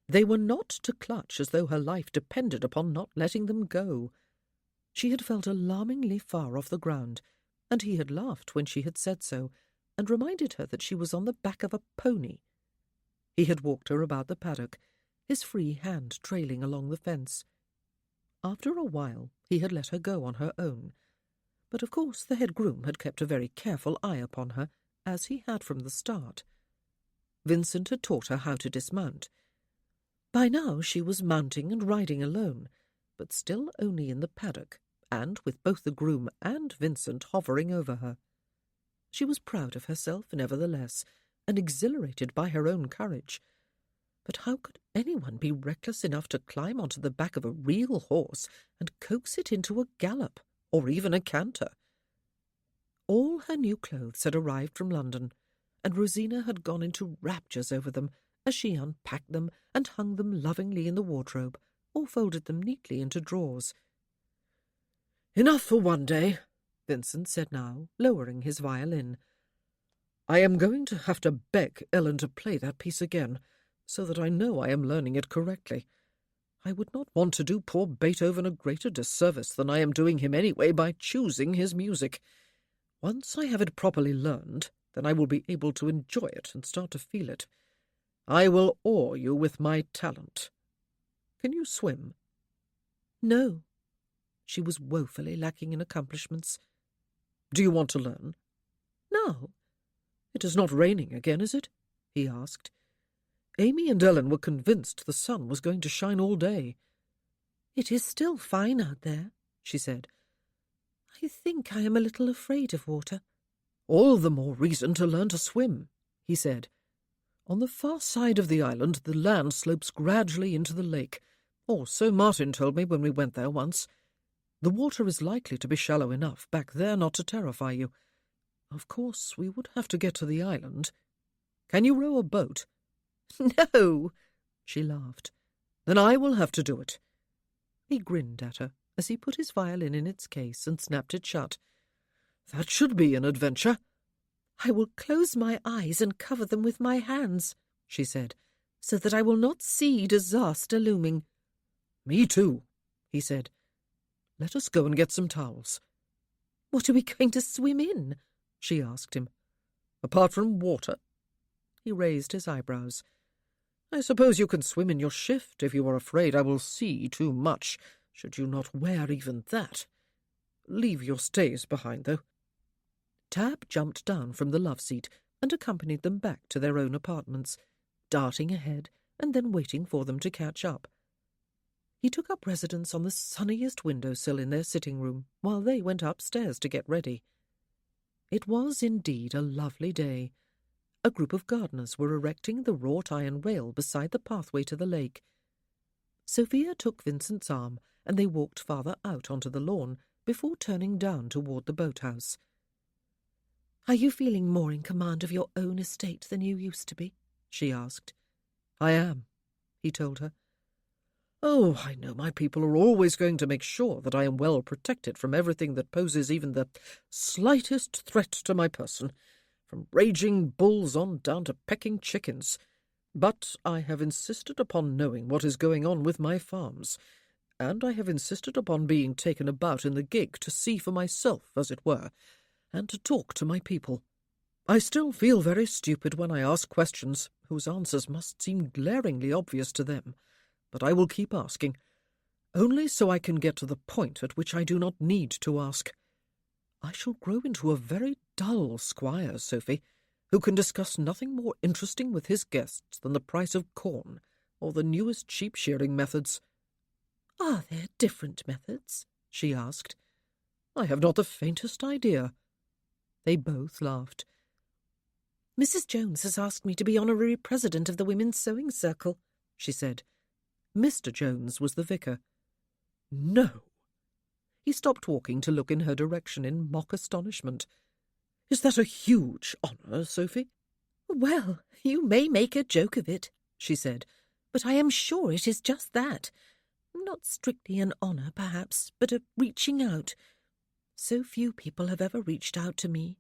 They were not to clutch as though her life depended upon not letting them go. She had felt alarmingly far off the ground, and he had laughed when she had said so, and reminded her that she was on the back of a pony. He had walked her about the paddock, his free hand trailing along the fence. After a while he had let her go on her own, but of course the head groom had kept a very careful eye upon her, as he had from the start. Vincent had taught her how to dismount. By now she was mounting and riding alone, but still only in the paddock, and with both the groom and Vincent hovering over her. She was proud of herself, nevertheless, and exhilarated by her own courage. But how could anyone be reckless enough to climb onto the back of a real horse and coax it into a gallop, or even a canter? All her new clothes had arrived from London, and Rosina had gone into raptures over them as she unpacked them and hung them lovingly in the wardrobe, or folded them neatly into drawers. "Enough for one day," Vincent said now, lowering his violin. "I am going to have to beg Ellen to play that piece again, so that I know I am learning it correctly. I would not want to do poor Beethoven a greater disservice than I am doing him anyway by choosing his music. Once I have it properly learned, then I will be able to enjoy it and start to feel it. I will awe you with my talent. Can you swim?" No. She was woefully lacking in accomplishments. "Do you want to learn?" No. "It is not raining again, is it?" he asked. "Amy and Ellen were convinced the sun was going to shine all day." "It is still fine out there," she said. "I think I am a little afraid of water." "All the more reason to learn to swim," he said. "On the far side of the island the land slopes gradually into the lake, or so Martin told me when we went there once. The water is likely to be shallow enough back there not to terrify you. Of course, we would have to get to the island. Can you row a boat?" "No," she laughed. "Then I will have to do it." He grinned at her as he put his violin in its case and snapped it shut. "That should be an adventure." "I will close my eyes and cover them with my hands," she said, "so that I will not see disaster looming." "Me too," he said. "Let us go and get some towels." "What are we going to swim in?" she asked him. "Apart from water?" He raised his eyebrows. "I suppose you can swim in your shift if you are afraid I will see too much, should you not wear even that. Leave your stays behind, though." Tab jumped down from the love-seat and accompanied them back to their own apartments, darting ahead and then waiting for them to catch up. He took up residence on the sunniest window-sill in their sitting-room while they went upstairs to get ready. It was indeed a lovely day. A group of gardeners were erecting the wrought-iron rail beside the pathway to the lake. Sophia took Vincent's arm, and they walked farther out onto the lawn before turning down toward the boathouse. "Are you feeling more in command of your own estate than you used to be?" she asked. "I am," he told her. "Oh, I know my people are always going to make sure that I am well protected from everything that poses even the slightest threat to my person, from raging bulls on down to pecking chickens. But I have insisted upon knowing what is going on with my farms, and I have insisted upon being taken about in the gig to see for myself, as it were, and to talk to my people. I still feel very stupid when I ask questions whose answers must seem glaringly obvious to them, but I will keep asking, only so I can get to the point at which I do not need to ask. I shall grow into a very dull squire, Sophie, who can discuss nothing more interesting with his guests than the price of corn or the newest sheep-shearing methods." "Are there different methods?" she asked. "I have not the faintest idea." They both laughed. Mrs. Jones has asked me to be honorary president of the Women's Sewing Circle, she said. Mr. Jones was the vicar. No. He stopped walking to look in her direction in mock astonishment. Is that a huge honour, Sophie? Well, you may make a joke of it, she said, but I am sure it is just that. Not strictly an honour, perhaps, but a reaching out. So few people have ever reached out to me.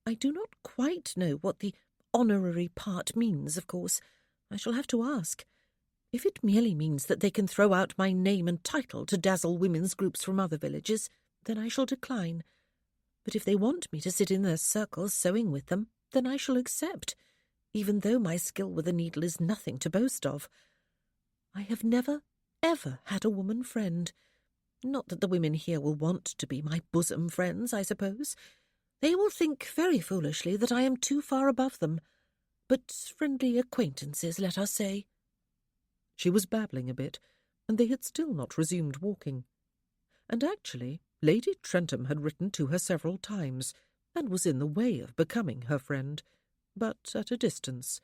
I do not quite know what the honorary part means, of course. I shall have to ask. If it merely means that they can throw out my name and title to dazzle women's groups from other villages, then I shall decline. But if they want me to sit in their circles sewing with them, then I shall accept, even though my skill with a needle is nothing to boast of. I have never, ever had a woman friend. Not that the women here will want to be my bosom friends, I suppose. They will think very foolishly that I am too far above them. But friendly acquaintances, let us say. She was babbling a bit, and they had still not resumed walking. And actually, Lady Trentham had written to her several times, and was in the way of becoming her friend, but at a distance.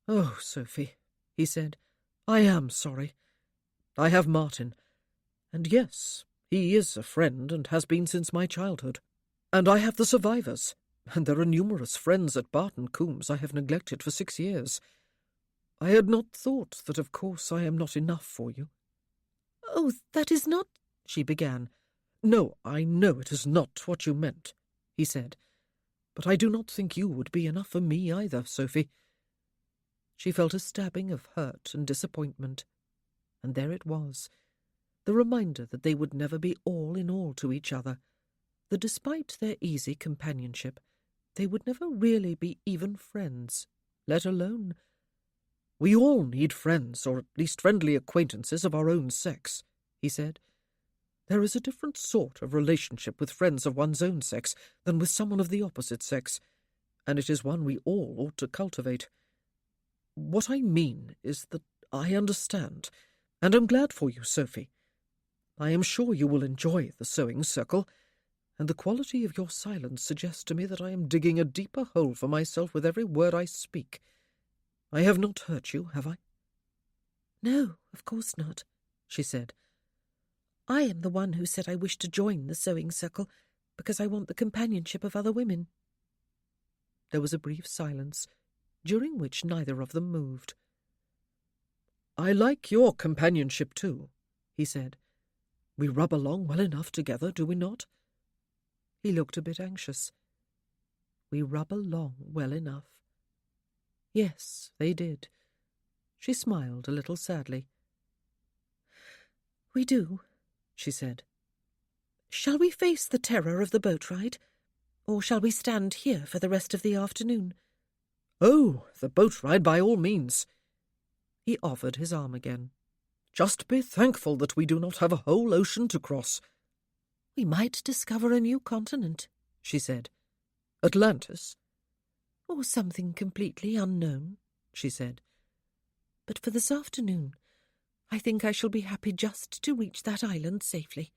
"Oh, Sophie," he said, "I am sorry. I have Martin, and yes, he is a friend and has been since my childhood. And I have the survivors, and there are numerous friends at Barton Coombs I have neglected for 6 years. I had not thought that of course I am not enough for you." "Oh, that is not—" she began. "No, I know it is not what you meant," he said. "But I do not think you would be enough for me either, Sophie." She felt a stabbing of hurt and disappointment. And there it was, the reminder that they would never be all in all to each other, that despite their easy companionship, they would never really be even friends, let alone— "We all need friends, or at least friendly acquaintances of our own sex," he said. "There is a different sort of relationship with friends of one's own sex than with someone of the opposite sex, and it is one we all ought to cultivate. What I mean is that I understand, and am glad for you, Sophie. I am sure you will enjoy the sewing circle, and the quality of your silence suggests to me that I am digging a deeper hole for myself with every word I speak. I have not hurt you, have I?" "No, of course not," she said. "I am the one who said I wished to join the sewing circle because I want the companionship of other women." There was a brief silence, during which neither of them moved. "I like your companionship too," he said. "We rub along well enough together, do we not?" He looked a bit anxious. We rub along well enough. Yes, they did. She smiled a little sadly. "We do," she said. "Shall we face the terror of the boat ride, or shall we stand here for the rest of the afternoon?" "Oh, the boat ride by all means." He offered his arm again. "Just be thankful that we do not have a whole ocean to cross." "We might discover a new continent," she said. "Atlantis?" "Or something completely unknown," she said. "But for this afternoon, I think I shall be happy just to reach that island safely."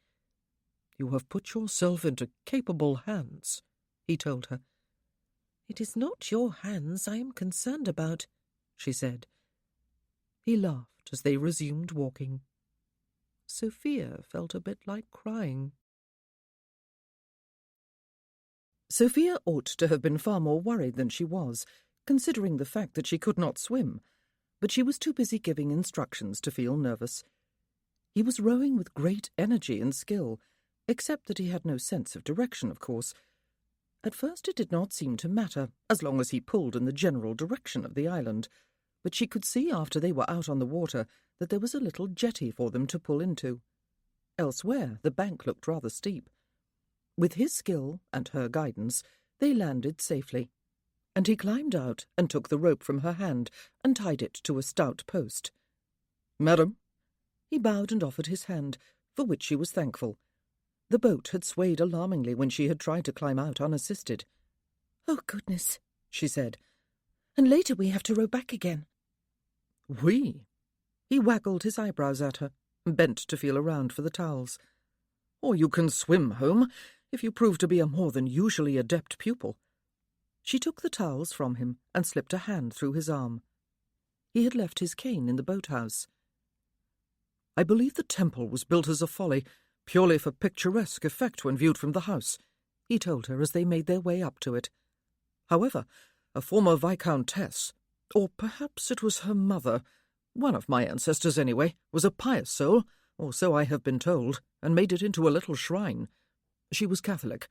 "You have put yourself into capable hands," he told her. "It is not your hands I am concerned about," she said. He laughed as they resumed walking. Sophia felt a bit like crying. Sophia ought to have been far more worried than she was, considering the fact that she could not swim, but she was too busy giving instructions to feel nervous. He was rowing with great energy and skill, except that he had no sense of direction, of course. At first it did not seem to matter, as long as he pulled in the general direction of the island, but she could see after they were out on the water that there was a little jetty for them to pull into. Elsewhere the bank looked rather steep. With his skill and her guidance, they landed safely, and he climbed out and took the rope from her hand and tied it to a stout post. "Madam?" He bowed and offered his hand, for which she was thankful. The boat had swayed alarmingly when she had tried to climb out unassisted. "Oh, goodness," she said. "And later we have to row back again." "We?" He waggled his eyebrows at her, bent to feel around for the towels. "Or you can swim home, if you prove to be a more than usually adept pupil." She took the towels from him and slipped a hand through his arm. He had left his cane in the boathouse. "I believe the temple was built as a folly, purely for picturesque effect when viewed from the house," he told her as they made their way up to it. "However, a former viscountess, or perhaps it was her mother, one of my ancestors anyway, was a pious soul, or so I have been told, and made it into a little shrine. She was Catholic."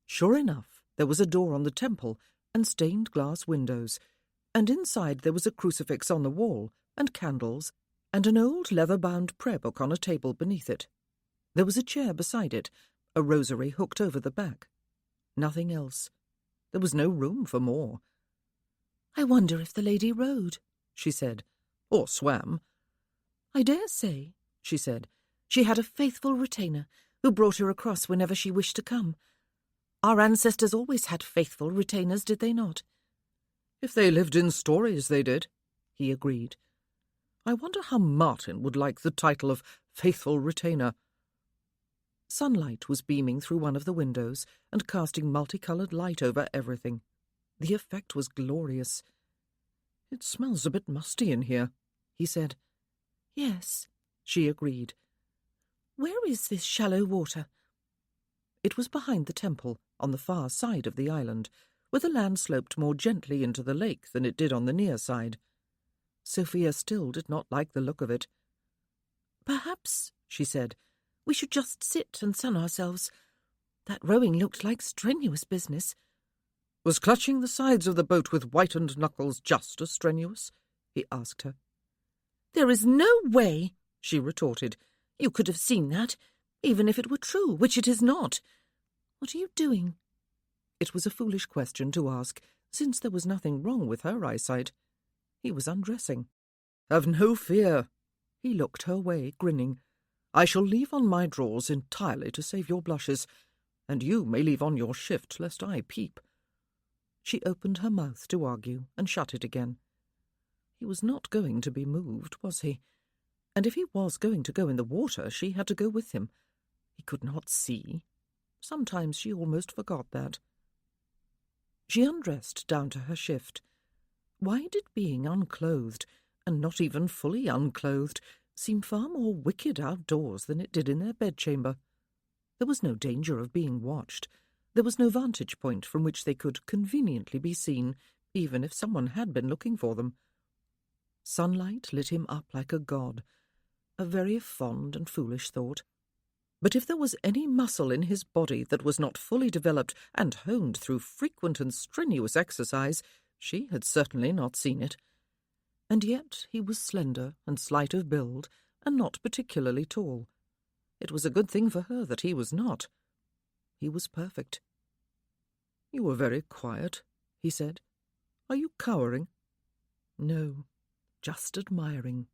Sure enough, there was a door on the temple and stained glass windows, and inside there was a crucifix on the wall, and candles, and an old leather-bound prayer book on a table beneath it. There was a chair beside it, a rosary hooked over the back. Nothing else. There was no room for more. "I wonder if the lady rowed," she said. "Or swam." "I dare say," she said. "She had a faithful retainer who brought her across whenever she wished to come. Our ancestors always had faithful retainers, did they not?" "If they lived in stories, they did," he agreed. "I wonder how Martin would like the title of faithful retainer." Sunlight was beaming through one of the windows and casting multicoloured light over everything. The effect was glorious. "It smells a bit musty in here," he said. "Yes," she agreed. "Where is this shallow water?" It was behind the temple, on the far side of the island, where the land sloped more gently into the lake than it did on the near side. Sophia still did not like the look of it. "Perhaps," she said, "we should just sit and sun ourselves. That rowing looked like strenuous business." "Was clutching the sides of the boat with whitened knuckles just as strenuous?" he asked her. "There is no way," she retorted. "You could have seen that, even if it were true, which it is not. What are you doing?" It was a foolish question to ask, since there was nothing wrong with her eyesight. He was undressing. "Have no fear." He looked her way, grinning. "I shall leave on my drawers entirely to save your blushes, and you may leave on your shift lest I peep." She opened her mouth to argue and shut it again. He was not going to be moved, was he? And if he was going to go in the water, she had to go with him. He could not see. Sometimes she almost forgot that. She undressed down to her shift. Why did being unclothed, and not even fully unclothed, seem far more wicked outdoors than it did in their bedchamber? There was no danger of being watched. There was no vantage point from which they could conveniently be seen, even if someone had been looking for them. Sunlight lit him up like a god, a very fond and foolish thought. But if there was any muscle in his body that was not fully developed and honed through frequent and strenuous exercise, she had certainly not seen it. And yet he was slender and slight of build, and not particularly tall. It was a good thing for her that he was not. He was perfect. "You were very quiet," he said. "Are you cowering?" "No, just admiring."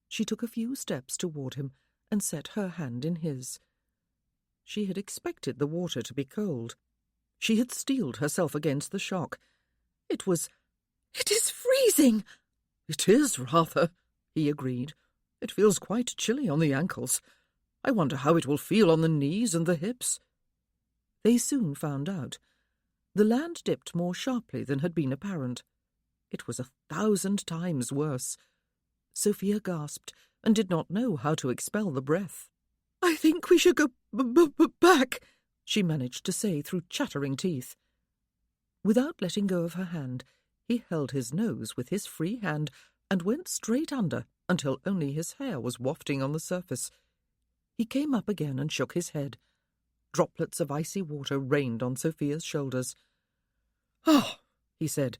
She took a few steps toward him and set her hand in his. She had expected the water to be cold. She had steeled herself against the shock. It is freezing!" "It is, rather," he agreed. "It feels quite chilly on the ankles. I wonder how it will feel on the knees and the hips." They soon found out. The land dipped more sharply than had been apparent. It was 1,000 times worse. Sophia gasped and did not know how to expel the breath. "I think we should go back," she managed to say through chattering teeth. Without letting go of her hand, he held his nose with his free hand and went straight under until only his hair was wafting on the surface. He came up again and shook his head. Droplets of icy water rained on Sophia's shoulders. "Oh," he said,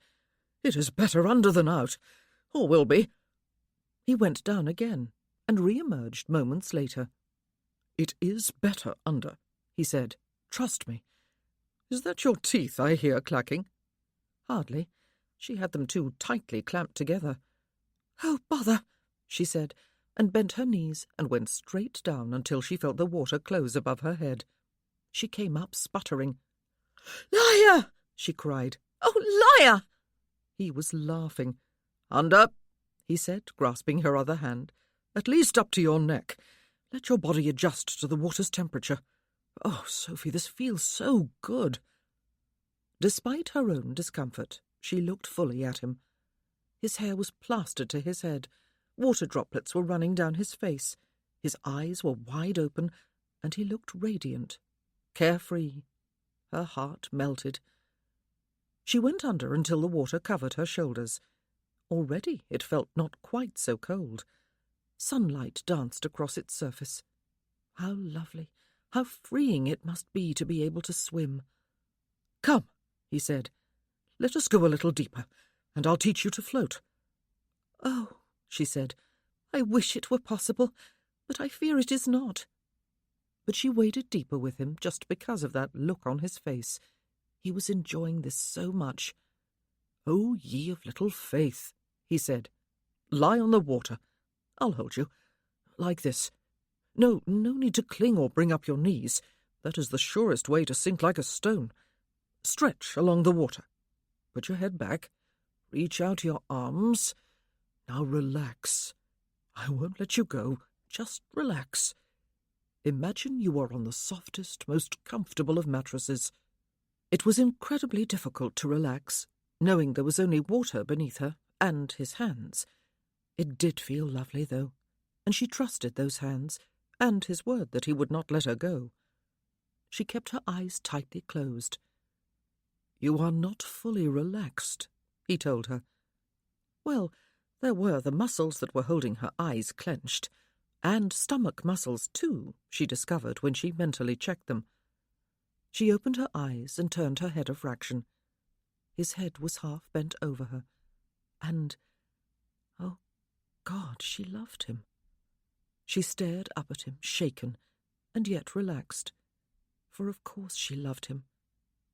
"it is better under than out, or will be." He went down again and re-emerged moments later. "It is better under," he said. "Trust me. Is that your teeth I hear clacking?" Hardly. She had them too tightly clamped together. "Oh, bother," she said, and bent her knees and went straight down until she felt the water close above her head. She came up sputtering. "Liar!" she cried. "Oh, liar!" He was laughing. "Under," he said, grasping her other hand. "At least up to your neck. Let your body adjust to the water's temperature. Oh, Sophie, this feels so good." Despite her own discomfort, she looked fully at him. His hair was plastered to his head, water droplets were running down his face, his eyes were wide open, and he looked radiant, carefree. Her heart melted. She went under until the water covered her shoulders. Already it felt not quite so cold. Sunlight danced across its surface. How lovely, how freeing it must be to be able to swim. "Come," he said, "let us go a little deeper, and I'll teach you to float." "Oh," she said, "I wish it were possible, but I fear it is not." But she waded deeper with him just because of that look on his face. He was enjoying this so much. "Oh, ye of little faith," he said. "Lie on the water. I'll hold you. Like this. No need to cling or bring up your knees. That is the surest way to sink like a stone. Stretch along the water. Put your head back. Reach out your arms. Now relax. I won't let you go. Just relax. Imagine you are on the softest, most comfortable of mattresses." It was incredibly difficult to relax, knowing there was only water beneath her and his hands. It did feel lovely, though, and she trusted those hands and his word that he would not let her go. She kept her eyes tightly closed. "You are not fully relaxed," he told her. Well, there were the muscles that were holding her eyes clenched, and stomach muscles, too, she discovered when she mentally checked them. She opened her eyes and turned her head a fraction. His head was half bent over her, and, oh God, she loved him. She stared up at him, shaken, and yet relaxed, for of course she loved him.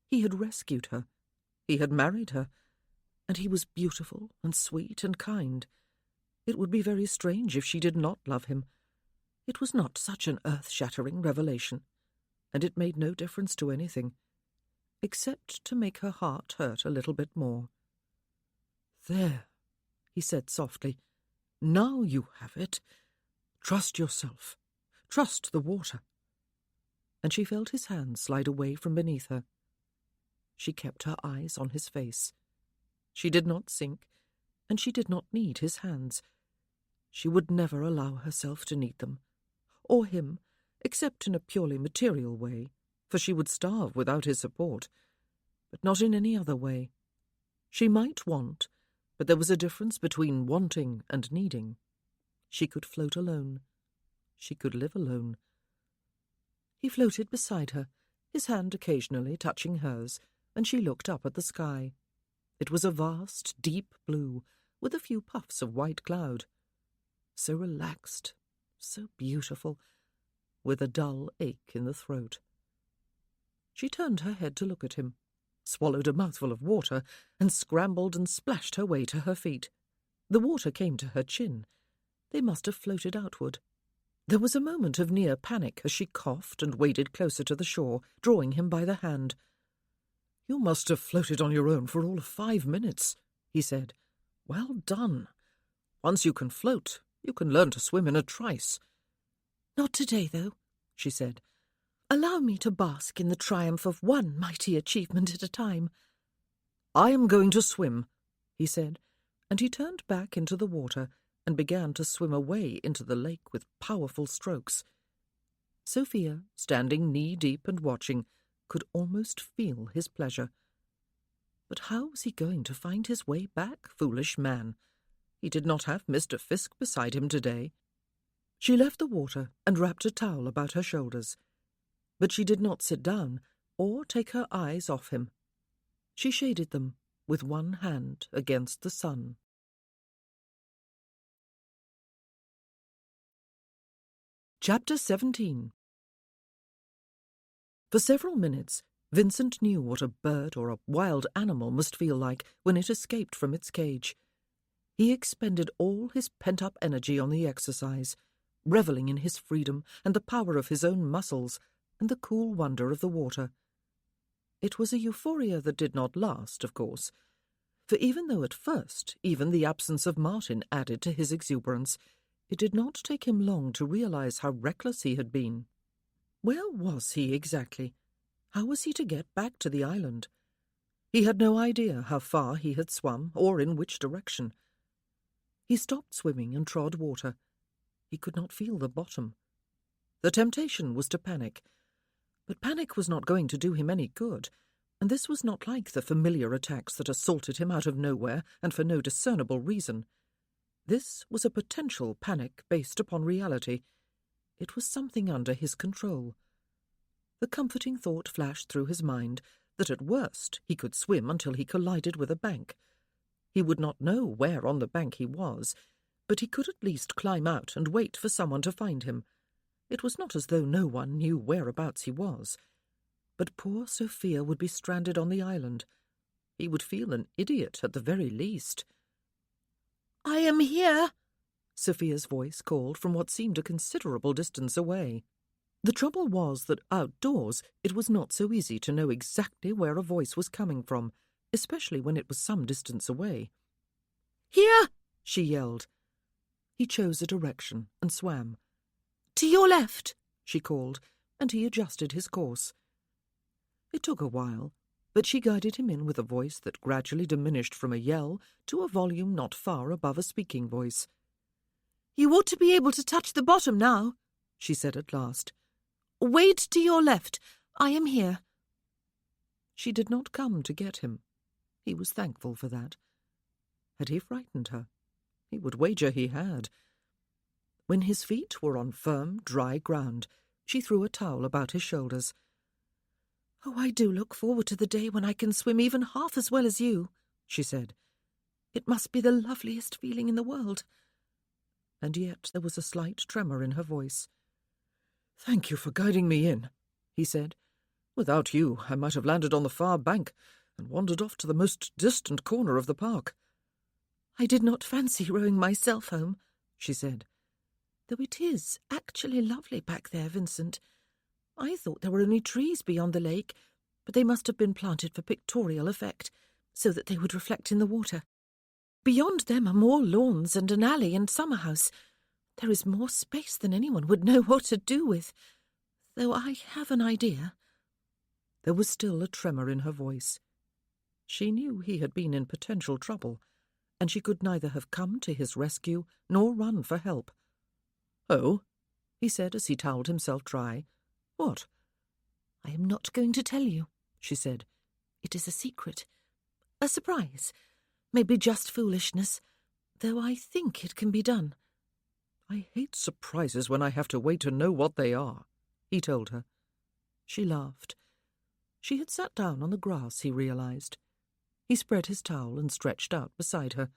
He had rescued her, he had married her, and he was beautiful and sweet and kind. It would be very strange if she did not love him. It was not such an earth-shattering revelation, and it made no difference to anything, except to make her heart hurt a little bit more. "There," he said softly. "Now you have it. Trust yourself. Trust the water." And she felt his hand slide away from beneath her. She kept her eyes on his face. She did not sink, and she did not need his hands. She would never allow herself to need them, or him, except in a purely material way, for she would starve without his support, but not in any other way. She might want, but there was a difference between wanting and needing. She could float alone. She could live alone. He floated beside her, his hand occasionally touching hers, and she looked up at the sky. It was a vast, deep blue, with a few puffs of white cloud. So relaxed, so beautiful, with a dull ache in the throat. She turned her head to look at him, swallowed a mouthful of water, and scrambled and splashed her way to her feet. The water came to her chin. They must have floated outward. There was a moment of near panic as she coughed and waded closer to the shore, drawing him by the hand. "You must have floated on your own for all of 5 minutes," he said. "Well done. Once you can float, you can learn to swim in a trice." "Not today, though," she said. "Allow me to bask in the triumph of one mighty achievement at a time." "I am going to swim," he said, and he turned back into the water and began to swim away into the lake with powerful strokes. Sophia, standing knee-deep and watching, could almost feel his pleasure. But how was he going to find his way back, foolish man? He did not have Mr. Fisk beside him today. She left the water and wrapped a towel about her shoulders. But she did not sit down or take her eyes off him. She shaded them with one hand against the sun. Chapter 17. For several minutes, Vincent knew what a bird or a wild animal must feel like when it escaped from its cage. He expended all his pent-up energy on the exercise, revelling in his freedom and the power of his own muscles and the cool wonder of the water. It was a euphoria that did not last, of course, for even though at first even the absence of Martin added to his exuberance, it did not take him long to realize how reckless he had been. Where was he exactly? How was he to get back to the island? He had no idea how far he had swum or in which direction. He stopped swimming and trod water. He could not feel the bottom. The temptation was to panic, but panic was not going to do him any good, and this was not like the familiar attacks that assaulted him out of nowhere and for no discernible reason. This was a potential panic based upon reality. It was something under his control. The comforting thought flashed through his mind that at worst he could swim until he collided with a bank. He would not know where on the bank he was, but he could at least climb out and wait for someone to find him. It was not as though no one knew whereabouts he was. But poor Sophia would be stranded on the island. He would feel an idiot at the very least. "I am here," Sophia's voice called from what seemed a considerable distance away. The trouble was that outdoors it was not so easy to know exactly where a voice was coming from, especially when it was some distance away. "Here!" she yelled. He chose a direction and swam. "To your left," she called, and he adjusted his course. It took a while, but she guided him in with a voice that gradually diminished from a yell to a volume not far above a speaking voice. "You ought to be able to touch the bottom now," she said at last. "Wade to your left. I am here." She did not come to get him. He was thankful for that. Had he frightened her? He would wager he had. When his feet were on firm, dry ground, she threw a towel about his shoulders. "Oh, I do look forward to the day when I can swim even half as well as you," she said. "It must be the loveliest feeling in the world." And yet there was a slight tremor in her voice. "Thank you for guiding me in," he said. "Without you, I might have landed on the far bank and wandered off to the most distant corner of the park." "I did not fancy rowing myself home," she said. "Though it is actually lovely back there, Vincent. I thought there were only trees beyond the lake, but they must have been planted for pictorial effect, so that they would reflect in the water. Beyond them are more lawns and an alley and summer-house. There is more space than anyone would know what to do with, though I have an idea." There was still a tremor in her voice. She knew he had been in potential trouble, and she could neither have come to his rescue nor run for help. "Oh," he said as he towelled himself dry. "What?" "I am not going to tell you," she said. "It is a secret. A surprise. Maybe just foolishness, though I think it can be done." "I hate surprises when I have to wait to know what they are," he told her. She laughed. She had sat down on the grass, he realized. He spread his towel and stretched out beside her.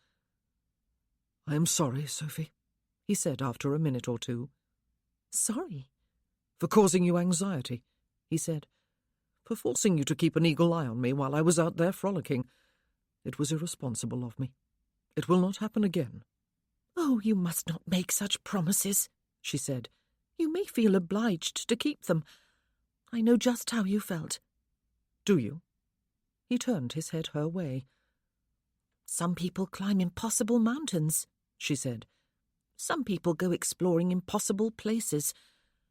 "I am sorry, Sophie," he said after a minute or two. "Sorry?" "For causing you anxiety," he said. "For forcing you to keep an eagle eye on me while I was out there frolicking. It was irresponsible of me. It will not happen again." "Oh, you must not make such promises," she said. "You may feel obliged to keep them. I know just how you felt." "Do you?" He turned his head her way. "Some people climb impossible mountains," she said. "Some people go exploring impossible places,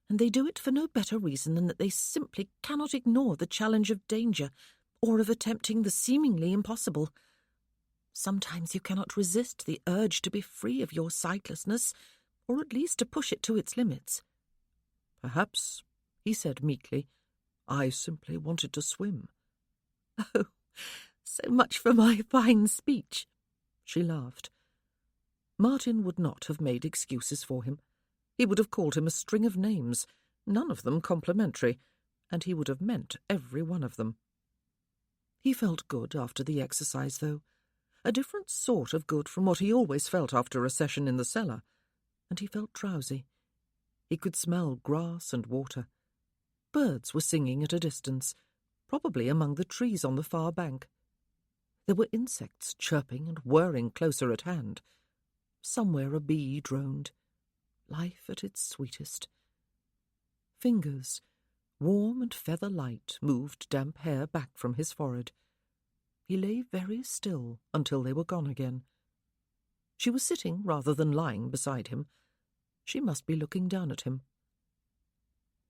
and they do it for no better reason than that they simply cannot ignore the challenge of danger or of attempting the seemingly impossible. Sometimes you cannot resist the urge to be free of your sightlessness, or at least to push it to its limits." "Perhaps," he said meekly, "I simply wanted to swim." "Oh, so much for my fine speech." She laughed. Martin would not have made excuses for him. He would have called him a string of names, none of them complimentary, and he would have meant every one of them. He felt good after the exercise, though, a different sort of good from what he always felt after a session in the cellar, and he felt drowsy. He could smell grass and water. Birds were singing at a distance, probably among the trees on the far bank. There were insects chirping and whirring closer at hand. Somewhere a bee droned. Life at its sweetest. Fingers, warm and feather-light, moved damp hair back from his forehead. He lay very still until they were gone again. She was sitting rather than lying beside him. She must be looking down at him.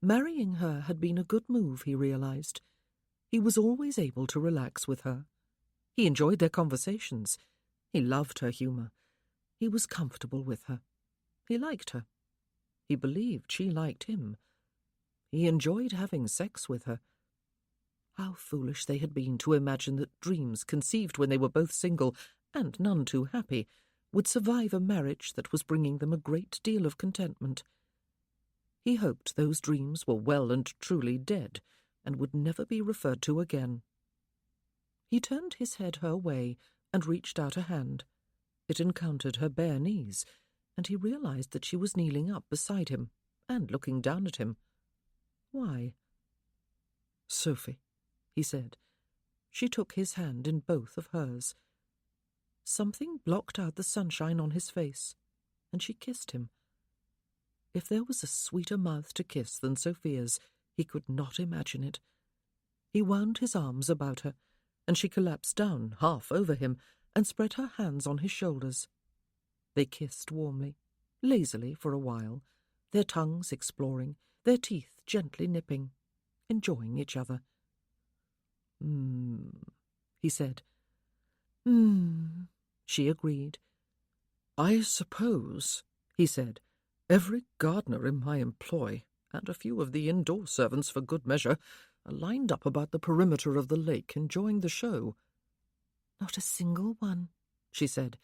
Marrying her had been a good move, he realized. He was always able to relax with her. He enjoyed their conversations. He loved her humour. He was comfortable with her. He liked her. He believed she liked him. He enjoyed having sex with her. How foolish they had been to imagine that dreams conceived when they were both single, and none too happy, would survive a marriage that was bringing them a great deal of contentment. He hoped those dreams were well and truly dead, and would never be referred to again. He turned his head her way and reached out a hand. It encountered her bare knees, and he realized that she was kneeling up beside him and looking down at him. Why? "Sophie," he said. She took his hand in both of hers. Something blocked out the sunshine on his face, and she kissed him. If there was a sweeter mouth to kiss than Sophia's, he could not imagine it. He wound his arms about her, and she collapsed down half over him and spread her hands on his shoulders. They kissed warmly, lazily for a while, their tongues exploring, their teeth gently nipping, enjoying each other. He said. She agreed. "I suppose," he said, "every gardener in my employ, and a few of the indoor servants for good measure, are lined up about the perimeter of the lake enjoying the show." "Not a single one," she said.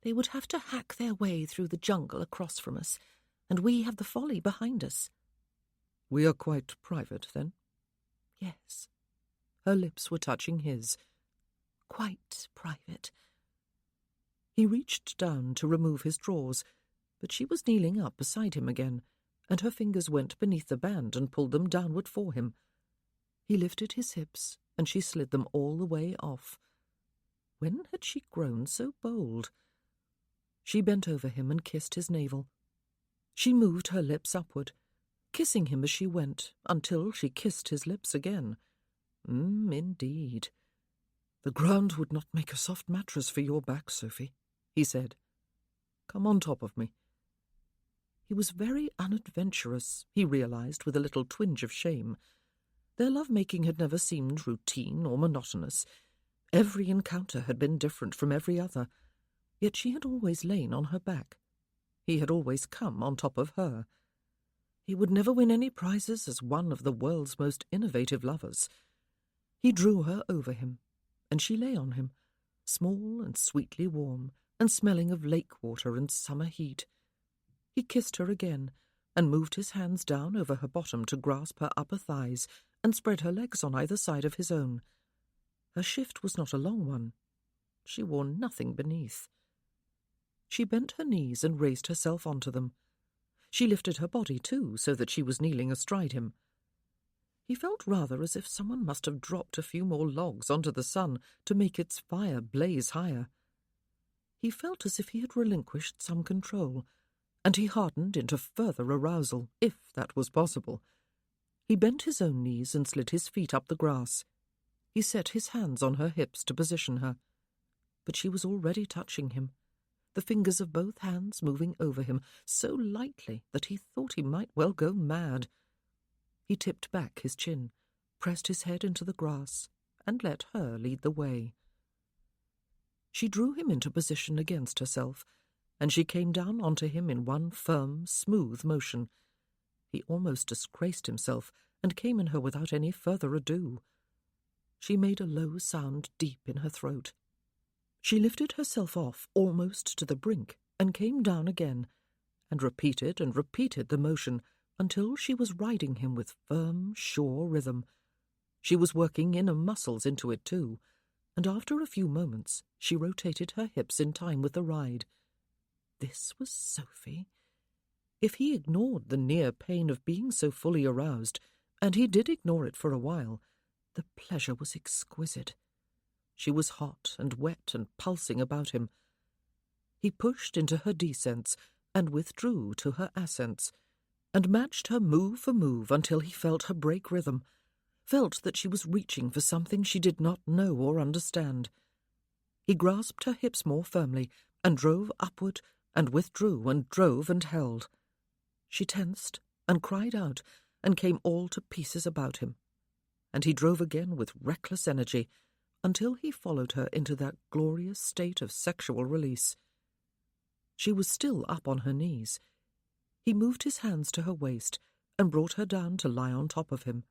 "They would have to hack their way through the jungle across from us, and we have the Folly behind us." "We are quite private, then?" "Yes." Her lips were touching his. "Quite private." He reached down to remove his drawers, but she was kneeling up beside him again, and her fingers went beneath the band and pulled them downward for him. He lifted his hips, and she slid them all the way off. When had she grown so bold? She bent over him and kissed his navel. She moved her lips upward, kissing him as she went, until she kissed his lips again. Indeed. "The ground would not make a soft mattress for your back, Sophie," he said. "Come on top of me." He was very unadventurous, he realized with a little twinge of shame. Their love-making had never seemed routine or monotonous. Every encounter had been different from every other, yet she had always lain on her back. He had always come on top of her. He would never win any prizes as one of the world's most innovative lovers. He drew her over him, and she lay on him, small and sweetly warm, and smelling of lake water and summer heat. He kissed her again, and moved his hands down over her bottom to grasp her upper thighs, and spread her legs on either side of his own. Her shift was not a long one. She wore nothing beneath. She bent her knees and raised herself onto them. She lifted her body, too, so that she was kneeling astride him. He felt rather as if someone must have dropped a few more logs onto the sun to make its fire blaze higher. He felt as if he had relinquished some control, and he hardened into further arousal, if that was possible. He bent his own knees and slid his feet up the grass. He set his hands on her hips to position her. But she was already touching him, the fingers of both hands moving over him so lightly that he thought he might well go mad. He tipped back his chin, pressed his head into the grass, and let her lead the way. She drew him into position against herself, and she came down onto him in one firm, smooth motion. He almost disgraced himself, and came in her without any further ado. She made a low sound deep in her throat. She lifted herself off almost to the brink, and came down again, and repeated the motion, until she was riding him with firm, sure rhythm. She was working inner muscles into it too, and after a few moments she rotated her hips in time with the ride. This was Sophie. If he ignored the near pain of being so fully aroused, and he did ignore it for a while, the pleasure was exquisite. She was hot and wet and pulsing about him. He pushed into her descents and withdrew to her ascents, and matched her move for move until he felt her break rhythm, felt that she was reaching for something she did not know or understand. He grasped her hips more firmly and drove upward and withdrew and drove and held. She tensed and cried out and came all to pieces about him, and he drove again with reckless energy until he followed her into that glorious state of sexual release. She was still up on her knees. He moved his hands to her waist and brought her down to lie on top of him.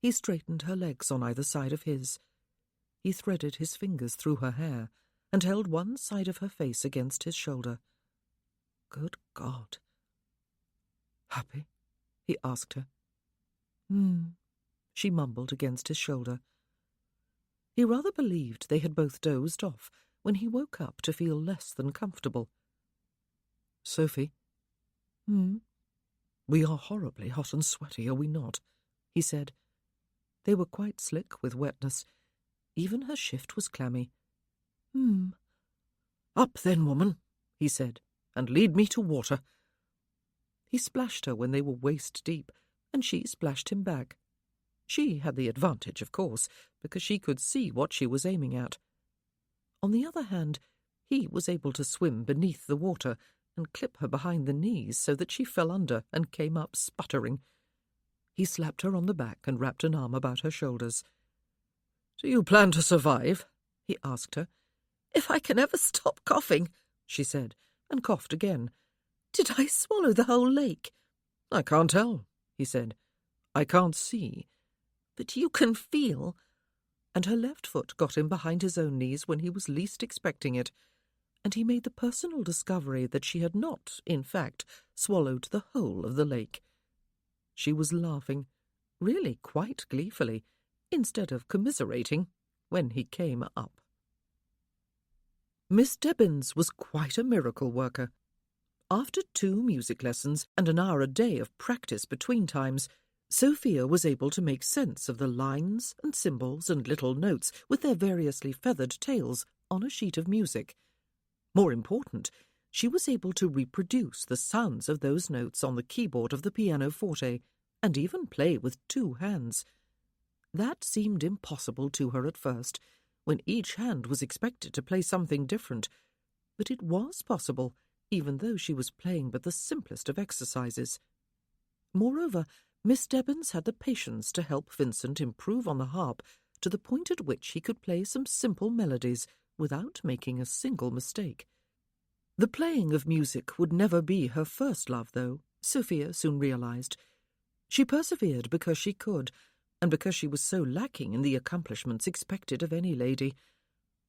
He straightened her legs on either side of his. He threaded his fingers through her hair and held one side of her face against his shoulder. Good God! "Happy?" he asked her. She mumbled against his shoulder. He rather believed they had both dozed off when he woke up to feel less than comfortable. "Sophie?" "We are horribly hot and sweaty, are we not?" he said. They were quite slick with wetness. Even her shift was clammy. "Up then, woman," he said, "and lead me to water." He splashed her when they were waist-deep, and she splashed him back. She had the advantage, of course, because she could see what she was aiming at. On the other hand, he was able to swim beneath the water and clip her behind the knees so that she fell under and came up sputtering. He slapped her on the back and wrapped an arm about her shoulders. "Do you plan to survive?" he asked her. "If I can ever stop coughing," she said, and coughed again. "Did I swallow the whole lake?" "I can't tell," he said. "I can't see." "But you can feel." And her left foot got him behind his own knees when he was least expecting it, and he made the personal discovery that she had not, in fact, swallowed the whole of the lake. She was laughing, really quite gleefully, instead of commiserating, when he came up. Miss Stebbins was quite a miracle worker. After 2 music lessons and an hour a day of practice between times, Sophia was able to make sense of the lines and symbols and little notes with their variously feathered tails on a sheet of music. More important, she was able to reproduce the sounds of those notes on the keyboard of the pianoforte, and even play with 2 hands. That seemed impossible to her at first, when each hand was expected to play something different, but it was possible, even though she was playing but the simplest of exercises. Moreover, Miss Stebbins had the patience to help Vincent improve on the harp to the point at which he could play some simple melodies without making a single mistake. The playing of music would never be her first love, though, Sophia soon realized. She persevered because she could, and because she was so lacking in the accomplishments expected of any lady,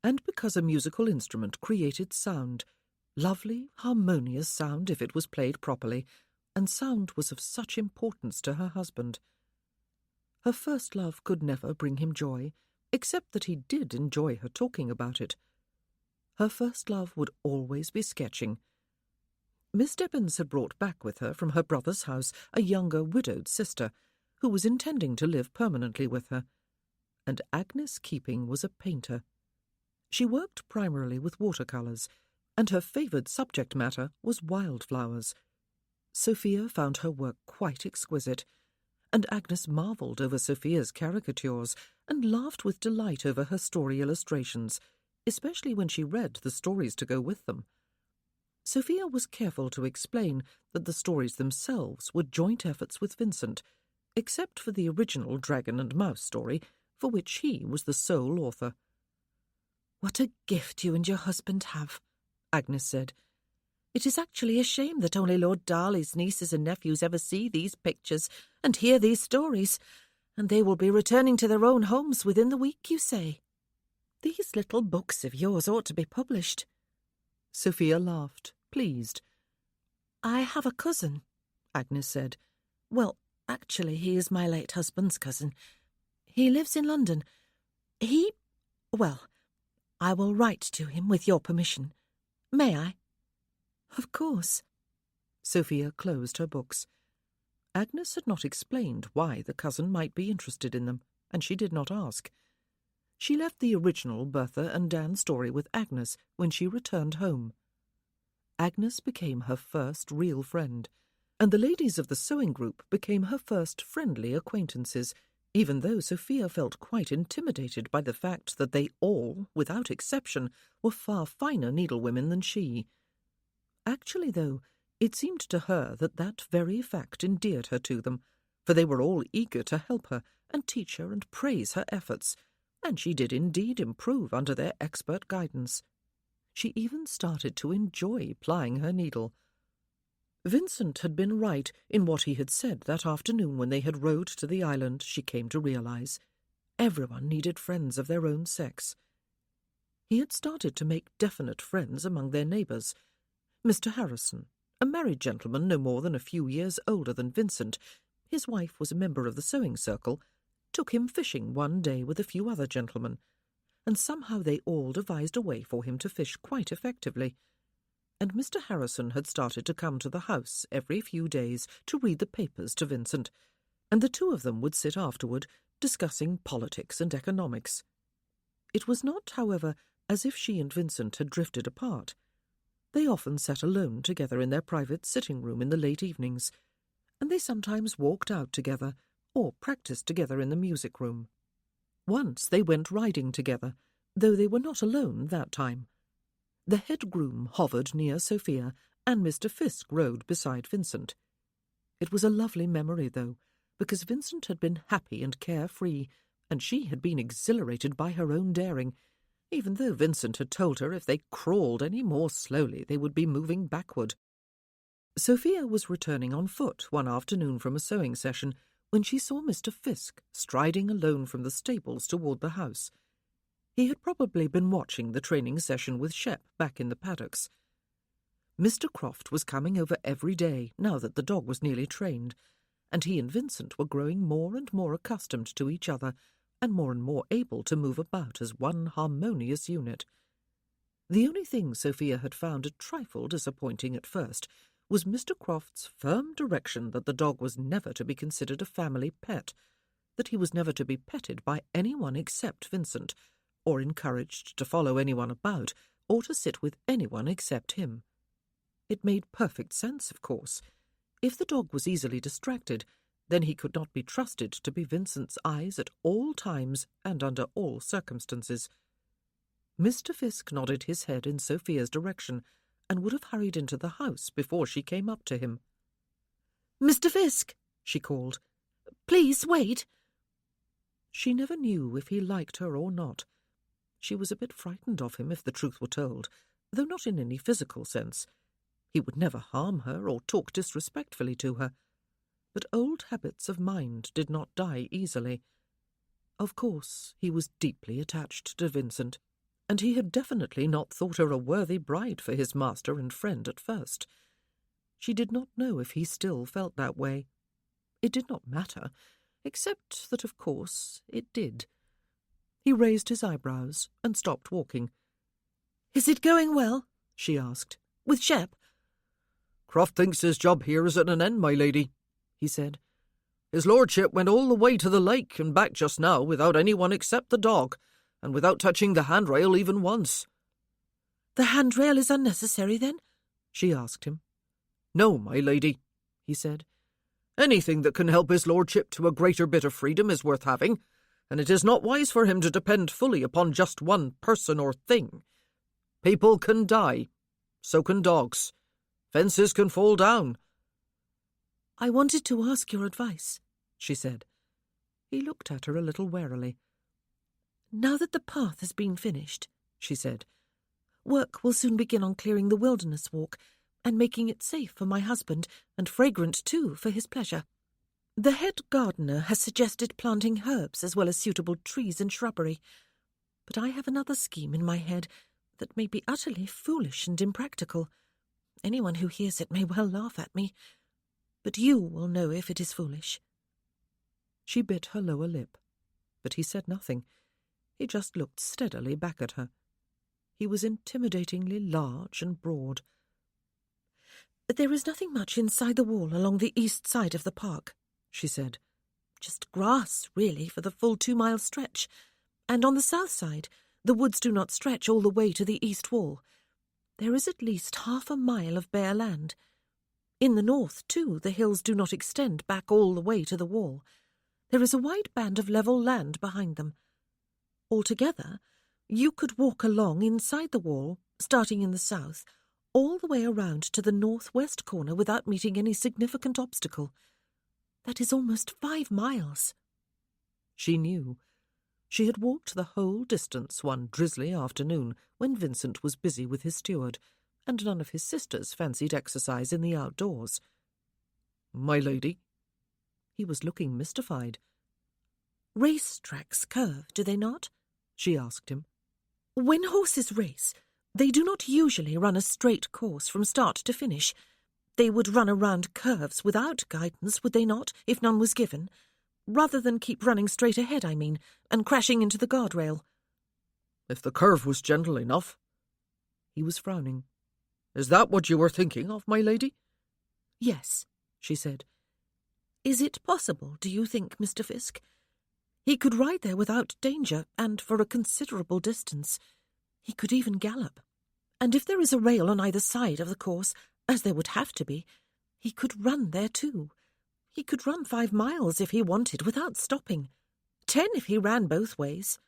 and because a musical instrument created sound, lovely, harmonious sound if it was played properly, and sound was of such importance to her husband. Her first love could never bring him joy, except that he did enjoy her talking about it. Her first love would always be sketching. Miss Stebbins had brought back with her from her brother's house a younger widowed sister, who was intending to live permanently with her, and Agnes Keeping was a painter. She worked primarily with watercolours, and her favoured subject matter was wildflowers. Sophia found her work quite exquisite, and Agnes marvelled over Sophia's caricatures and laughed with delight over her story illustrations, especially when she read the stories to go with them. Sophia was careful to explain that the stories themselves were joint efforts with Vincent, except for the original Dragon and Mouse story, for which he was the sole author. "What a gift you and your husband have," Agnes said. "It is actually a shame that only Lord Darley's nieces and nephews ever see these pictures and hear these stories, and they will be returning to their own homes within the week, you say. These little books of yours ought to be published." Sophia laughed, pleased. "I have a cousin," Agnes said. "Well, actually, he is my late husband's cousin. He lives in London. Well, I will write to him with your permission. May I?" "Of course." Sophia closed her books. Agnes had not explained why the cousin might be interested in them, and she did not ask. She left the original Bertha and Dan story with Agnes when she returned home. Agnes became her first real friend, and the ladies of the sewing group became her first friendly acquaintances, even though Sophia felt quite intimidated by the fact that they all, without exception, were far finer needlewomen than she. Actually, though, it seemed to her that that very fact endeared her to them, for they were all eager to help her and teach her and praise her efforts, and she did indeed improve under their expert guidance. She even started to enjoy plying her needle. Vincent had been right in what he had said that afternoon when they had rowed to the island, she came to realize. Everyone needed friends of their own sex. He had started to make definite friends among their neighbours. Mr. Harrison, a married gentleman no more than a few years older than Vincent, his wife was a member of the sewing circle, took him fishing one day with a few other gentlemen, and somehow they all devised a way for him to fish quite effectively. And Mr. Harrison had started to come to the house every few days to read the papers to Vincent, and the two of them would sit afterward discussing politics and economics. It was not, however, as if she and Vincent had drifted apart. They often sat alone together in their private sitting-room in the late evenings, and they sometimes walked out together or practised together in the music-room. Once they went riding together, though they were not alone that time. The head groom hovered near Sophia, and Mr. Fisk rode beside Vincent. It was a lovely memory, though, because Vincent had been happy and carefree, and she had been exhilarated by her own daring, even though Vincent had told her if they crawled any more slowly they would be moving backward. Sophia was returning on foot one afternoon from a sewing session when she saw Mr. Fisk striding alone from the stables toward the house. He had probably been watching the training session with Shep back in the paddocks. Mr. Croft was coming over every day now that the dog was nearly trained, and he and Vincent were growing more and more accustomed to each other and more able to move about as one harmonious unit. The only thing Sophia had found a trifle disappointing at first was Mr. Croft's firm direction that the dog was never to be considered a family pet, that he was never to be petted by anyone except Vincent, or encouraged to follow anyone about, or to sit with anyone except him. It made perfect sense, of course. If the dog was easily distracted, then he could not be trusted to be Vincent's eyes at all times and under all circumstances. Mr. Fisk nodded his head in Sophia's direction, and would have hurried into the house before she came up to him. "Mr. Fisk," she called, "please wait." She never knew if he liked her or not. She was a bit frightened of him, if the truth were told, though not in any physical sense. He would never harm her or talk disrespectfully to her. But old habits of mind did not die easily. Of course, he was deeply attached to Vincent, and he had definitely not thought her a worthy bride for his master and friend at first. She did not know if he still felt that way. It did not matter, except that, of course, it did. He raised his eyebrows and stopped walking. "Is it going well?" she asked. "With Shep?" "Croft thinks his job here is at an end, my lady," he said. "His lordship went all the way to the lake and back just now without anyone except the dog, and without touching the handrail even once." "The handrail is unnecessary, then?" she asked him. "No, my lady," he said. "Anything that can help his lordship to a greater bit of freedom is worth having, and it is not wise for him to depend fully upon just one person or thing. People can die. So can dogs. Fences can fall down." "I wanted to ask your advice," she said. He looked at her a little warily. "Now that the path has been finished," she said, "work will soon begin on clearing the wilderness walk and making it safe for my husband, and fragrant, too, for his pleasure. The head gardener has suggested planting herbs as well as suitable trees and shrubbery, but I have another scheme in my head that may be utterly foolish and impractical. Anyone who hears it may well laugh at me, but you will know if it is foolish." She bit her lower lip, but he said nothing. He just looked steadily back at her. He was intimidatingly large and broad. "There is nothing much inside the wall along the east side of the park," she said. "Just grass, really, for the full 2-mile stretch. And on the south side, the woods do not stretch all the way to the east wall. There is at least 1/2 mile of bare land. In the north, too, the hills do not extend back all the way to the wall. There is a wide band of level land behind them. Altogether, you could walk along inside the wall, starting in the south, all the way around to the northwest corner without meeting any significant obstacle. That is almost 5 miles. She knew. She had walked the whole distance one drizzly afternoon when Vincent was busy with his steward, and none of his sisters fancied exercise in the outdoors. "My lady?" He was looking mystified. Race tracks curve, do they not? She asked him. When horses race, they do not usually run a straight course from start to finish. They would run around curves without guidance, would they not, if none was given? Rather than keep running straight ahead, I mean, and crashing into the guardrail. If the curve was gentle enough. He was frowning. Is that what you were thinking of, my lady? Yes, she said. Is it possible, do you think, Mr. Fisk? He could ride there without danger, and for a considerable distance. He could even gallop. And if there is a rail on either side of the course, as there would have to be, he could run there too. He could run 5 miles if he wanted, without stopping. 10 if he ran both ways.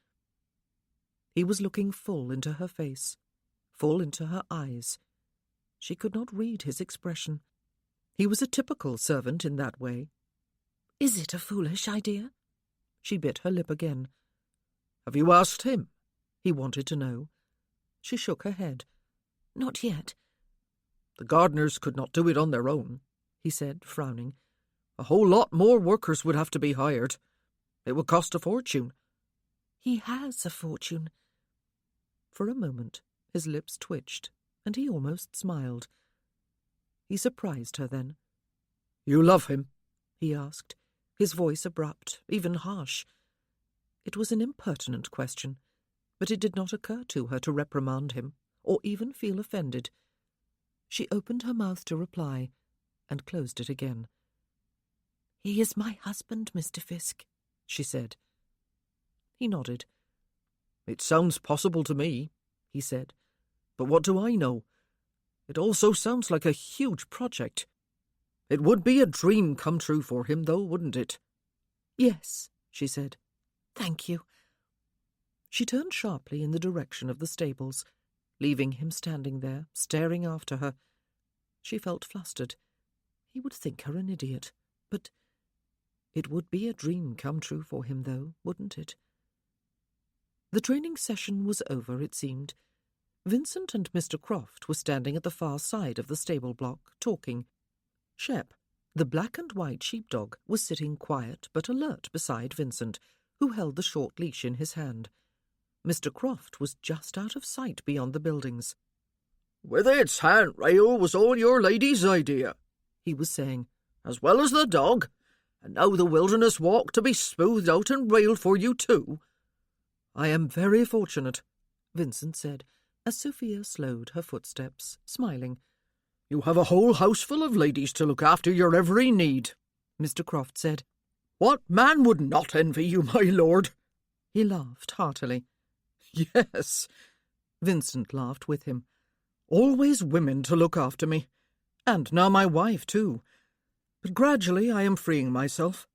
He was looking full into her face, full into her eyes. She could not read his expression. He was a typical servant in that way. Is it a foolish idea? She bit her lip again. Have you asked him? He wanted to know. She shook her head. Not yet. The gardeners could not do it on their own, he said, frowning. A whole lot more workers would have to be hired. It would cost a fortune. He has a fortune. For a moment his lips twitched, and he almost smiled. He surprised her then. You love him? He asked, his voice abrupt, even harsh. It was an impertinent question, but it did not occur to her to reprimand him, or even feel offended. She opened her mouth to reply, and closed it again. He is my husband, Mr. Fisk, she said. He nodded. It sounds possible to me, he said. But what do I know? It also sounds like a huge project. It would be a dream come true for him, though, wouldn't it? Yes, she said. Thank you. She turned sharply in the direction of the stables, leaving him standing there, staring after her. She felt flustered. He would think her an idiot, but it would be a dream come true for him, though, wouldn't it? The training session was over, it seemed. Vincent and Mr. Croft were standing at the far side of the stable block, talking. Shep, the black and white sheepdog, was sitting quiet but alert beside Vincent, who held the short leash in his hand. Mr. Croft was just out of sight beyond the buildings. Whether its handrail was all your lady's idea, he was saying, as well as the dog, and now the wilderness walk to be smoothed out and railed for you too. I am very fortunate, Vincent said, as Sophia slowed her footsteps, smiling. You have a whole house full of ladies to look after your every need, Mr. Croft said. What man would not envy you, my lord? He laughed heartily. Yes, Vincent laughed with him. Always women to look after me, and now my wife too. But gradually I am freeing myself.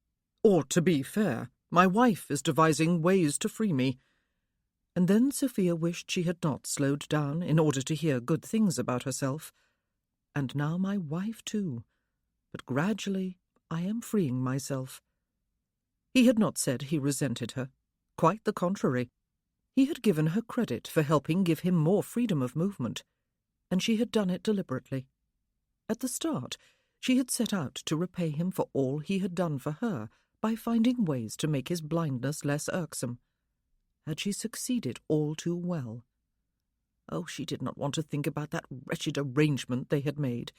Or, to be fair, my wife is devising ways to free me. And then Sophia wished she had not slowed down in order to hear good things about herself. And now my wife too. But gradually I am freeing myself. He had not said he resented her. Quite the contrary. He had given her credit for helping give him more freedom of movement, and she had done it deliberately. At the start, she had set out to repay him for all he had done for her by finding ways to make his blindness less irksome. Had she succeeded all too well? Oh, she did not want to think about that wretched arrangement they had made,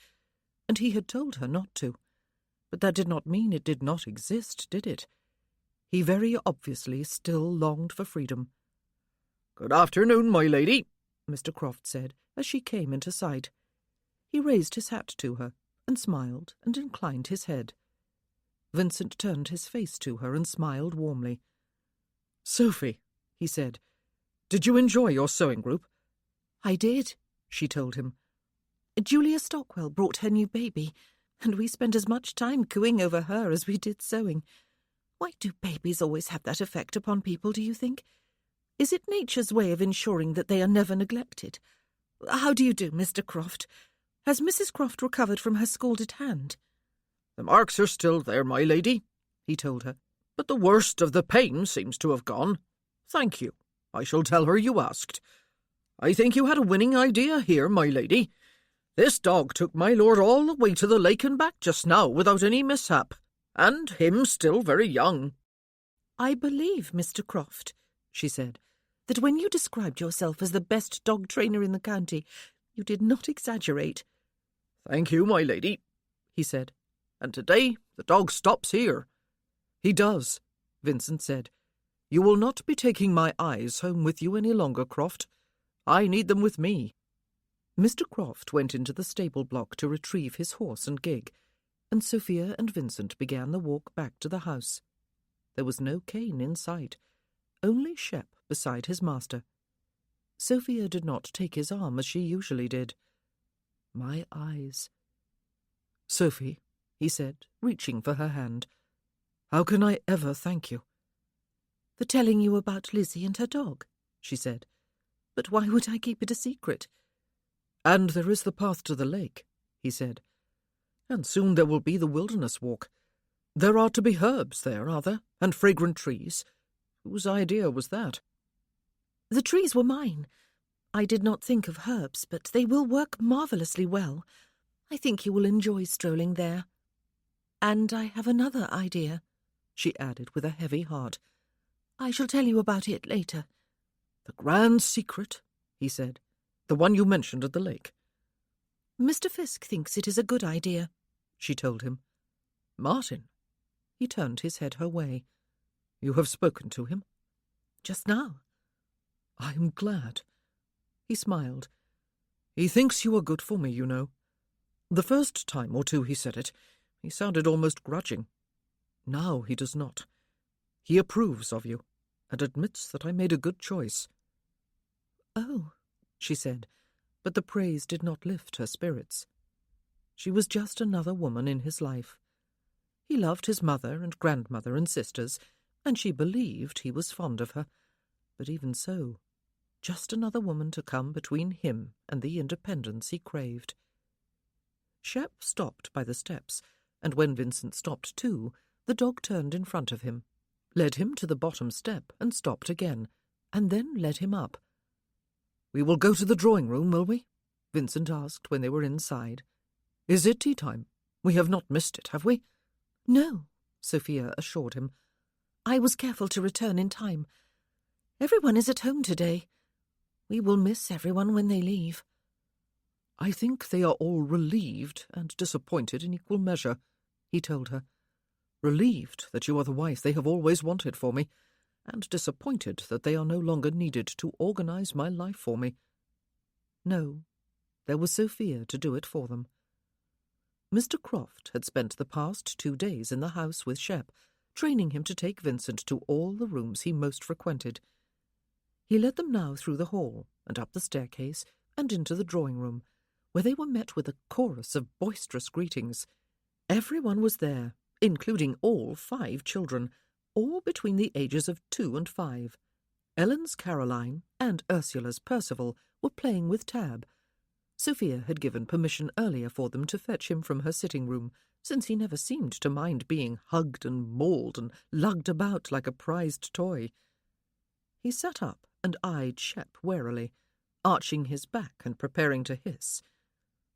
and he had told her not to. But that did not mean it did not exist, did it? He very obviously still longed for freedom. Good afternoon, my lady, Mr. Croft said, as she came into sight. He raised his hat to her, and smiled, and inclined his head. Vincent turned his face to her and smiled warmly. Sophie, he said, did you enjoy your sewing group? I did, she told him. Julia Stockwell brought her new baby, and we spent as much time cooing over her as we did sewing. Why do babies always have that effect upon people, do you think? Is it nature's way of ensuring that they are never neglected? How do you do, Mr. Croft? Has Mrs. Croft recovered from her scalded hand? The marks are still there, my lady, he told her, but the worst of the pain seems to have gone. Thank you. I shall tell her you asked. I think you had a winning idea here, my lady. This dog took my lord all the way to the lake and back just now without any mishap, and him still very young." "I believe, Mr. Croft," she said, "that when you described yourself as the best dog trainer in the county, you did not exaggerate." "Thank you, my lady," he said, "and today the dog stops here." "He does," Vincent said. "You will not be taking my eyes home with you any longer, Croft. I need them with me." Mr. Croft went into the stable block to retrieve his horse and gig, and Sophia and Vincent began the walk back to the house. There was no cane in sight, only Shep beside his master. Sophia did not take his arm as she usually did. "My eyes." "Sophie," he said, reaching for her hand, "how can I ever thank you?" "For telling you about Lizzie and her dog," she said. "But why would I keep it a secret?" "And there is the path to the lake," he said. "And soon there will be the wilderness walk. There are to be herbs there, are there, and fragrant trees? Whose idea was that?" "The trees were mine. I did not think of herbs, but they will work marvellously well. I think you will enjoy strolling there. And I have another idea," she added with a heavy heart. "I shall tell you about it later." "The grand secret," he said. "The one you mentioned at the lake." "Mr. Fisk thinks it is a good idea," she told him. "Martin?" He turned his head her way. "You have spoken to him?" "Just now." "I am glad." He smiled. "He thinks you are good for me, you know. The first time or two he said it, he sounded almost grudging. Now he does not. He approves of you, and admits that I made a good choice." "Oh," she said, but the praise did not lift her spirits. She was just another woman in his life. He loved his mother and grandmother and sisters, and she believed he was fond of her. But even so, just another woman to come between him and the independence he craved. Shep stopped by the steps, and when Vincent stopped too, the dog turned in front of him, led him to the bottom step and stopped again, and then led him up. "We will go to the drawing-room, will we?" Vincent asked when they were inside. "Is it tea-time? We have not missed it, have we?" "No," Sophia assured him. "I was careful to return in time. Everyone is at home today. We will miss everyone when they leave." "I think they are all relieved and disappointed in equal measure," he told her. "Relieved that you are the wife they have always wanted for me, and disappointed that they are no longer needed to organize my life for me." No, there was Sophia to do it for them. Mr. Croft had spent the past 2 days in the house with Shep, training him to take Vincent to all the rooms he most frequented. He led them now through the hall, and up the staircase, and into the drawing-room, where they were met with a chorus of boisterous greetings. Everyone was there, including all 5 children, all between the ages of 2 and 5. Ellen's Caroline and Ursula's Percival were playing with Tab. Sophia had given permission earlier for them to fetch him from her sitting-room, since he never seemed to mind being hugged and mauled and lugged about like a prized toy. He sat up and eyed Shep warily, arching his back and preparing to hiss.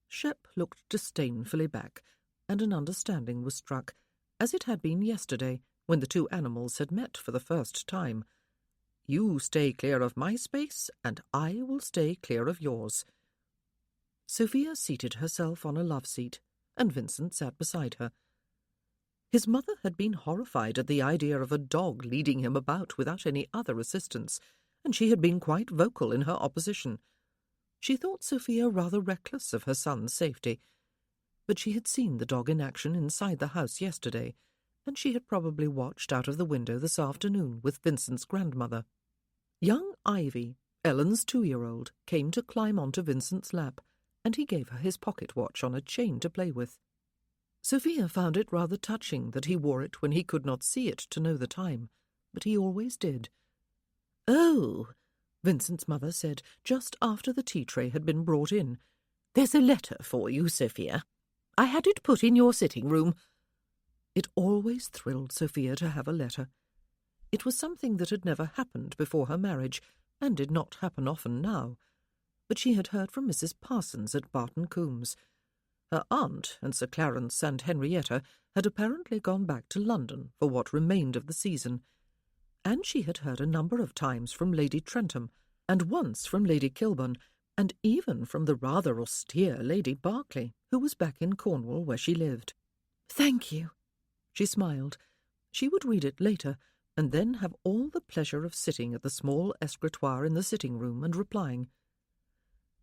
Shep looked disdainfully back, and an understanding was struck, as it had been yesterday, when the 2 animals had met for the first time. "You stay clear of my space, and I will stay clear of yours." Sophia seated herself on a love-seat, and Vincent sat beside her. His mother had been horrified at the idea of a dog leading him about without any other assistance, and she had been quite vocal in her opposition. She thought Sophia rather reckless of her son's safety, but she had seen the dog in action inside the house yesterday, and she had probably watched out of the window this afternoon with Vincent's grandmother. Young Ivy, Ellen's 2-year-old, came to climb onto Vincent's lap, and he gave her his pocket-watch on a chain to play with. Sophia found it rather touching that he wore it when he could not see it to know the time, but he always did. "Oh," Vincent's mother said, just after the tea-tray had been brought in, "there's a letter for you, Sophia. I had it put in your sitting-room." It always thrilled Sophia to have a letter. It was something that had never happened before her marriage, and did not happen often now. But she had heard from Mrs. Parsons at Barton Coombs. Her aunt and Sir Clarence and Henrietta had apparently gone back to London for what remained of the season, and she had heard a number of times from Lady Trentham, and once from Lady Kilburn, and even from the rather austere Lady Berkeley, who was back in Cornwall where she lived. "Thank you." She smiled. She would read it later, and then have all the pleasure of sitting at the small escritoire in the sitting-room and replying.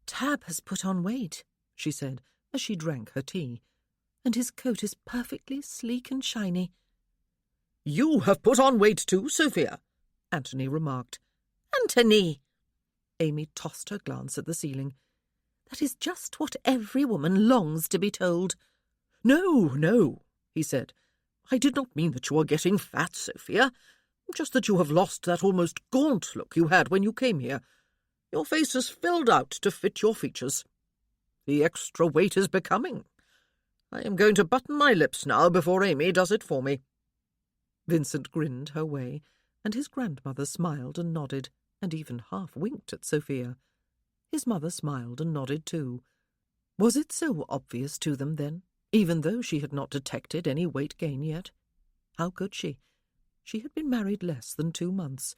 "Tab has put on weight," she said, as she drank her tea, "and his coat is perfectly sleek and shiny." "You have put on weight too, Sophia," Anthony remarked. "Anthony!" Amy tossed her glance at the ceiling. "That is just what every woman longs to be told." "No, no," he said. "I did not mean that you are getting fat, Sophia. Just that you have lost that almost gaunt look you had when you came here. Your face has filled out to fit your features. The extra weight is becoming. I am going to button my lips now before Amy does it for me." Vincent grinned her way, and his grandmother smiled and nodded, and even half-winked at Sophia. His mother smiled and nodded too. Was it so obvious to them, then, even though she had not detected any weight gain yet? How could she? She had been married less than 2 months.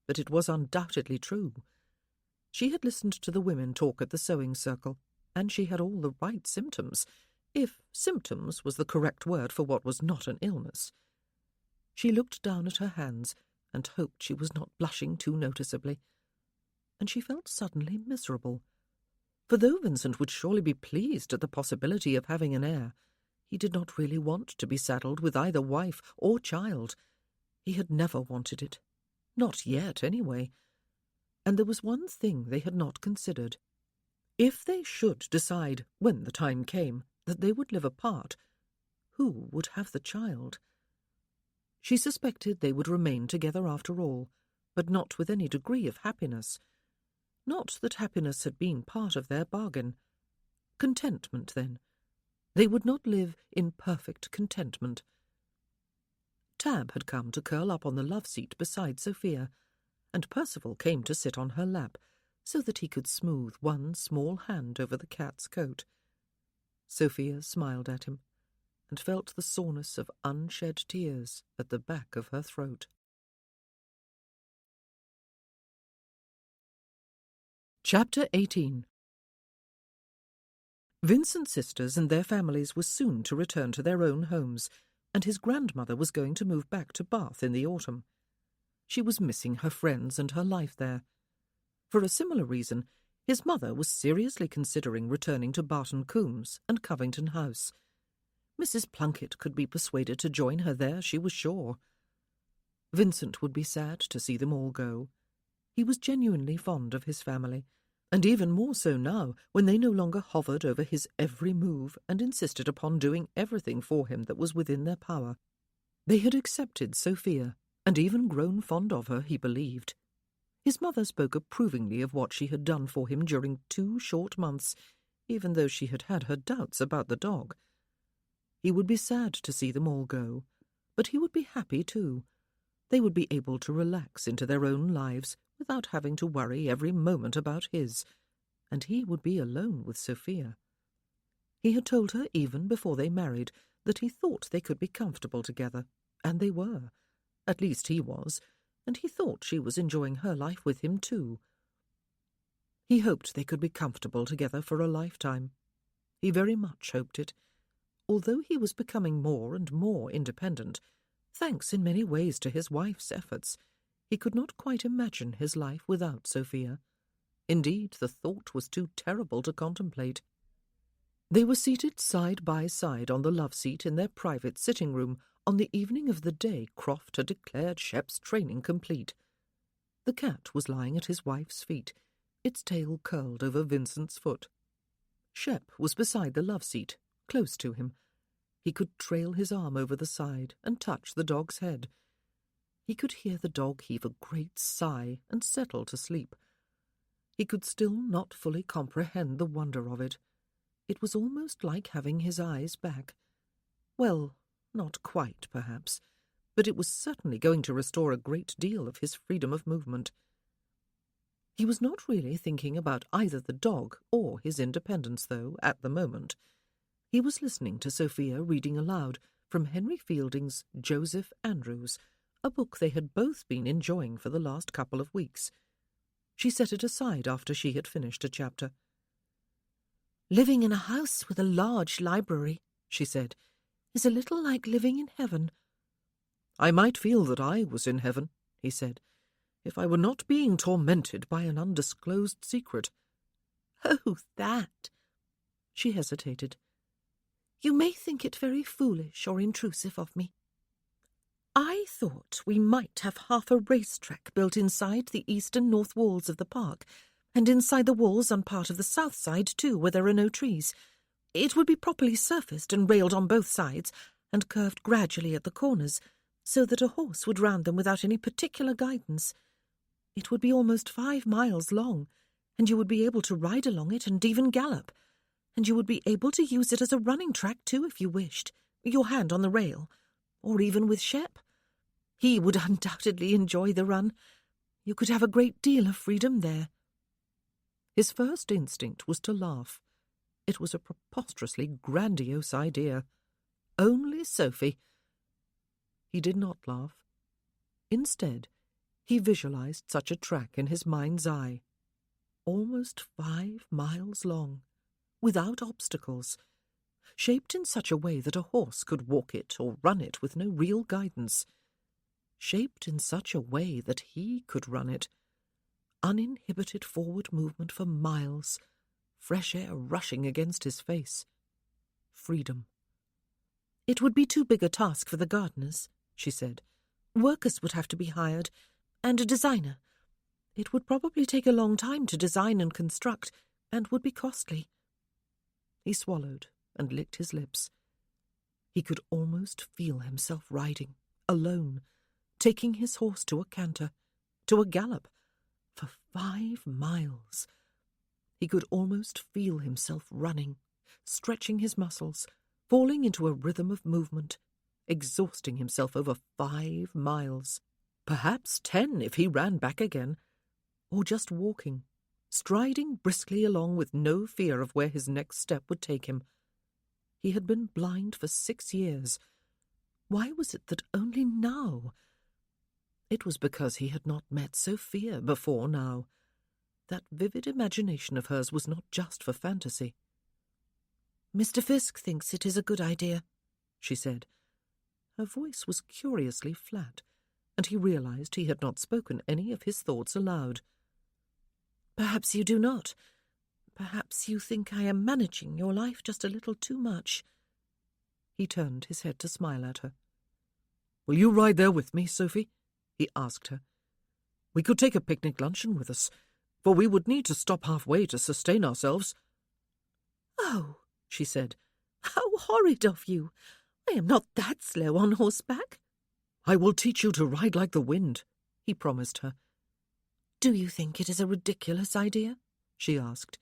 But it was undoubtedly true. She had listened to the women talk at the sewing circle, and she had all the right symptoms, if symptoms was the correct word for what was not an illness. She looked down at her hands and hoped she was not blushing too noticeably, and she felt suddenly miserable. For though Vincent would surely be pleased at the possibility of having an heir, he did not really want to be saddled with either wife or child. He had never wanted it. Not yet, anyway. And there was one thing they had not considered. If they should decide, when the time came, that they would live apart, who would have the child? She suspected they would remain together after all, but not with any degree of happiness. Not that happiness had been part of their bargain. Contentment, then. They would not live in perfect contentment. Tab had come to curl up on the love-seat beside Sophia, and Percival came to sit on her lap, so that he could smooth one small hand over the cat's coat. Sophia smiled at him, and felt the soreness of unshed tears at the back of her throat. Chapter 18. Vincent's sisters and their families were soon to return to their own homes, and his grandmother was going to move back to Bath in the autumn. She was missing her friends and her life there. For a similar reason, his mother was seriously considering returning to Barton Coombs and Covington House. Mrs. Plunkett could be persuaded to join her there, she was sure. Vincent would be sad to see them all go. He was genuinely fond of his family, and even more so now when they no longer hovered over his every move and insisted upon doing everything for him that was within their power. They had accepted Sophia, and even grown fond of her, he believed. His mother spoke approvingly of what she had done for him during 2 short months, even though she had had her doubts about the dog. He would be sad to see them all go, but he would be happy too. They would be able to relax into their own lives without having to worry every moment about his, and he would be alone with Sophia. He had told her even before they married that he thought they could be comfortable together, and they were. At least he was, and he thought she was enjoying her life with him too. He hoped they could be comfortable together for a lifetime. He very much hoped it. Although he was becoming more and more independent, thanks in many ways to his wife's efforts, he could not quite imagine his life without Sophia. Indeed, the thought was too terrible to contemplate. They were seated side by side on the love-seat in their private sitting-room on the evening of the day Croft had declared Shep's training complete. The cat was lying at his wife's feet, its tail curled over Vincent's foot. Shep was beside the love-seat, close to him. He could trail his arm over the side and touch the dog's head. He could hear the dog heave a great sigh and settle to sleep. He could still not fully comprehend the wonder of it. It was almost like having his eyes back. Well, not quite, perhaps. but it was certainly going to restore a great deal of his freedom of movement. He was not really thinking about either the dog or his independence, though, at the moment. He was listening to Sophia reading aloud from Henry Fielding's Joseph Andrews, a book they had both been enjoying for the last couple of weeks. She set it aside after she had finished a chapter. "Living in a house with a large library," she said, "is a little like living in heaven." "I might feel that I was in heaven," he said, "if I were not being tormented by an undisclosed secret." "Oh, that!" She hesitated. "You may think it very foolish or intrusive of me. I thought we might have half a racetrack built inside the east and north walls of the park, and inside the walls on part of the south side, too, where there are no trees. It would be properly surfaced and railed on both sides, and curved gradually at the corners, so that a horse would round them without any particular guidance. It would be almost 5 miles long, and you would be able to ride along it and even gallop, and you would be able to use it as a running track, too, if you wished, your hand on the rail, or even with Shep. He would undoubtedly enjoy the run. You could have a great deal of freedom there." His first instinct was to laugh. It was a preposterously grandiose idea. Only Sophie. He did not laugh. Instead, he visualized such a track in his mind's eye. Almost 5 miles long, without obstacles, shaped in such a way that a horse could walk it or run it with no real guidance, shaped in such a way that he could run it. Uninhibited forward movement for miles, fresh air rushing against his face. Freedom. "It would be too big a task for the gardeners," she said. "Workers would have to be hired, and a designer. It would probably take a long time to design and construct, and would be costly." He swallowed and licked his lips. He could almost feel himself riding, alone, taking his horse to a canter, to a gallop, for 5 miles. He could almost feel himself running, stretching his muscles, falling into a rhythm of movement, exhausting himself over 5 miles, perhaps 10 if he ran back again, or just walking, striding briskly along with no fear of where his next step would take him. He had been blind for 6 years. Why was it that only now? It was because he had not met Sophia before now. That vivid imagination of hers was not just for fantasy. "Mr. Fisk thinks it is a good idea," she said. Her voice was curiously flat, and he realized he had not spoken any of his thoughts aloud. "Perhaps you do not. Perhaps you think I am managing your life just a little too much." He turned his head to smile at her. "Will you ride there with me, Sophie?" he asked her. "We could take a picnic luncheon with us, for we would need to stop halfway to sustain ourselves." "Oh," she said, "how horrid of you! I am not that slow on horseback." "I will teach you to ride like the wind," he promised her. "Do you think it is a ridiculous idea?" she asked.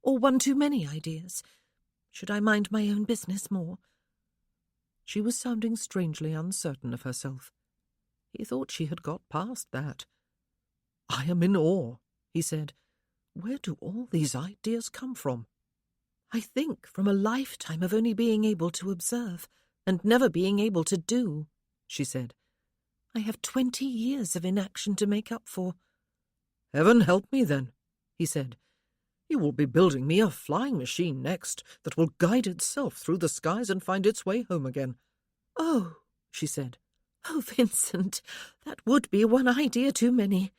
"Or one too many ideas? Should I mind my own business more?" She was sounding strangely uncertain of herself. He thought she had got past that. "I am in awe," he said. "Where do all these ideas come from?" "I think from a lifetime of only being able to observe and never being able to do," she said. "I have 20 years of inaction to make up for." "Heaven help me, then," he said. "You will be building me a flying machine next that will guide itself through the skies and find its way home again." "Oh," she said. "Oh, Vincent, that would be one idea too many.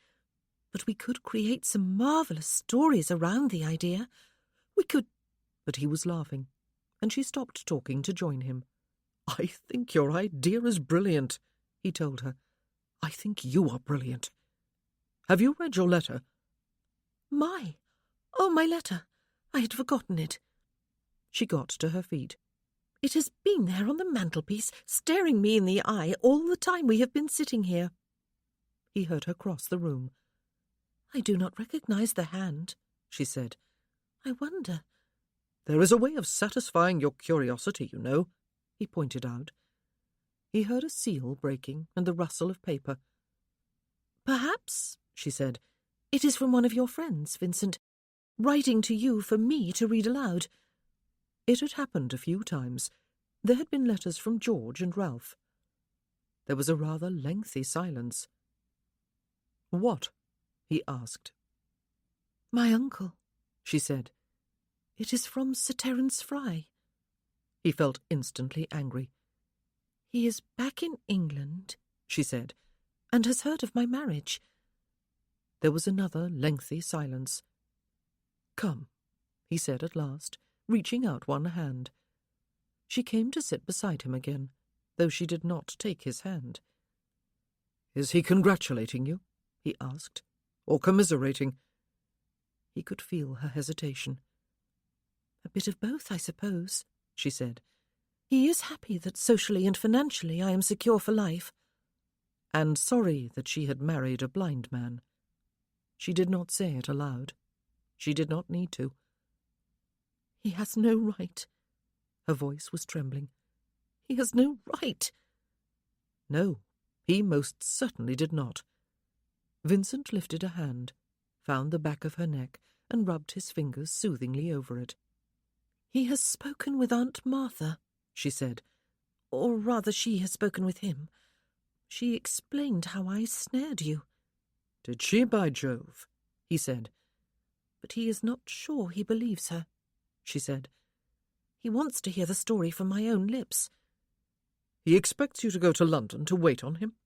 But we could create some marvellous stories around the idea. We could—" But he was laughing, and she stopped talking to join him. "I think your idea is brilliant," he told her. "I think you are brilliant. Have you read your letter?" "My letter. I had forgotten it." She got to her feet. "It has been there on the mantelpiece, staring me in the eye all the time we have been sitting here." He heard her cross the room. "I do not recognize the hand," she said. "I wonder—" "There is a way of satisfying your curiosity, you know," he pointed out. He heard a seal breaking and the rustle of paper. "Perhaps," she said, "it is from one of your friends, Vincent, writing to you for me to read aloud." It had happened a few times. There had been letters from George and Ralph. There was a rather lengthy silence. "What?" he asked. "My uncle," she said. "It is from Sir Terence Fry." He felt instantly angry. "He is back in England," she said, "and has heard of my marriage." There was another lengthy silence. "Come," he said at last, reaching out one hand. She came to sit beside him again, though she did not take his hand. "Is he congratulating you?" he asked, "or commiserating?" He could feel her hesitation. "A bit of both, I suppose," she said. "He is happy that socially and financially I am secure for life." And sorry that she had married a blind man. She did not say it aloud. She did not need to. "He has no right." Her voice was trembling. "He has no right." No, he most certainly did not. Vincent lifted a hand, found the back of her neck, and rubbed his fingers soothingly over it. "He has spoken with Aunt Martha," she said. "Or rather, she has spoken with him. She explained how I snared you." "Did she, by Jove?" he said. "But he is not sure he believes her," she said. "He wants to hear the story from my own lips." "He expects you to go to London to wait on him?"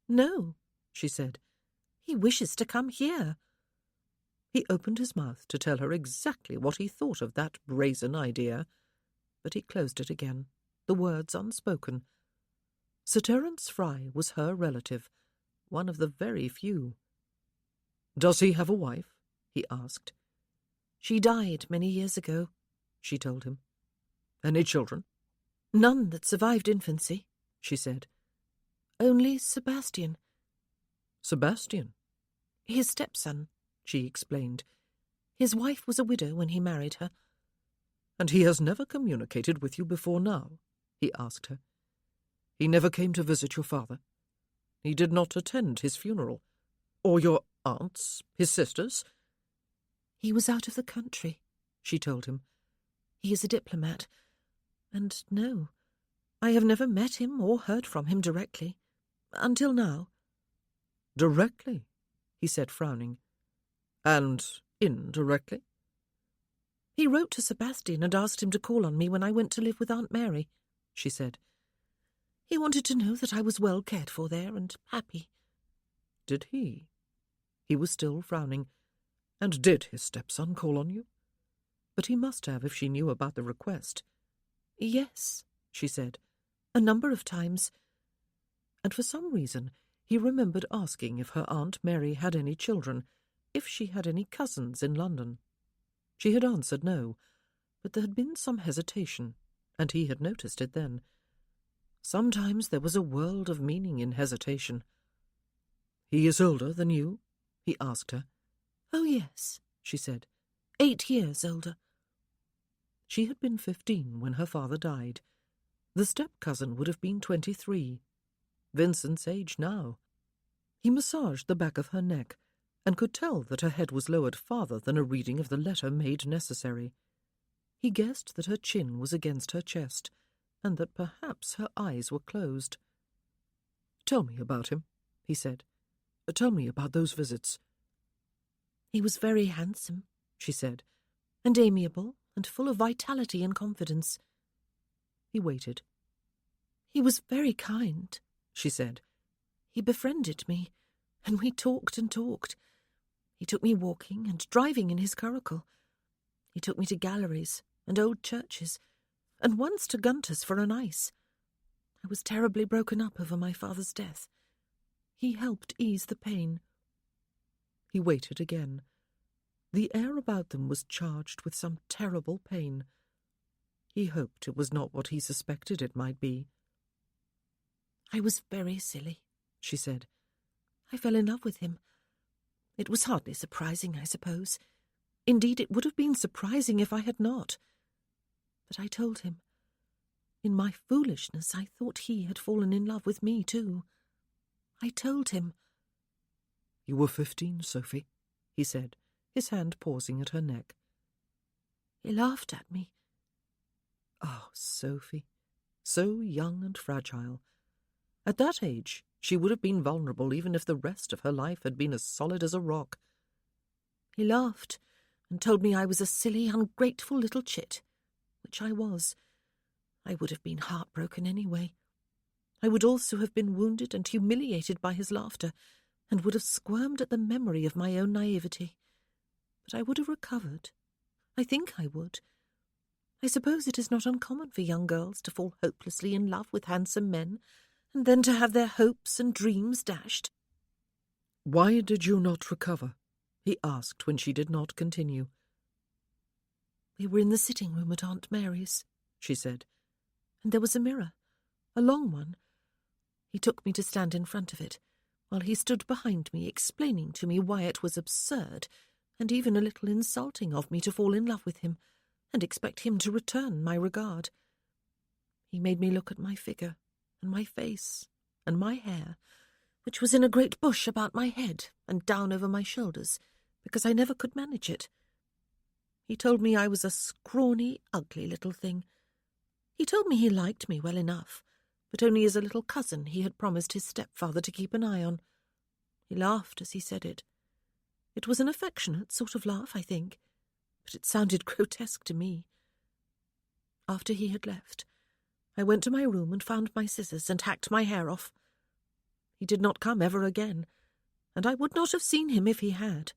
"No," she said. "He wishes to come here." He opened his mouth to tell her exactly what he thought of that brazen idea, but he closed it again, the words unspoken. Sir Terence Fry was her relative, one of the very few. "Does he have a wife?" he asked. "She died many years ago," she told him. "Any children?" "None that survived infancy," she said. "Only Sebastian." "Sebastian?" "His stepson," she explained. "His wife was a widow when he married her." "And he has never communicated with you before now?" he asked her. "He never came to visit your father? He did not attend his funeral? Or your aunts, his sisters?" "He was out of the country," she told him. "He is a diplomat. And no, I have never met him or heard from him directly. Until now." "Directly?" he said, frowning. "And indirectly?" "He wrote to Sebastian and asked him to call on me when I went to live with Aunt Mary," she said. "He wanted to know that I was well cared for there and happy." "Did he?" He was still frowning. "And did his stepson call on you?" But he must have if she knew about the request. "Yes," she said, "a number of times." And for some reason he remembered asking if her Aunt Mary had any children, if she had any cousins in London. She had answered no, but there had been some hesitation, and he had noticed it then. Sometimes there was a world of meaning in hesitation. "He is older than you?" he asked her. "Oh, yes," she said. 8 years older." She had been 15 when her father died. The step-cousin would have been 23. Vincent's age now. He massaged the back of her neck, and could tell that her head was lowered farther than a reading of the letter made necessary. He guessed that her chin was against her chest, and that perhaps her eyes were closed. "Tell me about him," he said. "Tell me about those visits." "He was very handsome," she said, "and amiable, and full of vitality and confidence." He waited. "He was very kind," she said. "He befriended me, and we talked and talked. He took me walking and driving in his curricle. He took me to galleries and old churches, and once to Gunter's for an ice. I was terribly broken up over my father's death. He helped ease the pain." He waited again. The air about them was charged with some terrible pain. He hoped it was not what he suspected it might be. "I was very silly," she said. "I fell in love with him. It was hardly surprising, I suppose. Indeed, it would have been surprising if I had not. But I told him. In my foolishness, I thought he had fallen in love with me too. I told him. "You were 15, Sophie," he said, his hand pausing at her neck. He laughed at me. Oh, Sophie, so young and fragile. At that age, she would have been vulnerable even if the rest of her life had been as solid as a rock. He laughed and told me I was a silly, ungrateful little chit, which I was. I would have been heartbroken anyway. I would also have been wounded and humiliated by his laughter, and would have squirmed at the memory of my own naivety. But I would have recovered. I think I would. I suppose it is not uncommon for young girls to fall hopelessly in love with handsome men, and then to have their hopes and dreams dashed. "Why did you not recover?" he asked when she did not continue. "We were in the sitting-room at Aunt Mary's," she said, "and there was a mirror, a long one. He took me to stand in front of it, while he stood behind me explaining to me why it was absurd and even a little insulting of me to fall in love with him and expect him to return my regard. He made me look at my figure and my face and my hair, which was in a great bush about my head and down over my shoulders, because I never could manage it. He told me I was a scrawny, ugly little thing. He told me he liked me well enough, but only as a little cousin he had promised his stepfather to keep an eye on. He laughed as he said it. It was an affectionate sort of laugh, I think, but it sounded grotesque to me. After he had left, I went to my room and found my scissors and hacked my hair off. He did not come ever again, and I would not have seen him if he had."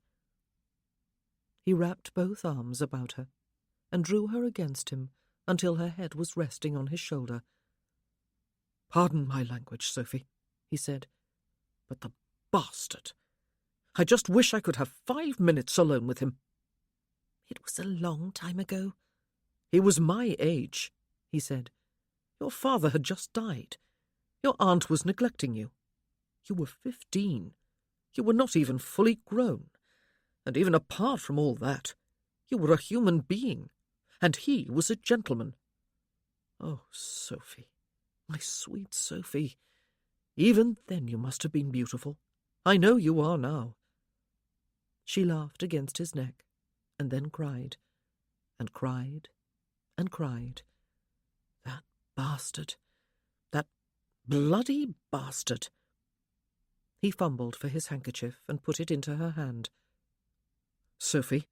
He wrapped both arms about her and drew her against him until her head was resting on his shoulder. "Pardon my language, Sophie," he said, "but the bastard! I just wish I could have 5 minutes alone with him." "It was a long time ago." "He was my age," he said. "Your father had just died. Your aunt was neglecting you. You were 15. You were not even fully grown. And even apart from all that, you were a human being, and he was a gentleman. Oh, Sophie, my sweet Sophie, even then you must have been beautiful. I know you are now." She laughed against his neck, and then cried, and cried, and cried. That bastard! That bloody bastard! He fumbled for his handkerchief and put it into her hand. "Sophie,"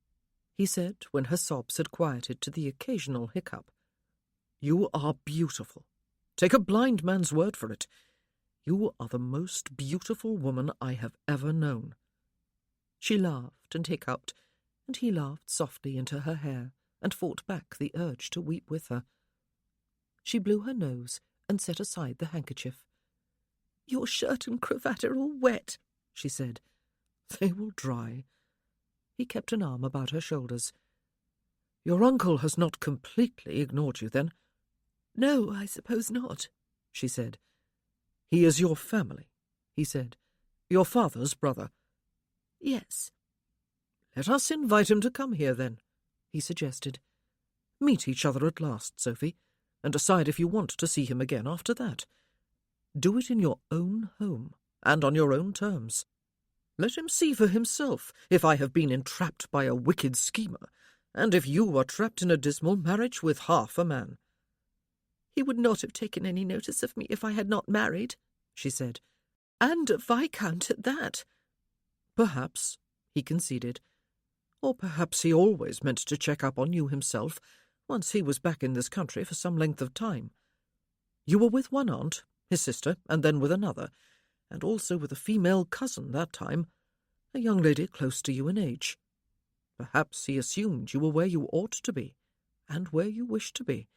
he said when her sobs had quieted to the occasional hiccup, "you are beautiful. Take a blind man's word for it. You are the most beautiful woman I have ever known." She laughed and hiccuped, and he laughed softly into her hair and fought back the urge to weep with her. She blew her nose and set aside the handkerchief. "Your shirt and cravat are all wet," she said. "They will dry." He kept an arm about her shoulders. "Your uncle has not completely ignored you, then?" "No, I suppose not," she said. "He is your family," he said. "Your father's brother." "Yes." "Let us invite him to come here, then," he suggested. "Meet each other at last, Sophie, and decide if you want to see him again after that. Do it in your own home, and on your own terms. Let him see for himself if I have been entrapped by a wicked schemer, and if you are trapped in a dismal marriage with half a man." "He would not have taken any notice of me if I had not married," she said, "and a viscount at that." "Perhaps," he conceded. "Or perhaps he always meant to check up on you himself, once he was back in this country for some length of time. You were with one aunt, his sister, and then with another, and also with a female cousin that time, a young lady close to you in age. Perhaps he assumed you were where you ought to be, and where you wished to be.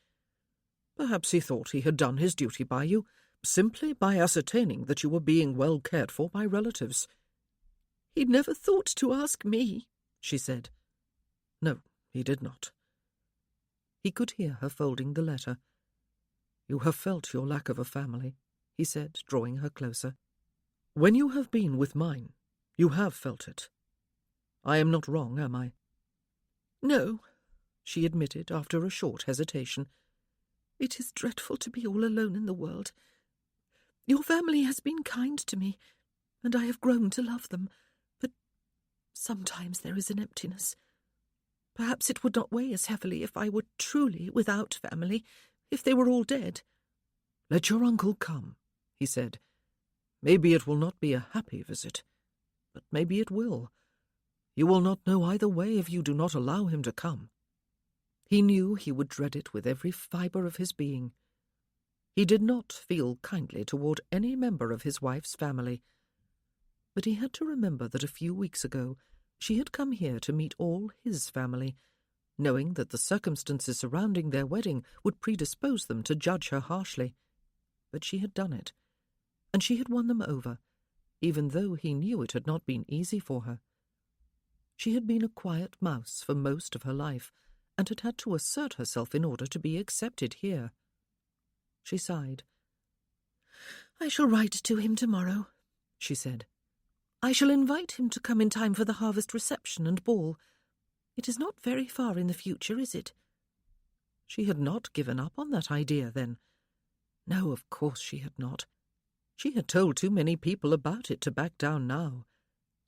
Perhaps he thought he had done his duty by you, simply by ascertaining that you were being well cared for by relatives." "He never thought to ask me," she said. "No, he did not." He could hear her folding the letter. "You have felt your lack of a family," he said, drawing her closer. "When you have been with mine, you have felt it. I am not wrong, am I?" "No," she admitted after a short hesitation. It is dreadful to be all alone in the world. Your family has been kind to me, and I have grown to love them, but sometimes there is an emptiness. Perhaps it would not weigh as heavily if I were truly without family, if they were all dead. "Let your uncle come," he said. "Maybe it will not be a happy visit, but maybe it will. You will not know either way if you do not allow him to come." He knew he would dread it with every fibre of his being. He did not feel kindly toward any member of his wife's family, but he had to remember that a few weeks ago she had come here to meet all his family, knowing that the circumstances surrounding their wedding would predispose them to judge her harshly. But she had done it, and she had won them over, even though he knew it had not been easy for her. She had been a quiet mouse for most of her life, and had had to assert herself in order to be accepted here. She sighed. "I shall write to him tomorrow," she said. "I shall invite him to come in time for the harvest reception and ball. It is not very far in the future, is it?" She had not given up on that idea, then. No, of course she had not. She had told too many people about it to back down now.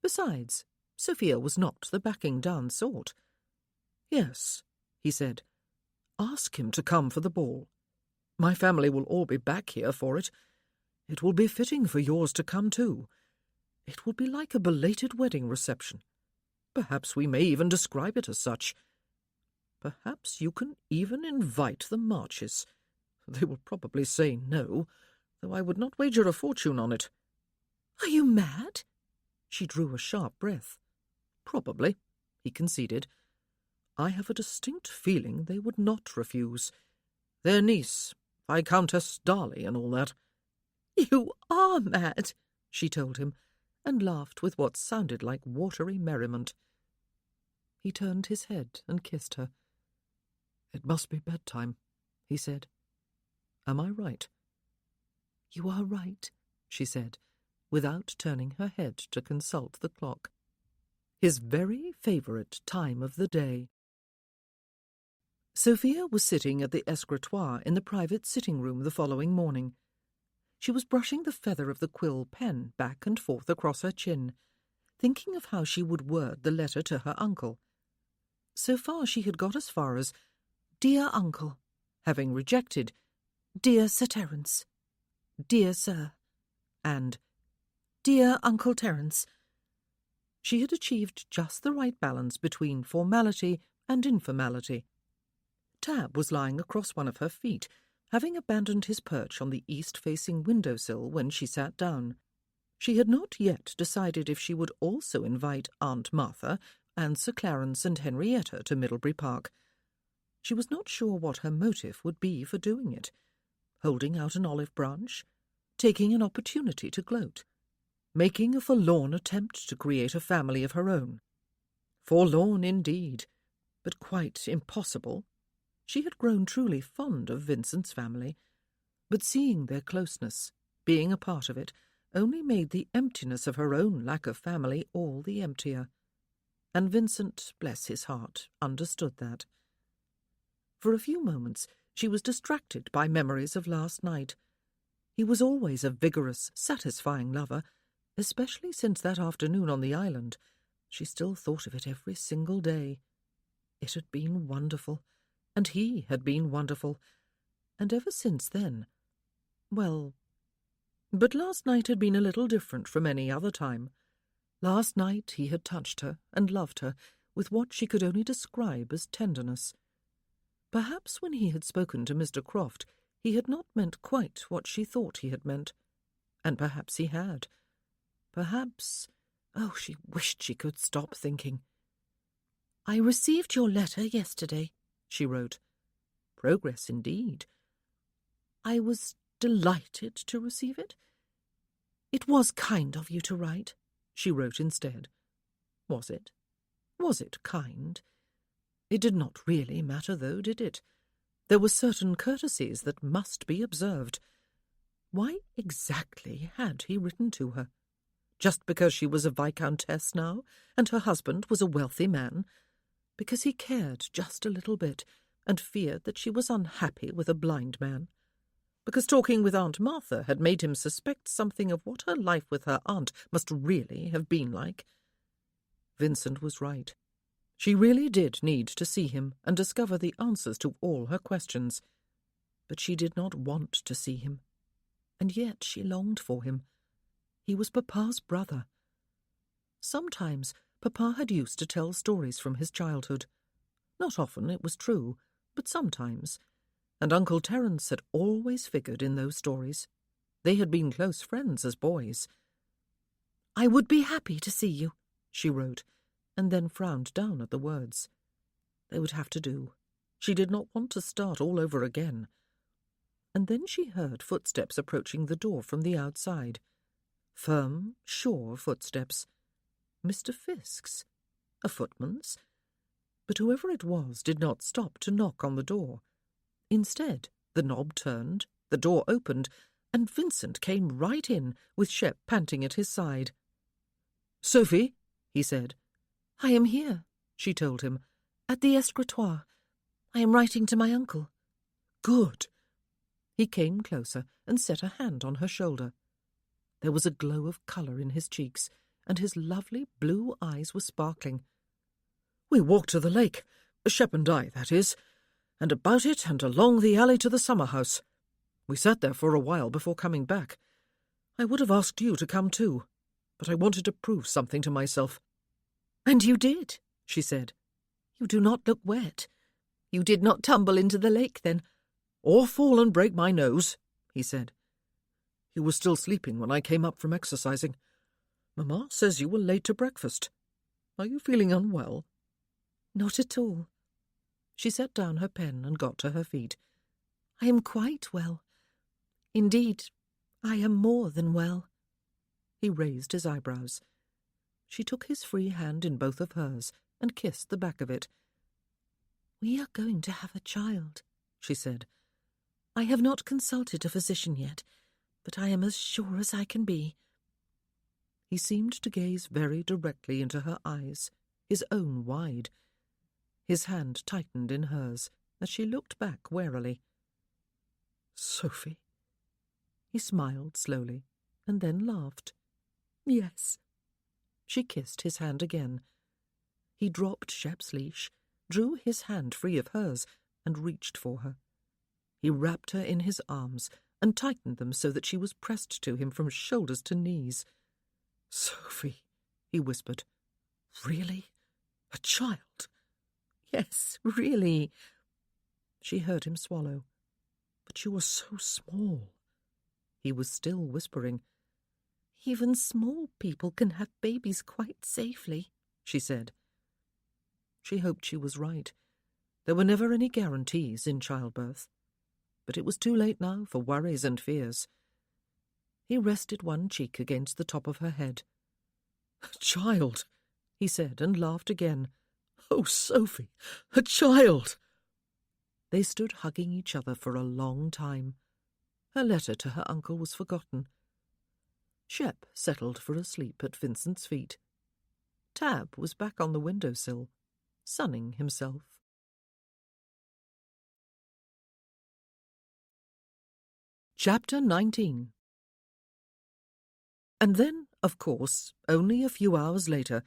Besides, Sophia was not the backing down sort. "Yes," he said. "Ask him to come for the ball. My family will all be back here for it. It will be fitting for yours to come too. It will be like a belated wedding reception. Perhaps we may even describe it as such. Perhaps you can even invite the Marches. They will probably say no, though I would not wager a fortune on it." "Are you mad?" She drew a sharp breath. "Probably," he conceded. "I have a distinct feeling they would not refuse. Their niece, Viscountess Darley, and all that." "You are mad," she told him, and laughed with what sounded like watery merriment. He turned his head and kissed her. "It must be bedtime," he said. "Am I right?" "You are right," she said, without turning her head to consult the clock. His very favourite time of the day. Sophia was sitting at the escritoire in the private sitting-room the following morning. She was brushing the feather of the quill pen back and forth across her chin, thinking of how she would word the letter to her uncle. So far she had got as far as "Dear Uncle," having rejected "Dear Sir Terence," "Dear Sir," and "Dear Uncle Terence." She had achieved just the right balance between formality and informality. Tab was lying across one of her feet, having abandoned his perch on the east-facing window-sill when she sat down. She had not yet decided if she would also invite Aunt Martha and Sir Clarence and Henrietta to Middlebury Park. She was not sure what her motive would be for doing it. Holding out an olive branch, taking an opportunity to gloat, making a forlorn attempt to create a family of her own. Forlorn indeed, but quite impossible. She had grown truly fond of Vincent's family, but seeing their closeness, being a part of it, only made the emptiness of her own lack of family all the emptier. And Vincent, bless his heart, understood that. For a few moments she was distracted by memories of last night. He was always a vigorous, satisfying lover, especially since that afternoon on the island. She still thought of it every single day. It had been wonderful, and he had been wonderful, and ever since then, well, but last night had been a little different from any other time. Last night he had touched her and loved her with what she could only describe as tenderness. Perhaps when he had spoken to Mr. Croft he had not meant quite what she thought he had meant, and perhaps he had. Perhaps, oh, she wished she could stop thinking. "I received your letter yesterday," she wrote. Progress indeed. "I was delighted to receive it. It was kind of you to write," she wrote instead. Was it? Was it kind? It did not really matter, though, did it? There were certain courtesies that must be observed. Why exactly had he written to her? Just because she was a viscountess now, and her husband was a wealthy man? Because he cared just a little bit, and feared that she was unhappy with a blind man, because talking with Aunt Martha had made him suspect something of what her life with her aunt must really have been like. Vincent was right. She really did need to see him and discover the answers to all her questions. But she did not want to see him. And yet she longed for him. He was Papa's brother. Sometimes Papa had used to tell stories from his childhood. Not often, it was true, but sometimes. And Uncle Terence had always figured in those stories. They had been close friends as boys. "I would be happy to see you," she wrote, and then frowned down at the words. They would have to do. She did not want to start all over again. And then she heard footsteps approaching the door from the outside. Firm, sure footsteps. Mr. Fisk's. A footman's. But whoever it was did not stop to knock on the door. Instead, the knob turned, the door opened, and Vincent came right in, with Shep panting at his side. "Sophie," he said. "I am here," she told him, "at the escritoire. I am writing to my uncle." "Good." He came closer and set a hand on her shoulder. There was a glow of colour in his cheeks, and his lovely blue eyes were sparkling. "We walked to the lake, Shep and I, that is, and about it and along the alley to the summer house. We sat there for a while before coming back. I would have asked you to come too, but I wanted to prove something to myself." "And you did," she said. "You do not look wet. You did not tumble into the lake, then?" "Or fall and break my nose," he said. "You were still sleeping when I came up from exercising. Mamma says you were late to breakfast. Are you feeling unwell?" "Not at all." She set down her pen and got to her feet. "I am quite well. Indeed, I am more than well." He raised his eyebrows. She took his free hand in both of hers and kissed the back of it. "We are going to have a child," she said. "I have not consulted a physician yet, but I am as sure as I can be." He seemed to gaze very directly into her eyes, his own wide. His hand tightened in hers as she looked back warily. "Sophie." He smiled slowly and then laughed. "Yes." She kissed his hand again. He dropped Shep's leash, drew his hand free of hers, and reached for her. He wrapped her in his arms and tightened them so that she was pressed to him from shoulders to knees. "Sophie," he whispered. "Really? A child?" "Yes, really." She heard him swallow. "But you are so small." He was still whispering. "Even small people can have babies quite safely," she said. She hoped she was right. There were never any guarantees in childbirth. But it was too late now for worries and fears. He rested one cheek against the top of her head. "A child," he said, and laughed again. "Oh, Sophie, a child!" They stood hugging each other for a long time. Her letter to her uncle was forgotten. Shep settled for a sleep at Vincent's feet. Tab was back on the window-sill, sunning himself. Chapter 19. And then, of course, only a few hours later,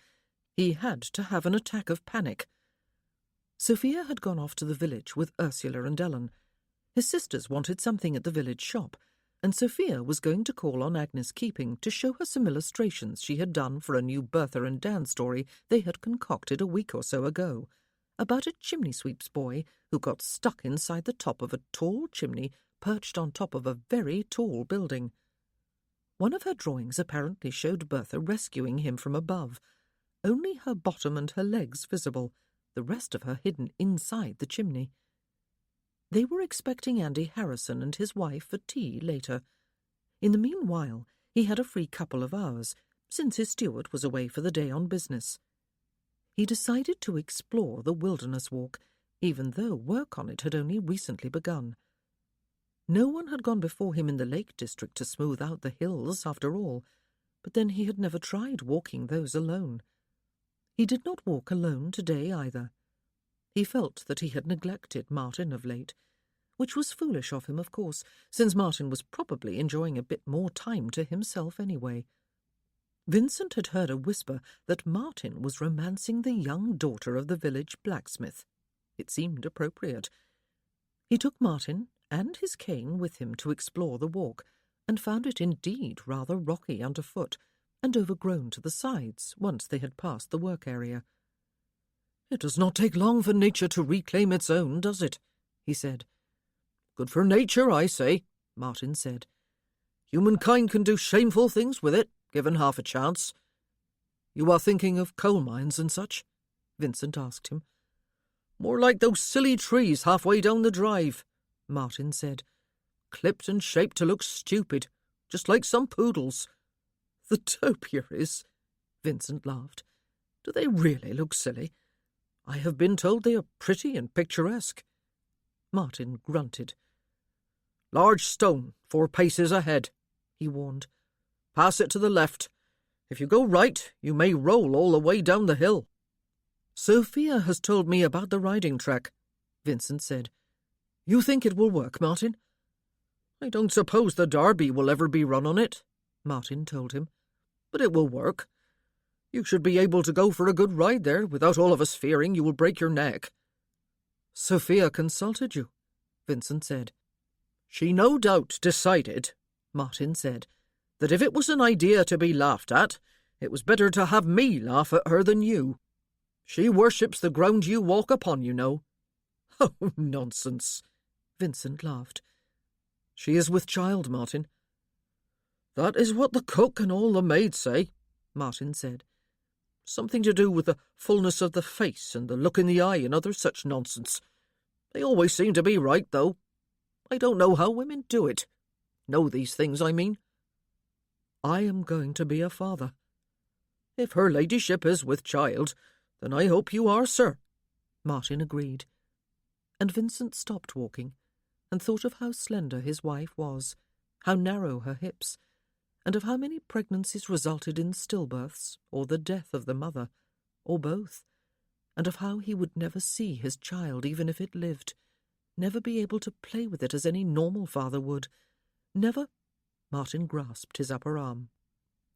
he had to have an attack of panic. Sophia had gone off to the village with Ursula and Ellen. His sisters wanted something at the village shop, and Sophia was going to call on Agnes Keeping to show her some illustrations she had done for a new Bertha and Dan story they had concocted a week or so ago, about a chimney-sweep's boy who got stuck inside the top of a tall chimney perched on top of a very tall building. One of her drawings apparently showed Bertha rescuing him from above, only her bottom and her legs visible, the rest of her hidden inside the chimney. They were expecting Andy Harrison and his wife for tea later. In the meanwhile, he had a free couple of hours, since his steward was away for the day on business. He decided to explore the wilderness walk, even though work on it had only recently begun. No one had gone before him in the Lake District to smooth out the hills, after all, but then he had never tried walking those alone. He did not walk alone today either. He felt that he had neglected Martin of late, which was foolish of him, of course, since Martin was probably enjoying a bit more time to himself anyway. Vincent had heard a whisper that Martin was romancing the young daughter of the village blacksmith. It seemed appropriate. He took Martin and his cane with him to explore the walk, and found it indeed rather rocky underfoot, and overgrown to the sides once they had passed the work area. "It does not take long for nature to reclaim its own, does it?" he said. "Good for nature, I say," Martin said. "Humankind can do shameful things with it, given half a chance." "You are thinking of coal mines and such?" Vincent asked him. "More like those silly trees halfway down the drive," Martin said. "Clipped and shaped to look stupid, just like some poodles." "The topiaries," Vincent laughed. "Do they really look silly? I have been told they are pretty and picturesque." Martin grunted. "Large stone, 4 paces ahead," he warned. "Pass it to the left. If you go right, you may roll all the way down the hill." "Sophia has told me about the riding track," Vincent said. "You think it will work, Martin?" "I don't suppose the Derby will ever be run on it," Martin told him. "But it will work. You should be able to go for a good ride there without all of us fearing you will break your neck." "Sophia consulted you," Vincent said. "She no doubt decided," Martin said, "that if it was an idea to be laughed at, it was better to have me laugh at her than you. She worships the ground you walk upon, you know." "Oh, nonsense," Vincent laughed. "She is with child, Martin." "That is what the cook and all the maids say," Martin said. "Something to do with the fullness of the face and the look in the eye and other such nonsense. They always seem to be right, though. I don't know how women do it. Know these things, I mean." "I am going to be a father." "If her ladyship is with child, then I hope you are, sir," Martin agreed. And Vincent stopped walking, and thought of how slender his wife was, how narrow her hips, and of how many pregnancies resulted in stillbirths, or the death of the mother, or both, and of how he would never see his child even if it lived, never be able to play with it as any normal father would, never— Martin grasped his upper arm.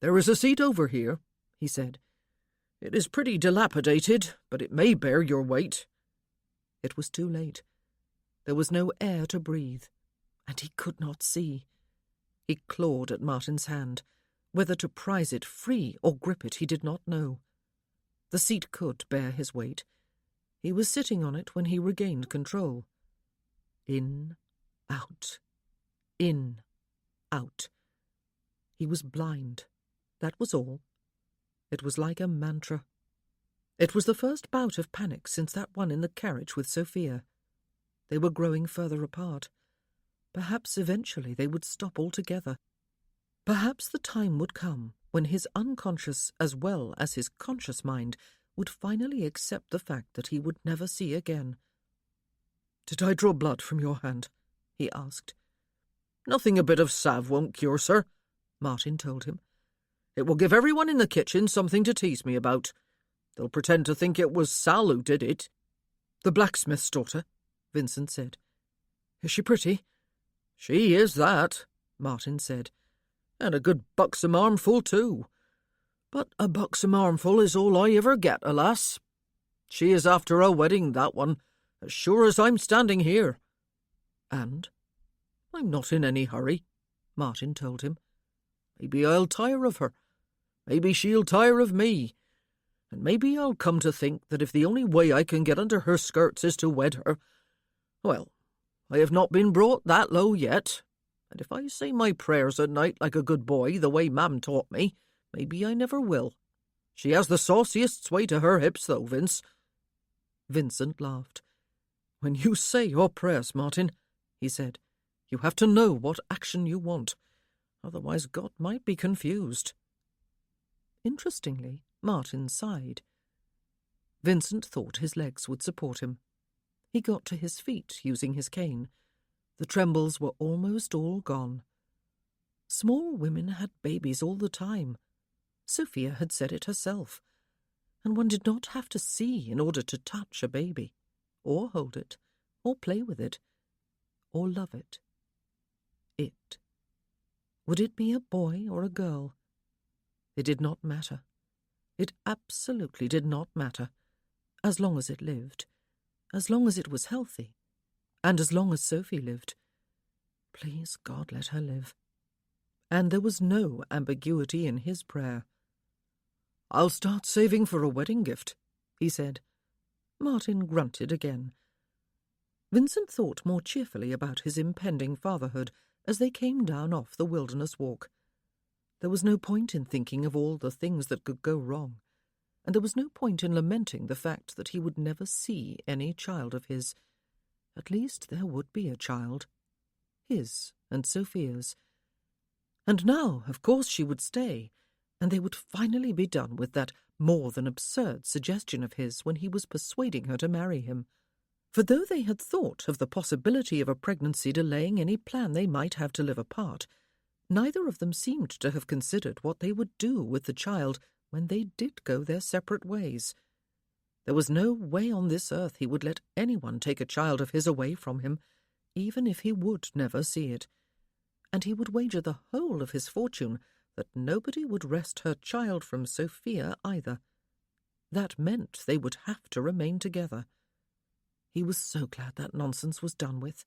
"There is a seat over here," he said. "It is pretty dilapidated, but it may bear your weight." It was too late. There was no air to breathe, and he could not see. He clawed at Martin's hand. Whether to prize it free or grip it he did not know. The seat could bear his weight. He was sitting on it when he regained control. In, out, in, out. He was blind. That was all. It was like a mantra. It was the first bout of panic since that one in the carriage with Sophia. They were growing further apart. Perhaps eventually they would stop altogether. Perhaps the time would come when his unconscious as well as his conscious mind would finally accept the fact that he would never see again. "Did I draw blood from your hand?" he asked. "Nothing a bit of salve won't cure, sir," Martin told him. "It will give everyone in the kitchen something to tease me about. They'll pretend to think it was Sal who did it." "The blacksmith's daughter," Vincent said. "Is she pretty?" "She is that," Martin said. "And a good buxom armful, too. But a buxom armful is all I ever get, alas. She is after a wedding, that one, as sure as I'm standing here." "And?" "I'm not in any hurry," Martin told him. "Maybe I'll tire of her. Maybe she'll tire of me. And maybe I'll come to think that if the only way I can get under her skirts is to wed her, well, I have not been brought that low yet, and if I say my prayers at night like a good boy the way Mam taught me, maybe I never will. She has the sauciest sway to her hips, though, Vince." Vincent laughed. "When you say your prayers, Martin," he said, "you have to know what action you want. Otherwise God might be confused." Interestingly, Martin sighed. Vincent thought his legs would support him. He got to his feet using his cane. The trembles were almost all gone. Small women had babies all the time. Sophia had said it herself. And one did not have to see in order to touch a baby. or hold it, or play with it, or love it. It. Would it be a boy or a girl? It did not matter. It absolutely did not matter, as long as it lived, as long as it was healthy, and as long as Sophie lived. Please God, let her live. And there was no ambiguity in his prayer. "I'll start saving for a wedding gift," he said. Martin grunted again. Vincent thought more cheerfully about his impending fatherhood as they came down off the wilderness walk. There was no point in thinking of all the things that could go wrong, and there was no point in lamenting the fact that he would never see any child of his. At least there would be a child. His and Sophia's. And now, of course, she would stay, and they would finally be done with that more than absurd suggestion of his when he was persuading her to marry him. For though they had thought of the possibility of a pregnancy delaying any plan they might have to live apart, neither of them seemed to have considered what they would do with the child when they did go their separate ways. There was no way on this earth he would let anyone take a child of his away from him, even if he would never see it. And he would wager the whole of his fortune that nobody would wrest her child from Sophia either. That meant they would have to remain together. He was so glad that nonsense was done with.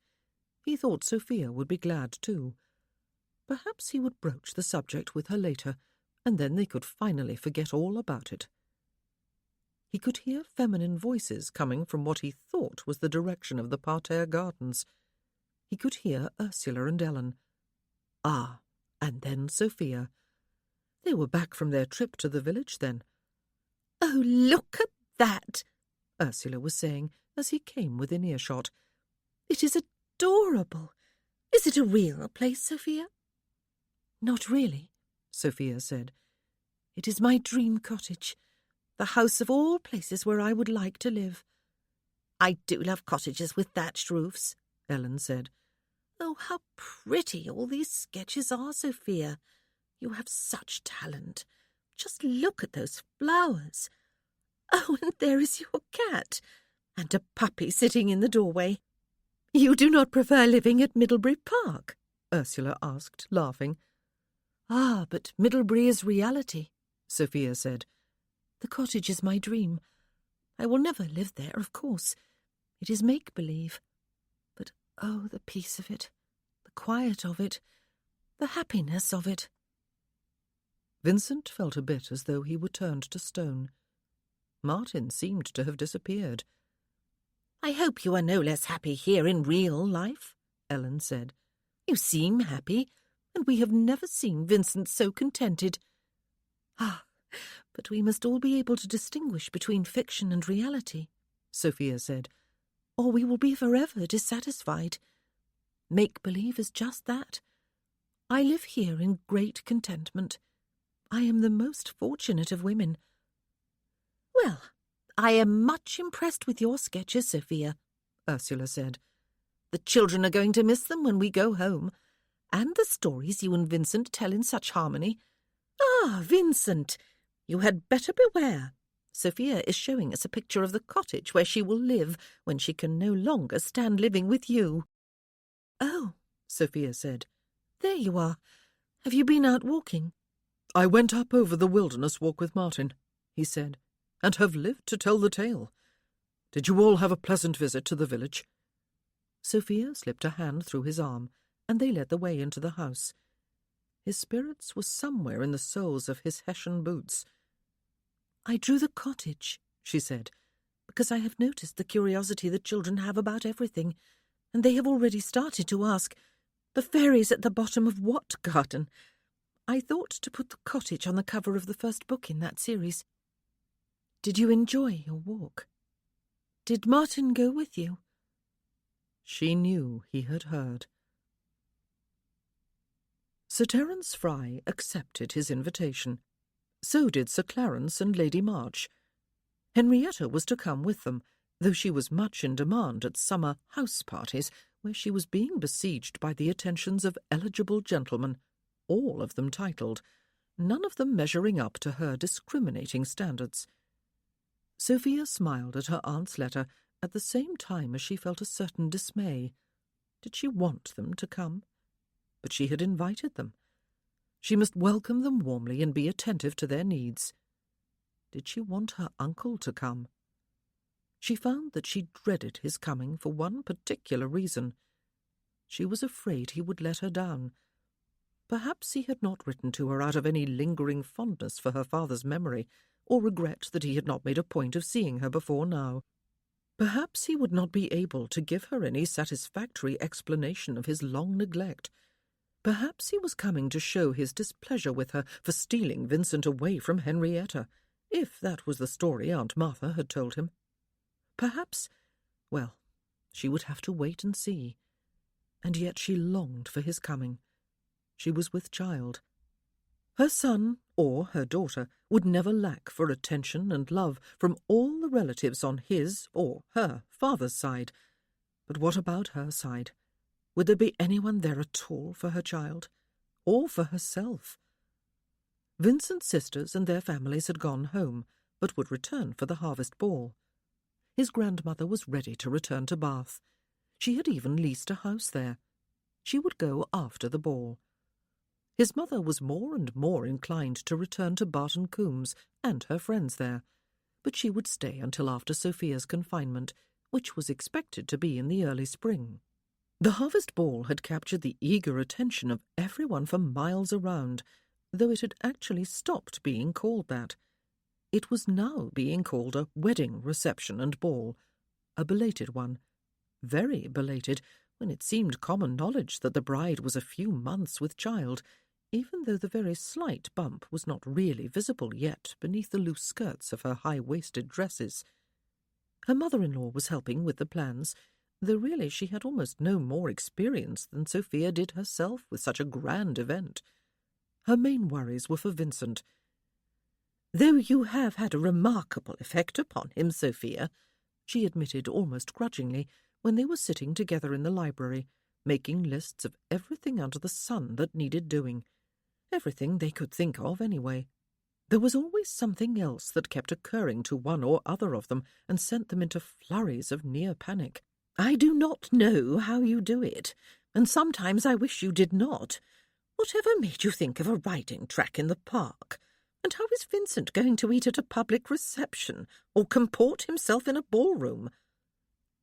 He thought Sophia would be glad too. Perhaps he would broach the subject with her later, and then they could finally forget all about it. He could hear feminine voices coming from what he thought was the direction of the parterre gardens. He could hear Ursula and Ellen. Ah, and then Sophia. They were back from their trip to the village then. "Oh, look at that," Ursula was saying as he came within earshot. "It is adorable. Is it a real place, Sophia?" "Not really," Sophia said. "It is my dream cottage, the house of all places where I would like to live." "I do love cottages with thatched roofs," Ellen said. "Oh, how pretty all these sketches are, Sophia. You have such talent. Just look at those flowers. Oh, and there is your cat, and a puppy sitting in the doorway." "You do not prefer living at Middlebury Park?" Ursula asked, laughing. "Ah, but Middlebury is reality," Sophia said. "The cottage is my dream. I will never live there, of course. It is make-believe. But oh, the peace of it, the quiet of it, the happiness of it." Vincent felt a bit as though he were turned to stone. Martin seemed to have disappeared. "I hope you are no less happy here in real life," Ellen said. "You seem happy, and we have never seen Vincent so contented." "Ah, but we must all be able to distinguish between fiction and reality," Sophia said, "or we will be forever dissatisfied. Make-believe is just that. I live here in great contentment. I am the most fortunate of women." "Well, I am much impressed with your sketches, Sophia," Ursula said. "The children are going to miss them when we go home, and the stories you and Vincent tell in such harmony. Ah, Vincent, you had better beware. Sophia is showing us a picture of the cottage where she will live when she can no longer stand living with you." "Oh," Sophia said, "there you are. Have you been out walking?" "I went up over the wilderness walk with Martin," he said, "and have lived to tell the tale. Did you all have a pleasant visit to the village?" Sophia slipped a hand through his arm, and they led the way into the house. His spirits were somewhere in the soles of his Hessian boots. "I drew the cottage," she said, "because I have noticed the curiosity the children have about everything, and they have already started to ask, 'The fairies at the bottom of what garden?' I thought to put the cottage on the cover of the first book in that series. Did you enjoy your walk? Did Martin go with you?" She knew he had heard. Sir Terence Fry accepted his invitation. So did Sir Clarence and Lady March. Henrietta was to come with them, though she was much in demand at summer house-parties, where she was being besieged by the attentions of eligible gentlemen, all of them titled, none of them measuring up to her discriminating standards. Sophia smiled at her aunt's letter at the same time as she felt a certain dismay. Did she want them to come? But she had invited them. She must welcome them warmly and be attentive to their needs. Did she want her uncle to come? She found that she dreaded his coming for one particular reason. She was afraid he would let her down. Perhaps he had not written to her out of any lingering fondness for her father's memory, or regret that he had not made a point of seeing her before now. Perhaps he would not be able to give her any satisfactory explanation of his long neglect. Perhaps he was coming to show his displeasure with her for stealing Vincent away from Henrietta, if that was the story Aunt Martha had told him. Perhaps, well, she would have to wait and see. And yet she longed for his coming. She was with child. Her son, or her daughter, would never lack for attention and love from all the relatives on his or her father's side. But what about her side? Would there be anyone there at all for her child, or for herself? Vincent's sisters and their families had gone home, but would return for the harvest ball. His grandmother was ready to return to Bath. She had even leased a house there. She would go after the ball. His mother was more and more inclined to return to Barton Coombs and her friends there, but she would stay until after Sophia's confinement, which was expected to be in the early spring. The harvest ball had captured the eager attention of everyone for miles around, though it had actually stopped being called that. It was now being called a wedding reception and ball, a belated one, very belated, when it seemed common knowledge that the bride was a few months with child, even though the very slight bump was not really visible yet beneath the loose skirts of her high-waisted dresses. Her mother-in-law was helping with the plans, though really she had almost no more experience than Sophia did herself with such a grand event. Her main worries were for Vincent. "Though you have had a remarkable effect upon him, Sophia," she admitted almost grudgingly when they were sitting together in the library, making lists of everything under the sun that needed doing. Everything they could think of, anyway. There was always something else that kept occurring to one or other of them and sent them into flurries of near panic. "I do not know how you do it, and sometimes I wish you did not. Whatever made you think of a riding track in the park? And how is Vincent going to eat at a public reception, or comport himself in a ballroom?"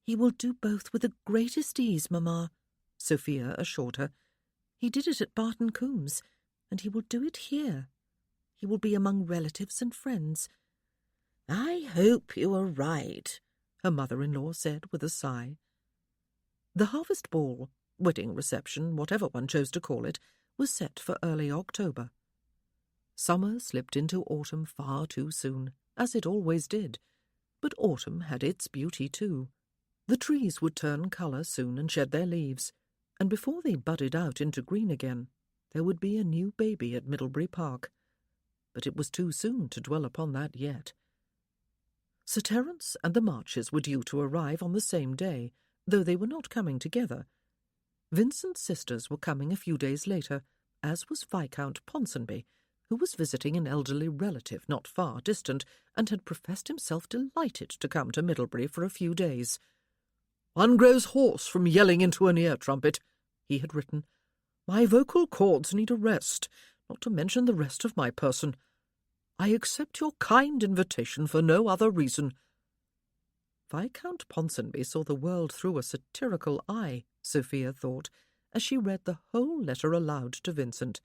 "He will do both with the greatest ease, Mamma," Sophia assured her. "He did it at Barton Coombs, and he will do it here. He will be among relatives and friends." "I hope you are right," her mother-in-law said with a sigh. The harvest ball, wedding reception, whatever one chose to call it, was set for early October. Summer slipped into autumn far too soon, as it always did, but autumn had its beauty too. The trees would turn colour soon and shed their leaves, and before they budded out into green again, there would be a new baby at Middlebury Park. But it was too soon to dwell upon that yet. Sir Terence and the Marches were due to arrive on the same day, though they were not coming together. Vincent's sisters were coming a few days later, as was Viscount Ponsonby, who was visiting an elderly relative not far distant, and had professed himself delighted to come to Middlebury for a few days. "One grows hoarse from yelling into an ear-trumpet," he had written. "My vocal cords need a rest, not to mention the rest of my person. I accept your kind invitation for no other reason." Viscount Ponsonby saw the world through a satirical eye, Sophia thought, as she read the whole letter aloud to Vincent.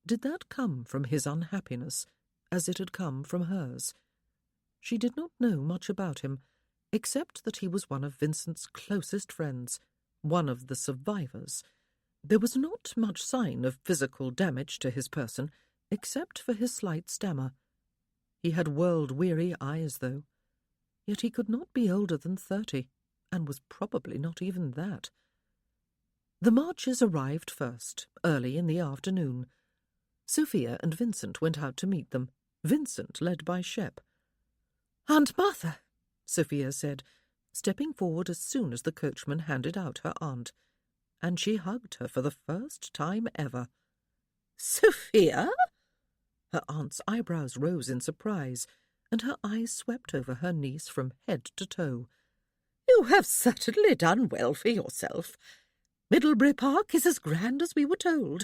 Did that come from his unhappiness, as it had come from hers? She did not know much about him, except that he was one of Vincent's closest friends, one of the survivors. There was not much sign of physical damage to his person, except for his slight stammer. He had world-weary eyes, though. Yet he could not be older than 30, and was probably not even that. The Marches arrived first, early in the afternoon. Sophia and Vincent went out to meet them, Vincent led by Shep. "Aunt Martha," Sophia said, stepping forward as soon as the coachman handed out her aunt, and she hugged her for the first time ever. "Sophia?" Her aunt's eyebrows rose in surprise, and her eyes swept over her niece from head to toe. You have certainly done well for yourself. Middlebury Park is as grand as we were told.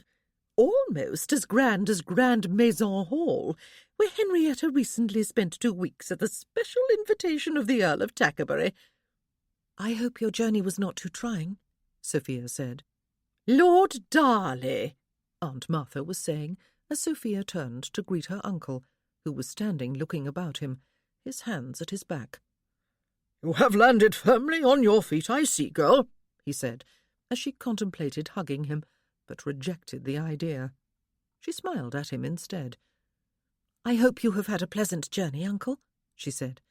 Almost as grand as Grand Maison Hall, where Henrietta recently spent 2 weeks at the special invitation of the Earl of Tackerbury. I hope your journey was not too trying, Sophia said. Lord Darley, Aunt Martha was saying, as Sophia turned to greet her uncle, who was standing looking about him, his hands at his back. You have landed firmly on your feet, I see, girl, he said, as she contemplated hugging him, but rejected the idea. She smiled at him instead. I hope you have had a pleasant journey, uncle, she said.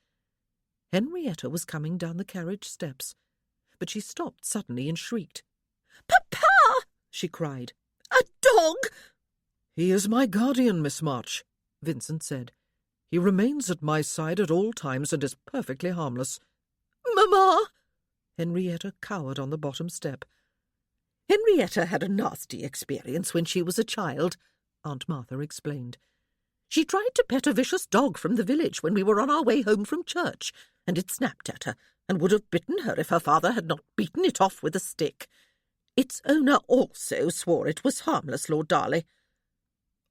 Henrietta was coming down the carriage steps, but she stopped suddenly and shrieked. Papa! She cried. A dog! He is my guardian, Miss March, Vincent said. He remains at my side at all times and is perfectly harmless. Mamma! Henrietta cowered on the bottom step. Henrietta had a nasty experience when she was a child, Aunt Martha explained. She tried to pet a vicious dog from the village when we were on our way home from church, and it snapped at her and would have bitten her if her father had not beaten it off with a stick. Its owner also swore it was harmless, Lord Darley.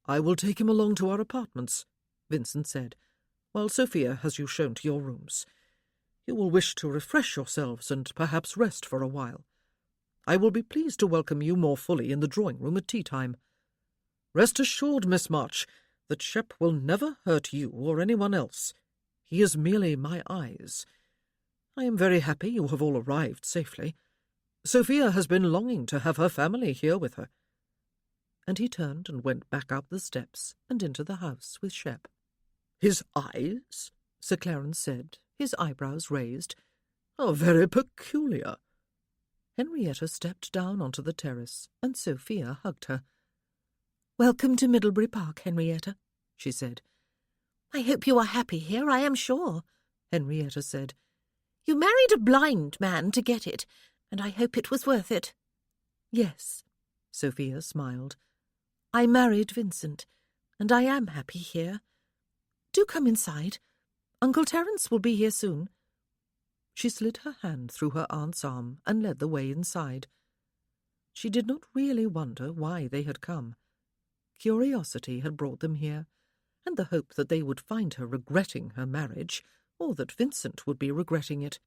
I will take him along to our apartments, Vincent said, while Sophia has you shown to your rooms. You will wish to refresh yourselves and perhaps rest for a while. I will be pleased to welcome you more fully in the drawing-room at tea-time. Rest assured, Miss March, that Shep will never hurt you or anyone else. He is merely my eyes. I am very happy you have all arrived safely. Sophia has been longing to have her family here with her. And he turned and went back up the steps and into the house with Shep. His eyes, Sir Clarence said, his eyebrows raised, are very peculiar. Henrietta stepped down onto the terrace, and Sophia hugged her. Welcome to Middlebury Park, Henrietta, she said. I hope you are happy here, I am sure, Henrietta said. You married a blind man to get it, and I hope it was worth it. Yes, Sophia smiled. I married Vincent, and I am happy here. Do come inside. Uncle Terence will be here soon. She slid her hand through her aunt's arm and led the way inside. She did not really wonder why they had come. Curiosity had brought them here, and the hope that they would find her regretting her marriage, or that Vincent would be regretting it,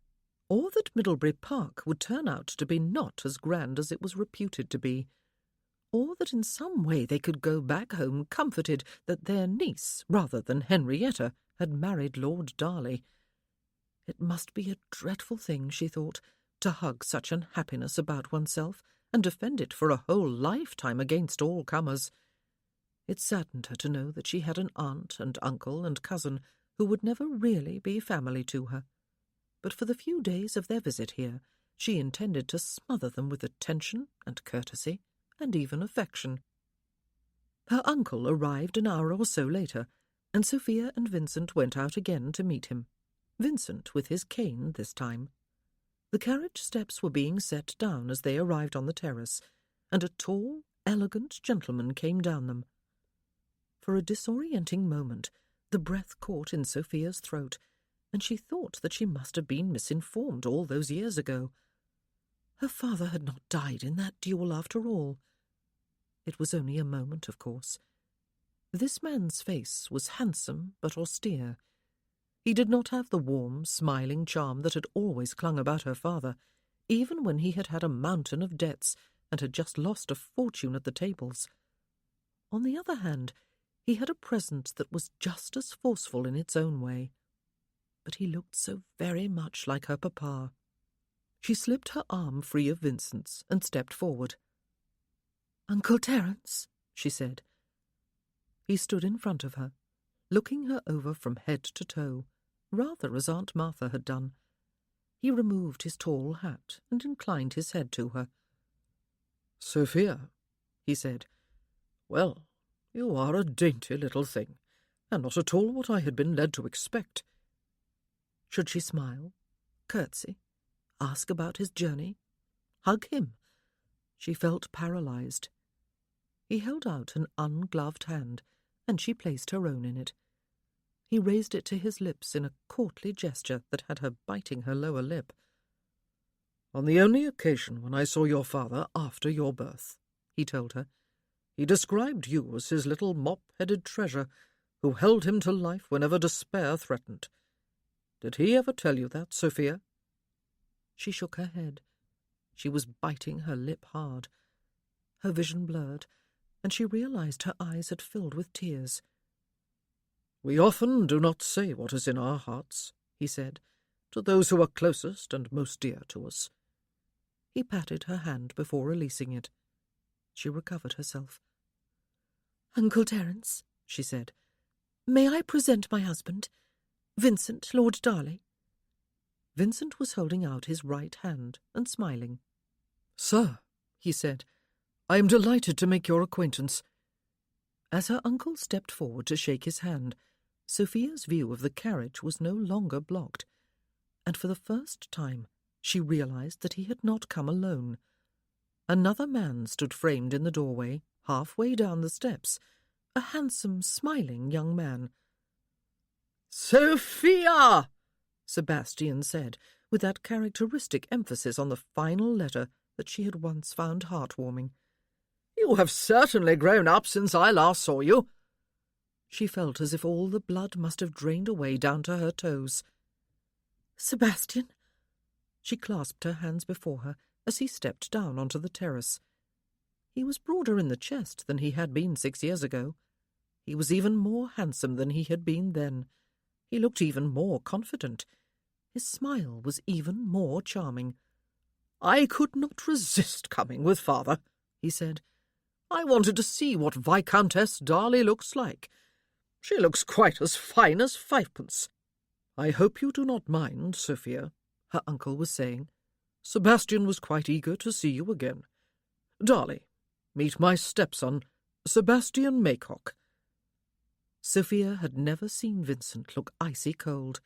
or that Middlebury Park would turn out to be not as grand as it was reputed to be, or that in some way they could go back home comforted that their niece, rather than Henrietta, had married Lord Darley. It must be a dreadful thing, she thought, to hug such unhappiness about oneself and defend it for a whole lifetime against all comers. It saddened her to know that she had an aunt and uncle and cousin who would never really be family to her. But for the few days of their visit here, she intended to smother them with attention and courtesy and even affection. Her uncle arrived an hour or so later, and Sophia and Vincent went out again to meet him. Vincent with his cane this time. The carriage steps were being set down as they arrived on the terrace, and a tall, elegant gentleman came down them. For a disorienting moment, the breath caught in Sophia's throat, and she thought that she must have been misinformed all those years ago. Her father had not died in that duel after all. It was only a moment, of course. This man's face was handsome but austere. He did not have the warm, smiling charm that had always clung about her father, even when he had had a mountain of debts and had just lost a fortune at the tables. On the other hand, he had a presence that was just as forceful in its own way. But he looked so very much like her papa. She slipped her arm free of Vincent's and stepped forward. "Uncle Terence," she said. He stood in front of her, looking her over from head to toe, rather as Aunt Martha had done. He removed his tall hat and inclined his head to her. "Sophia," he said, "well, you are a dainty little thing, and not at all what I had been led to expect." Should she smile, curtsy, ask about his journey, hug him? She felt paralyzed. He held out an ungloved hand, and she placed her own in it. He raised it to his lips in a courtly gesture that had her biting her lower lip. "On the only occasion when I saw your father after your birth," he told her. "He described you as his little mop-headed treasure who held him to life whenever despair threatened. Did he ever tell you that, Sophia?" She shook her head. She was biting her lip hard. Her vision blurred, and she realized her eyes had filled with tears. "We often do not say what is in our hearts," he said, "to those who are closest and most dear to us." He patted her hand before releasing it. She recovered herself. "Uncle Terence," she said, "may I present my husband, Vincent, Lord Darley?" Vincent was holding out his right hand and smiling. "Sir," he said, "I am delighted to make your acquaintance." As her uncle stepped forward to shake his hand, Sophia's view of the carriage was no longer blocked, and for the first time she realized that he had not come alone. Another man stood framed in the doorway, halfway down the steps, a handsome, smiling young man. "Sophia!" Sebastian said, with that characteristic emphasis on the final letter that she had once found heartwarming. "You have certainly grown up since I last saw you." She felt as if all the blood must have drained away down to her toes. "Sebastian!" She clasped her hands before her as he stepped down onto the terrace. He was broader in the chest than he had been 6 years ago. He was even more handsome than he had been then. He looked even more confident. His smile was even more charming. "I could not resist coming with father," he said. "I wanted to see what Viscountess Darley looks like. She looks quite as fine as fivepence." "I hope you do not mind, Sophia," her uncle was saying. "Sebastian was quite eager to see you again. Darley, meet my stepson, Sebastian Maycock." Sophia had never seen Vincent look icy cold.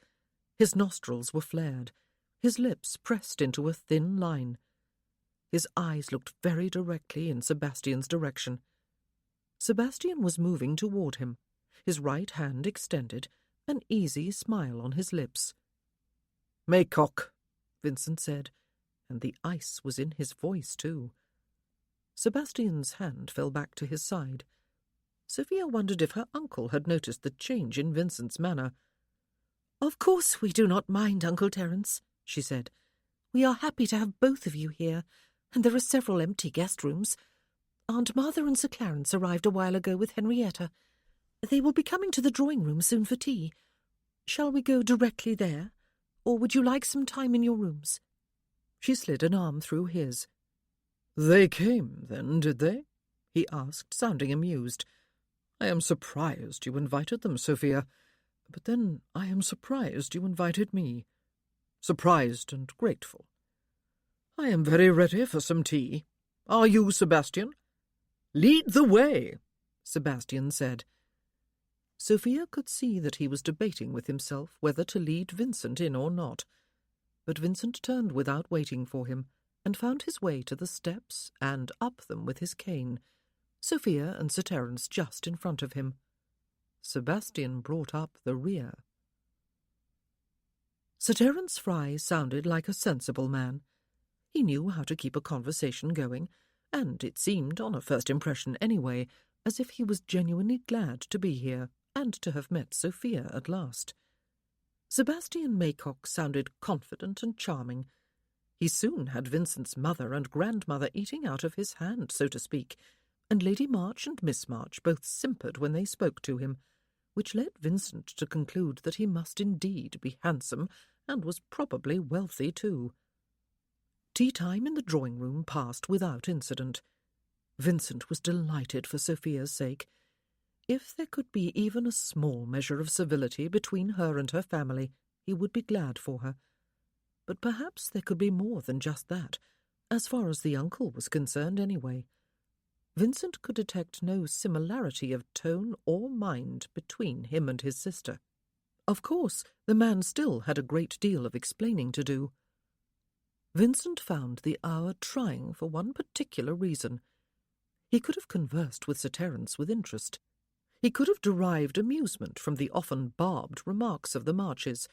His nostrils were flared, his lips pressed into a thin line. His eyes looked very directly in Sebastian's direction. Sebastian was moving toward him, his right hand extended, an easy smile on his lips. "Maycock," Vincent said, and the ice was in his voice too. Sebastian's hand fell back to his side. Sophia wondered if her uncle had noticed the change in Vincent's manner. "Of course we do not mind, Uncle Terence," she said. "We are happy to have both of you here, and there are several empty guest rooms. Aunt Martha and Sir Clarence arrived a while ago with Henrietta. They will be coming to the drawing-room soon for tea. Shall we go directly there, or would you like some time in your rooms?" She slid an arm through his. "They came, then, did they?" he asked, sounding amused. "I am surprised you invited them, Sophia, but then I am surprised you invited me. Surprised and grateful. I am very ready for some tea. Are you, Sebastian?" "Lead the way," Sebastian said. Sophia could see that he was debating with himself whether to lead Vincent in or not, but Vincent turned without waiting for him and found his way to the steps and up them with his cane, Sophia and Sir Terence just in front of him. Sebastian brought up the rear. Sir Terence Fry sounded like a sensible man. He knew how to keep a conversation going, and it seemed, on a first impression anyway, as if he was genuinely glad to be here and to have met Sophia at last. Sebastian Maycock sounded confident and charming. He soon had Vincent's mother and grandmother eating out of his hand, so to speak, and Lady March and Miss March both simpered when they spoke to him, which led Vincent to conclude that he must indeed be handsome and was probably wealthy too. Tea-time in the drawing-room passed without incident. Vincent was delighted for Sophia's sake. If there could be even a small measure of civility between her and her family, he would be glad for her. But perhaps there could be more than just that, as far as the uncle was concerned anyway. Vincent could detect no similarity of tone or mind between him and his sister. Of course, the man still had a great deal of explaining to do. Vincent found the hour trying for one particular reason. He could have conversed with Sir Terence with interest. He could have derived amusement from the often barbed remarks of the Marches,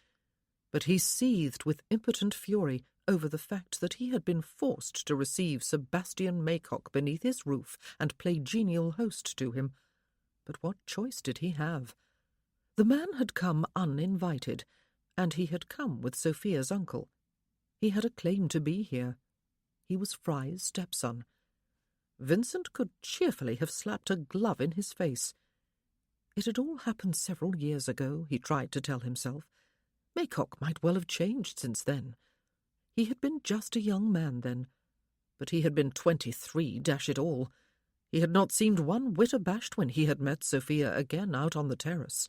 but he seethed with impotent fury over the fact that he had been forced to receive Sebastian Maycock beneath his roof and play genial host to him. But what choice did he have? The man had come uninvited, and he had come with Sophia's uncle. He had a claim to be here. He was Fry's stepson. Vincent could cheerfully have slapped a glove in his face. It had all happened several years ago, he tried to tell himself. Maycock might well have changed since then. He had been just a young man then, but he had been 23, dash it all. He had not seemed one whit abashed when he had met Sophia again out on the terrace.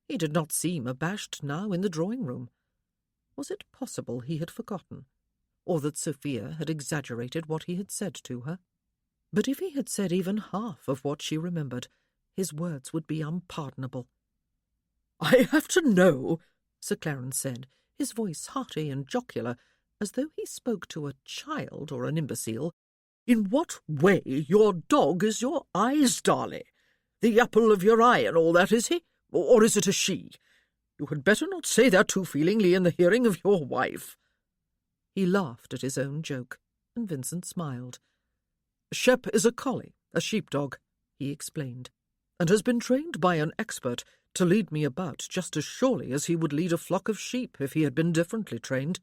He did not seem abashed now in the drawing-room. Was it possible he had forgotten, or that Sophia had exaggerated what he had said to her? But if he had said even half of what she remembered, his words would be unpardonable. "I have to know," Sir Clarence said, his voice hearty and jocular, as though he spoke to a child or an imbecile, "in what way your dog is your eyes, Darley? The apple of your eye and all that, is he? Or is it a she? You had better not say that too feelingly in the hearing of your wife." He laughed at his own joke, and Vincent smiled. "Shep is a collie, a sheepdog," he explained, "and has been trained by an expert to lead me about just as surely as he would lead a flock of sheep if he had been differently trained.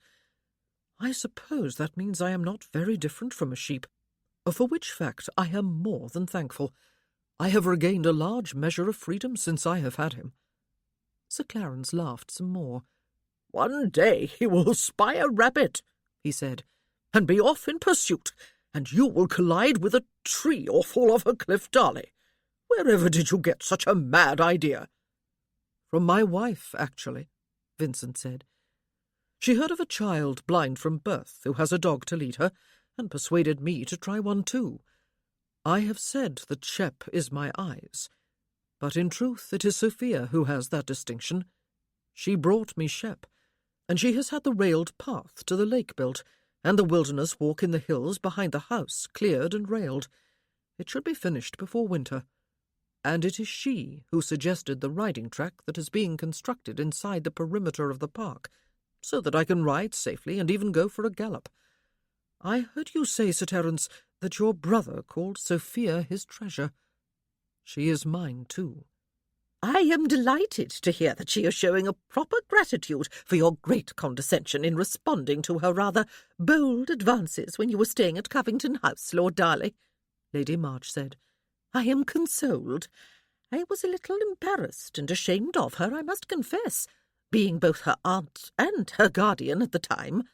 I suppose that means I am not very different from a sheep, for which fact I am more than thankful. I have regained a large measure of freedom since I have had him." Sir Clarence laughed some more. "One day he will spy a rabbit," he said, "and be off in pursuit, and you will collide with a tree or fall off a cliff, Darley. Wherever did you get such a mad idea?" "From my wife, actually," Vincent said. "She heard of a child blind from birth who has a dog to lead her, and persuaded me to try one too. I have said that Shep is my eyes, but in truth it is Sophia who has that distinction. She brought me Shep, and she has had the railed path to the lake built, and the wilderness walk in the hills behind the house cleared and railed. It should be finished before winter. And it is she who suggested the riding track that is being constructed inside the perimeter of the park, so that I can ride safely and even go for a gallop. I heard you say, Sir Terence, that your brother called Sophia his treasure. She is mine, too." "I am delighted to hear that she is showing a proper gratitude for your great condescension in responding to her rather bold advances when you were staying at Covington House, Lord Darley," Lady March said. "I am consoled. I was a little embarrassed and ashamed of her, I must confess, being both her aunt and her guardian at the time."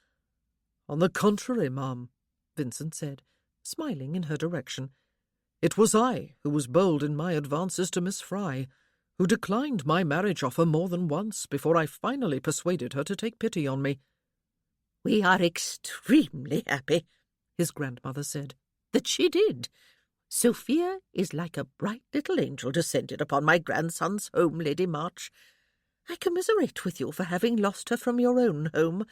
"On the contrary, ma'am," Vincent said, smiling in her direction. "It was I who was bold in my advances to Miss Fry, who declined my marriage offer more than once before I finally persuaded her to take pity on me." "We are extremely happy," his grandmother said, "that she did. Sophia is like a bright little angel descended upon my grandson's home, Lady March. I commiserate with you for having lost her from your own home,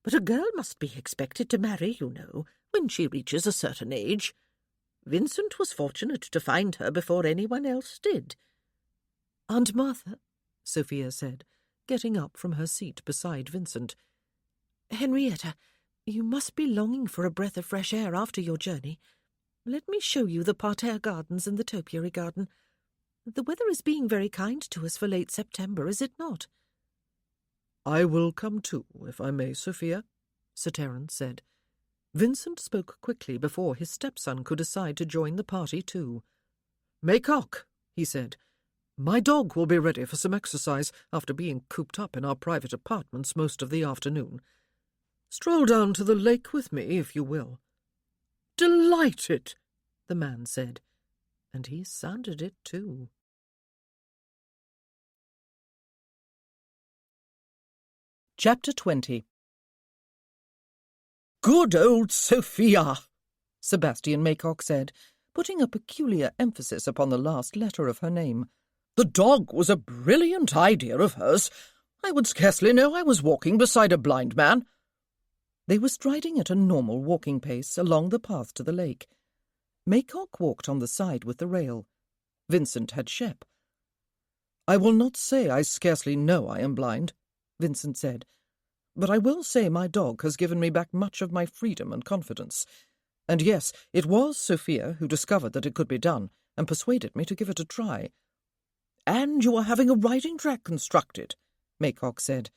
but a girl must be expected to marry, you know, when she reaches a certain age. Vincent was fortunate to find her before anyone else did." "Aunt Martha," Sophia said, getting up from her seat beside Vincent, "Henrietta, you must be longing for a breath of fresh air after your journey. Let me show you the parterre gardens and the topiary garden. The weather is being very kind to us for late September, is it not?" "I will come too, if I may, Sophia," Sir Terence said. Vincent spoke quickly before his stepson could decide to join the party too. "Maycock," he said, "my dog will be ready for some exercise after being cooped up in our private apartments most of the afternoon. Stroll down to the lake with me, if you will." "Delighted," the man said, and he sounded it too. Chapter 20. "Good old Sophia," Sebastian Maycock said, putting a peculiar emphasis upon the last letter of her name. "The dog was a brilliant idea of hers. I would scarcely know I was walking beside a blind man." They were striding at a normal walking pace along the path to the lake. Maycock walked on the side with the rail. Vincent had Shep. "I will not say I scarcely know I am blind," Vincent said. But I will say my dog has given me back much of my freedom and confidence. And yes, it was Sophia who discovered that it could be done, and persuaded me to give it a try. And you are having a riding track constructed, Maycock said.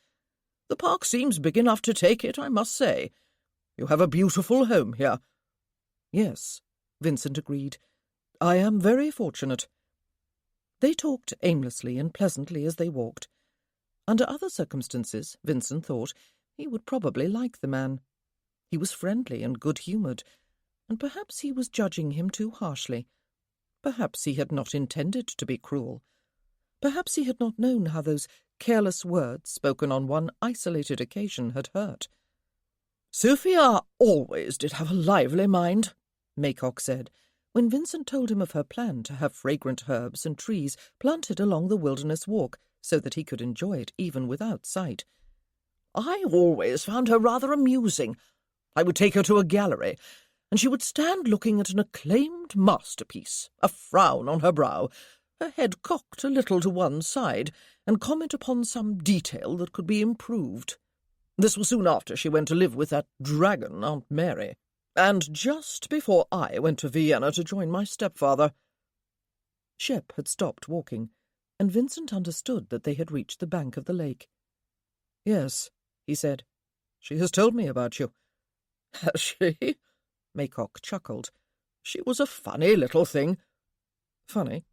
The park seems big enough to take it, I must say. You have a beautiful home here. Yes, Vincent agreed. I am very fortunate. They talked aimlessly and pleasantly as they walked. Under other circumstances, Vincent thought, he would probably like the man. He was friendly and good-humoured, and perhaps he was judging him too harshly. Perhaps he had not intended to be cruel. Perhaps he had not known how those careless words spoken on one isolated occasion had hurt. Sophia always did have a lively mind, Maycock said, when Vincent told him of her plan to have fragrant herbs and trees planted along the wilderness walk so that he could enjoy it even without sight. I always found her rather amusing. I would take her to a gallery, and she would stand looking at an acclaimed masterpiece, a frown on her brow, her head cocked a little to one side, and comment upon some detail that could be improved. This was soon after she went to live with that dragon, Aunt Mary, and just before I went to Vienna to join my stepfather. Shep had stopped walking, and Vincent understood that they had reached the bank of the lake. "Yes," he said, "she has told me about you." "Has she?" Maycock chuckled. "She was a funny little thing." Funny?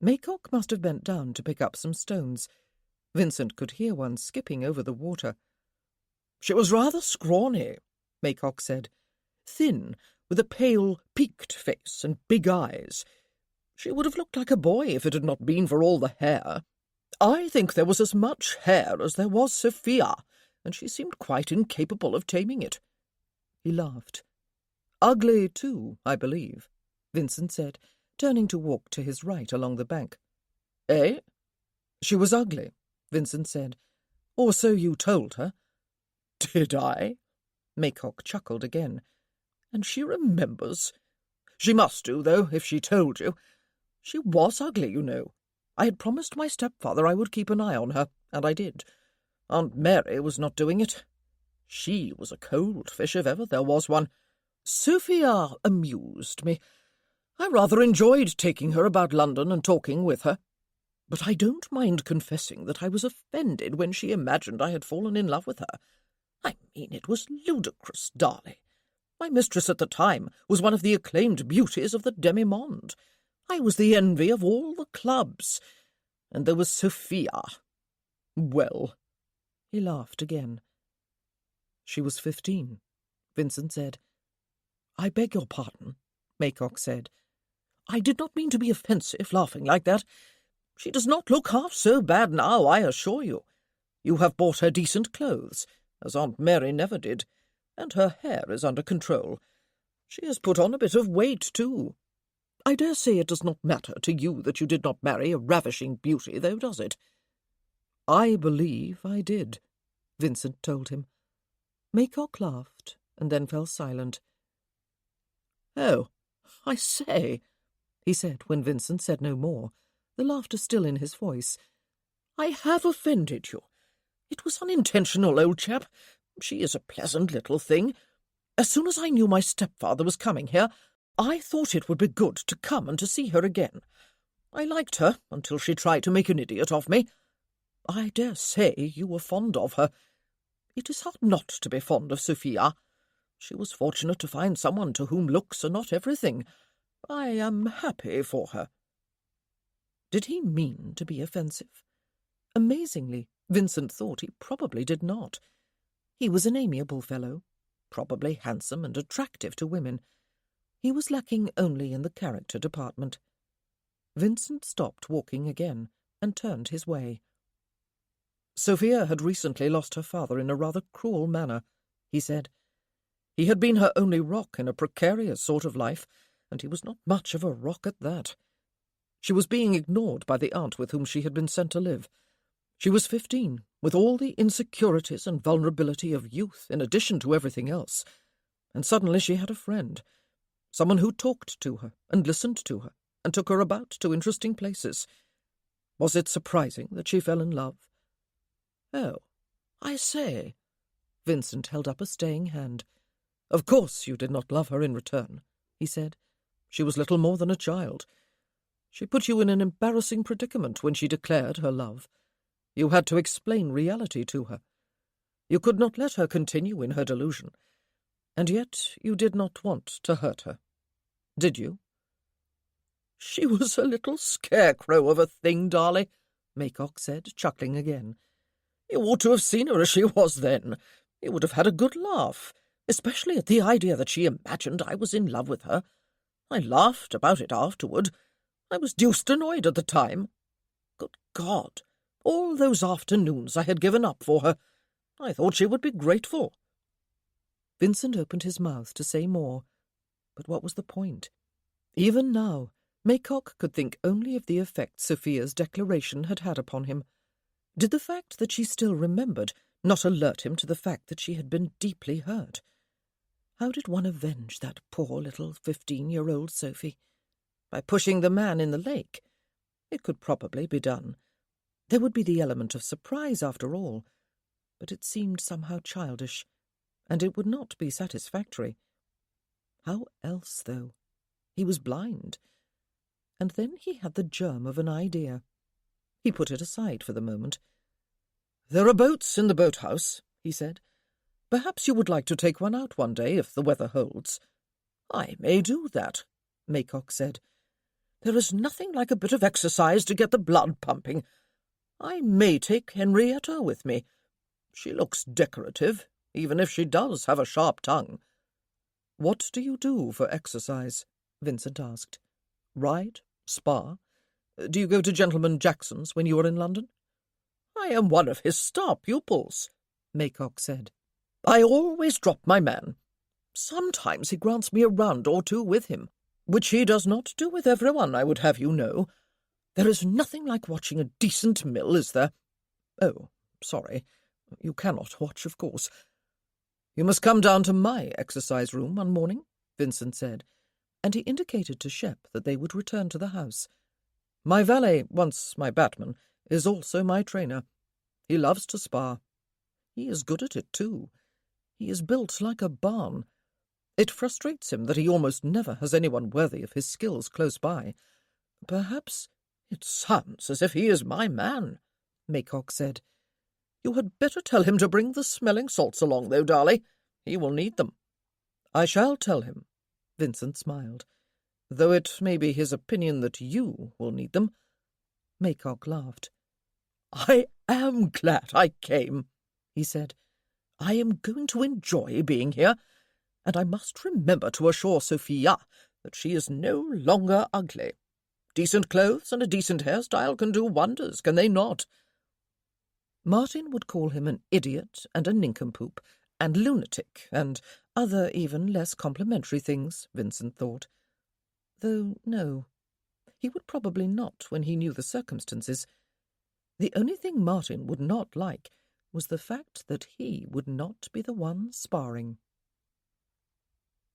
Maycock must have bent down to pick up some stones. Vincent could hear one skipping over the water. "She was rather scrawny," Maycock said. "Thin, with a pale, peaked face and big eyes. She would have looked like a boy if it had not been for all the hair. I think there was as much hair as there was Sophia, and she seemed quite incapable of taming it." He laughed. "Ugly, too, I believe," Vincent said, turning to walk to his right along the bank. "Eh?" "She was ugly," Vincent said. "Or so you told her." "Did I?" Maycock chuckled again. "And she remembers. She must do, though, if she told you. She was ugly, you know. I had promised my stepfather I would keep an eye on her, and I did. Aunt Mary was not doing it. She was a cold fish if ever there was one. Sophia amused me. I rather enjoyed taking her about London and talking with her. But I don't mind confessing that I was offended when she imagined I had fallen in love with her. I mean, it was ludicrous, Darley. My mistress at the time was one of the acclaimed beauties of the demi-monde. I was the envy of all the clubs. And there was Sophia. Well." He laughed again. "She was 15, Vincent said. "I beg your pardon," Maycock said. "I did not mean to be offensive, laughing like that. She does not look half so bad now, I assure you. You have bought her decent clothes, as Aunt Mary never did, and her hair is under control. She has put on a bit of weight, too. I dare say it does not matter to you that you did not marry a ravishing beauty, though, does it?" "I believe I did," Vincent told him. Maycock laughed, and then fell silent. "Oh, I say," he said when Vincent said no more, the laughter still in his voice. "I have offended you. It was unintentional, old chap. She is a pleasant little thing. As soon as I knew my stepfather was coming here, I thought it would be good to come and to see her again. I liked her until she tried to make an idiot of me. I dare say you were fond of her. It is hard not to be fond of Sophia. She was fortunate to find someone to whom looks are not everything. I am happy for her." Did he mean to be offensive? Amazingly, Vincent thought he probably did not. He was an amiable fellow, probably handsome and attractive to women. He was lacking only in the character department. Vincent stopped walking again and turned his way. "Sophia had recently lost her father in a rather cruel manner," he said. "He had been her only rock in a precarious sort of life, and he was not much of a rock at that. She was being ignored by the aunt with whom she had been sent to live. She was 15, with all the insecurities and vulnerability of youth in addition to everything else, and suddenly she had a friend, someone who talked to her and listened to her and took her about to interesting places. Was it surprising that she fell in love?" "Oh, I say," Vincent held up a staying hand. "Of course you did not love her in return," he said. "She was little more than a child. She put you in an embarrassing predicament when she declared her love. You had to explain reality to her. You could not let her continue in her delusion. And yet you did not want to hurt her. Did you?" "She was a little scarecrow of a thing, Darley," Maycock said, chuckling again. "You ought to have seen her as she was then. You would have had a good laugh, especially at the idea that she imagined I was in love with her. I laughed about it afterward. I was deuced annoyed at the time. Good God! All those afternoons I had given up for her. I thought she would be grateful." Vincent opened his mouth to say more, but what was the point? Even now, Maycock could think only of the effect Sophia's declaration had had upon him. Did the fact that she still remembered not alert him to the fact that she had been deeply hurt? How did one avenge that poor little 15-year-old Sophie? By pushing the man in the lake? It could probably be done. There would be the element of surprise after all, but it seemed somehow childish, and it would not be satisfactory. How else, though? He was blind. And then he had the germ of an idea. He put it aside for the moment. "There are boats in the boathouse," he said. "Perhaps you would like to take one out one day if the weather holds." "I may do that," Maycock said. "There is nothing like a bit of exercise to get the blood pumping. I may take Henrietta with me. She looks decorative, even if she does have a sharp tongue." "What do you do for exercise?" Vincent asked. "Ride? Spar? Do you go to Gentleman Jackson's when you are in London?" "I am one of his star pupils," Maycock said. "I always drop my man. Sometimes he grants me a round or two with him, which he does not do with everyone, I would have you know. There is nothing like watching a decent mill, is there?" "Oh, sorry. You cannot watch, of course." "You must come down to my exercise-room one morning," Vincent said, and he indicated to Shep that they would return to the house. "My valet, once my batman, is also my trainer. He loves to spar. He is good at it, too. He is built like a barn. It frustrates him that he almost never has anyone worthy of his skills close by. Perhaps—" "It sounds as if he is my man," Maycock said. "You had better tell him to bring the smelling salts along, though, Darley. He will need them." "I shall tell him," Vincent smiled, "though it may be his opinion that you will need them." Maycock laughed. "I am glad I came," he said. "I am going to enjoy being here, and I must remember to assure Sophia that she is no longer ugly. Decent clothes and a decent hairstyle can do wonders, can they not?" Martin would call him an idiot and a nincompoop and lunatic and other even less complimentary things, Vincent thought. Though, no, he would probably not when he knew the circumstances. The only thing Martin would not like was the fact that he would not be the one sparring.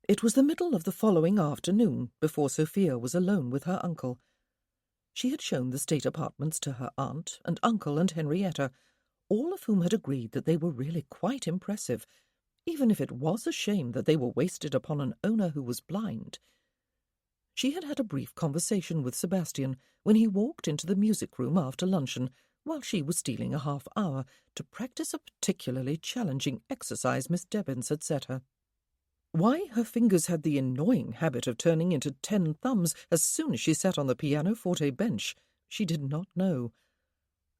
It was the middle of the following afternoon before Sophia was alone with her uncle. She had shown the state apartments to her aunt and uncle and Henrietta, all of whom had agreed that they were really quite impressive, even if it was a shame that they were wasted upon an owner who was blind. She had had a brief conversation with Sebastian when he walked into the music-room after luncheon, while she was stealing a half-hour to practice a particularly challenging exercise Miss Debbins had set her. Why her fingers had the annoying habit of turning into 10 thumbs as soon as she sat on the pianoforte bench, she did not know.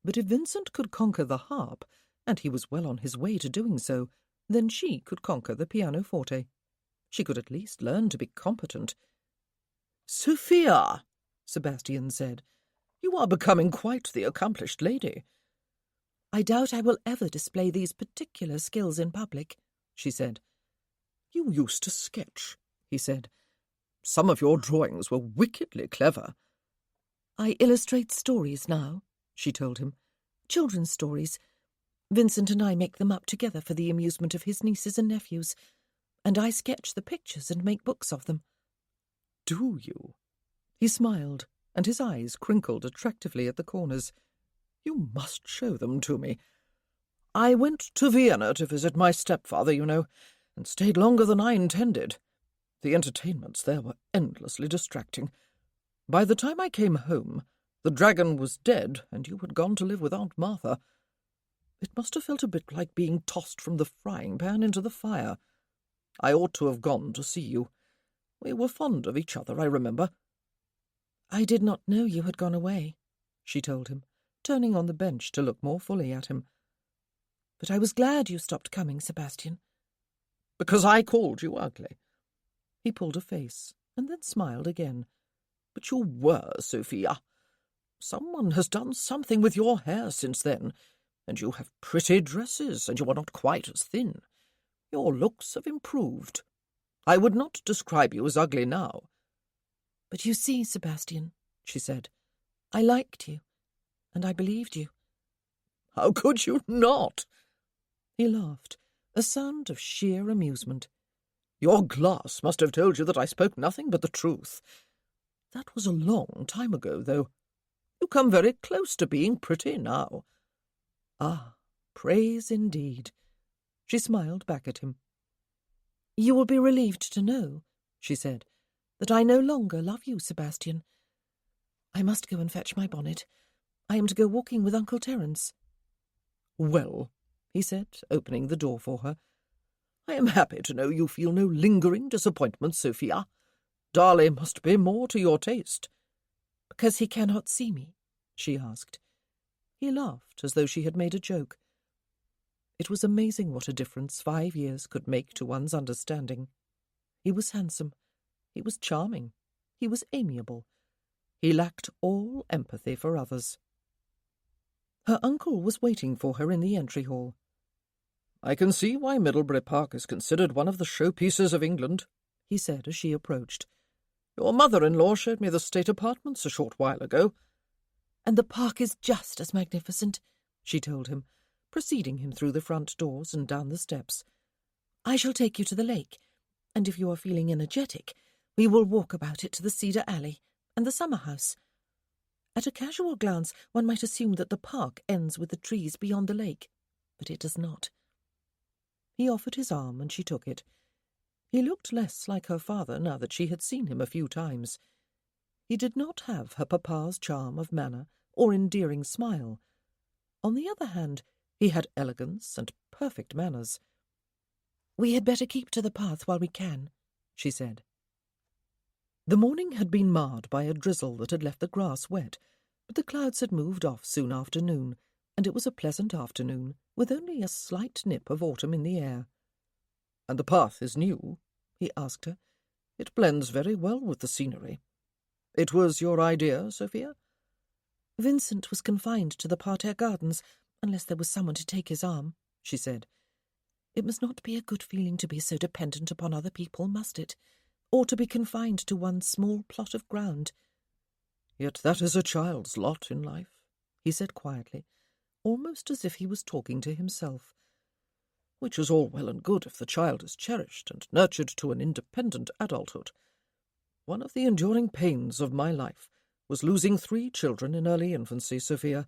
But if Vincent could conquer the harp, and he was well on his way to doing so, then she could conquer the pianoforte. She could at least learn to be competent. "Sophia," Sebastian said, "you are becoming quite the accomplished lady." "I doubt I will ever display these particular skills in public," she said. "You used to sketch," he said. "Some of your drawings were wickedly clever." "I illustrate stories now," she told him. "Children's stories. Vincent and I make them up together for the amusement of his nieces and nephews, and I sketch the pictures and make books of them." "Do you?" He smiled, and his eyes crinkled attractively at the corners. "You must show them to me. I went to Vienna to visit my stepfather, you know, and stayed longer than I intended. The entertainments there were endlessly distracting. By the time I came home, the dragon was dead, and you had gone to live with Aunt Martha. It must have felt a bit like being tossed from the frying pan into the fire. I ought to have gone to see you. We were fond of each other, I remember. I did not know you had gone away, she told him, turning on the bench to look more fully at him. But I was glad you stopped coming, Sebastian. Because I called you ugly. He pulled a face, and then smiled again. But you were, Sophia. Someone has done something with your hair since then, and you have pretty dresses, and you are not quite as thin. Your looks have improved. I would not describe you as ugly now. But you see, Sebastian, she said, I liked you, and I believed you. How could you not? He laughed, a sound of sheer amusement. Your glass must have told you that I spoke nothing but the truth. That was a long time ago, though. You come very close to being pretty now. Ah, praise indeed. She smiled back at him. You will be relieved to know, she said, that I no longer love you, Sebastian. I must go and fetch my bonnet. I am to go walking with Uncle Terence. Well, he said, opening the door for her, I am happy to know you feel no lingering disappointment, Sophia. Darley must be more to your taste. Because he cannot see me? She asked. He laughed as though she had made a joke. It was amazing what a difference 5 years could make to one's understanding. He was handsome. He was charming. He was amiable. He lacked all empathy for others. Her uncle was waiting for her in the entry hall. I can see why Middlebury Park is considered one of the showpieces of England, he said as she approached. Your mother-in-law showed me the state apartments a short while ago. And the park is just as magnificent, she told him, preceding him through the front doors and down the steps. I shall take you to the lake, and if you are feeling energetic, we will walk about it to the Cedar Alley and the summer house. At a casual glance, one might assume that the park ends with the trees beyond the lake, but it does not. He offered his arm, and she took it. He looked less like her father now that she had seen him a few times. He did not have her papa's charm of manner or endearing smile. On the other hand, he had elegance and perfect manners. We had better keep to the path while we can, she said. The morning had been marred by a drizzle that had left the grass wet, but the clouds had moved off soon after noon, and it was a pleasant afternoon, with only a slight nip of autumn in the air. And the path is new? He asked her. It blends very well with the scenery. It was your idea, Sophia? Vincent was confined to the parterre gardens, unless there was someone to take his arm, she said. It must not be a good feeling to be so dependent upon other people, must it? Or to be confined to one small plot of ground. Yet that is a child's lot in life, he said quietly, almost as if he was talking to himself. Which is all well and good if the child is cherished and nurtured to an independent adulthood. One of the enduring pains of my life was losing 3 children in early infancy, Sophia.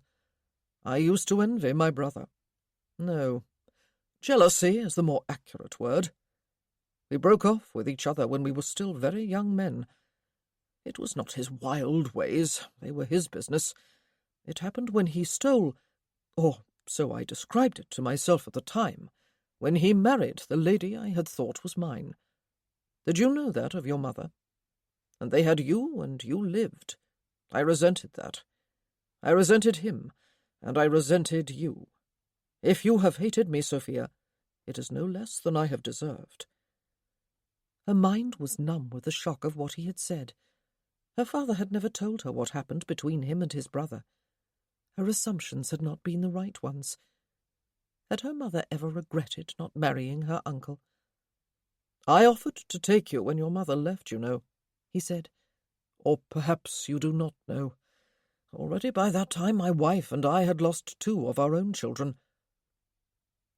I used to envy my brother. No, jealousy is the more accurate word. We broke off with each other when we were still very young men. It was not his wild ways, they were his business. It happened when he stole, or so I described it to myself at the time, when he married the lady I had thought was mine. Did you know that of your mother? And they had you, and you lived. I resented that. I resented him, and I resented you. If you have hated me, Sophia, it is no less than I have deserved. Her mind was numb with the shock of what he had said. Her father had never told her what happened between him and his brother. Her assumptions had not been the right ones. Had her mother ever regretted not marrying her uncle? I offered to take you when your mother left, you know, he said. Or perhaps you do not know. Already by that time my wife and I had lost 2 of our own children.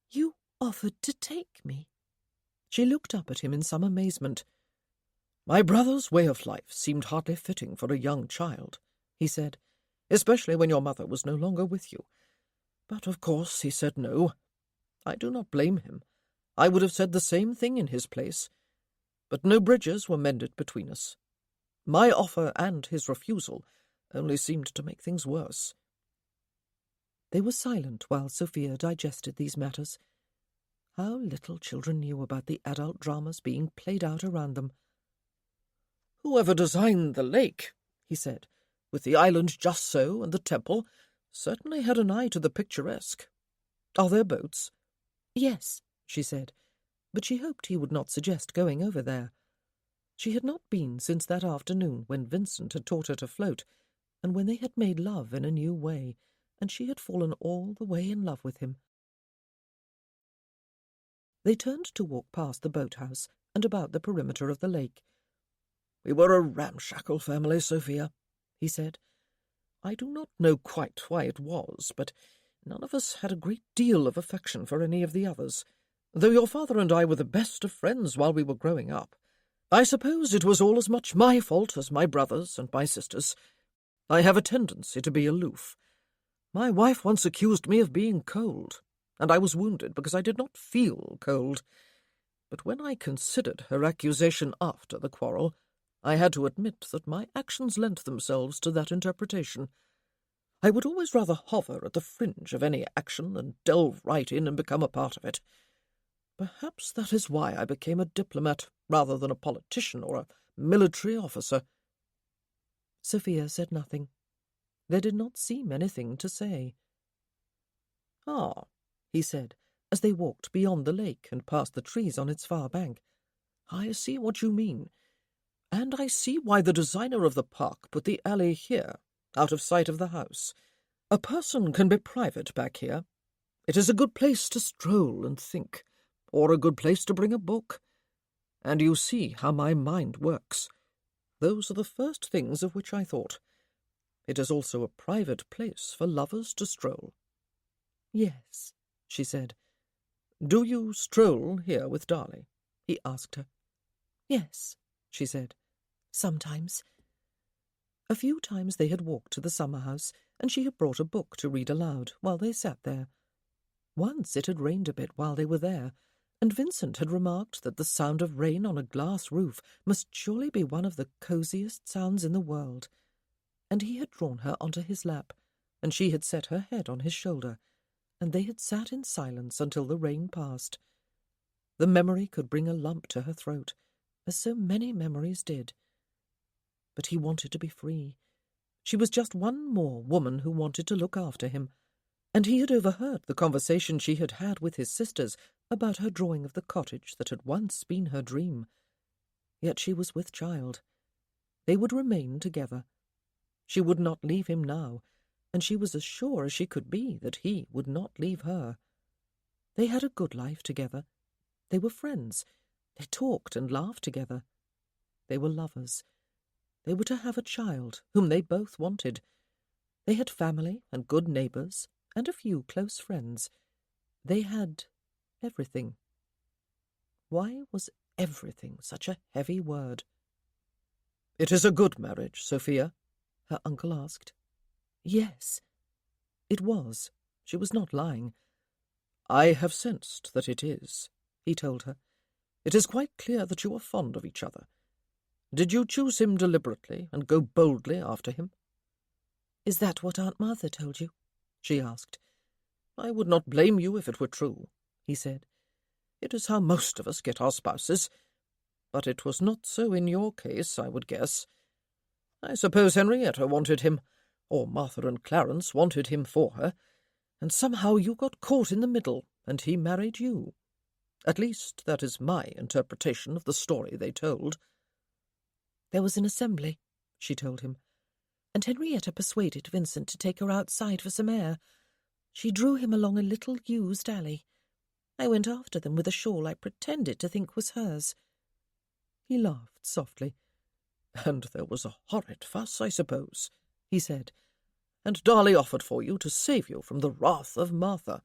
You offered to take me? She looked up at him in some amazement. My brother's way of life seemed hardly fitting for a young child, he said, especially when your mother was no longer with you. But of course he said no. I do not blame him. I would have said the same thing in his place. But no bridges were mended between us. My offer and his refusal only seemed to make things worse. They were silent while Sophia digested these matters. How little children knew about the adult dramas being played out around them. "Whoever designed the lake," he said, "with the island just so and the temple, certainly had an eye to the picturesque. Are there boats?" "Yes," she said, but she hoped he would not suggest going over there. She had not been since that afternoon when Vincent had taught her to float, and when they had made love in a new way, and she had fallen all the way in love with him. They turned to walk past the boathouse and about the perimeter of the lake. "We were a ramshackle family, Sophia," he said. "I do not know quite why it was, but none of us had a great deal of affection for any of the others, though your father and I were the best of friends while we were growing up. I suppose it was all as much my fault as my brothers and my sisters. I have a tendency to be aloof. My wife once accused me of being cold, and I was wounded because I did not feel cold. But when I considered her accusation after the quarrel, I had to admit that my actions lent themselves to that interpretation. I would always rather hover at the fringe of any action than delve right in and become a part of it. Perhaps that is why I became a diplomat rather than a politician or a military officer." Sophia said nothing. There did not seem anything to say. "Ah," he said, as they walked beyond the lake and past the trees on its far bank. "I see what you mean. And I see why the designer of the park put the alley here, out of sight of the house. A person can be private back here. It is a good place to stroll and think, or a good place to bring a book. And you see how my mind works. Those are the first things of which I thought. It is also a private place for lovers to stroll." "Yes," she said. "Do you stroll here with Darley?" he asked her. "Yes," she said. "Sometimes." A few times they had walked to the summer-house, and she had brought a book to read aloud while they sat there. Once it had rained a bit while they were there, and Vincent had remarked that the sound of rain on a glass roof must surely be one of the cosiest sounds in the world. And he had drawn her onto his lap, and she had set her head on his shoulder, and they had sat in silence until the rain passed. The memory could bring a lump to her throat, as so many memories did. But he wanted to be free. She was just one more woman who wanted to look after him, and he had overheard the conversation she had had with his sisters about her drawing of the cottage that had once been her dream. Yet she was with child. They would remain together. She would not leave him now, and she was as sure as she could be that he would not leave her. They had a good life together. They were friends. They talked and laughed together. They were lovers. They were to have a child, whom they both wanted. They had family and good neighbours, and a few close friends. They had everything. Why was everything such a heavy word? "It is a good marriage, Sophia?" her uncle asked. Yes. It was. She was not lying. "I have sensed that it is," he told her. "It is quite clear that you are fond of each other. Did you choose him deliberately and go boldly after him?" "Is that what Aunt Martha told you?" she asked. "I would not blame you if it were true," he said. "It is how most of us get our spouses. But it was not so in your case, I would guess. I suppose Henrietta wanted him, or Martha and Clarence wanted him for her, and somehow you got caught in the middle, and he married you. At least that is my interpretation of the story they told." "There was an assembly," she told him, "and Henrietta persuaded Vincent to take her outside for some air. She drew him along a little used alley. I went after them with a shawl I pretended to think was hers." He laughed softly. "And there was a horrid fuss, I suppose," he said. "And Darley offered for you to save you from the wrath of Martha."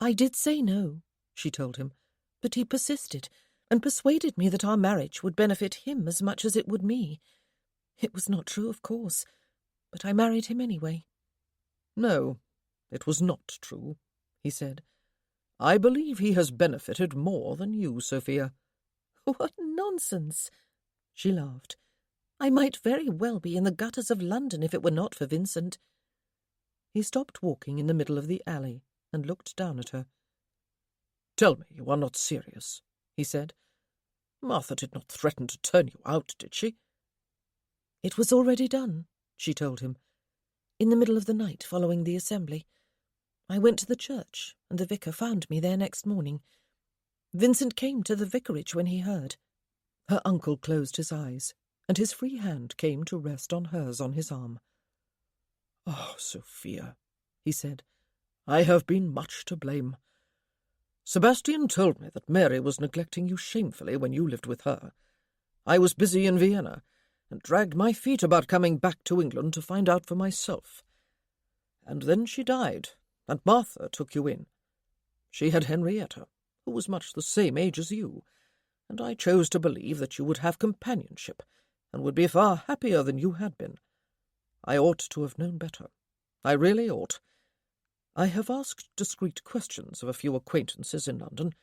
"I did say no," she told him, "but he persisted, and persuaded me that our marriage would benefit him as much as it would me. It was not true, of course, but I married him anyway." "No, it was not true," he said. I believe he has benefited more than you, Sophia." What nonsense! She laughed. I might very well be in the gutters of London if it were not for Vincent. He stopped walking in the middle of the alley and looked down at her. "Tell me you are not serious," he said. "Martha did not threaten to turn you out, did she?" It was already done, she told him. In the middle of the night following the assembly. I went to the church, and the vicar found me there next morning. Vincent came to the vicarage when he heard. Her uncle closed his eyes, and his free hand came to rest on hers on his arm. "Oh, Sophia," he said, "I have been much to blame. Sebastian told me that Mary was neglecting you shamefully when you lived with her. I was busy in Vienna, and dragged my feet about coming back to England to find out for myself. And then she died, and Martha took you in. She had Henrietta, who was much the same age as you, and I chose to believe that you would have companionship, and would be far happier than you had been. I ought to have known better. I really ought. I have asked discreet questions of a few acquaintances in London,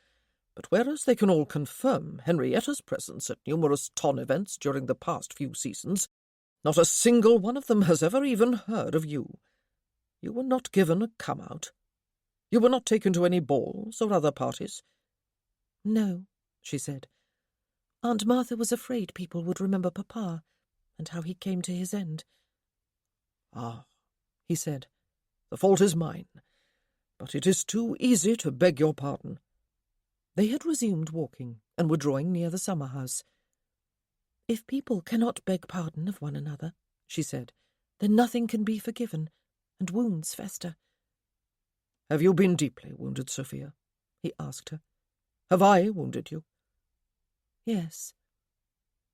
but whereas they can all confirm Henrietta's presence at numerous ton events during the past few seasons, not a single one of them has ever even heard of you. You were not given a come-out. You were not taken to any balls or other parties." No, she said. Aunt Martha was afraid people would remember Papa, and how he came to his end. "Ah," he said, "the fault is mine, but it is too easy to beg your pardon." They had resumed walking, and were drawing near the summer-house. If people cannot beg pardon of one another, she said, then nothing can be forgiven, and wounds fester. "Have you been deeply wounded, Sophia?" he asked her. "Have I wounded you?" Yes.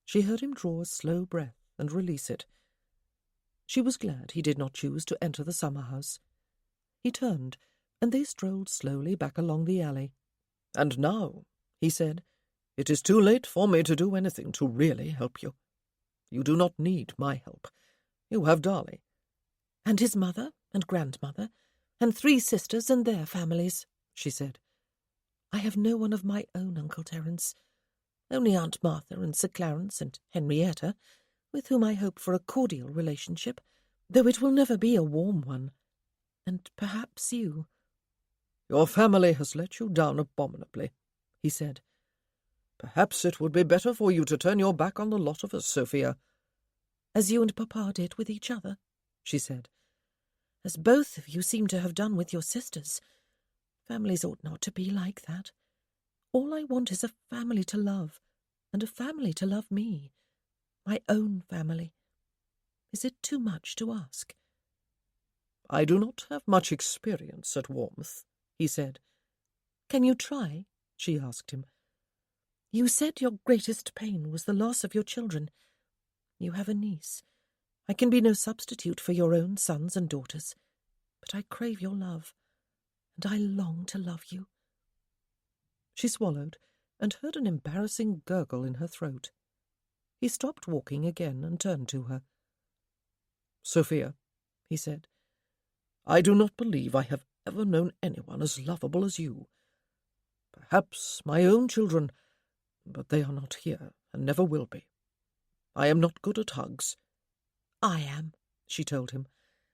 She heard him draw a slow breath and release it. She was glad he did not choose to enter the summer-house. He turned, and they strolled slowly back along the alley. "And now," he said, "it is too late for me to do anything to really help you. You do not need my help. You have Darley." "And his mother and grandmother, and 3 sisters and their families," she said. "I have no one of my own, Uncle Terence. Only Aunt Martha and Sir Clarence and Henrietta, with whom I hope for a cordial relationship, though it will never be a warm one. And perhaps you." "Your family has let you down abominably," he said. "Perhaps it would be better for you to turn your back on the lot of us, Sophia." "As you and Papa did with each other," she said. "As both of you seem to have done with your sisters. Families ought not to be like that. All I want is a family to love, and a family to love me. My own family. Is it too much to ask?" "I do not have much experience at warmth," he said. "Can you try?" she asked him. "You said your greatest pain was the loss of your children. You have a niece. I can be no substitute for your own sons and daughters, but I crave your love, and I long to love you." She swallowed, and heard an embarrassing gurgle in her throat. He stopped walking again and turned to her. "Sophia," he said, "I do not believe I have ever known anyone as lovable as you. Perhaps my own children, but they are not here, and never will be. I am not good at hugs." "I am," she told him,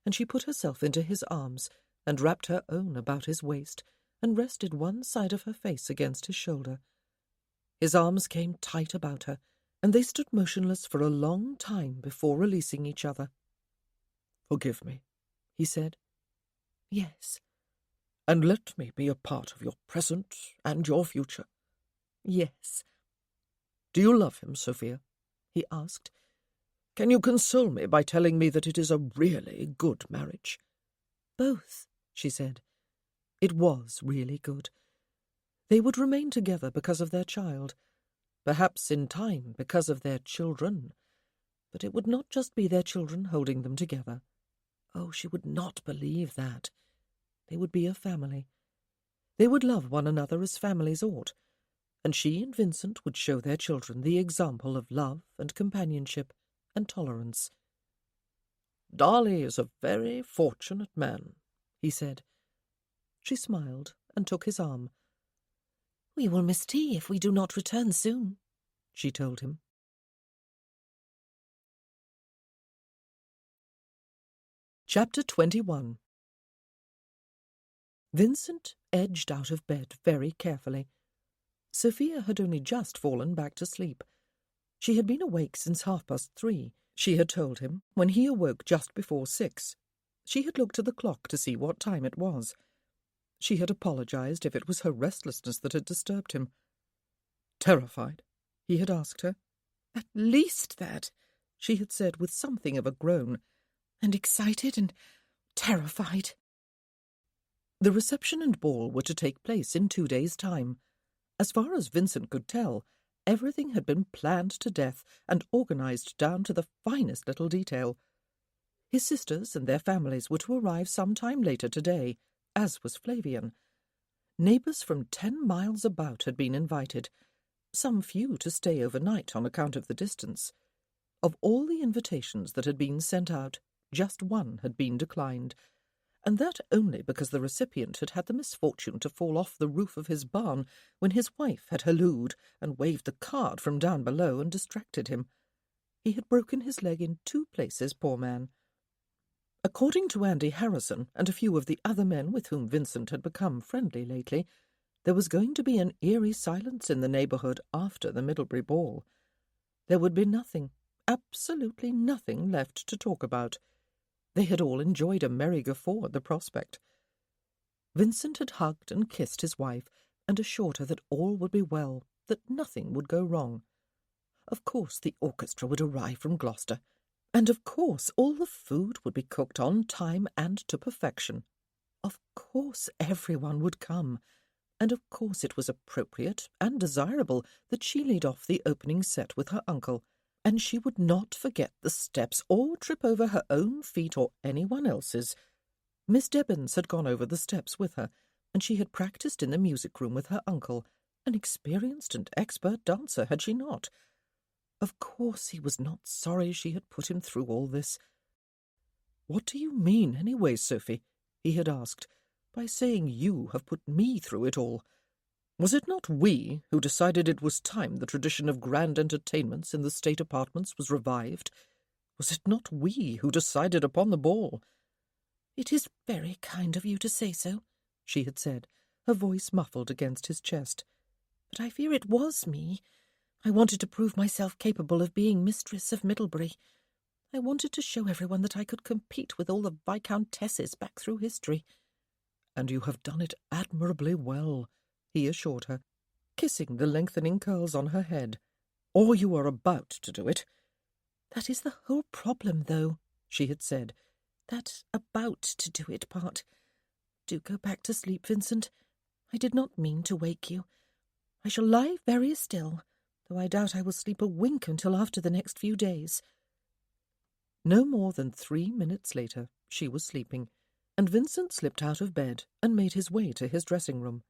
and she put herself into his arms and wrapped her own about his waist and rested one side of her face against his shoulder. His arms came tight about her, and they stood motionless for a long time before releasing each other. "Forgive me," he said. "Yes." "And let me be a part of your present and your future." "Yes." "Do you love him, Sophia?" he asked. "Can you console me by telling me that it is a really good marriage?" "Both," she said. It was really good. They would remain together because of their child, perhaps in time because of their children, but it would not just be their children holding them together. Oh, she would not believe that. They would be a family. They would love one another as families ought, and she and Vincent would show their children the example of love and companionship and tolerance. "Darley is a very fortunate man," he said. She smiled and took his arm. "We will miss tea if we do not return soon," she told him. Chapter 21. Vincent edged out of bed very carefully. Sophia had only just fallen back to sleep. She had been awake since 3:30, she had told him, when he awoke just before 6. She had looked at the clock to see what time it was. She had apologized if it was her restlessness that had disturbed him. "Terrified?" he had asked her. "At least that," she had said with something of a groan. "And excited and terrified." The reception and ball were to take place in 2 days' time. As far as Vincent could tell, everything had been planned to death and organized down to the finest little detail. His sisters and their families were to arrive some time later today, as was Flavian. Neighbours from 10 miles about had been invited, some few to stay overnight on account of the distance. Of all the invitations that had been sent out, just one had been declined, and that only because the recipient had had the misfortune to fall off the roof of his barn when his wife had hallooed and waved the card from down below and distracted him. He had broken his leg in 2 places, poor man. According to Andy Harrison and a few of the other men with whom Vincent had become friendly lately, there was going to be an eerie silence in the neighbourhood after the Middlebury ball. There would be nothing, absolutely nothing left to talk about. They had all enjoyed a merry guffaw at the prospect. Vincent had hugged and kissed his wife and assured her that all would be well, that nothing would go wrong. Of course the orchestra would arrive from Gloucester, and of course all the food would be cooked on time and to perfection. Of course everyone would come, and of course it was appropriate and desirable that she lead off the opening set with her uncle, and she would not forget the steps or trip over her own feet or anyone else's. Miss Debbins had gone over the steps with her, and she had practised in the music-room with her uncle, an experienced and expert dancer, had she not? Of course he was not sorry she had put him through all this. "What do you mean, anyway, Sophie?" he had asked, "by saying you have put me through it all? Was it not we who decided it was time the tradition of grand entertainments in the state apartments was revived? Was it not we who decided upon the ball?" "It is very kind of you to say so," she had said, her voice muffled against his chest. "But I fear it was me. I wanted to prove myself capable of being mistress of Middlebury. I wanted to show everyone that I could compete with all the viscountesses back through history." "And you have done it admirably well," he assured her, kissing the lengthening curls on her head. "Or you are about to do it." "That is the whole problem, though," she had said. "That about-to-do-it part. Do go back to sleep, Vincent. I did not mean to wake you. I shall lie very still, though I doubt I will sleep a wink until after the next few days." No more than 3 minutes later she was sleeping, and Vincent slipped out of bed and made his way to his dressing-room.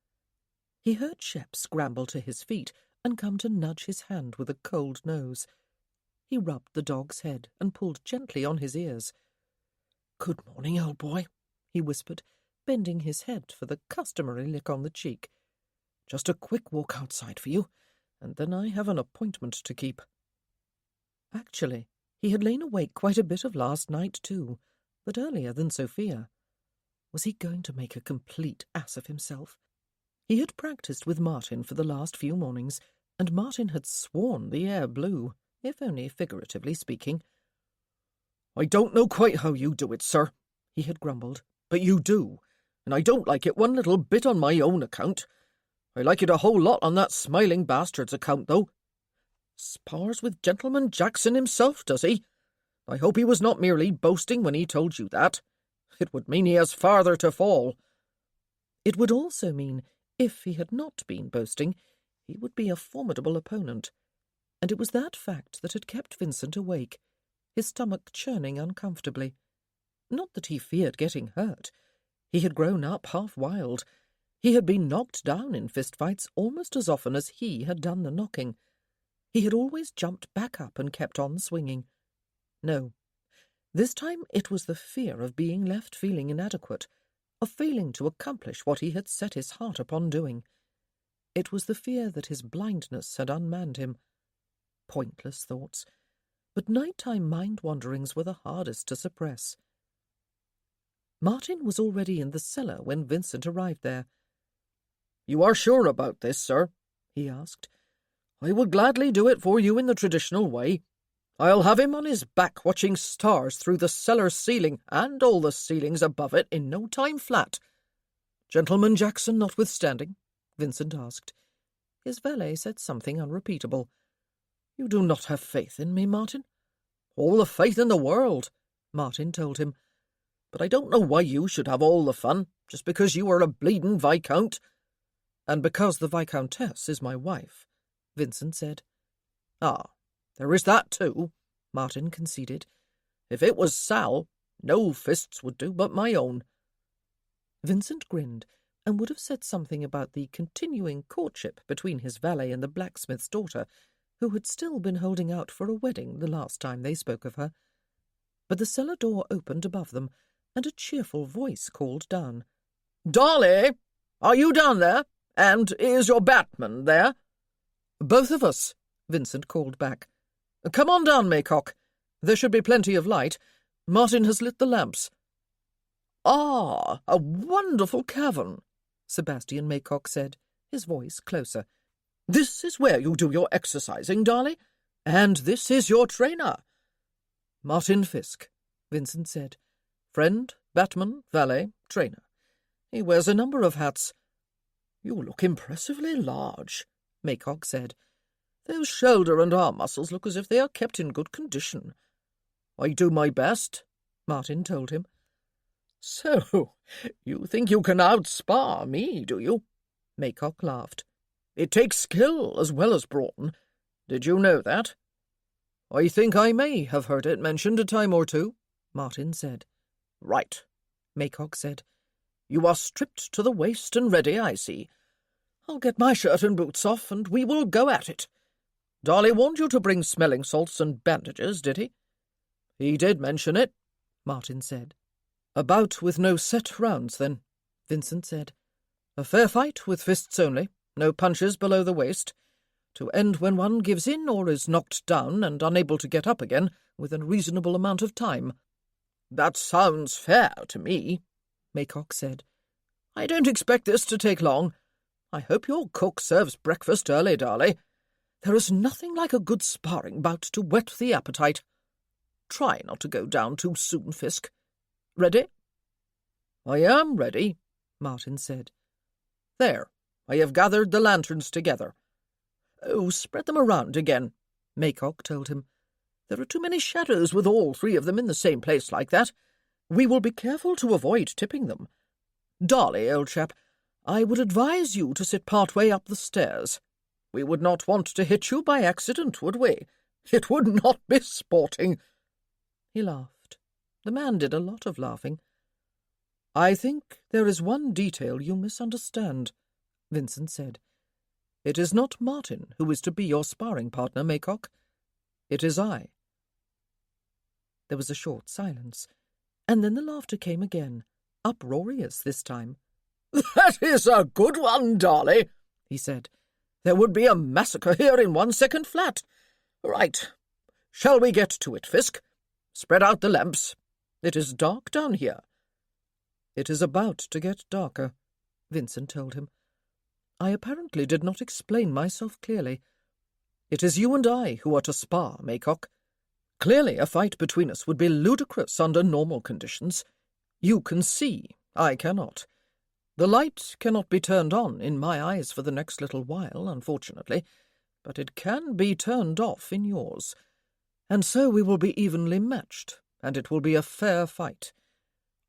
He heard Shep scramble to his feet and come to nudge his hand with a cold nose. He rubbed the dog's head and pulled gently on his ears. "Good morning, old boy," he whispered, bending his head for the customary lick on the cheek. "Just a quick walk outside for you, and then I have an appointment to keep." Actually, he had lain awake quite a bit of last night too, but earlier than Sophia. Was he going to make a complete ass of himself? He had practised with Martin for the last few mornings, and Martin had sworn the air blew, if only figuratively speaking. "I don't know quite how you do it, sir," he had grumbled, "but you do, and I don't like it one little bit on my own account. I like it a whole lot on that smiling bastard's account, though. Spars with Gentleman Jackson himself, does he? I hope he was not merely boasting when he told you that. It would mean he has farther to fall." It would also mean, if he had not been boasting, he would be a formidable opponent. And it was that fact that had kept Vincent awake, his stomach churning uncomfortably. Not that he feared getting hurt. He had grown up half wild. He had been knocked down in fistfights almost as often as he had done the knocking. He had always jumped back up and kept on swinging. No, this time it was the fear of being left feeling inadequate, of failing to accomplish what he had set his heart upon doing. It was the fear that his blindness had unmanned him. Pointless thoughts, but night-time mind-wanderings were the hardest to suppress. Martin was already in the cellar when Vincent arrived there. "You are sure about this, sir?" he asked. "I will gladly do it for you in the traditional way. I'll have him on his back watching stars through the cellar ceiling and all the ceilings above it in no time flat." "Gentleman Jackson notwithstanding?" Vincent asked. His valet said something unrepeatable. "You do not have faith in me, Martin?" "All the faith in the world," Martin told him. "But I don't know why you should have all the fun, just because you are a bleeding Viscount." "And because the Viscountess is my wife," Vincent said. "Ah, there is that too," Martin conceded. "If it was Sal, no fists would do but my own." Vincent grinned, and would have said something about the continuing courtship between his valet and the blacksmith's daughter, who had still been holding out for a wedding the last time they spoke of her. But the cellar door opened above them, and a cheerful voice called down. "Dolly, are you down there? And is your Batman there?" "Both of us," Vincent called back. "Come on down, Maycock. There should be plenty of light. Martin has lit the lamps." "Ah, a wonderful cavern," Sebastian Maycock said, his voice closer. "This is where you do your exercising, Dolly? And this is your trainer?" "Martin Fisk," Vincent said. "Friend, Batman, valet, trainer. He wears a number of hats." "You look impressively large," Maycock said. "Those shoulder and arm muscles look as if they are kept in good condition." "I do my best," Martin told him. "So, you think you can outspar me, do you?" Maycock laughed. "It takes skill as well as brawn. Did you know that?" "I think I may have heard it mentioned a time or two," Martin said. "Right," Maycock said. "You are stripped to the waist and ready, I see. I'll get my shirt and boots off, and we will go at it. Darley warned you to bring smelling salts and bandages, did he?" "He did mention it," Martin said. "A bout with no set rounds, then," Vincent said. "A fair fight with fists only, no punches below the waist, to end when one gives in or is knocked down and unable to get up again within a reasonable amount of time." "That sounds fair to me," Maycock said. "I don't expect this to take long. I hope your cook serves breakfast early, Darley. There is nothing like a good sparring bout to whet the appetite. Try not to go down too soon, Fisk. Ready?" "I am ready," Martin said. "There, I have gathered the lanterns together." "Oh, spread them around again," Maycock told him. "There are too many shadows with all three of them in the same place like that. We will be careful to avoid tipping them. Darley, old chap, I would advise you to sit part way up the stairs. We would not want to hit you by accident, would we? It would not be sporting." He laughed. The man did a lot of laughing. "I think there is one detail you misunderstand," Vincent said. "It is not Martin who is to be your sparring partner, Maycock. It is I." There was a short silence, and then the laughter came again, uproarious this time. "That is a good one, Darley," he said. "There would be a massacre here in 1 second flat. Right. Shall we get to it, Fisk? Spread out the lamps. It is dark down here." "It is about to get darker," Vincent told him. "I apparently did not explain myself clearly. It is you and I who are to spar, Maycock. Clearly a fight between us would be ludicrous under normal conditions. You can see, I cannot. The light cannot be turned on in my eyes for the next little while, unfortunately, but it can be turned off in yours. And so we will be evenly matched, and it will be a fair fight.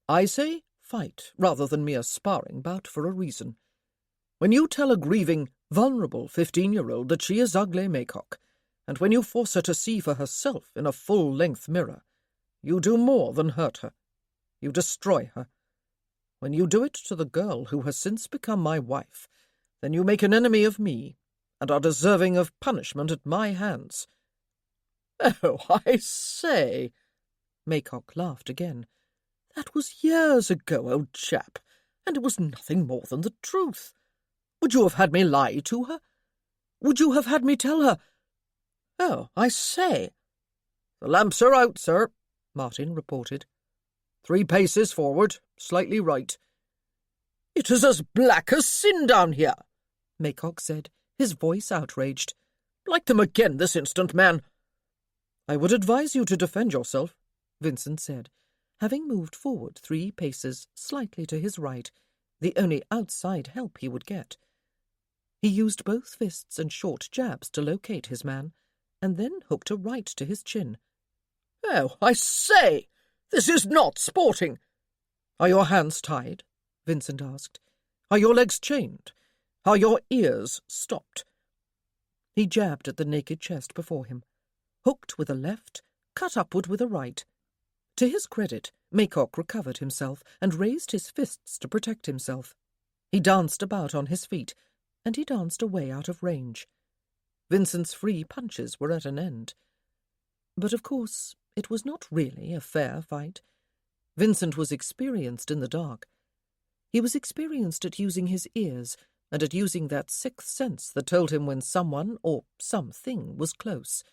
I say fight rather than mere sparring bout for a reason. When you tell a grieving, vulnerable 15-year-old that she is ugly, Maycock, and when you force her to see for herself in a full-length mirror, you do more than hurt her. You destroy her. When you do it to the girl who has since become my wife, then you make an enemy of me, and are deserving of punishment at my hands." "Oh, I say," Maycock laughed again. "That was years ago, old chap. and it was nothing more than the truth. Would you have had me lie to her? Would you have had me tell her— Oh, I say. The lamps are out, sir, Martin reported. 3 paces forward, slightly right. It is as black as sin down here, Maycock said, his voice outraged. Light them again this instant, man. I would advise you to defend yourself, Vincent said, having moved forward 3 paces slightly to his right, the only outside help he would get. He used both fists and short jabs to locate his man, and then hooked a right to his chin. Oh, I say! This is not sporting! Are your hands tied? Vincent asked. Are your legs chained? Are your ears stopped? He jabbed at the naked chest before him, hooked with a left, cut upward with a right. To his credit, Maycock recovered himself and raised his fists to protect himself. He danced about on his feet, and he danced away out of range. Vincent's free punches were at an end. But of course it was not really a fair fight. Vincent was experienced in the dark. He was experienced at using his ears and at using that 6th sense that told him when someone or something was close.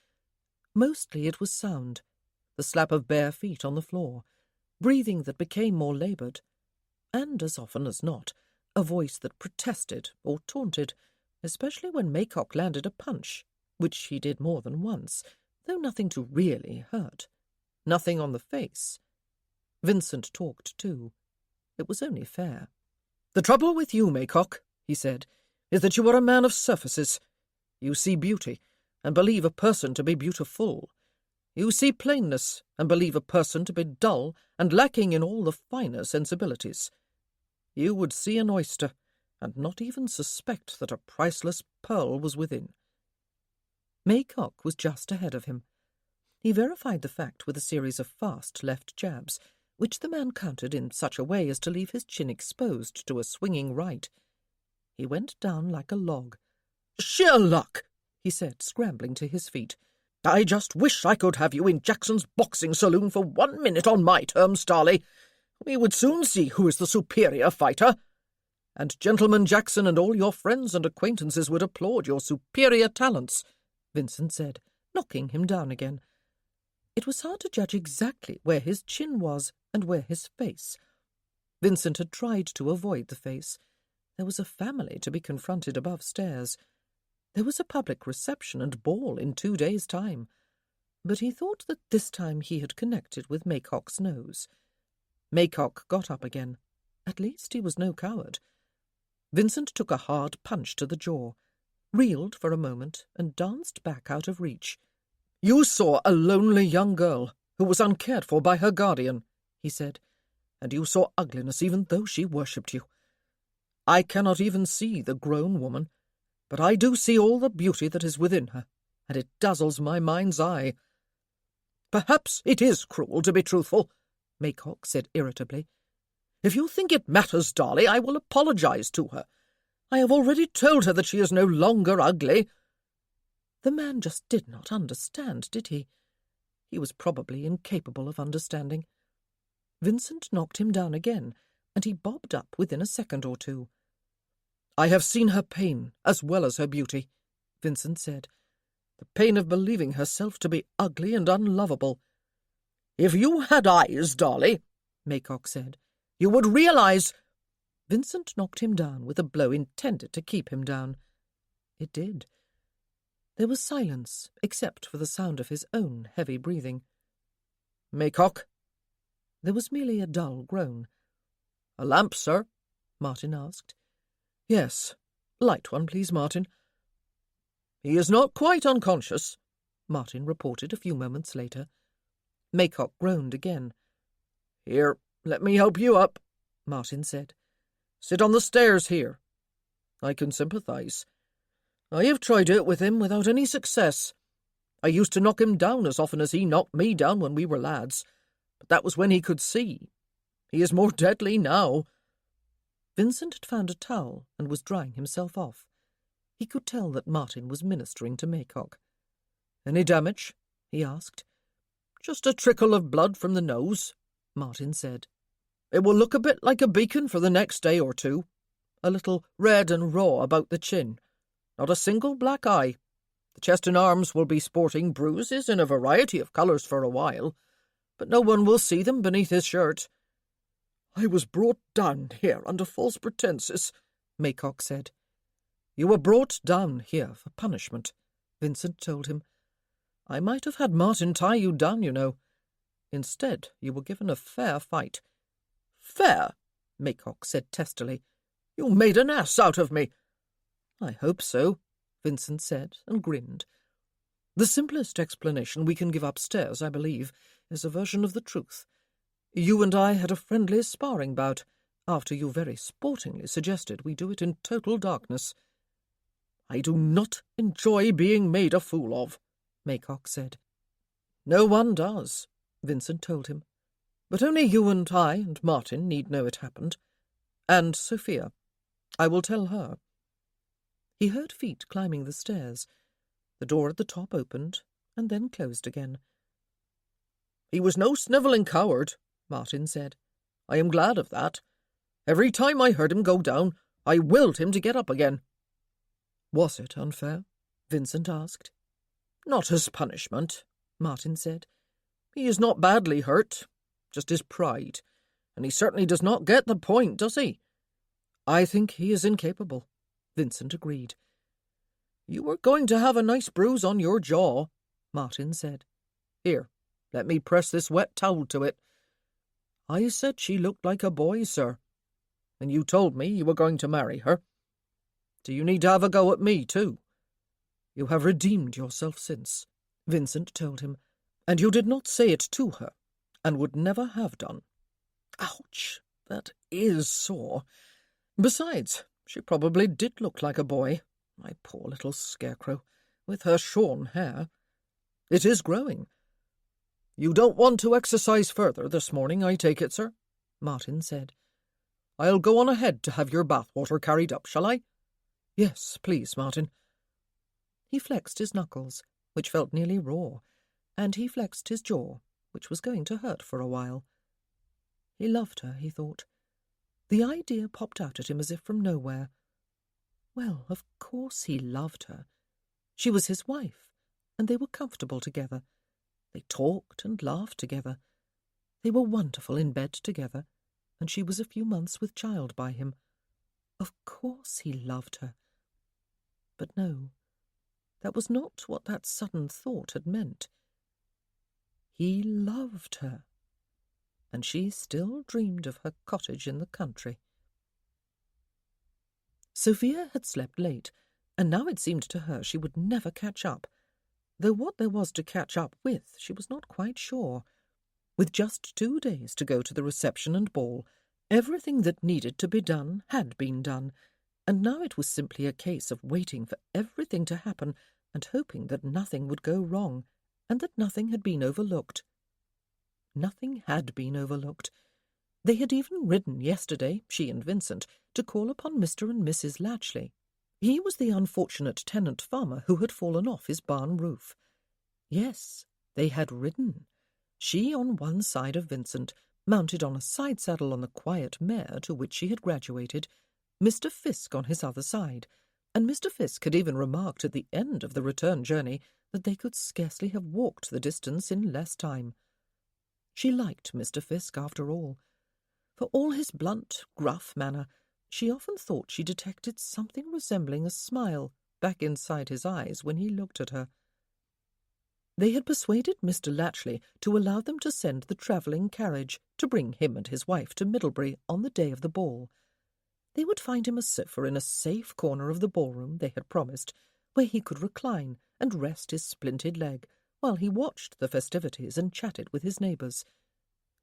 Mostly it was sound, the slap of bare feet on the floor, breathing that became more laboured, and, as often as not, a voice that protested or taunted, especially when Maycock landed a punch, which he did more than once, though nothing to really hurt. Nothing on the face. Vincent talked too. It was only fair. "The trouble with you, Maycock," he said, "is that you are a man of surfaces. You see beauty, and believe a person to be beautiful. You see plainness, and believe a person to be dull and lacking in all the finer sensibilities. You would see an oyster, and not even suspect that a priceless pearl was within." Maycock was just ahead of him. He verified the fact with a series of fast left jabs, which the man countered in such a way as to leave his chin exposed to a swinging right. He went down like a log. "Sheer luck," he said, scrambling to his feet. "I just wish I could have you in Jackson's boxing saloon for 1 minute on my terms, Darley. We would soon see who is the superior fighter. And Gentleman Jackson and all your friends and acquaintances would applaud your superior talents," Vincent said, knocking him down again. It was hard to judge exactly where his chin was and where his face. Vincent had tried to avoid the face. There was a family to be confronted above stairs. There was a public reception and ball in 2 days' time. But he thought that this time he had connected with Maycock's nose. Maycock got up again. At least he was no coward. Vincent took a hard punch to the jaw, reeled for a moment, and danced back out of reach. "You saw a lonely young girl who was uncared for by her guardian," he said, "and you saw ugliness even though she worshipped you. I cannot even see the grown woman, but I do see all the beauty that is within her, and it dazzles my mind's eye." "Perhaps it is cruel to be truthful," Maycock said irritably. "If you think it matters, Darley, I will apologize to her. I have already told her that she is no longer ugly." The man just did not understand, did he? He was probably incapable of understanding. Vincent knocked him down again, and he bobbed up within a second or two. "I have seen her pain as well as her beauty," Vincent said. "The pain of believing herself to be ugly and unlovable." "If you had eyes, Darley," Maycock said, "you would realize—" Vincent knocked him down with a blow intended to keep him down. It did. There was silence, except for the sound of his own heavy breathing. "Maycock?" There was merely a dull groan. "A lamp, sir?" Martin asked. "Yes. Light one, please, Martin." "He is not quite unconscious," Martin reported a few moments later. Maycock groaned again. "Here, let me help you up," Martin said. "Sit on the stairs here." "I can sympathize. I have tried it with him without any success. I used to knock him down as often as he knocked me down when we were lads, but that was when he could see. He is more deadly now." Vincent had found a towel and was drying himself off. He could tell that Martin was ministering to Maycock. "Any damage?" he asked. "Just a trickle of blood from the nose," Martin said. It will look a bit like a beacon for the next day or two. A little red and raw about the chin. Not a single black eye. The chest and arms will be sporting bruises in a variety of colours for a while, but no one will see them beneath his shirt. I was brought down here under false pretences, Maycock said. You were brought down here for punishment, Vincent told him. I might have had Martin tie you down, you know. Instead, you were given a fair fight. Fair? Maycock said testily. You made an ass out of me. I hope so, Vincent said, and grinned. The simplest explanation we can give upstairs, I believe, is a version of the truth. You and I had a friendly sparring bout, after you very sportingly suggested we do it in total darkness. I do not enjoy being made a fool of, Maycock said. No one does, Vincent told him. But only you and I and Martin need know it happened. And Sophia. I will tell her. He heard feet climbing the stairs. The door at the top opened, and then closed again. He was no snivelling coward, Martin said. I am glad of that. Every time I heard him go down, I willed him to get up again. Was it unfair? Vincent asked. Not as punishment, Martin said. He is not badly hurt, just his pride, and he certainly does not get the point, does he? I think he is incapable, Vincent agreed. You were going to have a nice bruise on your jaw, Martin said. Here, let me press this wet towel to it. I said she looked like a boy, sir, and you told me you were going to marry her. Do you need to have a go at me, too? You have redeemed yourself since, Vincent told him, and you did not say it to her, and would never have done. Ouch, that is sore. Besides, she probably did look like a boy, my poor little scarecrow, with her shorn hair. It is growing. You don't want to exercise further this morning, I take it, sir? Martin said. I'll go on ahead to have your bathwater carried up, shall I? Yes, please, Martin. He flexed his knuckles, which felt nearly raw, and he flexed his jaw, which was going to hurt for a while. He loved her, he thought. The idea popped out at him as if from nowhere. Well, of course he loved her. She was his wife, and they were comfortable together. They talked and laughed together. They were wonderful in bed together, and she was a few months with child by him. Of course he loved her. But no, that was not what that sudden thought had meant. He loved her, and she still dreamed of her cottage in the country. Sophia had slept late, and now it seemed to her she would never catch up, though what there was to catch up with she was not quite sure. With just 2 days to go to the reception and ball, everything that needed to be done had been done, and now it was simply a case of waiting for everything to happen and hoping that nothing would go wrong, and that nothing had been overlooked. Nothing had been overlooked. They had even ridden yesterday, she and Vincent, to call upon Mr. and Mrs. Latchley. He was the unfortunate tenant farmer who had fallen off his barn roof. Yes, they had ridden. She on one side of Vincent, mounted on a side saddle on the quiet mare to which she had graduated, Mr. Fisk on his other side, and Mr. Fisk had even remarked at the end of the return journey that they could scarcely have walked the distance in less time. She liked Mr. Fisk, after all. For all his blunt, gruff manner, she often thought she detected something resembling a smile back inside his eyes when he looked at her. They had persuaded Mr. Latchley to allow them to send the travelling carriage to bring him and his wife to Middlebury on the day of the ball. They would find him a sofa in a safe corner of the ballroom they had promised, where he could recline and rest his splinted leg while he watched the festivities and chatted with his neighbours.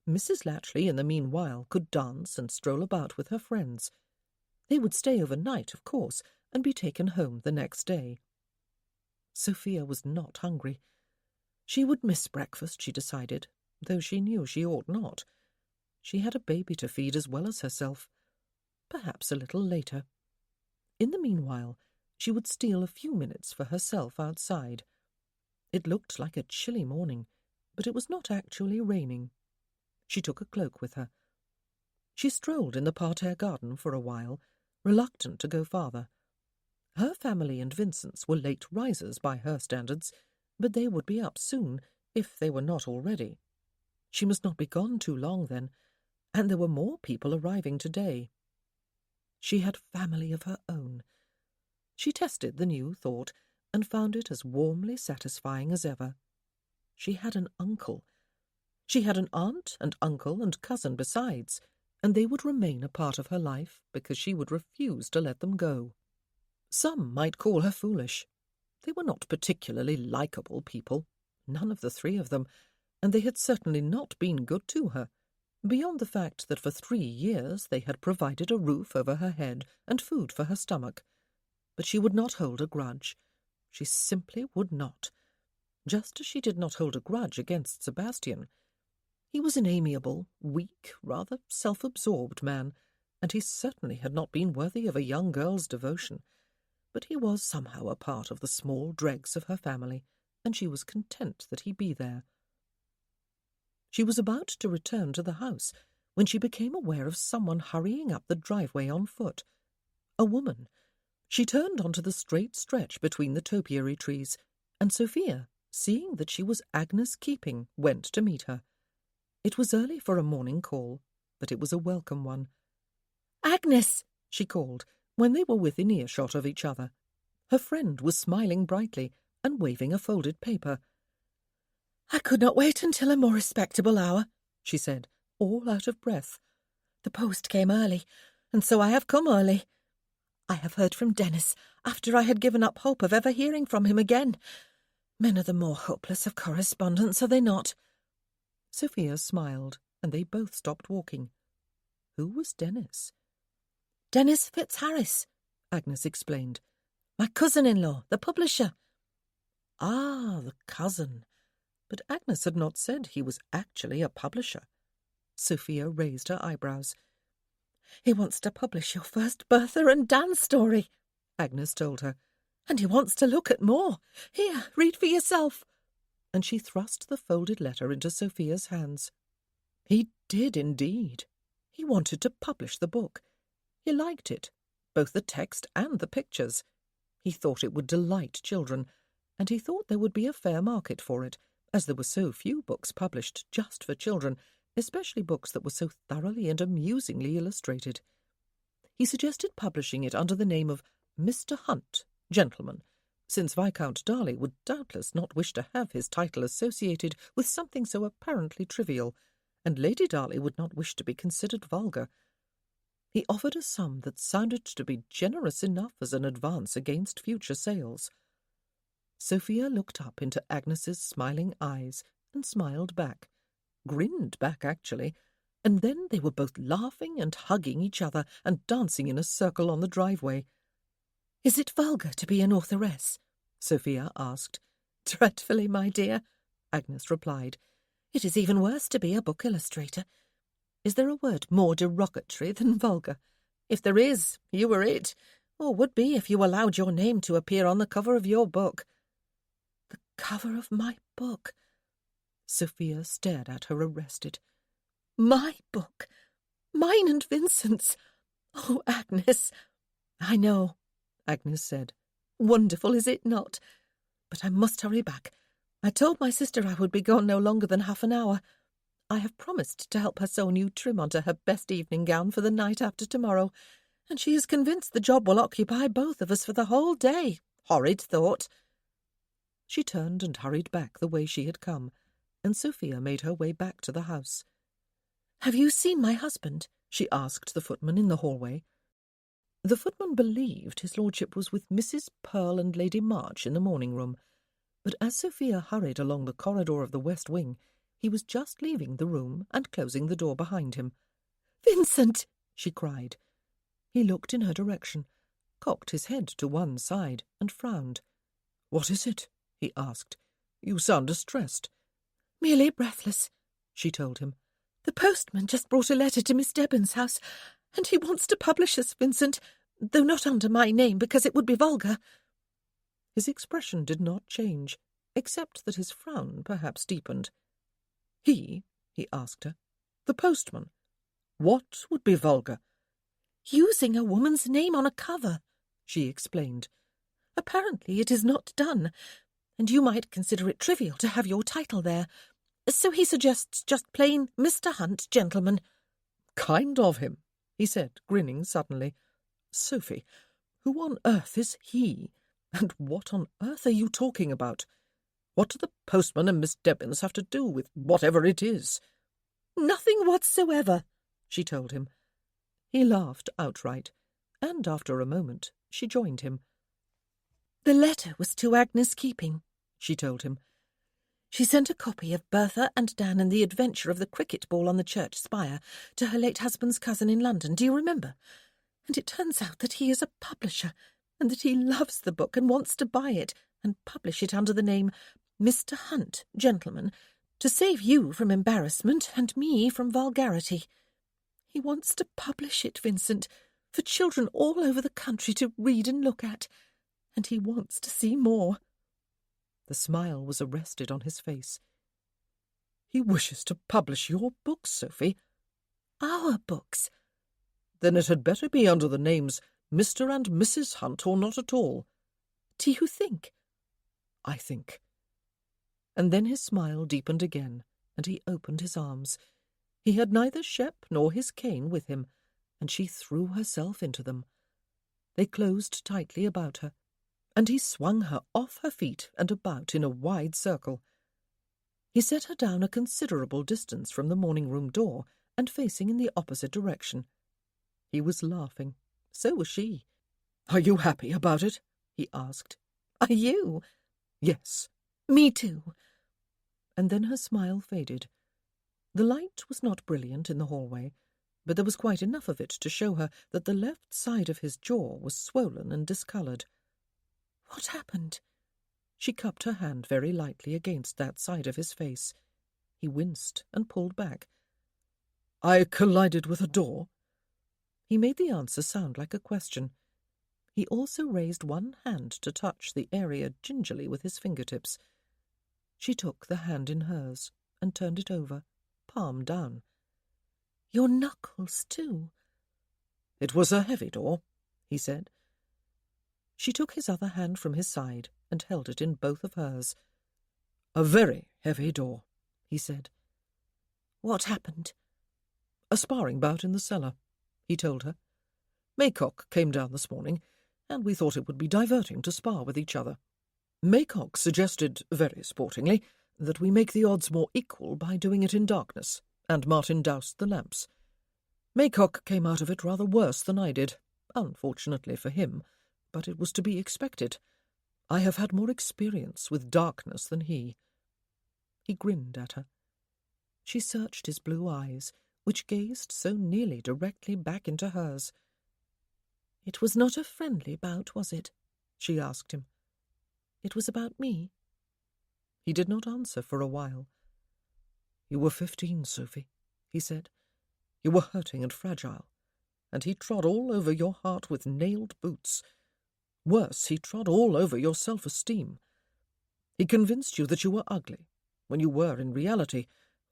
Mrs. Latchley, in the meanwhile, could dance and stroll about with her friends. They would stay overnight, of course, and be taken home the next day. Sophia was not hungry. She would miss breakfast, she decided, though she knew she ought not. She had a baby to feed as well as herself. Perhaps a little later. In the meanwhile, she would steal a few minutes for herself outside. It looked like a chilly morning, but it was not actually raining. She took a cloak with her. She strolled in the parterre garden for a while, reluctant to go farther. Her family and Vincent's were late risers by her standards, but they would be up soon, if they were not already. She must not be gone too long, then, and there were more people arriving today. She had family of her own. She tested the new thought, and found it as warmly satisfying as ever. She had an uncle. She had an aunt and uncle and cousin besides, and they would remain a part of her life because she would refuse to let them go. Some might call her foolish. They were not particularly likeable people, none of the three of them, and they had certainly not been good to her, beyond the fact that for 3 years they had provided a roof over her head and food for her stomach. But she would not hold a grudge. She simply would not. Just as she did not hold a grudge against Sebastian. He was an amiable, weak, rather self-absorbed man, and he certainly had not been worthy of a young girl's devotion. But he was somehow a part of the small dregs of her family, and she was content that he be there. She was about to return to the house when she became aware of someone hurrying up the driveway on foot. A woman. She turned onto the straight stretch between the topiary trees, and Sophia, seeing that she was Agnes Keeping, went to meet her. It was early for a morning call, but it was a welcome one. "Agnes!" she called, when they were within earshot of each other. Her friend was smiling brightly and waving a folded paper. "I could not wait until a more respectable hour," she said, all out of breath. "The post came early, and so I have come early. I have heard from Dennis after I had given up hope of ever hearing from him again. Men are the more hopeless of correspondence, are they not?" Sophia smiled, and they both stopped walking. Who was Dennis? "Dennis Fitzharris," Agnes explained. "My cousin-in-law, the publisher." Ah, the cousin. But Agnes had not said he was actually a publisher. Sophia raised her eyebrows. "He wants to publish your first Bertha and Dan story," Agnes told her. "And he wants to look at more. Here, read for yourself." And she thrust the folded letter into Sophia's hands. He did indeed. He wanted to publish the book. He liked it, both the text and the pictures. He thought it would delight children, and he thought there would be a fair market for it, as there were so few books published just for children, especially books that were so thoroughly and amusingly illustrated. He suggested publishing it under the name of Mr. Hunt, Gentleman, since Viscount Darley would doubtless not wish to have his title associated with something so apparently trivial, and Lady Darley would not wish to be considered vulgar. He offered a sum that sounded to be generous enough as an advance against future sales. Sophia looked up into Agnes's smiling eyes and smiled back, grinned back actually, and then they were both laughing and hugging each other and dancing in a circle on the driveway. "Is it vulgar to be an authoress?" Sophia asked. "Dreadfully, my dear," Agnes replied. "It is even worse to be a book illustrator. Is there a word more derogatory than vulgar? If there is, you were it, or would be if you allowed your name to appear on the cover of your book." "The cover of my book?" Sophia stared at her, arrested. "My book? Mine and Vincent's? Oh, Agnes!" "I know," Agnes said. "Wonderful, is it not? But I must hurry back. I told my sister I would be gone no longer than half an hour. I have promised to help her sew new trim onto her best evening gown for the night after tomorrow, and she is convinced the job will occupy both of us for the whole day. Horrid thought!" She turned and hurried back the way she had come, and Sophia made her way back to the house. "Have you seen my husband?" she asked the footman in the hallway. The footman believed his lordship was with Mrs. Pearl and Lady March in the morning-room, but as Sophia hurried along the corridor of the west wing, he was just leaving the room and closing the door behind him. "Vincent!" she cried. He looked in her direction, cocked his head to one side, and frowned. "What is it?" he asked. "You sound distressed." "Merely breathless," she told him. "The postman just brought a letter to Miss Debon's house, and he wants to publish us, Vincent, though not under my name, because it would be vulgar." His expression did not change, except that his frown perhaps deepened. He asked her. "The postman? What would be vulgar? Using a woman's name on a cover, she explained. Apparently it is not done, and you might consider it trivial to have your title there. So he suggests just plain Mr. Hunt, gentleman. Kind of him, he said, grinning suddenly. Sophie, who on earth is he? And what on earth are you talking about? What do the postman and Miss Debbins have to do with whatever it is? Nothing whatsoever, she told him. He laughed outright, and after a moment she joined him. The letter was to Agnes' keeping, she told him. She sent a copy of Bertha and Dan and the Adventure of the Cricket Ball on the church spire to her late husband's cousin in London, do you remember? And it turns out that he is a publisher, and that he loves the book and wants to buy it and publish it under the name Mr. Hunt, gentleman, to save you from embarrassment and me from vulgarity. He wants to publish it, Vincent, for children all over the country to read and look at, and he wants to see more. The smile was arrested on his face. He wishes to publish your books, Sophie. Our books. Then it had better be under the names Mr. and Mrs. Hunt, or not at all. Do you think? I think. And then his smile deepened again, and he opened his arms. He had neither Shep nor his cane with him, and she threw herself into them. They closed tightly about her, and he swung her off her feet and about in a wide circle. He set her down a considerable distance from the morning-room door and facing in the opposite direction. He was laughing. So was she. "Are you happy about it?" he asked. "Are you?" "Yes." "Me too." And then her smile faded. The light was not brilliant in the hallway, but there was quite enough of it to show her that the left side of his jaw was swollen and discoloured. "What happened?" She cupped her hand very lightly against that side of his face. He winced and pulled back. "I collided with a door." He made the answer sound like a question. He also raised one hand to touch the area gingerly with his fingertips. She took the hand in hers and turned it over, palm down. "Your knuckles, too." "It was a heavy door," he said. She took his other hand from his side and held it in both of hers. "A very heavy door," he said. "What happened?" "A sparring bout in the cellar," he told her. "Maycock came down this morning, and we thought it would be diverting to spar with each other. Maycock suggested, very sportingly, that we make the odds more equal by doing it in darkness, and Martin doused the lamps. Maycock came out of it rather worse than I did, unfortunately for him, but it was to be expected. I have had more experience with darkness than he." He grinned at her. She searched his blue eyes, which gazed so nearly directly back into hers. "It was not a friendly bout, was it?" she asked him. "It was about me?" He did not answer for a while. "You were 15, Sophie," he said. "You were hurting and fragile, and he trod all over your heart with nailed boots. Worse, he trod all over your self-esteem. He convinced you that you were ugly, when you were, in reality,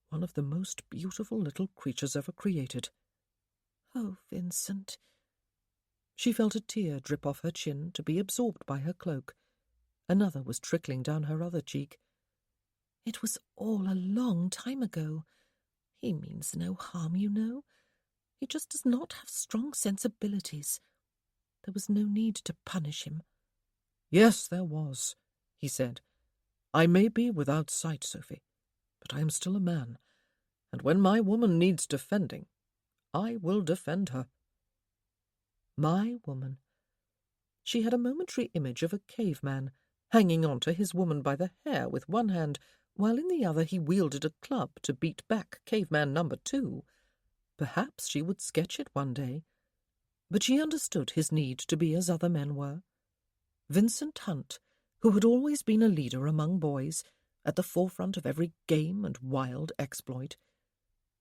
one of the most beautiful little creatures ever created." "Oh, Vincent." She felt a tear drip off her chin to be absorbed by her cloak. Another was trickling down her other cheek. "It was all a long time ago. He means no harm, you know. He just does not have strong sensibilities. There was no need to punish him." "Yes, there was," he said. "I may be without sight, Sophie, but I am still a man, and when my woman needs defending, I will defend her." My woman. She had a momentary image of a caveman, hanging on to his woman by the hair with one hand, while in the other he wielded a club to beat back caveman number 2. Perhaps she would sketch it one day. But she understood his need to be as other men were. Vincent Hunt, who had always been a leader among boys, at the forefront of every game and wild exploit.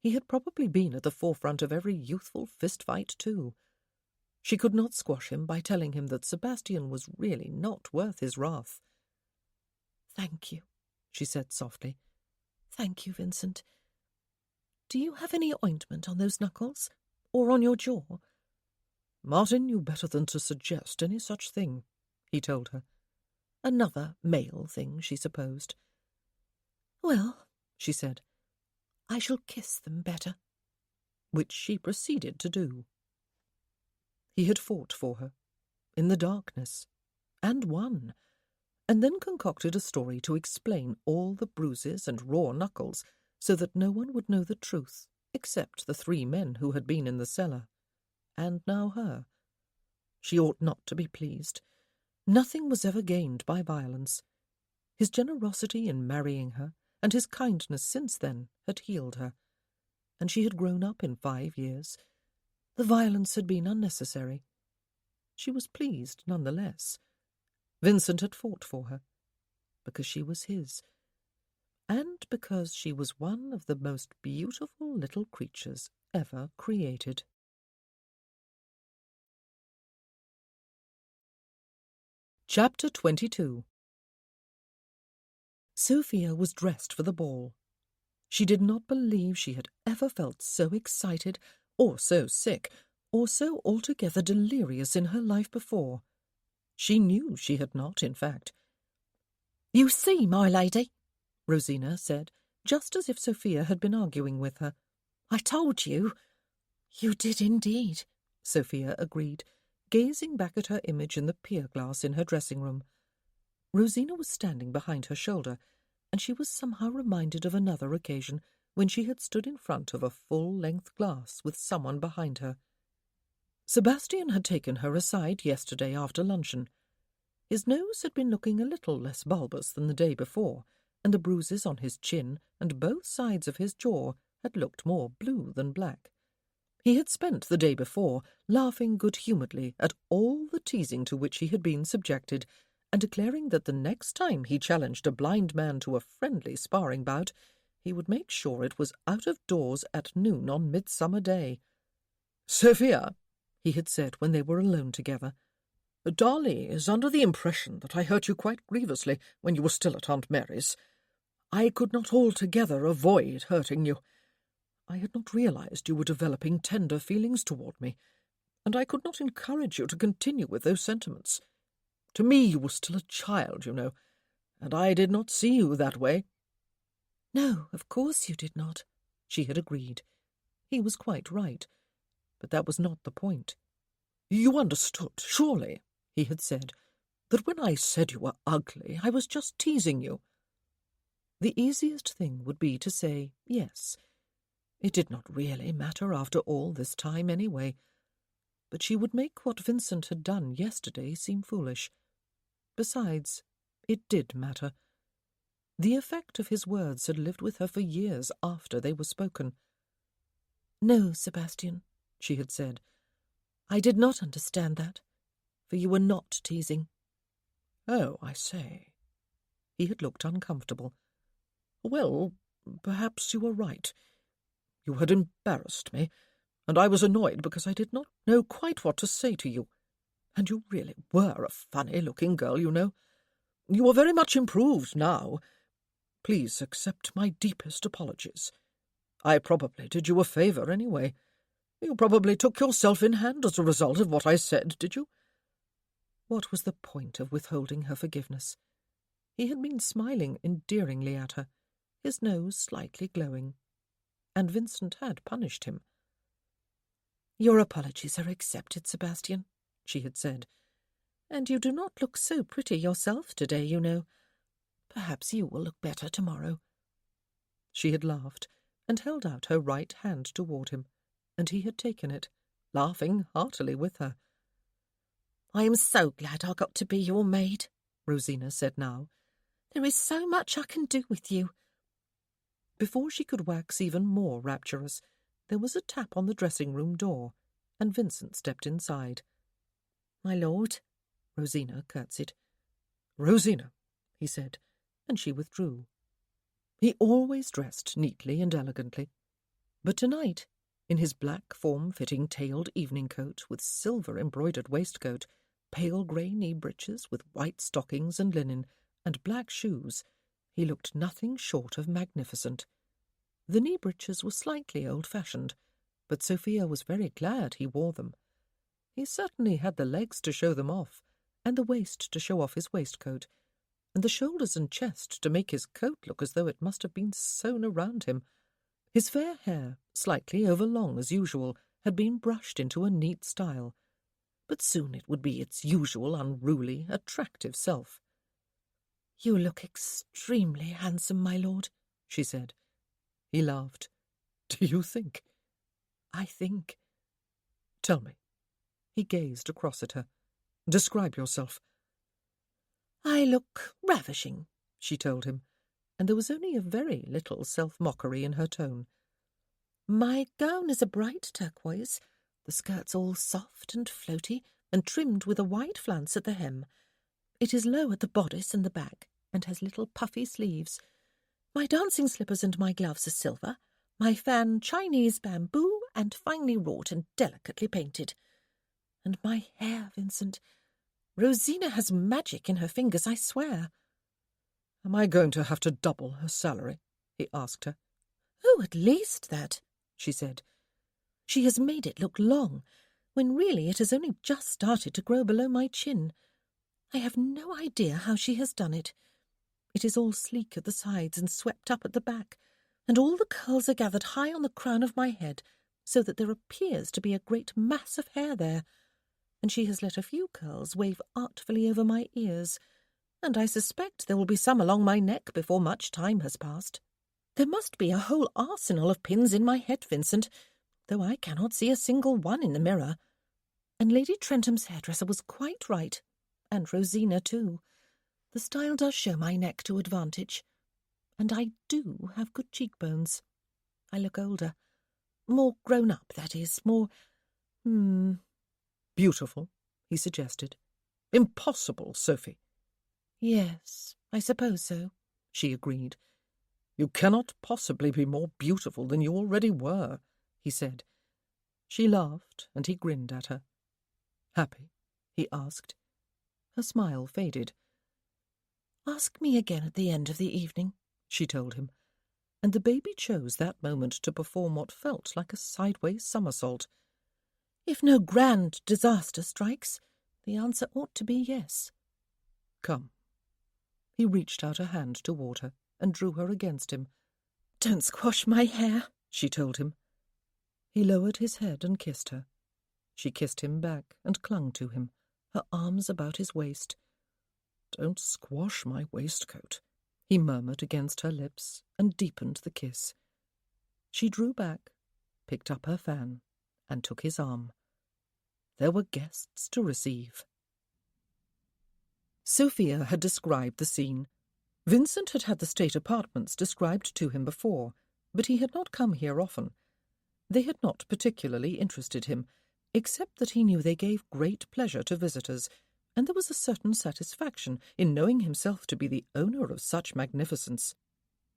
He had probably been at the forefront of every youthful fist-fight too. She could not squash him by telling him that Sebastian was really not worth his wrath. "Thank you," she said softly. "Thank you, Vincent. Do you have any ointment on those knuckles? Or on your jaw? Martin knew better than to suggest any such thing, he told her. Another male thing, she supposed. Well, she said, I shall kiss them better. Which she proceeded to do. He had fought for her, in the darkness, and won, and then concocted a story to explain all the bruises and raw knuckles, so that no one would know the truth, except the 3 men who had been in the cellar, and now her. She ought not to be pleased. Nothing was ever gained by violence. His generosity in marrying her, and his kindness since then, had healed her, and she had grown up in 5 years. The violence had been unnecessary. She was pleased none the less. Vincent had fought for her, because she was his, and because she was one of the most beautiful little creatures ever created. Chapter 22. Sophia was dressed for the ball. She did not believe she had ever felt so excited, or so sick, or so altogether delirious in her life before. She knew she had not, in fact. You see, my lady, Rosina said, just as if Sophia had been arguing with her. I told you. You did indeed, Sophia agreed, gazing back at her image in the pier-glass in her dressing-room. Rosina was standing behind her shoulder, and she was somehow reminded of another occasion when she had stood in front of a full-length glass with someone behind her. Sebastian had taken her aside yesterday after luncheon. His nose had been looking a little less bulbous than the day before, and the bruises on his chin and both sides of his jaw had looked more blue than black. He had spent the day before laughing good-humouredly at all the teasing to which he had been subjected, and declaring that the next time he challenged a blind man to a friendly sparring bout, he would make sure it was out of doors at noon on Midsummer Day. "Sophia," he had said when they were alone together, "Darley is under the impression that I hurt you quite grievously when you were still at Aunt Mary's. I could not altogether avoid hurting you. I had not realized you were developing tender feelings toward me, and I could not encourage you to continue with those sentiments. To me you were still a child, you know, and I did not see you that way." No, of course you did not, she had agreed. He was quite right, but that was not the point. "You understood, surely," he had said, "that when I said you were ugly, I was just teasing you." The easiest thing would be to say yes. It did not really matter after all this time anyway, but she would make what Vincent had done yesterday seem foolish. Besides, it did matter. The effect of his words had lived with her for years after they were spoken. No, Sebastian, she had said, I did not understand that, for you were not teasing. Oh, I say. He had looked uncomfortable. Well, perhaps you were right. You had embarrassed me, and I was annoyed because I did not know quite what to say to you. And you really were a funny-looking girl, you know. You are very much improved now. Please accept my deepest apologies. I probably did you a favour anyway. You probably took yourself in hand as a result of what I said, did you?" What was the point of withholding her forgiveness? He had been smiling endearingly at her, his nose slightly glowing, and Vincent had punished him. "Your apologies are accepted, Sebastian," she had said, "and you do not look so pretty yourself today, you know. Perhaps you will look better tomorrow." She had laughed, and held out her right hand toward him, and he had taken it, laughing heartily with her. "I am so glad I got to be your maid," Rosina said now. "There is so much I can do with you." Before she could wax even more rapturous, there was a tap on the dressing-room door, and Vincent stepped inside. "My lord," Rosina curtsied. "Rosina," he said, and she withdrew. He always dressed neatly and elegantly, but tonight, in his black form-fitting tailed evening coat with silver-embroidered waistcoat, pale grey knee-breeches with white stockings and linen, and black shoes, he looked nothing short of magnificent. The knee breeches were slightly old-fashioned, but Sophia was very glad he wore them. He certainly had the legs to show them off, and the waist to show off his waistcoat, and the shoulders and chest to make his coat look as though it must have been sewn around him. His fair hair, slightly overlong as usual, had been brushed into a neat style, but soon it would be its usual unruly, attractive self. "You look extremely handsome, my lord," she said. He laughed. "Do you think?" "I think." "Tell me." He gazed across at her. "Describe yourself." "I look ravishing," she told him, and there was only a very little self-mockery in her tone. "My gown is a bright turquoise, the skirts all soft and floaty, and trimmed with a wide flounce at the hem. It is low at the bodice and the back, and has little puffy sleeves. My dancing slippers and my gloves are silver, my fan Chinese bamboo and finely wrought and delicately painted. And my hair, Vincent, Rosina has magic in her fingers, I swear." "Am I going to have to double her salary?" he asked her. "Oh, at least that," she said. "She has made it look long, when really it has only just started to grow below my chin. I have no idea how she has done it. It is all sleek at the sides and swept up at the back, and all the curls are gathered high on the crown of my head, so that there appears to be a great mass of hair there, and she has let a few curls wave artfully over my ears, and I suspect there will be some along my neck before much time has passed. There must be a whole arsenal of pins in my head, Vincent, though I cannot see a single one in the mirror. And Lady Trentham's hairdresser was quite right, and Rosina too. The style does show my neck to advantage, and I do have good cheekbones. I look older. More grown up, that is, more... "Beautiful," he suggested. "Impossible, Sophie." "Yes, I suppose so," she agreed. "You cannot possibly be more beautiful than you already were," he said. She laughed, and he grinned at her. "Happy?" he asked. Her smile faded. "Ask me again at the end of the evening," she told him, and the baby chose that moment to perform what felt like a sideways somersault. "If no grand disaster strikes, the answer ought to be yes." "Come." He reached out a hand toward her and drew her against him. "Don't squash my hair," she told him. He lowered his head and kissed her. She kissed him back and clung to him, her arms about his waist. "Don't squash my waistcoat," he murmured against her lips, and deepened the kiss. She drew back, picked up her fan, and took his arm. There were guests to receive. Sophia had described the scene. Vincent had had the state apartments described to him before, but he had not come here often. They had not particularly interested him, except that he knew they gave great pleasure to visitors, and there was a certain satisfaction in knowing himself to be the owner of such magnificence.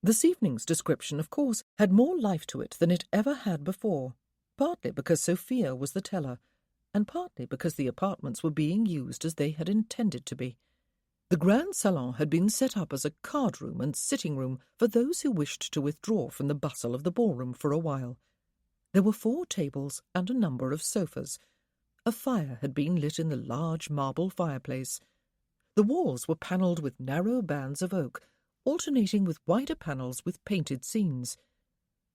This evening's description, of course, had more life to it than it ever had before, partly because Sophia was the teller, and partly because the apartments were being used as they had intended to be. The grand salon had been set up as a card-room and sitting-room for those who wished to withdraw from the bustle of the ballroom for a while. There were 4 tables and a number of sofas. A fire had been lit in the large marble fireplace. The walls were panelled with narrow bands of oak, alternating with wider panels with painted scenes.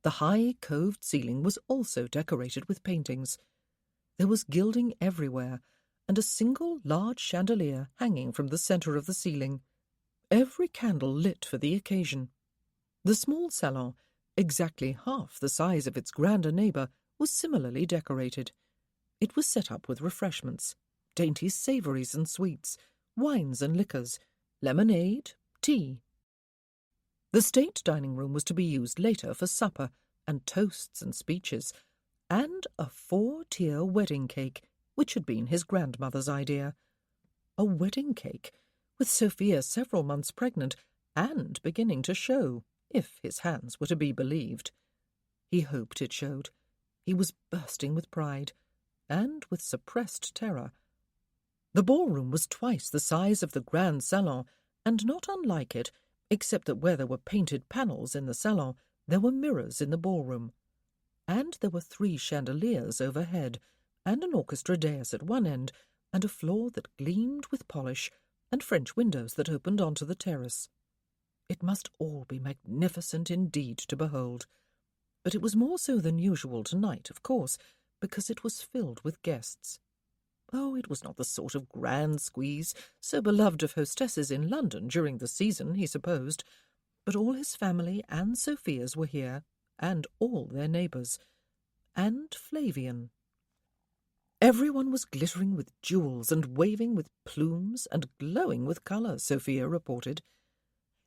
The high coved ceiling was also decorated with paintings. There was gilding everywhere, and a single large chandelier hanging from the centre of the ceiling. Every candle lit for the occasion. The small salon, exactly half the size of its grander neighbour, was similarly decorated. It was set up with refreshments, dainty savouries and sweets, wines and liquors, lemonade, tea. The state dining-room was to be used later for supper and toasts and speeches, and a 4-tier wedding cake, which had been his grandmother's idea. A wedding cake, with Sophia several months pregnant, and beginning to show, if his hands were to be believed. He hoped it showed. He was bursting with pride, and with suppressed terror. The ballroom was twice the size of the grand salon, and not unlike it, except that where there were painted panels in the salon, There were mirrors in the ballroom, and there were 3 chandeliers overhead, and an orchestra dais at one end, and a floor that gleamed with polish, and French windows that opened onto the terrace. It must all be magnificent indeed to behold, but it was more so than usual tonight, of course, because it was filled with guests. Oh, it was not the sort of grand squeeze so beloved of hostesses in London during the season, he supposed, but all his family and Sophia's were here, and all their neighbours, and Flavian. Everyone was glittering with jewels and waving with plumes and glowing with colour, Sophia reported.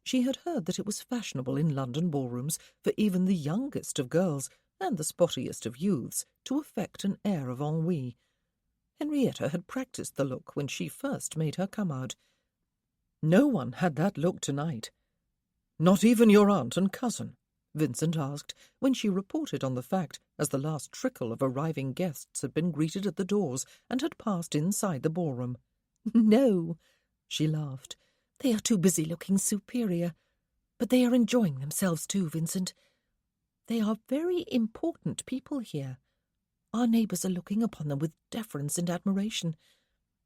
She had heard that it was fashionable in London ballrooms for even the youngest of girls and the spottiest of youths to affect an air of ennui. Henrietta had practised the look when she first made her come out. No one had that look tonight. "Not even your aunt and cousin?" Vincent asked, when she reported on the fact, as the last trickle of arriving guests had been greeted at the doors and had passed inside the ballroom. "No," she laughed. "They are too busy looking superior. But they are enjoying themselves too, Vincent. They are very important people here. Our neighbours are looking upon them with deference and admiration.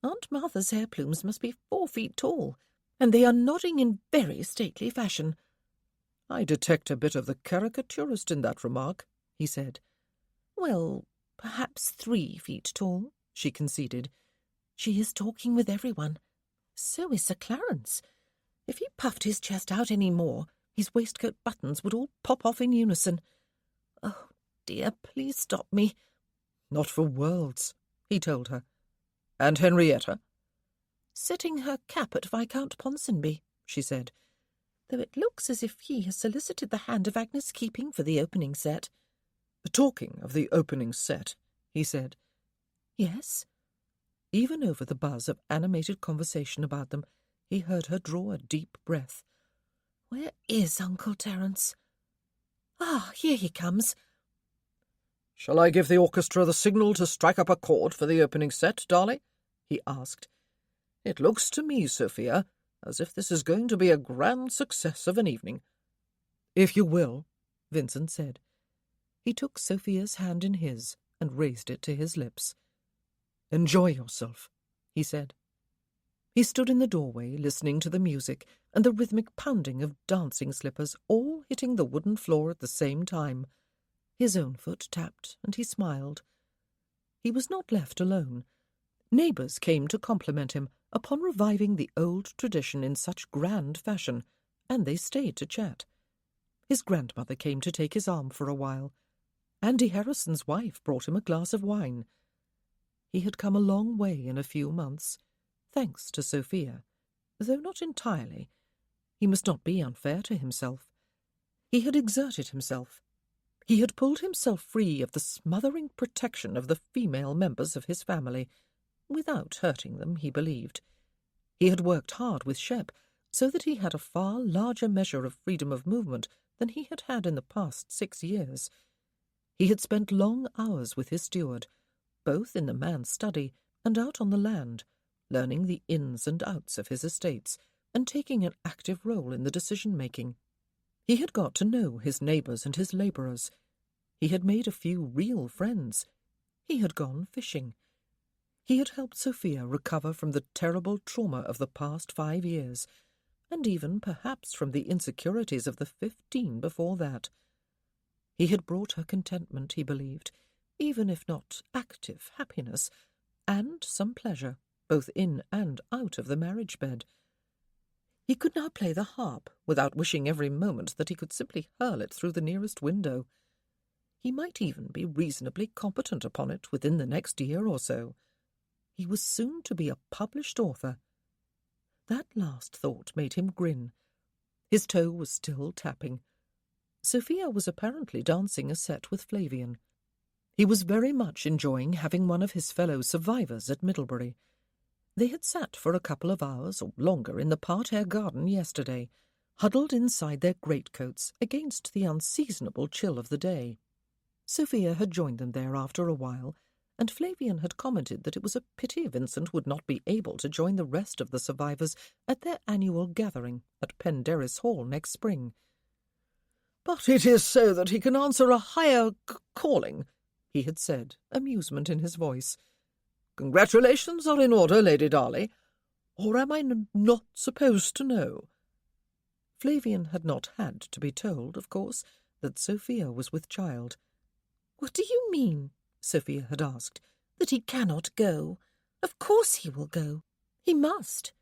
Aunt Martha's hair plumes must be 4 feet tall, and they are nodding in very stately fashion." "I detect a bit of the caricaturist in that remark," he said. "Well, perhaps 3 feet tall," she conceded. "She is talking with everyone. So is Sir Clarence. If he puffed his chest out any more, his waistcoat buttons would all pop off in unison. Oh, dear, please stop me." "Not for worlds," he told her. "And Henrietta?" "Setting her cap at Viscount Ponsonby," she said, "though it looks as if he has solicited the hand of Agnes Keeping for the opening set." "Talking of the opening set," he said. "Yes?" Even over the buzz of animated conversation about them, he heard her draw a deep breath. "Where is Uncle Terence? Ah, here he comes." "Shall I give the orchestra the signal to strike up a chord for the opening set, Darley?" he asked. "It looks to me, Sophia, as if this is going to be a grand success of an evening." "If you will," Vincent said. He took Sophia's hand in his and raised it to his lips. "Enjoy yourself," he said. He stood in the doorway, listening to the music and the rhythmic pounding of dancing slippers, all hitting the wooden floor at the same time. His own foot tapped, and he smiled. He was not left alone. Neighbours came to compliment him upon reviving the old tradition in such grand fashion, and they stayed to chat. His grandmother came to take his arm for a while. Andy Harrison's wife brought him a glass of wine. He had come a long way in a few months, thanks to Sophia, though not entirely. He must not be unfair to himself. He had exerted himself. He had pulled himself free of the smothering protection of the female members of his family, without hurting them, he believed. He had worked hard with Shep, so that he had a far larger measure of freedom of movement than he had had in the past 6 years. He had spent long hours with his steward, both in the man's study and out on the land, learning the ins and outs of his estates, and taking an active role in the decision-making. He had got to know his neighbours and his labourers. He had made a few real friends. He had gone fishing. He had helped Sophia recover from the terrible trauma of the past 5 years, and even perhaps from the insecurities of the 15 before that. He had brought her contentment, he believed, even if not active happiness, and some pleasure, both in and out of the marriage bed. He could now play the harp without wishing every moment that he could simply hurl it through the nearest window. He might even be reasonably competent upon it within the next year or so. He was soon to be a published author. That last thought made him grin. His toe was still tapping. Sophia was apparently dancing a set with Flavian. He was very much enjoying having one of his fellow survivors at Middlebury. They had sat for a couple of hours or longer in the parterre garden yesterday, huddled inside their greatcoats against the unseasonable chill of the day. Sophia had joined them there after a while, and Flavian had commented that it was a pity Vincent would not be able to join the rest of the survivors at their annual gathering at Penderys Hall next spring. But it is so that he can answer a higher calling, he had said, amusement in his voice. Congratulations are in order, Lady Darley. Or am I not supposed to know? Flavian had not had to be told, of course, that Sophia was with child. "What do you mean?" Sophia had asked. "That he cannot go? Of course he will go. He must."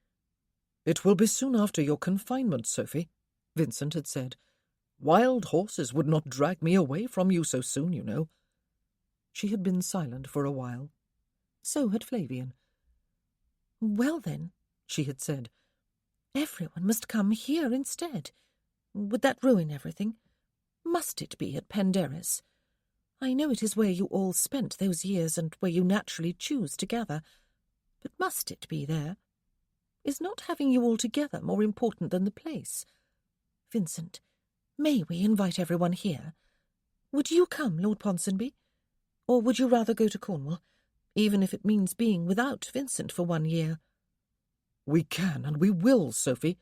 It will be soon after your confinement, Sophie, Vincent had said. Wild horses would not drag me away from you so soon, you know. She had been silent for a while. So had Flavian. "Well, then," she had said, "everyone must come here instead. Would that ruin everything? Must it be at Penderys? I know it is where you all spent those years and where you naturally choose to gather, but must it be there? Is not having you all together more important than the place? Vincent, may we invite everyone here? Would you come, Lord Ponsonby? Or would you rather go to Cornwall, even if it means being without Vincent for 1 year?" "We can and we will, Sophie,"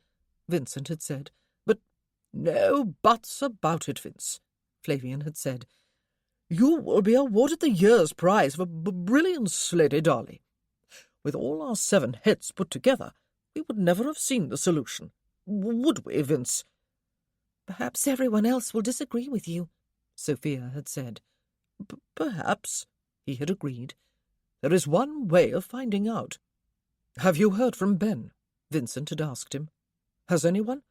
Vincent had said. "But no buts about it, Vince," Flavian had said. "You will be awarded the year's prize for brilliance, Lady Darley. With all our 7 heads put together, we would never have seen the solution. Would we, Vince?" "Perhaps everyone else will disagree with you," Sophia had said. Perhaps, he had agreed. There is one way of finding out. "Have you heard from Ben?" Vincent had asked him. "Has anyone?"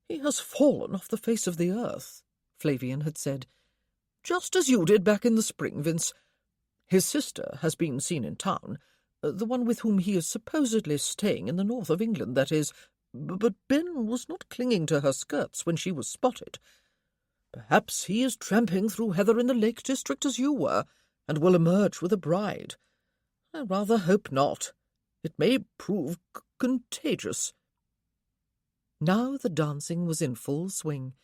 "He has fallen off the face of the earth," Flavian had said. "Just as you did back in the spring, Vince. His sister has been seen in town, the one with whom he is supposedly staying in the north of England, that is, but Ben was not clinging to her skirts when she was spotted. Perhaps he is tramping through heather in the Lake District as you were, and will emerge with a bride. I rather hope not. It may prove contagious." Now the dancing was in full swing,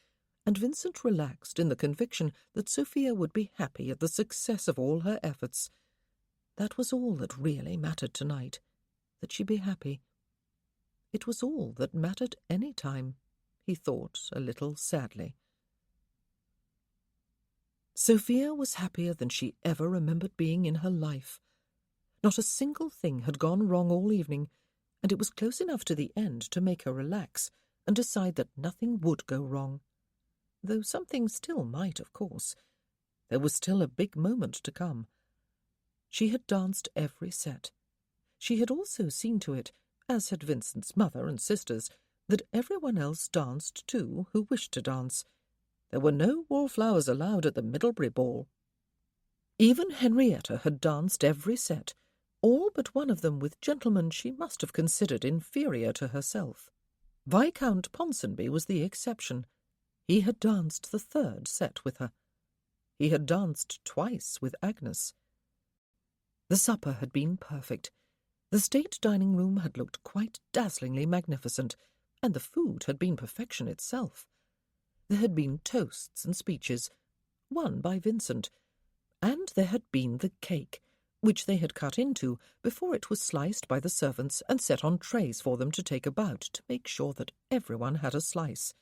and Vincent relaxed in the conviction that Sophia would be happy at the success of all her efforts. That was all that really mattered tonight, that she be happy. It was all that mattered any time, he thought a little sadly. Sophia was happier than she ever remembered being in her life. Not a single thing had gone wrong all evening, and it was close enough to the end to make her relax and decide that nothing would go wrong. Though something still might, of course. There was still a big moment to come. She had danced every set. She had also seen to it, as had Vincent's mother and sisters, that everyone else danced too who wished to dance. There were no wallflowers allowed at the Middlebury ball. Even Henrietta had danced every set, all but one of them with gentlemen she must have considered inferior to herself. Viscount Ponsonby was the exception. He had danced the 3rd set with her. He had danced twice with Agnes. The supper had been perfect. The state dining-room had looked quite dazzlingly magnificent, and the food had been perfection itself. There had been toasts and speeches, one by Vincent, and there had been the cake, which they had cut into before it was sliced by the servants and set on trays for them to take about to make sure that everyone had a slice.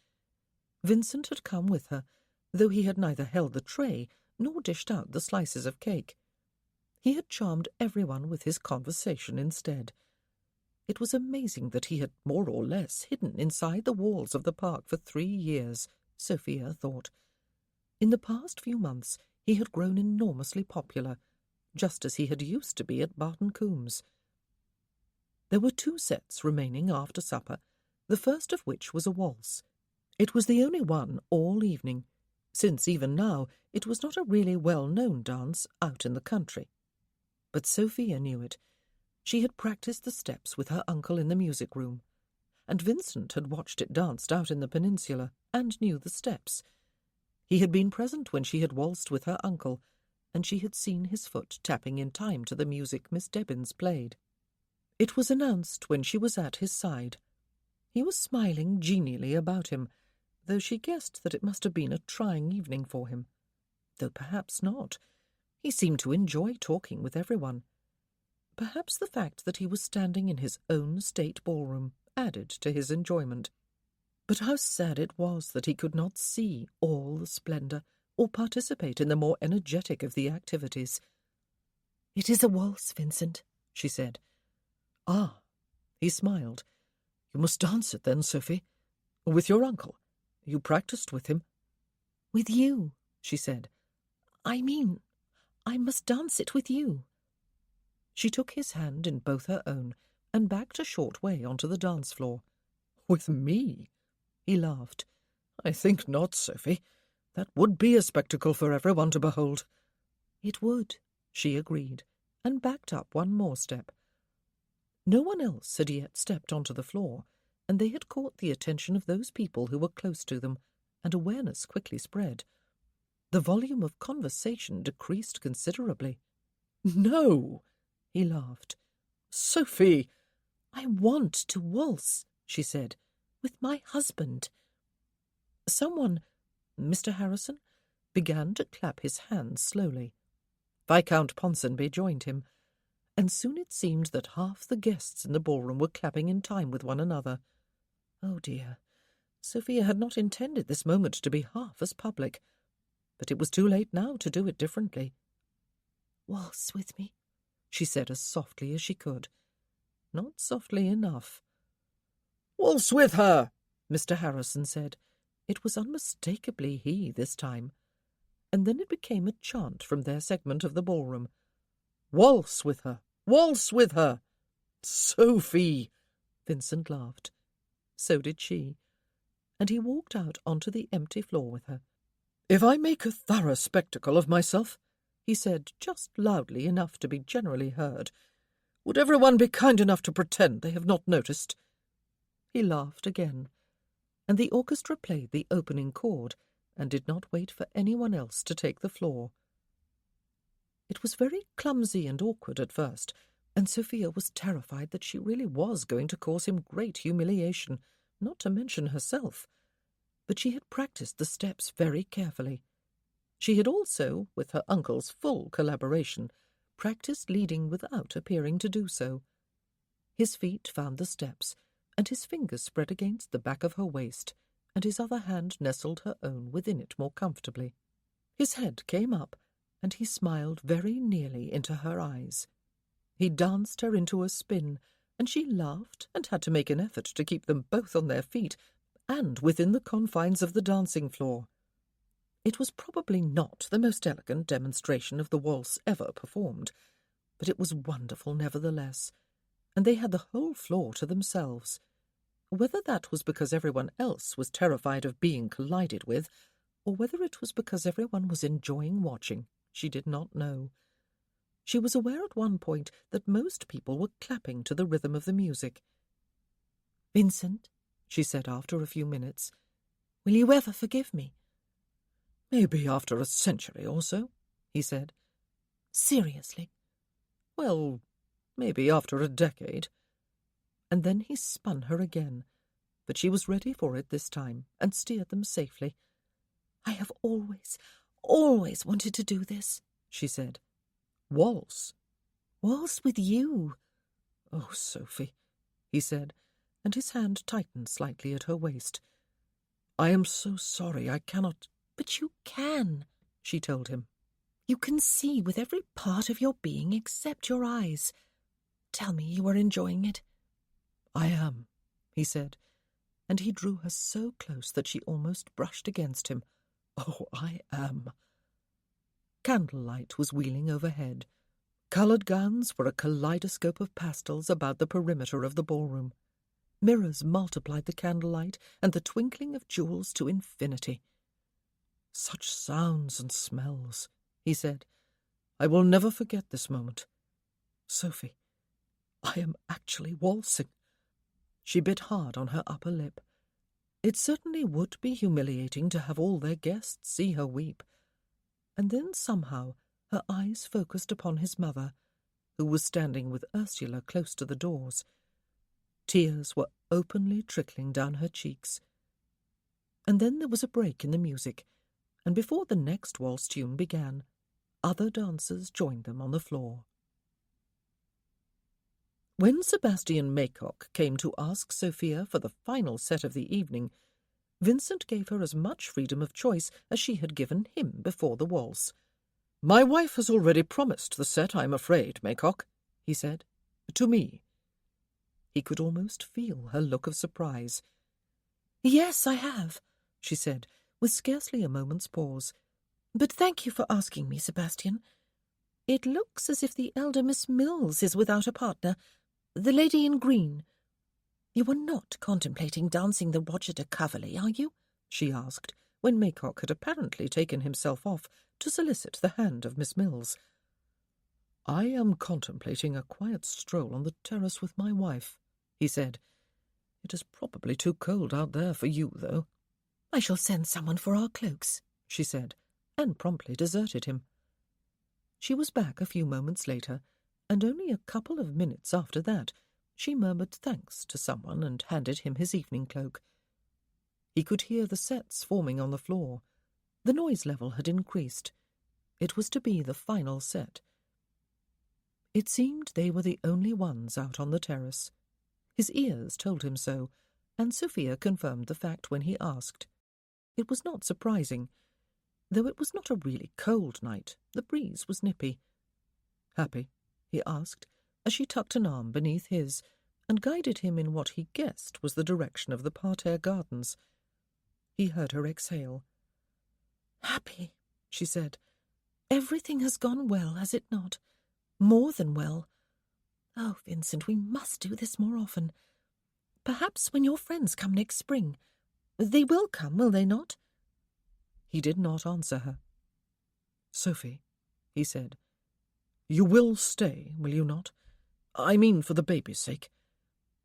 Vincent had come with her, though he had neither held the tray nor dished out the slices of cake. He had charmed everyone with his conversation instead. It was amazing that he had more or less hidden inside the walls of the park for 3 years, Sophia thought. In the past few months he had grown enormously popular, just as he had used to be at Barton Coombs. There were 2 sets remaining after supper, the first of which was a waltz. It was the only one all evening, since even now it was not a really well-known dance out in the country. But Sophia knew it. She had practised the steps with her uncle in the music-room, and Vincent had watched it danced out in the peninsula and knew the steps. He had been present when she had waltzed with her uncle, and she had seen his foot tapping in time to the music Miss Debbins played. It was announced when she was at his side. He was smiling genially about him, though she guessed that it must have been a trying evening for him. Though perhaps not. He seemed to enjoy talking with everyone. Perhaps the fact that he was standing in his own state ballroom added to his enjoyment. But how sad it was that he could not see all the splendour or participate in the more energetic of the activities. "It is a waltz, Vincent," she said. "Ah," he smiled. "You must dance it then, Sophie. With your uncle. You practised with him." "With you," she said. "I mean, I must dance it with you." She took his hand in both her own and backed a short way onto the dance floor. "With me?" He laughed. "I think not, Sophie. That would be a spectacle for everyone to behold." "It would," she agreed, and backed up one more step. No one else had yet stepped onto the floor, and they had caught the attention of those people who were close to them, and awareness quickly spread. The volume of conversation decreased considerably. "No!" he laughed. "Sophie!" "I want to waltz," she said, "with my husband." Someone, Mr. Harrison, began to clap his hands slowly. Viscount Ponsonby joined him, and soon it seemed that half the guests in the ballroom were clapping in time with one another. Oh dear, Sophia had not intended this moment to be half as public, but it was too late now to do it differently. "Waltz with me," she said as softly as she could. Not softly enough. "Waltz with her," Mr. Harrison said. It was unmistakably he this time. And then it became a chant from their segment of the ballroom. "Waltz with her! Waltz with her!" "Sophie!" Vincent laughed. So did she. And he walked out onto the empty floor with her. "If I make a thorough spectacle of myself," he said, just loudly enough to be generally heard, "would everyone be kind enough to pretend they have not noticed?" He laughed again, and the orchestra played the opening chord, and did not wait for anyone else to take the floor. It was very clumsy and awkward at first, and Sophia was terrified that she really was going to cause him great humiliation, not to mention herself. But she had practised the steps very carefully. She had also, with her uncle's full collaboration, practised leading without appearing to do so. His feet found the steps, and his fingers spread against the back of her waist, and his other hand nestled her own within it more comfortably. His head came up, and he smiled very nearly into her eyes. He danced her into a spin, and she laughed and had to make an effort to keep them both on their feet and within the confines of the dancing floor. It was probably not the most elegant demonstration of the waltz ever performed, but it was wonderful nevertheless, and they had the whole floor to themselves. Whether that was because everyone else was terrified of being collided with, or whether it was because everyone was enjoying watching, she did not know. She was aware at one point that most people were clapping to the rhythm of the music. "Vincent," she said after a few minutes, "will you ever forgive me?" "Maybe after a century or so," he said. "Seriously?" "Well, maybe after a decade." And then he spun her again, but she was ready for it this time, and steered them safely. "I have always wanted to do this," she said. "Waltz?" "Waltz with you." "Oh, Sophie," he said, and his hand tightened slightly at her waist. "I am so sorry I cannot—" "But you can," she told him. "You can see with every part of your being except your eyes. Tell me you are enjoying it." "I am," he said, and he drew her so close that she almost brushed against him. "Oh, I am." Candlelight was wheeling overhead. Coloured gowns were a kaleidoscope of pastels about the perimeter of the ballroom. Mirrors multiplied the candlelight and the twinkling of jewels to infinity. "Such sounds and smells," he said. "I will never forget this moment. Sophie, I am actually waltzing." She bit hard on her upper lip. It certainly would be humiliating to have all their guests see her weep. And then somehow her eyes focused upon his mother, who was standing with Ursula close to the doors. Tears were openly trickling down her cheeks. And then there was a break in the music, and before the next waltz tune began, other dancers joined them on the floor. When Sebastian Maycock came to ask Sophia for the final set of the evening, Vincent gave her as much freedom of choice as she had given him before the waltz. "My wife has already promised the set, I'm afraid, Maycock," he said. "To me." He could almost feel her look of surprise. "Yes, I have," she said, with scarcely a moment's pause. "But thank you for asking me, Sebastian. It looks as if the elder Miss Mills is without a partner, the lady in green. You are not contemplating dancing the Roger de Coverley, are you?" she asked, when Maycock had apparently taken himself off to solicit the hand of Miss Mills. "I am contemplating a quiet stroll on the terrace with my wife," he said. "It is probably too cold out there for you, though." "I shall send someone for our cloaks," she said, and promptly deserted him. She was back a few moments later, and only a couple of minutes after that she murmured thanks to someone and handed him his evening cloak. He could hear the sets forming on the floor. The noise level had increased. It was to be the final set. It seemed they were the only ones out on the terrace. His ears told him so, and Sophia confirmed the fact when he asked. It was not surprising. Though it was not a really cold night, the breeze was nippy. "Happy?" he asked, as she tucked an arm beneath his, and guided him in what he guessed was the direction of the parterre gardens. He heard her exhale. "Happy," she said. "Everything has gone well, has it not? More than well. Oh, Vincent, we must do this more often. Perhaps when your friends come next spring. They will come, will they not?" He did not answer her. "Sophie," he said, "you will stay, will you not? I mean for the baby's sake.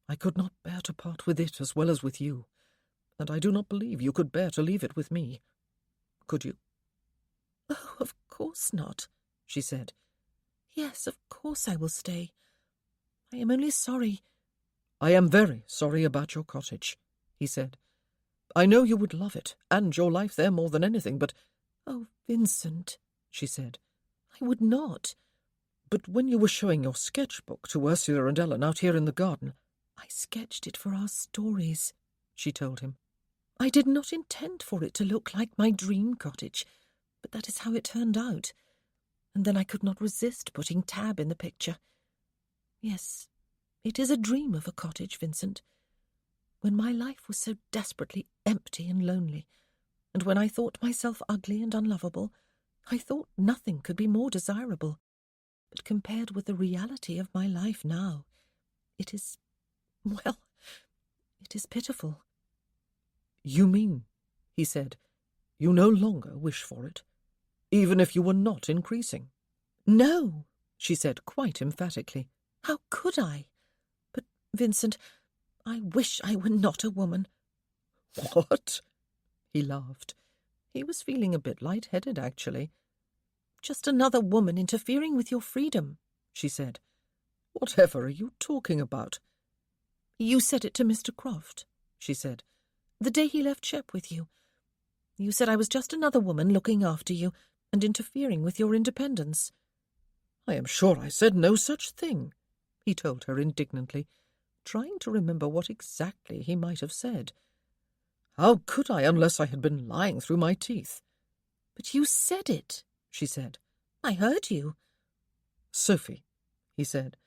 I could not bear to part with it as well as with you, and I do not believe you could bear to leave it with me. Could you?" "Oh, of course not," she said. "Yes, of course I will stay. I am only sorry—" "I am very sorry about your cottage," he said. "I know you would love it, and your life there more than anything, but—" "Oh, Vincent," she said, "I would not." "But when you were showing your sketchbook to Ursula and Ellen out here in the garden—" "I sketched it for our stories," she told him. "I did not intend for it to look like my dream cottage, but that is how it turned out. And then I could not resist putting Tab in the picture. Yes, it is a dream of a cottage, Vincent. When my life was so desperately empty and lonely, and when I thought myself ugly and unlovable, I thought nothing could be more desirable. But compared with the reality of my life now, it is, well, it is pitiful." "You mean," he said, "you no longer wish for it, even if you were not increasing?" "No," she said quite emphatically. "How could I? But, Vincent, I wish I were not a woman." "What?" He laughed. He was feeling a bit light-headed, actually. "Just another woman interfering with your freedom," she said. "Whatever are you talking about?" "You said it to Mr. Croft," she said, "the day he left Shep with you. You said I was just another woman looking after you and interfering with your independence." "I am sure I said no such thing," he told her indignantly, trying to remember what exactly he might have said. "How could I unless I had been lying through my teeth?" "But you said it," she said. "I heard you." "Sophie," he said,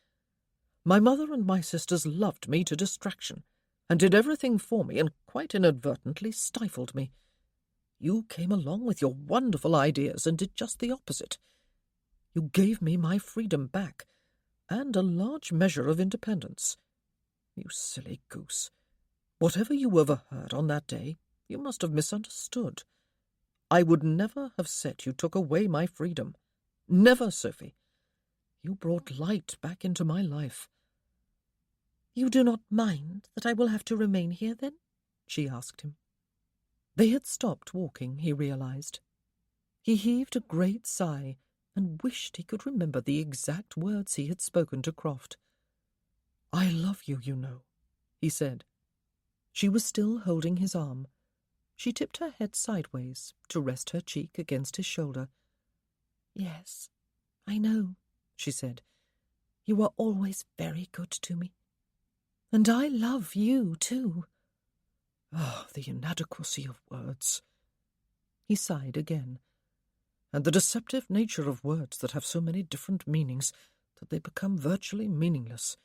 "my mother and my sisters loved me to distraction, and did everything for me, and quite inadvertently stifled me. You came along with your wonderful ideas and did just the opposite. You gave me my freedom back, and a large measure of independence. You silly goose. Whatever you overheard on that day, you must have misunderstood. I would never have said you took away my freedom. Never, Sophie. You brought light back into my life." "You do not mind that I will have to remain here, then?" she asked him. They had stopped walking, he realized. He heaved a great sigh and wished he could remember the exact words he had spoken to Croft. "I love you, you know," he said. She was still holding his arm. She tipped her head sideways to rest her cheek against his shoulder. "Yes, I know," she said. "You are always very good to me. And I love you, too." Ah, the inadequacy of words. He sighed again, and the deceptive nature of words that have so many different meanings that they become virtually meaningless.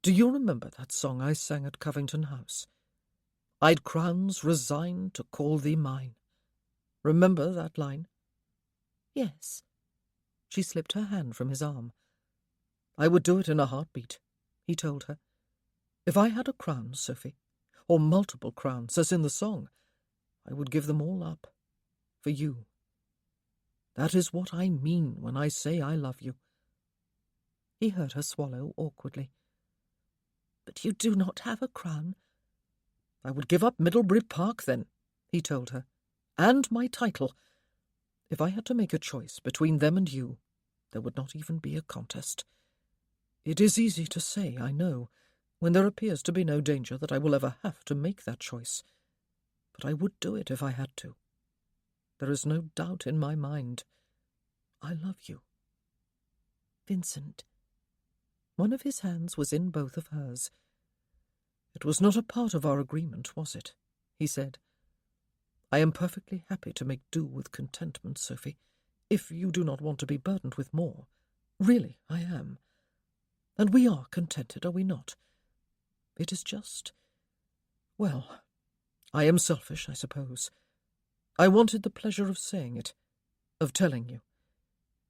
Do you remember that song I sang at Covington House? I'd crowns resign to call thee mine. Remember that line? Yes. She slipped her hand from his arm. I would do it in a heartbeat, he told her. If I had a crown, Sophie, or multiple crowns, as in the song, I would give them all up. For you. That is what I mean when I say I love you. He heard her swallow awkwardly. But you do not have a crown. I would give up Middlebury Park, then, he told her, and my title. If I had to make a choice between them and you, there would not even be a contest. It is easy to say, I know, when there appears to be no danger that I will ever have to make that choice. But I would do it if I had to. There is no doubt in my mind. I love you. Vincent. One of his hands was in both of hers. It was not a part of our agreement, was it? He said. I am perfectly happy to make do with contentment, Sophie, if you do not want to be burdened with more. Really, I am. And we are contented, are we not? It is just... Well, I am selfish, I suppose. I wanted the pleasure of saying it, of telling you.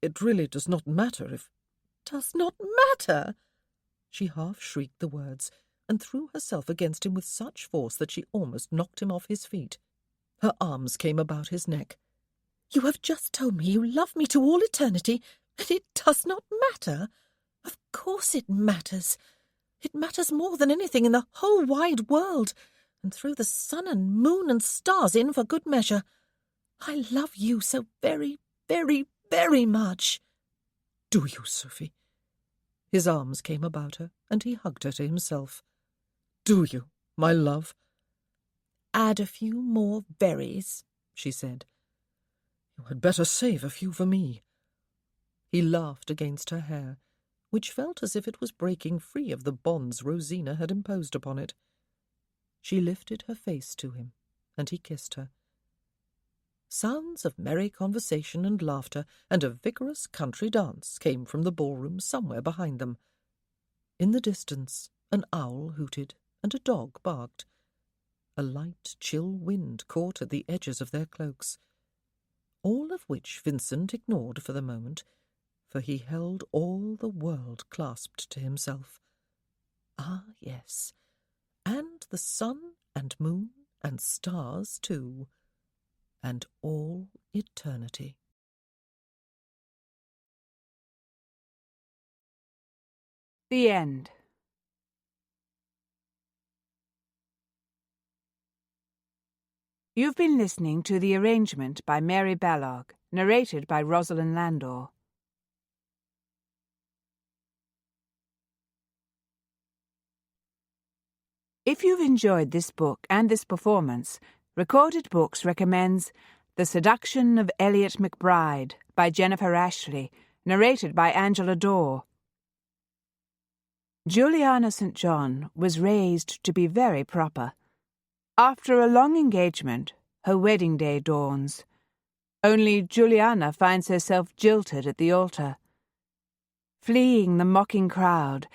It really does not matter if... Does not matter? She half shrieked the words, and threw herself against him with such force that she almost knocked him off his feet. Her arms came about his neck. You have just told me you love me to all eternity, and it does not matter. Of course it matters. It matters more than anything in the whole wide world, and throw the sun and moon and stars in for good measure. I love you so very, very, very much. Do you, Sophie? His arms came about her, and he hugged her to himself. Do you, my love? Add a few more berries, she said. You had better save a few for me. He laughed against her hair, which felt as if it was breaking free of the bonds Rosina had imposed upon it. She lifted her face to him, and he kissed her. Sounds of merry conversation and laughter and a vigorous country dance came from the ballroom somewhere behind them. In the distance, an owl hooted and a dog barked. A light, chill wind caught at the edges of their cloaks. All of which Vincent ignored for the moment, for he held all the world clasped to himself. Ah, yes, and the sun and moon and stars too, and all eternity. The end. You've been listening to The Arrangement by Mary Ballog, narrated by Rosalind Landor. If you've enjoyed this book and this performance, Recorded Books recommends The Seduction of Elliot McBride by Jennifer Ashley, narrated by Angela Dorr. Juliana St. John was raised to be very proper. After a long engagement, her wedding day dawns. Only Juliana finds herself jilted at the altar. Fleeing the mocking crowd,